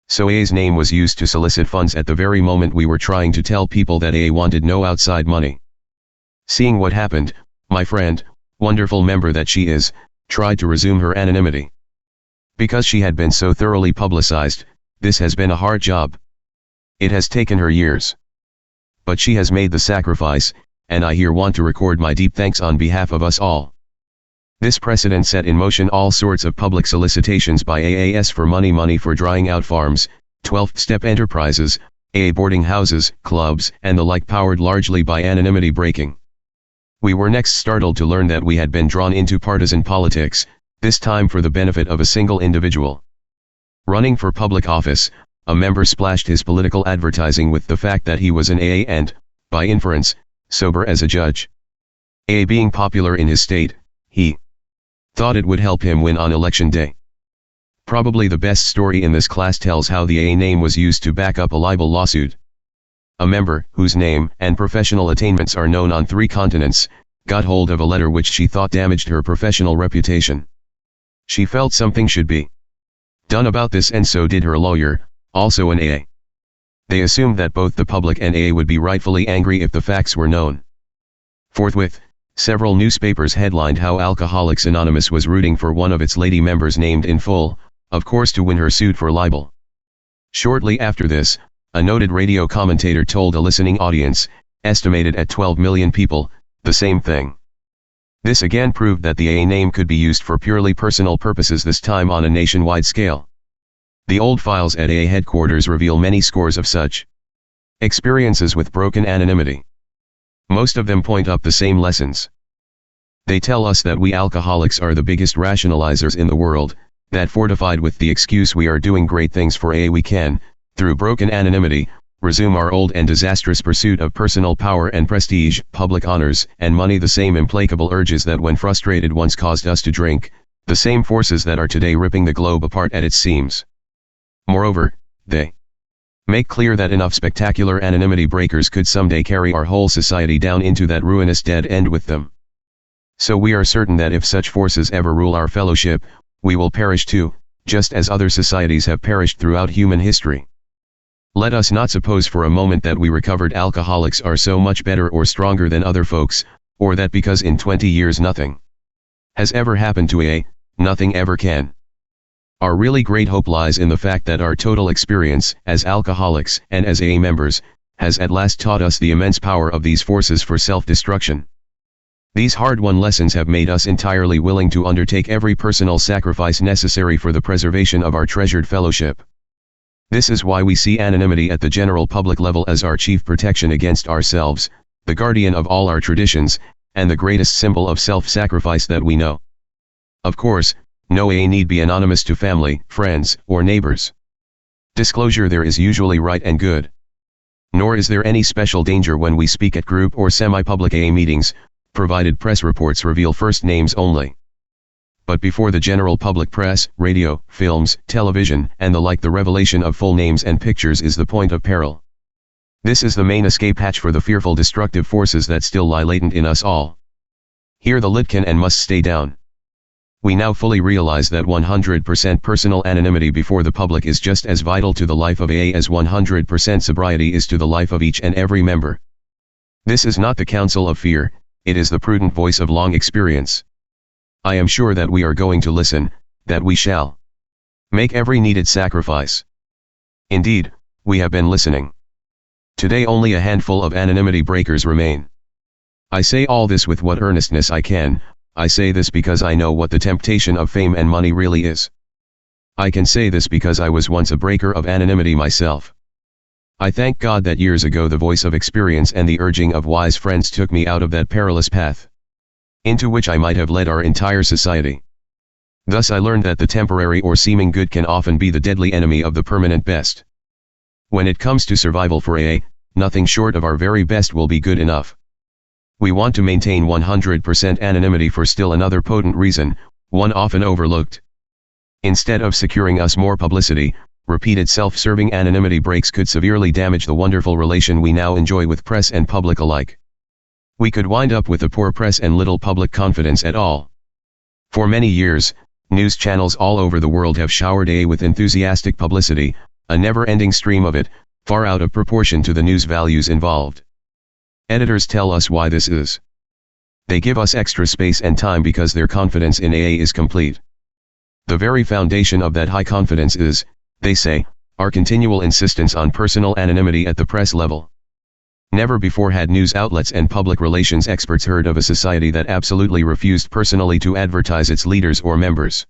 S1: So AA's name was used to solicit funds at the very moment we were trying to tell people that AA wanted no outside money. Seeing what happened, my friend, wonderful member that she is, tried to resume her anonymity. Because she had been so thoroughly publicized, this has been a hard job. It has taken her years. But she has made the sacrifice, and I here want to record my deep thanks on behalf of us all. This precedent set in motion all sorts of public solicitations by AAS for money for drying out farms, 12th-step enterprises, AA boarding houses, clubs, and the like, powered largely by anonymity breaking. We were next startled to learn that we had been drawn into partisan politics, this time for the benefit of a single individual. Running for public office, a member splashed his political advertising with the fact that he was an AA and, by inference, sober as a judge. AA being popular in his state, he thought it would help him win on election day. Probably the best story in this class tells how the AA name was used to back up a libel lawsuit. A member, whose name and professional attainments are known on 3 continents, got hold of a letter which she thought damaged her professional reputation. She felt something should be done about this, and so did her lawyer, also an AA. They assumed that both the public and AA would be rightfully angry if the facts were known. Forthwith, several newspapers headlined how Alcoholics Anonymous was rooting for one of its lady members named in full, of course to win her suit for libel. Shortly after this, a noted radio commentator told a listening audience, estimated at 12 million people, the same thing. This again proved that the AA name could be used for purely personal purposes, this time on a nationwide scale. The old files at AA headquarters reveal many scores of such experiences with broken anonymity. Most of them point up the same lessons. They tell us that we alcoholics are the biggest rationalizers in the world, that fortified with the excuse we are doing great things for AA we can, through broken anonymity, resume our old and disastrous pursuit of personal power and prestige, public honors, and money, the same implacable urges that when frustrated once caused us to drink, the same forces that are today ripping the globe apart at its seams. Moreover, they make clear that enough spectacular anonymity breakers could someday carry our whole society down into that ruinous dead end with them. So we are certain that if such forces ever rule our fellowship, we will perish too, just as other societies have perished throughout human history. Let us not suppose for a moment that we recovered alcoholics are so much better or stronger than other folks, or that because in 20 years nothing has ever happened to AA, nothing ever can. Our really great hope lies in the fact that our total experience, as alcoholics and as AA members, has at last taught us the immense power of these forces for self-destruction. These hard-won lessons have made us entirely willing to undertake every personal sacrifice necessary for the preservation of our treasured fellowship. This is why we see anonymity at the general public level as our chief protection against ourselves, the guardian of all our traditions, and the greatest symbol of self-sacrifice that we know. Of course, no AA need be anonymous to family, friends, or neighbors. Disclosure there is usually right and good. Nor is there any special danger when we speak at group or semi-public AA meetings, provided press reports reveal first names only. But before the general public press, radio, films, television, and the like, the revelation of full names and pictures is the point of peril. This is the main escape hatch for the fearful destructive forces that still lie latent in us all. Here the lid can and must stay down. We now fully realize that 100% personal anonymity before the public is just as vital to the life of AA as 100% sobriety is to the life of each and every member. This is not the counsel of fear, it is the prudent voice of long experience. I am sure that we are going to listen, that we shall make every needed sacrifice. Indeed, we have been listening. Today only a handful of anonymity breakers remain. I say all this with what earnestness I can. I say this because I know what the temptation of fame and money really is. I can say this because I was once a breaker of anonymity myself. I thank God that years ago the voice of experience and the urging of wise friends took me out of that perilous path, into which I might have led our entire society. Thus I learned that the temporary or seeming good can often be the deadly enemy of the permanent best. When it comes to survival for AA, nothing short of our very best will be good enough. We want to maintain 100% anonymity for still another potent reason, one often overlooked. Instead of securing us more publicity, repeated self-serving anonymity breaks could severely damage the wonderful relation we now enjoy with press and public alike. We could wind up with a poor press and little public confidence at all. For many years, news channels all over the world have showered AA with enthusiastic publicity, a never-ending stream of it, far out of proportion to the news values involved. Editors tell us why this is. They give us extra space and time because their confidence in AA is complete. The very foundation of that high confidence is, they say, our continual insistence on personal anonymity at the press level. Never before had news outlets and public relations experts heard of a society that absolutely refused personally to advertise its leaders or members.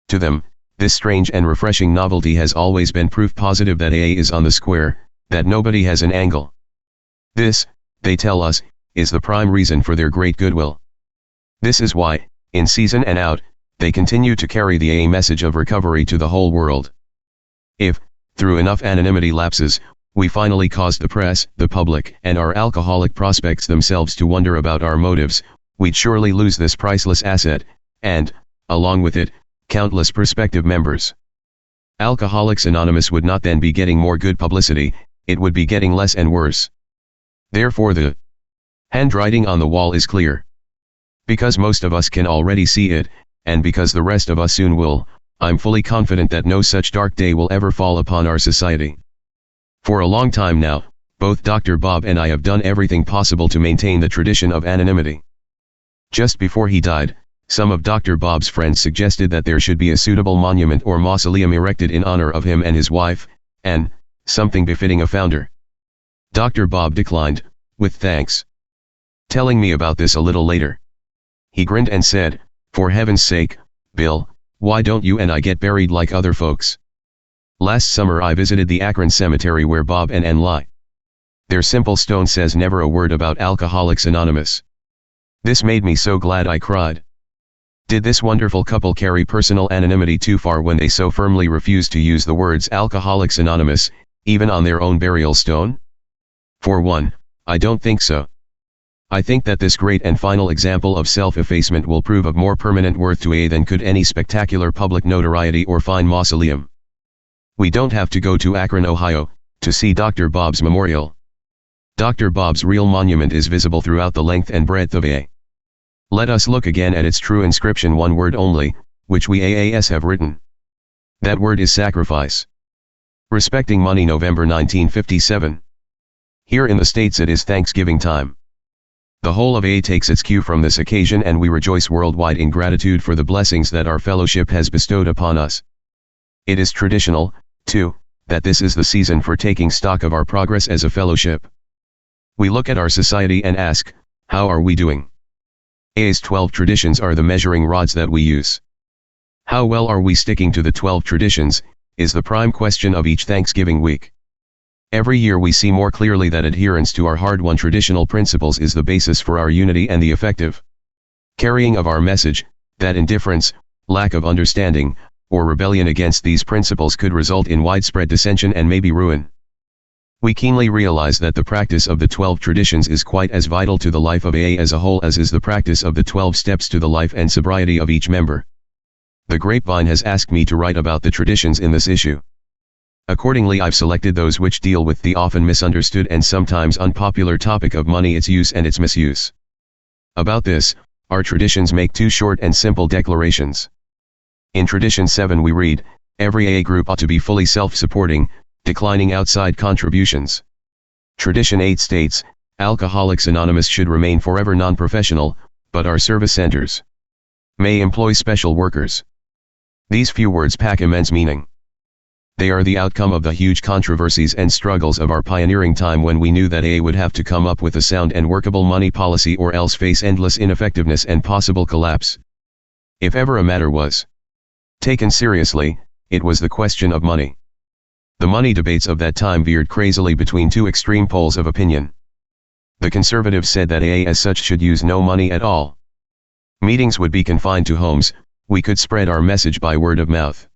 S1: To them, this strange and refreshing novelty has always been proof positive that AA is on the square, that nobody has an angle. This, they tell us, is the prime reason for their great goodwill. This is why, in season and out, they continue to carry the AA message of recovery to the whole world. If, through enough anonymity lapses, we finally caused the press, the public, and our alcoholic prospects themselves to wonder about our motives, we'd surely lose this priceless asset, and, along with it, countless prospective members. Alcoholics Anonymous would not then be getting more good publicity, it would be getting less and worse. Therefore the handwriting on the wall is clear. Because most of us can already see it, and because the rest of us soon will, I'm fully confident that no such dark day will ever fall upon our society. For a long time now, both Dr. Bob and I have done everything possible to maintain the tradition of anonymity. Just before he died, some of Dr. Bob's friends suggested that there should be a suitable monument or mausoleum erected in honor of him and his wife, and something befitting a founder. Dr. Bob declined, with thanks. Telling me about this a little later, he grinned and said, "For heaven's sake, Bill, why don't you and I get buried like other folks?" Last summer I visited the Akron cemetery where Bob and Ann lie. Their simple stone says never a word about Alcoholics Anonymous. This made me so glad I cried. Did this wonderful couple carry personal anonymity too far when they so firmly refused to use the words Alcoholics Anonymous, even on their own burial stone? For one, I don't think so. I think that this great and final example of self-effacement will prove of more permanent worth to AA than could any spectacular public notoriety or fine mausoleum. We don't have to go to Akron, Ohio, to see Dr. Bob's memorial. Dr. Bob's real monument is visible throughout the length and breadth of AA. Let us look again at its true inscription, one word only, which we AAS have written. That word is sacrifice. Respecting money, November 1957. Here in the States it is Thanksgiving time. The whole of AA takes its cue from this occasion, and we rejoice worldwide in gratitude for the blessings that our fellowship has bestowed upon us. It is traditional, too, that this is the season for taking stock of our progress as a fellowship. We look at our society and ask, how are we doing? AA's 12 traditions are the measuring rods that we use. How well are we sticking to the 12 traditions, is the prime question of each Thanksgiving week. Every year we see more clearly that adherence to our hard-won traditional principles is the basis for our unity and the effective carrying of our message, that indifference, lack of understanding, or rebellion against these principles could result in widespread dissension and maybe ruin. We keenly realize that the practice of the 12 traditions is quite as vital to the life of AA as a whole as is the practice of the 12 steps to the life and sobriety of each member. The Grapevine has asked me to write about the traditions in this issue. Accordingly, I've selected those which deal with the often misunderstood and sometimes unpopular topic of money, its use and its misuse. About this, our traditions make two short and simple declarations. In Tradition 7 we read, every AA group ought to be fully self-supporting, declining outside contributions. Tradition 8 states, Alcoholics Anonymous should remain forever non-professional, but our service centers may employ special workers. These few words pack immense meaning. They are the outcome of the huge controversies and struggles of our pioneering time when we knew that AA would have to come up with a sound and workable money policy or else face endless ineffectiveness and possible collapse. If ever a matter was taken seriously, it was the question of money. The money debates of that time veered crazily between two extreme poles of opinion. The conservatives said that AA as such should use no money at all. Meetings would be confined to homes, we could spread our message by word of mouth.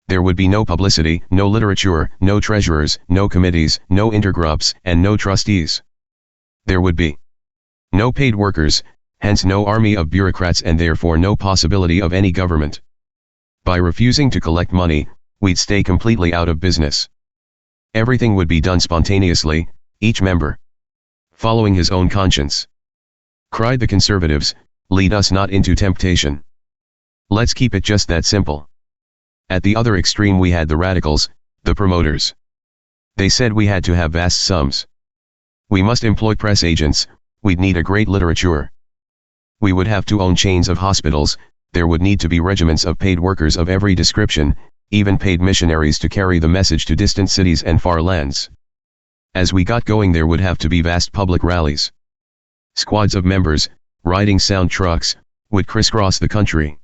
S1: There would be no publicity, no literature, no treasurers, no committees, no intergroups, and no trustees. There would be no paid workers, hence no army of bureaucrats and therefore no possibility of any government. By refusing to collect money, we'd stay completely out of business. Everything would be done spontaneously, each member following his own conscience. Cried the conservatives, lead us not into temptation. Let's keep it just that simple. At the other extreme we had the radicals, the promoters. They said we had to have vast sums. We must employ press agents, we'd need a great literature. We would have to own chains of hospitals, there would need to be regiments of paid workers of every description, even paid missionaries to carry the message to distant cities and far lands. As we got going there would have to be vast public rallies. Squads of members, riding sound trucks, would crisscross the country.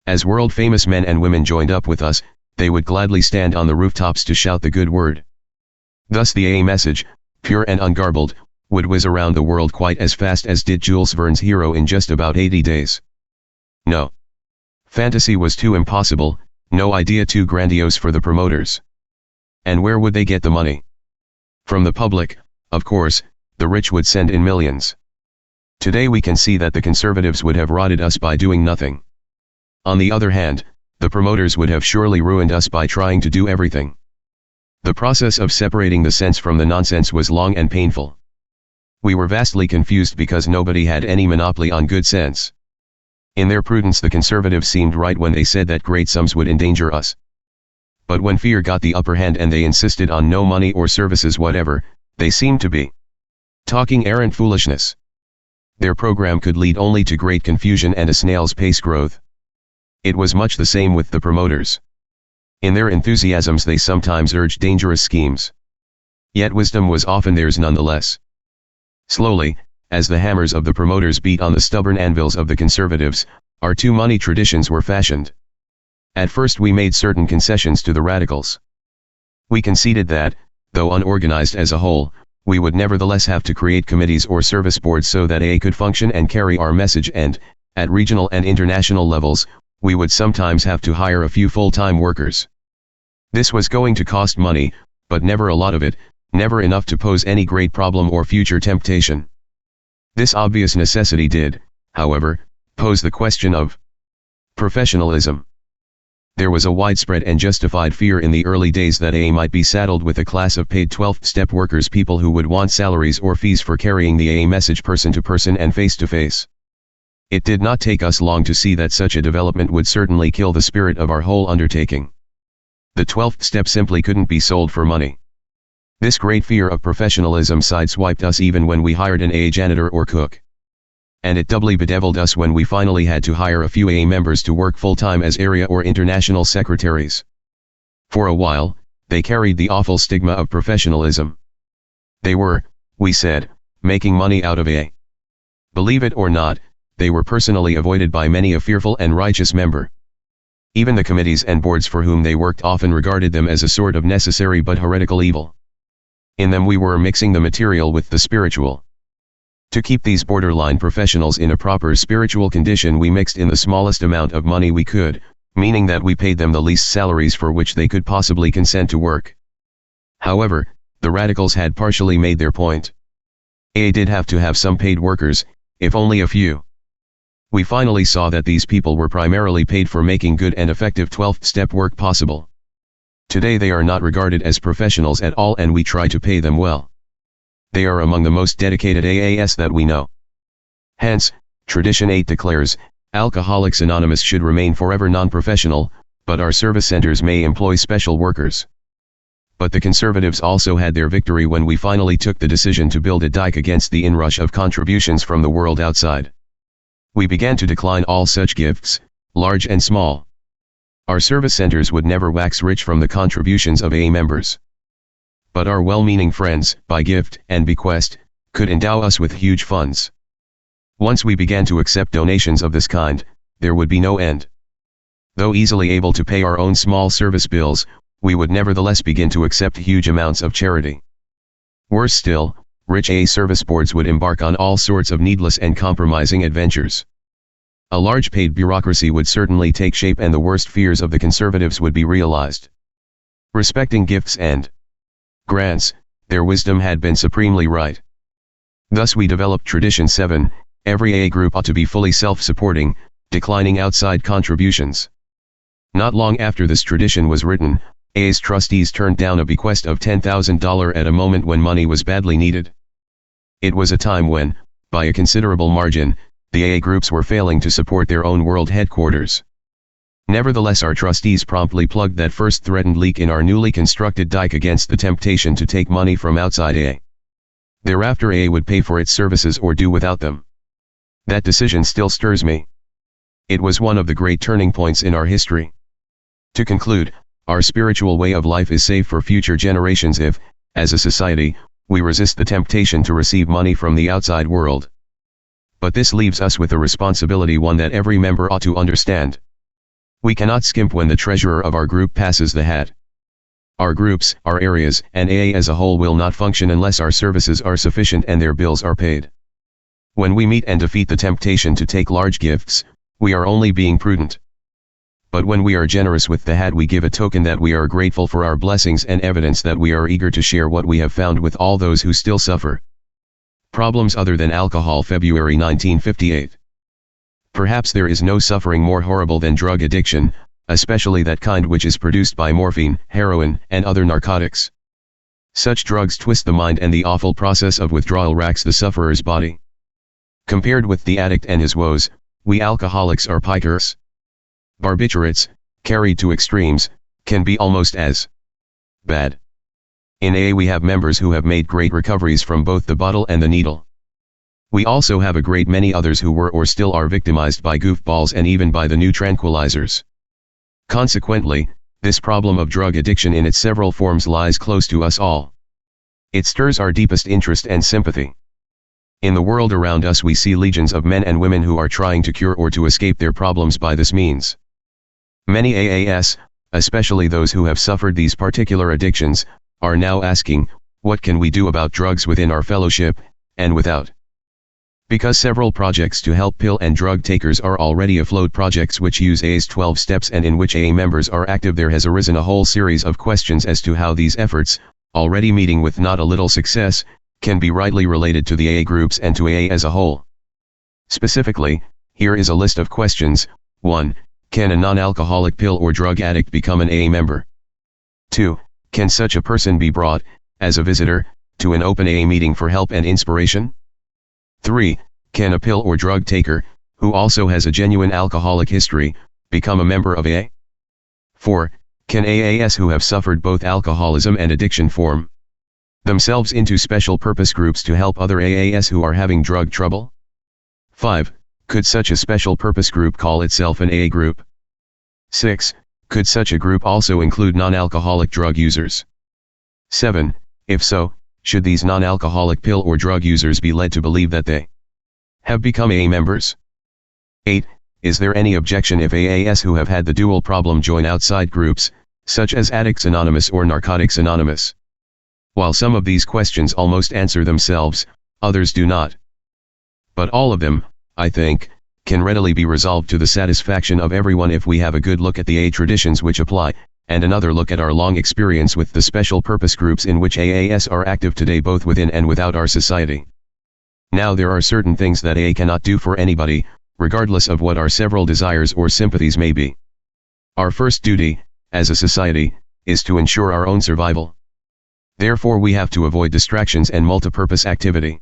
S1: As world-famous men and women joined up with us, they would gladly stand on the rooftops to shout the good word. Thus the AA message, pure and ungarbled, would whiz around the world quite as fast as did Jules Verne's hero in just about 80 days. No. Fantasy was too impossible, no idea too grandiose for the promoters. And where would they get the money? From the public, of course, the rich would send in millions. Today we can see that the conservatives would have rotted us by doing nothing. On the other hand, the promoters would have surely ruined us by trying to do everything. The process of separating the sense from the nonsense was long and painful. We were vastly confused because nobody had any monopoly on good sense. In their prudence the conservatives seemed right when they said that great sums would endanger us. But when fear got the upper hand and they insisted on no money or services whatever, they seemed to be talking arrant foolishness. Their program could lead only to great confusion and a snail's pace growth. It was much the same with the promoters. In their enthusiasms they sometimes urged dangerous schemes. Yet wisdom was often theirs nonetheless. Slowly, as the hammers of the promoters beat on the stubborn anvils of the conservatives, our two money traditions were fashioned. At first we made certain concessions to the radicals. We conceded that, though unorganized as a whole, we would nevertheless have to create committees or service boards so that AA could function and carry our message and, at regional and international levels, we would sometimes have to hire a few full-time workers. This was going to cost money, but never a lot of it, never enough to pose any great problem or future temptation. This obvious necessity did, however, pose the question of professionalism. There was a widespread and justified fear in the early days that AA might be saddled with a class of paid 12th-step workers, people who would want salaries or fees for carrying the AA message person to person and face to face. It did not take us long to see that such a development would certainly kill the spirit of our whole undertaking. The 12th step simply couldn't be sold for money. This great fear of professionalism sideswiped us even when we hired an AA janitor or cook. And it doubly bedeviled us when we finally had to hire a few AA members to work full-time as area or international secretaries. For a while, they carried the awful stigma of professionalism. They were, we said, making money out of AA. Believe it or not, they were personally avoided by many a fearful and righteous member. Even the committees and boards for whom they worked often regarded them as a sort of necessary but heretical evil. In them we were mixing the material with the spiritual. To keep these borderline professionals in a proper spiritual condition, we mixed in the smallest amount of money we could, meaning that we paid them the least salaries for which they could possibly consent to work. However, the radicals had partially made their point. AA did have to have some paid workers, if only a few. We finally saw that these people were primarily paid for making good and effective 12th-step work possible. Today they are not regarded as professionals at all, and we try to pay them well. They are among the most dedicated AAs that we know. Hence, Tradition 8 declares, Alcoholics Anonymous should remain forever non-professional, but our service centers may employ special workers. But the conservatives also had their victory when we finally took the decision to build a dike against the inrush of contributions from the world outside. We began to decline all such gifts, large and small. Our service centers would never wax rich from the contributions of AA members. But our well-meaning friends, by gift and bequest, could endow us with huge funds. Once we began to accept donations of this kind, there would be no end. Though easily able to pay our own small service bills, we would nevertheless begin to accept huge amounts of charity. Worse still, rich AA service boards would embark on all sorts of needless and compromising adventures. A large paid bureaucracy would certainly take shape, and the worst fears of the conservatives would be realized. Respecting gifts and grants, their wisdom had been supremely right. Thus we developed Tradition 7, every AA group ought to be fully self-supporting, declining outside contributions. Not long after this tradition was written, AA's trustees turned down a bequest of $10,000 at a moment when money was badly needed. It was a time when, by a considerable margin, the AA groups were failing to support their own world headquarters. Nevertheless, our trustees promptly plugged that first threatened leak in our newly constructed dike against the temptation to take money from outside AA. Thereafter AA would pay for its services or do without them. That decision still stirs me. It was one of the great turning points in our history. To conclude, our spiritual way of life is safe for future generations if, as a society, we resist the temptation to receive money from the outside world. But this leaves us with a responsibility, one that every member ought to understand. We cannot skimp when the treasurer of our group passes the hat. Our groups, our areas, and AA as a whole will not function unless our services are sufficient and their bills are paid. When we meet and defeat the temptation to take large gifts, we are only being prudent. But when we are generous with the hat, we give a token that we are grateful for our blessings and evidence that we are eager to share what we have found with all those who still suffer. Problems other than alcohol. February 1958. Perhaps there is no suffering more horrible than drug addiction, especially that kind which is produced by morphine, heroin, and other narcotics. Such drugs twist the mind, and the awful process of withdrawal racks the sufferer's body. Compared with the addict and his woes, we alcoholics are pikers. Barbiturates, carried to extremes, can be almost as bad. In AA we have members who have made great recoveries from both the bottle and the needle. We also have a great many others who were or still are victimized by goofballs and even by the new tranquilizers. Consequently, this problem of drug addiction in its several forms lies close to us all. It stirs our deepest interest and sympathy. In the world around us we see legions of men and women who are trying to cure or to escape their problems by this means. Many AAs, especially those who have suffered these particular addictions, are now asking, what can we do about drugs within our fellowship, and without? Because several projects to help pill and drug takers are already afloat, projects which use AA's 12 steps and in which AA members are active, there has arisen a whole series of questions as to how these efforts, already meeting with not a little success, can be rightly related to the AA groups and to AA as a whole. Specifically, here is a list of questions. 1. Can a non-alcoholic pill or drug addict become an AA member? 2. Can such a person be brought, as a visitor, to an open AA meeting for help and inspiration? 3. Can a pill or drug taker, who also has a genuine alcoholic history, become a member of AA? 4. Can AAs who have suffered both alcoholism and addiction form themselves into special purpose groups to help other AAs who are having drug trouble? 5. Could such a special purpose group call itself an AA group? 6. Could such a group also include non-alcoholic drug users? 7. If so, should these non-alcoholic pill or drug users be led to believe that they have become AA members? 8. Is there any objection if AAs who have had the dual problem join outside groups, such as Addicts Anonymous or Narcotics Anonymous? While some of these questions almost answer themselves, others do not. But all of them, I think, can readily be resolved to the satisfaction of everyone if we have a good look at the AA traditions which apply, and another look at our long experience with the special purpose groups in which AAs are active today both within and without our society. Now there are certain things that AA cannot do for anybody, regardless of what our several desires or sympathies may be. Our first duty, as a society, is to ensure our own survival. Therefore we have to avoid distractions and multipurpose activity.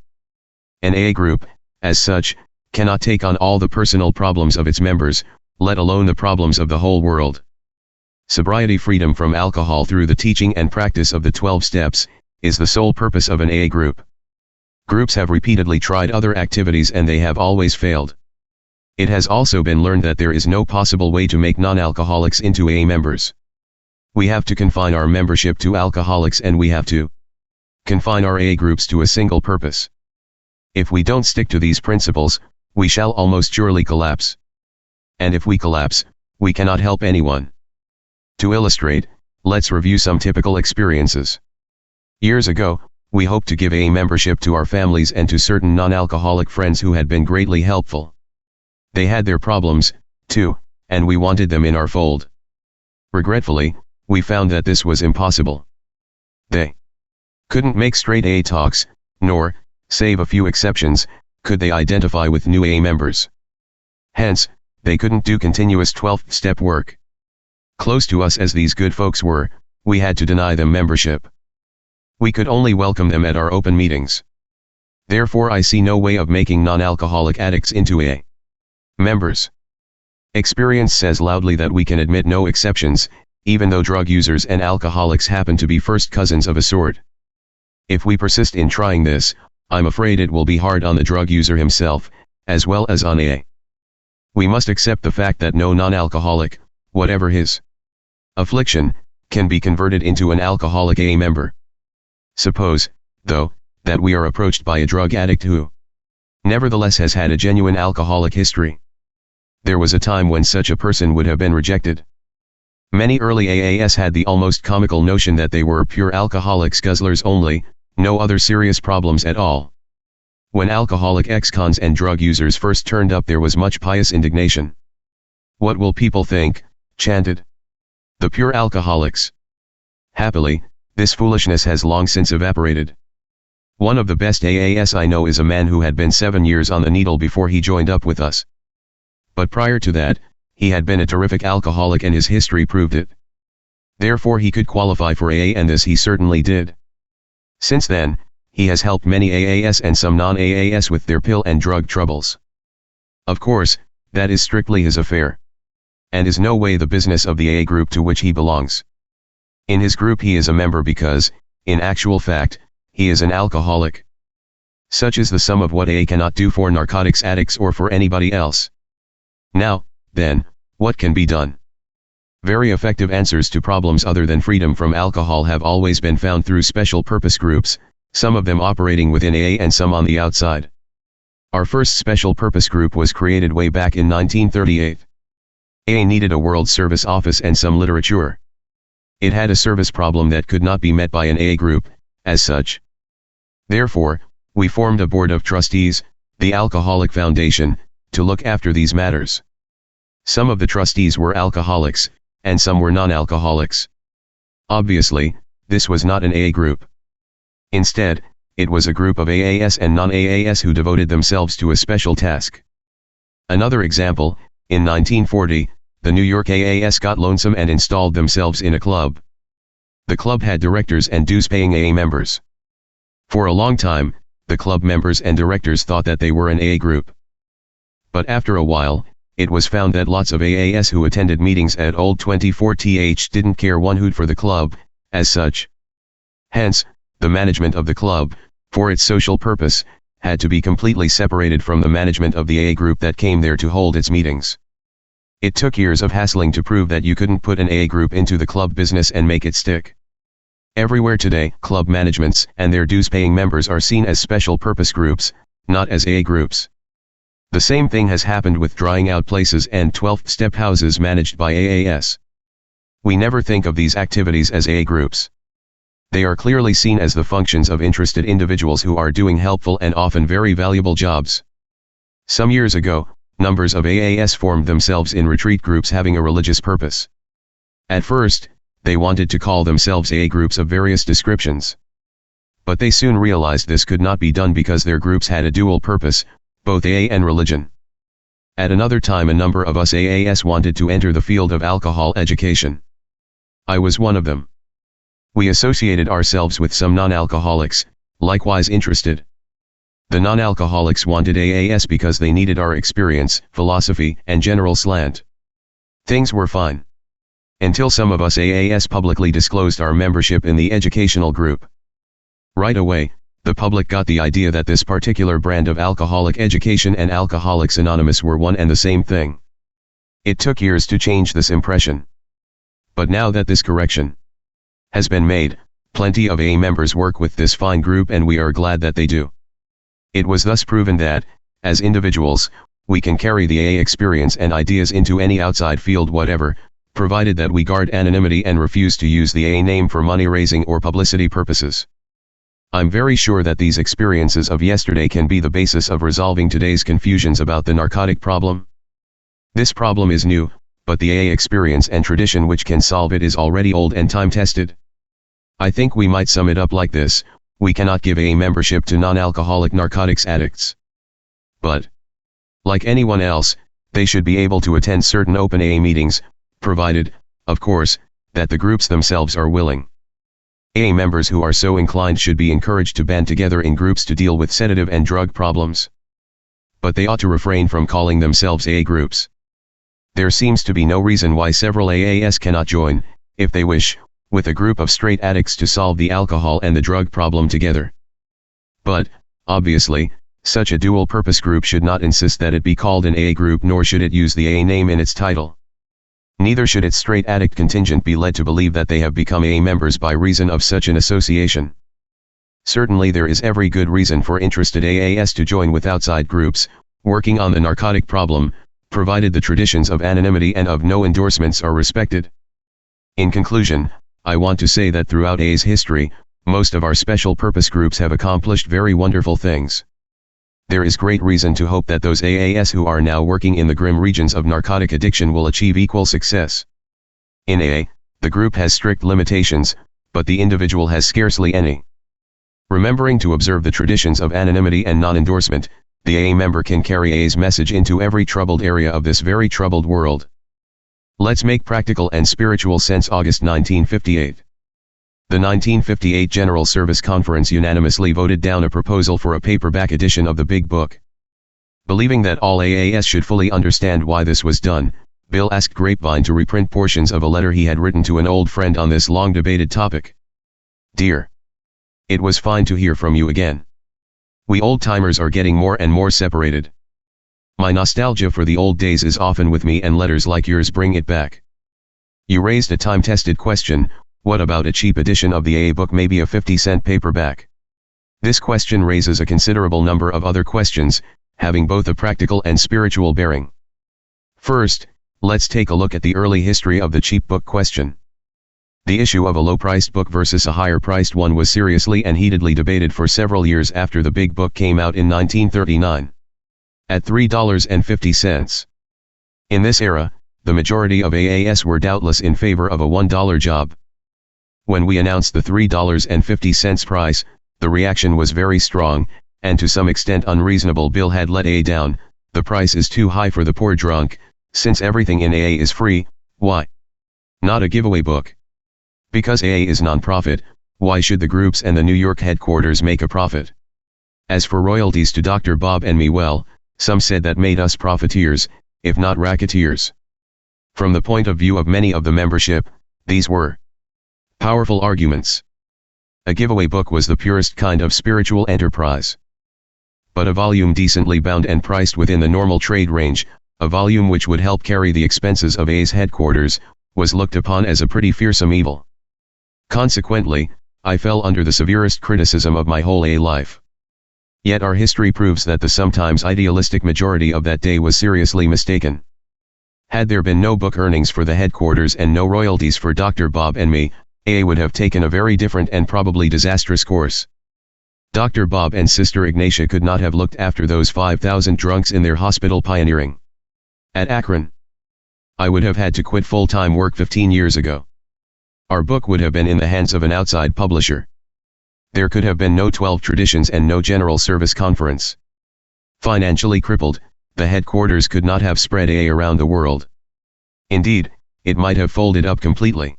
S1: An AA group, as such, cannot take on all the personal problems of its members, let alone the problems of the whole world. Sobriety, freedom from alcohol through the teaching and practice of the 12 steps, is the sole purpose of an AA group. Groups have repeatedly tried other activities and they have always failed. It has also been learned that there is no possible way to make non-alcoholics into AA members. We have to confine our membership to alcoholics and we have to confine our AA groups to a single purpose. If we don't stick to these principles, we shall almost surely collapse. And if we collapse, we cannot help anyone. To illustrate, let's review some typical experiences. Years ago, we hoped to give AA membership to our families and to certain non-alcoholic friends who had been greatly helpful. They had their problems, too, and we wanted them in our fold. Regretfully, we found that this was impossible. They couldn't make straight AA talks, nor, save a few exceptions, could they identify with new AA members. Hence, they couldn't do continuous 12-step work. Close to us as these good folks were, we had to deny them membership. We could only welcome them at our open meetings. Therefore I see no way of making non-alcoholic addicts into AA members. Experience says loudly that we can admit no exceptions, even though drug users and alcoholics happen to be first cousins of a sort. If we persist in trying this, I'm afraid it will be hard on the drug user himself, as well as on AA. We must accept the fact that no non-alcoholic, whatever his affliction, can be converted into an alcoholic AA member. Suppose, though, that we are approached by a drug addict who nevertheless has had a genuine alcoholic history. There was a time when such a person would have been rejected. Many early AAs had the almost comical notion that they were pure alcoholics, guzzlers only, no other serious problems at all. When alcoholic ex-cons and drug users first turned up, there was much pious indignation. "What will people think?" chanted the pure alcoholics. Happily, this foolishness has long since evaporated. One of the best AAs I know is a man who had been 7 years on the needle before he joined up with us. But prior to that, he had been a terrific alcoholic and his history proved it. Therefore he could qualify for AA, and this he certainly did. Since then, he has helped many AAs and some non-AAs with their pill and drug troubles. Of course, that is strictly his affair, and is no way the business of the AA group to which he belongs. In his group he is a member because, in actual fact, he is an alcoholic. Such is the sum of what AA cannot do for narcotics addicts or for anybody else. Now, then, what can be done? Very effective answers to problems other than freedom from alcohol have always been found through special purpose groups, some of them operating within AA and some on the outside. Our first special purpose group was created way back in 1938. AA needed a World Service office and some literature. It had a service problem that could not be met by an AA group, as such. Therefore, we formed a board of trustees, the Alcoholic Foundation, to look after these matters. Some of the trustees were alcoholics, and some were non-alcoholics. Obviously, this was not an AA group. Instead, it was a group of AAs and non-AAs who devoted themselves to a special task. Another example, in 1940, the New York AAs got lonesome and installed themselves in a club. The club had directors and dues-paying AA members. For a long time, the club members and directors thought that they were an AA group. But after a while, it was found that lots of AAs who attended meetings at Old 24th didn't care one hoot for the club, as such. Hence, the management of the club, for its social purpose, had to be completely separated from the management of the AA group that came there to hold its meetings. It took years of hassling to prove that you couldn't put an AA group into the club business and make it stick. Everywhere today, club managements and their dues-paying members are seen as special purpose groups, not as AA groups. The same thing has happened with drying out places and 12-step houses managed by AAS. We never think of these activities as AA groups. They are clearly seen as the functions of interested individuals who are doing helpful and often very valuable jobs. Some years ago, numbers of AAS formed themselves in retreat groups having a religious purpose. At first, they wanted to call themselves AA groups of various descriptions. But they soon realized this could not be done because their groups had a dual purpose, both AA and religion. At another time a number of us AAS wanted to enter the field of alcohol education. I was one of them. We associated ourselves with some non-alcoholics, likewise interested. The non-alcoholics wanted AAS because they needed our experience, philosophy, and general slant. Things were fine. Until some of us AAS publicly disclosed our membership in the educational group. Right away, the public got the idea that this particular brand of alcoholic education and Alcoholics Anonymous were one and the same thing. It took years to change this impression. But now that this correction has been made, plenty of AA members work with this fine group and we are glad that they do. It was thus proven that, as individuals, we can carry the AA experience and ideas into any outside field whatever, provided that we guard anonymity and refuse to use the AA name for money-raising or publicity purposes. I'm very sure that these experiences of yesterday can be the basis of resolving today's confusions about the narcotic problem. This problem is new, but the AA experience and tradition which can solve it is already old and time-tested. I think we might sum it up like this: we cannot give AA membership to non-alcoholic narcotics addicts. But, like anyone else, they should be able to attend certain open AA meetings, provided, of course, that the groups themselves are willing. AA members who are so inclined should be encouraged to band together in groups to deal with sedative and drug problems. But they ought to refrain from calling themselves AA groups. There seems to be no reason why several AAS cannot join, if they wish, with a group of straight addicts to solve the alcohol and the drug problem together. But, obviously, such a dual-purpose group should not insist that it be called an AA group, nor should it use the AA name in its title. Neither should its straight addict contingent be led to believe that they have become AA members by reason of such an association. Certainly there is every good reason for interested AAS to join with outside groups, working on the narcotic problem, provided the traditions of anonymity and of no endorsements are respected. In conclusion, I want to say that throughout AA's history, most of our special purpose groups have accomplished very wonderful things. There is great reason to hope that those AAS who are now working in the grim regions of narcotic addiction will achieve equal success. In AA, the group has strict limitations, but the individual has scarcely any. Remembering to observe the traditions of anonymity and non-endorsement, the AA member can carry AA's message into every troubled area of this very troubled world. Let's make practical and spiritual sense. August 1958. The 1958 General Service Conference unanimously voted down a proposal for a paperback edition of the Big Book. Believing that all AAS should fully understand why this was done, Bill asked Grapevine to reprint portions of a letter he had written to an old friend on this long-debated topic. Dear, it was fine to hear from you again. We old-timers are getting more and more separated. My nostalgia for the old days is often with me, and letters like yours bring it back. You raised a time-tested question: what about a cheap edition of the AA book, maybe a 50-cent paperback? This question raises a considerable number of other questions, having both a practical and spiritual bearing. First, let's take a look at the early history of the cheap book question. The issue of a low-priced book versus a higher-priced one was seriously and heatedly debated for several years after the Big Book came out in 1939. At $3.50. In this era, the majority of AAS were doubtless in favor of a $1 job. When we announced the $3.50 price, the reaction was very strong, and to some extent unreasonable. Bill had let AA down. The price is too high for the poor drunk. Since everything in AA is free, why not a giveaway book? Because AA is non-profit, why should the groups and the New York headquarters make a profit? As for royalties to Dr. Bob and me, well, some said that made us profiteers, if not racketeers. From the point of view of many of the membership, these were powerful arguments. A giveaway book was the purest kind of spiritual enterprise. But a volume decently bound and priced within the normal trade range, a volume which would help carry the expenses of A's headquarters, was looked upon as a pretty fearsome evil. Consequently, I fell under the severest criticism of my whole A life. Yet our history proves that the sometimes idealistic majority of that day was seriously mistaken. Had there been no book earnings for the headquarters and no royalties for Dr. Bob and me, A would have taken a very different and probably disastrous course. Dr. Bob and Sister Ignatia could not have looked after those 5,000 drunks in their hospital pioneering at Akron. I would have had to quit full-time work 15 years ago. Our book would have been in the hands of an outside publisher. There could have been no 12 traditions and no General Service Conference. Financially crippled, the headquarters could not have spread A around the world. Indeed, it might have folded up completely.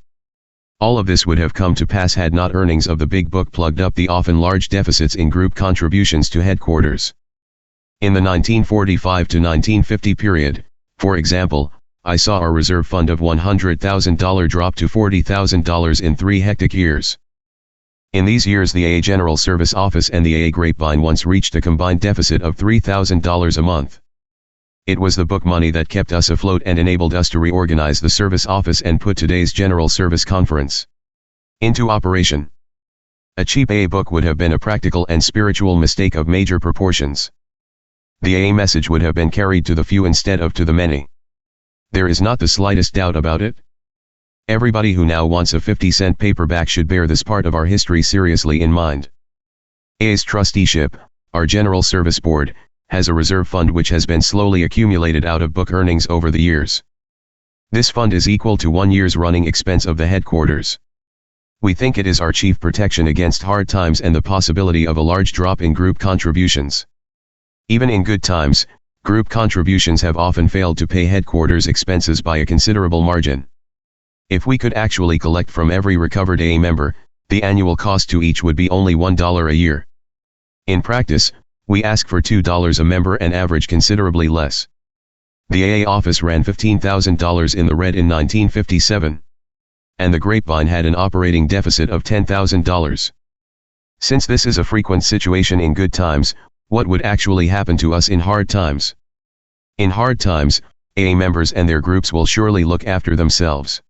S1: All of this would have come to pass had not earnings of the big book plugged up the often large deficits in group contributions to headquarters. In the 1945 to 1950 period, for example, I saw our reserve fund of $100,000 drop to $40,000 in 3 hectic years. In these years the A General Service Office and the A Grapevine once reached a combined deficit of $3,000 a month. It was the book money that kept us afloat and enabled us to reorganize the service office and put today's General Service Conference into operation. A cheap A book would have been a practical and spiritual mistake of major proportions. The A message would have been carried to the few instead of to the many. There is not the slightest doubt about it. Everybody who now wants a 50-cent paperback should bear this part of our history seriously in mind. A's trusteeship, our General Service Board, has a reserve fund which has been slowly accumulated out of book earnings over the years. This fund is equal to 1 year's running expense of the headquarters. We think it is our chief protection against hard times and the possibility of a large drop in group contributions. Even in good times, group contributions have often failed to pay headquarters expenses by a considerable margin. If we could actually collect from every recovered A member, the annual cost to each would be only $1 a year. In practice, we ask for $2 a member and average considerably less. The AA office ran $15,000 in the red in 1957. And the Grapevine had an operating deficit of $10,000. Since this is a frequent situation in good times, what would actually happen to us in hard times? In hard times, AA members and their groups will surely look after themselves.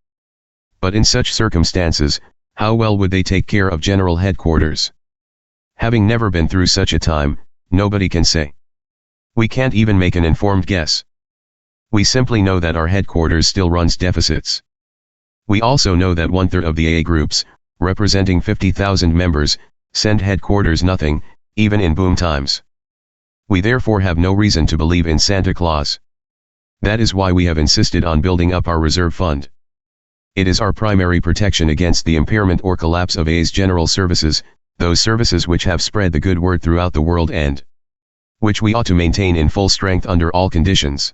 S1: But in such circumstances, how well would they take care of General Headquarters? Having never been through such a time, nobody can say. We can't even make an informed guess. We simply know that our headquarters still runs deficits. We also know that 1/3 of the AA groups, representing 50,000 members, send headquarters nothing, even in boom times. We therefore have no reason to believe in Santa Claus. That is why we have insisted on building up our reserve fund. It is our primary protection against the impairment or collapse of A's general services, those services which have spread the good word throughout the world and which we ought to maintain in full strength under all conditions.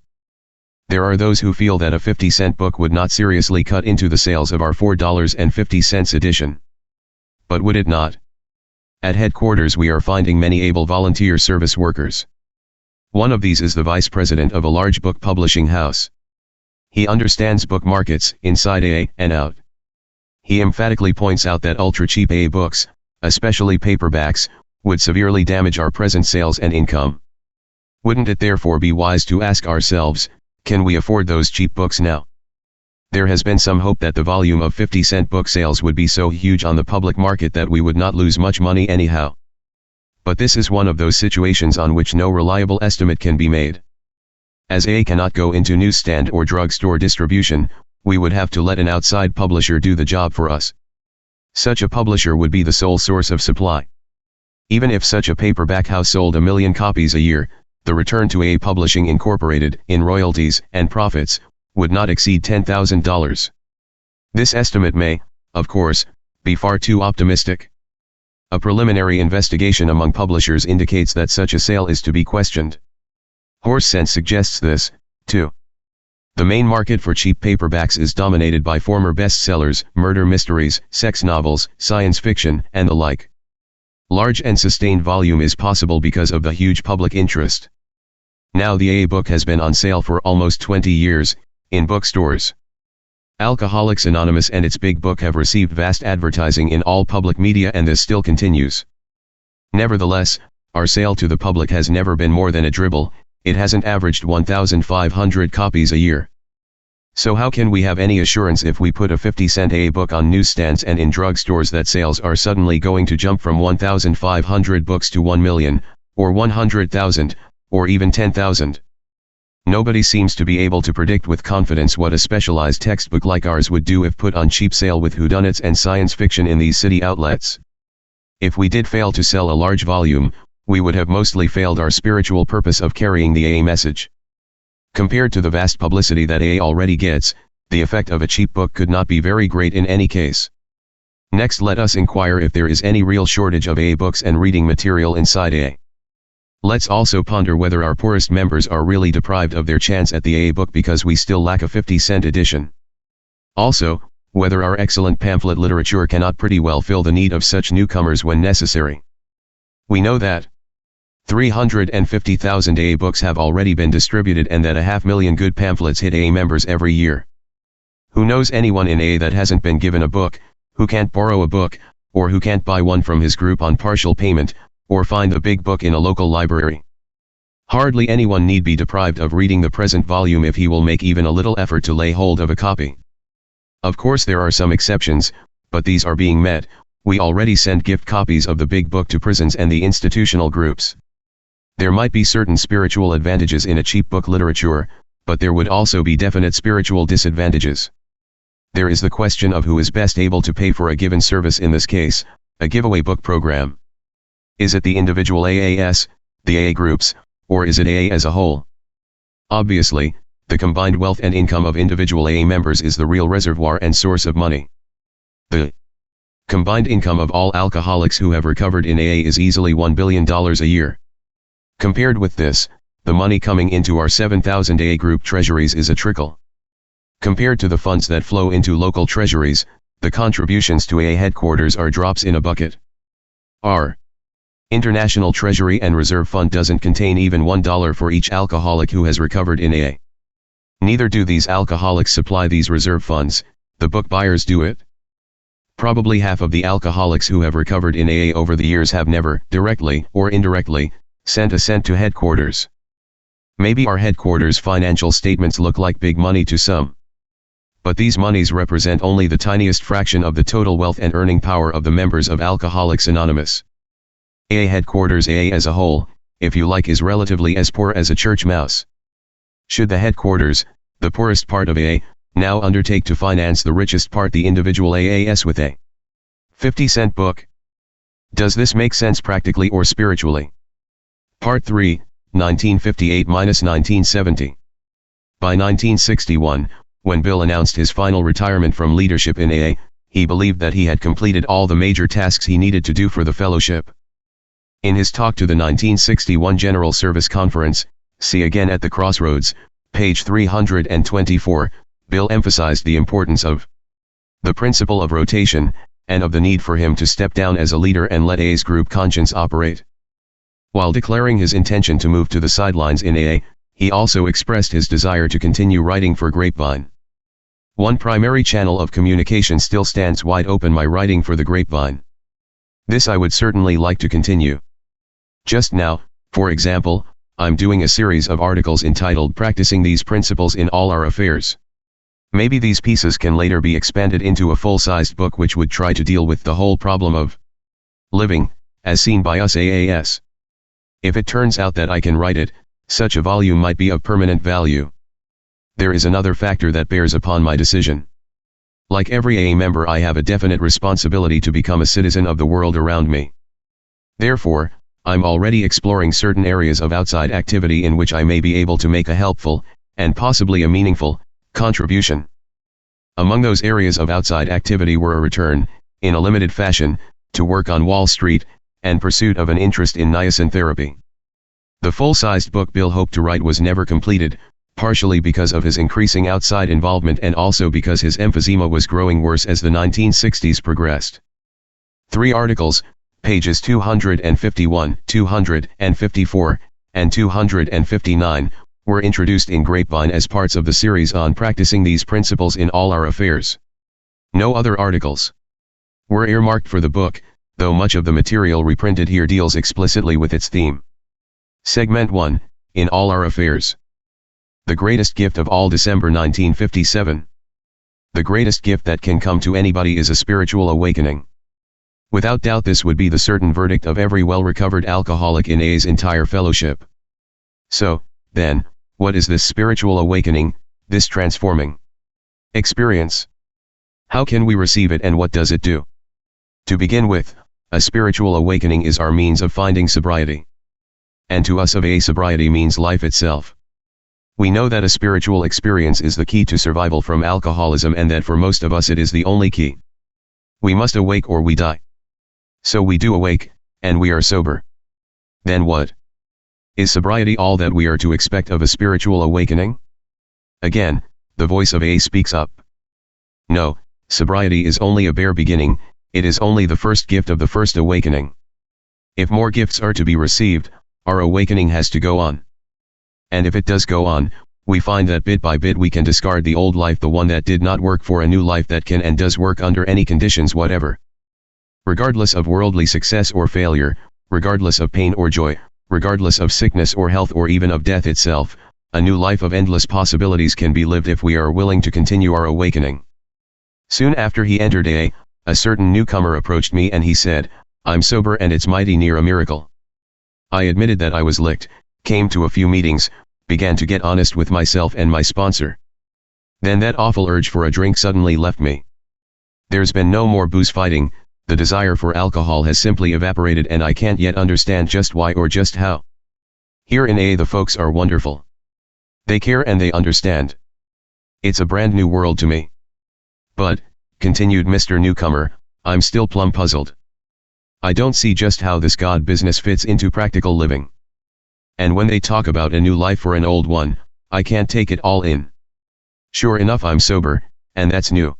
S1: There are those who feel that a 50-cent book would not seriously cut into the sales of our $4.50 edition. But would it not? At headquarters we are finding many able volunteer service workers. One of these is the vice president of a large book publishing house. He understands book markets, inside AA and out. He emphatically points out that ultra-cheap AA books, especially paperbacks, would severely damage our present sales and income. Wouldn't it therefore be wise to ask ourselves, can we afford those cheap books now? There has been some hope that the volume of 50-cent book sales would be so huge on the public market that we would not lose much money anyhow. But this is one of those situations on which no reliable estimate can be made. As AA cannot go into newsstand or drugstore distribution, we would have to let an outside publisher do the job for us. Such a publisher would be the sole source of supply. Even if such a paperback house sold 1 million copies a year, the return to AA Publishing Incorporated, in royalties and profits, would not exceed $10,000. This estimate may, of course, be far too optimistic. A preliminary investigation among publishers indicates that such a sale is to be questioned. Horse Sense suggests this, too. The main market for cheap paperbacks is dominated by former bestsellers, murder mysteries, sex novels, science fiction, and the like. Large and sustained volume is possible because of the huge public interest. Now the AA book has been on sale for almost 20 years, in bookstores. Alcoholics Anonymous and its big book have received vast advertising in all public media and this still continues. Nevertheless, our sale to the public has never been more than a dribble, it hasn't averaged 1,500 copies a year. So how can we have any assurance if we put a 50-cent AA book on newsstands and in drugstores that sales are suddenly going to jump from 1,500 books to 1 million, or 100,000, or even 10,000? Nobody seems to be able to predict with confidence what a specialized textbook like ours would do if put on cheap sale with whodunits and science fiction in these city outlets. If we did fail to sell a large volume, we would have mostly failed our spiritual purpose of carrying the AA message. Compared to the vast publicity that AA already gets, the effect of a cheap book could not be very great in any case. Next, let us inquire if there is any real shortage of AA books and reading material inside AA. Let's also ponder whether our poorest members are really deprived of their chance at the AA book because we still lack a 50-cent edition. Also, whether our excellent pamphlet literature cannot pretty well fill the need of such newcomers when necessary. We know that 350,000 AA books have already been distributed and that 500,000 good pamphlets hit AA members every year. Who knows anyone in AA that hasn't been given a book, who can't borrow a book, or who can't buy one from his group on partial payment, or find a big book in a local library? Hardly anyone need be deprived of reading the present volume if he will make even a little effort to lay hold of a copy. Of course there are some exceptions, but these are being met. We already send gift copies of the big book to prisons and the institutional groups. There might be certain spiritual advantages in a cheap book literature, but there would also be definite spiritual disadvantages. There is the question of who is best able to pay for a given service, in this case, a giveaway book program. Is it the individual AAS, the AA groups, or is it AA as a whole? Obviously, the combined wealth and income of individual AA members is the real reservoir and source of money. The combined income of all alcoholics who have recovered in AA is easily $1 billion a year. Compared with this, the money coming into our 7,000 AA group treasuries is a trickle. Compared to the funds that flow into local treasuries, the contributions to AA headquarters are drops in a bucket. Our International Treasury and Reserve Fund doesn't contain even $1 for each alcoholic who has recovered in AA. Neither do these alcoholics supply these reserve funds, the book buyers do it. Probably half of the alcoholics who have recovered in AA over the years have never, directly or indirectly, sent a cent to headquarters. Maybe our headquarters financial statements look like big money to some. But these monies represent only the tiniest fraction of the total wealth and earning power of the members of Alcoholics Anonymous. AA headquarters, AA as a whole, if you like, is relatively as poor as a church mouse. Should the headquarters, the poorest part of AA, now undertake to finance the richest part, the individual AAS, with a 50-cent book? Does this make sense practically or spiritually? Part 3, 1958–1970. By 1961, when Bill announced his final retirement from leadership in AA, he believed that he had completed all the major tasks he needed to do for the fellowship. In his talk to the 1961 General Service Conference, see again at the Crossroads, page 324, Bill emphasized the importance of the principle of rotation, and of the need for him to step down as a leader and let AA's group conscience operate. While declaring his intention to move to the sidelines in AA, he also expressed his desire to continue writing for Grapevine. One primary channel of communication still stands wide open: my writing for the Grapevine. This I would certainly like to continue. Just now, for example, I'm doing a series of articles entitled "Practicing These Principles in All Our Affairs." Maybe these pieces can later be expanded into a full-sized book which would try to deal with the whole problem of living, as seen by us AAS. If it turns out that I can write it, such a volume might be of permanent value. There is another factor that bears upon my decision. Like every AA member, I have a definite responsibility to become a citizen of the world around me. Therefore, I'm already exploring certain areas of outside activity in which I may be able to make a helpful, and possibly a meaningful, contribution. Among those areas of outside activity were a return, in a limited fashion, to work on Wall Street, and pursuit of an interest in niacin therapy. The full-sized book Bill hoped to write was never completed, partially because of his increasing outside involvement and also because his emphysema was growing worse as the 1960s progressed. 3 articles, pages 251, 254, and 259, were introduced in Grapevine as parts of the series on practicing these principles in all our affairs. No other articles were earmarked for the book, though much of the material reprinted here deals explicitly with its theme. Segment 1, in all our affairs. The greatest gift of all. December 1957. The greatest gift that can come to anybody is a spiritual awakening. Without doubt this would be the certain verdict of every well-recovered alcoholic in A's entire fellowship. So, then, what is this spiritual awakening, this transforming experience? How can we receive it and what does it do? To begin with, a spiritual awakening is our means of finding sobriety. And to us of A, sobriety means life itself. We know that a spiritual experience is the key to survival from alcoholism and that for most of us it is the only key. We must awake or we die. So we do awake, and we are sober. Then what? Is sobriety all that we are to expect of a spiritual awakening? Again, the voice of A speaks up. No, sobriety is only a bare beginning, it is only the first gift of the first awakening. If more gifts are to be received, our awakening has to go on. And if it does go on, we find that bit by bit we can discard the old life, the one that did not work, for a new life that can and does work under any conditions whatever. Regardless of worldly success or failure, regardless of pain or joy, regardless of sickness or health or even of death itself, a new life of endless possibilities can be lived if we are willing to continue our awakening. Soon after he entered A certain newcomer approached me and he said, "I'm sober and it's mighty near a miracle." I admitted that I was licked, came to a few meetings, began to get honest with myself and my sponsor. Then that awful urge for a drink suddenly left me. There's been no more booze fighting, the desire for alcohol has simply evaporated and I can't yet understand just why or just how. Here in A the folks are wonderful. They care and they understand. It's a brand new world to me. But, continued Mr. Newcomer, I'm still plumb puzzled. I don't see just how this God business fits into practical living. And when they talk about a new life for an old one, I can't take it all in. Sure enough I'm sober, and that's new.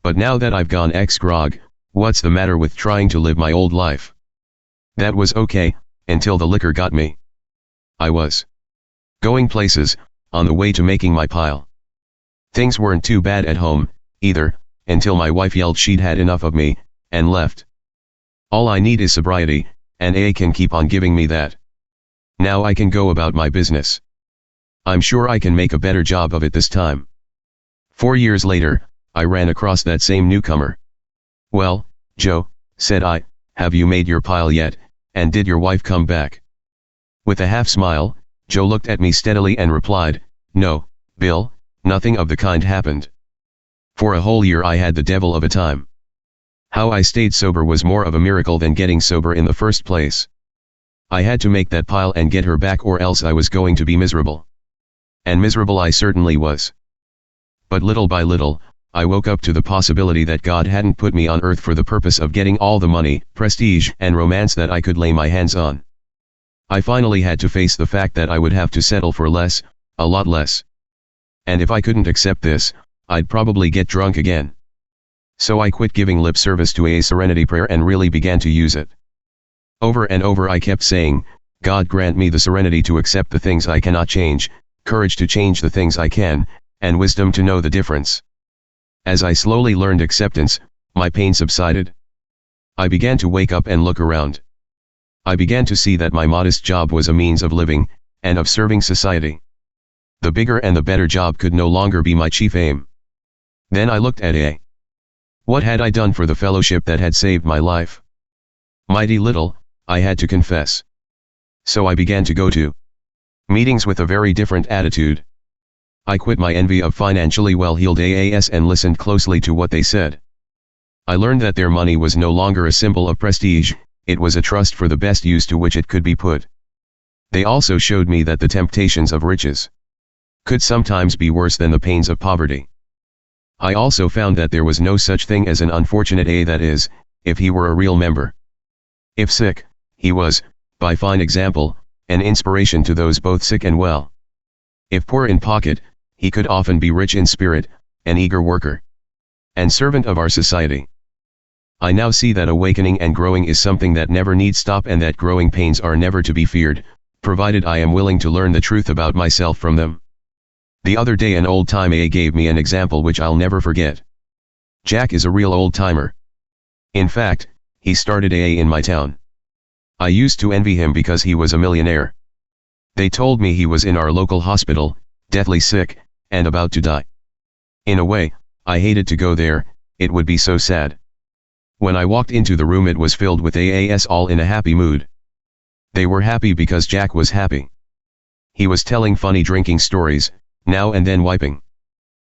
S1: But now that I've gone ex-grog, what's the matter with trying to live my old life? That was okay, until the liquor got me. I was going places, on the way to making my pile. Things weren't too bad at home, either, until my wife yelled she'd had enough of me, and left. All I need is sobriety, and A can keep on giving me that. Now I can go about my business. I'm sure I can make a better job of it this time. 4 years later, I ran across that same newcomer. "Well, Joe," said I, "have you made your pile yet, and did your wife come back?" With a half smile, Joe looked at me steadily and replied, "No, Bill, nothing of the kind happened. For a whole year I had the devil of a time. How I stayed sober was more of a miracle than getting sober in the first place. I had to make that pile and get her back or else I was going to be miserable. And miserable I certainly was. But little by little, I woke up to the possibility that God hadn't put me on earth for the purpose of getting all the money, prestige, and romance that I could lay my hands on. I finally had to face the fact that I would have to settle for less, a lot less. And if I couldn't accept this, I'd probably get drunk again. So I quit giving lip service to a serenity prayer and really began to use it. Over and over I kept saying, "God grant me the serenity to accept the things I cannot change, courage to change the things I can, and wisdom to know the difference." As I slowly learned acceptance, my pain subsided. I began to wake up and look around. I began to see that my modest job was a means of living, and of serving society. The bigger and the better job could no longer be my chief aim. Then I looked at A. What had I done for the fellowship that had saved my life? Mighty little, I had to confess. So I began to go to meetings with a very different attitude. I quit my envy of financially well-heeled AAs and listened closely to what they said. I learned that their money was no longer a symbol of prestige, it was a trust for the best use to which it could be put. They also showed me that the temptations of riches could sometimes be worse than the pains of poverty. I also found that there was no such thing as an unfortunate A, that is, if he were a real member. If sick, he was, by fine example, an inspiration to those both sick and well. If poor in pocket, he could often be rich in spirit, an eager worker and servant of our society. I now see that awakening and growing is something that never needs stop, and that growing pains are never to be feared, provided I am willing to learn the truth about myself from them. The other day an old-time A gave me an example which I'll never forget. Jack is a real old-timer. In fact, he started AA in my town. I used to envy him because he was a millionaire. They told me he was in our local hospital, deathly sick, and about to die. In a way, I hated to go there, it would be so sad. When I walked into the room it was filled with AAs all in a happy mood. They were happy because Jack was happy. He was telling funny drinking stories, now and then wiping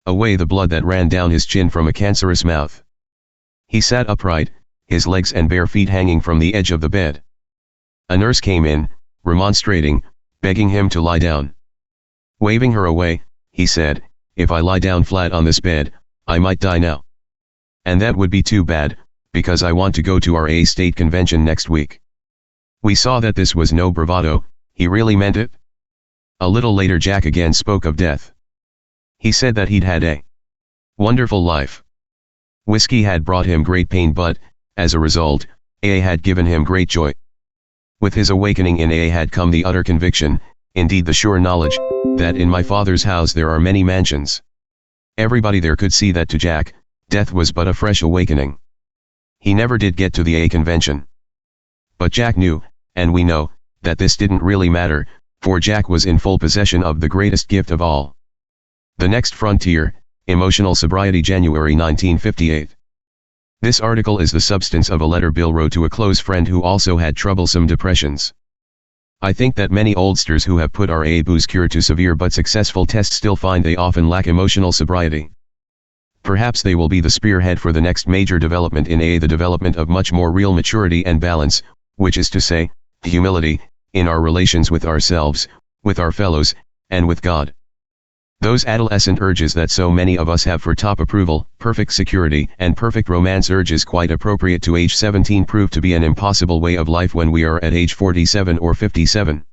S1: away the blood that ran down his chin from a cancerous mouth. He sat upright, his legs and bare feet hanging from the edge of the bed. A nurse came in, remonstrating, begging him to lie down. Waving her away, he said, "If I lie down flat on this bed, I might die now. And that would be too bad, because I want to go to our AA state convention next week." We saw that this was no bravado, he really meant it. A little later Jack again spoke of death. He said that he'd had a wonderful life. Whiskey had brought him great pain but, as a result, AA had given him great joy. With his awakening in AA had come the utter conviction, indeed the sure knowledge, that in my Father's house there are many mansions. Everybody there could see that to Jack, death was but a fresh awakening. He never did get to the AA convention. But Jack knew, and we know, that this didn't really matter, for Jack was in full possession of the greatest gift of all. The Next Frontier, Emotional Sobriety, January 1958. This article is the substance of a letter Bill wrote to a close friend who also had troublesome depressions. I think that many oldsters who have put our AA booze cure to severe but successful tests still find they often lack emotional sobriety. Perhaps they will be the spearhead for the next major development in AA, the development of much more real maturity and balance, which is to say, humility, in our relations with ourselves, with our fellows, and with God. Those adolescent urges that so many of us have for top approval, perfect security, and perfect romance, urges quite appropriate to age 17, prove to be an impossible way of life when we are at age 47 or 57.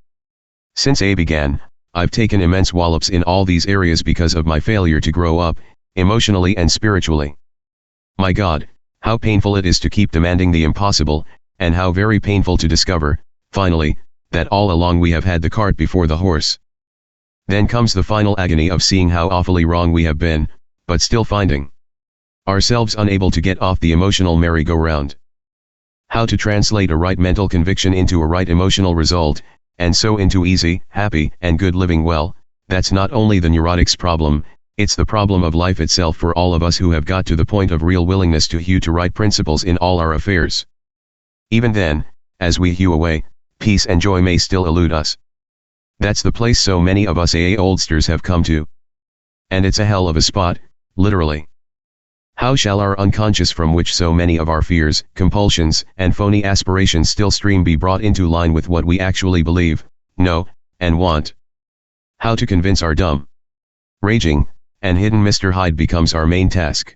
S1: Since AA began, I've taken immense wallops in all these areas because of my failure to grow up, emotionally and spiritually. My God, how painful it is to keep demanding the impossible, and how very painful to discover, finally, that all along we have had the cart before the horse. Then comes the final agony of seeing how awfully wrong we have been, but still finding ourselves unable to get off the emotional merry-go-round. How to translate a right mental conviction into a right emotional result, and so into easy, happy, and good living. Well, that's not only the neurotic's problem, it's the problem of life itself for all of us who have got to the point of real willingness to hew to right principles in all our affairs. Even then, as we hew away, peace and joy may still elude us. That's the place so many of us AA oldsters have come to. And it's a hell of a spot, literally. How shall our unconscious, from which so many of our fears, compulsions, and phony aspirations still stream, be brought into line with what we actually believe, know, and want? How to convince our dumb, raging, and hidden Mr. Hyde becomes our main task.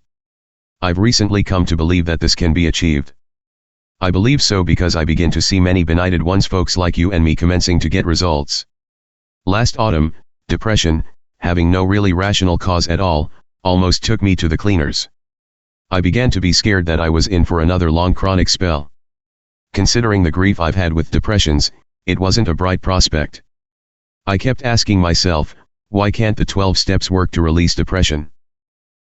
S1: I've recently come to believe that this can be achieved. I believe so because I begin to see many benighted ones, folks like you and me, commencing to get results. Last autumn, depression, having no really rational cause at all, almost took me to the cleaners. I began to be scared that I was in for another long chronic spell. Considering the grief I've had with depressions, it wasn't a bright prospect. I kept asking myself, why can't the 12 steps work to release depression?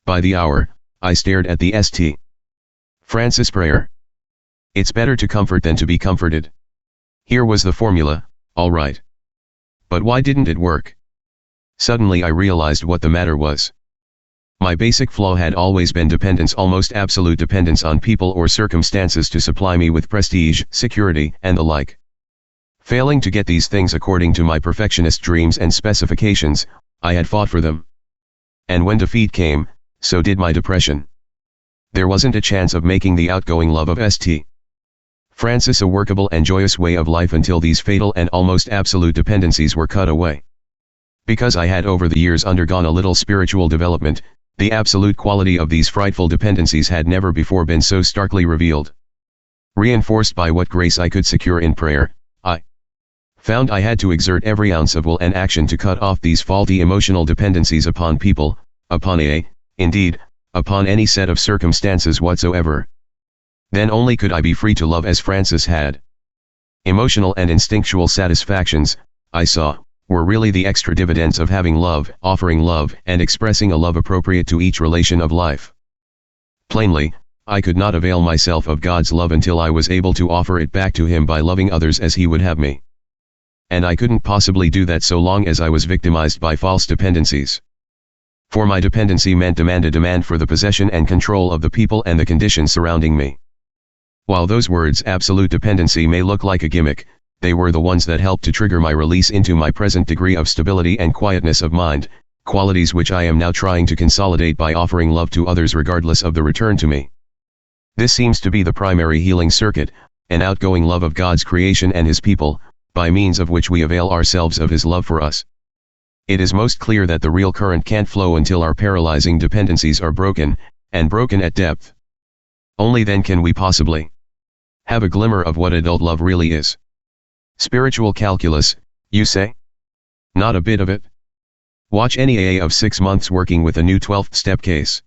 S1: By the hour, I stared at the St. Francis prayer. It's better to comfort than to be comforted. Here was the formula, all right. But why didn't it work? Suddenly I realized what the matter was. My basic flaw had always been dependence, almost absolute dependence on people or circumstances to supply me with prestige, security, and the like. Failing to get these things according to my perfectionist dreams and specifications, I had fought for them. And when defeat came, so did my depression. There wasn't a chance of making the outgoing love of St. Francis a workable and joyous way of life until these fatal and almost absolute dependencies were cut away. Because I had over the years undergone a little spiritual development, the absolute quality of these frightful dependencies had never before been so starkly revealed. Reinforced by what grace I could secure in prayer, I found I had to exert every ounce of will and action to cut off these faulty emotional dependencies upon people, upon AA, indeed, upon any set of circumstances whatsoever. Then only could I be free to love as Francis had. Emotional and instinctual satisfactions, I saw, were really the extra dividends of having love, offering love, and expressing a love appropriate to each relation of life. Plainly, I could not avail myself of God's love until I was able to offer it back to Him by loving others as He would have me. and I couldn't possibly do that so long as I was victimized by false dependencies. For my dependency meant a demand for the possession and control of the people and the conditions surrounding me. While those words absolute dependency may look like a gimmick, they were the ones that helped to trigger my release into my present degree of stability and quietness of mind, qualities which I am now trying to consolidate by offering love to others regardless of the return to me. This seems to be the primary healing circuit, an outgoing love of God's creation and His people, by means of which we avail ourselves of His love for us. It is most clear that the real current can't flow until our paralyzing dependencies are broken, and broken at depth. Only then can we possibly have a glimmer of what adult love really is. Spiritual calculus, you say? Not a bit of it. Watch any AA of 6 months working with a new 12th step case.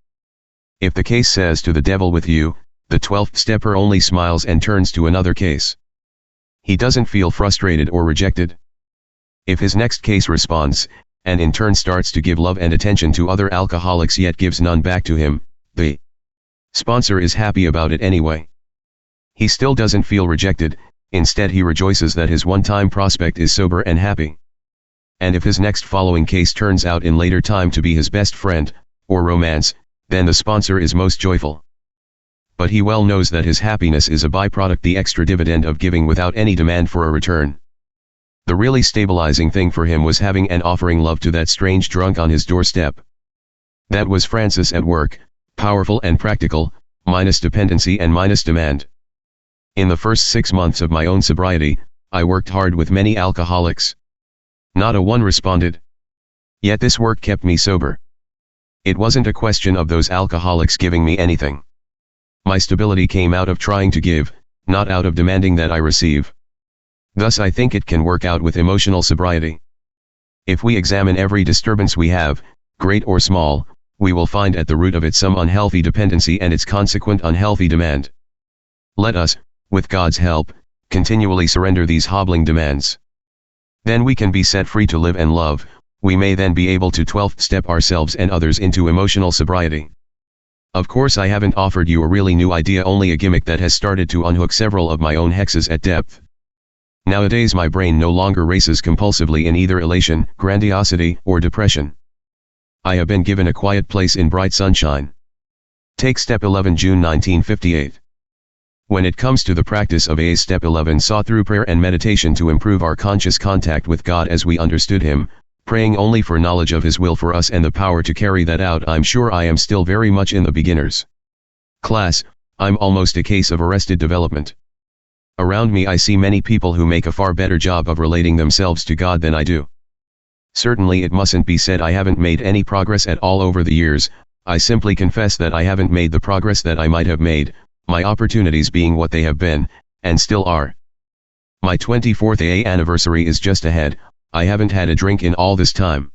S1: If the case says to the devil with you, the 12th stepper only smiles and turns to another case. He doesn't feel frustrated or rejected. If his next case responds, and in turn starts to give love and attention to other alcoholics yet gives none back to him, the sponsor is happy about it anyway. He still doesn't feel rejected, instead he rejoices that his one-time prospect is sober and happy. And if his next following case turns out in later time to be his best friend, or romance, then the sponsor is most joyful. But he well knows that his happiness is a byproduct, the extra dividend of giving without any demand for a return. The really stabilizing thing for him was having and offering love to that strange drunk on his doorstep. That was Francis at work, powerful and practical, minus dependency and minus demand. In the first 6 months of my own sobriety, I worked hard with many alcoholics. Not a one responded. Yet this work kept me sober. It wasn't a question of those alcoholics giving me anything. My stability came out of trying to give, not out of demanding that I receive. Thus I think it can work out with emotional sobriety. If we examine every disturbance we have, great or small, we will find at the root of it some unhealthy dependency and its consequent unhealthy demand. Let us, with God's help, continually surrender these hobbling demands. Then we can be set free to live and love. We may then be able to 12th step ourselves and others into emotional sobriety. Of course I haven't offered you a really new idea, only a gimmick that has started to unhook several of my own hexes at depth. Nowadays my brain no longer races compulsively in either elation, grandiosity, or depression. I have been given a quiet place in bright sunshine. Take Step 11, June 1958. When it comes to the practice of AA, Step 11 saw through prayer and meditation to improve our conscious contact with God as we understood Him, praying only for knowledge of His will for us and the power to carry that out. I'm sure I am still very much in the beginner's class. I'm almost a case of arrested development. Around me I see many people who make a far better job of relating themselves to God than I do. Certainly it mustn't be said I haven't made any progress at all over the years. I simply confess that I haven't made the progress that I might have made, my opportunities being what they have been, and still are. My 24th AA anniversary is just ahead. I haven't had a drink in all this time.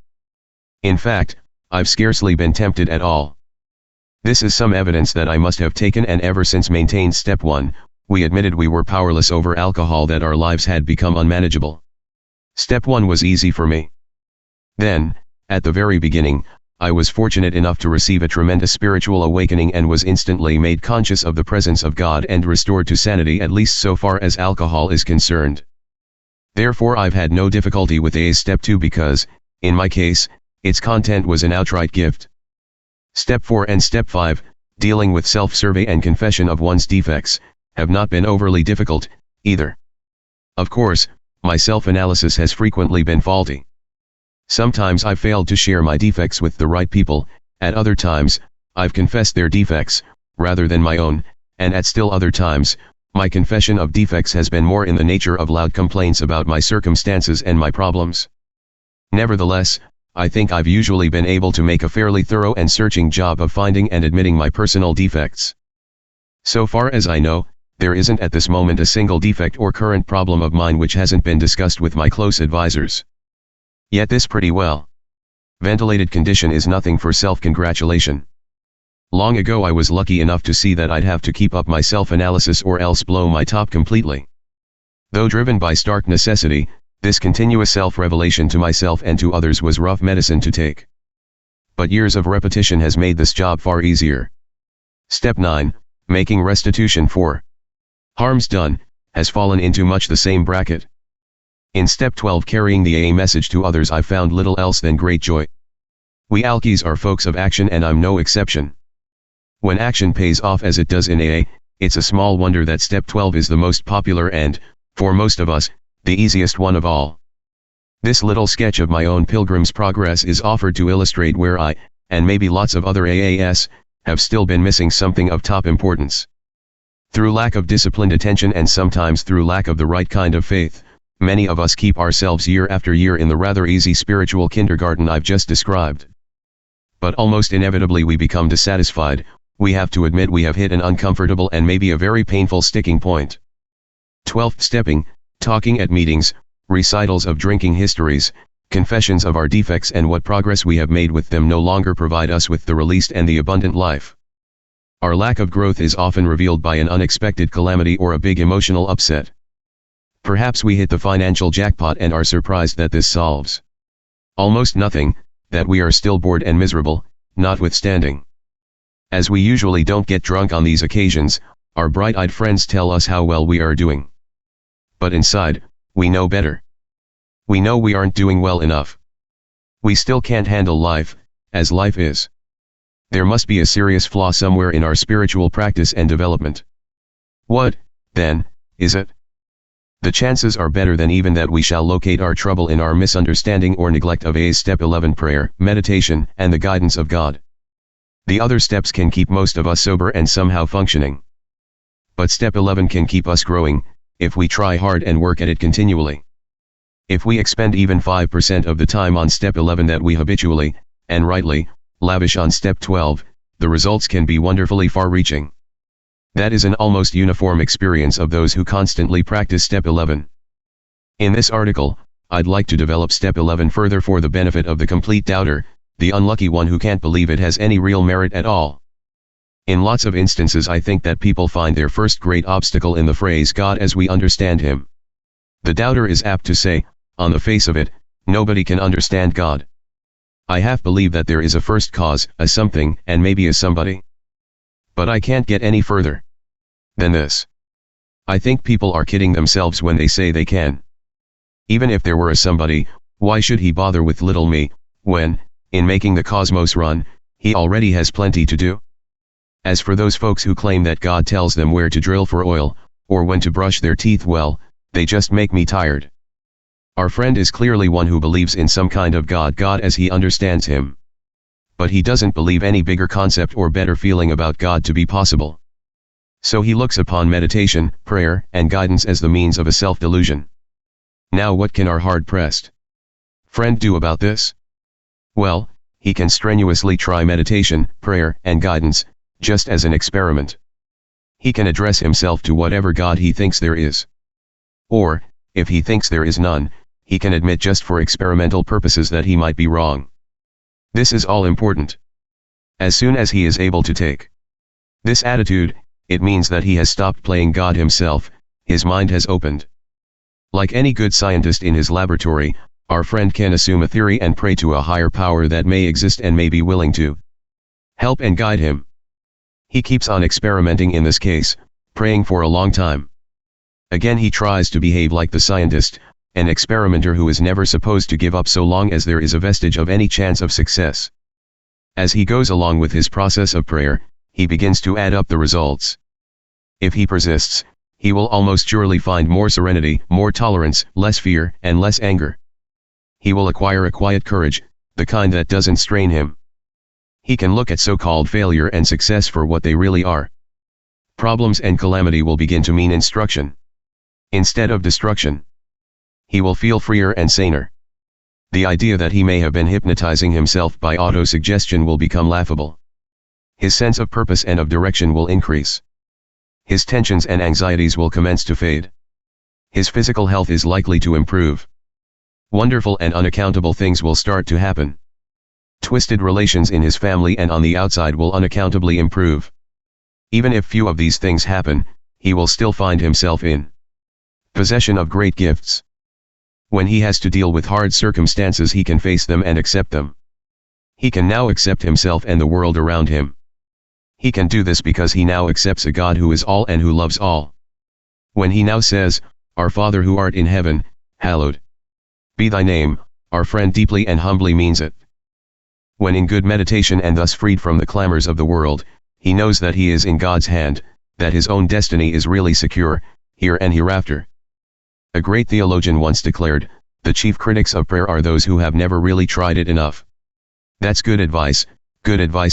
S1: In fact, I've scarcely been tempted at all. This is some evidence that I must have taken and ever since maintained Step 1. We admitted we were powerless over alcohol, that our lives had become unmanageable. Step 1 was easy for me. Then, at the very beginning, I was fortunate enough to receive a tremendous spiritual awakening and was instantly made conscious of the presence of God and restored to sanity, at least so far as alcohol is concerned. Therefore I've had no difficulty with AA Step 2 because, in my case, its content was an outright gift. Step 4 and Step 5, dealing with self-survey and confession of one's defects, have not been overly difficult, either. Of course, my self-analysis has frequently been faulty. Sometimes I've failed to share my defects with the right people, at other times, I've confessed their defects, rather than my own, and at still other times, my confession of defects has been more in the nature of loud complaints about my circumstances and my problems. Nevertheless, I think I've usually been able to make a fairly thorough and searching job of finding and admitting my personal defects. So far as I know, there isn't at this moment a single defect or current problem of mine which hasn't been discussed with my close advisors. Yet this pretty well ventilated condition is nothing for self-congratulation. Long ago I was lucky enough to see that I'd have to keep up my self-analysis or else blow my top completely. Though driven by stark necessity, this continuous self-revelation to myself and to others was rough medicine to take. But years of repetition has made this job far easier. Step 9, making restitution for harms done, has fallen into much the same bracket. In step 12, carrying the AA message to others, I found little else than great joy. We alkies are folks of action, and I'm no exception. When action pays off as it does in AA, it's a small wonder that step 12 is the most popular and, for most of us, the easiest one of all. This little sketch of my own pilgrim's progress is offered to illustrate where I, and maybe lots of other AAs, have still been missing something of top importance. Through lack of disciplined attention and sometimes through lack of the right kind of faith, many of us keep ourselves year after year in the rather easy spiritual kindergarten I've just described. But almost inevitably we become dissatisfied. We have to admit we have hit an uncomfortable and maybe a very painful sticking point. 12th, stepping, talking at meetings, recitals of drinking histories, confessions of our defects and what progress we have made with them no longer provide us with the released and the abundant life. Our lack of growth is often revealed by an unexpected calamity or a big emotional upset. Perhaps we hit the financial jackpot and are surprised that this solves almost nothing, that we are still bored and miserable, notwithstanding. As we usually don't get drunk on these occasions, our bright-eyed friends tell us how well we are doing. But inside, we know better. We know we aren't doing well enough. We still can't handle life, as life is. There must be a serious flaw somewhere in our spiritual practice and development. What, then, is it? The chances are better than even that we shall locate our trouble in our misunderstanding or neglect of A's step 11, prayer, meditation, and the guidance of God. The other steps can keep most of us sober and somehow functioning. But step 11 can keep us growing, if we try hard and work at it continually. If we expend even 5% of the time on step 11 that we habitually, and rightly, lavish on step 12, the results can be wonderfully far-reaching. That is an almost uniform experience of those who constantly practice step 11. In this article, I'd like to develop step 11 further for the benefit of the complete doubter, the unlucky one who can't believe it has any real merit at all. In lots of instances I think that people find their first great obstacle in the phrase God as we understand him. The doubter is apt to say, on the face of it, nobody can understand God. I half believe that there is a first cause, a something, and maybe a somebody. But I can't get any further than this. I think people are kidding themselves when they say they can. Even if there were a somebody, why should he bother with little me, when, in making the cosmos run, he already has plenty to do? As for those folks who claim that God tells them where to drill for oil, or when to brush their teeth, well, they just make me tired. Our friend is clearly one who believes in some kind of God as he understands him. But he doesn't believe any bigger concept or better feeling about God to be possible. So he looks upon meditation, prayer, and guidance as the means of a self-delusion. Now what can our hard-pressed friend do about this? Well, he can strenuously try meditation, prayer, and guidance, just as an experiment. He can address himself to whatever God he thinks there is. Or, if he thinks there is none, he can admit just for experimental purposes that he might be wrong. This is all important. As soon as he is able to take this attitude, it means that he has stopped playing God himself, his mind has opened. Like any good scientist in his laboratory, our friend can assume a theory and pray to a higher power that may exist and may be willing to help and guide him. He keeps on experimenting in this case, praying for a long time. Again he tries to behave like the scientist, an experimenter who is never supposed to give up so long as there is a vestige of any chance of success. As he goes along with his process of prayer, he begins to add up the results. If he persists, he will almost surely find more serenity, more tolerance, less fear, and less anger. He will acquire a quiet courage, the kind that doesn't strain him. He can look at so-called failure and success for what they really are. Problems and calamity will begin to mean instruction instead of destruction. He will feel freer and saner. The idea that he may have been hypnotizing himself by auto-suggestion will become laughable. His sense of purpose and of direction will increase. His tensions and anxieties will commence to fade. His physical health is likely to improve. Wonderful and unaccountable things will start to happen. Twisted relations in his family and on the outside will unaccountably improve. Even if few of these things happen, he will still find himself in possession of great gifts. When he has to deal with hard circumstances, he can face them and accept them. He can now accept himself and the world around him. He can do this because he now accepts a God who is all and who loves all. When he now says, "Our Father who art in heaven, hallowed Be thy name, our friend deeply and humbly means it. When in good meditation and thus freed from the clamors of the world, he knows that he is in God's hand, that his own destiny is really secure, here and hereafter. A great theologian once declared, the chief critics of prayer are those who have never really tried it enough. That's good advice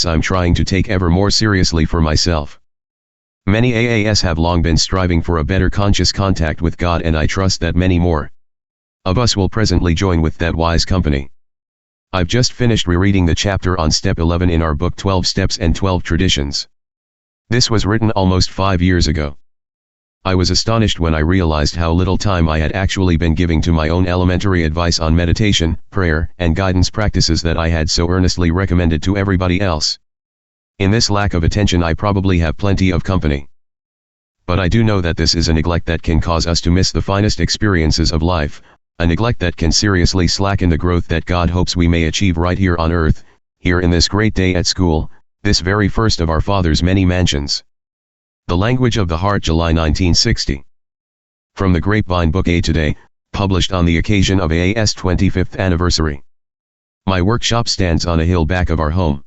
S1: I'm trying to take ever more seriously for myself. Many AAS have long been striving for a better conscious contact with God, and I trust that many more of us will presently join with that wise company. I've just finished rereading the chapter on Step 11 in our book 12 Steps and 12 Traditions. This was written almost 5 years ago. I was astonished when I realized how little time I had actually been giving to my own elementary advice on meditation, prayer, and guidance practices that I had so earnestly recommended to everybody else. In this lack of attention I probably have plenty of company. But I do know that this is a neglect that can cause us to miss the finest experiences of life, a neglect that can seriously slacken the growth that God hopes we may achieve right here on earth, here in this great day at school, this very first of our Father's many mansions. The Language of the Heart, July 1960. From the Grapevine Book A Today, published on the occasion of AA's 25th anniversary. My workshop stands on a hill back of our home.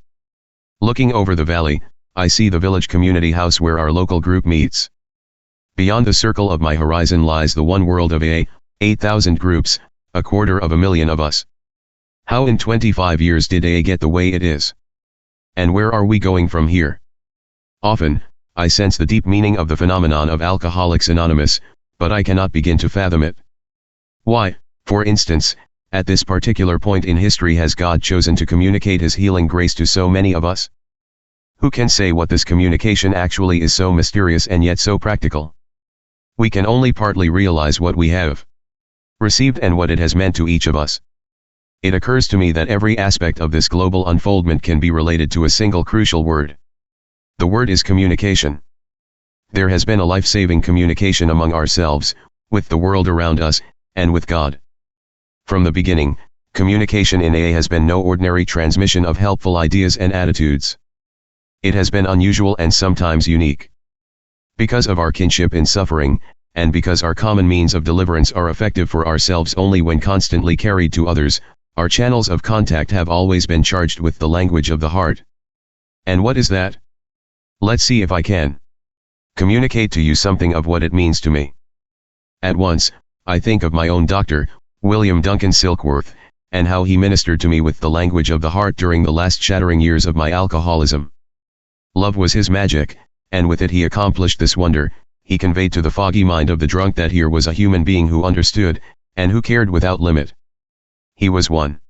S1: Looking over the valley, I see the village community house where our local group meets. Beyond the circle of my horizon lies the one world of AA, 8,000 groups, 250,000 of us. How in 25 years did AA get the way it is? And where are we going from here? Often, I sense the deep meaning of the phenomenon of Alcoholics Anonymous, but I cannot begin to fathom it. Why, for instance, at this particular point in history has God chosen to communicate his healing grace to so many of us? Who can say what this communication actually is, so mysterious and yet so practical? We can only partly realize what we have received and what it has meant to each of us. It occurs to me that every aspect of this global unfoldment can be related to a single crucial word. The word is communication. There has been a life-saving communication among ourselves, with the world around us, and with God. From the beginning, communication in AA has been no ordinary transmission of helpful ideas and attitudes. It has been unusual and sometimes unique. Because of our kinship in suffering, and because our common means of deliverance are effective for ourselves only when constantly carried to others, our channels of contact have always been charged with the language of the heart. And what is that? Let's see if I can communicate to you something of what it means to me. At once, I think of my own doctor, William Duncan Silkworth, and how he ministered to me with the language of the heart during the last shattering years of my alcoholism. Love was his magic, and with it he accomplished this wonder. He conveyed to the foggy mind of the drunk that here was a human being who understood, and who cared without limit. He was one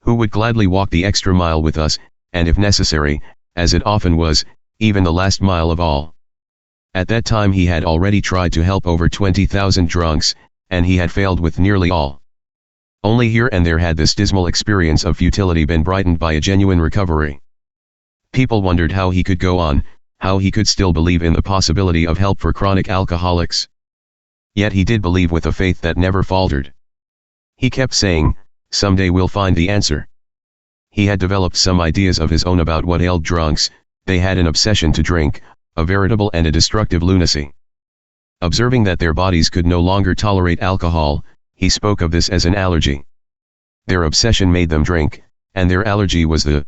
S1: who would gladly walk the extra mile with us, and if necessary, as it often was, even the last mile of all. At that time he had already tried to help over 20,000 drunks, and he had failed with nearly all. Only here and there had this dismal experience of futility been brightened by a genuine recovery. People wondered how he could go on, how he could still believe in the possibility of help for chronic alcoholics. Yet he did believe with a faith that never faltered. He kept saying, someday we'll find the answer. He had developed some ideas of his own about what ailed drunks. They had an obsession to drink, a veritable and a destructive lunacy. Observing that their bodies could no longer tolerate alcohol, he spoke of this as an allergy. Their obsession made them drink, and their allergy was the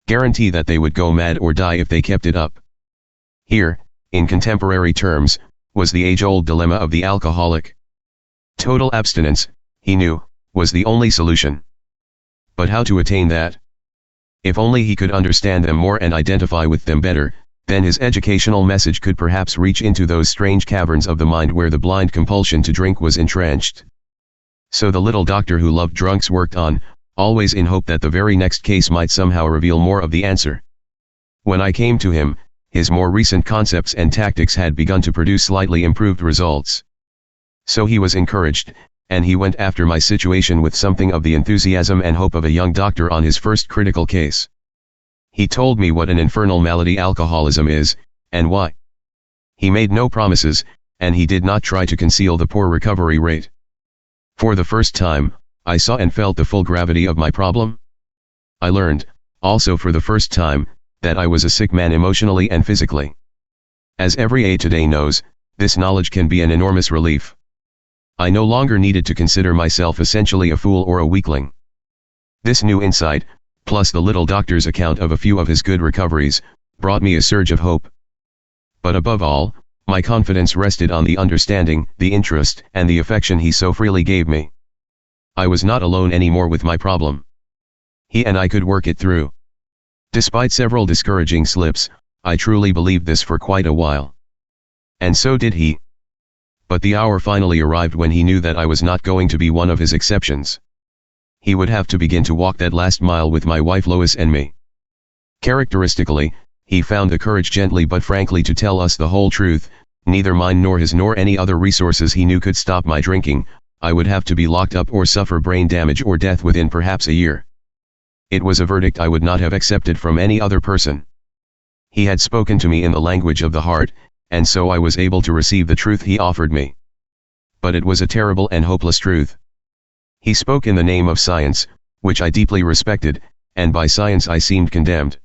S1: guarantee that they would go mad or die if they kept it up. Here, in contemporary terms, was the age-old dilemma of the alcoholic. Total abstinence, he knew, was the only solution. But how to attain that? If only he could understand them more and identify with them better, then his educational message could perhaps reach into those strange caverns of the mind where the blind compulsion to drink was entrenched. So the little doctor who loved drunks worked on, always in hope that the very next case might somehow reveal more of the answer. When I came to him, his more recent concepts and tactics had begun to produce slightly improved results. So he was encouraged, and he went after my situation with something of the enthusiasm and hope of a young doctor on his first critical case. He told me what an infernal malady alcoholism is, and why. He made no promises, and he did not try to conceal the poor recovery rate. For the first time, I saw and felt the full gravity of my problem. I learned, also for the first time, that I was a sick man emotionally and physically. As every A today knows, this knowledge can be an enormous relief. I no longer needed to consider myself essentially a fool or a weakling. This new insight, plus the little doctor's account of a few of his good recoveries, brought me a surge of hope. But above all, my confidence rested on the understanding, the interest, and the affection he so freely gave me. I was not alone anymore with my problem. He and I could work it through. Despite several discouraging slips, I truly believed this for quite a while. And so did he. But the hour finally arrived when he knew that I was not going to be one of his exceptions. He would have to begin to walk that last mile with my wife Lois and me. Characteristically, he found the courage gently but frankly to tell us the whole truth. Neither mine nor his nor any other resources he knew could stop my drinking. I would have to be locked up or suffer brain damage or death within perhaps a year. It was a verdict I would not have accepted from any other person. He had spoken to me in the language of the heart, and so I was able to receive the truth he offered me. But it was a terrible and hopeless truth. He spoke in the name of science, which I deeply respected, and by science I seemed condemned.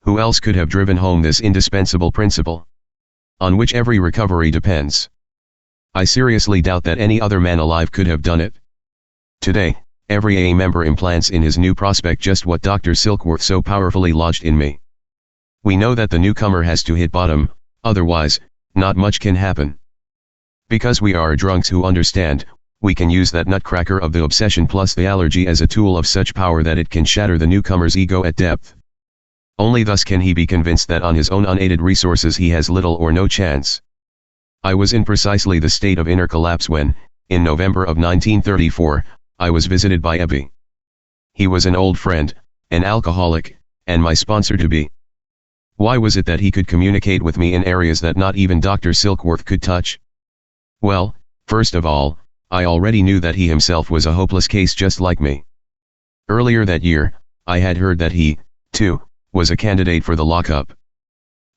S1: Who else could have driven home this indispensable principle, on which every recovery depends? I seriously doubt that any other man alive could have done it. Today, every AA member implants in his new prospect just what Dr. Silkworth so powerfully lodged in me. We know that the newcomer has to hit bottom, otherwise, not much can happen. Because we are drunks who understand, we can use that nutcracker of the obsession plus the allergy as a tool of such power that it can shatter the newcomer's ego at depth. Only thus can he be convinced that on his own unaided resources he has little or no chance. I was in precisely the state of inner collapse when, in November of 1934, I was visited by Ebby. He was an old friend, an alcoholic, and my sponsor-to-be. Why was it that he could communicate with me in areas that not even Dr. Silkworth could touch? Well, first of all, I already knew that he himself was a hopeless case just like me. Earlier that year, I had heard that he, too, was a candidate for the lockup.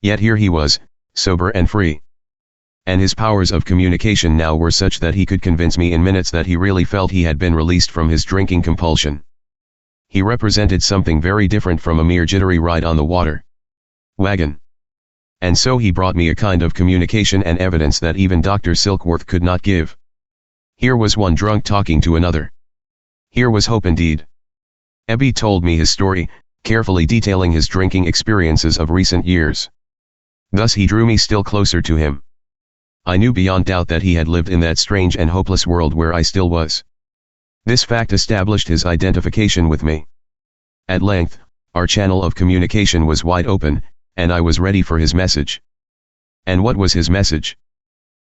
S1: Yet here he was, sober and free. And his powers of communication now were such that he could convince me in minutes that he really felt he had been released from his drinking compulsion. He represented something very different from a mere jittery ride on the water wagon. And so he brought me a kind of communication and evidence that even Dr. Silkworth could not give. Here was one drunk talking to another. Here was hope indeed. Ebby told me his story, carefully detailing his drinking experiences of recent years. Thus he drew me still closer to him. I knew beyond doubt that he had lived in that strange and hopeless world where I still was. This fact established his identification with me. At length, our channel of communication was wide open, and I was ready for his message. And what was his message?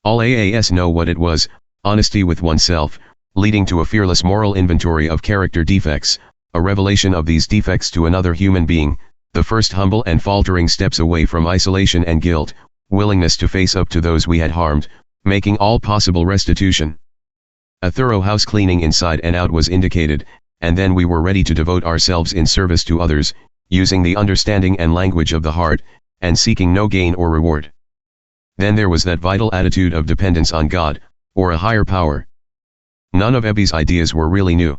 S1: All AAS know what it was: honesty with oneself, leading to a fearless moral inventory of character defects, a revelation of these defects to another human being, the first humble and faltering steps away from isolation and guilt, willingness to face up to those we had harmed, making all possible restitution. A thorough house cleaning inside and out was indicated, and then we were ready to devote ourselves in service to others, using the understanding and language of the heart, and seeking no gain or reward. Then there was that vital attitude of dependence on God, or a higher power. None of Ebby's ideas were really new.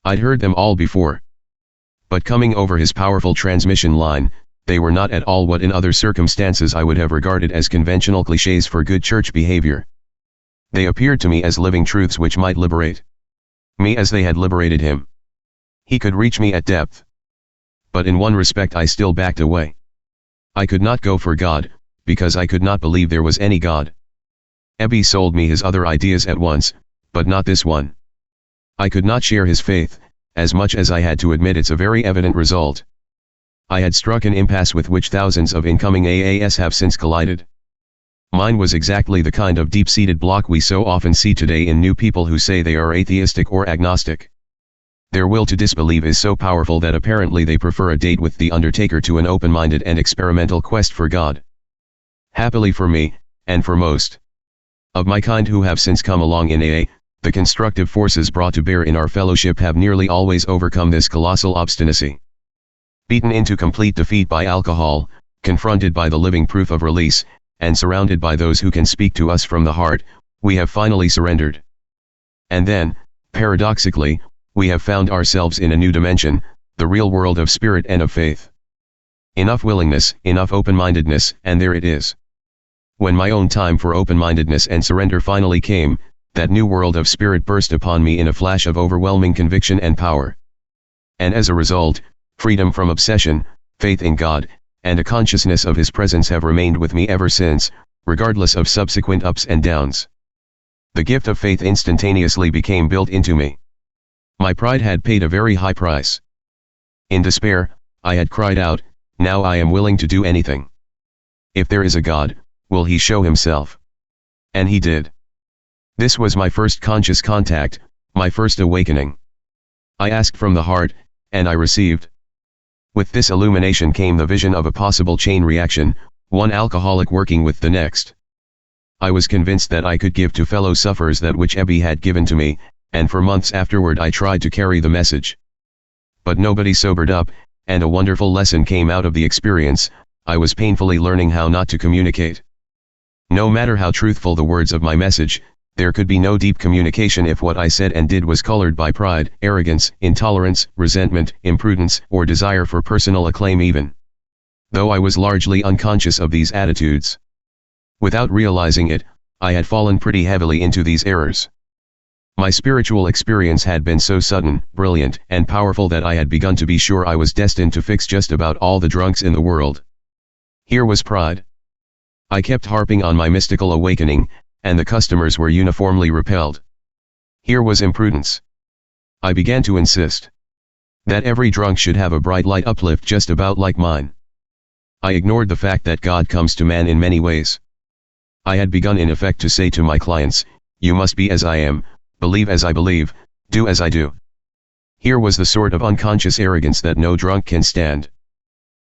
S1: I'd heard them all before. But coming over his powerful transmission line, they were not at all what in other circumstances I would have regarded as conventional clichés for good church behavior. They appeared to me as living truths which might liberate me as they had liberated him. He could reach me at depth. But in one respect I still backed away. I could not go for God, because I could not believe there was any God. Ebby sold me his other ideas at once, but not this one. I could not share his faith, as much as I had to admit it's a very evident result. I had struck an impasse with which thousands of incoming AAS have since collided. Mine was exactly the kind of deep-seated block we so often see today in new people who say they are atheistic or agnostic. Their will to disbelieve is so powerful that apparently they prefer a date with the undertaker to an open-minded and experimental quest for God. Happily for me, and for most of my kind who have since come along in AA, the constructive forces brought to bear in our fellowship have nearly always overcome this colossal obstinacy. Beaten into complete defeat by alcohol, confronted by the living proof of release, and surrounded by those who can speak to us from the heart, we have finally surrendered. And then, paradoxically, we have found ourselves in a new dimension, the real world of spirit and of faith. Enough willingness, enough open-mindedness, and there it is. When my own time for open-mindedness and surrender finally came, that new world of spirit burst upon me in a flash of overwhelming conviction and power. And as a result, freedom from obsession, faith in God, and a consciousness of His presence have remained with me ever since, regardless of subsequent ups and downs. The gift of faith instantaneously became built into me. My pride had paid a very high price. In despair, I had cried out, "Now I am willing to do anything. If there is a God, will He show Himself?" And He did. This was my first conscious contact, my first awakening. I asked from the heart, and I received. With this illumination came the vision of a possible chain reaction, one alcoholic working with the next. I was convinced that I could give to fellow sufferers that which Ebby had given to me, and for months afterward I tried to carry the message. But nobody sobered up, and a wonderful lesson came out of the experience. I was painfully learning how not to communicate. No matter how truthful the words of my message, there could be no deep communication if what I said and did was colored by pride, arrogance, intolerance, resentment, imprudence, or desire for personal acclaim even. Though I was largely unconscious of these attitudes. Without realizing it, I had fallen pretty heavily into these errors. My spiritual experience had been so sudden, brilliant, and powerful that I had begun to be sure I was destined to fix just about all the drunks in the world. Here was pride. I kept harping on my mystical awakening, and the customers were uniformly repelled. Here was imprudence. I began to insist that every drunk should have a bright light uplift just about like mine. I ignored the fact that God comes to man in many ways. I had begun in effect to say to my clients, "You must be as I am, believe as I believe, do as I do." Here was the sort of unconscious arrogance that no drunk can stand.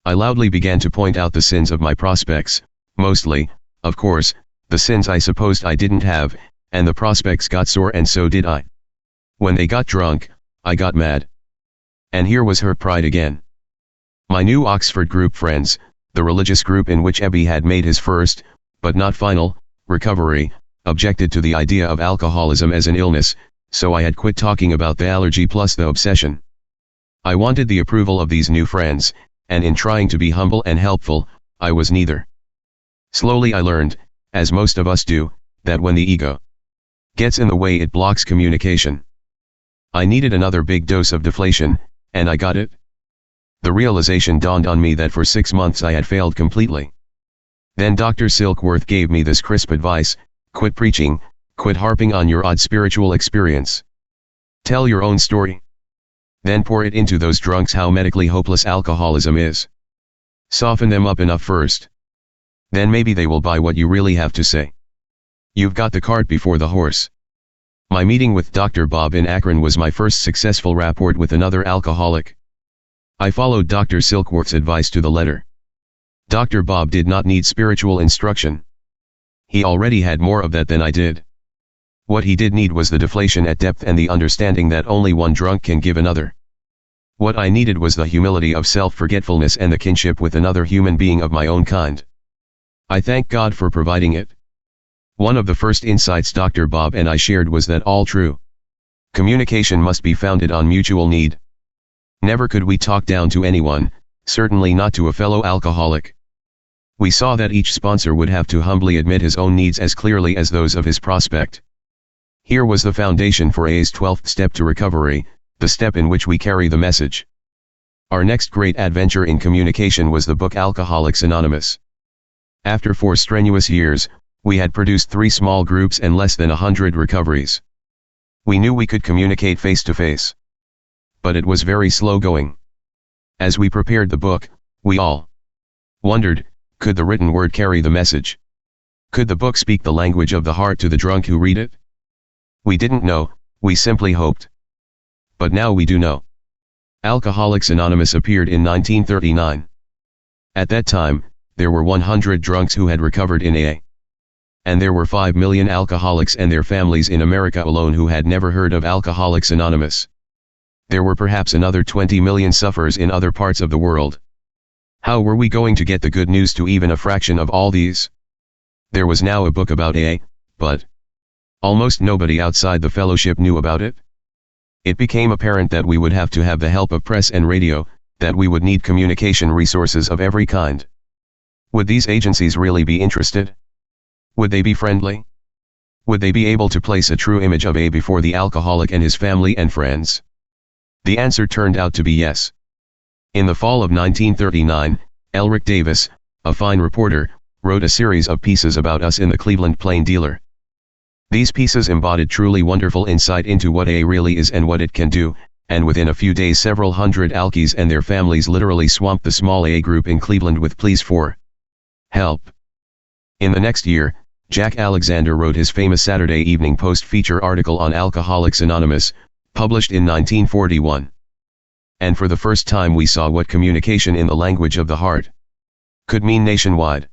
S1: I loudly began to point out the sins of my prospects, mostly, of course, the sins I supposed I didn't have, and the prospects got sore and so did I. When they got drunk, I got mad. And here was her pride again. My new Oxford group friends, the religious group in which Ebby had made his first, but not final, recovery, objected to the idea of alcoholism as an illness, so I had quit talking about the allergy plus the obsession. I wanted the approval of these new friends, and in trying to be humble and helpful, I was neither. Slowly I learned, as most of us do, that when the ego gets in the way it blocks communication. I needed another big dose of deflation, and I got it. The realization dawned on me that for 6 months I had failed completely. Then Dr. Silkworth gave me this crisp advice: quit preaching, quit harping on your odd spiritual experience. Tell your own story. Then pour it into those drunks how medically hopeless alcoholism is. Soften them up enough first. Then maybe they will buy what you really have to say. You've got the cart before the horse. My meeting with Dr. Bob in Akron was my first successful rapport with another alcoholic. I followed Dr. Silkworth's advice to the letter. Dr. Bob did not need spiritual instruction. He already had more of that than I did. What he did need was the deflation at depth and the understanding that only one drunk can give another. What I needed was the humility of self-forgetfulness and the kinship with another human being of my own kind. I thank God for providing it. One of the first insights Dr. Bob and I shared was that all true communication must be founded on mutual need. Never could we talk down to anyone, certainly not to a fellow alcoholic. We saw that each sponsor would have to humbly admit his own needs as clearly as those of his prospect. Here was the foundation for AA's 12th step to recovery, the step in which we carry the message. Our next great adventure in communication was the book Alcoholics Anonymous. After 4 strenuous years, we had produced 3 small groups and less than 100 recoveries. We knew we could communicate face to face. But it was very slow going. As we prepared the book, we all wondered, could the written word carry the message? Could the book speak the language of the heart to the drunk who read it? We didn't know, we simply hoped. But now we do know. Alcoholics Anonymous appeared in 1939. At that time, there were 100 drunks who had recovered in AA. And there were 5 million alcoholics and their families in America alone who had never heard of Alcoholics Anonymous. There were perhaps another 20 million sufferers in other parts of the world. How were we going to get the good news to even a fraction of all these? There was now a book about AA, but almost nobody outside the fellowship knew about it. It became apparent that we would have to have the help of press and radio, that we would need communication resources of every kind. Would these agencies really be interested? Would they be friendly? Would they be able to place a true image of A before the alcoholic and his family and friends? The answer turned out to be yes. In the fall of 1939, Elric Davis, a fine reporter, wrote a series of pieces about us in the Cleveland Plain Dealer. These pieces embodied truly wonderful insight into what A really is and what it can do, and within a few days several hundred alkies and their families literally swamped the small A group in Cleveland with pleas for help. In the next year, Jack Alexander wrote his famous Saturday Evening Post feature article on Alcoholics Anonymous, published in 1941. And for the first time we saw what communication in the language of the heart could mean nationwide.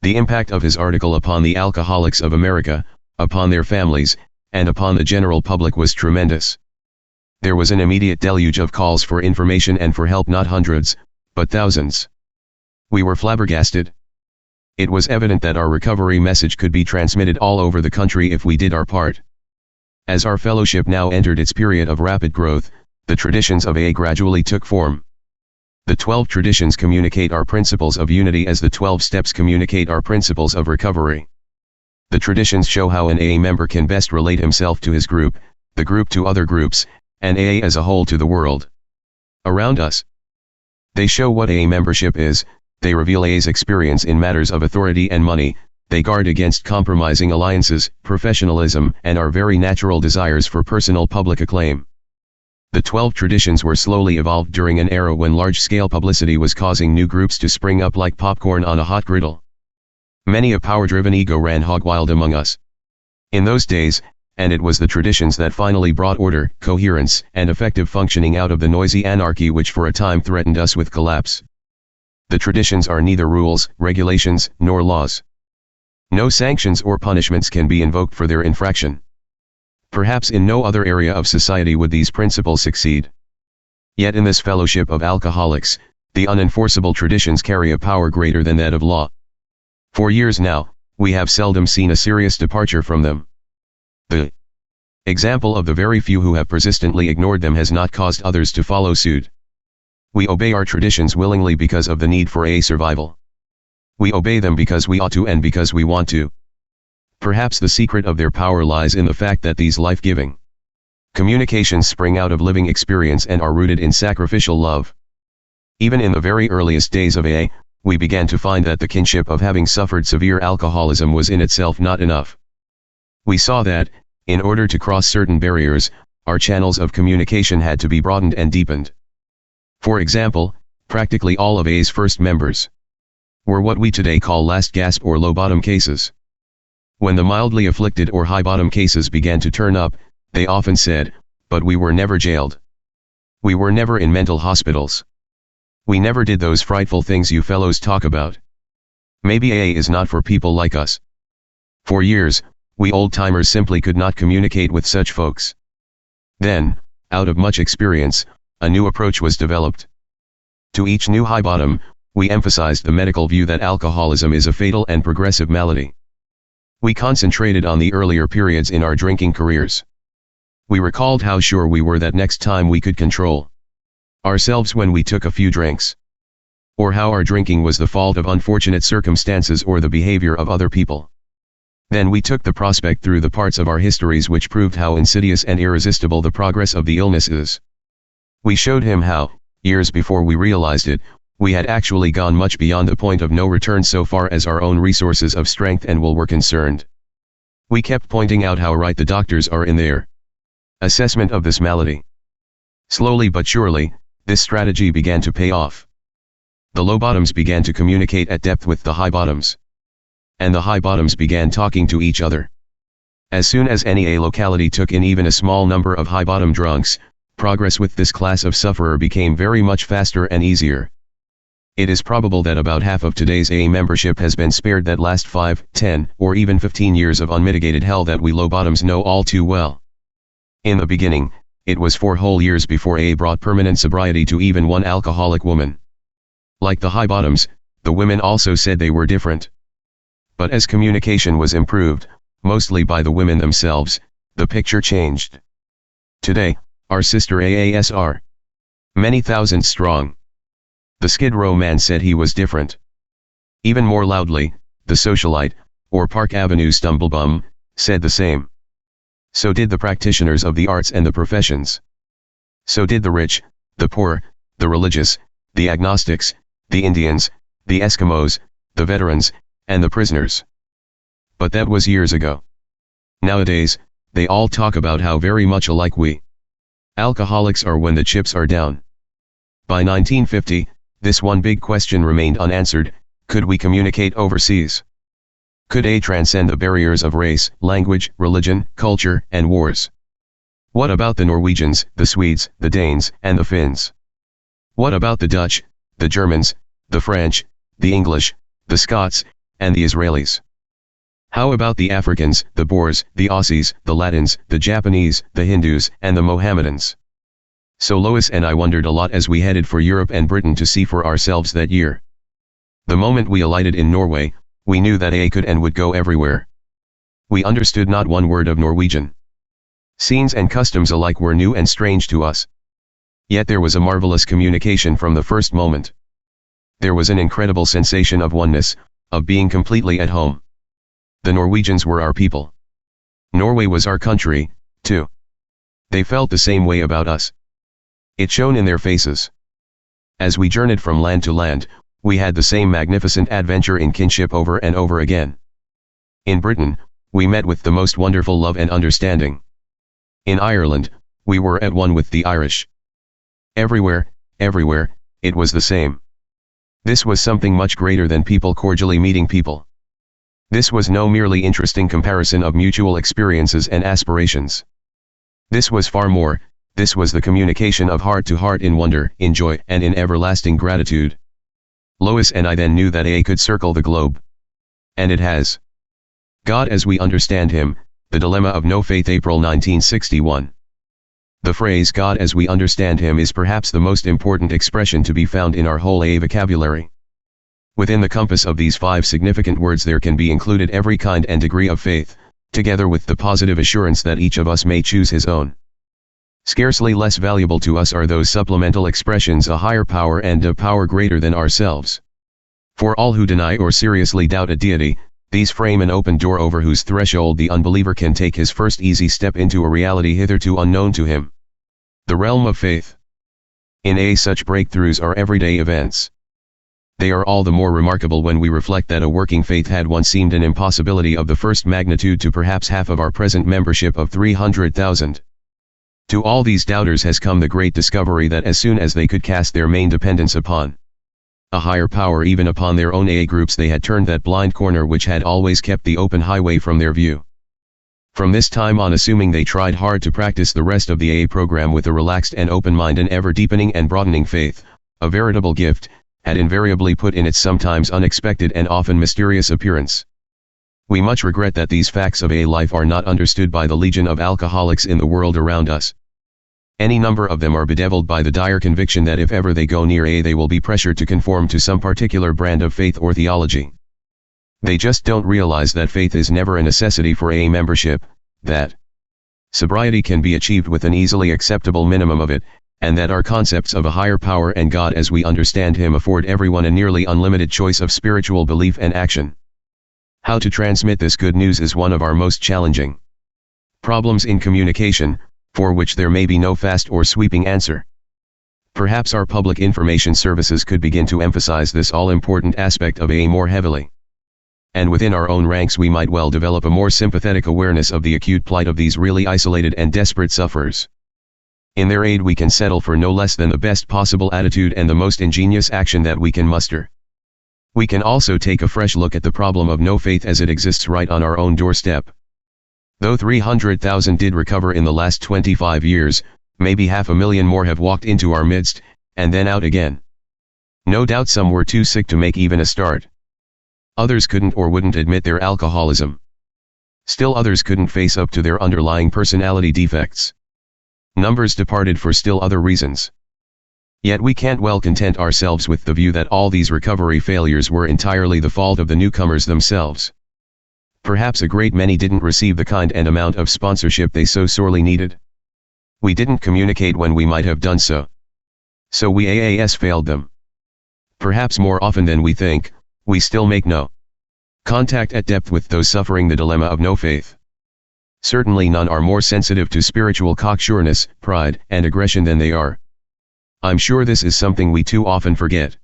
S1: The impact of his article upon the alcoholics of America, upon their families, and upon the general public was tremendous. There was an immediate deluge of calls for information and for help, not hundreds, but thousands. We were flabbergasted. It was evident that our recovery message could be transmitted all over the country if we did our part. As our fellowship now entered its period of rapid growth, the traditions of AA gradually took form. The 12 traditions communicate our principles of unity as the 12 steps communicate our principles of recovery. The traditions show how an AA member can best relate himself to his group, the group to other groups, and AA as a whole to the world around us. They show what AA membership is, they reveal AA's experience in matters of authority and money, they guard against compromising alliances, professionalism, and our very natural desires for personal public acclaim. The 12 traditions were slowly evolved during an era when large-scale publicity was causing new groups to spring up like popcorn on a hot griddle. Many a power-driven ego ran hog-wild among us. In those days, and it was the traditions that finally brought order, coherence, and effective functioning out of the noisy anarchy which for a time threatened us with collapse. The traditions are neither rules, regulations, nor laws. No sanctions or punishments can be invoked for their infraction. Perhaps in no other area of society would these principles succeed. Yet in this fellowship of alcoholics, the unenforceable traditions carry a power greater than that of law. For years now, we have seldom seen a serious departure from them. The example of the very few who have persistently ignored them has not caused others to follow suit. We obey our traditions willingly because of the need for a survival. We obey them because we ought to and because we want to. Perhaps the secret of their power lies in the fact that these life-giving communications spring out of living experience and are rooted in sacrificial love. Even in the very earliest days of AA, we began to find that the kinship of having suffered severe alcoholism was in itself not enough. We saw that, in order to cross certain barriers, our channels of communication had to be broadened and deepened. For example, practically all of AA's first members were what we today call last gasp or low bottom cases. When the mildly afflicted or high bottom cases began to turn up, they often said, "But we were never jailed. We were never in mental hospitals. We never did those frightful things you fellows talk about. Maybe AA is not for people like us." For years, we old-timers simply could not communicate with such folks. Then, out of much experience, a new approach was developed. To each new high bottom, we emphasized the medical view that alcoholism is a fatal and progressive malady. We concentrated on the earlier periods in our drinking careers. We recalled how sure we were that next time we could control ourselves when we took a few drinks. Or how our drinking was the fault of unfortunate circumstances or the behavior of other people. Then we took the prospect through the parts of our histories which proved how insidious and irresistible the progress of the illness is. We showed him how, years before we realized it, we had actually gone much beyond the point of no return so far as our own resources of strength and will were concerned. We kept pointing out how right the doctors are in their assessment of this malady. Slowly but surely, this strategy began to pay off. The low bottoms began to communicate at depth with the high bottoms. And the high bottoms began talking to each other. As soon as any A locality took in even a small number of high bottom drunks, progress with this class of sufferer became very much faster and easier. It is probable that about half of today's AA membership has been spared that last 5, 10, or even 15 years of unmitigated hell that we low bottoms know all too well. In the beginning, it was 4 whole years before AA brought permanent sobriety to even one alcoholic woman. Like the high bottoms, the women also said they were different. But as communication was improved, mostly by the women themselves, the picture changed. Today, our sister AAs are many thousands strong. The Skid Row man said he was different. Even more loudly, the socialite, or Park Avenue stumblebum, said the same. So did the practitioners of the arts and the professions. So did the rich, the poor, the religious, the agnostics, the Indians, the Eskimos, the veterans, and the prisoners. But that was years ago. Nowadays, they all talk about how very much alike we alcoholics are when the chips are down. By 1950, this one big question remained unanswered: could we communicate overseas? Could A transcend the barriers of race, language, religion, culture, and wars? What about the Norwegians, the Swedes, the Danes, and the Finns? What about the Dutch, the Germans, the French, the English, the Scots, and the Israelis? How about the Africans, the Boers, the Aussies, the Latins, the Japanese, the Hindus, and the Mohammedans? So Lois and I wondered a lot as we headed for Europe and Britain to see for ourselves that year. The moment we alighted in Norway, we knew that A could and would go everywhere. We understood not one word of Norwegian. Scenes and customs alike were new and strange to us. Yet there was a marvelous communication from the first moment. There was an incredible sensation of oneness, of being completely at home. The Norwegians were our people. Norway was our country, too. They felt the same way about us. It shone in their faces. As we journeyed from land to land, we had the same magnificent adventure in kinship over and over again. In Britain, we met with the most wonderful love and understanding. In Ireland, we were at one with the Irish. Everywhere, it was the same. This was something much greater than people cordially meeting people. This was no merely interesting comparison of mutual experiences and aspirations. This was far more. This was the communication of heart to heart in wonder, in joy, and in everlasting gratitude. Lois and I then knew that A could circle the globe. And it has. God as we understand him, the dilemma of no faith, April 1961. The phrase God as we understand him is perhaps the most important expression to be found in our whole AA vocabulary. Within the compass of these 5 significant words there can be included every kind and degree of faith, together with the positive assurance that each of us may choose his own. Scarcely less valuable to us are those supplemental expressions: a higher power and a power greater than ourselves. For all who deny or seriously doubt a deity, these frame an open door over whose threshold the unbeliever can take his first easy step into a reality hitherto unknown to him. The realm of faith. In A, such breakthroughs are everyday events. They are all the more remarkable when we reflect that a working faith had once seemed an impossibility of the first magnitude to perhaps half of our present membership of 300,000. To all these doubters has come the great discovery that as soon as they could cast their main dependence upon a higher power, even upon their own AA groups, they had turned that blind corner which had always kept the open highway from their view. From this time on, assuming they tried hard to practice the rest of the AA program with a relaxed and open mind, an ever-deepening and broadening faith, a veritable gift, had invariably put in its sometimes unexpected and often mysterious appearance. We much regret that these facts of AA life are not understood by the legion of alcoholics in the world around us. Any number of them are bedeviled by the dire conviction that if ever they go near AA they will be pressured to conform to some particular brand of faith or theology. They just don't realize that faith is never a necessity for AA membership, that sobriety can be achieved with an easily acceptable minimum of it, and that our concepts of a higher power and God as we understand him afford everyone a nearly unlimited choice of spiritual belief and action. How to transmit this good news is one of our most challenging problems in communication, for which there may be no fast or sweeping answer. Perhaps our public information services could begin to emphasize this all-important aspect of AA more heavily. And within our own ranks we might well develop a more sympathetic awareness of the acute plight of these really isolated and desperate sufferers. In their aid we can settle for no less than the best possible attitude and the most ingenious action that we can muster. We can also take a fresh look at the problem of no faith as it exists right on our own doorstep. Though 300,000 did recover in the last 25 years, maybe 500,000 more have walked into our midst, and then out again. No doubt some were too sick to make even a start. Others couldn't or wouldn't admit their alcoholism. Still others couldn't face up to their underlying personality defects. Numbers departed for still other reasons. Yet we can't well content ourselves with the view that all these recovery failures were entirely the fault of the newcomers themselves. Perhaps a great many didn't receive the kind and amount of sponsorship they so sorely needed. We didn't communicate when we might have done so. So we AAS failed them. Perhaps more often than we think, we still make no contact at depth with those suffering the dilemma of no faith. Certainly none are more sensitive to spiritual cocksureness, pride, and aggression than they are. I'm sure this is something we too often forget.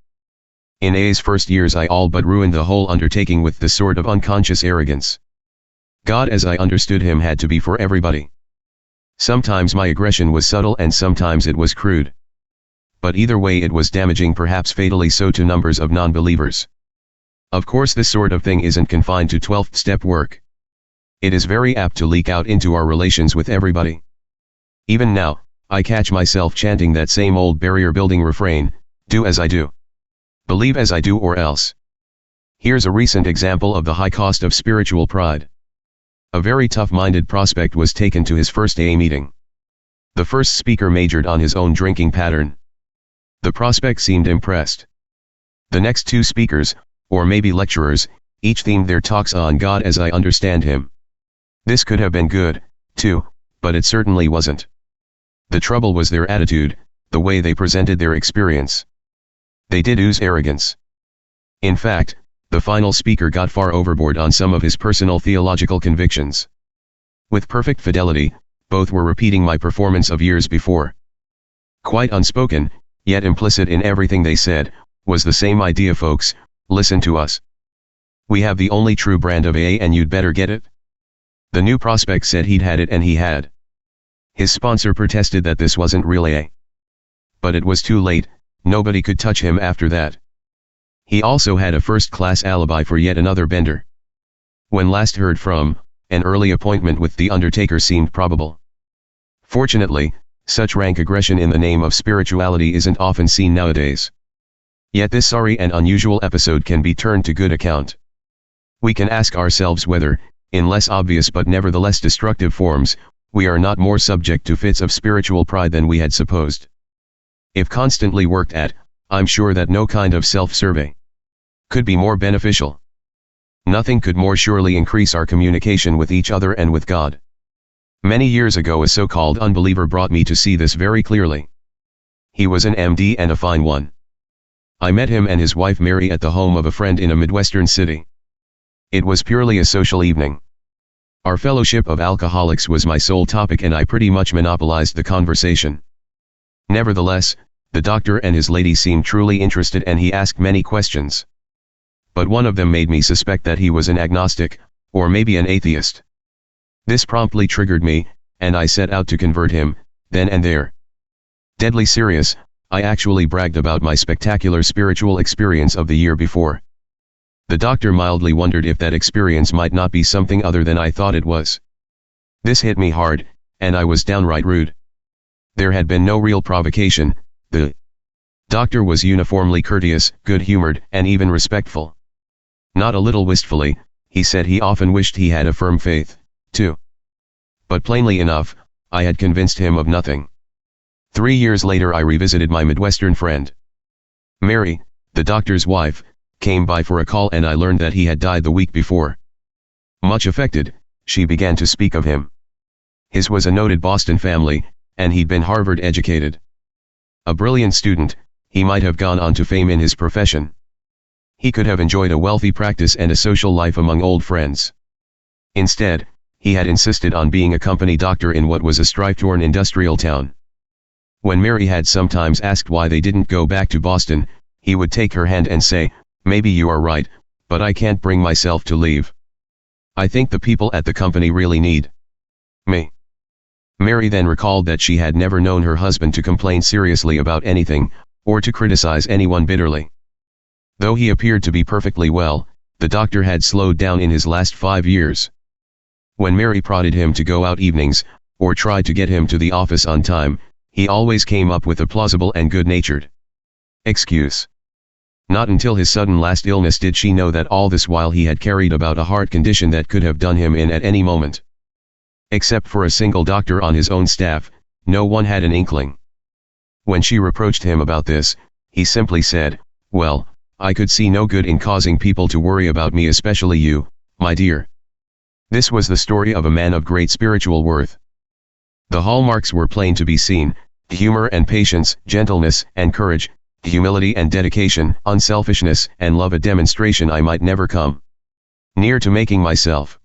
S1: In A's first years I all but ruined the whole undertaking with this sort of unconscious arrogance. God as I understood him had to be for everybody. Sometimes my aggression was subtle and sometimes it was crude. But either way it was damaging, perhaps fatally so, to numbers of non-believers. Of course this sort of thing isn't confined to 12th step work. It is very apt to leak out into our relations with everybody. Even now, I catch myself chanting that same old barrier-building refrain, do as I do. Believe as I do or else. Here's a recent example of the high cost of spiritual pride. A very tough-minded prospect was taken to his first AA meeting. The first speaker majored on his own drinking pattern. The prospect seemed impressed. The next two speakers, or maybe lecturers, each themed their talks on God as I understand him. This could have been good, too, but it certainly wasn't. The trouble was their attitude, the way they presented their experience. They did ooze arrogance. In fact, the final speaker got far overboard on some of his personal theological convictions. With perfect fidelity, both were repeating my performance of years before. Quite unspoken, yet implicit in everything they said, was the same idea: folks, listen to us. We have the only true brand of AA and you'd better get it. The new prospect said he'd had it, and he had. His sponsor protested that this wasn't real AA. But it was too late, nobody could touch him after that. He also had a first-class alibi for yet another bender. When last heard from, an early appointment with the undertaker seemed probable. Fortunately, such rank aggression in the name of spirituality isn't often seen nowadays. Yet this sorry and unusual episode can be turned to good account. We can ask ourselves whether, in less obvious but nevertheless destructive forms, we are not more subject to fits of spiritual pride than we had supposed. If constantly worked at, I'm sure that no kind of self-survey could be more beneficial. Nothing could more surely increase our communication with each other and with God. Many years ago a so-called unbeliever brought me to see this very clearly. He was an MD and a fine one. I met him and his wife Mary at the home of a friend in a Midwestern city. It was purely a social evening. Our fellowship of alcoholics was my sole topic and I pretty much monopolized the conversation. Nevertheless, the doctor and his lady seemed truly interested and he asked many questions. But one of them made me suspect that he was an agnostic, or maybe an atheist. This promptly triggered me, and I set out to convert him, then and there. Deadly serious, I actually bragged about my spectacular spiritual experience of the year before. The doctor mildly wondered if that experience might not be something other than I thought it was. This hit me hard, and I was downright rude. There had been no real provocation. The doctor was uniformly courteous, good-humored, and even respectful. Not a little wistfully, he said he often wished he had a firm faith, too. But plainly enough, I had convinced him of nothing. 3 years later I revisited my Midwestern friend. Mary, the doctor's wife, came by for a call and I learned that he had died the week before. Much affected, she began to speak of him. His was a noted Boston family, and he'd been Harvard educated. A brilliant student, he might have gone on to fame in his profession. He could have enjoyed a wealthy practice and a social life among old friends. Instead, he had insisted on being a company doctor in what was a strife-torn industrial town. When Mary had sometimes asked why they didn't go back to Boston, he would take her hand and say, "Maybe you are right, but I can't bring myself to leave. I think the people at the company really need me." Mary then recalled that she had never known her husband to complain seriously about anything, or to criticize anyone bitterly. Though he appeared to be perfectly well, the doctor had slowed down in his last 5 years. When Mary prodded him to go out evenings, or tried to get him to the office on time, he always came up with a plausible and good-natured excuse. Not until his sudden last illness did she know that all this while he had carried about a heart condition that could have done him in at any moment. Except for a single doctor on his own staff, no one had an inkling. When she reproached him about this, he simply said, "Well, I could see no good in causing people to worry about me, especially you, my dear." This was the story of a man of great spiritual worth. The hallmarks were plain to be seen: humor and patience, gentleness and courage, humility and dedication, unselfishness and love, a demonstration I might never come near to making myself.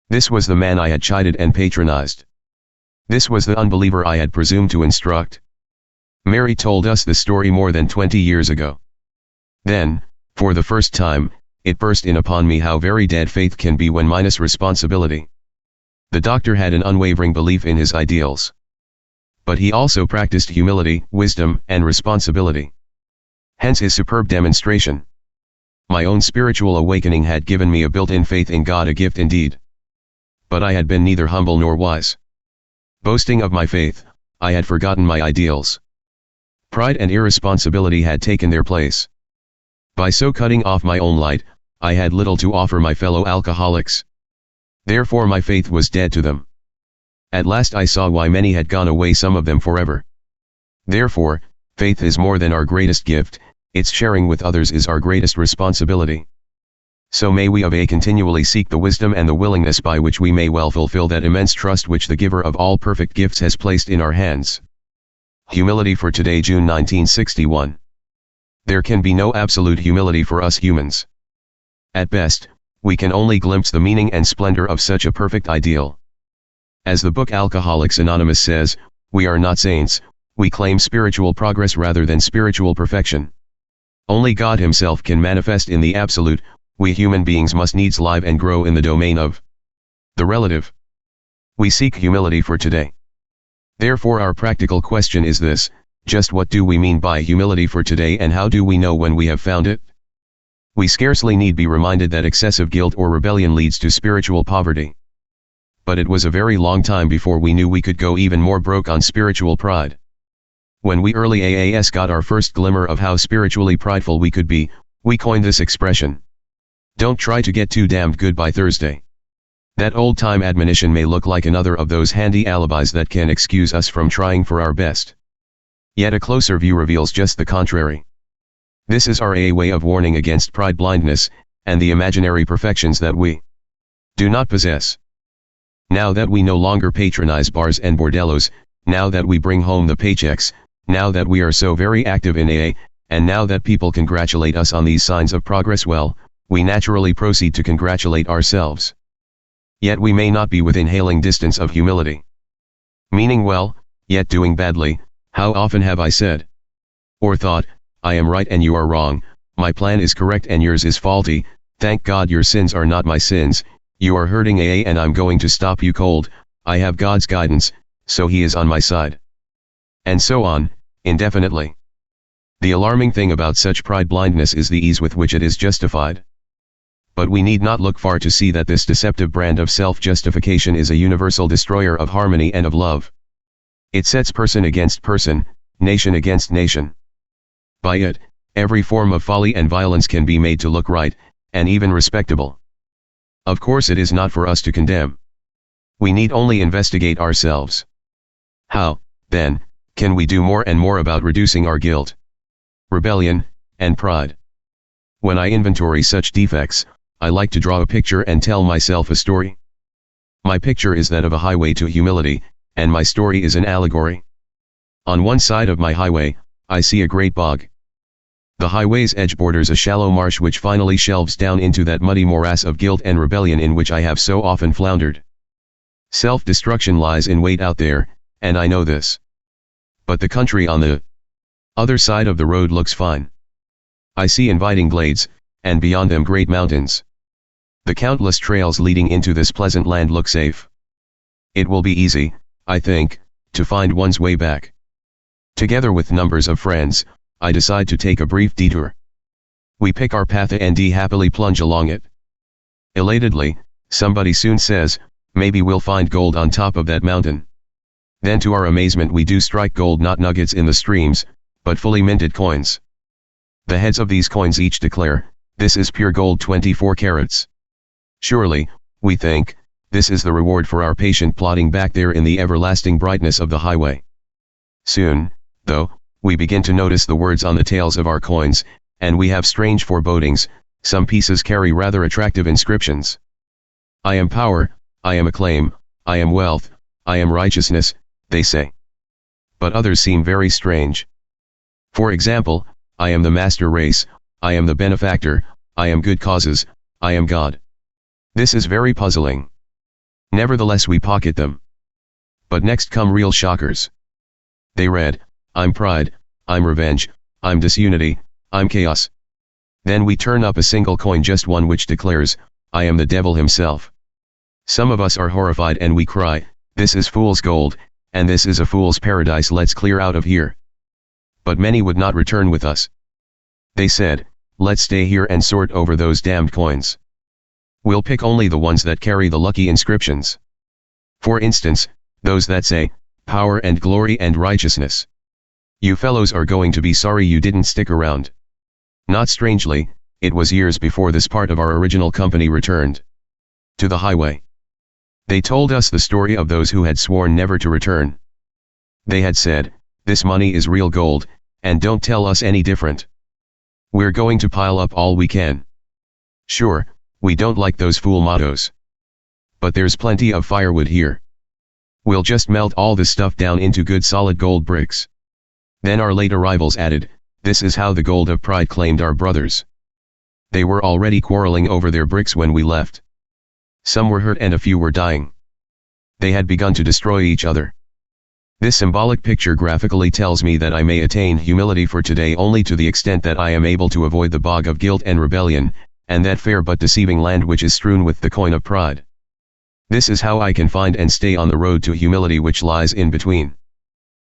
S1: This was the man I had chided and patronized. This was the unbeliever I had presumed to instruct. Mary told us this story more than 20 years ago. Then, for the first time, it burst in upon me how very dead faith can be when minus responsibility. The doctor had an unwavering belief in his ideals. But he also practiced humility, wisdom, and responsibility. Hence his superb demonstration. My own spiritual awakening had given me a built-in faith in God, a gift indeed. But I had been neither humble nor wise. Boasting of my faith, I had forgotten my ideals. Pride and irresponsibility had taken their place. By so cutting off my own light, I had little to offer my fellow alcoholics. Therefore my faith was dead to them. At last I saw why many had gone away, some of them forever. Therefore, faith is more than our greatest gift, its sharing with others is our greatest responsibility. So may we of A continually seek the wisdom and the willingness by which we may well fulfill that immense trust which the giver of all perfect gifts has placed in our hands. Humility for today, June 1961. There can be no absolute humility for us humans. At best, we can only glimpse the meaning and splendor of such a perfect ideal. As the book Alcoholics Anonymous says, we are not saints, we claim spiritual progress rather than spiritual perfection. Only God Himself can manifest in the absolute, we human beings must needs live and grow in the domain of the relative. We seek humility for today. Therefore our practical question is this: just what do we mean by humility for today, and how do we know when we have found it? We scarcely need be reminded that excessive guilt or rebellion leads to spiritual poverty. But it was a very long time before we knew we could go even more broke on spiritual pride. When we early AAS got our first glimmer of how spiritually prideful we could be, we coined this expression: don't try to get too damned good by Thursday. That old-time admonition may look like another of those handy alibis that can excuse us from trying for our best. Yet a closer view reveals just the contrary. This is our AA way of warning against pride blindness, and the imaginary perfections that we do not possess. Now that we no longer patronize bars and bordellos, now that we bring home the paychecks, now that we are so very active in AA, and now that people congratulate us on these signs of progress, well, we naturally proceed to congratulate ourselves. Yet we may not be within hailing distance of humility. Meaning well, yet doing badly. How often have I said or thought, I am right and you are wrong, my plan is correct and yours is faulty, thank God your sins are not my sins, you are hurting AA and I'm going to stop you cold, I have God's guidance, so He is on my side. And so on, indefinitely. The alarming thing about such pride blindness is the ease with which it is justified. But we need not look far to see that this deceptive brand of self-justification is a universal destroyer of harmony and of love. It sets person against person, nation against nation. By it, every form of folly and violence can be made to look right, and even respectable. Of course it is not for us to condemn. We need only investigate ourselves. How, then, can we do more and more about reducing our guilt, rebellion, and pride? When I inventory such defects, I like to draw a picture and tell myself a story. My picture is that of a highway to humility, and my story is an allegory. On one side of my highway, I see a great bog. The highway's edge borders a shallow marsh which finally shelves down into that muddy morass of guilt and rebellion in which I have so often floundered. Self-destruction lies in wait out there, and I know this. But the country on the other side of the road looks fine. I see inviting glades, and beyond them great mountains. The countless trails leading into this pleasant land look safe. It will be easy, I think, to find one's way back. Together with numbers of friends, I decide to take a brief detour. We pick our path and happily plunge along it. Elatedly, somebody soon says, maybe we'll find gold on top of that mountain. Then to our amazement we do strike gold, not nuggets in the streams, but fully minted coins. The heads of these coins each declare, this is pure gold 24 carats. Surely, we think, this is the reward for our patient plodding back there in the everlasting brightness of the highway. Soon, though, we begin to notice the words on the tails of our coins, and we have strange forebodings. Some pieces carry rather attractive inscriptions. I am power, I am acclaim, I am wealth, I am righteousness, they say. But others seem very strange. For example, I am the master race, I am the benefactor, I am good causes, I am God. This is very puzzling. Nevertheless we pocket them. But next come real shockers. They read, I'm pride, I'm revenge, I'm disunity, I'm chaos. Then we turn up a single coin, just one, which declares, I am the devil himself. Some of us are horrified and we cry, this is fool's gold, and this is a fool's paradise, let's clear out of here. But many would not return with us. They said, let's stay here and sort over those damned coins. We'll pick only the ones that carry the lucky inscriptions. For instance, those that say, power and glory and righteousness. You fellows are going to be sorry you didn't stick around. Not strangely, it was years before this part of our original company returned to the highway. They told us the story of those who had sworn never to return. They had said, this money is real gold, and don't tell us any different. We're going to pile up all we can. Sure, we don't like those fool mottos. But there's plenty of firewood here. We'll just melt all the stuff down into good solid gold bricks. Then our late arrivals added, this is how the gold of pride claimed our brothers. They were already quarreling over their bricks when we left. Some were hurt and a few were dying. They had begun to destroy each other. This symbolic picture graphically tells me that I may attain humility for today only to the extent that I am able to avoid the bog of guilt and rebellion, and that fair but deceiving land which is strewn with the coin of pride. This is how I can find and stay on the road to humility which lies in between.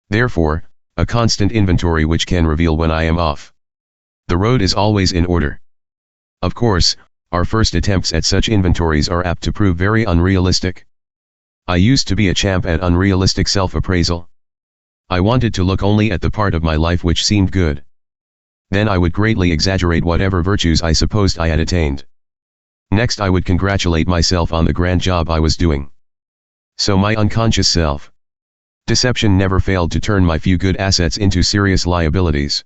S1: Therefore, a constant inventory which can reveal when I am off the road is always in order. Of course, our first attempts at such inventories are apt to prove very unrealistic. I used to be a champ at unrealistic self-appraisal. I wanted to look only at the part of my life which seemed good. Then I would greatly exaggerate whatever virtues I supposed I had attained. Next I would congratulate myself on the grand job I was doing. So my unconscious self-deception never failed to turn my few good assets into serious liabilities.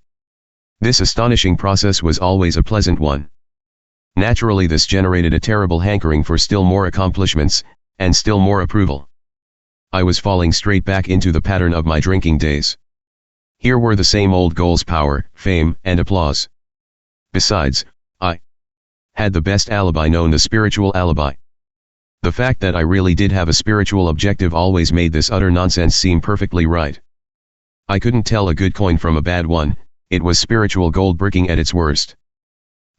S1: This astonishing process was always a pleasant one. Naturally this generated a terrible hankering for still more accomplishments, and still more approval. I was falling straight back into the pattern of my drinking days. Here were the same old goals: power, fame, and applause. Besides, I had the best alibi known, the spiritual alibi. The fact that I really did have a spiritual objective always made this utter nonsense seem perfectly right. I couldn't tell a good coin from a bad one, it was spiritual gold bricking at its worst.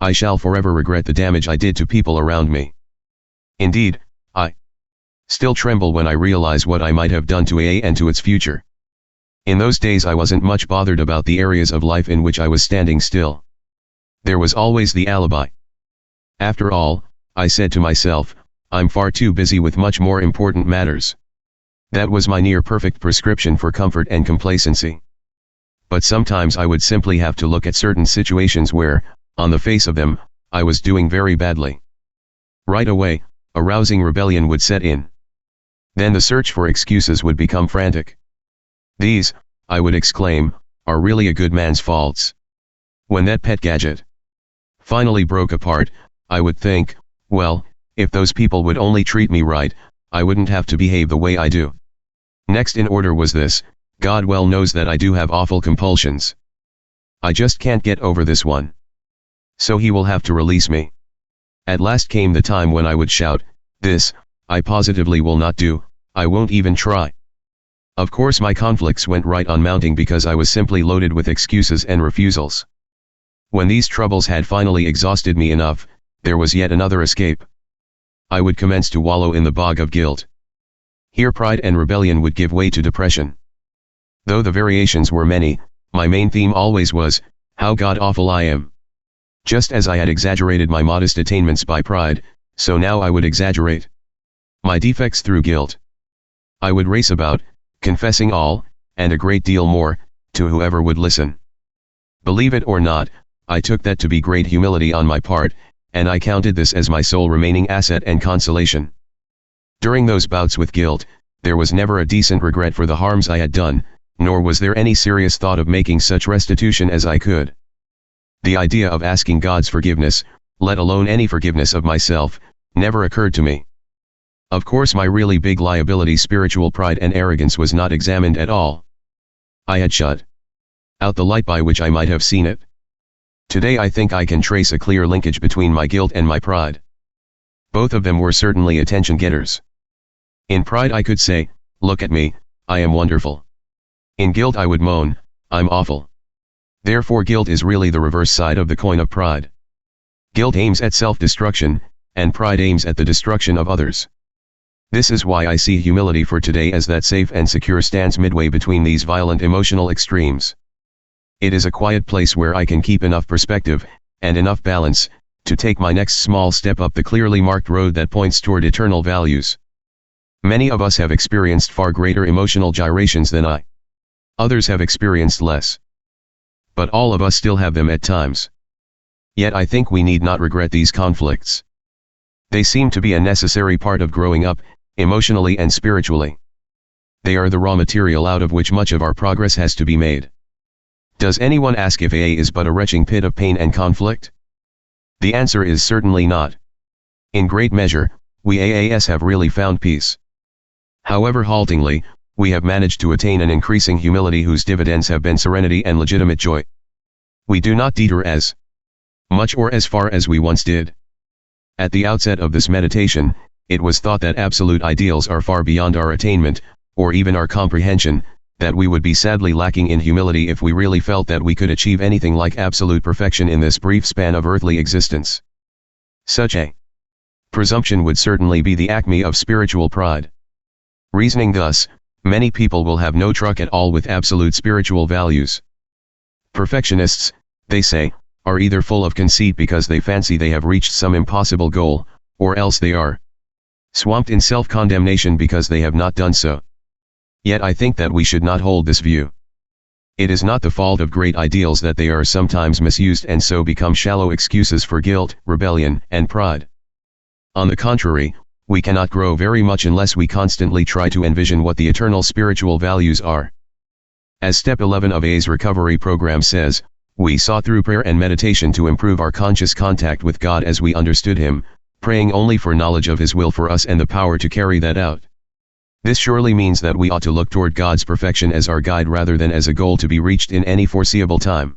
S1: I shall forever regret the damage I did to people around me. Indeed, I still tremble when I realize what I might have done to AA and to its future. In those days I wasn't much bothered about the areas of life in which I was standing still. There was always the alibi. After all, I said to myself, I'm far too busy with much more important matters. That was my near-perfect prescription for comfort and complacency. But sometimes I would simply have to look at certain situations where, on the face of them, I was doing very badly. Right away, a rousing rebellion would set in. Then the search for excuses would become frantic. These, I would exclaim, are really a good man's faults. When that pet gadget finally broke apart, I would think, well, if those people would only treat me right, I wouldn't have to behave the way I do. Next in order was this: God well knows that I do have awful compulsions. I just can't get over this one. So he will have to release me. At last came the time when I would shout, this, I positively will not do, I won't even try. Of course my conflicts went right on mounting because I was simply loaded with excuses and refusals. When these troubles had finally exhausted me enough, there was yet another escape. I would commence to wallow in the bog of guilt. Here pride and rebellion would give way to depression. Though the variations were many, my main theme always was, how god-awful I am. Just as I had exaggerated my modest attainments by pride, so now I would exaggerate my defects through guilt. I would race about, confessing all, and a great deal more, to whoever would listen. Believe it or not, I took that to be great humility on my part, and I counted this as my sole remaining asset and consolation. During those bouts with guilt, there was never a decent regret for the harms I had done, nor was there any serious thought of making such restitution as I could. The idea of asking God's forgiveness, let alone any forgiveness of myself, never occurred to me. Of course my really big liability, spiritual pride and arrogance, was not examined at all. I had shut out the light by which I might have seen it. Today I think I can trace a clear linkage between my guilt and my pride. Both of them were certainly attention getters. In pride I could say, look at me, I am wonderful. In guilt I would moan, I'm awful. Therefore guilt is really the reverse side of the coin of pride. Guilt aims at self-destruction, and pride aims at the destruction of others. This is why I see humility for today as that safe and secure stance midway between these violent emotional extremes. It is a quiet place where I can keep enough perspective, and enough balance, to take my next small step up the clearly marked road that points toward eternal values. Many of us have experienced far greater emotional gyrations than I. Others have experienced less. But all of us still have them at times. Yet I think we need not regret these conflicts. They seem to be a necessary part of growing up, emotionally and spiritually. They are the raw material out of which much of our progress has to be made. Does anyone ask if AA is but a retching pit of pain and conflict? The answer is certainly not. In great measure, we AAs have really found peace. However haltingly, we have managed to attain an increasing humility whose dividends have been serenity and legitimate joy. We do not deter as much or as far as we once did. At the outset of this meditation, it was thought that absolute ideals are far beyond our attainment, or even our comprehension, that we would be sadly lacking in humility if we really felt that we could achieve anything like absolute perfection in this brief span of earthly existence. Such a presumption would certainly be the acme of spiritual pride. Reasoning thus, many people will have no truck at all with absolute spiritual values. Perfectionists, they say, are either full of conceit because they fancy they have reached some impossible goal, or else they are swamped in self-condemnation because they have not done so. Yet I think that we should not hold this view. It is not the fault of great ideals that they are sometimes misused and so become shallow excuses for guilt, rebellion, and pride. On the contrary, we cannot grow very much unless we constantly try to envision what the eternal spiritual values are. As Step 11 of AA's recovery program says, we sought through prayer and meditation to improve our conscious contact with God as we understood Him, praying only for knowledge of His will for us and the power to carry that out. This surely means that we ought to look toward God's perfection as our guide rather than as a goal to be reached in any foreseeable time.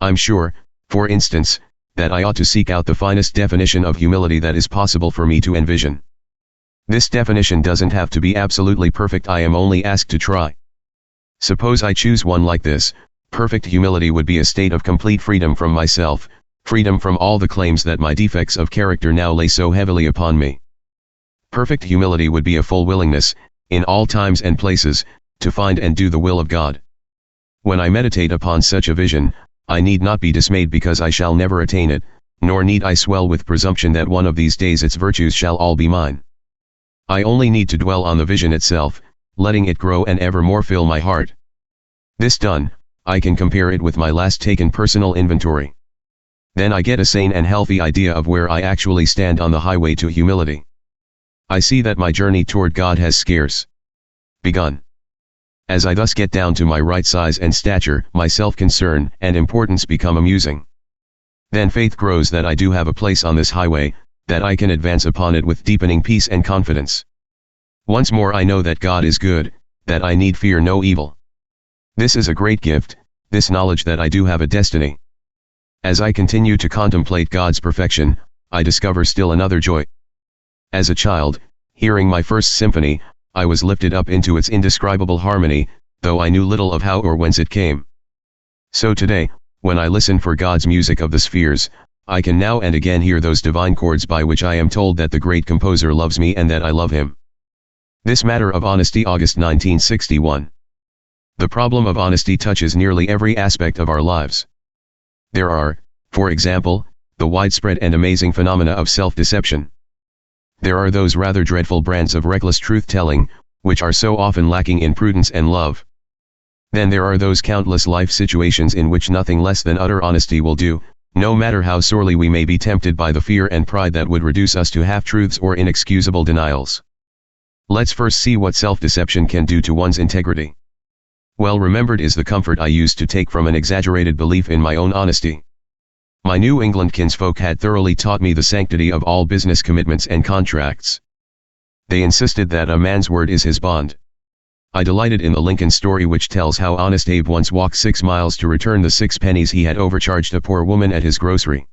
S1: I'm sure, for instance, that I ought to seek out the finest definition of humility that is possible for me to envision. This definition doesn't have to be absolutely perfect, I am only asked to try. Suppose I choose one like this: perfect humility would be a state of complete freedom from myself, freedom from all the claims that my defects of character now lay so heavily upon me. Perfect humility would be a full willingness, in all times and places, to find and do the will of God. When I meditate upon such a vision, I need not be dismayed because I shall never attain it, nor need I swell with presumption that one of these days its virtues shall all be mine. I only need to dwell on the vision itself, letting it grow and ever more fill my heart. This done, I can compare it with my last taken personal inventory. Then I get a sane and healthy idea of where I actually stand on the highway to humility. I see that my journey toward God has scarce begun. As I thus get down to my right size and stature, my self-concern and importance become amusing. Then faith grows that I do have a place on this highway, that I can advance upon it with deepening peace and confidence. Once more I know that God is good, that I need fear no evil. This is a great gift, this knowledge that I do have a destiny. As I continue to contemplate God's perfection, I discover still another joy. As a child, hearing my first symphony, I was lifted up into its indescribable harmony, though I knew little of how or whence it came. So today, when I listen for God's music of the spheres, I can now and again hear those divine chords by which I am told that the great composer loves me and that I love him. This Matter of Honesty, August 1961. The problem of honesty touches nearly every aspect of our lives. There are, for example, the widespread and amazing phenomena of self-deception. There are those rather dreadful brands of reckless truth-telling, which are so often lacking in prudence and love. Then there are those countless life situations in which nothing less than utter honesty will do, no matter how sorely we may be tempted by the fear and pride that would reduce us to half-truths or inexcusable denials. Let's first see what self-deception can do to one's integrity. Well remembered is the comfort I used to take from an exaggerated belief in my own honesty. My New England kinsfolk had thoroughly taught me the sanctity of all business commitments and contracts. They insisted that a man's word is his bond. I delighted in the Lincoln story which tells how honest Abe once walked 6 miles to return the 6 pennies he had overcharged a poor woman at his grocery.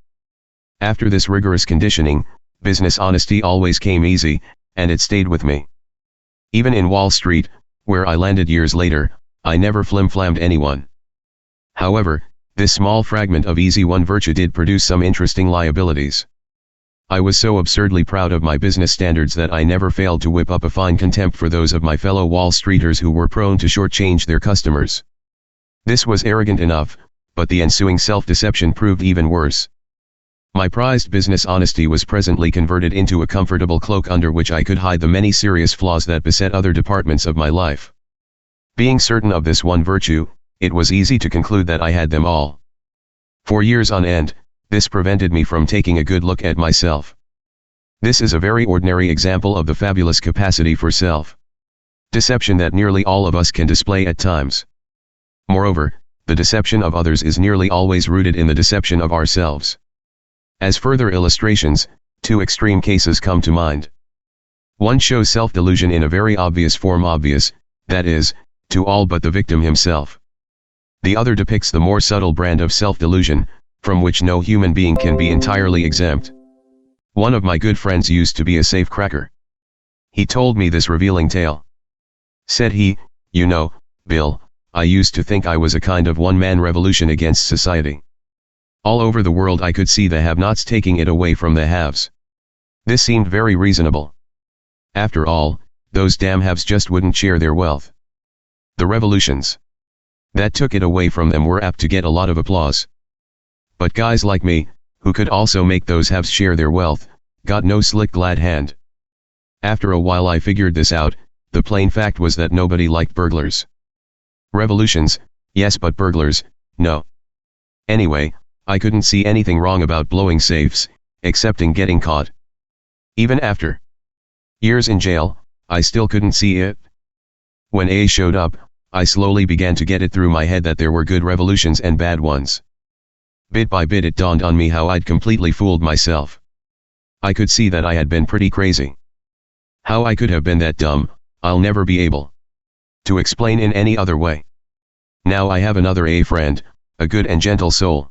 S1: After this rigorous conditioning, business honesty always came easy, and it stayed with me. Even in Wall Street, where I landed years later, I never flim-flammed anyone. However, this small fragment of easy one virtue did produce some interesting liabilities. I was so absurdly proud of my business standards that I never failed to whip up a fine contempt for those of my fellow Wall Streeters who were prone to shortchange their customers. This was arrogant enough, but the ensuing self-deception proved even worse. My prized business honesty was presently converted into a comfortable cloak under which I could hide the many serious flaws that beset other departments of my life. Being certain of this one virtue, it was easy to conclude that I had them all. For years on end, this prevented me from taking a good look at myself. This is a very ordinary example of the fabulous capacity for self-deception that nearly all of us can display at times. Moreover, the deception of others is nearly always rooted in the deception of ourselves. As further illustrations, two extreme cases come to mind. One shows self-delusion in a very obvious form, that is, to all but the victim himself. The other depicts the more subtle brand of self-delusion, from which no human being can be entirely exempt. One of my good friends used to be a safe cracker. He told me this revealing tale. Said he, "You know, Bill, I used to think I was a kind of one-man revolution against society. All over the world I could see the have-nots taking it away from the haves. This seemed very reasonable. After all, those damn haves just wouldn't share their wealth. The revolutions that took it away from them were apt to get a lot of applause. But guys like me, who could also make those haves share their wealth, got no slick glad hand. After a while I figured this out. The plain fact was that nobody liked burglars. Revolutions, yes, but burglars, no. Anyway, I couldn't see anything wrong about blowing safes, excepting getting caught. Even after years in jail, I still couldn't see it. When A showed up, I slowly began to get it through my head that there were good revolutions and bad ones. Bit by bit it dawned on me how I'd completely fooled myself. I could see that I had been pretty crazy. How I could have been that dumb, I'll never be able to explain in any other way. Now I have another A friend, a good and gentle soul.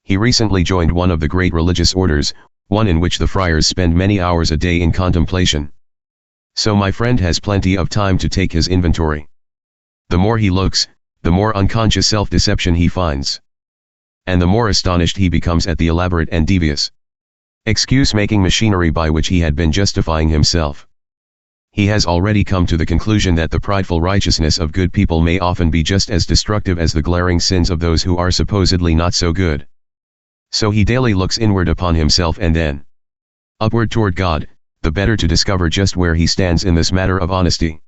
S1: He recently joined one of the great religious orders, one in which the friars spend many hours a day in contemplation. So my friend has plenty of time to take his inventory. The more he looks, the more unconscious self-deception he finds. And the more astonished he becomes at the elaborate and devious excuse-making machinery by which he had been justifying himself. He has already come to the conclusion that the prideful righteousness of good people may often be just as destructive as the glaring sins of those who are supposedly not so good. So he daily looks inward upon himself and then upward toward God, the better to discover just where he stands in this matter of honesty.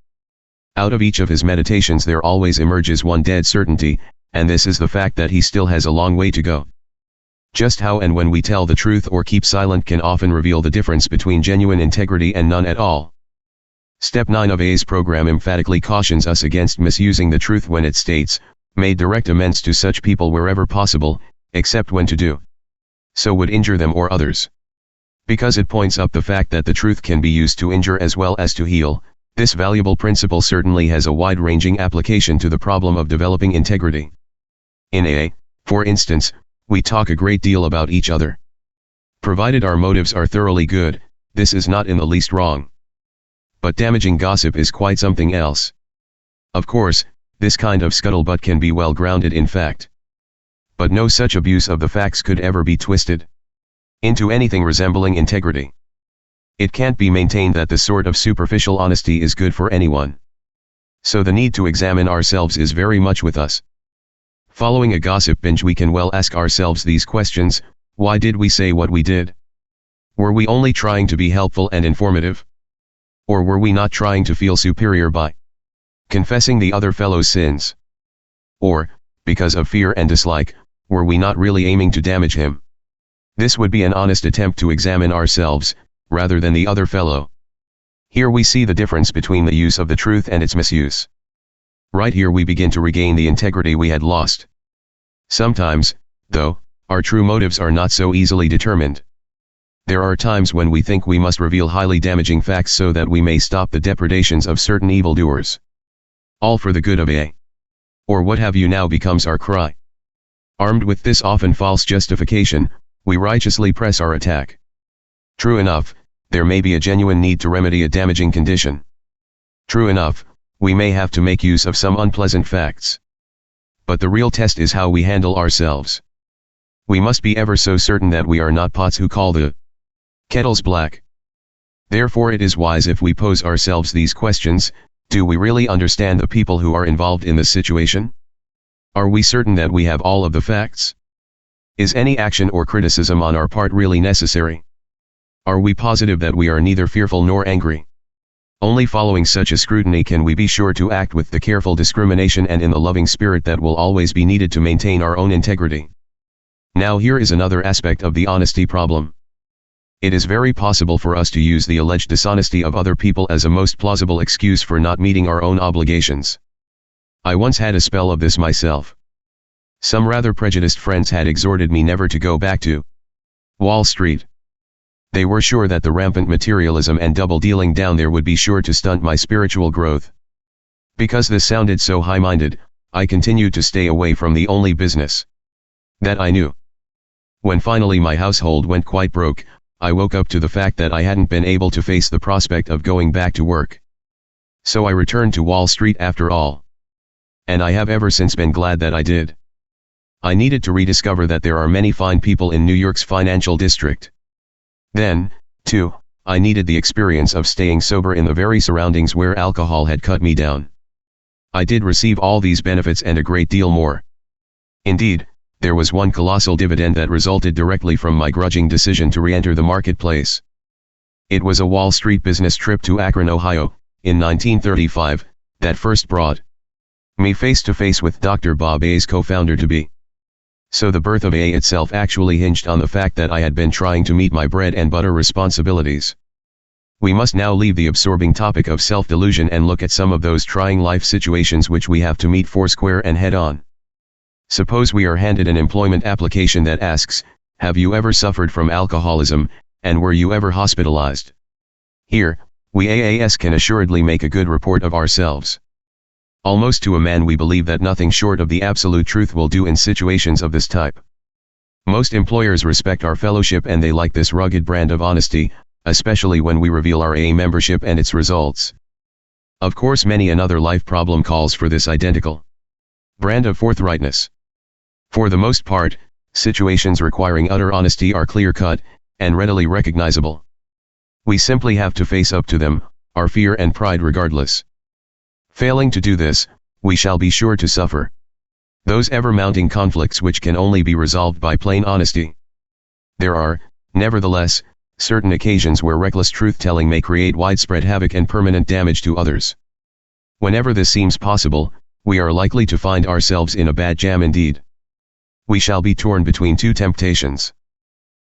S1: Out of each of his meditations there always emerges one dead certainty, and this is the fact that he still has a long way to go. Just how and when we tell the truth or keep silent can often reveal the difference between genuine integrity and none at all. Step 9 of A's program emphatically cautions us against misusing the truth when it states, "Made direct amends to such people wherever possible, except when to do so would injure them or others." Because it points up the fact that the truth can be used to injure as well as to heal. This valuable principle certainly has a wide-ranging application to the problem of developing integrity. In A, for instance, we talk a great deal about each other. Provided our motives are thoroughly good, this is not in the least wrong. But damaging gossip is quite something else. Of course, this kind of scuttlebutt can be well grounded in fact. But no such abuse of the facts could ever be twisted into anything resembling integrity. It can't be maintained that this sort of superficial honesty is good for anyone. So the need to examine ourselves is very much with us. Following a gossip binge we can well ask ourselves these questions: why did we say what we did? Were we only trying to be helpful and informative? Or were we not trying to feel superior by confessing the other fellow's sins? Or, because of fear and dislike, were we not really aiming to damage him? This would be an honest attempt to examine ourselves, rather than the other fellow. Here we see the difference between the use of the truth and its misuse. Right here we begin to regain the integrity we had lost. Sometimes, though, our true motives are not so easily determined. There are times when we think we must reveal highly damaging facts so that we may stop the depredations of certain evildoers. All for the good of A. Or what have you now becomes our cry. Armed with this often false justification, we righteously press our attack. True enough, there may be a genuine need to remedy a damaging condition. True enough, we may have to make use of some unpleasant facts. But the real test is how we handle ourselves. We must be ever so certain that we are not pots who call the kettles black. Therefore it is wise if we pose ourselves these questions: do we really understand the people who are involved in the situation? Are we certain that we have all of the facts? Is any action or criticism on our part really necessary? Are we positive that we are neither fearful nor angry? Only following such a scrutiny can we be sure to act with the careful discrimination and in the loving spirit that will always be needed to maintain our own integrity. Now here is another aspect of the honesty problem. It is very possible for us to use the alleged dishonesty of other people as a most plausible excuse for not meeting our own obligations. I once had a spell of this myself. Some rather prejudiced friends had exhorted me never to go back to Wall Street. They were sure that the rampant materialism and double-dealing down there would be sure to stunt my spiritual growth. Because this sounded so high-minded, I continued to stay away from the only business that I knew. When finally my household went quite broke, I woke up to the fact that I hadn't been able to face the prospect of going back to work. So I returned to Wall Street after all. And I have ever since been glad that I did. I needed to rediscover that there are many fine people in New York's financial district. Then, too, I needed the experience of staying sober in the very surroundings where alcohol had cut me down. I did receive all these benefits and a great deal more. Indeed, there was one colossal dividend that resulted directly from my grudging decision to re-enter the marketplace. It was a Wall Street business trip to Akron, Ohio, in 1935, that first brought me face to face with Dr. Bob A's co-founder-to-be. So the birth of A itself actually hinged on the fact that I had been trying to meet my bread and butter responsibilities. We must now leave the absorbing topic of self-delusion and look at some of those trying life situations which we have to meet foursquare and head-on. Suppose we are handed an employment application that asks, "Have you ever suffered from alcoholism, and were you ever hospitalized?" Here, we AAS can assuredly make a good report of ourselves. Almost to a man we believe that nothing short of the absolute truth will do in situations of this type. Most employers respect our fellowship and they like this rugged brand of honesty, especially when we reveal our AA membership and its results. Of course many another life problem calls for this identical brand of forthrightness. For the most part, situations requiring utter honesty are clear-cut, and readily recognizable. We simply have to face up to them, our fear and pride regardless. Failing to do this, we shall be sure to suffer those ever-mounting conflicts which can only be resolved by plain honesty. There are, nevertheless, certain occasions where reckless truth-telling may create widespread havoc and permanent damage to others. Whenever this seems possible, we are likely to find ourselves in a bad jam indeed. We shall be torn between two temptations.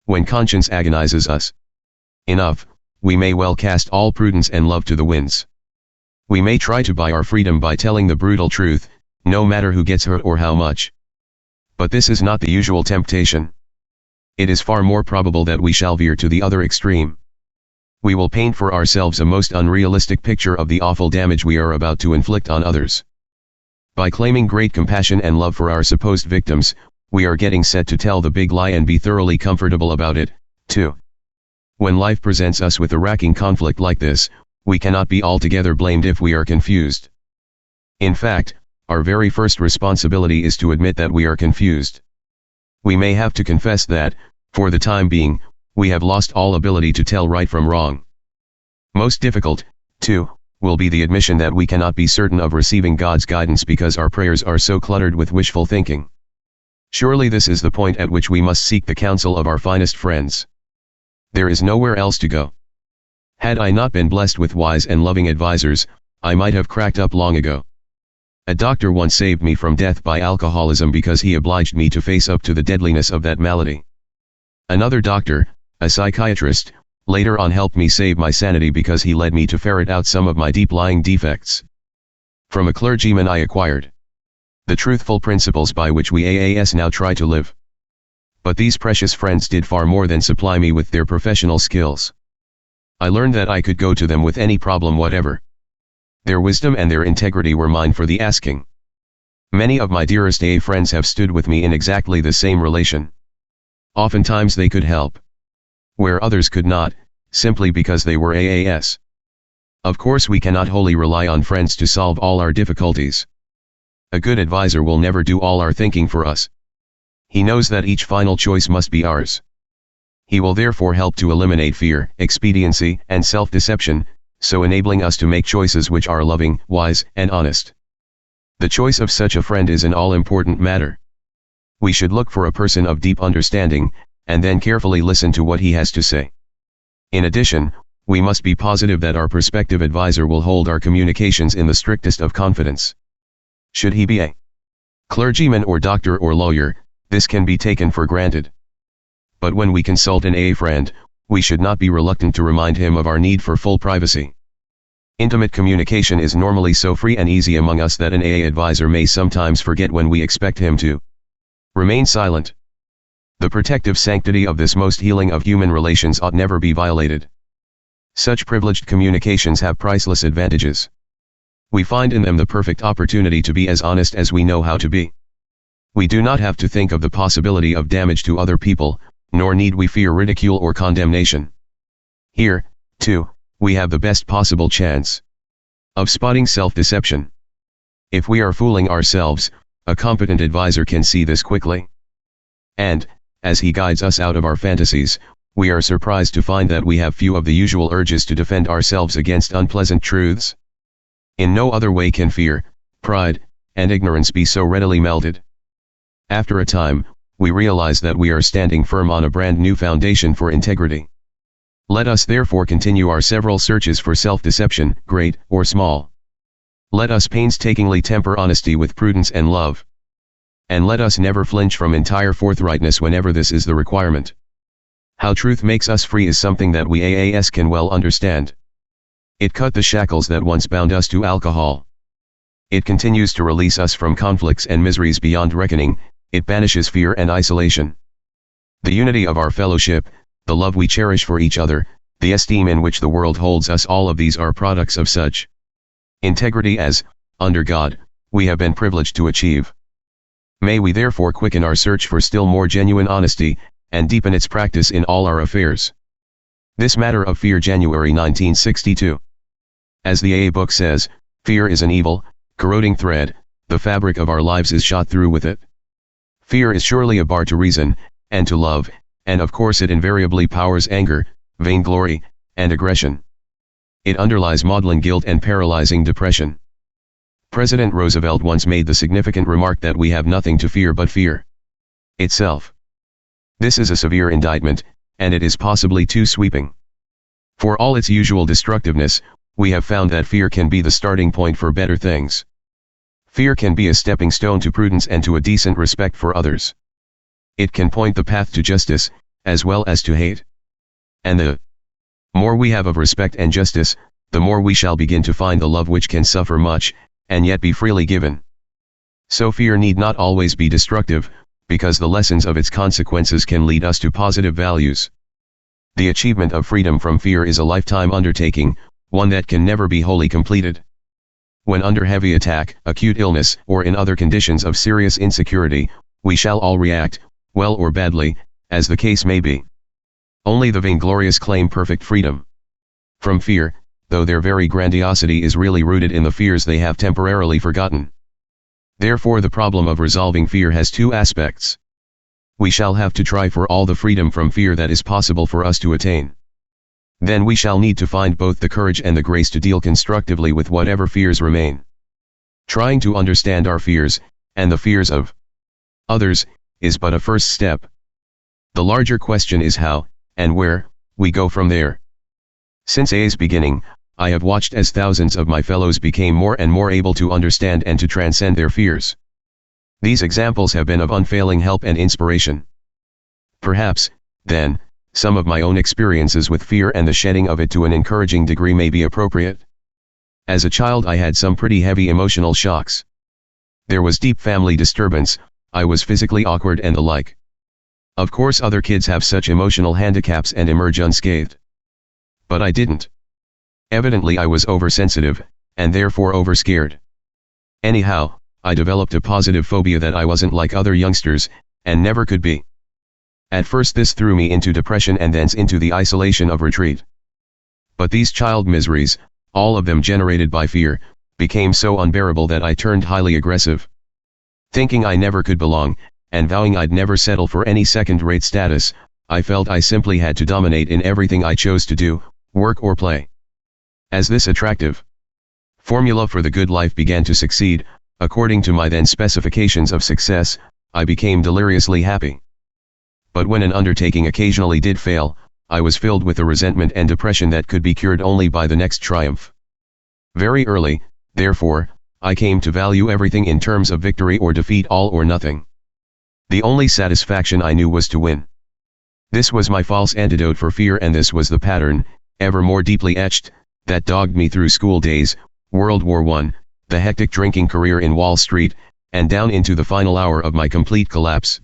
S1: When conscience agonizes us enough, we may well cast all prudence and love to the winds. We may try to buy our freedom by telling the brutal truth, no matter who gets hurt or how much. But this is not the usual temptation. It is far more probable that we shall veer to the other extreme. We will paint for ourselves a most unrealistic picture of the awful damage we are about to inflict on others. By claiming great compassion and love for our supposed victims, we are getting set to tell the big lie and be thoroughly comfortable about it, too. When life presents us with a racking conflict like this, we cannot be altogether blamed if we are confused. In fact, our very first responsibility is to admit that we are confused. We may have to confess that, for the time being, we have lost all ability to tell right from wrong. Most difficult, too, will be the admission that we cannot be certain of receiving God's guidance because our prayers are so cluttered with wishful thinking. Surely this is the point at which we must seek the counsel of our finest friends. There is nowhere else to go. Had I not been blessed with wise and loving advisors, I might have cracked up long ago. A doctor once saved me from death by alcoholism because he obliged me to face up to the deadliness of that malady. Another doctor, a psychiatrist, later on helped me save my sanity because he led me to ferret out some of my deep-lying defects. From a clergyman I acquired the truthful principles by which we AAS now try to live. But these precious friends did far more than supply me with their professional skills. I learned that I could go to them with any problem whatever. Their wisdom and their integrity were mine for the asking. Many of my dearest AA friends have stood with me in exactly the same relation. Oftentimes they could help where others could not, simply because they were AAS. Of course we cannot wholly rely on friends to solve all our difficulties. A good advisor will never do all our thinking for us. He knows that each final choice must be ours. He will therefore help to eliminate fear, expediency, and self-deception, so enabling us to make choices which are loving, wise, and honest. The choice of such a friend is an all-important matter. We should look for a person of deep understanding, and then carefully listen to what he has to say. In addition, we must be positive that our prospective advisor will hold our communications in the strictest of confidence. Should he be a clergyman or doctor or lawyer, this can be taken for granted. But when we consult an AA friend, we should not be reluctant to remind him of our need for full privacy. Intimate communication is normally so free and easy among us that an AA advisor may sometimes forget when we expect him to remain silent. The protective sanctity of this most healing of human relations ought never be violated. Such privileged communications have priceless advantages. We find in them the perfect opportunity to be as honest as we know how to be. We do not have to think of the possibility of damage to other people, nor need we fear ridicule or condemnation. Here, too, we have the best possible chance of spotting self-deception. If we are fooling ourselves, a competent advisor can see this quickly. And, as he guides us out of our fantasies, we are surprised to find that we have few of the usual urges to defend ourselves against unpleasant truths. In no other way can fear, pride, and ignorance be so readily melted. After a time, we realize that we are standing firm on a brand new foundation for integrity. Let us therefore continue our several searches for self-deception, great or small. Let us painstakingly temper honesty with prudence and love. And let us never flinch from entire forthrightness whenever this is the requirement. How truth makes us free is something that we AAS can well understand. It cut the shackles that once bound us to alcohol. It continues to release us from conflicts and miseries beyond reckoning. It banishes fear and isolation. The unity of our fellowship, the love we cherish for each other, the esteem in which the world holds us, all of these are products of such integrity as, under God, we have been privileged to achieve. May we therefore quicken our search for still more genuine honesty, and deepen its practice in all our affairs. This matter of fear, January 1962. As the AA book says, fear is an evil, corroding thread, the fabric of our lives is shot through with it. Fear is surely a bar to reason, and to love, and of course it invariably powers anger, vainglory, and aggression. It underlies maudlin guilt and paralyzing depression. President Roosevelt once made the significant remark that we have nothing to fear but fear itself. This is a severe indictment, and it is possibly too sweeping. For all its usual destructiveness, we have found that fear can be the starting point for better things. Fear can be a stepping stone to prudence and to a decent respect for others. It can point the path to justice, as well as to hate. And the more we have of respect and justice, the more we shall begin to find the love which can suffer much, and yet be freely given. So fear need not always be destructive, because the lessons of its consequences can lead us to positive values. The achievement of freedom from fear is a lifetime undertaking, one that can never be wholly completed. When under heavy attack, acute illness, or in other conditions of serious insecurity, we shall all react, well or badly, as the case may be. Only the vainglorious claim perfect freedom from fear, though their very grandiosity is really rooted in the fears they have temporarily forgotten. Therefore the problem of resolving fear has two aspects. We shall have to try for all the freedom from fear that is possible for us to attain. Then we shall need to find both the courage and the grace to deal constructively with whatever fears remain. Trying to understand our fears, and the fears of others, is but a first step. The larger question is how, and where, we go from there. Since AA's beginning, I have watched as thousands of my fellows became more and more able to understand and to transcend their fears. These examples have been of unfailing help and inspiration. Perhaps, then, some of my own experiences with fear and the shedding of it to an encouraging degree may be appropriate. As a child I had some pretty heavy emotional shocks. There was deep family disturbance, I was physically awkward and the like. Of course other kids have such emotional handicaps and emerge unscathed. But I didn't. Evidently I was oversensitive, and therefore overscared. Anyhow, I developed a positive phobia that I wasn't like other youngsters, and never could be. At first this threw me into depression and thence into the isolation of retreat. But these child miseries, all of them generated by fear, became so unbearable that I turned highly aggressive. Thinking I never could belong, and vowing I'd never settle for any second-rate status, I felt I simply had to dominate in everything I chose to do, work or play. As this attractive formula for the good life began to succeed, according to my then specifications of success, I became deliriously happy. But when an undertaking occasionally did fail, I was filled with a resentment and depression that could be cured only by the next triumph. Very early, therefore, I came to value everything in terms of victory or defeat, all or nothing. The only satisfaction I knew was to win. This was my false antidote for fear, and this was the pattern, ever more deeply etched, that dogged me through school days, World War I, the hectic drinking career in Wall Street, and down into the final hour of my complete collapse.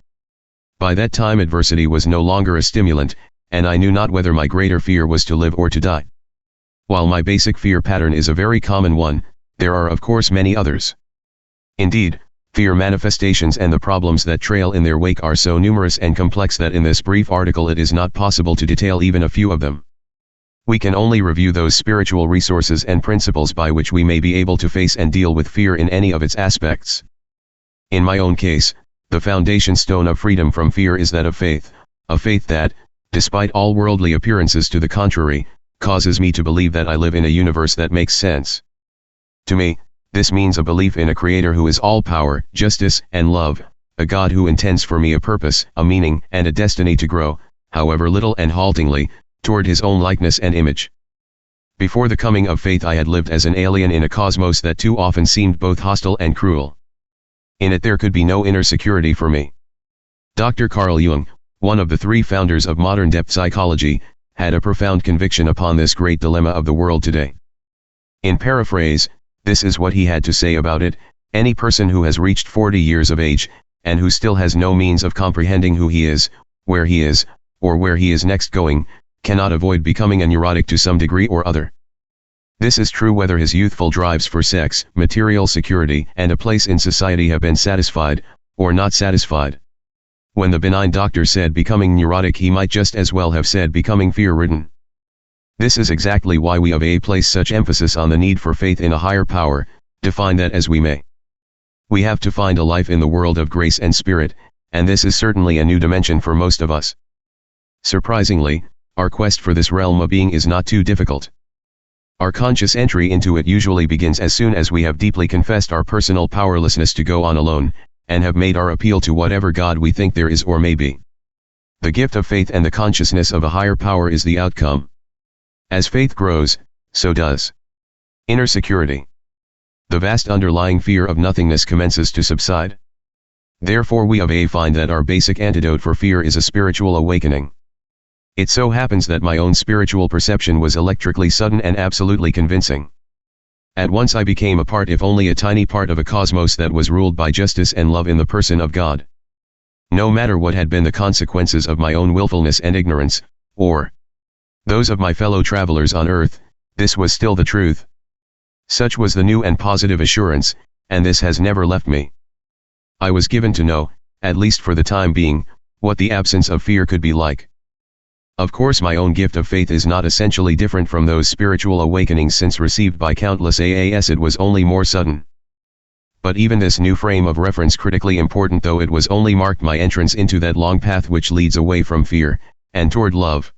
S1: By that time adversity was no longer a stimulant, and I knew not whether my greater fear was to live or to die. While my basic fear pattern is a very common one, there are of course many others. Indeed, fear manifestations and the problems that trail in their wake are so numerous and complex that in this brief article it is not possible to detail even a few of them. We can only review those spiritual resources and principles by which we may be able to face and deal with fear in any of its aspects. In my own case, the foundation stone of freedom from fear is that of faith, a faith that, despite all worldly appearances to the contrary, causes me to believe that I live in a universe that makes sense. To me, this means a belief in a Creator who is all power, justice, and love, a God who intends for me a purpose, a meaning, and a destiny to grow, however little and haltingly, toward His own likeness and image. Before the coming of faith I had lived as an alien in a cosmos that too often seemed both hostile and cruel. In it there could be no inner security for me. Dr. Carl Jung, one of the three founders of modern depth psychology, had a profound conviction upon this great dilemma of the world today. In paraphrase, this is what he had to say about it: any person who has reached 40 years of age, and who still has no means of comprehending who he is, or where he is next going, cannot avoid becoming a neurotic to some degree or other. This is true whether his youthful drives for sex, material security, and a place in society have been satisfied, or not satisfied. When the benign doctor said becoming neurotic, he might just as well have said becoming fear-ridden. This is exactly why we of AA place such emphasis on the need for faith in a higher power, define that as we may. We have to find a life in the world of grace and spirit, and this is certainly a new dimension for most of us. Surprisingly, our quest for this realm of being is not too difficult. Our conscious entry into it usually begins as soon as we have deeply confessed our personal powerlessness to go on alone, and have made our appeal to whatever God we think there is or may be. The gift of faith and the consciousness of a higher power is the outcome. As faith grows, so does inner security. The vast underlying fear of nothingness commences to subside. Therefore we of AA find that our basic antidote for fear is a spiritual awakening. It so happens that my own spiritual perception was electrically sudden and absolutely convincing. At once I became a part, if only a tiny part, of a cosmos that was ruled by justice and love in the person of God. No matter what had been the consequences of my own willfulness and ignorance, or those of my fellow travelers on earth, this was still the truth. Such was the new and positive assurance, and this has never left me. I was given to know, at least for the time being, what the absence of fear could be like. Of course my own gift of faith is not essentially different from those spiritual awakenings since received by countless AAs. It was only more sudden. But even this new frame of reference, critically important though it was, only marked my entrance into that long path which leads away from fear, and toward love.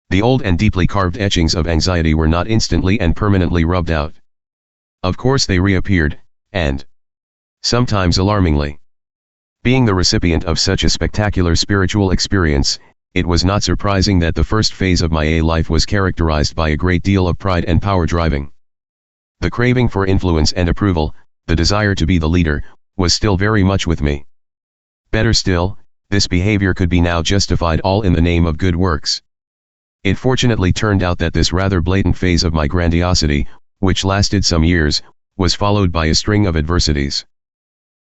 S1: The old and deeply carved etchings of anxiety were not instantly and permanently rubbed out. Of course they reappeared, and sometimes alarmingly. Being the recipient of such a spectacular spiritual experience, it was not surprising that the first phase of my AA life was characterized by a great deal of pride and power driving. The craving for influence and approval, the desire to be the leader, was still very much with me. Better still, this behavior could be now justified all in the name of good works. It fortunately turned out that this rather blatant phase of my grandiosity, which lasted some years, was followed by a string of adversities.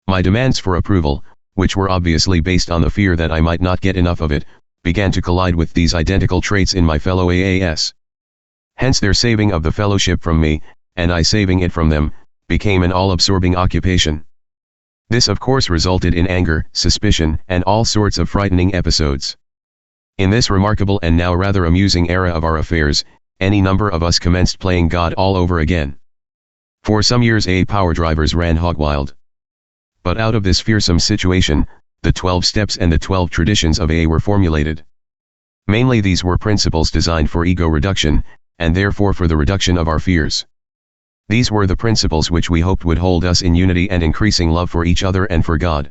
S1: My demands for approval, which were obviously based on the fear that I might not get enough of it, began to collide with these identical traits in my fellow AAs. Hence their saving of the fellowship from me, and I saving it from them, became an all-absorbing occupation. This of course resulted in anger, suspicion, and all sorts of frightening episodes. In this remarkable and now rather amusing era of our affairs, any number of us commenced playing God all over again. For some years AA power drivers ran hog wild. But out of this fearsome situation, the 12 steps and the 12 traditions of AA were formulated. Mainly these were principles designed for ego reduction, and therefore for the reduction of our fears. These were the principles which we hoped would hold us in unity and increasing love for each other and for God.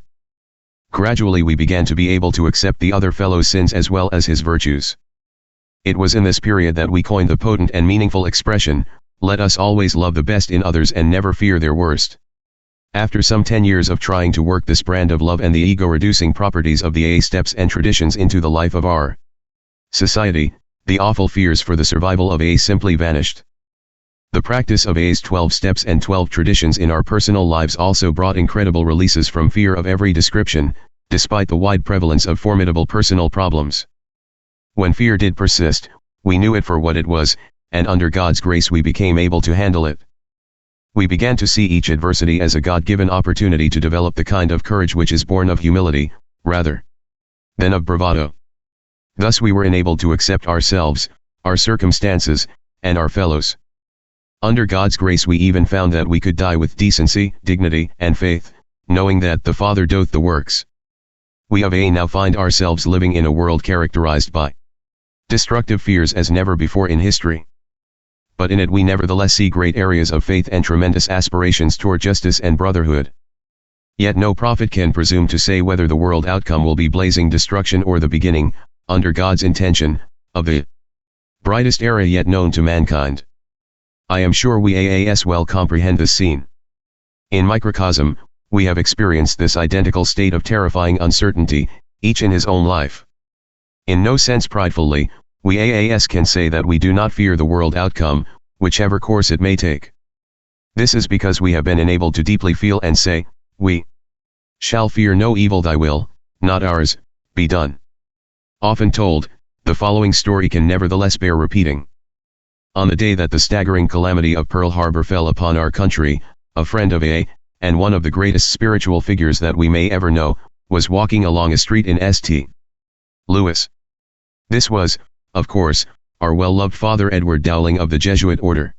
S1: Gradually we began to be able to accept the other fellow's sins as well as his virtues. It was in this period that we coined the potent and meaningful expression, "Let us always love the best in others and never fear their worst." After some 10 years of trying to work this brand of love and the ego-reducing properties of the AA steps and traditions into the life of our society, the awful fears for the survival of AA simply vanished. The practice of AA's 12 steps and 12 traditions in our personal lives also brought incredible releases from fear of every description, despite the wide prevalence of formidable personal problems. When fear did persist, we knew it for what it was, and under God's grace we became able to handle it. We began to see each adversity as a God-given opportunity to develop the kind of courage which is born of humility, rather than of bravado. Thus we were enabled to accept ourselves, our circumstances, and our fellows. Under God's grace we even found that we could die with decency, dignity, and faith, knowing that the Father doth the works. We of AA now find ourselves living in a world characterized by destructive fears as never before in history. But in it we nevertheless see great areas of faith and tremendous aspirations toward justice and brotherhood. Yet no prophet can presume to say whether the world outcome will be blazing destruction or the beginning, under God's intention, of the brightest era yet known to mankind. I am sure we AAS well comprehend this scene. In microcosm, we have experienced this identical state of terrifying uncertainty, each in his own life. In no sense pridefully, we AAS can say that we do not fear the world outcome, whichever course it may take. This is because we have been enabled to deeply feel and say, "We shall fear no evil, thy will, not ours, be done." Often told, the following story can nevertheless bear repeating. On the day that the staggering calamity of Pearl Harbor fell upon our country, a friend of AA, and one of the greatest spiritual figures that we may ever know, was walking along a street in St. Louis. This was, of course, our well-loved Father Edward Dowling of the Jesuit order.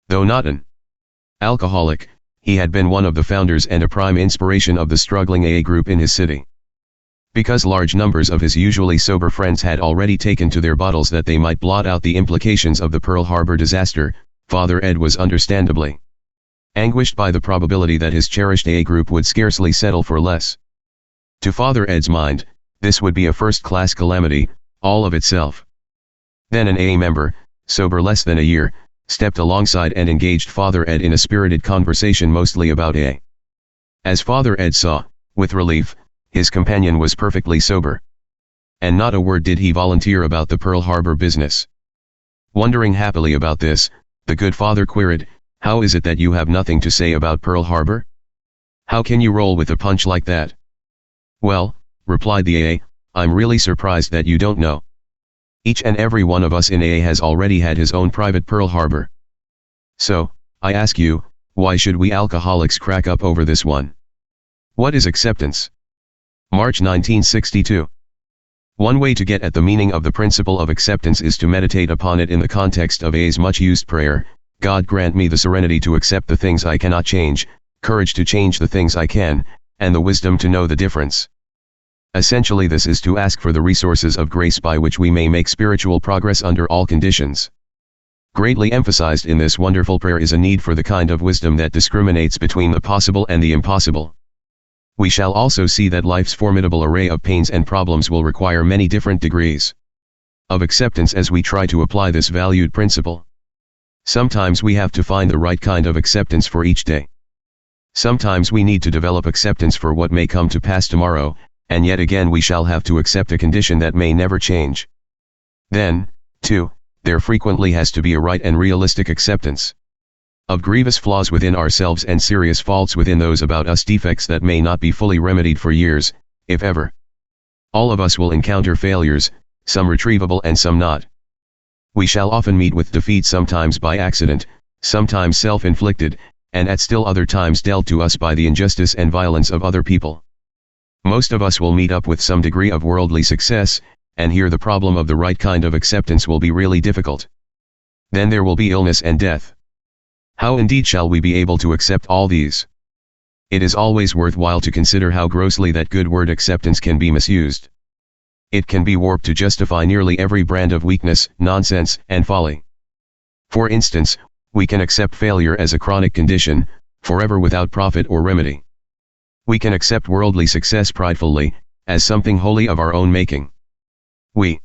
S1: Though not an alcoholic, he had been one of the founders and a prime inspiration of the struggling AA group in his city. Because large numbers of his usually sober friends had already taken to their bottles that they might blot out the implications of the Pearl Harbor disaster, Father Ed was understandably anguished by the probability that his cherished AA group would scarcely settle for less. To Father Ed's mind, this would be a first-class calamity, all of itself. Then an AA member, sober less than a year, stepped alongside and engaged Father Ed in a spirited conversation mostly about AA. As Father Ed saw, with relief, his companion was perfectly sober. And not a word did he volunteer about the Pearl Harbor business. Wondering happily about this, the good father queried, "How is it that you have nothing to say about Pearl Harbor? How can you roll with a punch like that?" "Well," replied the AA, "I'm really surprised that you don't know. Each and every one of us in AA has already had his own private Pearl Harbor. So, I ask you, why should we alcoholics crack up over this one? What is acceptance?" March 1962. One way to get at the meaning of the principle of acceptance is to meditate upon it in the context of AA's much-used prayer, "God grant me the serenity to accept the things I cannot change, courage to change the things I can, and the wisdom to know the difference." Essentially this is to ask for the resources of grace by which we may make spiritual progress under all conditions. Greatly emphasized in this wonderful prayer is a need for the kind of wisdom that discriminates between the possible and the impossible. We shall also see that life's formidable array of pains and problems will require many different degrees of acceptance as we try to apply this valued principle. Sometimes we have to find the right kind of acceptance for each day. Sometimes we need to develop acceptance for what may come to pass tomorrow, and yet again we shall have to accept a condition that may never change. Then, too, there frequently has to be a right and realistic acceptance of grievous flaws within ourselves and serious faults within those about us, defects that may not be fully remedied for years, if ever. All of us will encounter failures, some retrievable and some not. We shall often meet with defeat, sometimes by accident, sometimes self-inflicted, and at still other times dealt to us by the injustice and violence of other people. Most of us will meet up with some degree of worldly success, and here the problem of the right kind of acceptance will be really difficult. Then there will be illness and death. How indeed shall we be able to accept all these? It is always worthwhile to consider how grossly that good word acceptance can be misused. It can be warped to justify nearly every brand of weakness, nonsense, and folly. For instance, we can accept failure as a chronic condition, forever without profit or remedy. We can accept worldly success pridefully, as something wholly of our own making. We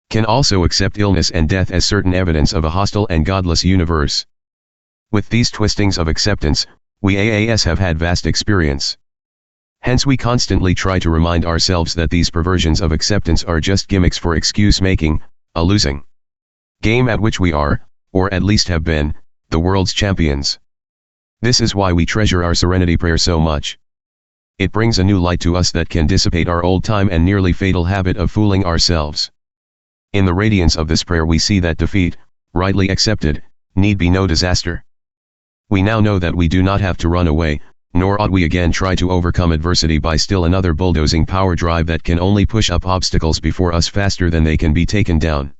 S1: can also accept illness and death as certain evidence of a hostile and godless universe. With these twistings of acceptance, we AAS have had vast experience. Hence we constantly try to remind ourselves that these perversions of acceptance are just gimmicks for excuse-making, a losing game at which we are, or at least have been, the world's champions. This is why we treasure our serenity prayer so much. It brings a new light to us that can dissipate our old-time and nearly fatal habit of fooling ourselves. In the radiance of this prayer we see that defeat, rightly accepted, need be no disaster. We now know that we do not have to run away, nor ought we again try to overcome adversity by still another bulldozing power drive that can only push up obstacles before us faster than they can be taken down.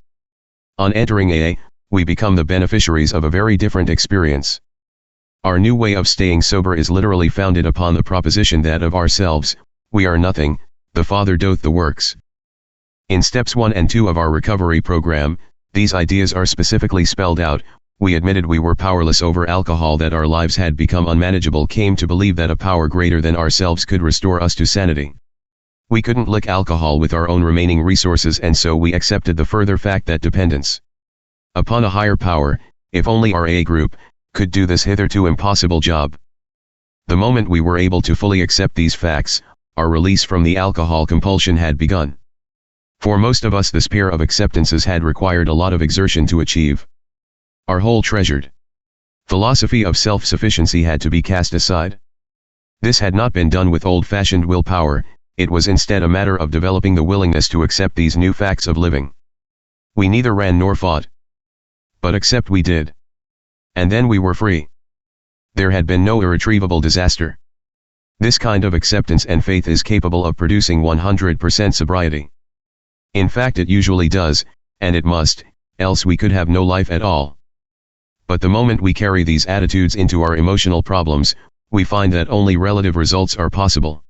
S1: On entering AA, we become the beneficiaries of a very different experience. Our new way of staying sober is literally founded upon the proposition that of ourselves, we are nothing, the Father doth the works. In steps 1 and 2 of our recovery program, these ideas are specifically spelled out. We admitted we were powerless over alcohol, that our lives had become unmanageable, came to believe that a power greater than ourselves could restore us to sanity. We couldn't lick alcohol with our own remaining resources, and so we accepted the further fact that dependence upon a higher power, if only our AA group, could do this hitherto impossible job. The moment we were able to fully accept these facts, our release from the alcohol compulsion had begun. For most of us this pair of acceptances had required a lot of exertion to achieve. Our whole treasured philosophy of self-sufficiency had to be cast aside. This had not been done with old-fashioned willpower, it was instead a matter of developing the willingness to accept these new facts of living. We neither ran nor fought, but accept we did. And then we were free. There had been no irretrievable disaster. This kind of acceptance and faith is capable of producing 100% sobriety. In fact it usually does, and it must, else we could have no life at all. But the moment we carry these attitudes into our emotional problems, we find that only relative results are possible.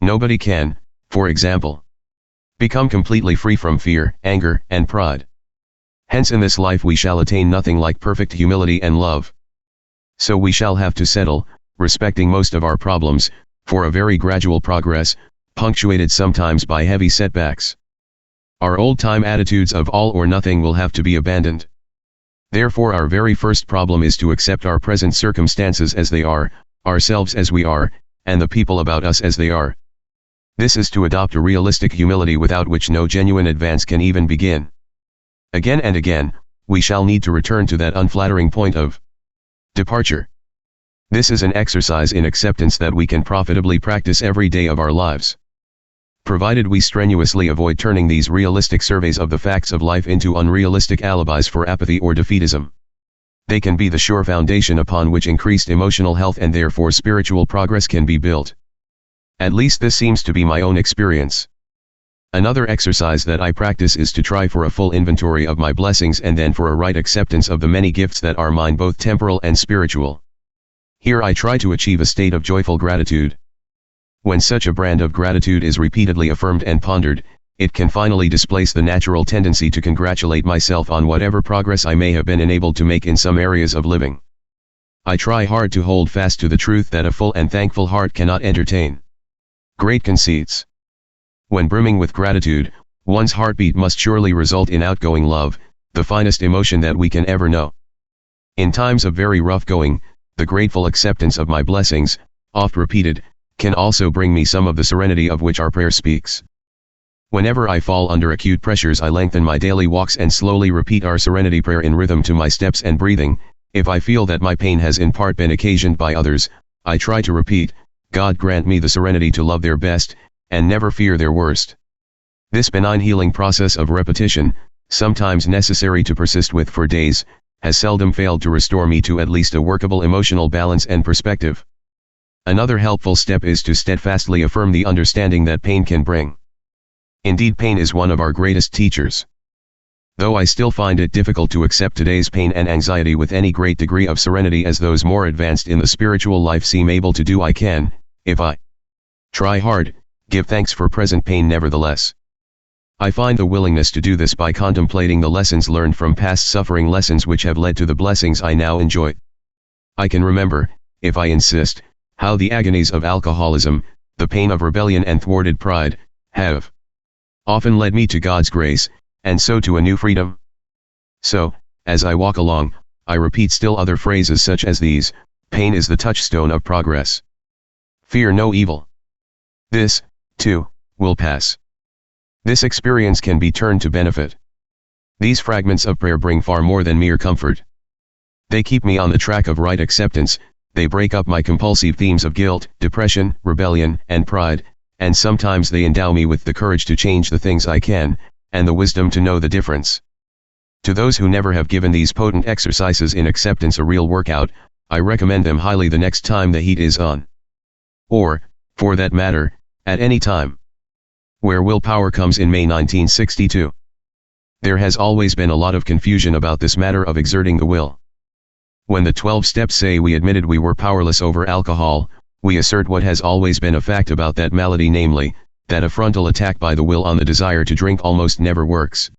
S1: Nobody can, for example, become completely free from fear, anger, and pride. Hence in this life we shall attain nothing like perfect humility and love. So we shall have to settle, respecting most of our problems, for a very gradual progress, punctuated sometimes by heavy setbacks. Our old-time attitudes of all or nothing will have to be abandoned. Therefore our very first problem is to accept our present circumstances as they are, ourselves as we are, and the people about us as they are. This is to adopt a realistic humility without which no genuine advance can even begin. Again and again, we shall need to return to that unflattering point of departure. This is an exercise in acceptance that we can profitably practice every day of our lives, provided we strenuously avoid turning these realistic surveys of the facts of life into unrealistic alibis for apathy or defeatism. They can be the sure foundation upon which increased emotional health and therefore spiritual progress can be built. At least this seems to be my own experience. Another exercise that I practice is to try for a full inventory of my blessings and then for a right acceptance of the many gifts that are mine, both temporal and spiritual. Here I try to achieve a state of joyful gratitude. When such a brand of gratitude is repeatedly affirmed and pondered, it can finally displace the natural tendency to congratulate myself on whatever progress I may have been enabled to make in some areas of living. I try hard to hold fast to the truth that a full and thankful heart cannot entertain great conceits. When brimming with gratitude, one's heartbeat must surely result in outgoing love, the finest emotion that we can ever know. In times of very rough going, the grateful acceptance of my blessings, oft repeated, can also bring me some of the serenity of which our prayer speaks. Whenever I fall under acute pressures, I lengthen my daily walks and slowly repeat our serenity prayer in rhythm to my steps and breathing. If I feel that my pain has in part been occasioned by others, I try to repeat, God grant me the serenity to love their best, and never fear their worst. This benign healing process of repetition, sometimes necessary to persist with for days, has seldom failed to restore me to at least a workable emotional balance and perspective. Another helpful step is to steadfastly affirm the understanding that pain can bring. Indeed, pain is one of our greatest teachers. Though I still find it difficult to accept today's pain and anxiety with any great degree of serenity as those more advanced in the spiritual life seem able to do, I can, if I try hard, give thanks for present pain nevertheless. I find the willingness to do this by contemplating the lessons learned from past suffering, lessons which have led to the blessings I now enjoy. I can remember, if I insist, how the agonies of alcoholism, the pain of rebellion and thwarted pride, have often led me to God's grace, and so to a new freedom. So, as I walk along, I repeat still other phrases such as these: pain is the touchstone of progress. Fear no evil. This, too, will pass. This experience can be turned to benefit. These fragments of prayer bring far more than mere comfort. They keep me on the track of right acceptance, they break up my compulsive themes of guilt, depression, rebellion, and pride, and sometimes they endow me with the courage to change the things I can, and the wisdom to know the difference. To those who never have given these potent exercises in acceptance a real workout, I recommend them highly the next time the heat is on. Or, for that matter, at any time. Where willpower comes in. May 1962. There has always been a lot of confusion about this matter of exerting the will. When the 12 steps say we admitted we were powerless over alcohol, we assert what has always been a fact about that malady, namely, that a frontal attack by the will on the desire to drink almost never works.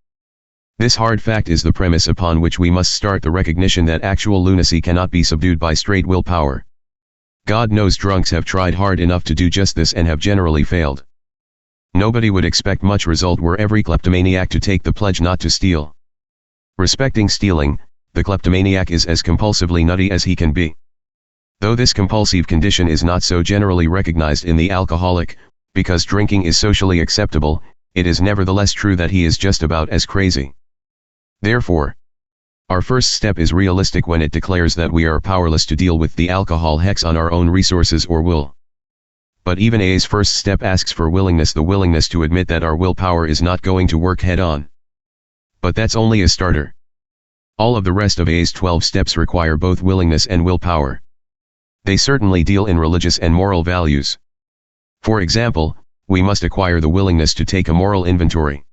S1: This hard fact is the premise upon which we must start the recognition that actual lunacy cannot be subdued by straight willpower. God knows drunks have tried hard enough to do just this and have generally failed. Nobody would expect much result were every kleptomaniac to take the pledge not to steal. Respecting stealing, the kleptomaniac is as compulsively nutty as he can be. Though this compulsive condition is not so generally recognized in the alcoholic, because drinking is socially acceptable, it is nevertheless true that he is just about as crazy. Therefore, our first step is realistic when it declares that we are powerless to deal with the alcohol hex on our own resources or will. But even A's first step asks for willingness, the willingness to admit that our willpower is not going to work head-on. But that's only a starter. All of the rest of A's 12 steps require both willingness and willpower. They certainly deal in religious and moral values. For example, we must acquire the willingness to take a moral inventory.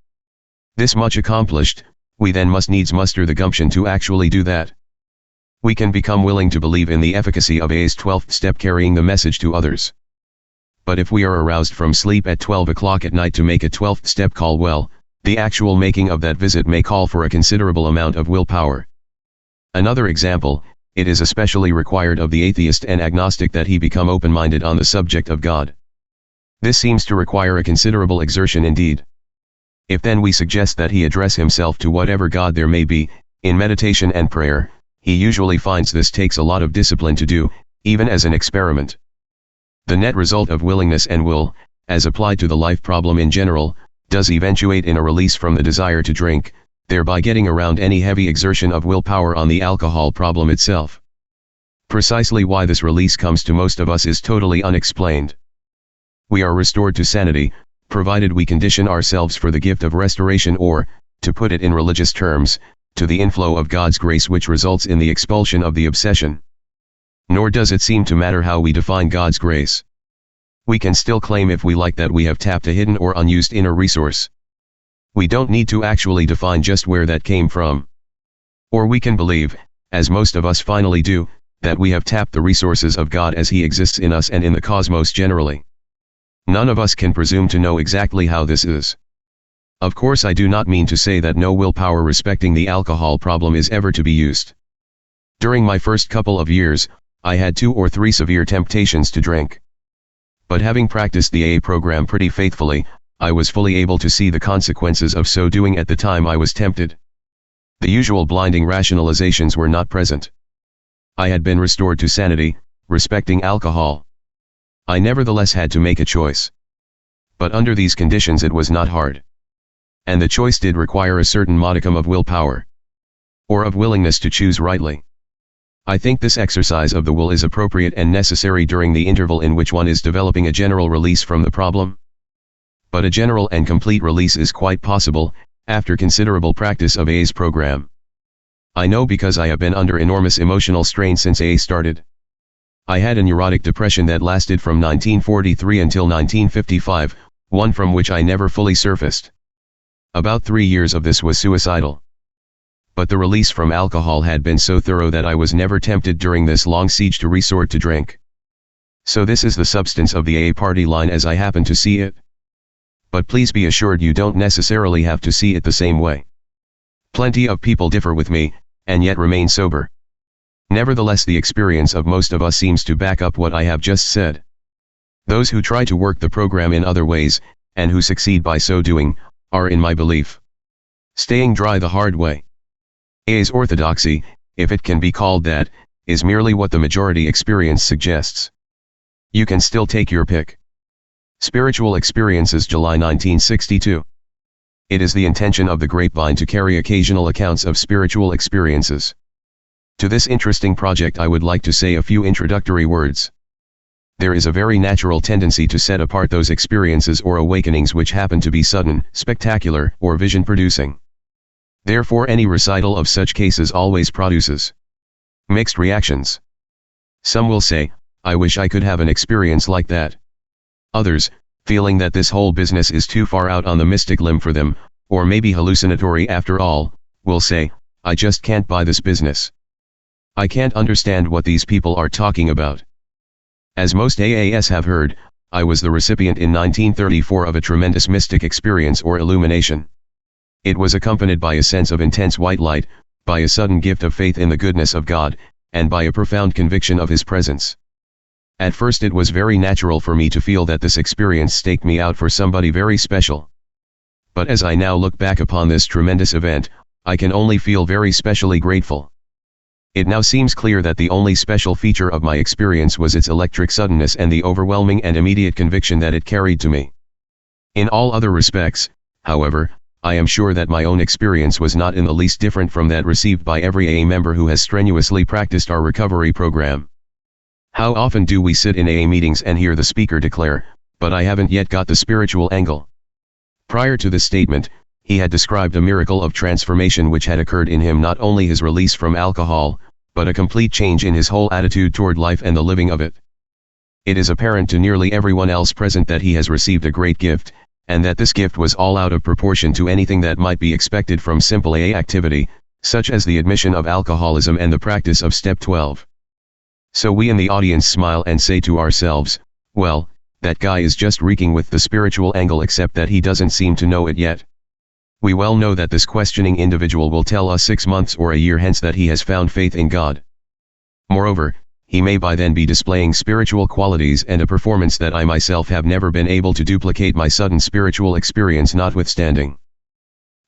S1: This much accomplished, we then must needs muster the gumption to actually do that. We can become willing to believe in the efficacy of A's 12th step, carrying the message to others. But if we are aroused from sleep at 12 o'clock at night to make a 12th step call, well, the actual making of that visit may call for a considerable amount of willpower. Another example, it is especially required of the atheist and agnostic that he become open-minded on the subject of God. This seems to require a considerable exertion indeed. If then we suggest that he address himself to whatever God there may be, in meditation and prayer, he usually finds this takes a lot of discipline to do, even as an experiment. The net result of willingness and will, as applied to the life problem in general, does eventuate in a release from the desire to drink, thereby getting around any heavy exertion of willpower on the alcohol problem itself. Precisely why this release comes to most of us is totally unexplained. We are restored to sanity, provided we condition ourselves for the gift of restoration, or, to put it in religious terms, to the inflow of God's grace which results in the expulsion of the obsession. Nor does it seem to matter how we define God's grace. We can still claim if we like that we have tapped a hidden or unused inner resource. We don't need to actually define just where that came from. Or we can believe, as most of us finally do, that we have tapped the resources of God as He exists in us and in the cosmos generally. None of us can presume to know exactly how this is. Of course, I do not mean to say that no willpower respecting the alcohol problem is ever to be used. During my first couple of years, I had 2 or 3 severe temptations to drink. But having practiced the AA program pretty faithfully, I was fully able to see the consequences of so doing at the time I was tempted. The usual blinding rationalizations were not present. I had been restored to sanity, respecting alcohol. I nevertheless had to make a choice. But under these conditions it was not hard. And the choice did require a certain modicum of willpower. Or of willingness to choose rightly. I think this exercise of the will is appropriate and necessary during the interval in which one is developing a general release from the problem. But a general and complete release is quite possible, after considerable practice of AA's program. I know because I have been under enormous emotional strain since AA started. I had a neurotic depression that lasted from 1943 until 1955, one from which I never fully surfaced. About 3 years of this was suicidal. but the release from alcohol had been so thorough that I was never tempted during this long siege to resort to drink. So this is the substance of the AA party line as I happen to see it. But please be assured you don't necessarily have to see it the same way. Plenty of people differ with me, and yet remain sober. Nevertheless, the experience of most of us seems to back up what I have just said. Those who try to work the program in other ways, and who succeed by so doing, are in my belief staying dry the hard way. AA's orthodoxy, if it can be called that, is merely what the majority experience suggests. You can still take your pick. Spiritual Experiences, July 1962. It is the intention of the Grapevine to carry occasional accounts of spiritual experiences. To this interesting project I would like to say a few introductory words. There is a very natural tendency to set apart those experiences or awakenings which happen to be sudden, spectacular, or vision-producing. Therefore any recital of such cases always produces mixed reactions. Some will say, I wish I could have an experience like that. Others, feeling that this whole business is too far out on the mystic limb for them, or maybe hallucinatory after all, will say, I just can't buy this business. I can't understand what these people are talking about. As most AAs have heard, I was the recipient in 1934 of a tremendous mystic experience or illumination. It was accompanied by a sense of intense white light, by a sudden gift of faith in the goodness of God, and by a profound conviction of His presence. At first it was very natural for me to feel that this experience staked me out for somebody very special. But as I now look back upon this tremendous event, I can only feel very specially grateful. It now seems clear that the only special feature of my experience was its electric suddenness and the overwhelming and immediate conviction that it carried to me. In all other respects, however, I am sure that my own experience was not in the least different from that received by every AA member who has strenuously practiced our recovery program. How often do we sit in AA meetings and hear the speaker declare, but I haven't yet got the spiritual angle. Prior to this statement, he had described a miracle of transformation which had occurred in him, not only his release from alcohol, but a complete change in his whole attitude toward life and the living of it. It is apparent to nearly everyone else present that he has received a great gift, and that this gift was all out of proportion to anything that might be expected from simple AA activity, such as the admission of alcoholism and the practice of Step 12. So we in the audience smile and say to ourselves, well, that guy is just reeking with the spiritual angle, except that he doesn't seem to know it yet. We well know that this questioning individual will tell us 6 months or a year hence that he has found faith in God. Moreover, he may by then be displaying spiritual qualities and a performance that I myself have never been able to duplicate, my sudden spiritual experience notwithstanding.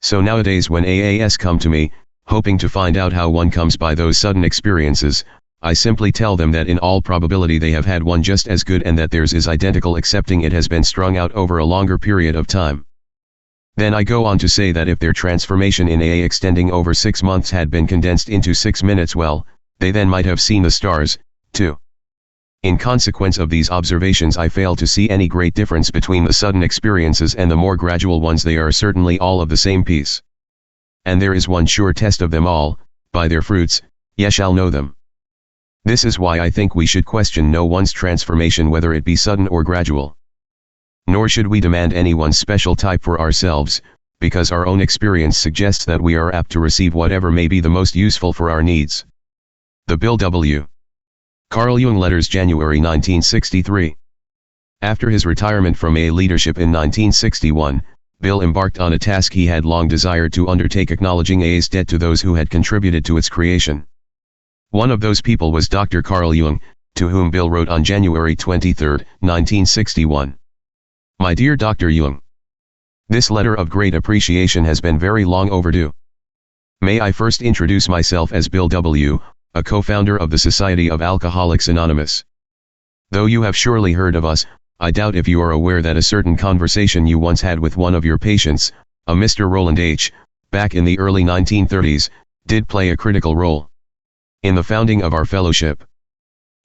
S1: So nowadays when AAs come to me, hoping to find out how one comes by those sudden experiences, I simply tell them that in all probability they have had one just as good and that theirs is identical, excepting it has been strung out over a longer period of time. Then I go on to say that if their transformation in AA extending over 6 months had been condensed into 6 minutes, well, they then might have seen the stars, too. In consequence of these observations, I fail to see any great difference between the sudden experiences and the more gradual ones. They are certainly all of the same piece. And there is one sure test of them all: by their fruits, ye shall know them. This is why I think we should question no one's transformation, whether it be sudden or gradual. Nor should we demand any one special type for ourselves, because our own experience suggests that we are apt to receive whatever may be the most useful for our needs. The Bill W. Carl Jung Letters, January 1963. After his retirement from AA leadership in 1961, Bill embarked on a task he had long desired to undertake, acknowledging AA's debt to those who had contributed to its creation. One of those people was Dr. Carl Jung, to whom Bill wrote on January 23, 1961. My dear Dr. Jung, this letter of great appreciation has been very long overdue. May I first introduce myself as Bill W., a co-founder of the Society of Alcoholics Anonymous. Though you have surely heard of us, I doubt if you are aware that a certain conversation you once had with one of your patients, a Mr. Roland H., back in the early 1930s, did play a critical role in the founding of our fellowship.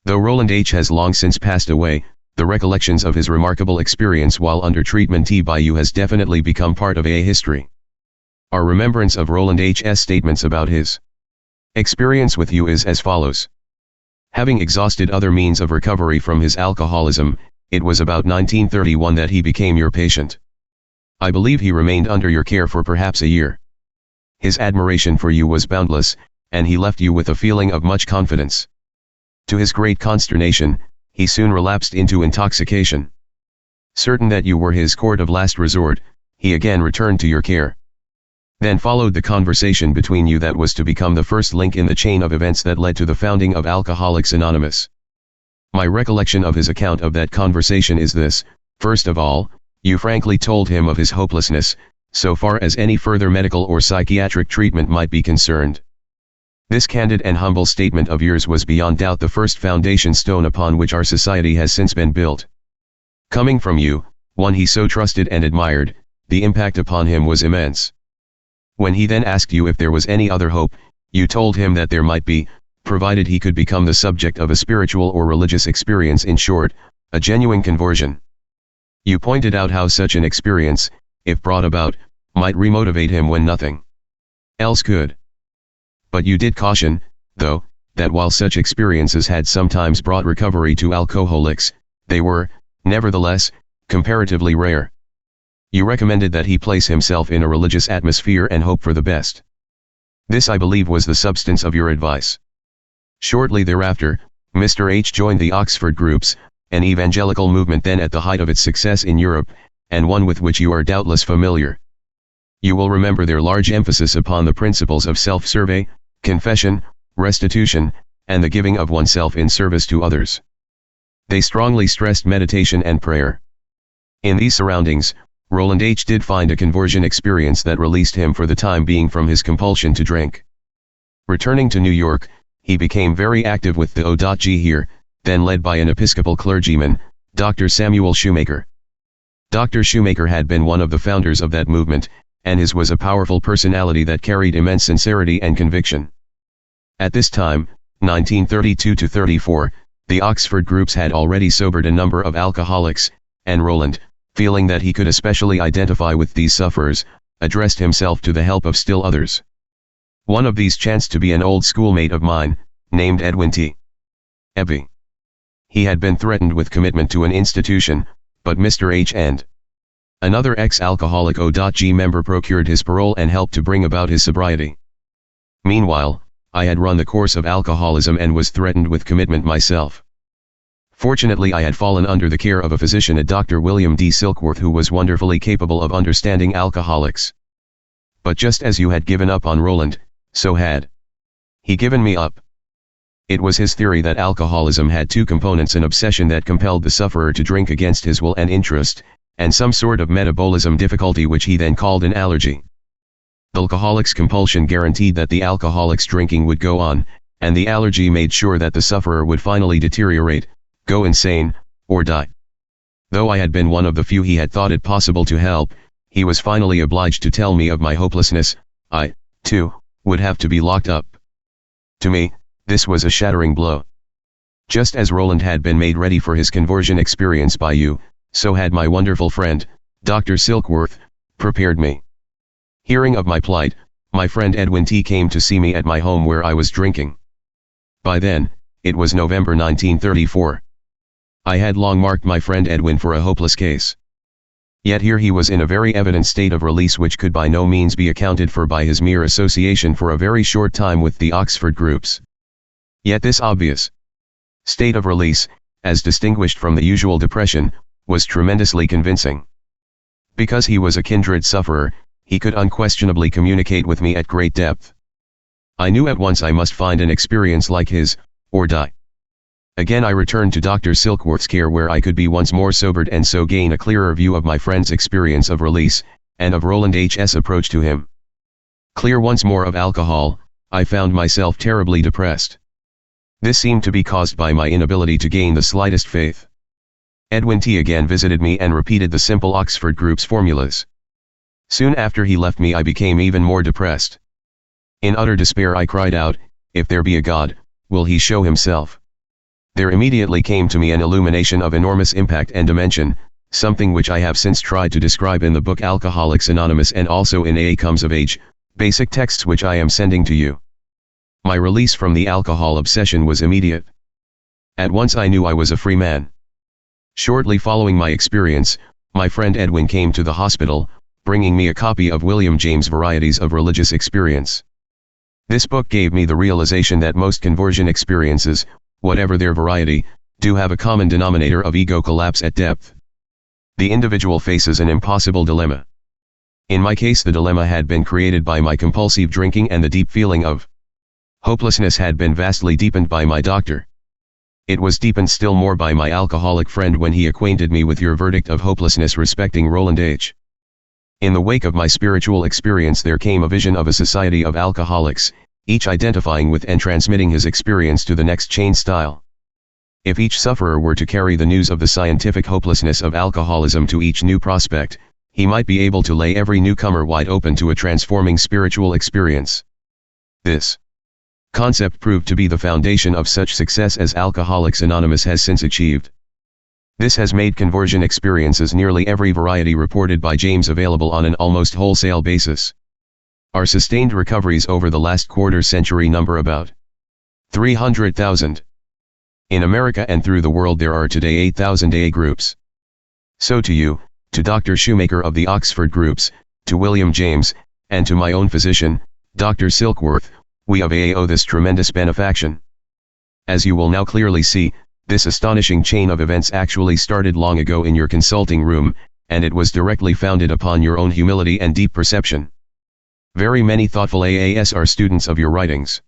S1: Though Roland H. has long since passed away, the recollections of his remarkable experience while under treatment by you has definitely become part of AA history. Our remembrance of Roland H.'s statements about his experience with you is as follows. Having exhausted other means of recovery from his alcoholism, it was about 1931 that he became your patient. I believe he remained under your care for perhaps a year. His admiration for you was boundless, and he left you with a feeling of much confidence. To his great consternation, he soon relapsed into intoxication. Certain that you were his court of last resort, he again returned to your care. Then followed the conversation between you that was to become the first link in the chain of events that led to the founding of Alcoholics Anonymous. My recollection of his account of that conversation is this: first of all, you frankly told him of his hopelessness, so far as any further medical or psychiatric treatment might be concerned. This candid and humble statement of yours was beyond doubt the first foundation stone upon which our society has since been built. Coming from you, one he so trusted and admired, the impact upon him was immense. When he then asked you if there was any other hope, you told him that there might be, provided he could become the subject of a spiritual or religious experience, in short, a genuine conversion. You pointed out how such an experience, if brought about, might remotivate him when nothing else could. But you did caution, though, that while such experiences had sometimes brought recovery to alcoholics, they were, nevertheless, comparatively rare. You recommended that he place himself in a religious atmosphere and hope for the best. This, I believe, was the substance of your advice. Shortly thereafter, Mr. H joined the Oxford groups, an evangelical movement then at the height of its success in Europe, and one with which you are doubtless familiar. You will remember their large emphasis upon the principles of self-survey, confession, restitution, and the giving of oneself in service to others. They strongly stressed meditation and prayer. In these surroundings, Roland H. did find a conversion experience that released him for the time being from his compulsion to drink. Returning to New York, he became very active with the O.G. here, then led by an Episcopal clergyman, Dr. Samuel Shoemaker. Dr. Shoemaker had been one of the founders of that movement, and his was a powerful personality that carried immense sincerity and conviction. At this time, 1932-34, the Oxford groups had already sobered a number of alcoholics, and Roland, feeling that he could especially identify with these sufferers, addressed himself to the help of still others. One of these chanced to be an old schoolmate of mine, named Edwin T. Ebby. He had been threatened with commitment to an institution, but Mr. H. and another ex-alcoholic O.G. member procured his parole and helped to bring about his sobriety. Meanwhile, I had run the course of alcoholism and was threatened with commitment myself. Fortunately, I had fallen under the care of a physician, a Dr. William D. Silkworth, who was wonderfully capable of understanding alcoholics. But just as you had given up on Roland, so had he given me up. It was his theory that alcoholism had two components: an obsession that compelled the sufferer to drink against his will and interest, and some sort of metabolism difficulty which he then called an allergy. The alcoholic's compulsion guaranteed that the alcoholic's drinking would go on, and the allergy made sure that the sufferer would finally deteriorate, go insane, or die. Though I had been one of the few he had thought it possible to help, he was finally obliged to tell me of my hopelessness. I, too, would have to be locked up. To me, this was a shattering blow. Just as Roland had been made ready for his conversion experience by you, so had my wonderful friend, Dr. Silkworth, prepared me. Hearing of my plight, my friend Edwin T. came to see me at my home where I was drinking. By then, it was November 1934. I had long marked my friend Edwin for a hopeless case. Yet here he was in a very evident state of release which could by no means be accounted for by his mere association for a very short time with the Oxford groups. Yet this obvious state of release, as distinguished from the usual depression, was tremendously convincing. Because he was a kindred sufferer, he could unquestionably communicate with me at great depth. I knew at once I must find an experience like his, or die. Again I returned to Dr. Silkworth's care, where I could be once more sobered and so gain a clearer view of my friend's experience of release, and of Roland H.'s approach to him. Clear once more of alcohol, I found myself terribly depressed. This seemed to be caused by my inability to gain the slightest faith. Edwin T. again visited me and repeated the simple Oxford group's formulas. Soon after he left me I became even more depressed. In utter despair I cried out, "If there be a God, will he show himself?" There immediately came to me an illumination of enormous impact and dimension, something which I have since tried to describe in the book Alcoholics Anonymous and also in AA Comes of Age, basic texts which I am sending to you. My release from the alcohol obsession was immediate. At once I knew I was a free man. Shortly following my experience, my friend Edwin came to the hospital, bringing me a copy of William James' Varieties of Religious Experience. This book gave me the realization that most conversion experiences, whatever their variety, do have a common denominator of ego collapse at depth. The individual faces an impossible dilemma. In my case, the dilemma had been created by my compulsive drinking, and the deep feeling of hopelessness had been vastly deepened by my doctor. It was deepened still more by my alcoholic friend when he acquainted me with your verdict of hopelessness respecting Roland H. In the wake of my spiritual experience there came a vision of a society of alcoholics, each identifying with and transmitting his experience to the next chain style. If each sufferer were to carry the news of the scientific hopelessness of alcoholism to each new prospect, he might be able to lay every newcomer wide open to a transforming spiritual experience. This concept proved to be the foundation of such success as Alcoholics Anonymous has since achieved. This has made conversion experiences nearly every variety reported by James available on an almost wholesale basis. Our sustained recoveries over the last quarter century number about 300,000. In America and through the world there are today 8,000 AA groups. So to you, to Dr. Shoemaker of the Oxford groups, to William James, and to my own physician, Dr. Silkworth, we of AA owe this tremendous benefaction. As you will now clearly see, this astonishing chain of events actually started long ago in your consulting room, and it was directly founded upon your own humility and deep perception. Very many thoughtful AAs are students of your writings.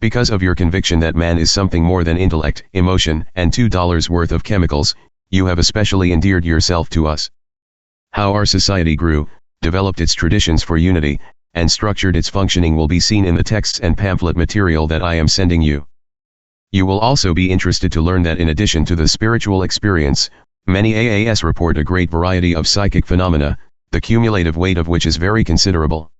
S1: Because of your conviction that man is something more than intellect, emotion, and $2 worth of chemicals, you have especially endeared yourself to us. How our society grew, developed its traditions for unity, and structured its functioning will be seen in the texts and pamphlet material that I am sending you. You will also be interested to learn that in addition to the spiritual experience, many AAs report a great variety of psychic phenomena, the cumulative weight of which is very considerable.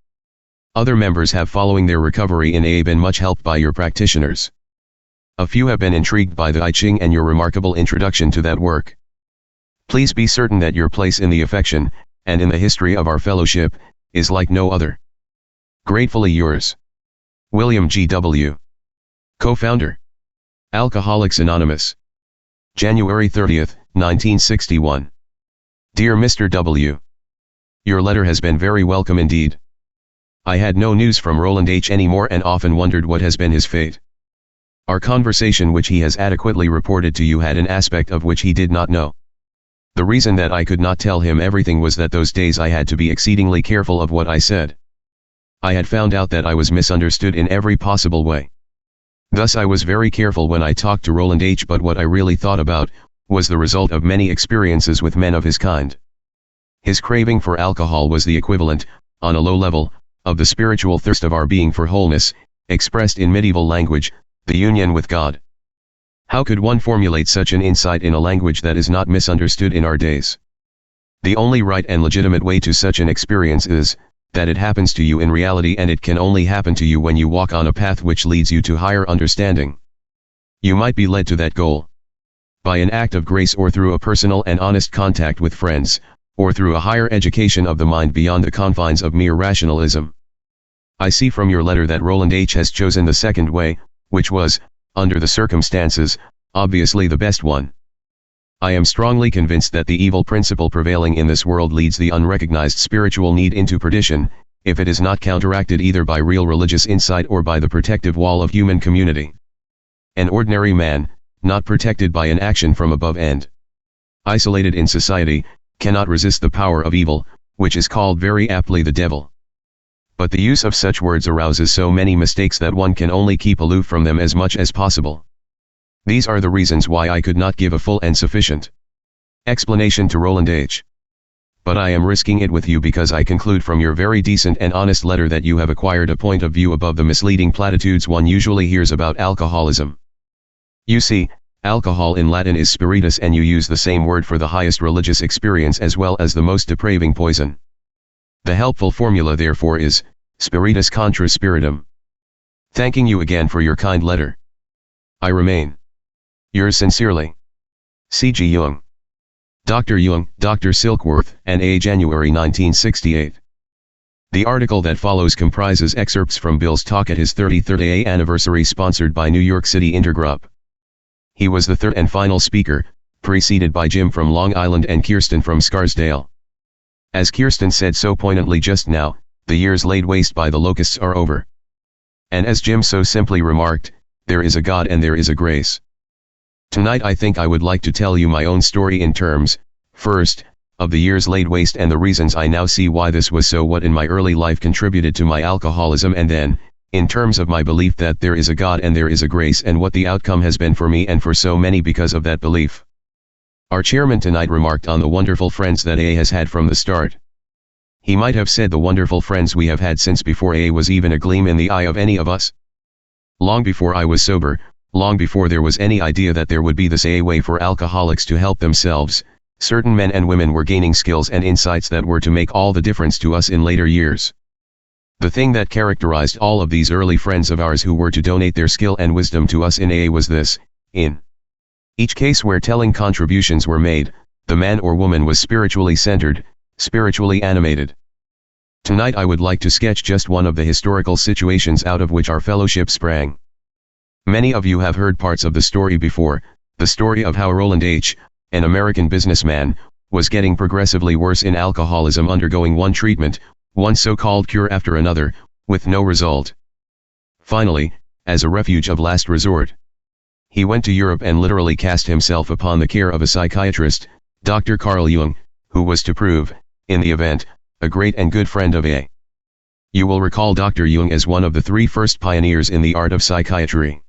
S1: Other members have following their recovery in AA been much helped by your practitioners. A few have been intrigued by the I Ching and your remarkable introduction to that work. Please be certain that your place in the affection, and in the history of our fellowship, is like no other. Gratefully yours, William G. W. Co-founder. Alcoholics Anonymous. January 30, 1961. Dear Mr. W. Your letter has been very welcome indeed. I had no news from Roland H. anymore and often wondered what has been his fate. Our conversation which he has adequately reported to you had an aspect of which he did not know. The reason that I could not tell him everything was that those days I had to be exceedingly careful of what I said. I had found out that I was misunderstood in every possible way. Thus I was very careful when I talked to Roland H. But what I really thought about, was the result of many experiences with men of his kind. His craving for alcohol was the equivalent, on a low level, of the spiritual thirst of our being for wholeness, expressed in medieval language, the union with God. How could one formulate such an insight in a language that is not misunderstood in our days? The only right and legitimate way to such an experience is, that it happens to you in reality, and it can only happen to you when you walk on a path which leads you to higher understanding. You might be led to that goal by an act of grace, or through a personal and honest contact with friends, or through a higher education of the mind beyond the confines of mere rationalism. I see from your letter that Roland H. has chosen the second way, which was, under the circumstances, obviously the best one. I am strongly convinced that the evil principle prevailing in this world leads the unrecognized spiritual need into perdition, if it is not counteracted either by real religious insight or by the protective wall of human community. An ordinary man, not protected by an action from above and isolated in society, cannot resist the power of evil, which is called very aptly the devil. But the use of such words arouses so many mistakes that one can only keep aloof from them as much as possible. These are the reasons why I could not give a full and sufficient explanation to Roland H. But I am risking it with you because I conclude from your very decent and honest letter that you have acquired a point of view above the misleading platitudes one usually hears about alcoholism. You see, alcohol in Latin is spiritus, and you use the same word for the highest religious experience as well as the most depraving poison. The helpful formula therefore is, spiritus contra spiritum. Thanking you again for your kind letter. I remain, yours sincerely, C.G. Jung. Dr. Jung, Dr. Silkworth, N.A. January 1968. The article that follows comprises excerpts from Bill's talk at his 33rd AA anniversary sponsored by New York City Intergroup. He was the third and final speaker, preceded by Jim from Long Island and Kirsten from Scarsdale. As Kirsten said so poignantly just now, the years laid waste by the locusts are over. And as Jim so simply remarked, there is a God and there is a grace. Tonight I think I would like to tell you my own story in terms, first, of the years laid waste and the reasons I now see why this was so, what in my early life contributed to my alcoholism, and then, in terms of my belief that there is a God and there is a grace, and what the outcome has been for me and for so many because of that belief. Our chairman tonight remarked on the wonderful friends that AA has had from the start. He might have said the wonderful friends we have had since before AA was even a gleam in the eye of any of us. Long before I was sober, long before there was any idea that there would be this AA way for alcoholics to help themselves, certain men and women were gaining skills and insights that were to make all the difference to us in later years. The thing that characterized all of these early friends of ours who were to donate their skill and wisdom to us in AA was this: in each case where telling contributions were made, the man or woman was spiritually centered, spiritually animated. Tonight I would like to sketch just one of the historical situations out of which our fellowship sprang. Many of you have heard parts of the story before, the story of how Roland H., an American businessman, was getting progressively worse in alcoholism, undergoing one treatment, one so-called cure after another, with no result. Finally, as a refuge of last resort, he went to Europe and literally cast himself upon the care of a psychiatrist, Dr. Carl Jung, who was to prove, in the event, a great and good friend of AA. You will recall Dr. Jung as one of the three first pioneers in the art of psychiatry.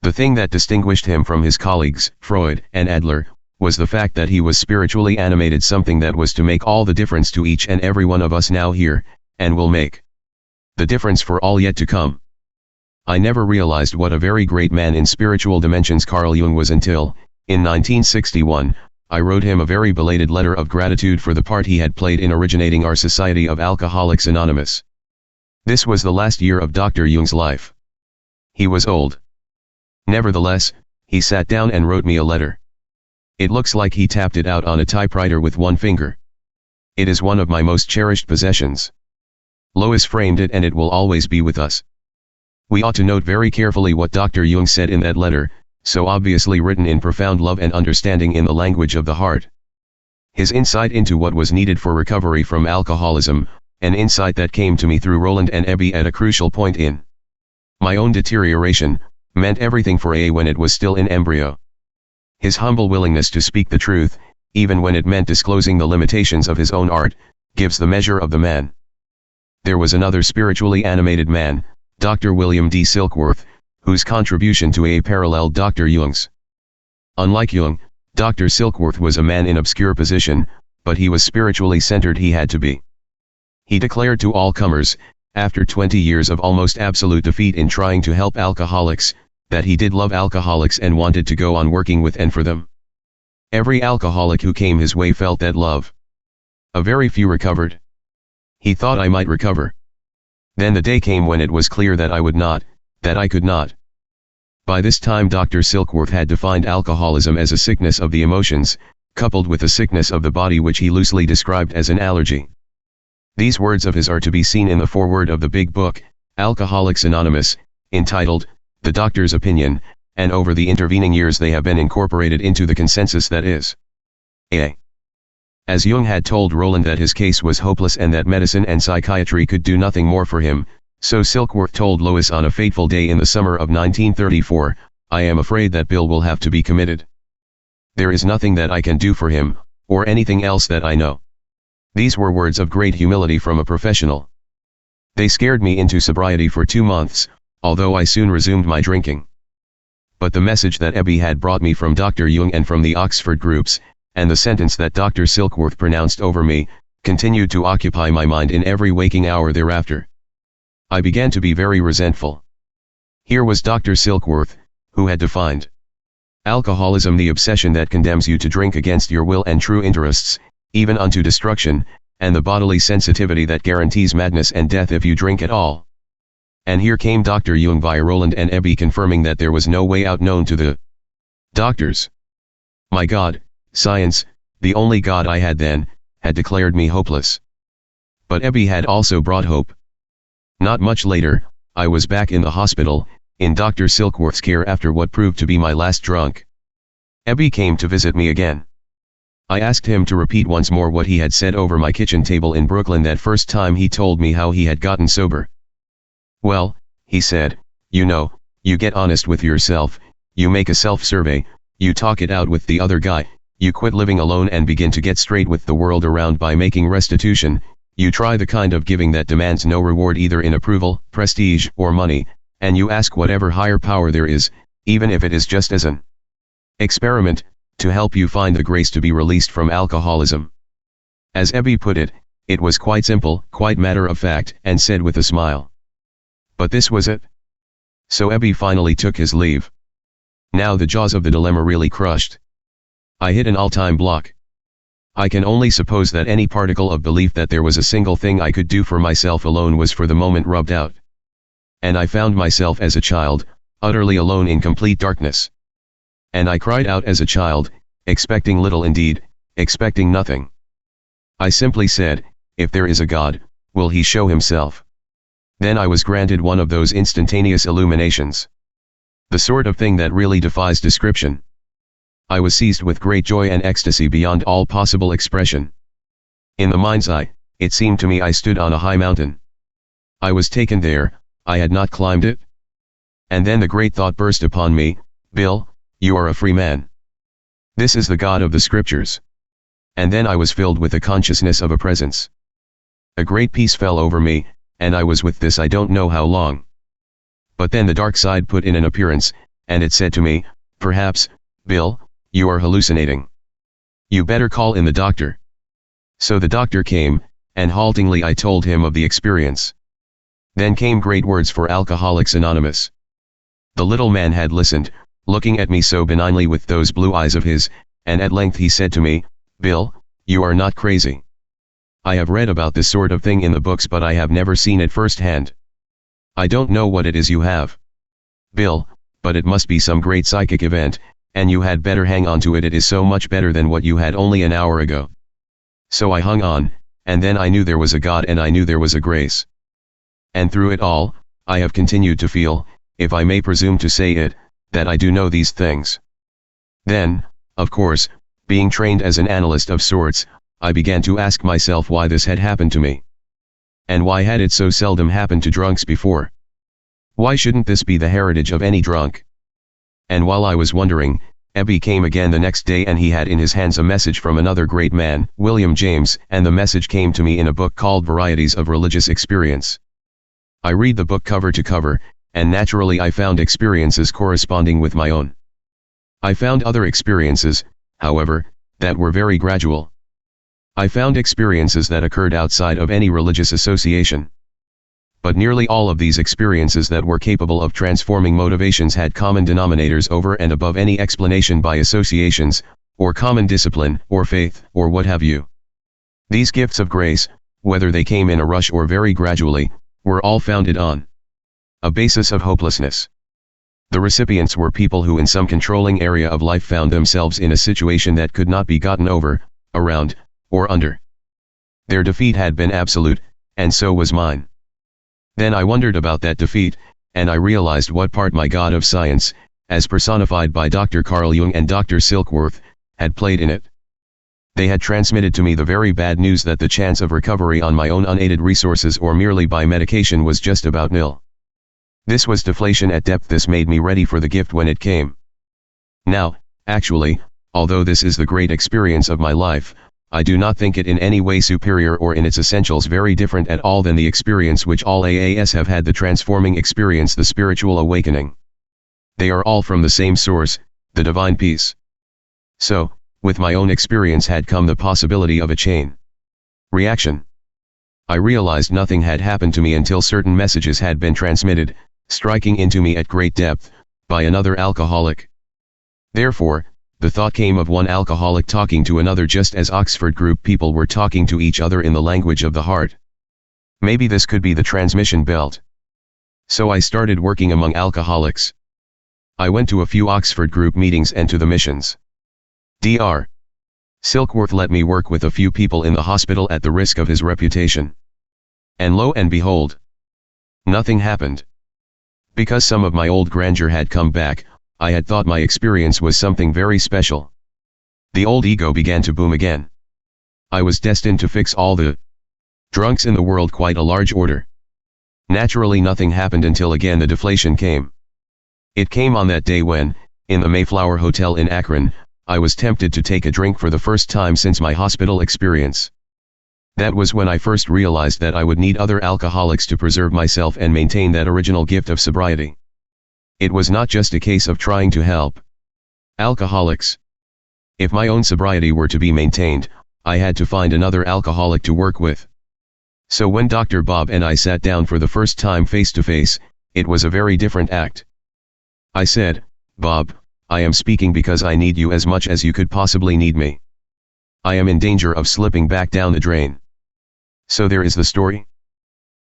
S1: The thing that distinguished him from his colleagues, Freud and Adler, was the fact that he was spiritually animated, something that was to make all the difference to each and every one of us now here, and will make the difference for all yet to come. I never realized what a very great man in spiritual dimensions Carl Jung was until, in 1961, I wrote him a very belated letter of gratitude for the part he had played in originating our Society of Alcoholics Anonymous. This was the last year of Dr. Jung's life. He was old. Nevertheless, he sat down and wrote me a letter. It looks like he tapped it out on a typewriter with one finger. It is one of my most cherished possessions. Lois framed it and it will always be with us. We ought to note very carefully what Dr. Jung said in that letter, so obviously written in profound love and understanding in the language of the heart. His insight into what was needed for recovery from alcoholism, an insight that came to me through Roland and Ebby at a crucial point in my own deterioration, meant everything for AA when it was still in embryo. His humble willingness to speak the truth, even when it meant disclosing the limitations of his own art, gives the measure of the man. There was another spiritually animated man, Dr. William D. Silkworth, whose contribution to AA paralleled Dr. Jung's. Unlike Jung, Dr. Silkworth was a man in obscure position, but he was spiritually centered. He had to be. He declared to all comers, after 20 years of almost absolute defeat in trying to help alcoholics, that he did love alcoholics and wanted to go on working with and for them. Every alcoholic who came his way felt that love. A very few recovered. He thought I might recover. Then the day came when it was clear that I would not, that I could not. By this time Dr. Silkworth had defined alcoholism as a sickness of the emotions, coupled with a sickness of the body which he loosely described as an allergy. These words of his are to be seen in the foreword of the big book, Alcoholics Anonymous, entitled, The Doctor's Opinion, and over the intervening years they have been incorporated into the consensus that is AA. As Jung had told Roland that his case was hopeless and that medicine and psychiatry could do nothing more for him, so Silkworth told Lois on a fateful day in the summer of 1934, I am afraid that Bill will have to be committed. There is nothing that I can do for him, or anything else that I know. These were words of great humility from a professional. They scared me into sobriety for 2 months, although I soon resumed my drinking. But the message that Ebby had brought me from Dr. Jung and from the Oxford groups, and the sentence that Dr. Silkworth pronounced over me, continued to occupy my mind in every waking hour thereafter. I began to be very resentful. Here was Dr. Silkworth, who had defined alcoholism the obsession that condemns you to drink against your will and true interests, even unto destruction, and the bodily sensitivity that guarantees madness and death if you drink at all. And here came Dr. Jung via Roland and Ebby confirming that there was no way out known to the doctors. My God, science, the only God I had then, had declared me hopeless. But Ebby had also brought hope. Not much later, I was back in the hospital, in Dr. Silkworth's care after what proved to be my last drunk. Ebby came to visit me again. I asked him to repeat once more what he had said over my kitchen table in Brooklyn that first time he told me how he had gotten sober. Well, he said, you know, you get honest with yourself, you make a self-survey, you talk it out with the other guy, you quit living alone and begin to get straight with the world around by making restitution, you try the kind of giving that demands no reward either in approval, prestige, or money, and you ask whatever higher power there is, even if it is just as an experiment, to help you find the grace to be released from alcoholism. As Ebby put it, it was quite simple, quite matter of fact, and said with a smile. But this was it. So Ebby finally took his leave. Now the jaws of the dilemma really crushed. I hit an all-time block. I can only suppose that any particle of belief that there was a single thing I could do for myself alone was for the moment rubbed out. And I found myself as a child, utterly alone in complete darkness. And I cried out as a child, expecting little indeed, expecting nothing. I simply said, if there is a God, will he show himself? Then I was granted one of those instantaneous illuminations. The sort of thing that really defies description. I was seized with great joy and ecstasy beyond all possible expression. In the mind's eye, it seemed to me I stood on a high mountain. I was taken there, I had not climbed it. And then the great thought burst upon me, Bill, you are a free man. This is the God of the Scriptures. And then I was filled with the consciousness of a presence. A great peace fell over me, and I was with this I don't know how long. But then the dark side put in an appearance, and it said to me, perhaps, Bill, you are hallucinating. You better call in the doctor. So the doctor came, and haltingly I told him of the experience. Then came great words for Alcoholics Anonymous. The little man had listened, looking at me so benignly with those blue eyes of his, and at length he said to me, Bill, you are not crazy. I have read about this sort of thing in the books but I have never seen it firsthand. I don't know what it is you have, Bill, but it must be some great psychic event, and you had better hang on to it. It is so much better than what you had only an hour ago. So I hung on, and then I knew there was a God and I knew there was a grace. And through it all, I have continued to feel, if I may presume to say it, that I do know these things. Then, of course, being trained as an analyst of sorts, I began to ask myself why this had happened to me. And why had it so seldom happened to drunks before? Why shouldn't this be the heritage of any drunk? And while I was wondering, Ebby came again the next day and he had in his hands a message from another great man, William James, and the message came to me in a book called Varieties of Religious Experience. I read the book cover to cover, and naturally I found experiences corresponding with my own. I found other experiences, however, that were very gradual. I found experiences that occurred outside of any religious association. But nearly all of these experiences that were capable of transforming motivations had common denominators over and above any explanation by associations, or common discipline, or faith, or what have you. These gifts of grace, whether they came in a rush or very gradually, were all founded on a basis of hopelessness. The recipients were people who in some controlling area of life found themselves in a situation that could not be gotten over, around, or under. Their defeat had been absolute, and so was mine. Then I wondered about that defeat, and I realized what part my God of science, as personified by Dr. Carl Jung and Dr. Silkworth, had played in it. They had transmitted to me the very bad news that the chance of recovery on my own unaided resources or merely by medication was just about nil. This was deflation at depth. This made me ready for the gift when it came. Now, actually, although this is the great experience of my life, I do not think it in any way superior or in its essentials very different at all than the experience which all AAS have had, the transforming experience, the spiritual awakening. They are all from the same source, the divine peace. So, with my own experience had come the possibility of a chain reaction. I realized nothing had happened to me until certain messages had been transmitted, striking into me at great depth, by another alcoholic. Therefore, the thought came of one alcoholic talking to another just as Oxford group people were talking to each other in the language of the heart. Maybe this could be the transmission belt. So I started working among alcoholics. I went to a few Oxford group meetings and to the missions. Dr. Silkworth let me work with a few people in the hospital at the risk of his reputation. And lo and behold, nothing happened. Because some of my old grandeur had come back, I had thought my experience was something very special. The old ego began to boom again. I was destined to fix all the drunks in the world, quite a large order. Naturally nothing happened until again the deflation came. It came on that day when, in the Mayflower Hotel in Akron, I was tempted to take a drink for the first time since my hospital experience. That was when I first realized that I would need other alcoholics to preserve myself and maintain that original gift of sobriety. It was not just a case of trying to help alcoholics. If my own sobriety were to be maintained, I had to find another alcoholic to work with. So when Dr. Bob and I sat down for the first time face to face, it was a very different act. I said, "Bob, I am speaking because I need you as much as you could possibly need me. I am in danger of slipping back down the drain." So there is the story.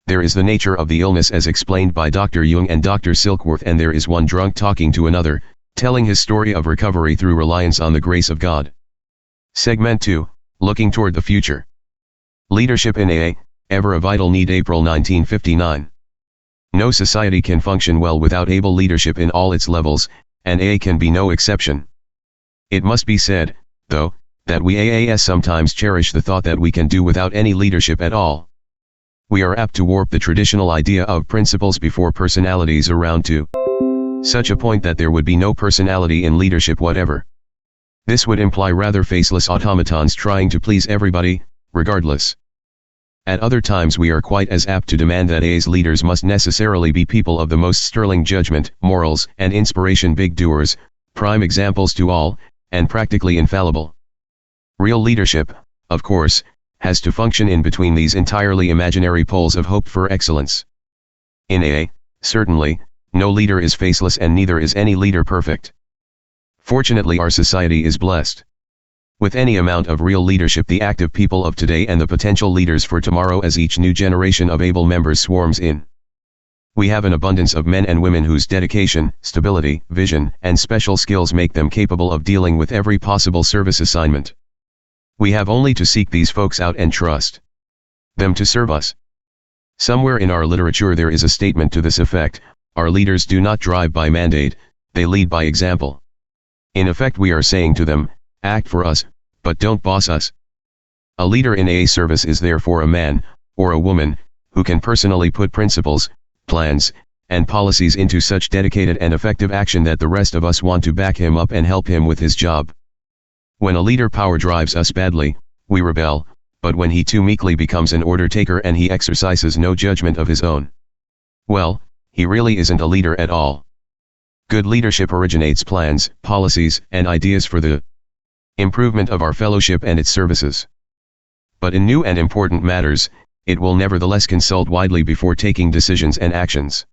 S1: There is the nature of the illness as explained by Dr. Jung and Dr. Silkworth, and there is one drunk talking to another, telling his story of recovery through reliance on the grace of God. Segment 2, Looking Toward the Future. Leadership in AA, ever a vital need. April 1959. No society can function well without able leadership in all its levels, and AA can be no exception. It must be said, though, that we AAS sometimes cherish the thought that we can do without any leadership at all. We are apt to warp the traditional idea of principles before personalities around to such a point that there would be no personality in leadership whatever. This would imply rather faceless automatons trying to please everybody, regardless. At other times we are quite as apt to demand that AA's leaders must necessarily be people of the most sterling judgment, morals, and inspiration, big doers, prime examples to all, and practically infallible. Real leadership, of course, has to function in between these entirely imaginary poles of hope for excellence. In AA, certainly, no leader is faceless and neither is any leader perfect. Fortunately our society is blessed with any amount of real leadership, the active people of today and the potential leaders for tomorrow as each new generation of able members swarms in. We have an abundance of men and women whose dedication, stability, vision, and special skills make them capable of dealing with every possible service assignment. We have only to seek these folks out and trust them to serve us. Somewhere in our literature there is a statement to this effect: our leaders do not drive by mandate, they lead by example. In effect we are saying to them, act for us, but don't boss us. A leader in AA service is therefore a man, or a woman, who can personally put principles, plans, and policies into such dedicated and effective action that the rest of us want to back him up and help him with his job. When a leader power drives us badly, we rebel, but when he too meekly becomes an order taker and he exercises no judgment of his own, well, he really isn't a leader at all. Good leadership originates plans, policies, and ideas for the improvement of our fellowship and its services. But in new and important matters, it will nevertheless consult widely before taking decisions and actions.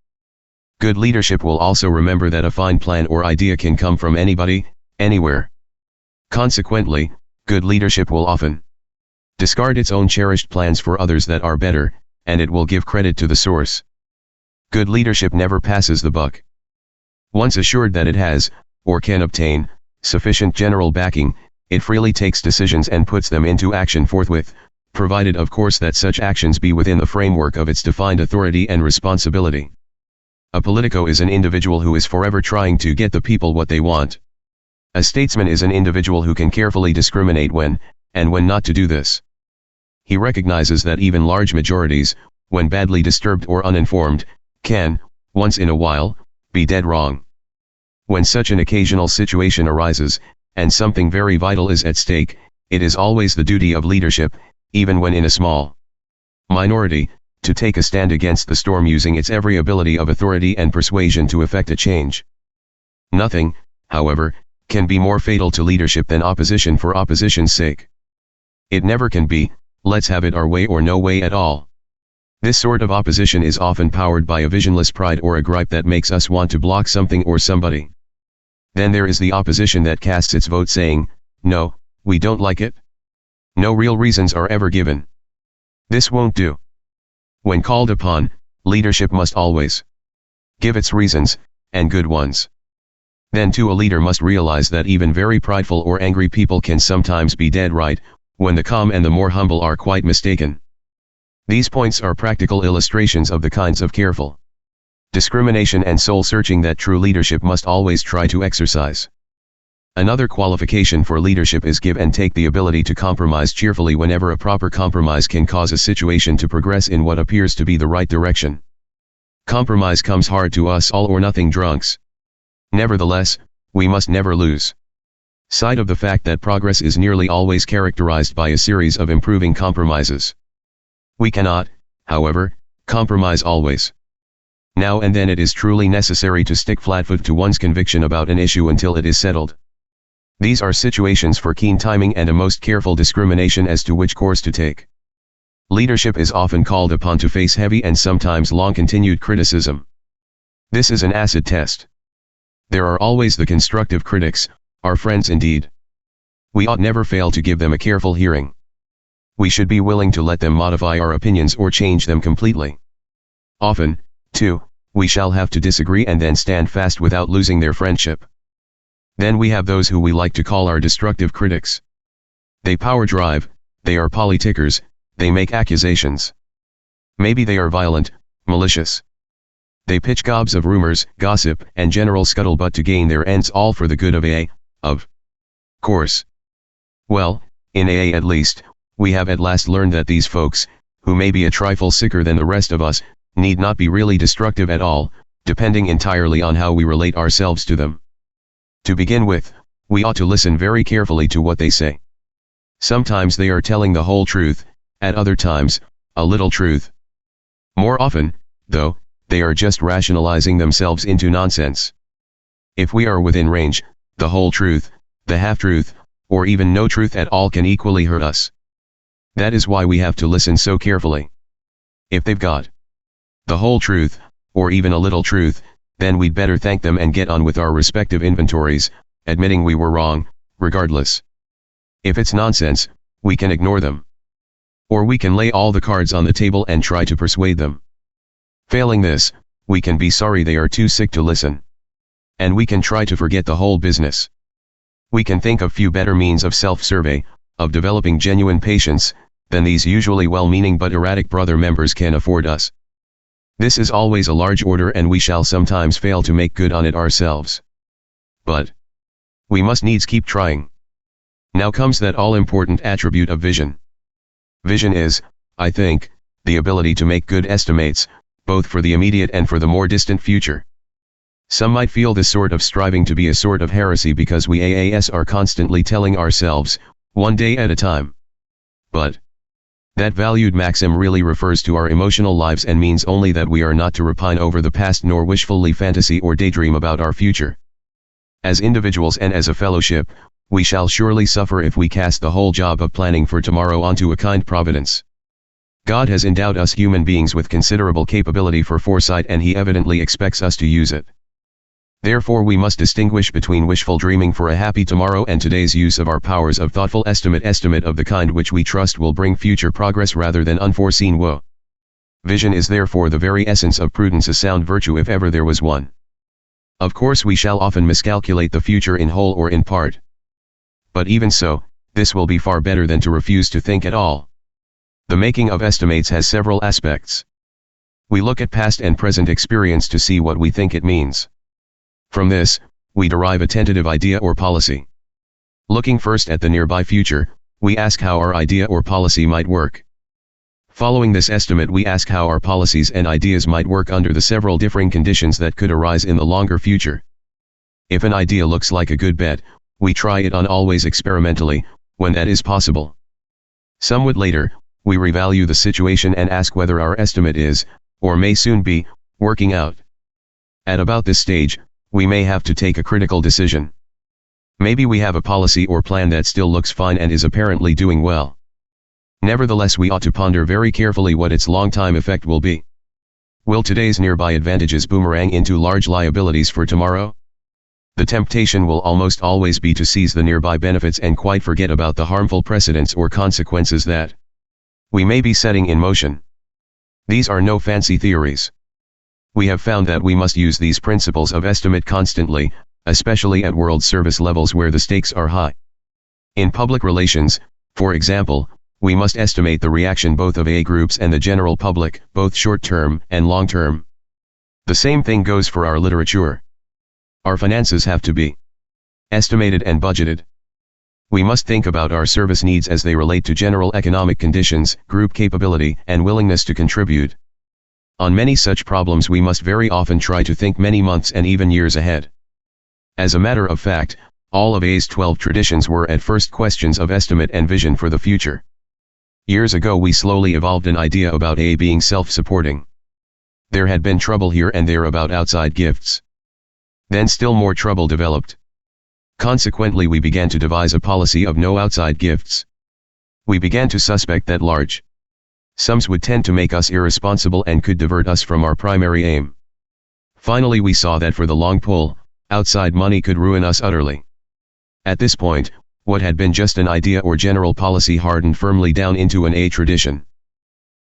S1: Good leadership will also remember that a fine plan or idea can come from anybody, anywhere. Consequently, good leadership will often discard its own cherished plans for others that are better, and it will give credit to the source. Good leadership never passes the buck. Once assured that it has, or can obtain, sufficient general backing, it freely takes decisions and puts them into action forthwith, provided of course that such actions be within the framework of its defined authority and responsibility. A politico is an individual who is forever trying to get the people what they want. A statesman is an individual who can carefully discriminate when, and when not to do this. He recognizes that even large majorities, when badly disturbed or uninformed, can, once in a while, be dead wrong. When such an occasional situation arises, and something very vital is at stake, it is always the duty of leadership, even when in a small minority, to take a stand against the storm using its every ability of authority and persuasion to effect a change. Nothing, however, can be more fatal to leadership than opposition for opposition's sake. It never can be, let's have it our way or no way at all. This sort of opposition is often powered by a visionless pride or a gripe that makes us want to block something or somebody. Then there is the opposition that casts its vote saying, no, we don't like it. No real reasons are ever given. This won't do. When called upon, leadership must always give its reasons, and good ones. Then too a leader must realize that even very prideful or angry people can sometimes be dead right, when the calm and the more humble are quite mistaken. These points are practical illustrations of the kinds of careful discrimination and soul-searching that true leadership must always try to exercise. Another qualification for leadership is give and take, the ability to compromise cheerfully whenever a proper compromise can cause a situation to progress in what appears to be the right direction. Compromise comes hard to us all or nothing drunks. Nevertheless, we must never lose sight of the fact that progress is nearly always characterized by a series of improving compromises. We cannot, however, compromise always. Now and then it is truly necessary to stick flatfoot to one's conviction about an issue until it is settled. These are situations for keen timing and a most careful discrimination as to which course to take. Leadership is often called upon to face heavy and sometimes long-continued criticism. This is an acid test. There are always the constructive critics, our friends indeed. We ought never fail to give them a careful hearing. We should be willing to let them modify our opinions or change them completely. Often, too, we shall have to disagree and then stand fast without losing their friendship. Then we have those who we like to call our destructive critics. They power drive, they are politicers, they make accusations. Maybe they are violent, malicious. They pitch gobs of rumors, gossip, and general scuttlebutt to gain their ends, all for the good of course. Well, in AA at least, we have at last learned that these folks, who may be a trifle sicker than the rest of us, need not be really destructive at all, depending entirely on how we relate ourselves to them. To begin with, we ought to listen very carefully to what they say. Sometimes they are telling the whole truth, at other times, a little truth. More often, though, they are just rationalizing themselves into nonsense. If we are within range, the whole truth, the half-truth, or even no truth at all can equally hurt us. That is why we have to listen so carefully. If they've got the whole truth, or even a little truth, then we'd better thank them and get on with our respective inventories, admitting we were wrong, regardless. If it's nonsense, we can ignore them. Or we can lay all the cards on the table and try to persuade them. Failing this, we can be sorry they are too sick to listen. And we can try to forget the whole business. We can think of few better means of self-survey, of developing genuine patience, than these usually well-meaning but erratic brother members can afford us. This is always a large order and we shall sometimes fail to make good on it ourselves. But we must needs keep trying. Now comes that all-important attribute of vision. Vision is, I think, the ability to make good estimates, both for the immediate and for the more distant future. Some might feel this sort of striving to be a sort of heresy because we AAS are constantly telling ourselves, one day at a time. But that valued maxim really refers to our emotional lives and means only that we are not to repine over the past nor wishfully fantasy or daydream about our future. As individuals and as a fellowship, we shall surely suffer if we cast the whole job of planning for tomorrow onto a kind providence. God has endowed us human beings with considerable capability for foresight and He evidently expects us to use it. Therefore we must distinguish between wishful dreaming for a happy tomorrow and today's use of our powers of thoughtful estimate of the kind which we trust will bring future progress rather than unforeseen woe. Vision is therefore the very essence of prudence, a sound virtue if ever there was one. Of course we shall often miscalculate the future in whole or in part. But even so, this will be far better than to refuse to think at all. The making of estimates has several aspects. We look at past and present experience to see what we think it means. From this, we derive a tentative idea or policy. Looking first at the nearby future, we ask how our idea or policy might work. Following this estimate, we ask how our policies and ideas might work under the several differing conditions that could arise in the longer future. If an idea looks like a good bet, we try it on always experimentally, when that is possible. Somewhat later, we revalue the situation and ask whether our estimate is, or may soon be, working out. At about this stage, we may have to take a critical decision. Maybe we have a policy or plan that still looks fine and is apparently doing well. Nevertheless, we ought to ponder very carefully what its long-time effect will be. Will today's nearby advantages boomerang into large liabilities for tomorrow? The temptation will almost always be to seize the nearby benefits and quite forget about the harmful precedents or consequences that we may be setting in motion. These are no fancy theories. We have found that we must use these principles of estimate constantly, especially at world service levels where the stakes are high. In public relations, for example, we must estimate the reaction both of A groups and the general public, both short-term and long-term. The same thing goes for our literature. Our finances have to be estimated and budgeted. We must think about our service needs as they relate to general economic conditions, group capability, and willingness to contribute. On many such problems we must very often try to think many months and even years ahead. As a matter of fact, all of A's 12 traditions were at first questions of estimate and vision for the future. Years ago we slowly evolved an idea about A being self-supporting. There had been trouble here and there about outside gifts. Then still more trouble developed. Consequently we began to devise a policy of no outside gifts. We began to suspect that large sums would tend to make us irresponsible and could divert us from our primary aim. Finally we saw that for the long pull, outside money could ruin us utterly. At this point, what had been just an idea or general policy hardened firmly down into an A tradition.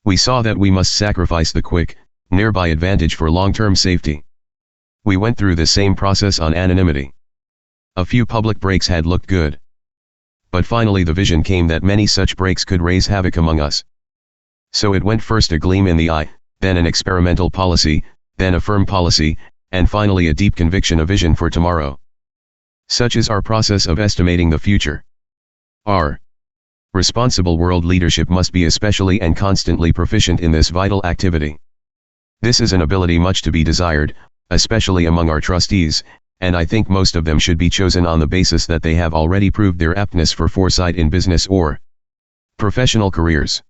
S1: We saw that we must sacrifice the quick, nearby advantage for long-term safety. We went through the same process on anonymity. A few public breaks had looked good. But finally the vision came that many such breaks could raise havoc among us. So it went first a gleam in the eye, then an experimental policy, then a firm policy, and finally a deep conviction, a vision for tomorrow. Such is our process of estimating the future. Our responsible world leadership must be especially and constantly proficient in this vital activity. This is an ability much to be desired, especially among our trustees, and I think most of them should be chosen on the basis that they have already proved their aptness for foresight in business or professional careers.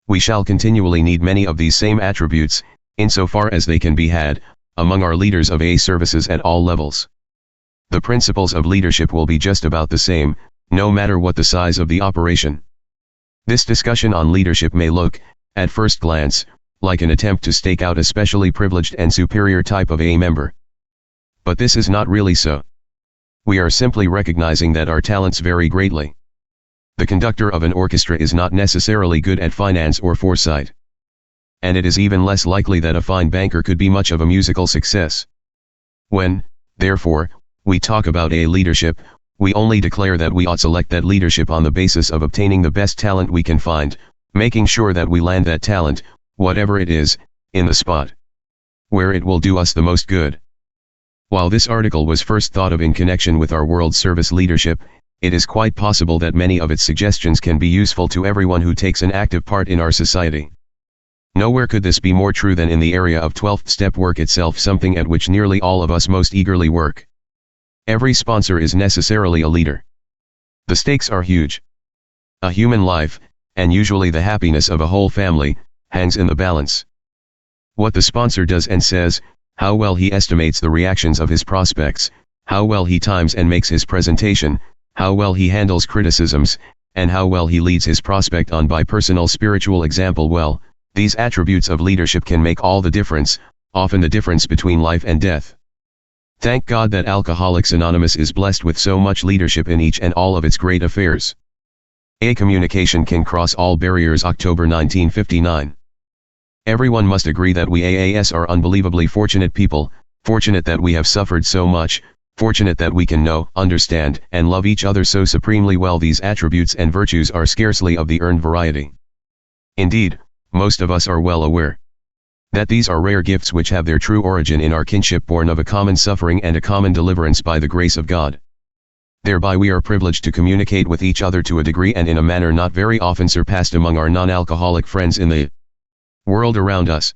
S1: We shall continually need many of these same attributes, insofar as they can be had, among our leaders of A services at all levels. The principles of leadership will be just about the same, no matter what the size of the operation. This discussion on leadership may look, at first glance, like an attempt to stake out a specially privileged and superior type of A member. But this is not really so. We are simply recognizing that our talents vary greatly. The conductor of an orchestra is not necessarily good at finance or foresight. And it is even less likely that a fine banker could be much of a musical success. When, therefore, we talk about A leadership, we only declare that we ought to select that leadership on the basis of obtaining the best talent we can find, making sure that we land that talent, whatever it is, in the spot where it will do us the most good. While this article was first thought of in connection with our World Service leadership, it is quite possible that many of its suggestions can be useful to everyone who takes an active part in our society. Nowhere could this be more true than in the area of 12th step work itself, something at which nearly all of us most eagerly work. Every sponsor is necessarily a leader. The stakes are huge. A human life, and usually the happiness of a whole family, hangs in the balance. What the sponsor does and says, how well he estimates the reactions of his prospects, how well he times and makes his presentation, how well he handles criticisms, and how well he leads his prospect on by personal spiritual example, well, these attributes of leadership can make all the difference, often the difference between life and death. Thank God that Alcoholics Anonymous is blessed with so much leadership in each and all of its great affairs. A communication can cross all barriers. October 1959. Everyone must agree that we AAS are unbelievably fortunate people, fortunate that we have suffered so much, fortunate that we can know, understand, and love each other so supremely well. These attributes and virtues are scarcely of the earned variety. Indeed, most of us are well aware that these are rare gifts which have their true origin in our kinship, born of a common suffering and a common deliverance by the grace of God. Thereby we are privileged to communicate with each other to a degree and in a manner not very often surpassed among our non-alcoholic friends in the world around us.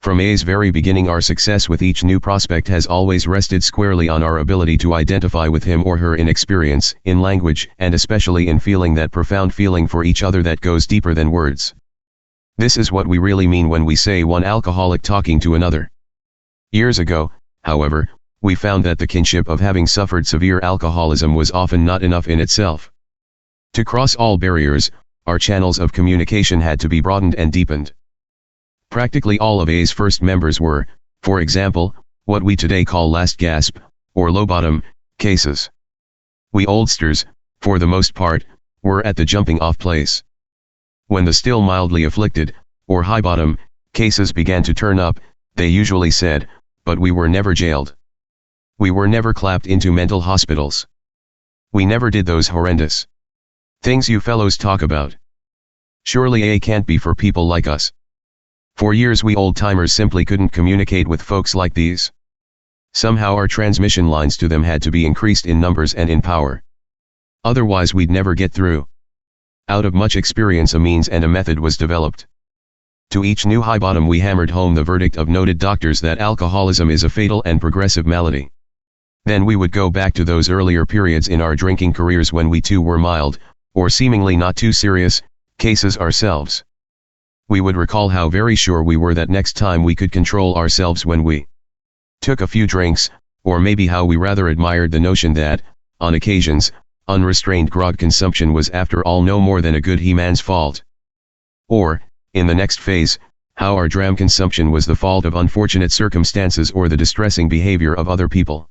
S1: From A's very beginning, our success with each new prospect has always rested squarely on our ability to identify with him or her in experience, in language, and especially in feeling, that profound feeling for each other that goes deeper than words. This is what we really mean when we say one alcoholic talking to another. Years ago, however, we found that the kinship of having suffered severe alcoholism was often not enough in itself. To cross all barriers, our channels of communication had to be broadened and deepened. Practically all of A's first members were, for example, what we today call last gasp, or low bottom, cases. We oldsters, for the most part, were at the jumping off place. When the still mildly afflicted, or high bottom, cases began to turn up, they usually said, but we were never jailed. We were never clapped into mental hospitals. We never did those horrendous things you fellows talk about. Surely A can't be for people like us. For years we old-timers simply couldn't communicate with folks like these. Somehow our transmission lines to them had to be increased in numbers and in power. Otherwise we'd never get through. Out of much experience a means and a method was developed. To each new high bottom we hammered home the verdict of noted doctors that alcoholism is a fatal and progressive malady. Then we would go back to those earlier periods in our drinking careers when we too were mild, or seemingly not too serious, cases ourselves. We would recall how very sure we were that next time we could control ourselves when we took a few drinks, or maybe how we rather admired the notion that, on occasions, unrestrained grog consumption was after all no more than a good he-man's fault. Or, in the next phase, how our dram consumption was the fault of unfortunate circumstances or the distressing behavior of other people.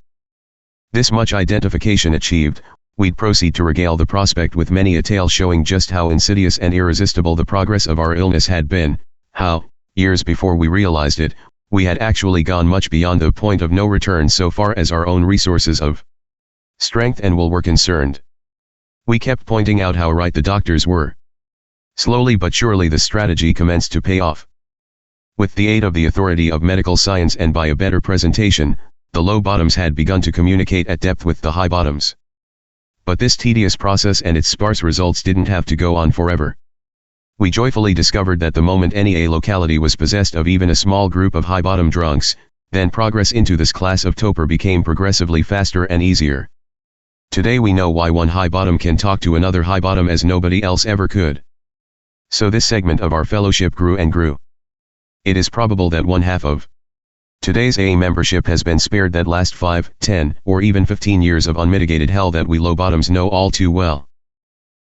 S1: This much identification achieved, we'd proceed to regale the prospect with many a tale showing just how insidious and irresistible the progress of our illness had been, how, years before we realized it, we had actually gone much beyond the point of no return so far as our own resources of strength and will were concerned. We kept pointing out how right the doctors were. Slowly but surely the strategy commenced to pay off. With the aid of the authority of medical science and by a better presentation, the low bottoms had begun to communicate at depth with the high bottoms. But this tedious process and its sparse results didn't have to go on forever. We joyfully discovered that the moment any locality was possessed of even a small group of high bottom drunks, then progress into this class of toper became progressively faster and easier. Today we know why one high bottom can talk to another high bottom as nobody else ever could. So this segment of our fellowship grew and grew. It is probable that one half of today's AA membership has been spared that last 5, 10, or even 15 years of unmitigated hell that we low bottoms know all too well.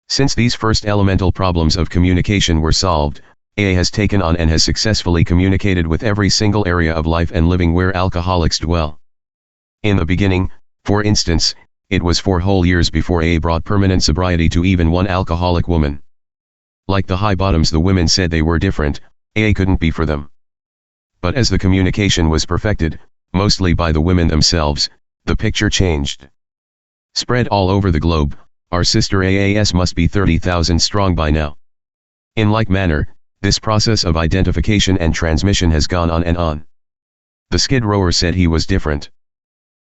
S1: Since these first elemental problems of communication were solved, AA has taken on and has successfully communicated with every single area of life and living where alcoholics dwell. In the beginning, for instance, it was 4 whole years before AA brought permanent sobriety to even one alcoholic woman. Like the high bottoms, the women said they were different, AA couldn't be for them. But as the communication was perfected, mostly by the women themselves, the picture changed. Spread all over the globe, our sister AAS must be 30,000 strong by now. In like manner, this process of identification and transmission has gone on and on. The skid rower said he was different.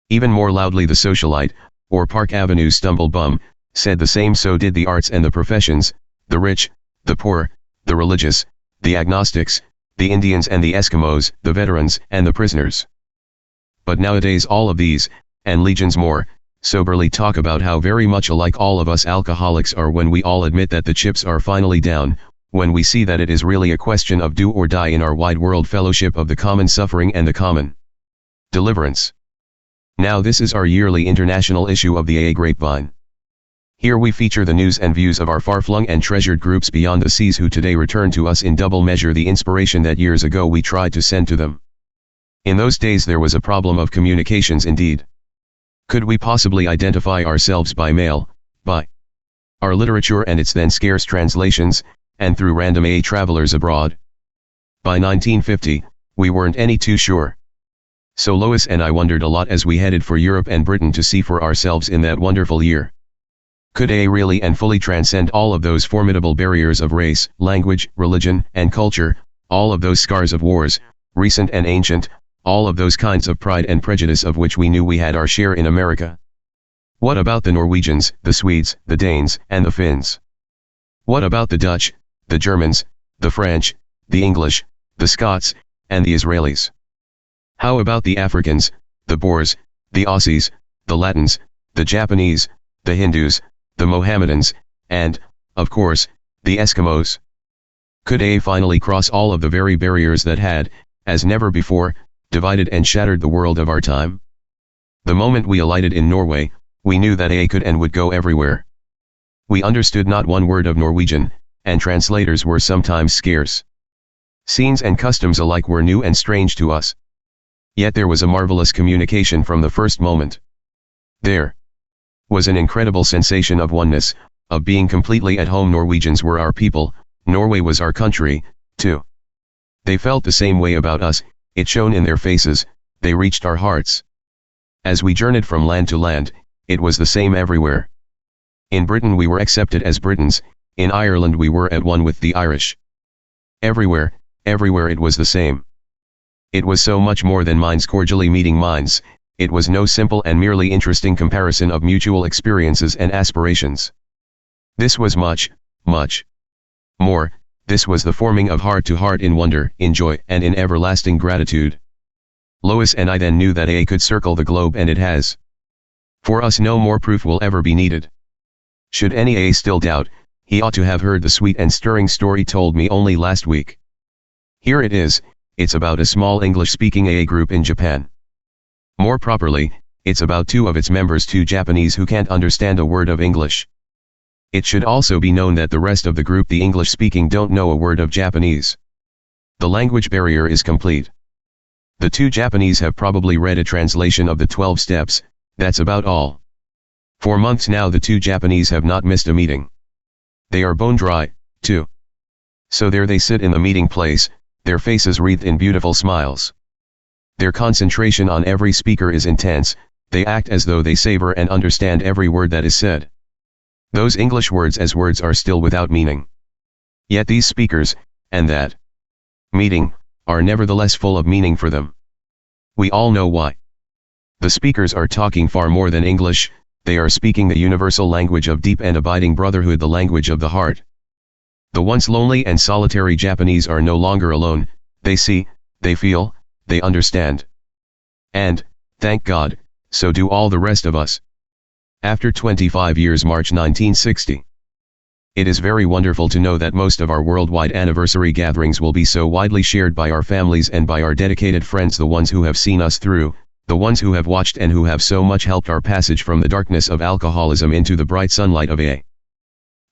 S1: Even more loudly the socialite, or Park Avenue stumble bum, said the same. So did the arts and the professions, the rich, the poor, the religious, the agnostics, the Indians and the Eskimos, the veterans and the prisoners. But nowadays all of these, and legions more, soberly talk about how very much alike all of us alcoholics are when we all admit that the chips are finally down, when we see that it is really a question of do or die in our wide world fellowship of the common suffering and the common deliverance. Now this is our yearly international issue of the AA Grapevine. Here we feature the news and views of our far-flung and treasured groups beyond the seas who today return to us in double measure the inspiration that years ago we tried to send to them. In those days there was a problem of communications indeed. Could we possibly identify ourselves by mail, by our literature and its then scarce translations, and through random AA travelers abroad? By 1950, we weren't any too sure. So Lois and I wondered a lot as we headed for Europe and Britain to see for ourselves in that wonderful year. Could AA really and fully transcend all of those formidable barriers of race, language, religion, and culture, all of those scars of wars, recent and ancient, all of those kinds of pride and prejudice of which we knew we had our share in America? What about the Norwegians, the Swedes, the Danes, and the Finns? What about the Dutch, the Germans, the French, the English, the Scots, and the Israelis? How about the Africans, the Boers, the Aussies, the Latins, the Japanese, the Hindus, the Mohammedans, and, of course, the Eskimos? Could AA finally cross all of the very barriers that had, as never before, divided and shattered the world of our time? The moment we alighted in Norway, we knew that AA could and would go everywhere. We understood not one word of Norwegian, and translators were sometimes scarce. Scenes and customs alike were new and strange to us. Yet there was a marvelous communication from the first moment. There was an incredible sensation of oneness, of being completely at home. Norwegians were our people, Norway was our country, too. They felt the same way about us, it shone in their faces, they reached our hearts. As we journeyed from land to land, it was the same everywhere. In Britain we were accepted as Britons, in Ireland we were at one with the Irish. Everywhere it was the same. It was so much more than minds cordially meeting minds, It was no simple and merely interesting comparison of mutual experiences and aspirations. This was much, much more. This was the forming of heart to heart in wonder, in joy, and in everlasting gratitude. Lois and I then knew that AA could circle the globe, and it has. For us no more proof will ever be needed. Should any AA still doubt, he ought to have heard the sweet and stirring story told me only last week. Here it is. It's about a small English-speaking AA group in Japan. More properly, it's about two of its members, two Japanese who can't understand a word of English. It should also be known that the rest of the group, the English-speaking, don't know a word of Japanese. The language barrier is complete. The two Japanese have probably read a translation of the 12 steps, that's about all. For months now the two Japanese have not missed a meeting. They are bone dry, too. So there they sit in the meeting place, their faces wreathed in beautiful smiles. Their concentration on every speaker is intense, they act as though they savor and understand every word that is said. Those English words as words are still without meaning. Yet these speakers, and that meeting, are nevertheless full of meaning for them. We all know why. The speakers are talking far more than English, they are speaking the universal language of deep and abiding brotherhood, the language of the heart. The once lonely and solitary Japanese are no longer alone, they see, they feel, they understand. And, thank God, so do all the rest of us. After 25 years, March 1960. It is very wonderful to know that most of our worldwide anniversary gatherings will be so widely shared by our families and by our dedicated friends, the ones who have seen us through, the ones who have watched and who have so much helped our passage from the darkness of alcoholism into the bright sunlight of AA.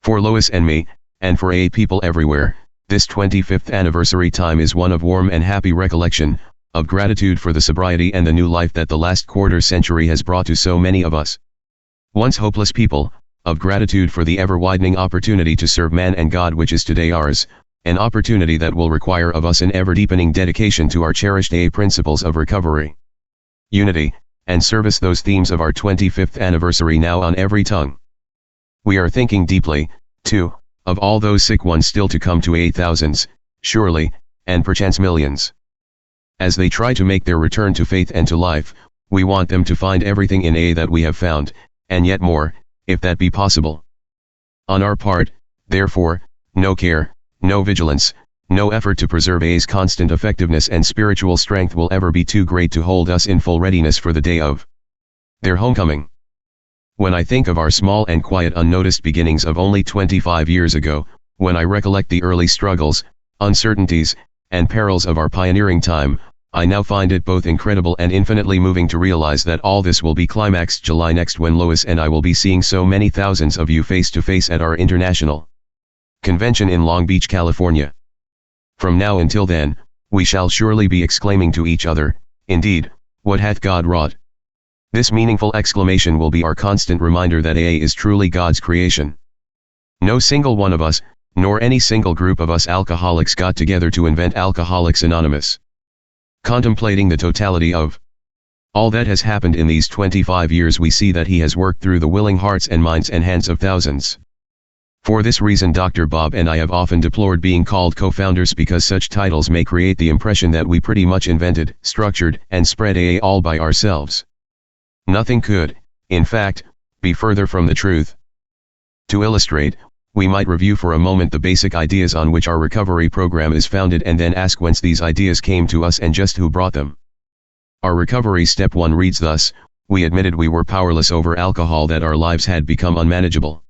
S1: For Lois and me, and for AA people everywhere, this 25th anniversary time is one of warm and happy recollection, of gratitude for the sobriety and the new life that the last quarter century has brought to so many of us. Once hopeless people, of gratitude for the ever-widening opportunity to serve man and God which is today ours, an opportunity that will require of us an ever-deepening dedication to our cherished AA principles of recovery, unity, and service, those themes of our 25th anniversary now on every tongue. We are thinking deeply, too, of all those sick ones still to come to AA, thousands, surely, and perchance millions. As they try to make their return to faith and to life, we want them to find everything in AA that we have found, and yet more, if that be possible. On our part, therefore, no care, no vigilance, no effort to preserve AA's constant effectiveness and spiritual strength will ever be too great to hold us in full readiness for the day of their homecoming. When I think of our small and quiet unnoticed beginnings of only 25 years ago, when I recollect the early struggles, uncertainties, and perils of our pioneering time, I now find it both incredible and infinitely moving to realize that all this will be climaxed July next, when Lois and I will be seeing so many thousands of you face to face at our international convention in Long Beach, California. From now until then, we shall surely be exclaiming to each other, indeed, what hath God wrought? This meaningful exclamation will be our constant reminder that AA is truly God's creation. No single one of us, nor any single group of us alcoholics got together to invent Alcoholics Anonymous. Contemplating the totality of all that has happened in these 25 years, we see that He has worked through the willing hearts and minds and hands of thousands. For this reason Dr. Bob and I have often deplored being called co-founders, because such titles may create the impression that we pretty much invented, structured, and spread AA all by ourselves. Nothing could, in fact, be further from the truth. To illustrate, we might review for a moment the basic ideas on which our recovery program is founded, and then ask whence these ideas came to us and just who brought them. Our recovery step 1 reads thus: we admitted we were powerless over alcohol, that our lives had become unmanageable.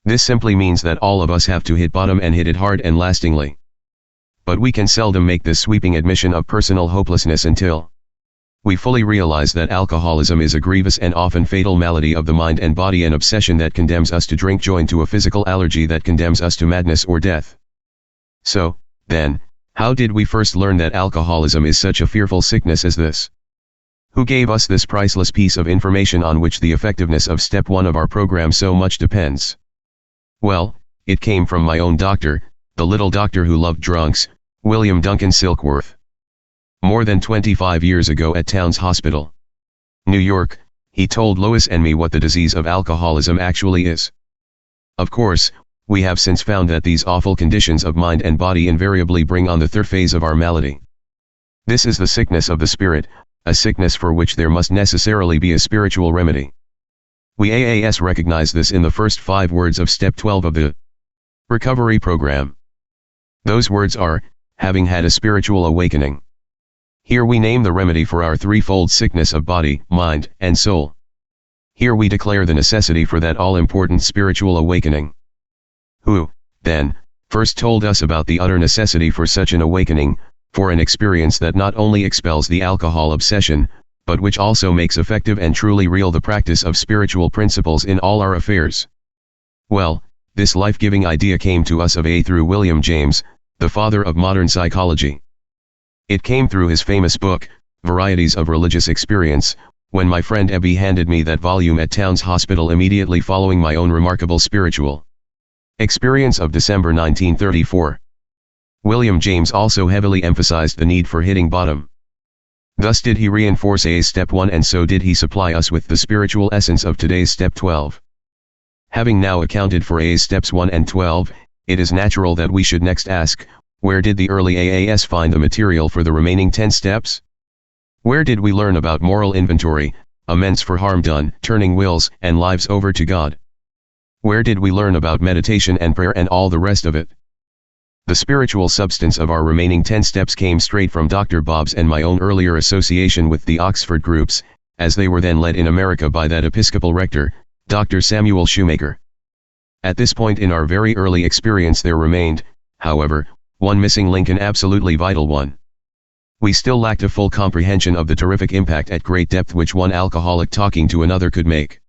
S1: This simply means that all of us have to hit bottom, and hit it hard and lastingly. But we can seldom make this sweeping admission of personal hopelessness until we fully realize that alcoholism is a grievous and often fatal malady of the mind and body, an obsession that condemns us to drink, joined to a physical allergy that condemns us to madness or death. So, then, how did we first learn that alcoholism is such a fearful sickness as this? Who gave us this priceless piece of information on which the effectiveness of step 1 of our program so much depends? Well, it came from my own doctor, the little doctor who loved drunks, William Duncan Silkworth. More than 25 years ago at Towns Hospital, New York, he told Lois and me what the disease of alcoholism actually is. Of course, we have since found that these awful conditions of mind and body invariably bring on the third phase of our malady. This is the sickness of the spirit, a sickness for which there must necessarily be a spiritual remedy. We AAS recognize this in the first 5 words of Step 12 of the recovery program. Those words are, having had a spiritual awakening. Here we name the remedy for our threefold sickness of body, mind, and soul. Here we declare the necessity for that all-important spiritual awakening. Who, then, first told us about the utter necessity for such an awakening, for an experience that not only expels the alcohol obsession, but which also makes effective and truly real the practice of spiritual principles in all our affairs? Well, this life-giving idea came to us of A through William James, the father of modern psychology. It came through his famous book, Varieties of Religious Experience, when my friend Ebby handed me that volume at Towns Hospital immediately following my own remarkable spiritual experience of December 1934. William James also heavily emphasized the need for hitting bottom. Thus did he reinforce A's Step 1, and so did he supply us with the spiritual essence of today's Step 12. Having now accounted for A's Steps 1 and 12, it is natural that we should next ask, where did the early AAS find the material for the remaining 10 steps? Where did we learn about moral inventory, amends for harm done, turning wills and lives over to God? Where did we learn about meditation and prayer and all the rest of it? The spiritual substance of our remaining 10 steps came straight from Dr. Bob's and my own earlier association with the Oxford groups, as they were then led in America by that Episcopal rector, Dr. Samuel Shoemaker. At this point in our very early experience there remained, however, one missing link, an absolutely vital one. We still lacked a full comprehension of the terrific impact at great depth which one alcoholic talking to another could make.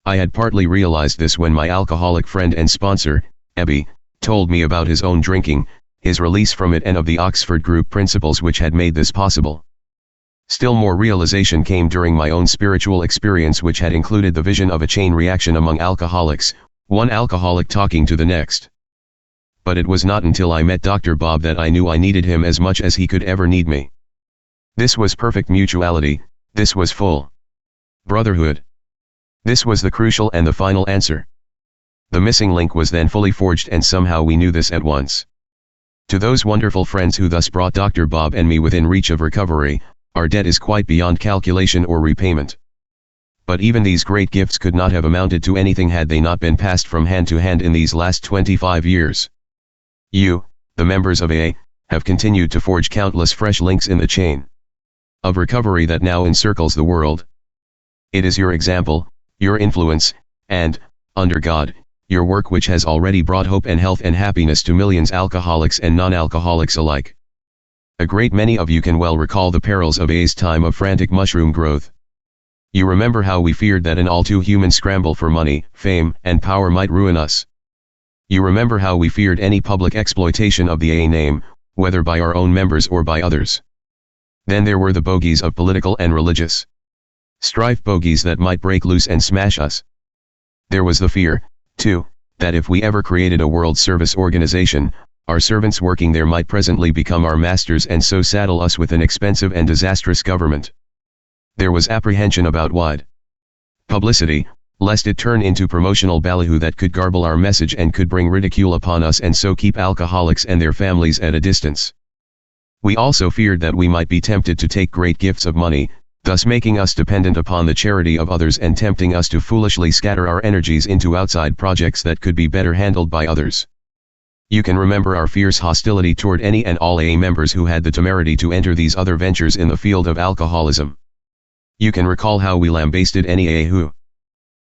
S1: I had partly realized this when my alcoholic friend and sponsor, Ebby, told me about his own drinking, his release from it, and of the Oxford group principles which had made this possible. Still more realization came during my own spiritual experience, which had included the vision of a chain reaction among alcoholics, one alcoholic talking to the next. But it was not until I met Dr. Bob that I knew I needed him as much as he could ever need me. This was perfect mutuality, this was full brotherhood. This was the crucial and the final answer. The missing link was then fully forged, and somehow we knew this at once. To those wonderful friends who thus brought Dr. Bob and me within reach of recovery, our debt is quite beyond calculation or repayment. But even these great gifts could not have amounted to anything had they not been passed from hand to hand in these last 25 years. You, the members of AA, have continued to forge countless fresh links in the chain of recovery that now encircles the world. It is your example, your influence, and, under God, your work which has already brought hope and health and happiness to millions, alcoholics and non-alcoholics alike. A great many of you can well recall the perils of A's time of frantic mushroom growth. You remember how we feared that an all too human scramble for money, fame, and power might ruin us. You remember how we feared any public exploitation of the AA name, whether by our own members or by others. Then there were the bogies of political and religious strife, bogies that might break loose and smash us. There was the fear, too, that if we ever created a World Service Organization, our servants working there might presently become our masters and so saddle us with an expensive and disastrous government. There was apprehension about wide publicity, lest it turn into promotional ballyhoo that could garble our message and could bring ridicule upon us and so keep alcoholics and their families at a distance. We also feared that we might be tempted to take great gifts of money, thus making us dependent upon the charity of others and tempting us to foolishly scatter our energies into outside projects that could be better handled by others. You can remember our fierce hostility toward any and all AA members who had the temerity to enter these other ventures in the field of alcoholism. You can recall how we lambasted any AA who,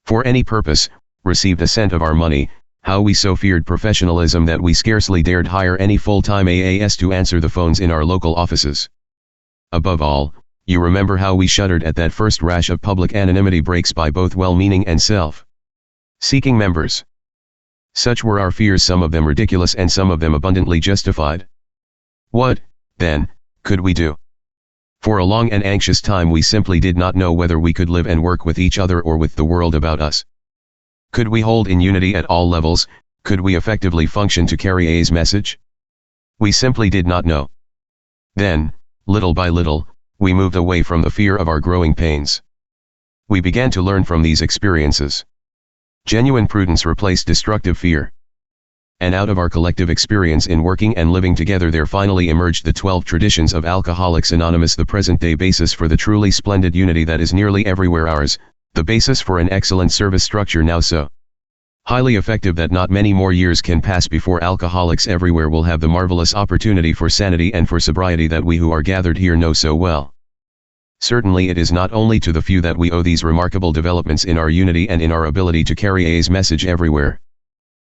S1: for any purpose, received a cent of our money, how we so feared professionalism that we scarcely dared hire any full-time AAS to answer the phones in our local offices. Above all, you remember how we shuddered at that first rash of public anonymity breaks by both well-meaning and self-seeking members. Such were our fears, some of them ridiculous and some of them abundantly justified. What, then, could we do? For a long and anxious time we simply did not know whether we could live and work with each other or with the world about us. Could we hold in unity at all levels? Could we effectively function to carry A's message? We simply did not know. Then, little by little, we moved away from the fear of our growing pains. We began to learn from these experiences. Genuine prudence replaced destructive fear. and out of our collective experience in working and living together there finally emerged the 12 traditions of Alcoholics Anonymous, the present-day basis for the truly splendid unity that is nearly everywhere ours, the basis for an excellent service structure now so highly effective that not many more years can pass before alcoholics everywhere will have the marvelous opportunity for sanity and for sobriety that we who are gathered here know so well. Certainly it is not only to the few that we owe these remarkable developments in our unity and in our ability to carry A's message everywhere.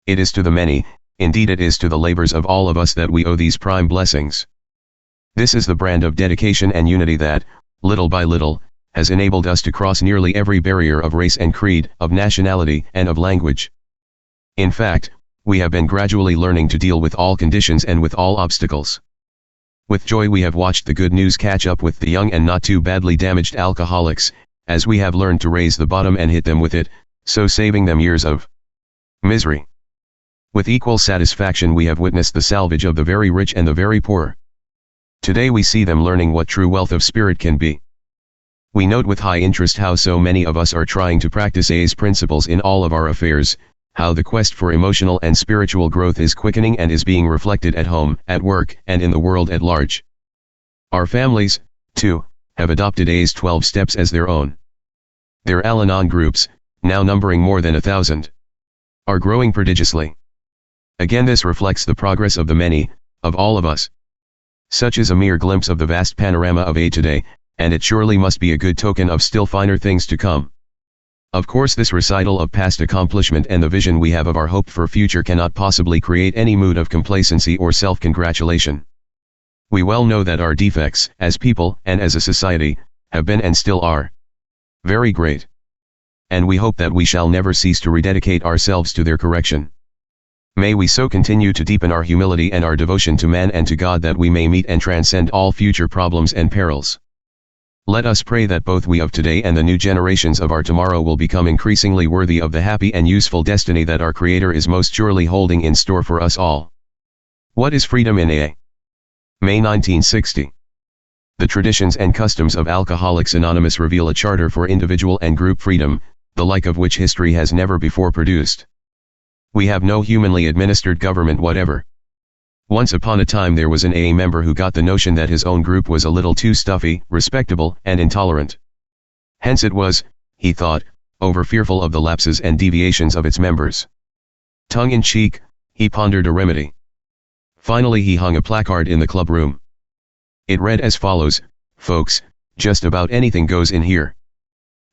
S1: It is to the many, indeed it is to the labors of all of us that we owe these prime blessings. This is the brand of dedication and unity that, little by little, has enabled us to cross nearly every barrier of race and creed, of nationality and of language. In fact, we have been gradually learning to deal with all conditions and with all obstacles. With joy we have watched the good news catch up with the young and not too badly damaged alcoholics, as we have learned to raise the bottom and hit them with it, so saving them years of misery. With equal satisfaction we have witnessed the salvage of the very rich and the very poor. Today we see them learning what true wealth of spirit can be. We note with high interest how so many of us are trying to practice A's principles in all of our affairs, how the quest for emotional and spiritual growth is quickening and is being reflected at home, at work, and in the world at large. Our families, too, have adopted A's 12 steps as their own. Their Al-Anon groups, now numbering more than 1,000, are growing prodigiously. Again this reflects the progress of the many, of all of us. Such is a mere glimpse of the vast panorama of A today, and it surely must be a good token of still finer things to come. Of course this recital of past accomplishment and the vision we have of our hope for future cannot possibly create any mood of complacency or self-congratulation. We well know that our defects, as people and as a society, have been and still are very great. And we hope that we shall never cease to rededicate ourselves to their correction. May we so continue to deepen our humility and our devotion to man and to God that we may meet and transcend all future problems and perils. Let us pray that both we of today and the new generations of our tomorrow will become increasingly worthy of the happy and useful destiny that our Creator is most surely holding in store for us all. What is freedom in AA? May 1960. The traditions and customs of Alcoholics Anonymous reveal a charter for individual and group freedom, the like of which history has never before produced. We have no humanly administered government whatever. Once upon a time there was an AA member who got the notion that his own group was a little too stuffy, respectable, and intolerant. Hence it was, he thought, over fearful of the lapses and deviations of its members. Tongue-in-cheek, he pondered a remedy. Finally he hung a placard in the club room. It read as follows: "Folks, just about anything goes in here.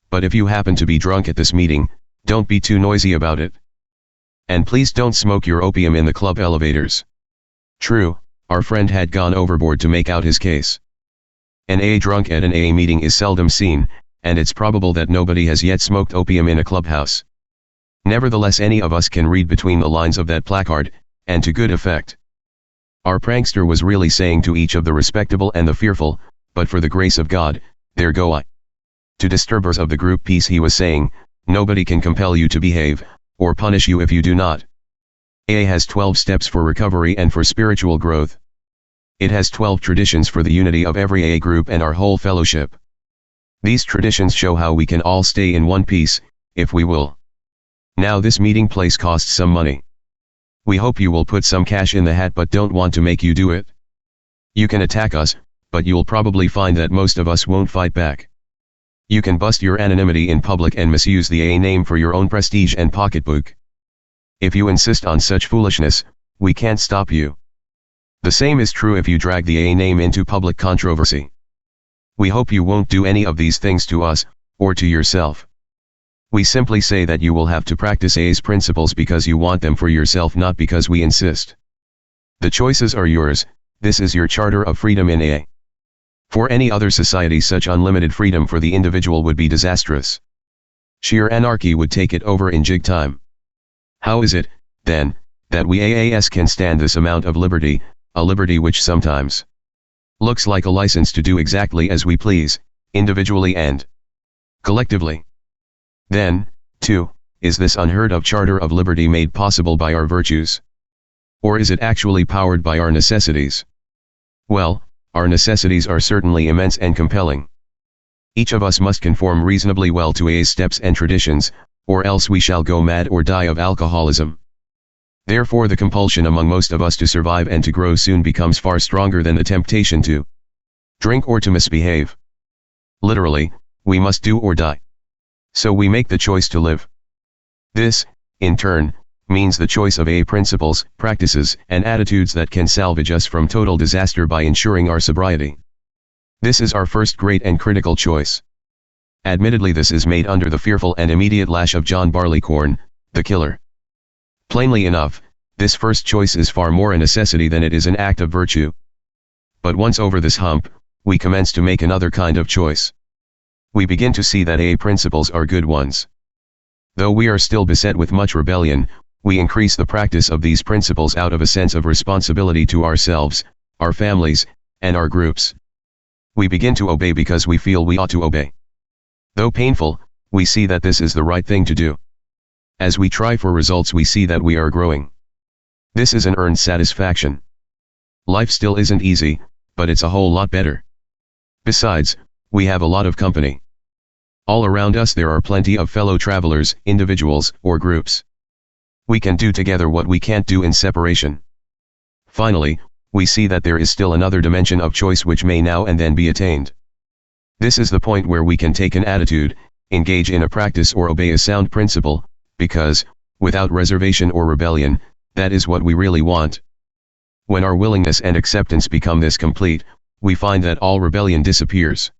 S1: But if you happen to be drunk at this meeting, don't be too noisy about it. And please don't smoke your opium in the club elevators." True, our friend had gone overboard to make out his case. An AA drunk at an AA meeting is seldom seen, and it's probable that nobody has yet smoked opium in a clubhouse. Nevertheless any of us can read between the lines of that placard, and to good effect. Our prankster was really saying to each of the respectable and the fearful, "But for the grace of God, there go I." To disturbers of the group peace he was saying, "Nobody can compel you to behave, or punish you if you do not." AA has 12 steps for recovery and for spiritual growth. It has 12 traditions for the unity of every AA group and our whole fellowship. These traditions show how we can all stay in one piece, if we will. Now this meeting place costs some money. We hope you will put some cash in the hat but don't want to make you do it. You can attack us, but you'll probably find that most of us won't fight back. You can bust your anonymity in public and misuse the AA name for your own prestige and pocketbook. If you insist on such foolishness, we can't stop you. The same is true if you drag the AA name into public controversy. We hope you won't do any of these things to us, or to yourself. We simply say that you will have to practice AA's principles because you want them for yourself, not because we insist. The choices are yours. This is your charter of freedom in AA. For any other society such unlimited freedom for the individual would be disastrous. Sheer anarchy would take it over in jig time. How is it, then, that we AAS can stand this amount of liberty, a liberty which sometimes looks like a license to do exactly as we please, individually and collectively? Then, too, is this unheard of charter of liberty made possible by our virtues? Or is it actually powered by our necessities? Well, our necessities are certainly immense and compelling. Each of us must conform reasonably well to AA's steps and traditions, or else we shall go mad or die of alcoholism. Therefore the compulsion among most of us to survive and to grow soon becomes far stronger than the temptation to drink or to misbehave. Literally, we must do or die. So we make the choice to live. This, in turn, means the choice of principles, practices, and attitudes that can salvage us from total disaster by ensuring our sobriety. This is our first great and critical choice. Admittedly, this is made under the fearful and immediate lash of John Barleycorn, the killer. Plainly enough, this first choice is far more a necessity than it is an act of virtue. But once over this hump, we commence to make another kind of choice. We begin to see that principles are good ones. Though we are still beset with much rebellion, we increase the practice of these principles out of a sense of responsibility to ourselves, our families, and our groups. We begin to obey because we feel we ought to obey. Though painful, we see that this is the right thing to do. As we try for results, we see that we are growing. This is an earned satisfaction. Life still isn't easy, but it's a whole lot better. Besides, we have a lot of company. All around us there are plenty of fellow travelers, individuals, or groups. We can do together what we can't do in separation. Finally, we see that there is still another dimension of choice which may now and then be attained. This is the point where we can take an attitude, engage in a practice or obey a sound principle, because, without reservation or rebellion, that is what we really want. When our willingness and acceptance become this complete, we find that all rebellion disappears.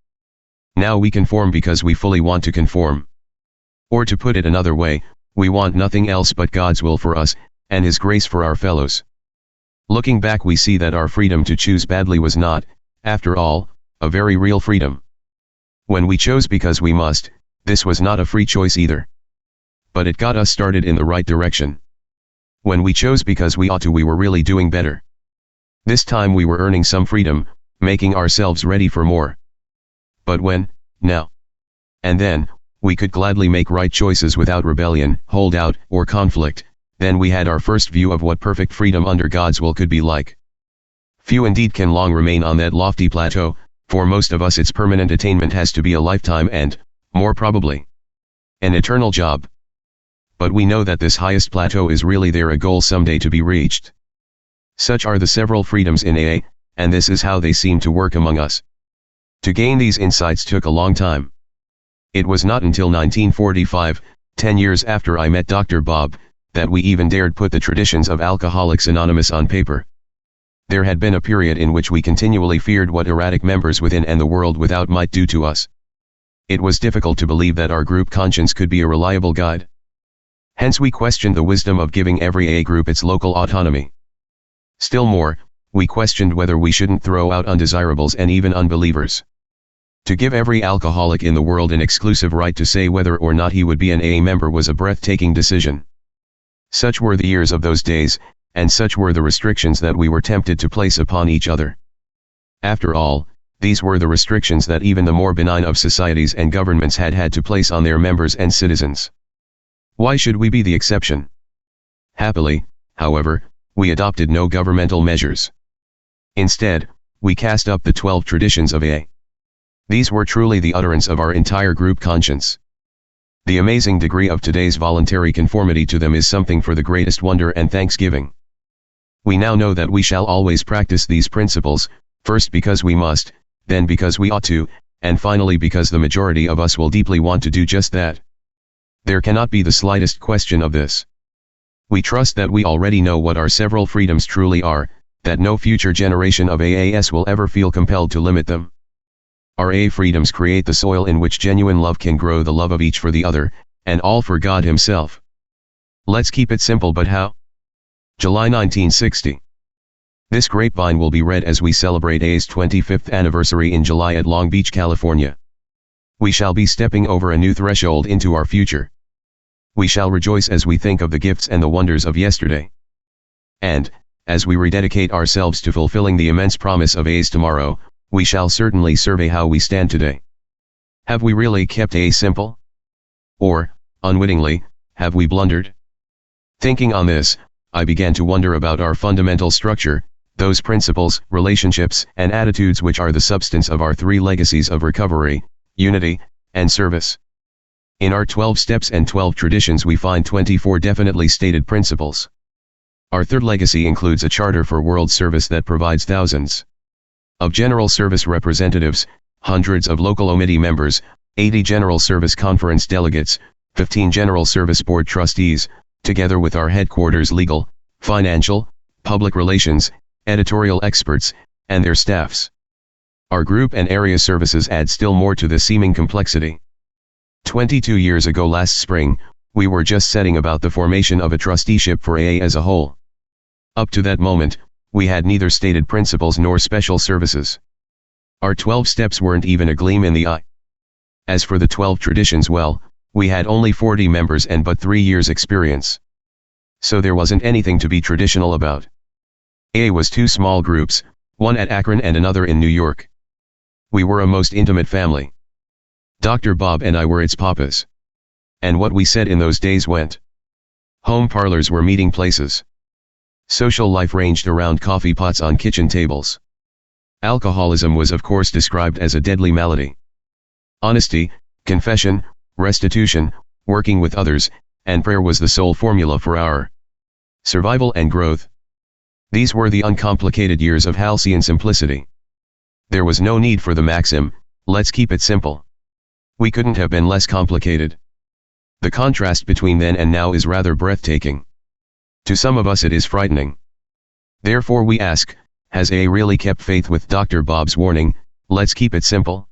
S1: Now we conform because we fully want to conform. Or to put it another way, we want nothing else but God's will for us, and His grace for our fellows. Looking back, we see that our freedom to choose badly was not, after all, a very real freedom. When we chose because we must, this was not a free choice either. But it got us started in the right direction. When we chose because we ought to, we were really doing better. This time we were earning some freedom, making ourselves ready for more. But when, now, and then, we could gladly make right choices without rebellion, holdout, or conflict, then we had our first view of what perfect freedom under God's will could be like. Few indeed can long remain on that lofty plateau, for most of us its permanent attainment has to be a lifetime and, more probably, an eternal job. But we know that this highest plateau is really there, a goal someday to be reached. Such are the several freedoms in AA, and this is how they seem to work among us. To gain these insights took a long time. It was not until 1945, 10 years after I met Dr. Bob, that we even dared put the traditions of Alcoholics Anonymous on paper. There had been a period in which we continually feared what erratic members within and the world without might do to us. It was difficult to believe that our group conscience could be a reliable guide. Hence we questioned the wisdom of giving every AA group its local autonomy. Still more, we questioned whether we shouldn't throw out undesirables and even unbelievers. To give every alcoholic in the world an exclusive right to say whether or not he would be an AA member was a breathtaking decision. Such were the years of those days, and such were the restrictions that we were tempted to place upon each other. After all, these were the restrictions that even the more benign of societies and governments had had to place on their members and citizens. Why should we be the exception? Happily, however, we adopted no governmental measures. Instead, we cast up the 12 traditions of AA. These were truly the utterance of our entire group conscience. The amazing degree of today's voluntary conformity to them is something for the greatest wonder and thanksgiving. We now know that we shall always practice these principles, first because we must, then because we ought to, and finally because the majority of us will deeply want to do just that. There cannot be the slightest question of this. We trust that we already know what our several freedoms truly are, that no future generation of AAS will ever feel compelled to limit them. Our AA freedoms create the soil in which genuine love can grow, the love of each for the other, and all for God Himself. Let's keep it simple, but how? July 1960. This grapevine will be read as we celebrate AA's 25th anniversary in July at Long Beach, California. We shall be stepping over a new threshold into our future. We shall rejoice as we think of the gifts and the wonders of yesterday. And, as we rededicate ourselves to fulfilling the immense promise of AA's tomorrow, we shall certainly survey how we stand today. Have we really kept AA simple? Or, unwittingly, have we blundered? Thinking on this, I began to wonder about our fundamental structure, those principles, relationships, and attitudes which are the substance of our three legacies of recovery, unity, and service. In our 12 steps and 12 traditions we find 24 definitely stated principles. Our third legacy includes a charter for world service that provides thousands of general service representatives, hundreds of local committee members, 80 general service conference delegates, 15 general service board trustees, together with our headquarters legal, financial, public relations, editorial experts, and their staffs. Our group and area services add still more to the seeming complexity. 22 years ago last spring, we were just setting about the formation of a trusteeship for AA as a whole. Up to that moment, we had neither stated principles nor special services. Our 12 steps weren't even a gleam in the eye. As for the 12 traditions, well, we had only 40 members and but 3 years experience. So there wasn't anything to be traditional about. AA was 2 small groups, one at Akron and another in New York. We were a most intimate family. Dr. Bob and I were its papas. And what we said in those days went. Home parlors were meeting places. Social life ranged around coffee pots on kitchen tables. Alcoholism was of course described as a deadly malady. Honesty, confession, restitution, working with others, and prayer was the sole formula for our survival and growth. These were the uncomplicated years of halcyon simplicity. There was no need for the maxim, let's keep it simple. We couldn't have been less complicated. The contrast between then and now is rather breathtaking. To some of us it is frightening. Therefore we ask, has AA really kept faith with Dr. Bob's warning, let's keep it simple?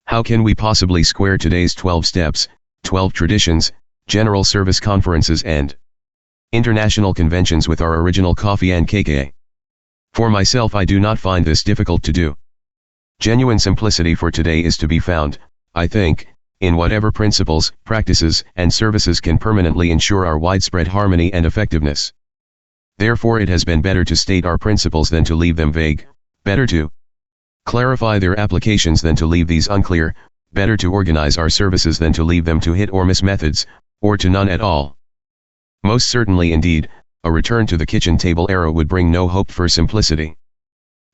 S1: How can we possibly square today's 12 steps, 12 traditions, general service conferences and international conventions with our original coffee and cake AA? For myself, I do not find this difficult to do. Genuine simplicity for today is to be found, I think, in whatever principles, practices, and services can permanently ensure our widespread harmony and effectiveness. Therefore it has been better to state our principles than to leave them vague, better to clarify their applications than to leave these unclear, better to organize our services than to leave them to hit or miss methods, or to none at all. Most certainly indeed, a return to the kitchen table era would bring no hope for simplicity.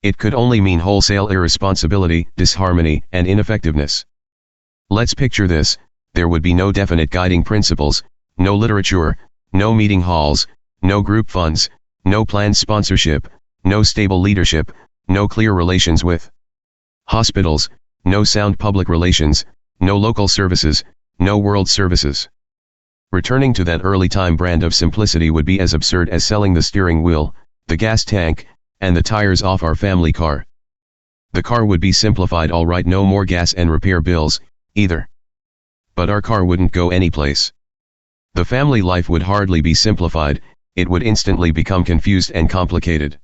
S1: It could only mean wholesale irresponsibility, disharmony, and ineffectiveness. Let's picture this: there would be no definite guiding principles, no literature, no meeting halls, no group funds, no planned sponsorship, no stable leadership, no clear relations with hospitals, no sound public relations, no local services, no world services. Returning to that early time brand of simplicity would be as absurd as selling the steering wheel, the gas tank, and the tires off our family car. The car would be simplified all right, no more gas and repair bills, either. But our car wouldn't go anyplace. The family life would hardly be simplified, it would instantly become confused and complicated.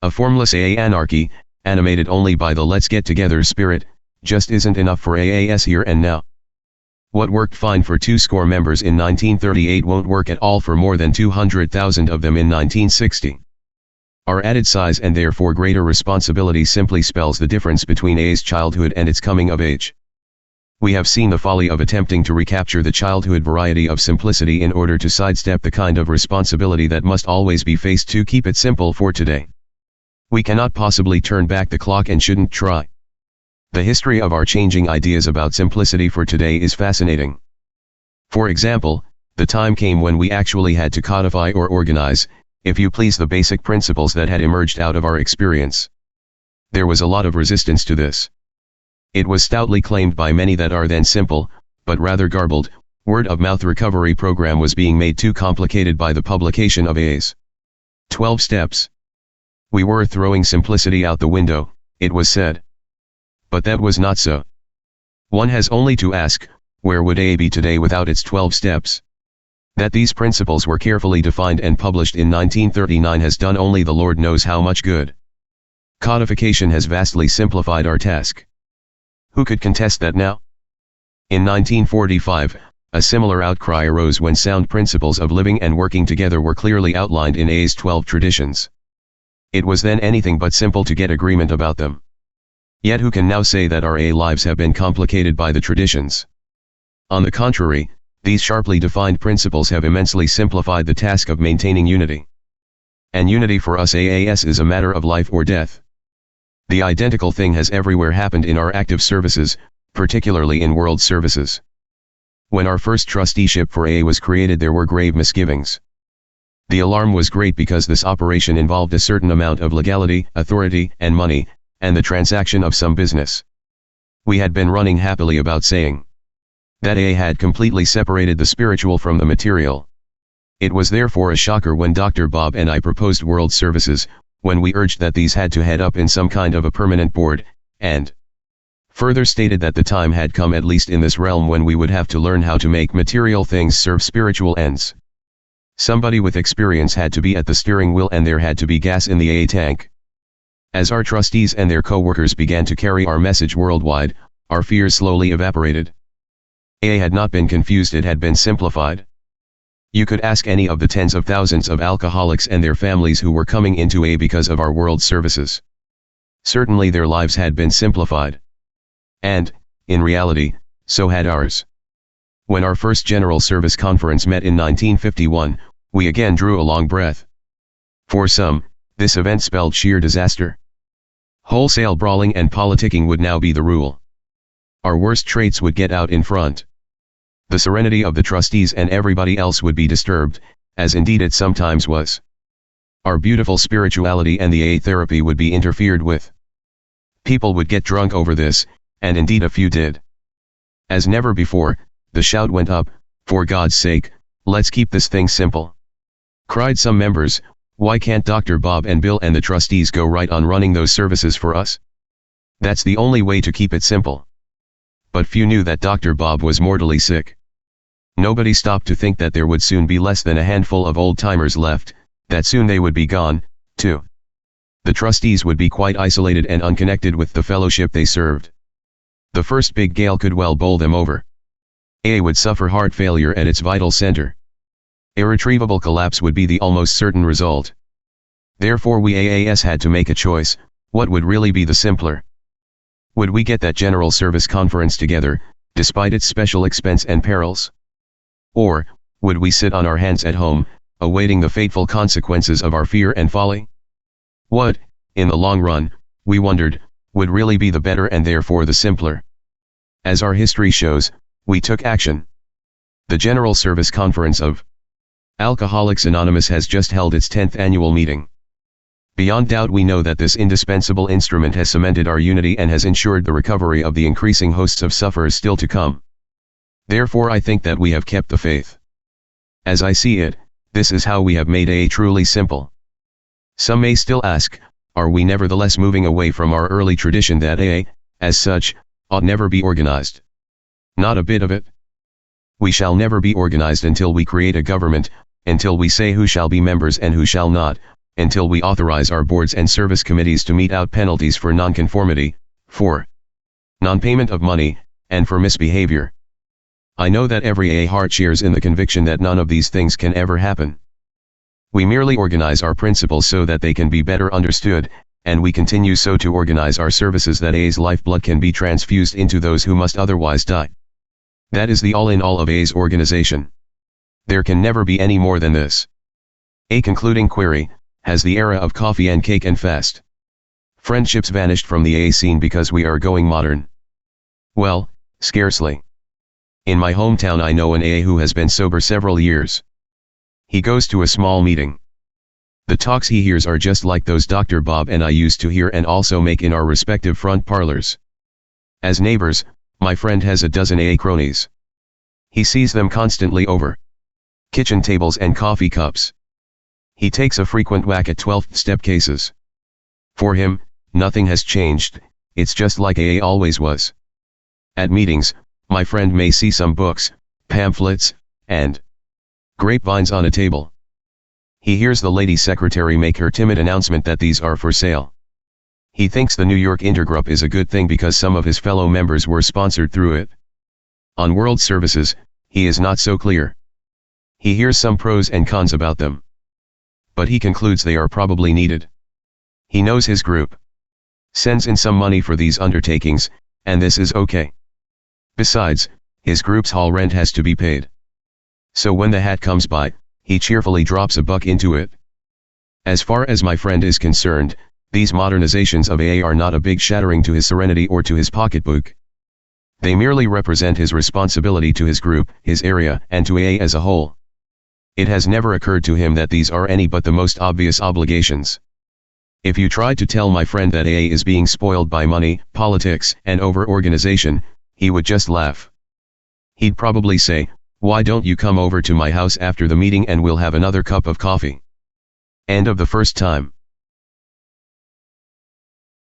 S1: A formless AA anarchy, animated only by the let's get together spirit, just isn't enough for AA's here and now. What worked fine for 20 members in 1938 won't work at all for more than 200,000 of them in 1960. Our added size and therefore greater responsibility simply spells the difference between AA's childhood and its coming of age. We have seen the folly of attempting to recapture the childhood variety of simplicity in order to sidestep the kind of responsibility that must always be faced to keep it simple for today. We cannot possibly turn back the clock and shouldn't try. The history of our changing ideas about simplicity for today is fascinating. For example, the time came when we actually had to codify or organize, if you please, the basic principles that had emerged out of our experience. There was a lot of resistance to this. It was stoutly claimed by many that our then simple, but rather garbled, word-of-mouth recovery program was being made too complicated by the publication of AA's 12 steps. We were throwing simplicity out the window, it was said. But that was not so. One has only to ask, where would AA be today without its 12 steps? That these principles were carefully defined and published in 1939 has done only the Lord knows how much good. Codification has vastly simplified our task. Who could contest that now? In 1945, a similar outcry arose when sound principles of living and working together were clearly outlined in AA's 12 traditions. It was then anything but simple to get agreement about them. Yet who can now say that our AA lives have been complicated by the traditions? On the contrary, these sharply defined principles have immensely simplified the task of maintaining unity. And unity for us AAS is a matter of life or death. The identical thing has everywhere happened in our active services, particularly in world services. When our first trusteeship for AA was created, there were grave misgivings. The alarm was great because this operation involved a certain amount of legality, authority, and money, and the transaction of some business. We had been running happily about saying that AA had completely separated the spiritual from the material. It was therefore a shocker when Dr. Bob and I proposed World Services, when we urged that these had to head up in some kind of a permanent board, and further stated that the time had come, at least in this realm, when we would have to learn how to make material things serve spiritual ends. Somebody with experience had to be at the steering wheel, and there had to be gas in the AA tank. As our trustees and their co-workers began to carry our message worldwide, our fears slowly evaporated. AA had not been confused, it had been simplified. You could ask any of the tens of thousands of alcoholics and their families who were coming into AA because of our World Services. Certainly their lives had been simplified. And, in reality, so had ours. When our first General Service Conference met in 1951, we again drew a long breath. For some, this event spelled sheer disaster. Wholesale brawling and politicking would now be the rule. Our worst traits would get out in front. The serenity of the trustees and everybody else would be disturbed, as indeed it sometimes was. Our beautiful spirituality and the AA therapy would be interfered with. People would get drunk over this, and indeed a few did. As never before, the shout went up, "For God's sake, let's keep this thing simple," cried some members. Why can't Dr. Bob and Bill and the trustees go right on running those services for us? That's the only way to keep it simple. But few knew that Dr. Bob was mortally sick. Nobody stopped to think that there would soon be less than a handful of old-timers left, that soon they would be gone, too. The trustees would be quite isolated and unconnected with the fellowship they served. The first big gale could well bowl them over. AA would suffer heart failure at its vital center. Irretrievable collapse would be the almost certain result. Therefore we AAS had to make a choice. What would really be the simpler? Would we get that General Service Conference together, despite its special expense and perils? Or, would we sit on our hands at home, awaiting the fateful consequences of our fear and folly? What, in the long run, we wondered, would really be the better and therefore the simpler? As our history shows, we took action. The General Service Conference of Alcoholics Anonymous has just held its 10th annual meeting. Beyond doubt we know that this indispensable instrument has cemented our unity and has ensured the recovery of the increasing hosts of sufferers still to come. Therefore I think that we have kept the faith. As I see it, this is how we have made AA truly simple. Some may still ask, are we nevertheless moving away from our early tradition that AA, as such, ought never be organized? Not a bit of it. We shall never be organized until we create a government, until we say who shall be members and who shall not, until we authorize our boards and service committees to mete out penalties for nonconformity, for non-payment of money, and for misbehavior. I know that every AA heart shares in the conviction that none of these things can ever happen. We merely organize our principles so that they can be better understood, and we continue so to organize our services that AA's lifeblood can be transfused into those who must otherwise die. That is the all-in-all of AA's organization. There can never be any more than this. A concluding query, has the era of coffee and cake and fast friendships vanished from the AA scene because we are going modern? Well, scarcely. In my hometown I know an AA who has been sober several years. He goes to a small meeting. The talks he hears are just like those Dr. Bob and I used to hear and also make in our respective front parlors. As neighbors, my friend has a dozen AA cronies. He sees them constantly over kitchen tables and coffee cups. He takes a frequent whack at 12th step cases. For him, nothing has changed, it's just like AA always was. At meetings, my friend may see some books, pamphlets, and grapevines on a table. He hears the lady secretary make her timid announcement that these are for sale. He thinks the New York Intergroup is a good thing because some of his fellow members were sponsored through it. On World Services, he is not so clear. He hears some pros and cons about them. But he concludes they are probably needed. He knows his group sends in some money for these undertakings, and this is okay. Besides, his group's hall rent has to be paid. So when the hat comes by, he cheerfully drops a buck into it. As far as my friend is concerned, these modernizations of AA are not a big shattering to his serenity or to his pocketbook. They merely represent his responsibility to his group, his area, and to AA as a whole. It has never occurred to him that these are any but the most obvious obligations. If you tried to tell my friend that AA is being spoiled by money, politics, and over-organization, he would just laugh. He'd probably say, "Why don't you come over to my house after the meeting and we'll have another cup of coffee?" End of the first time.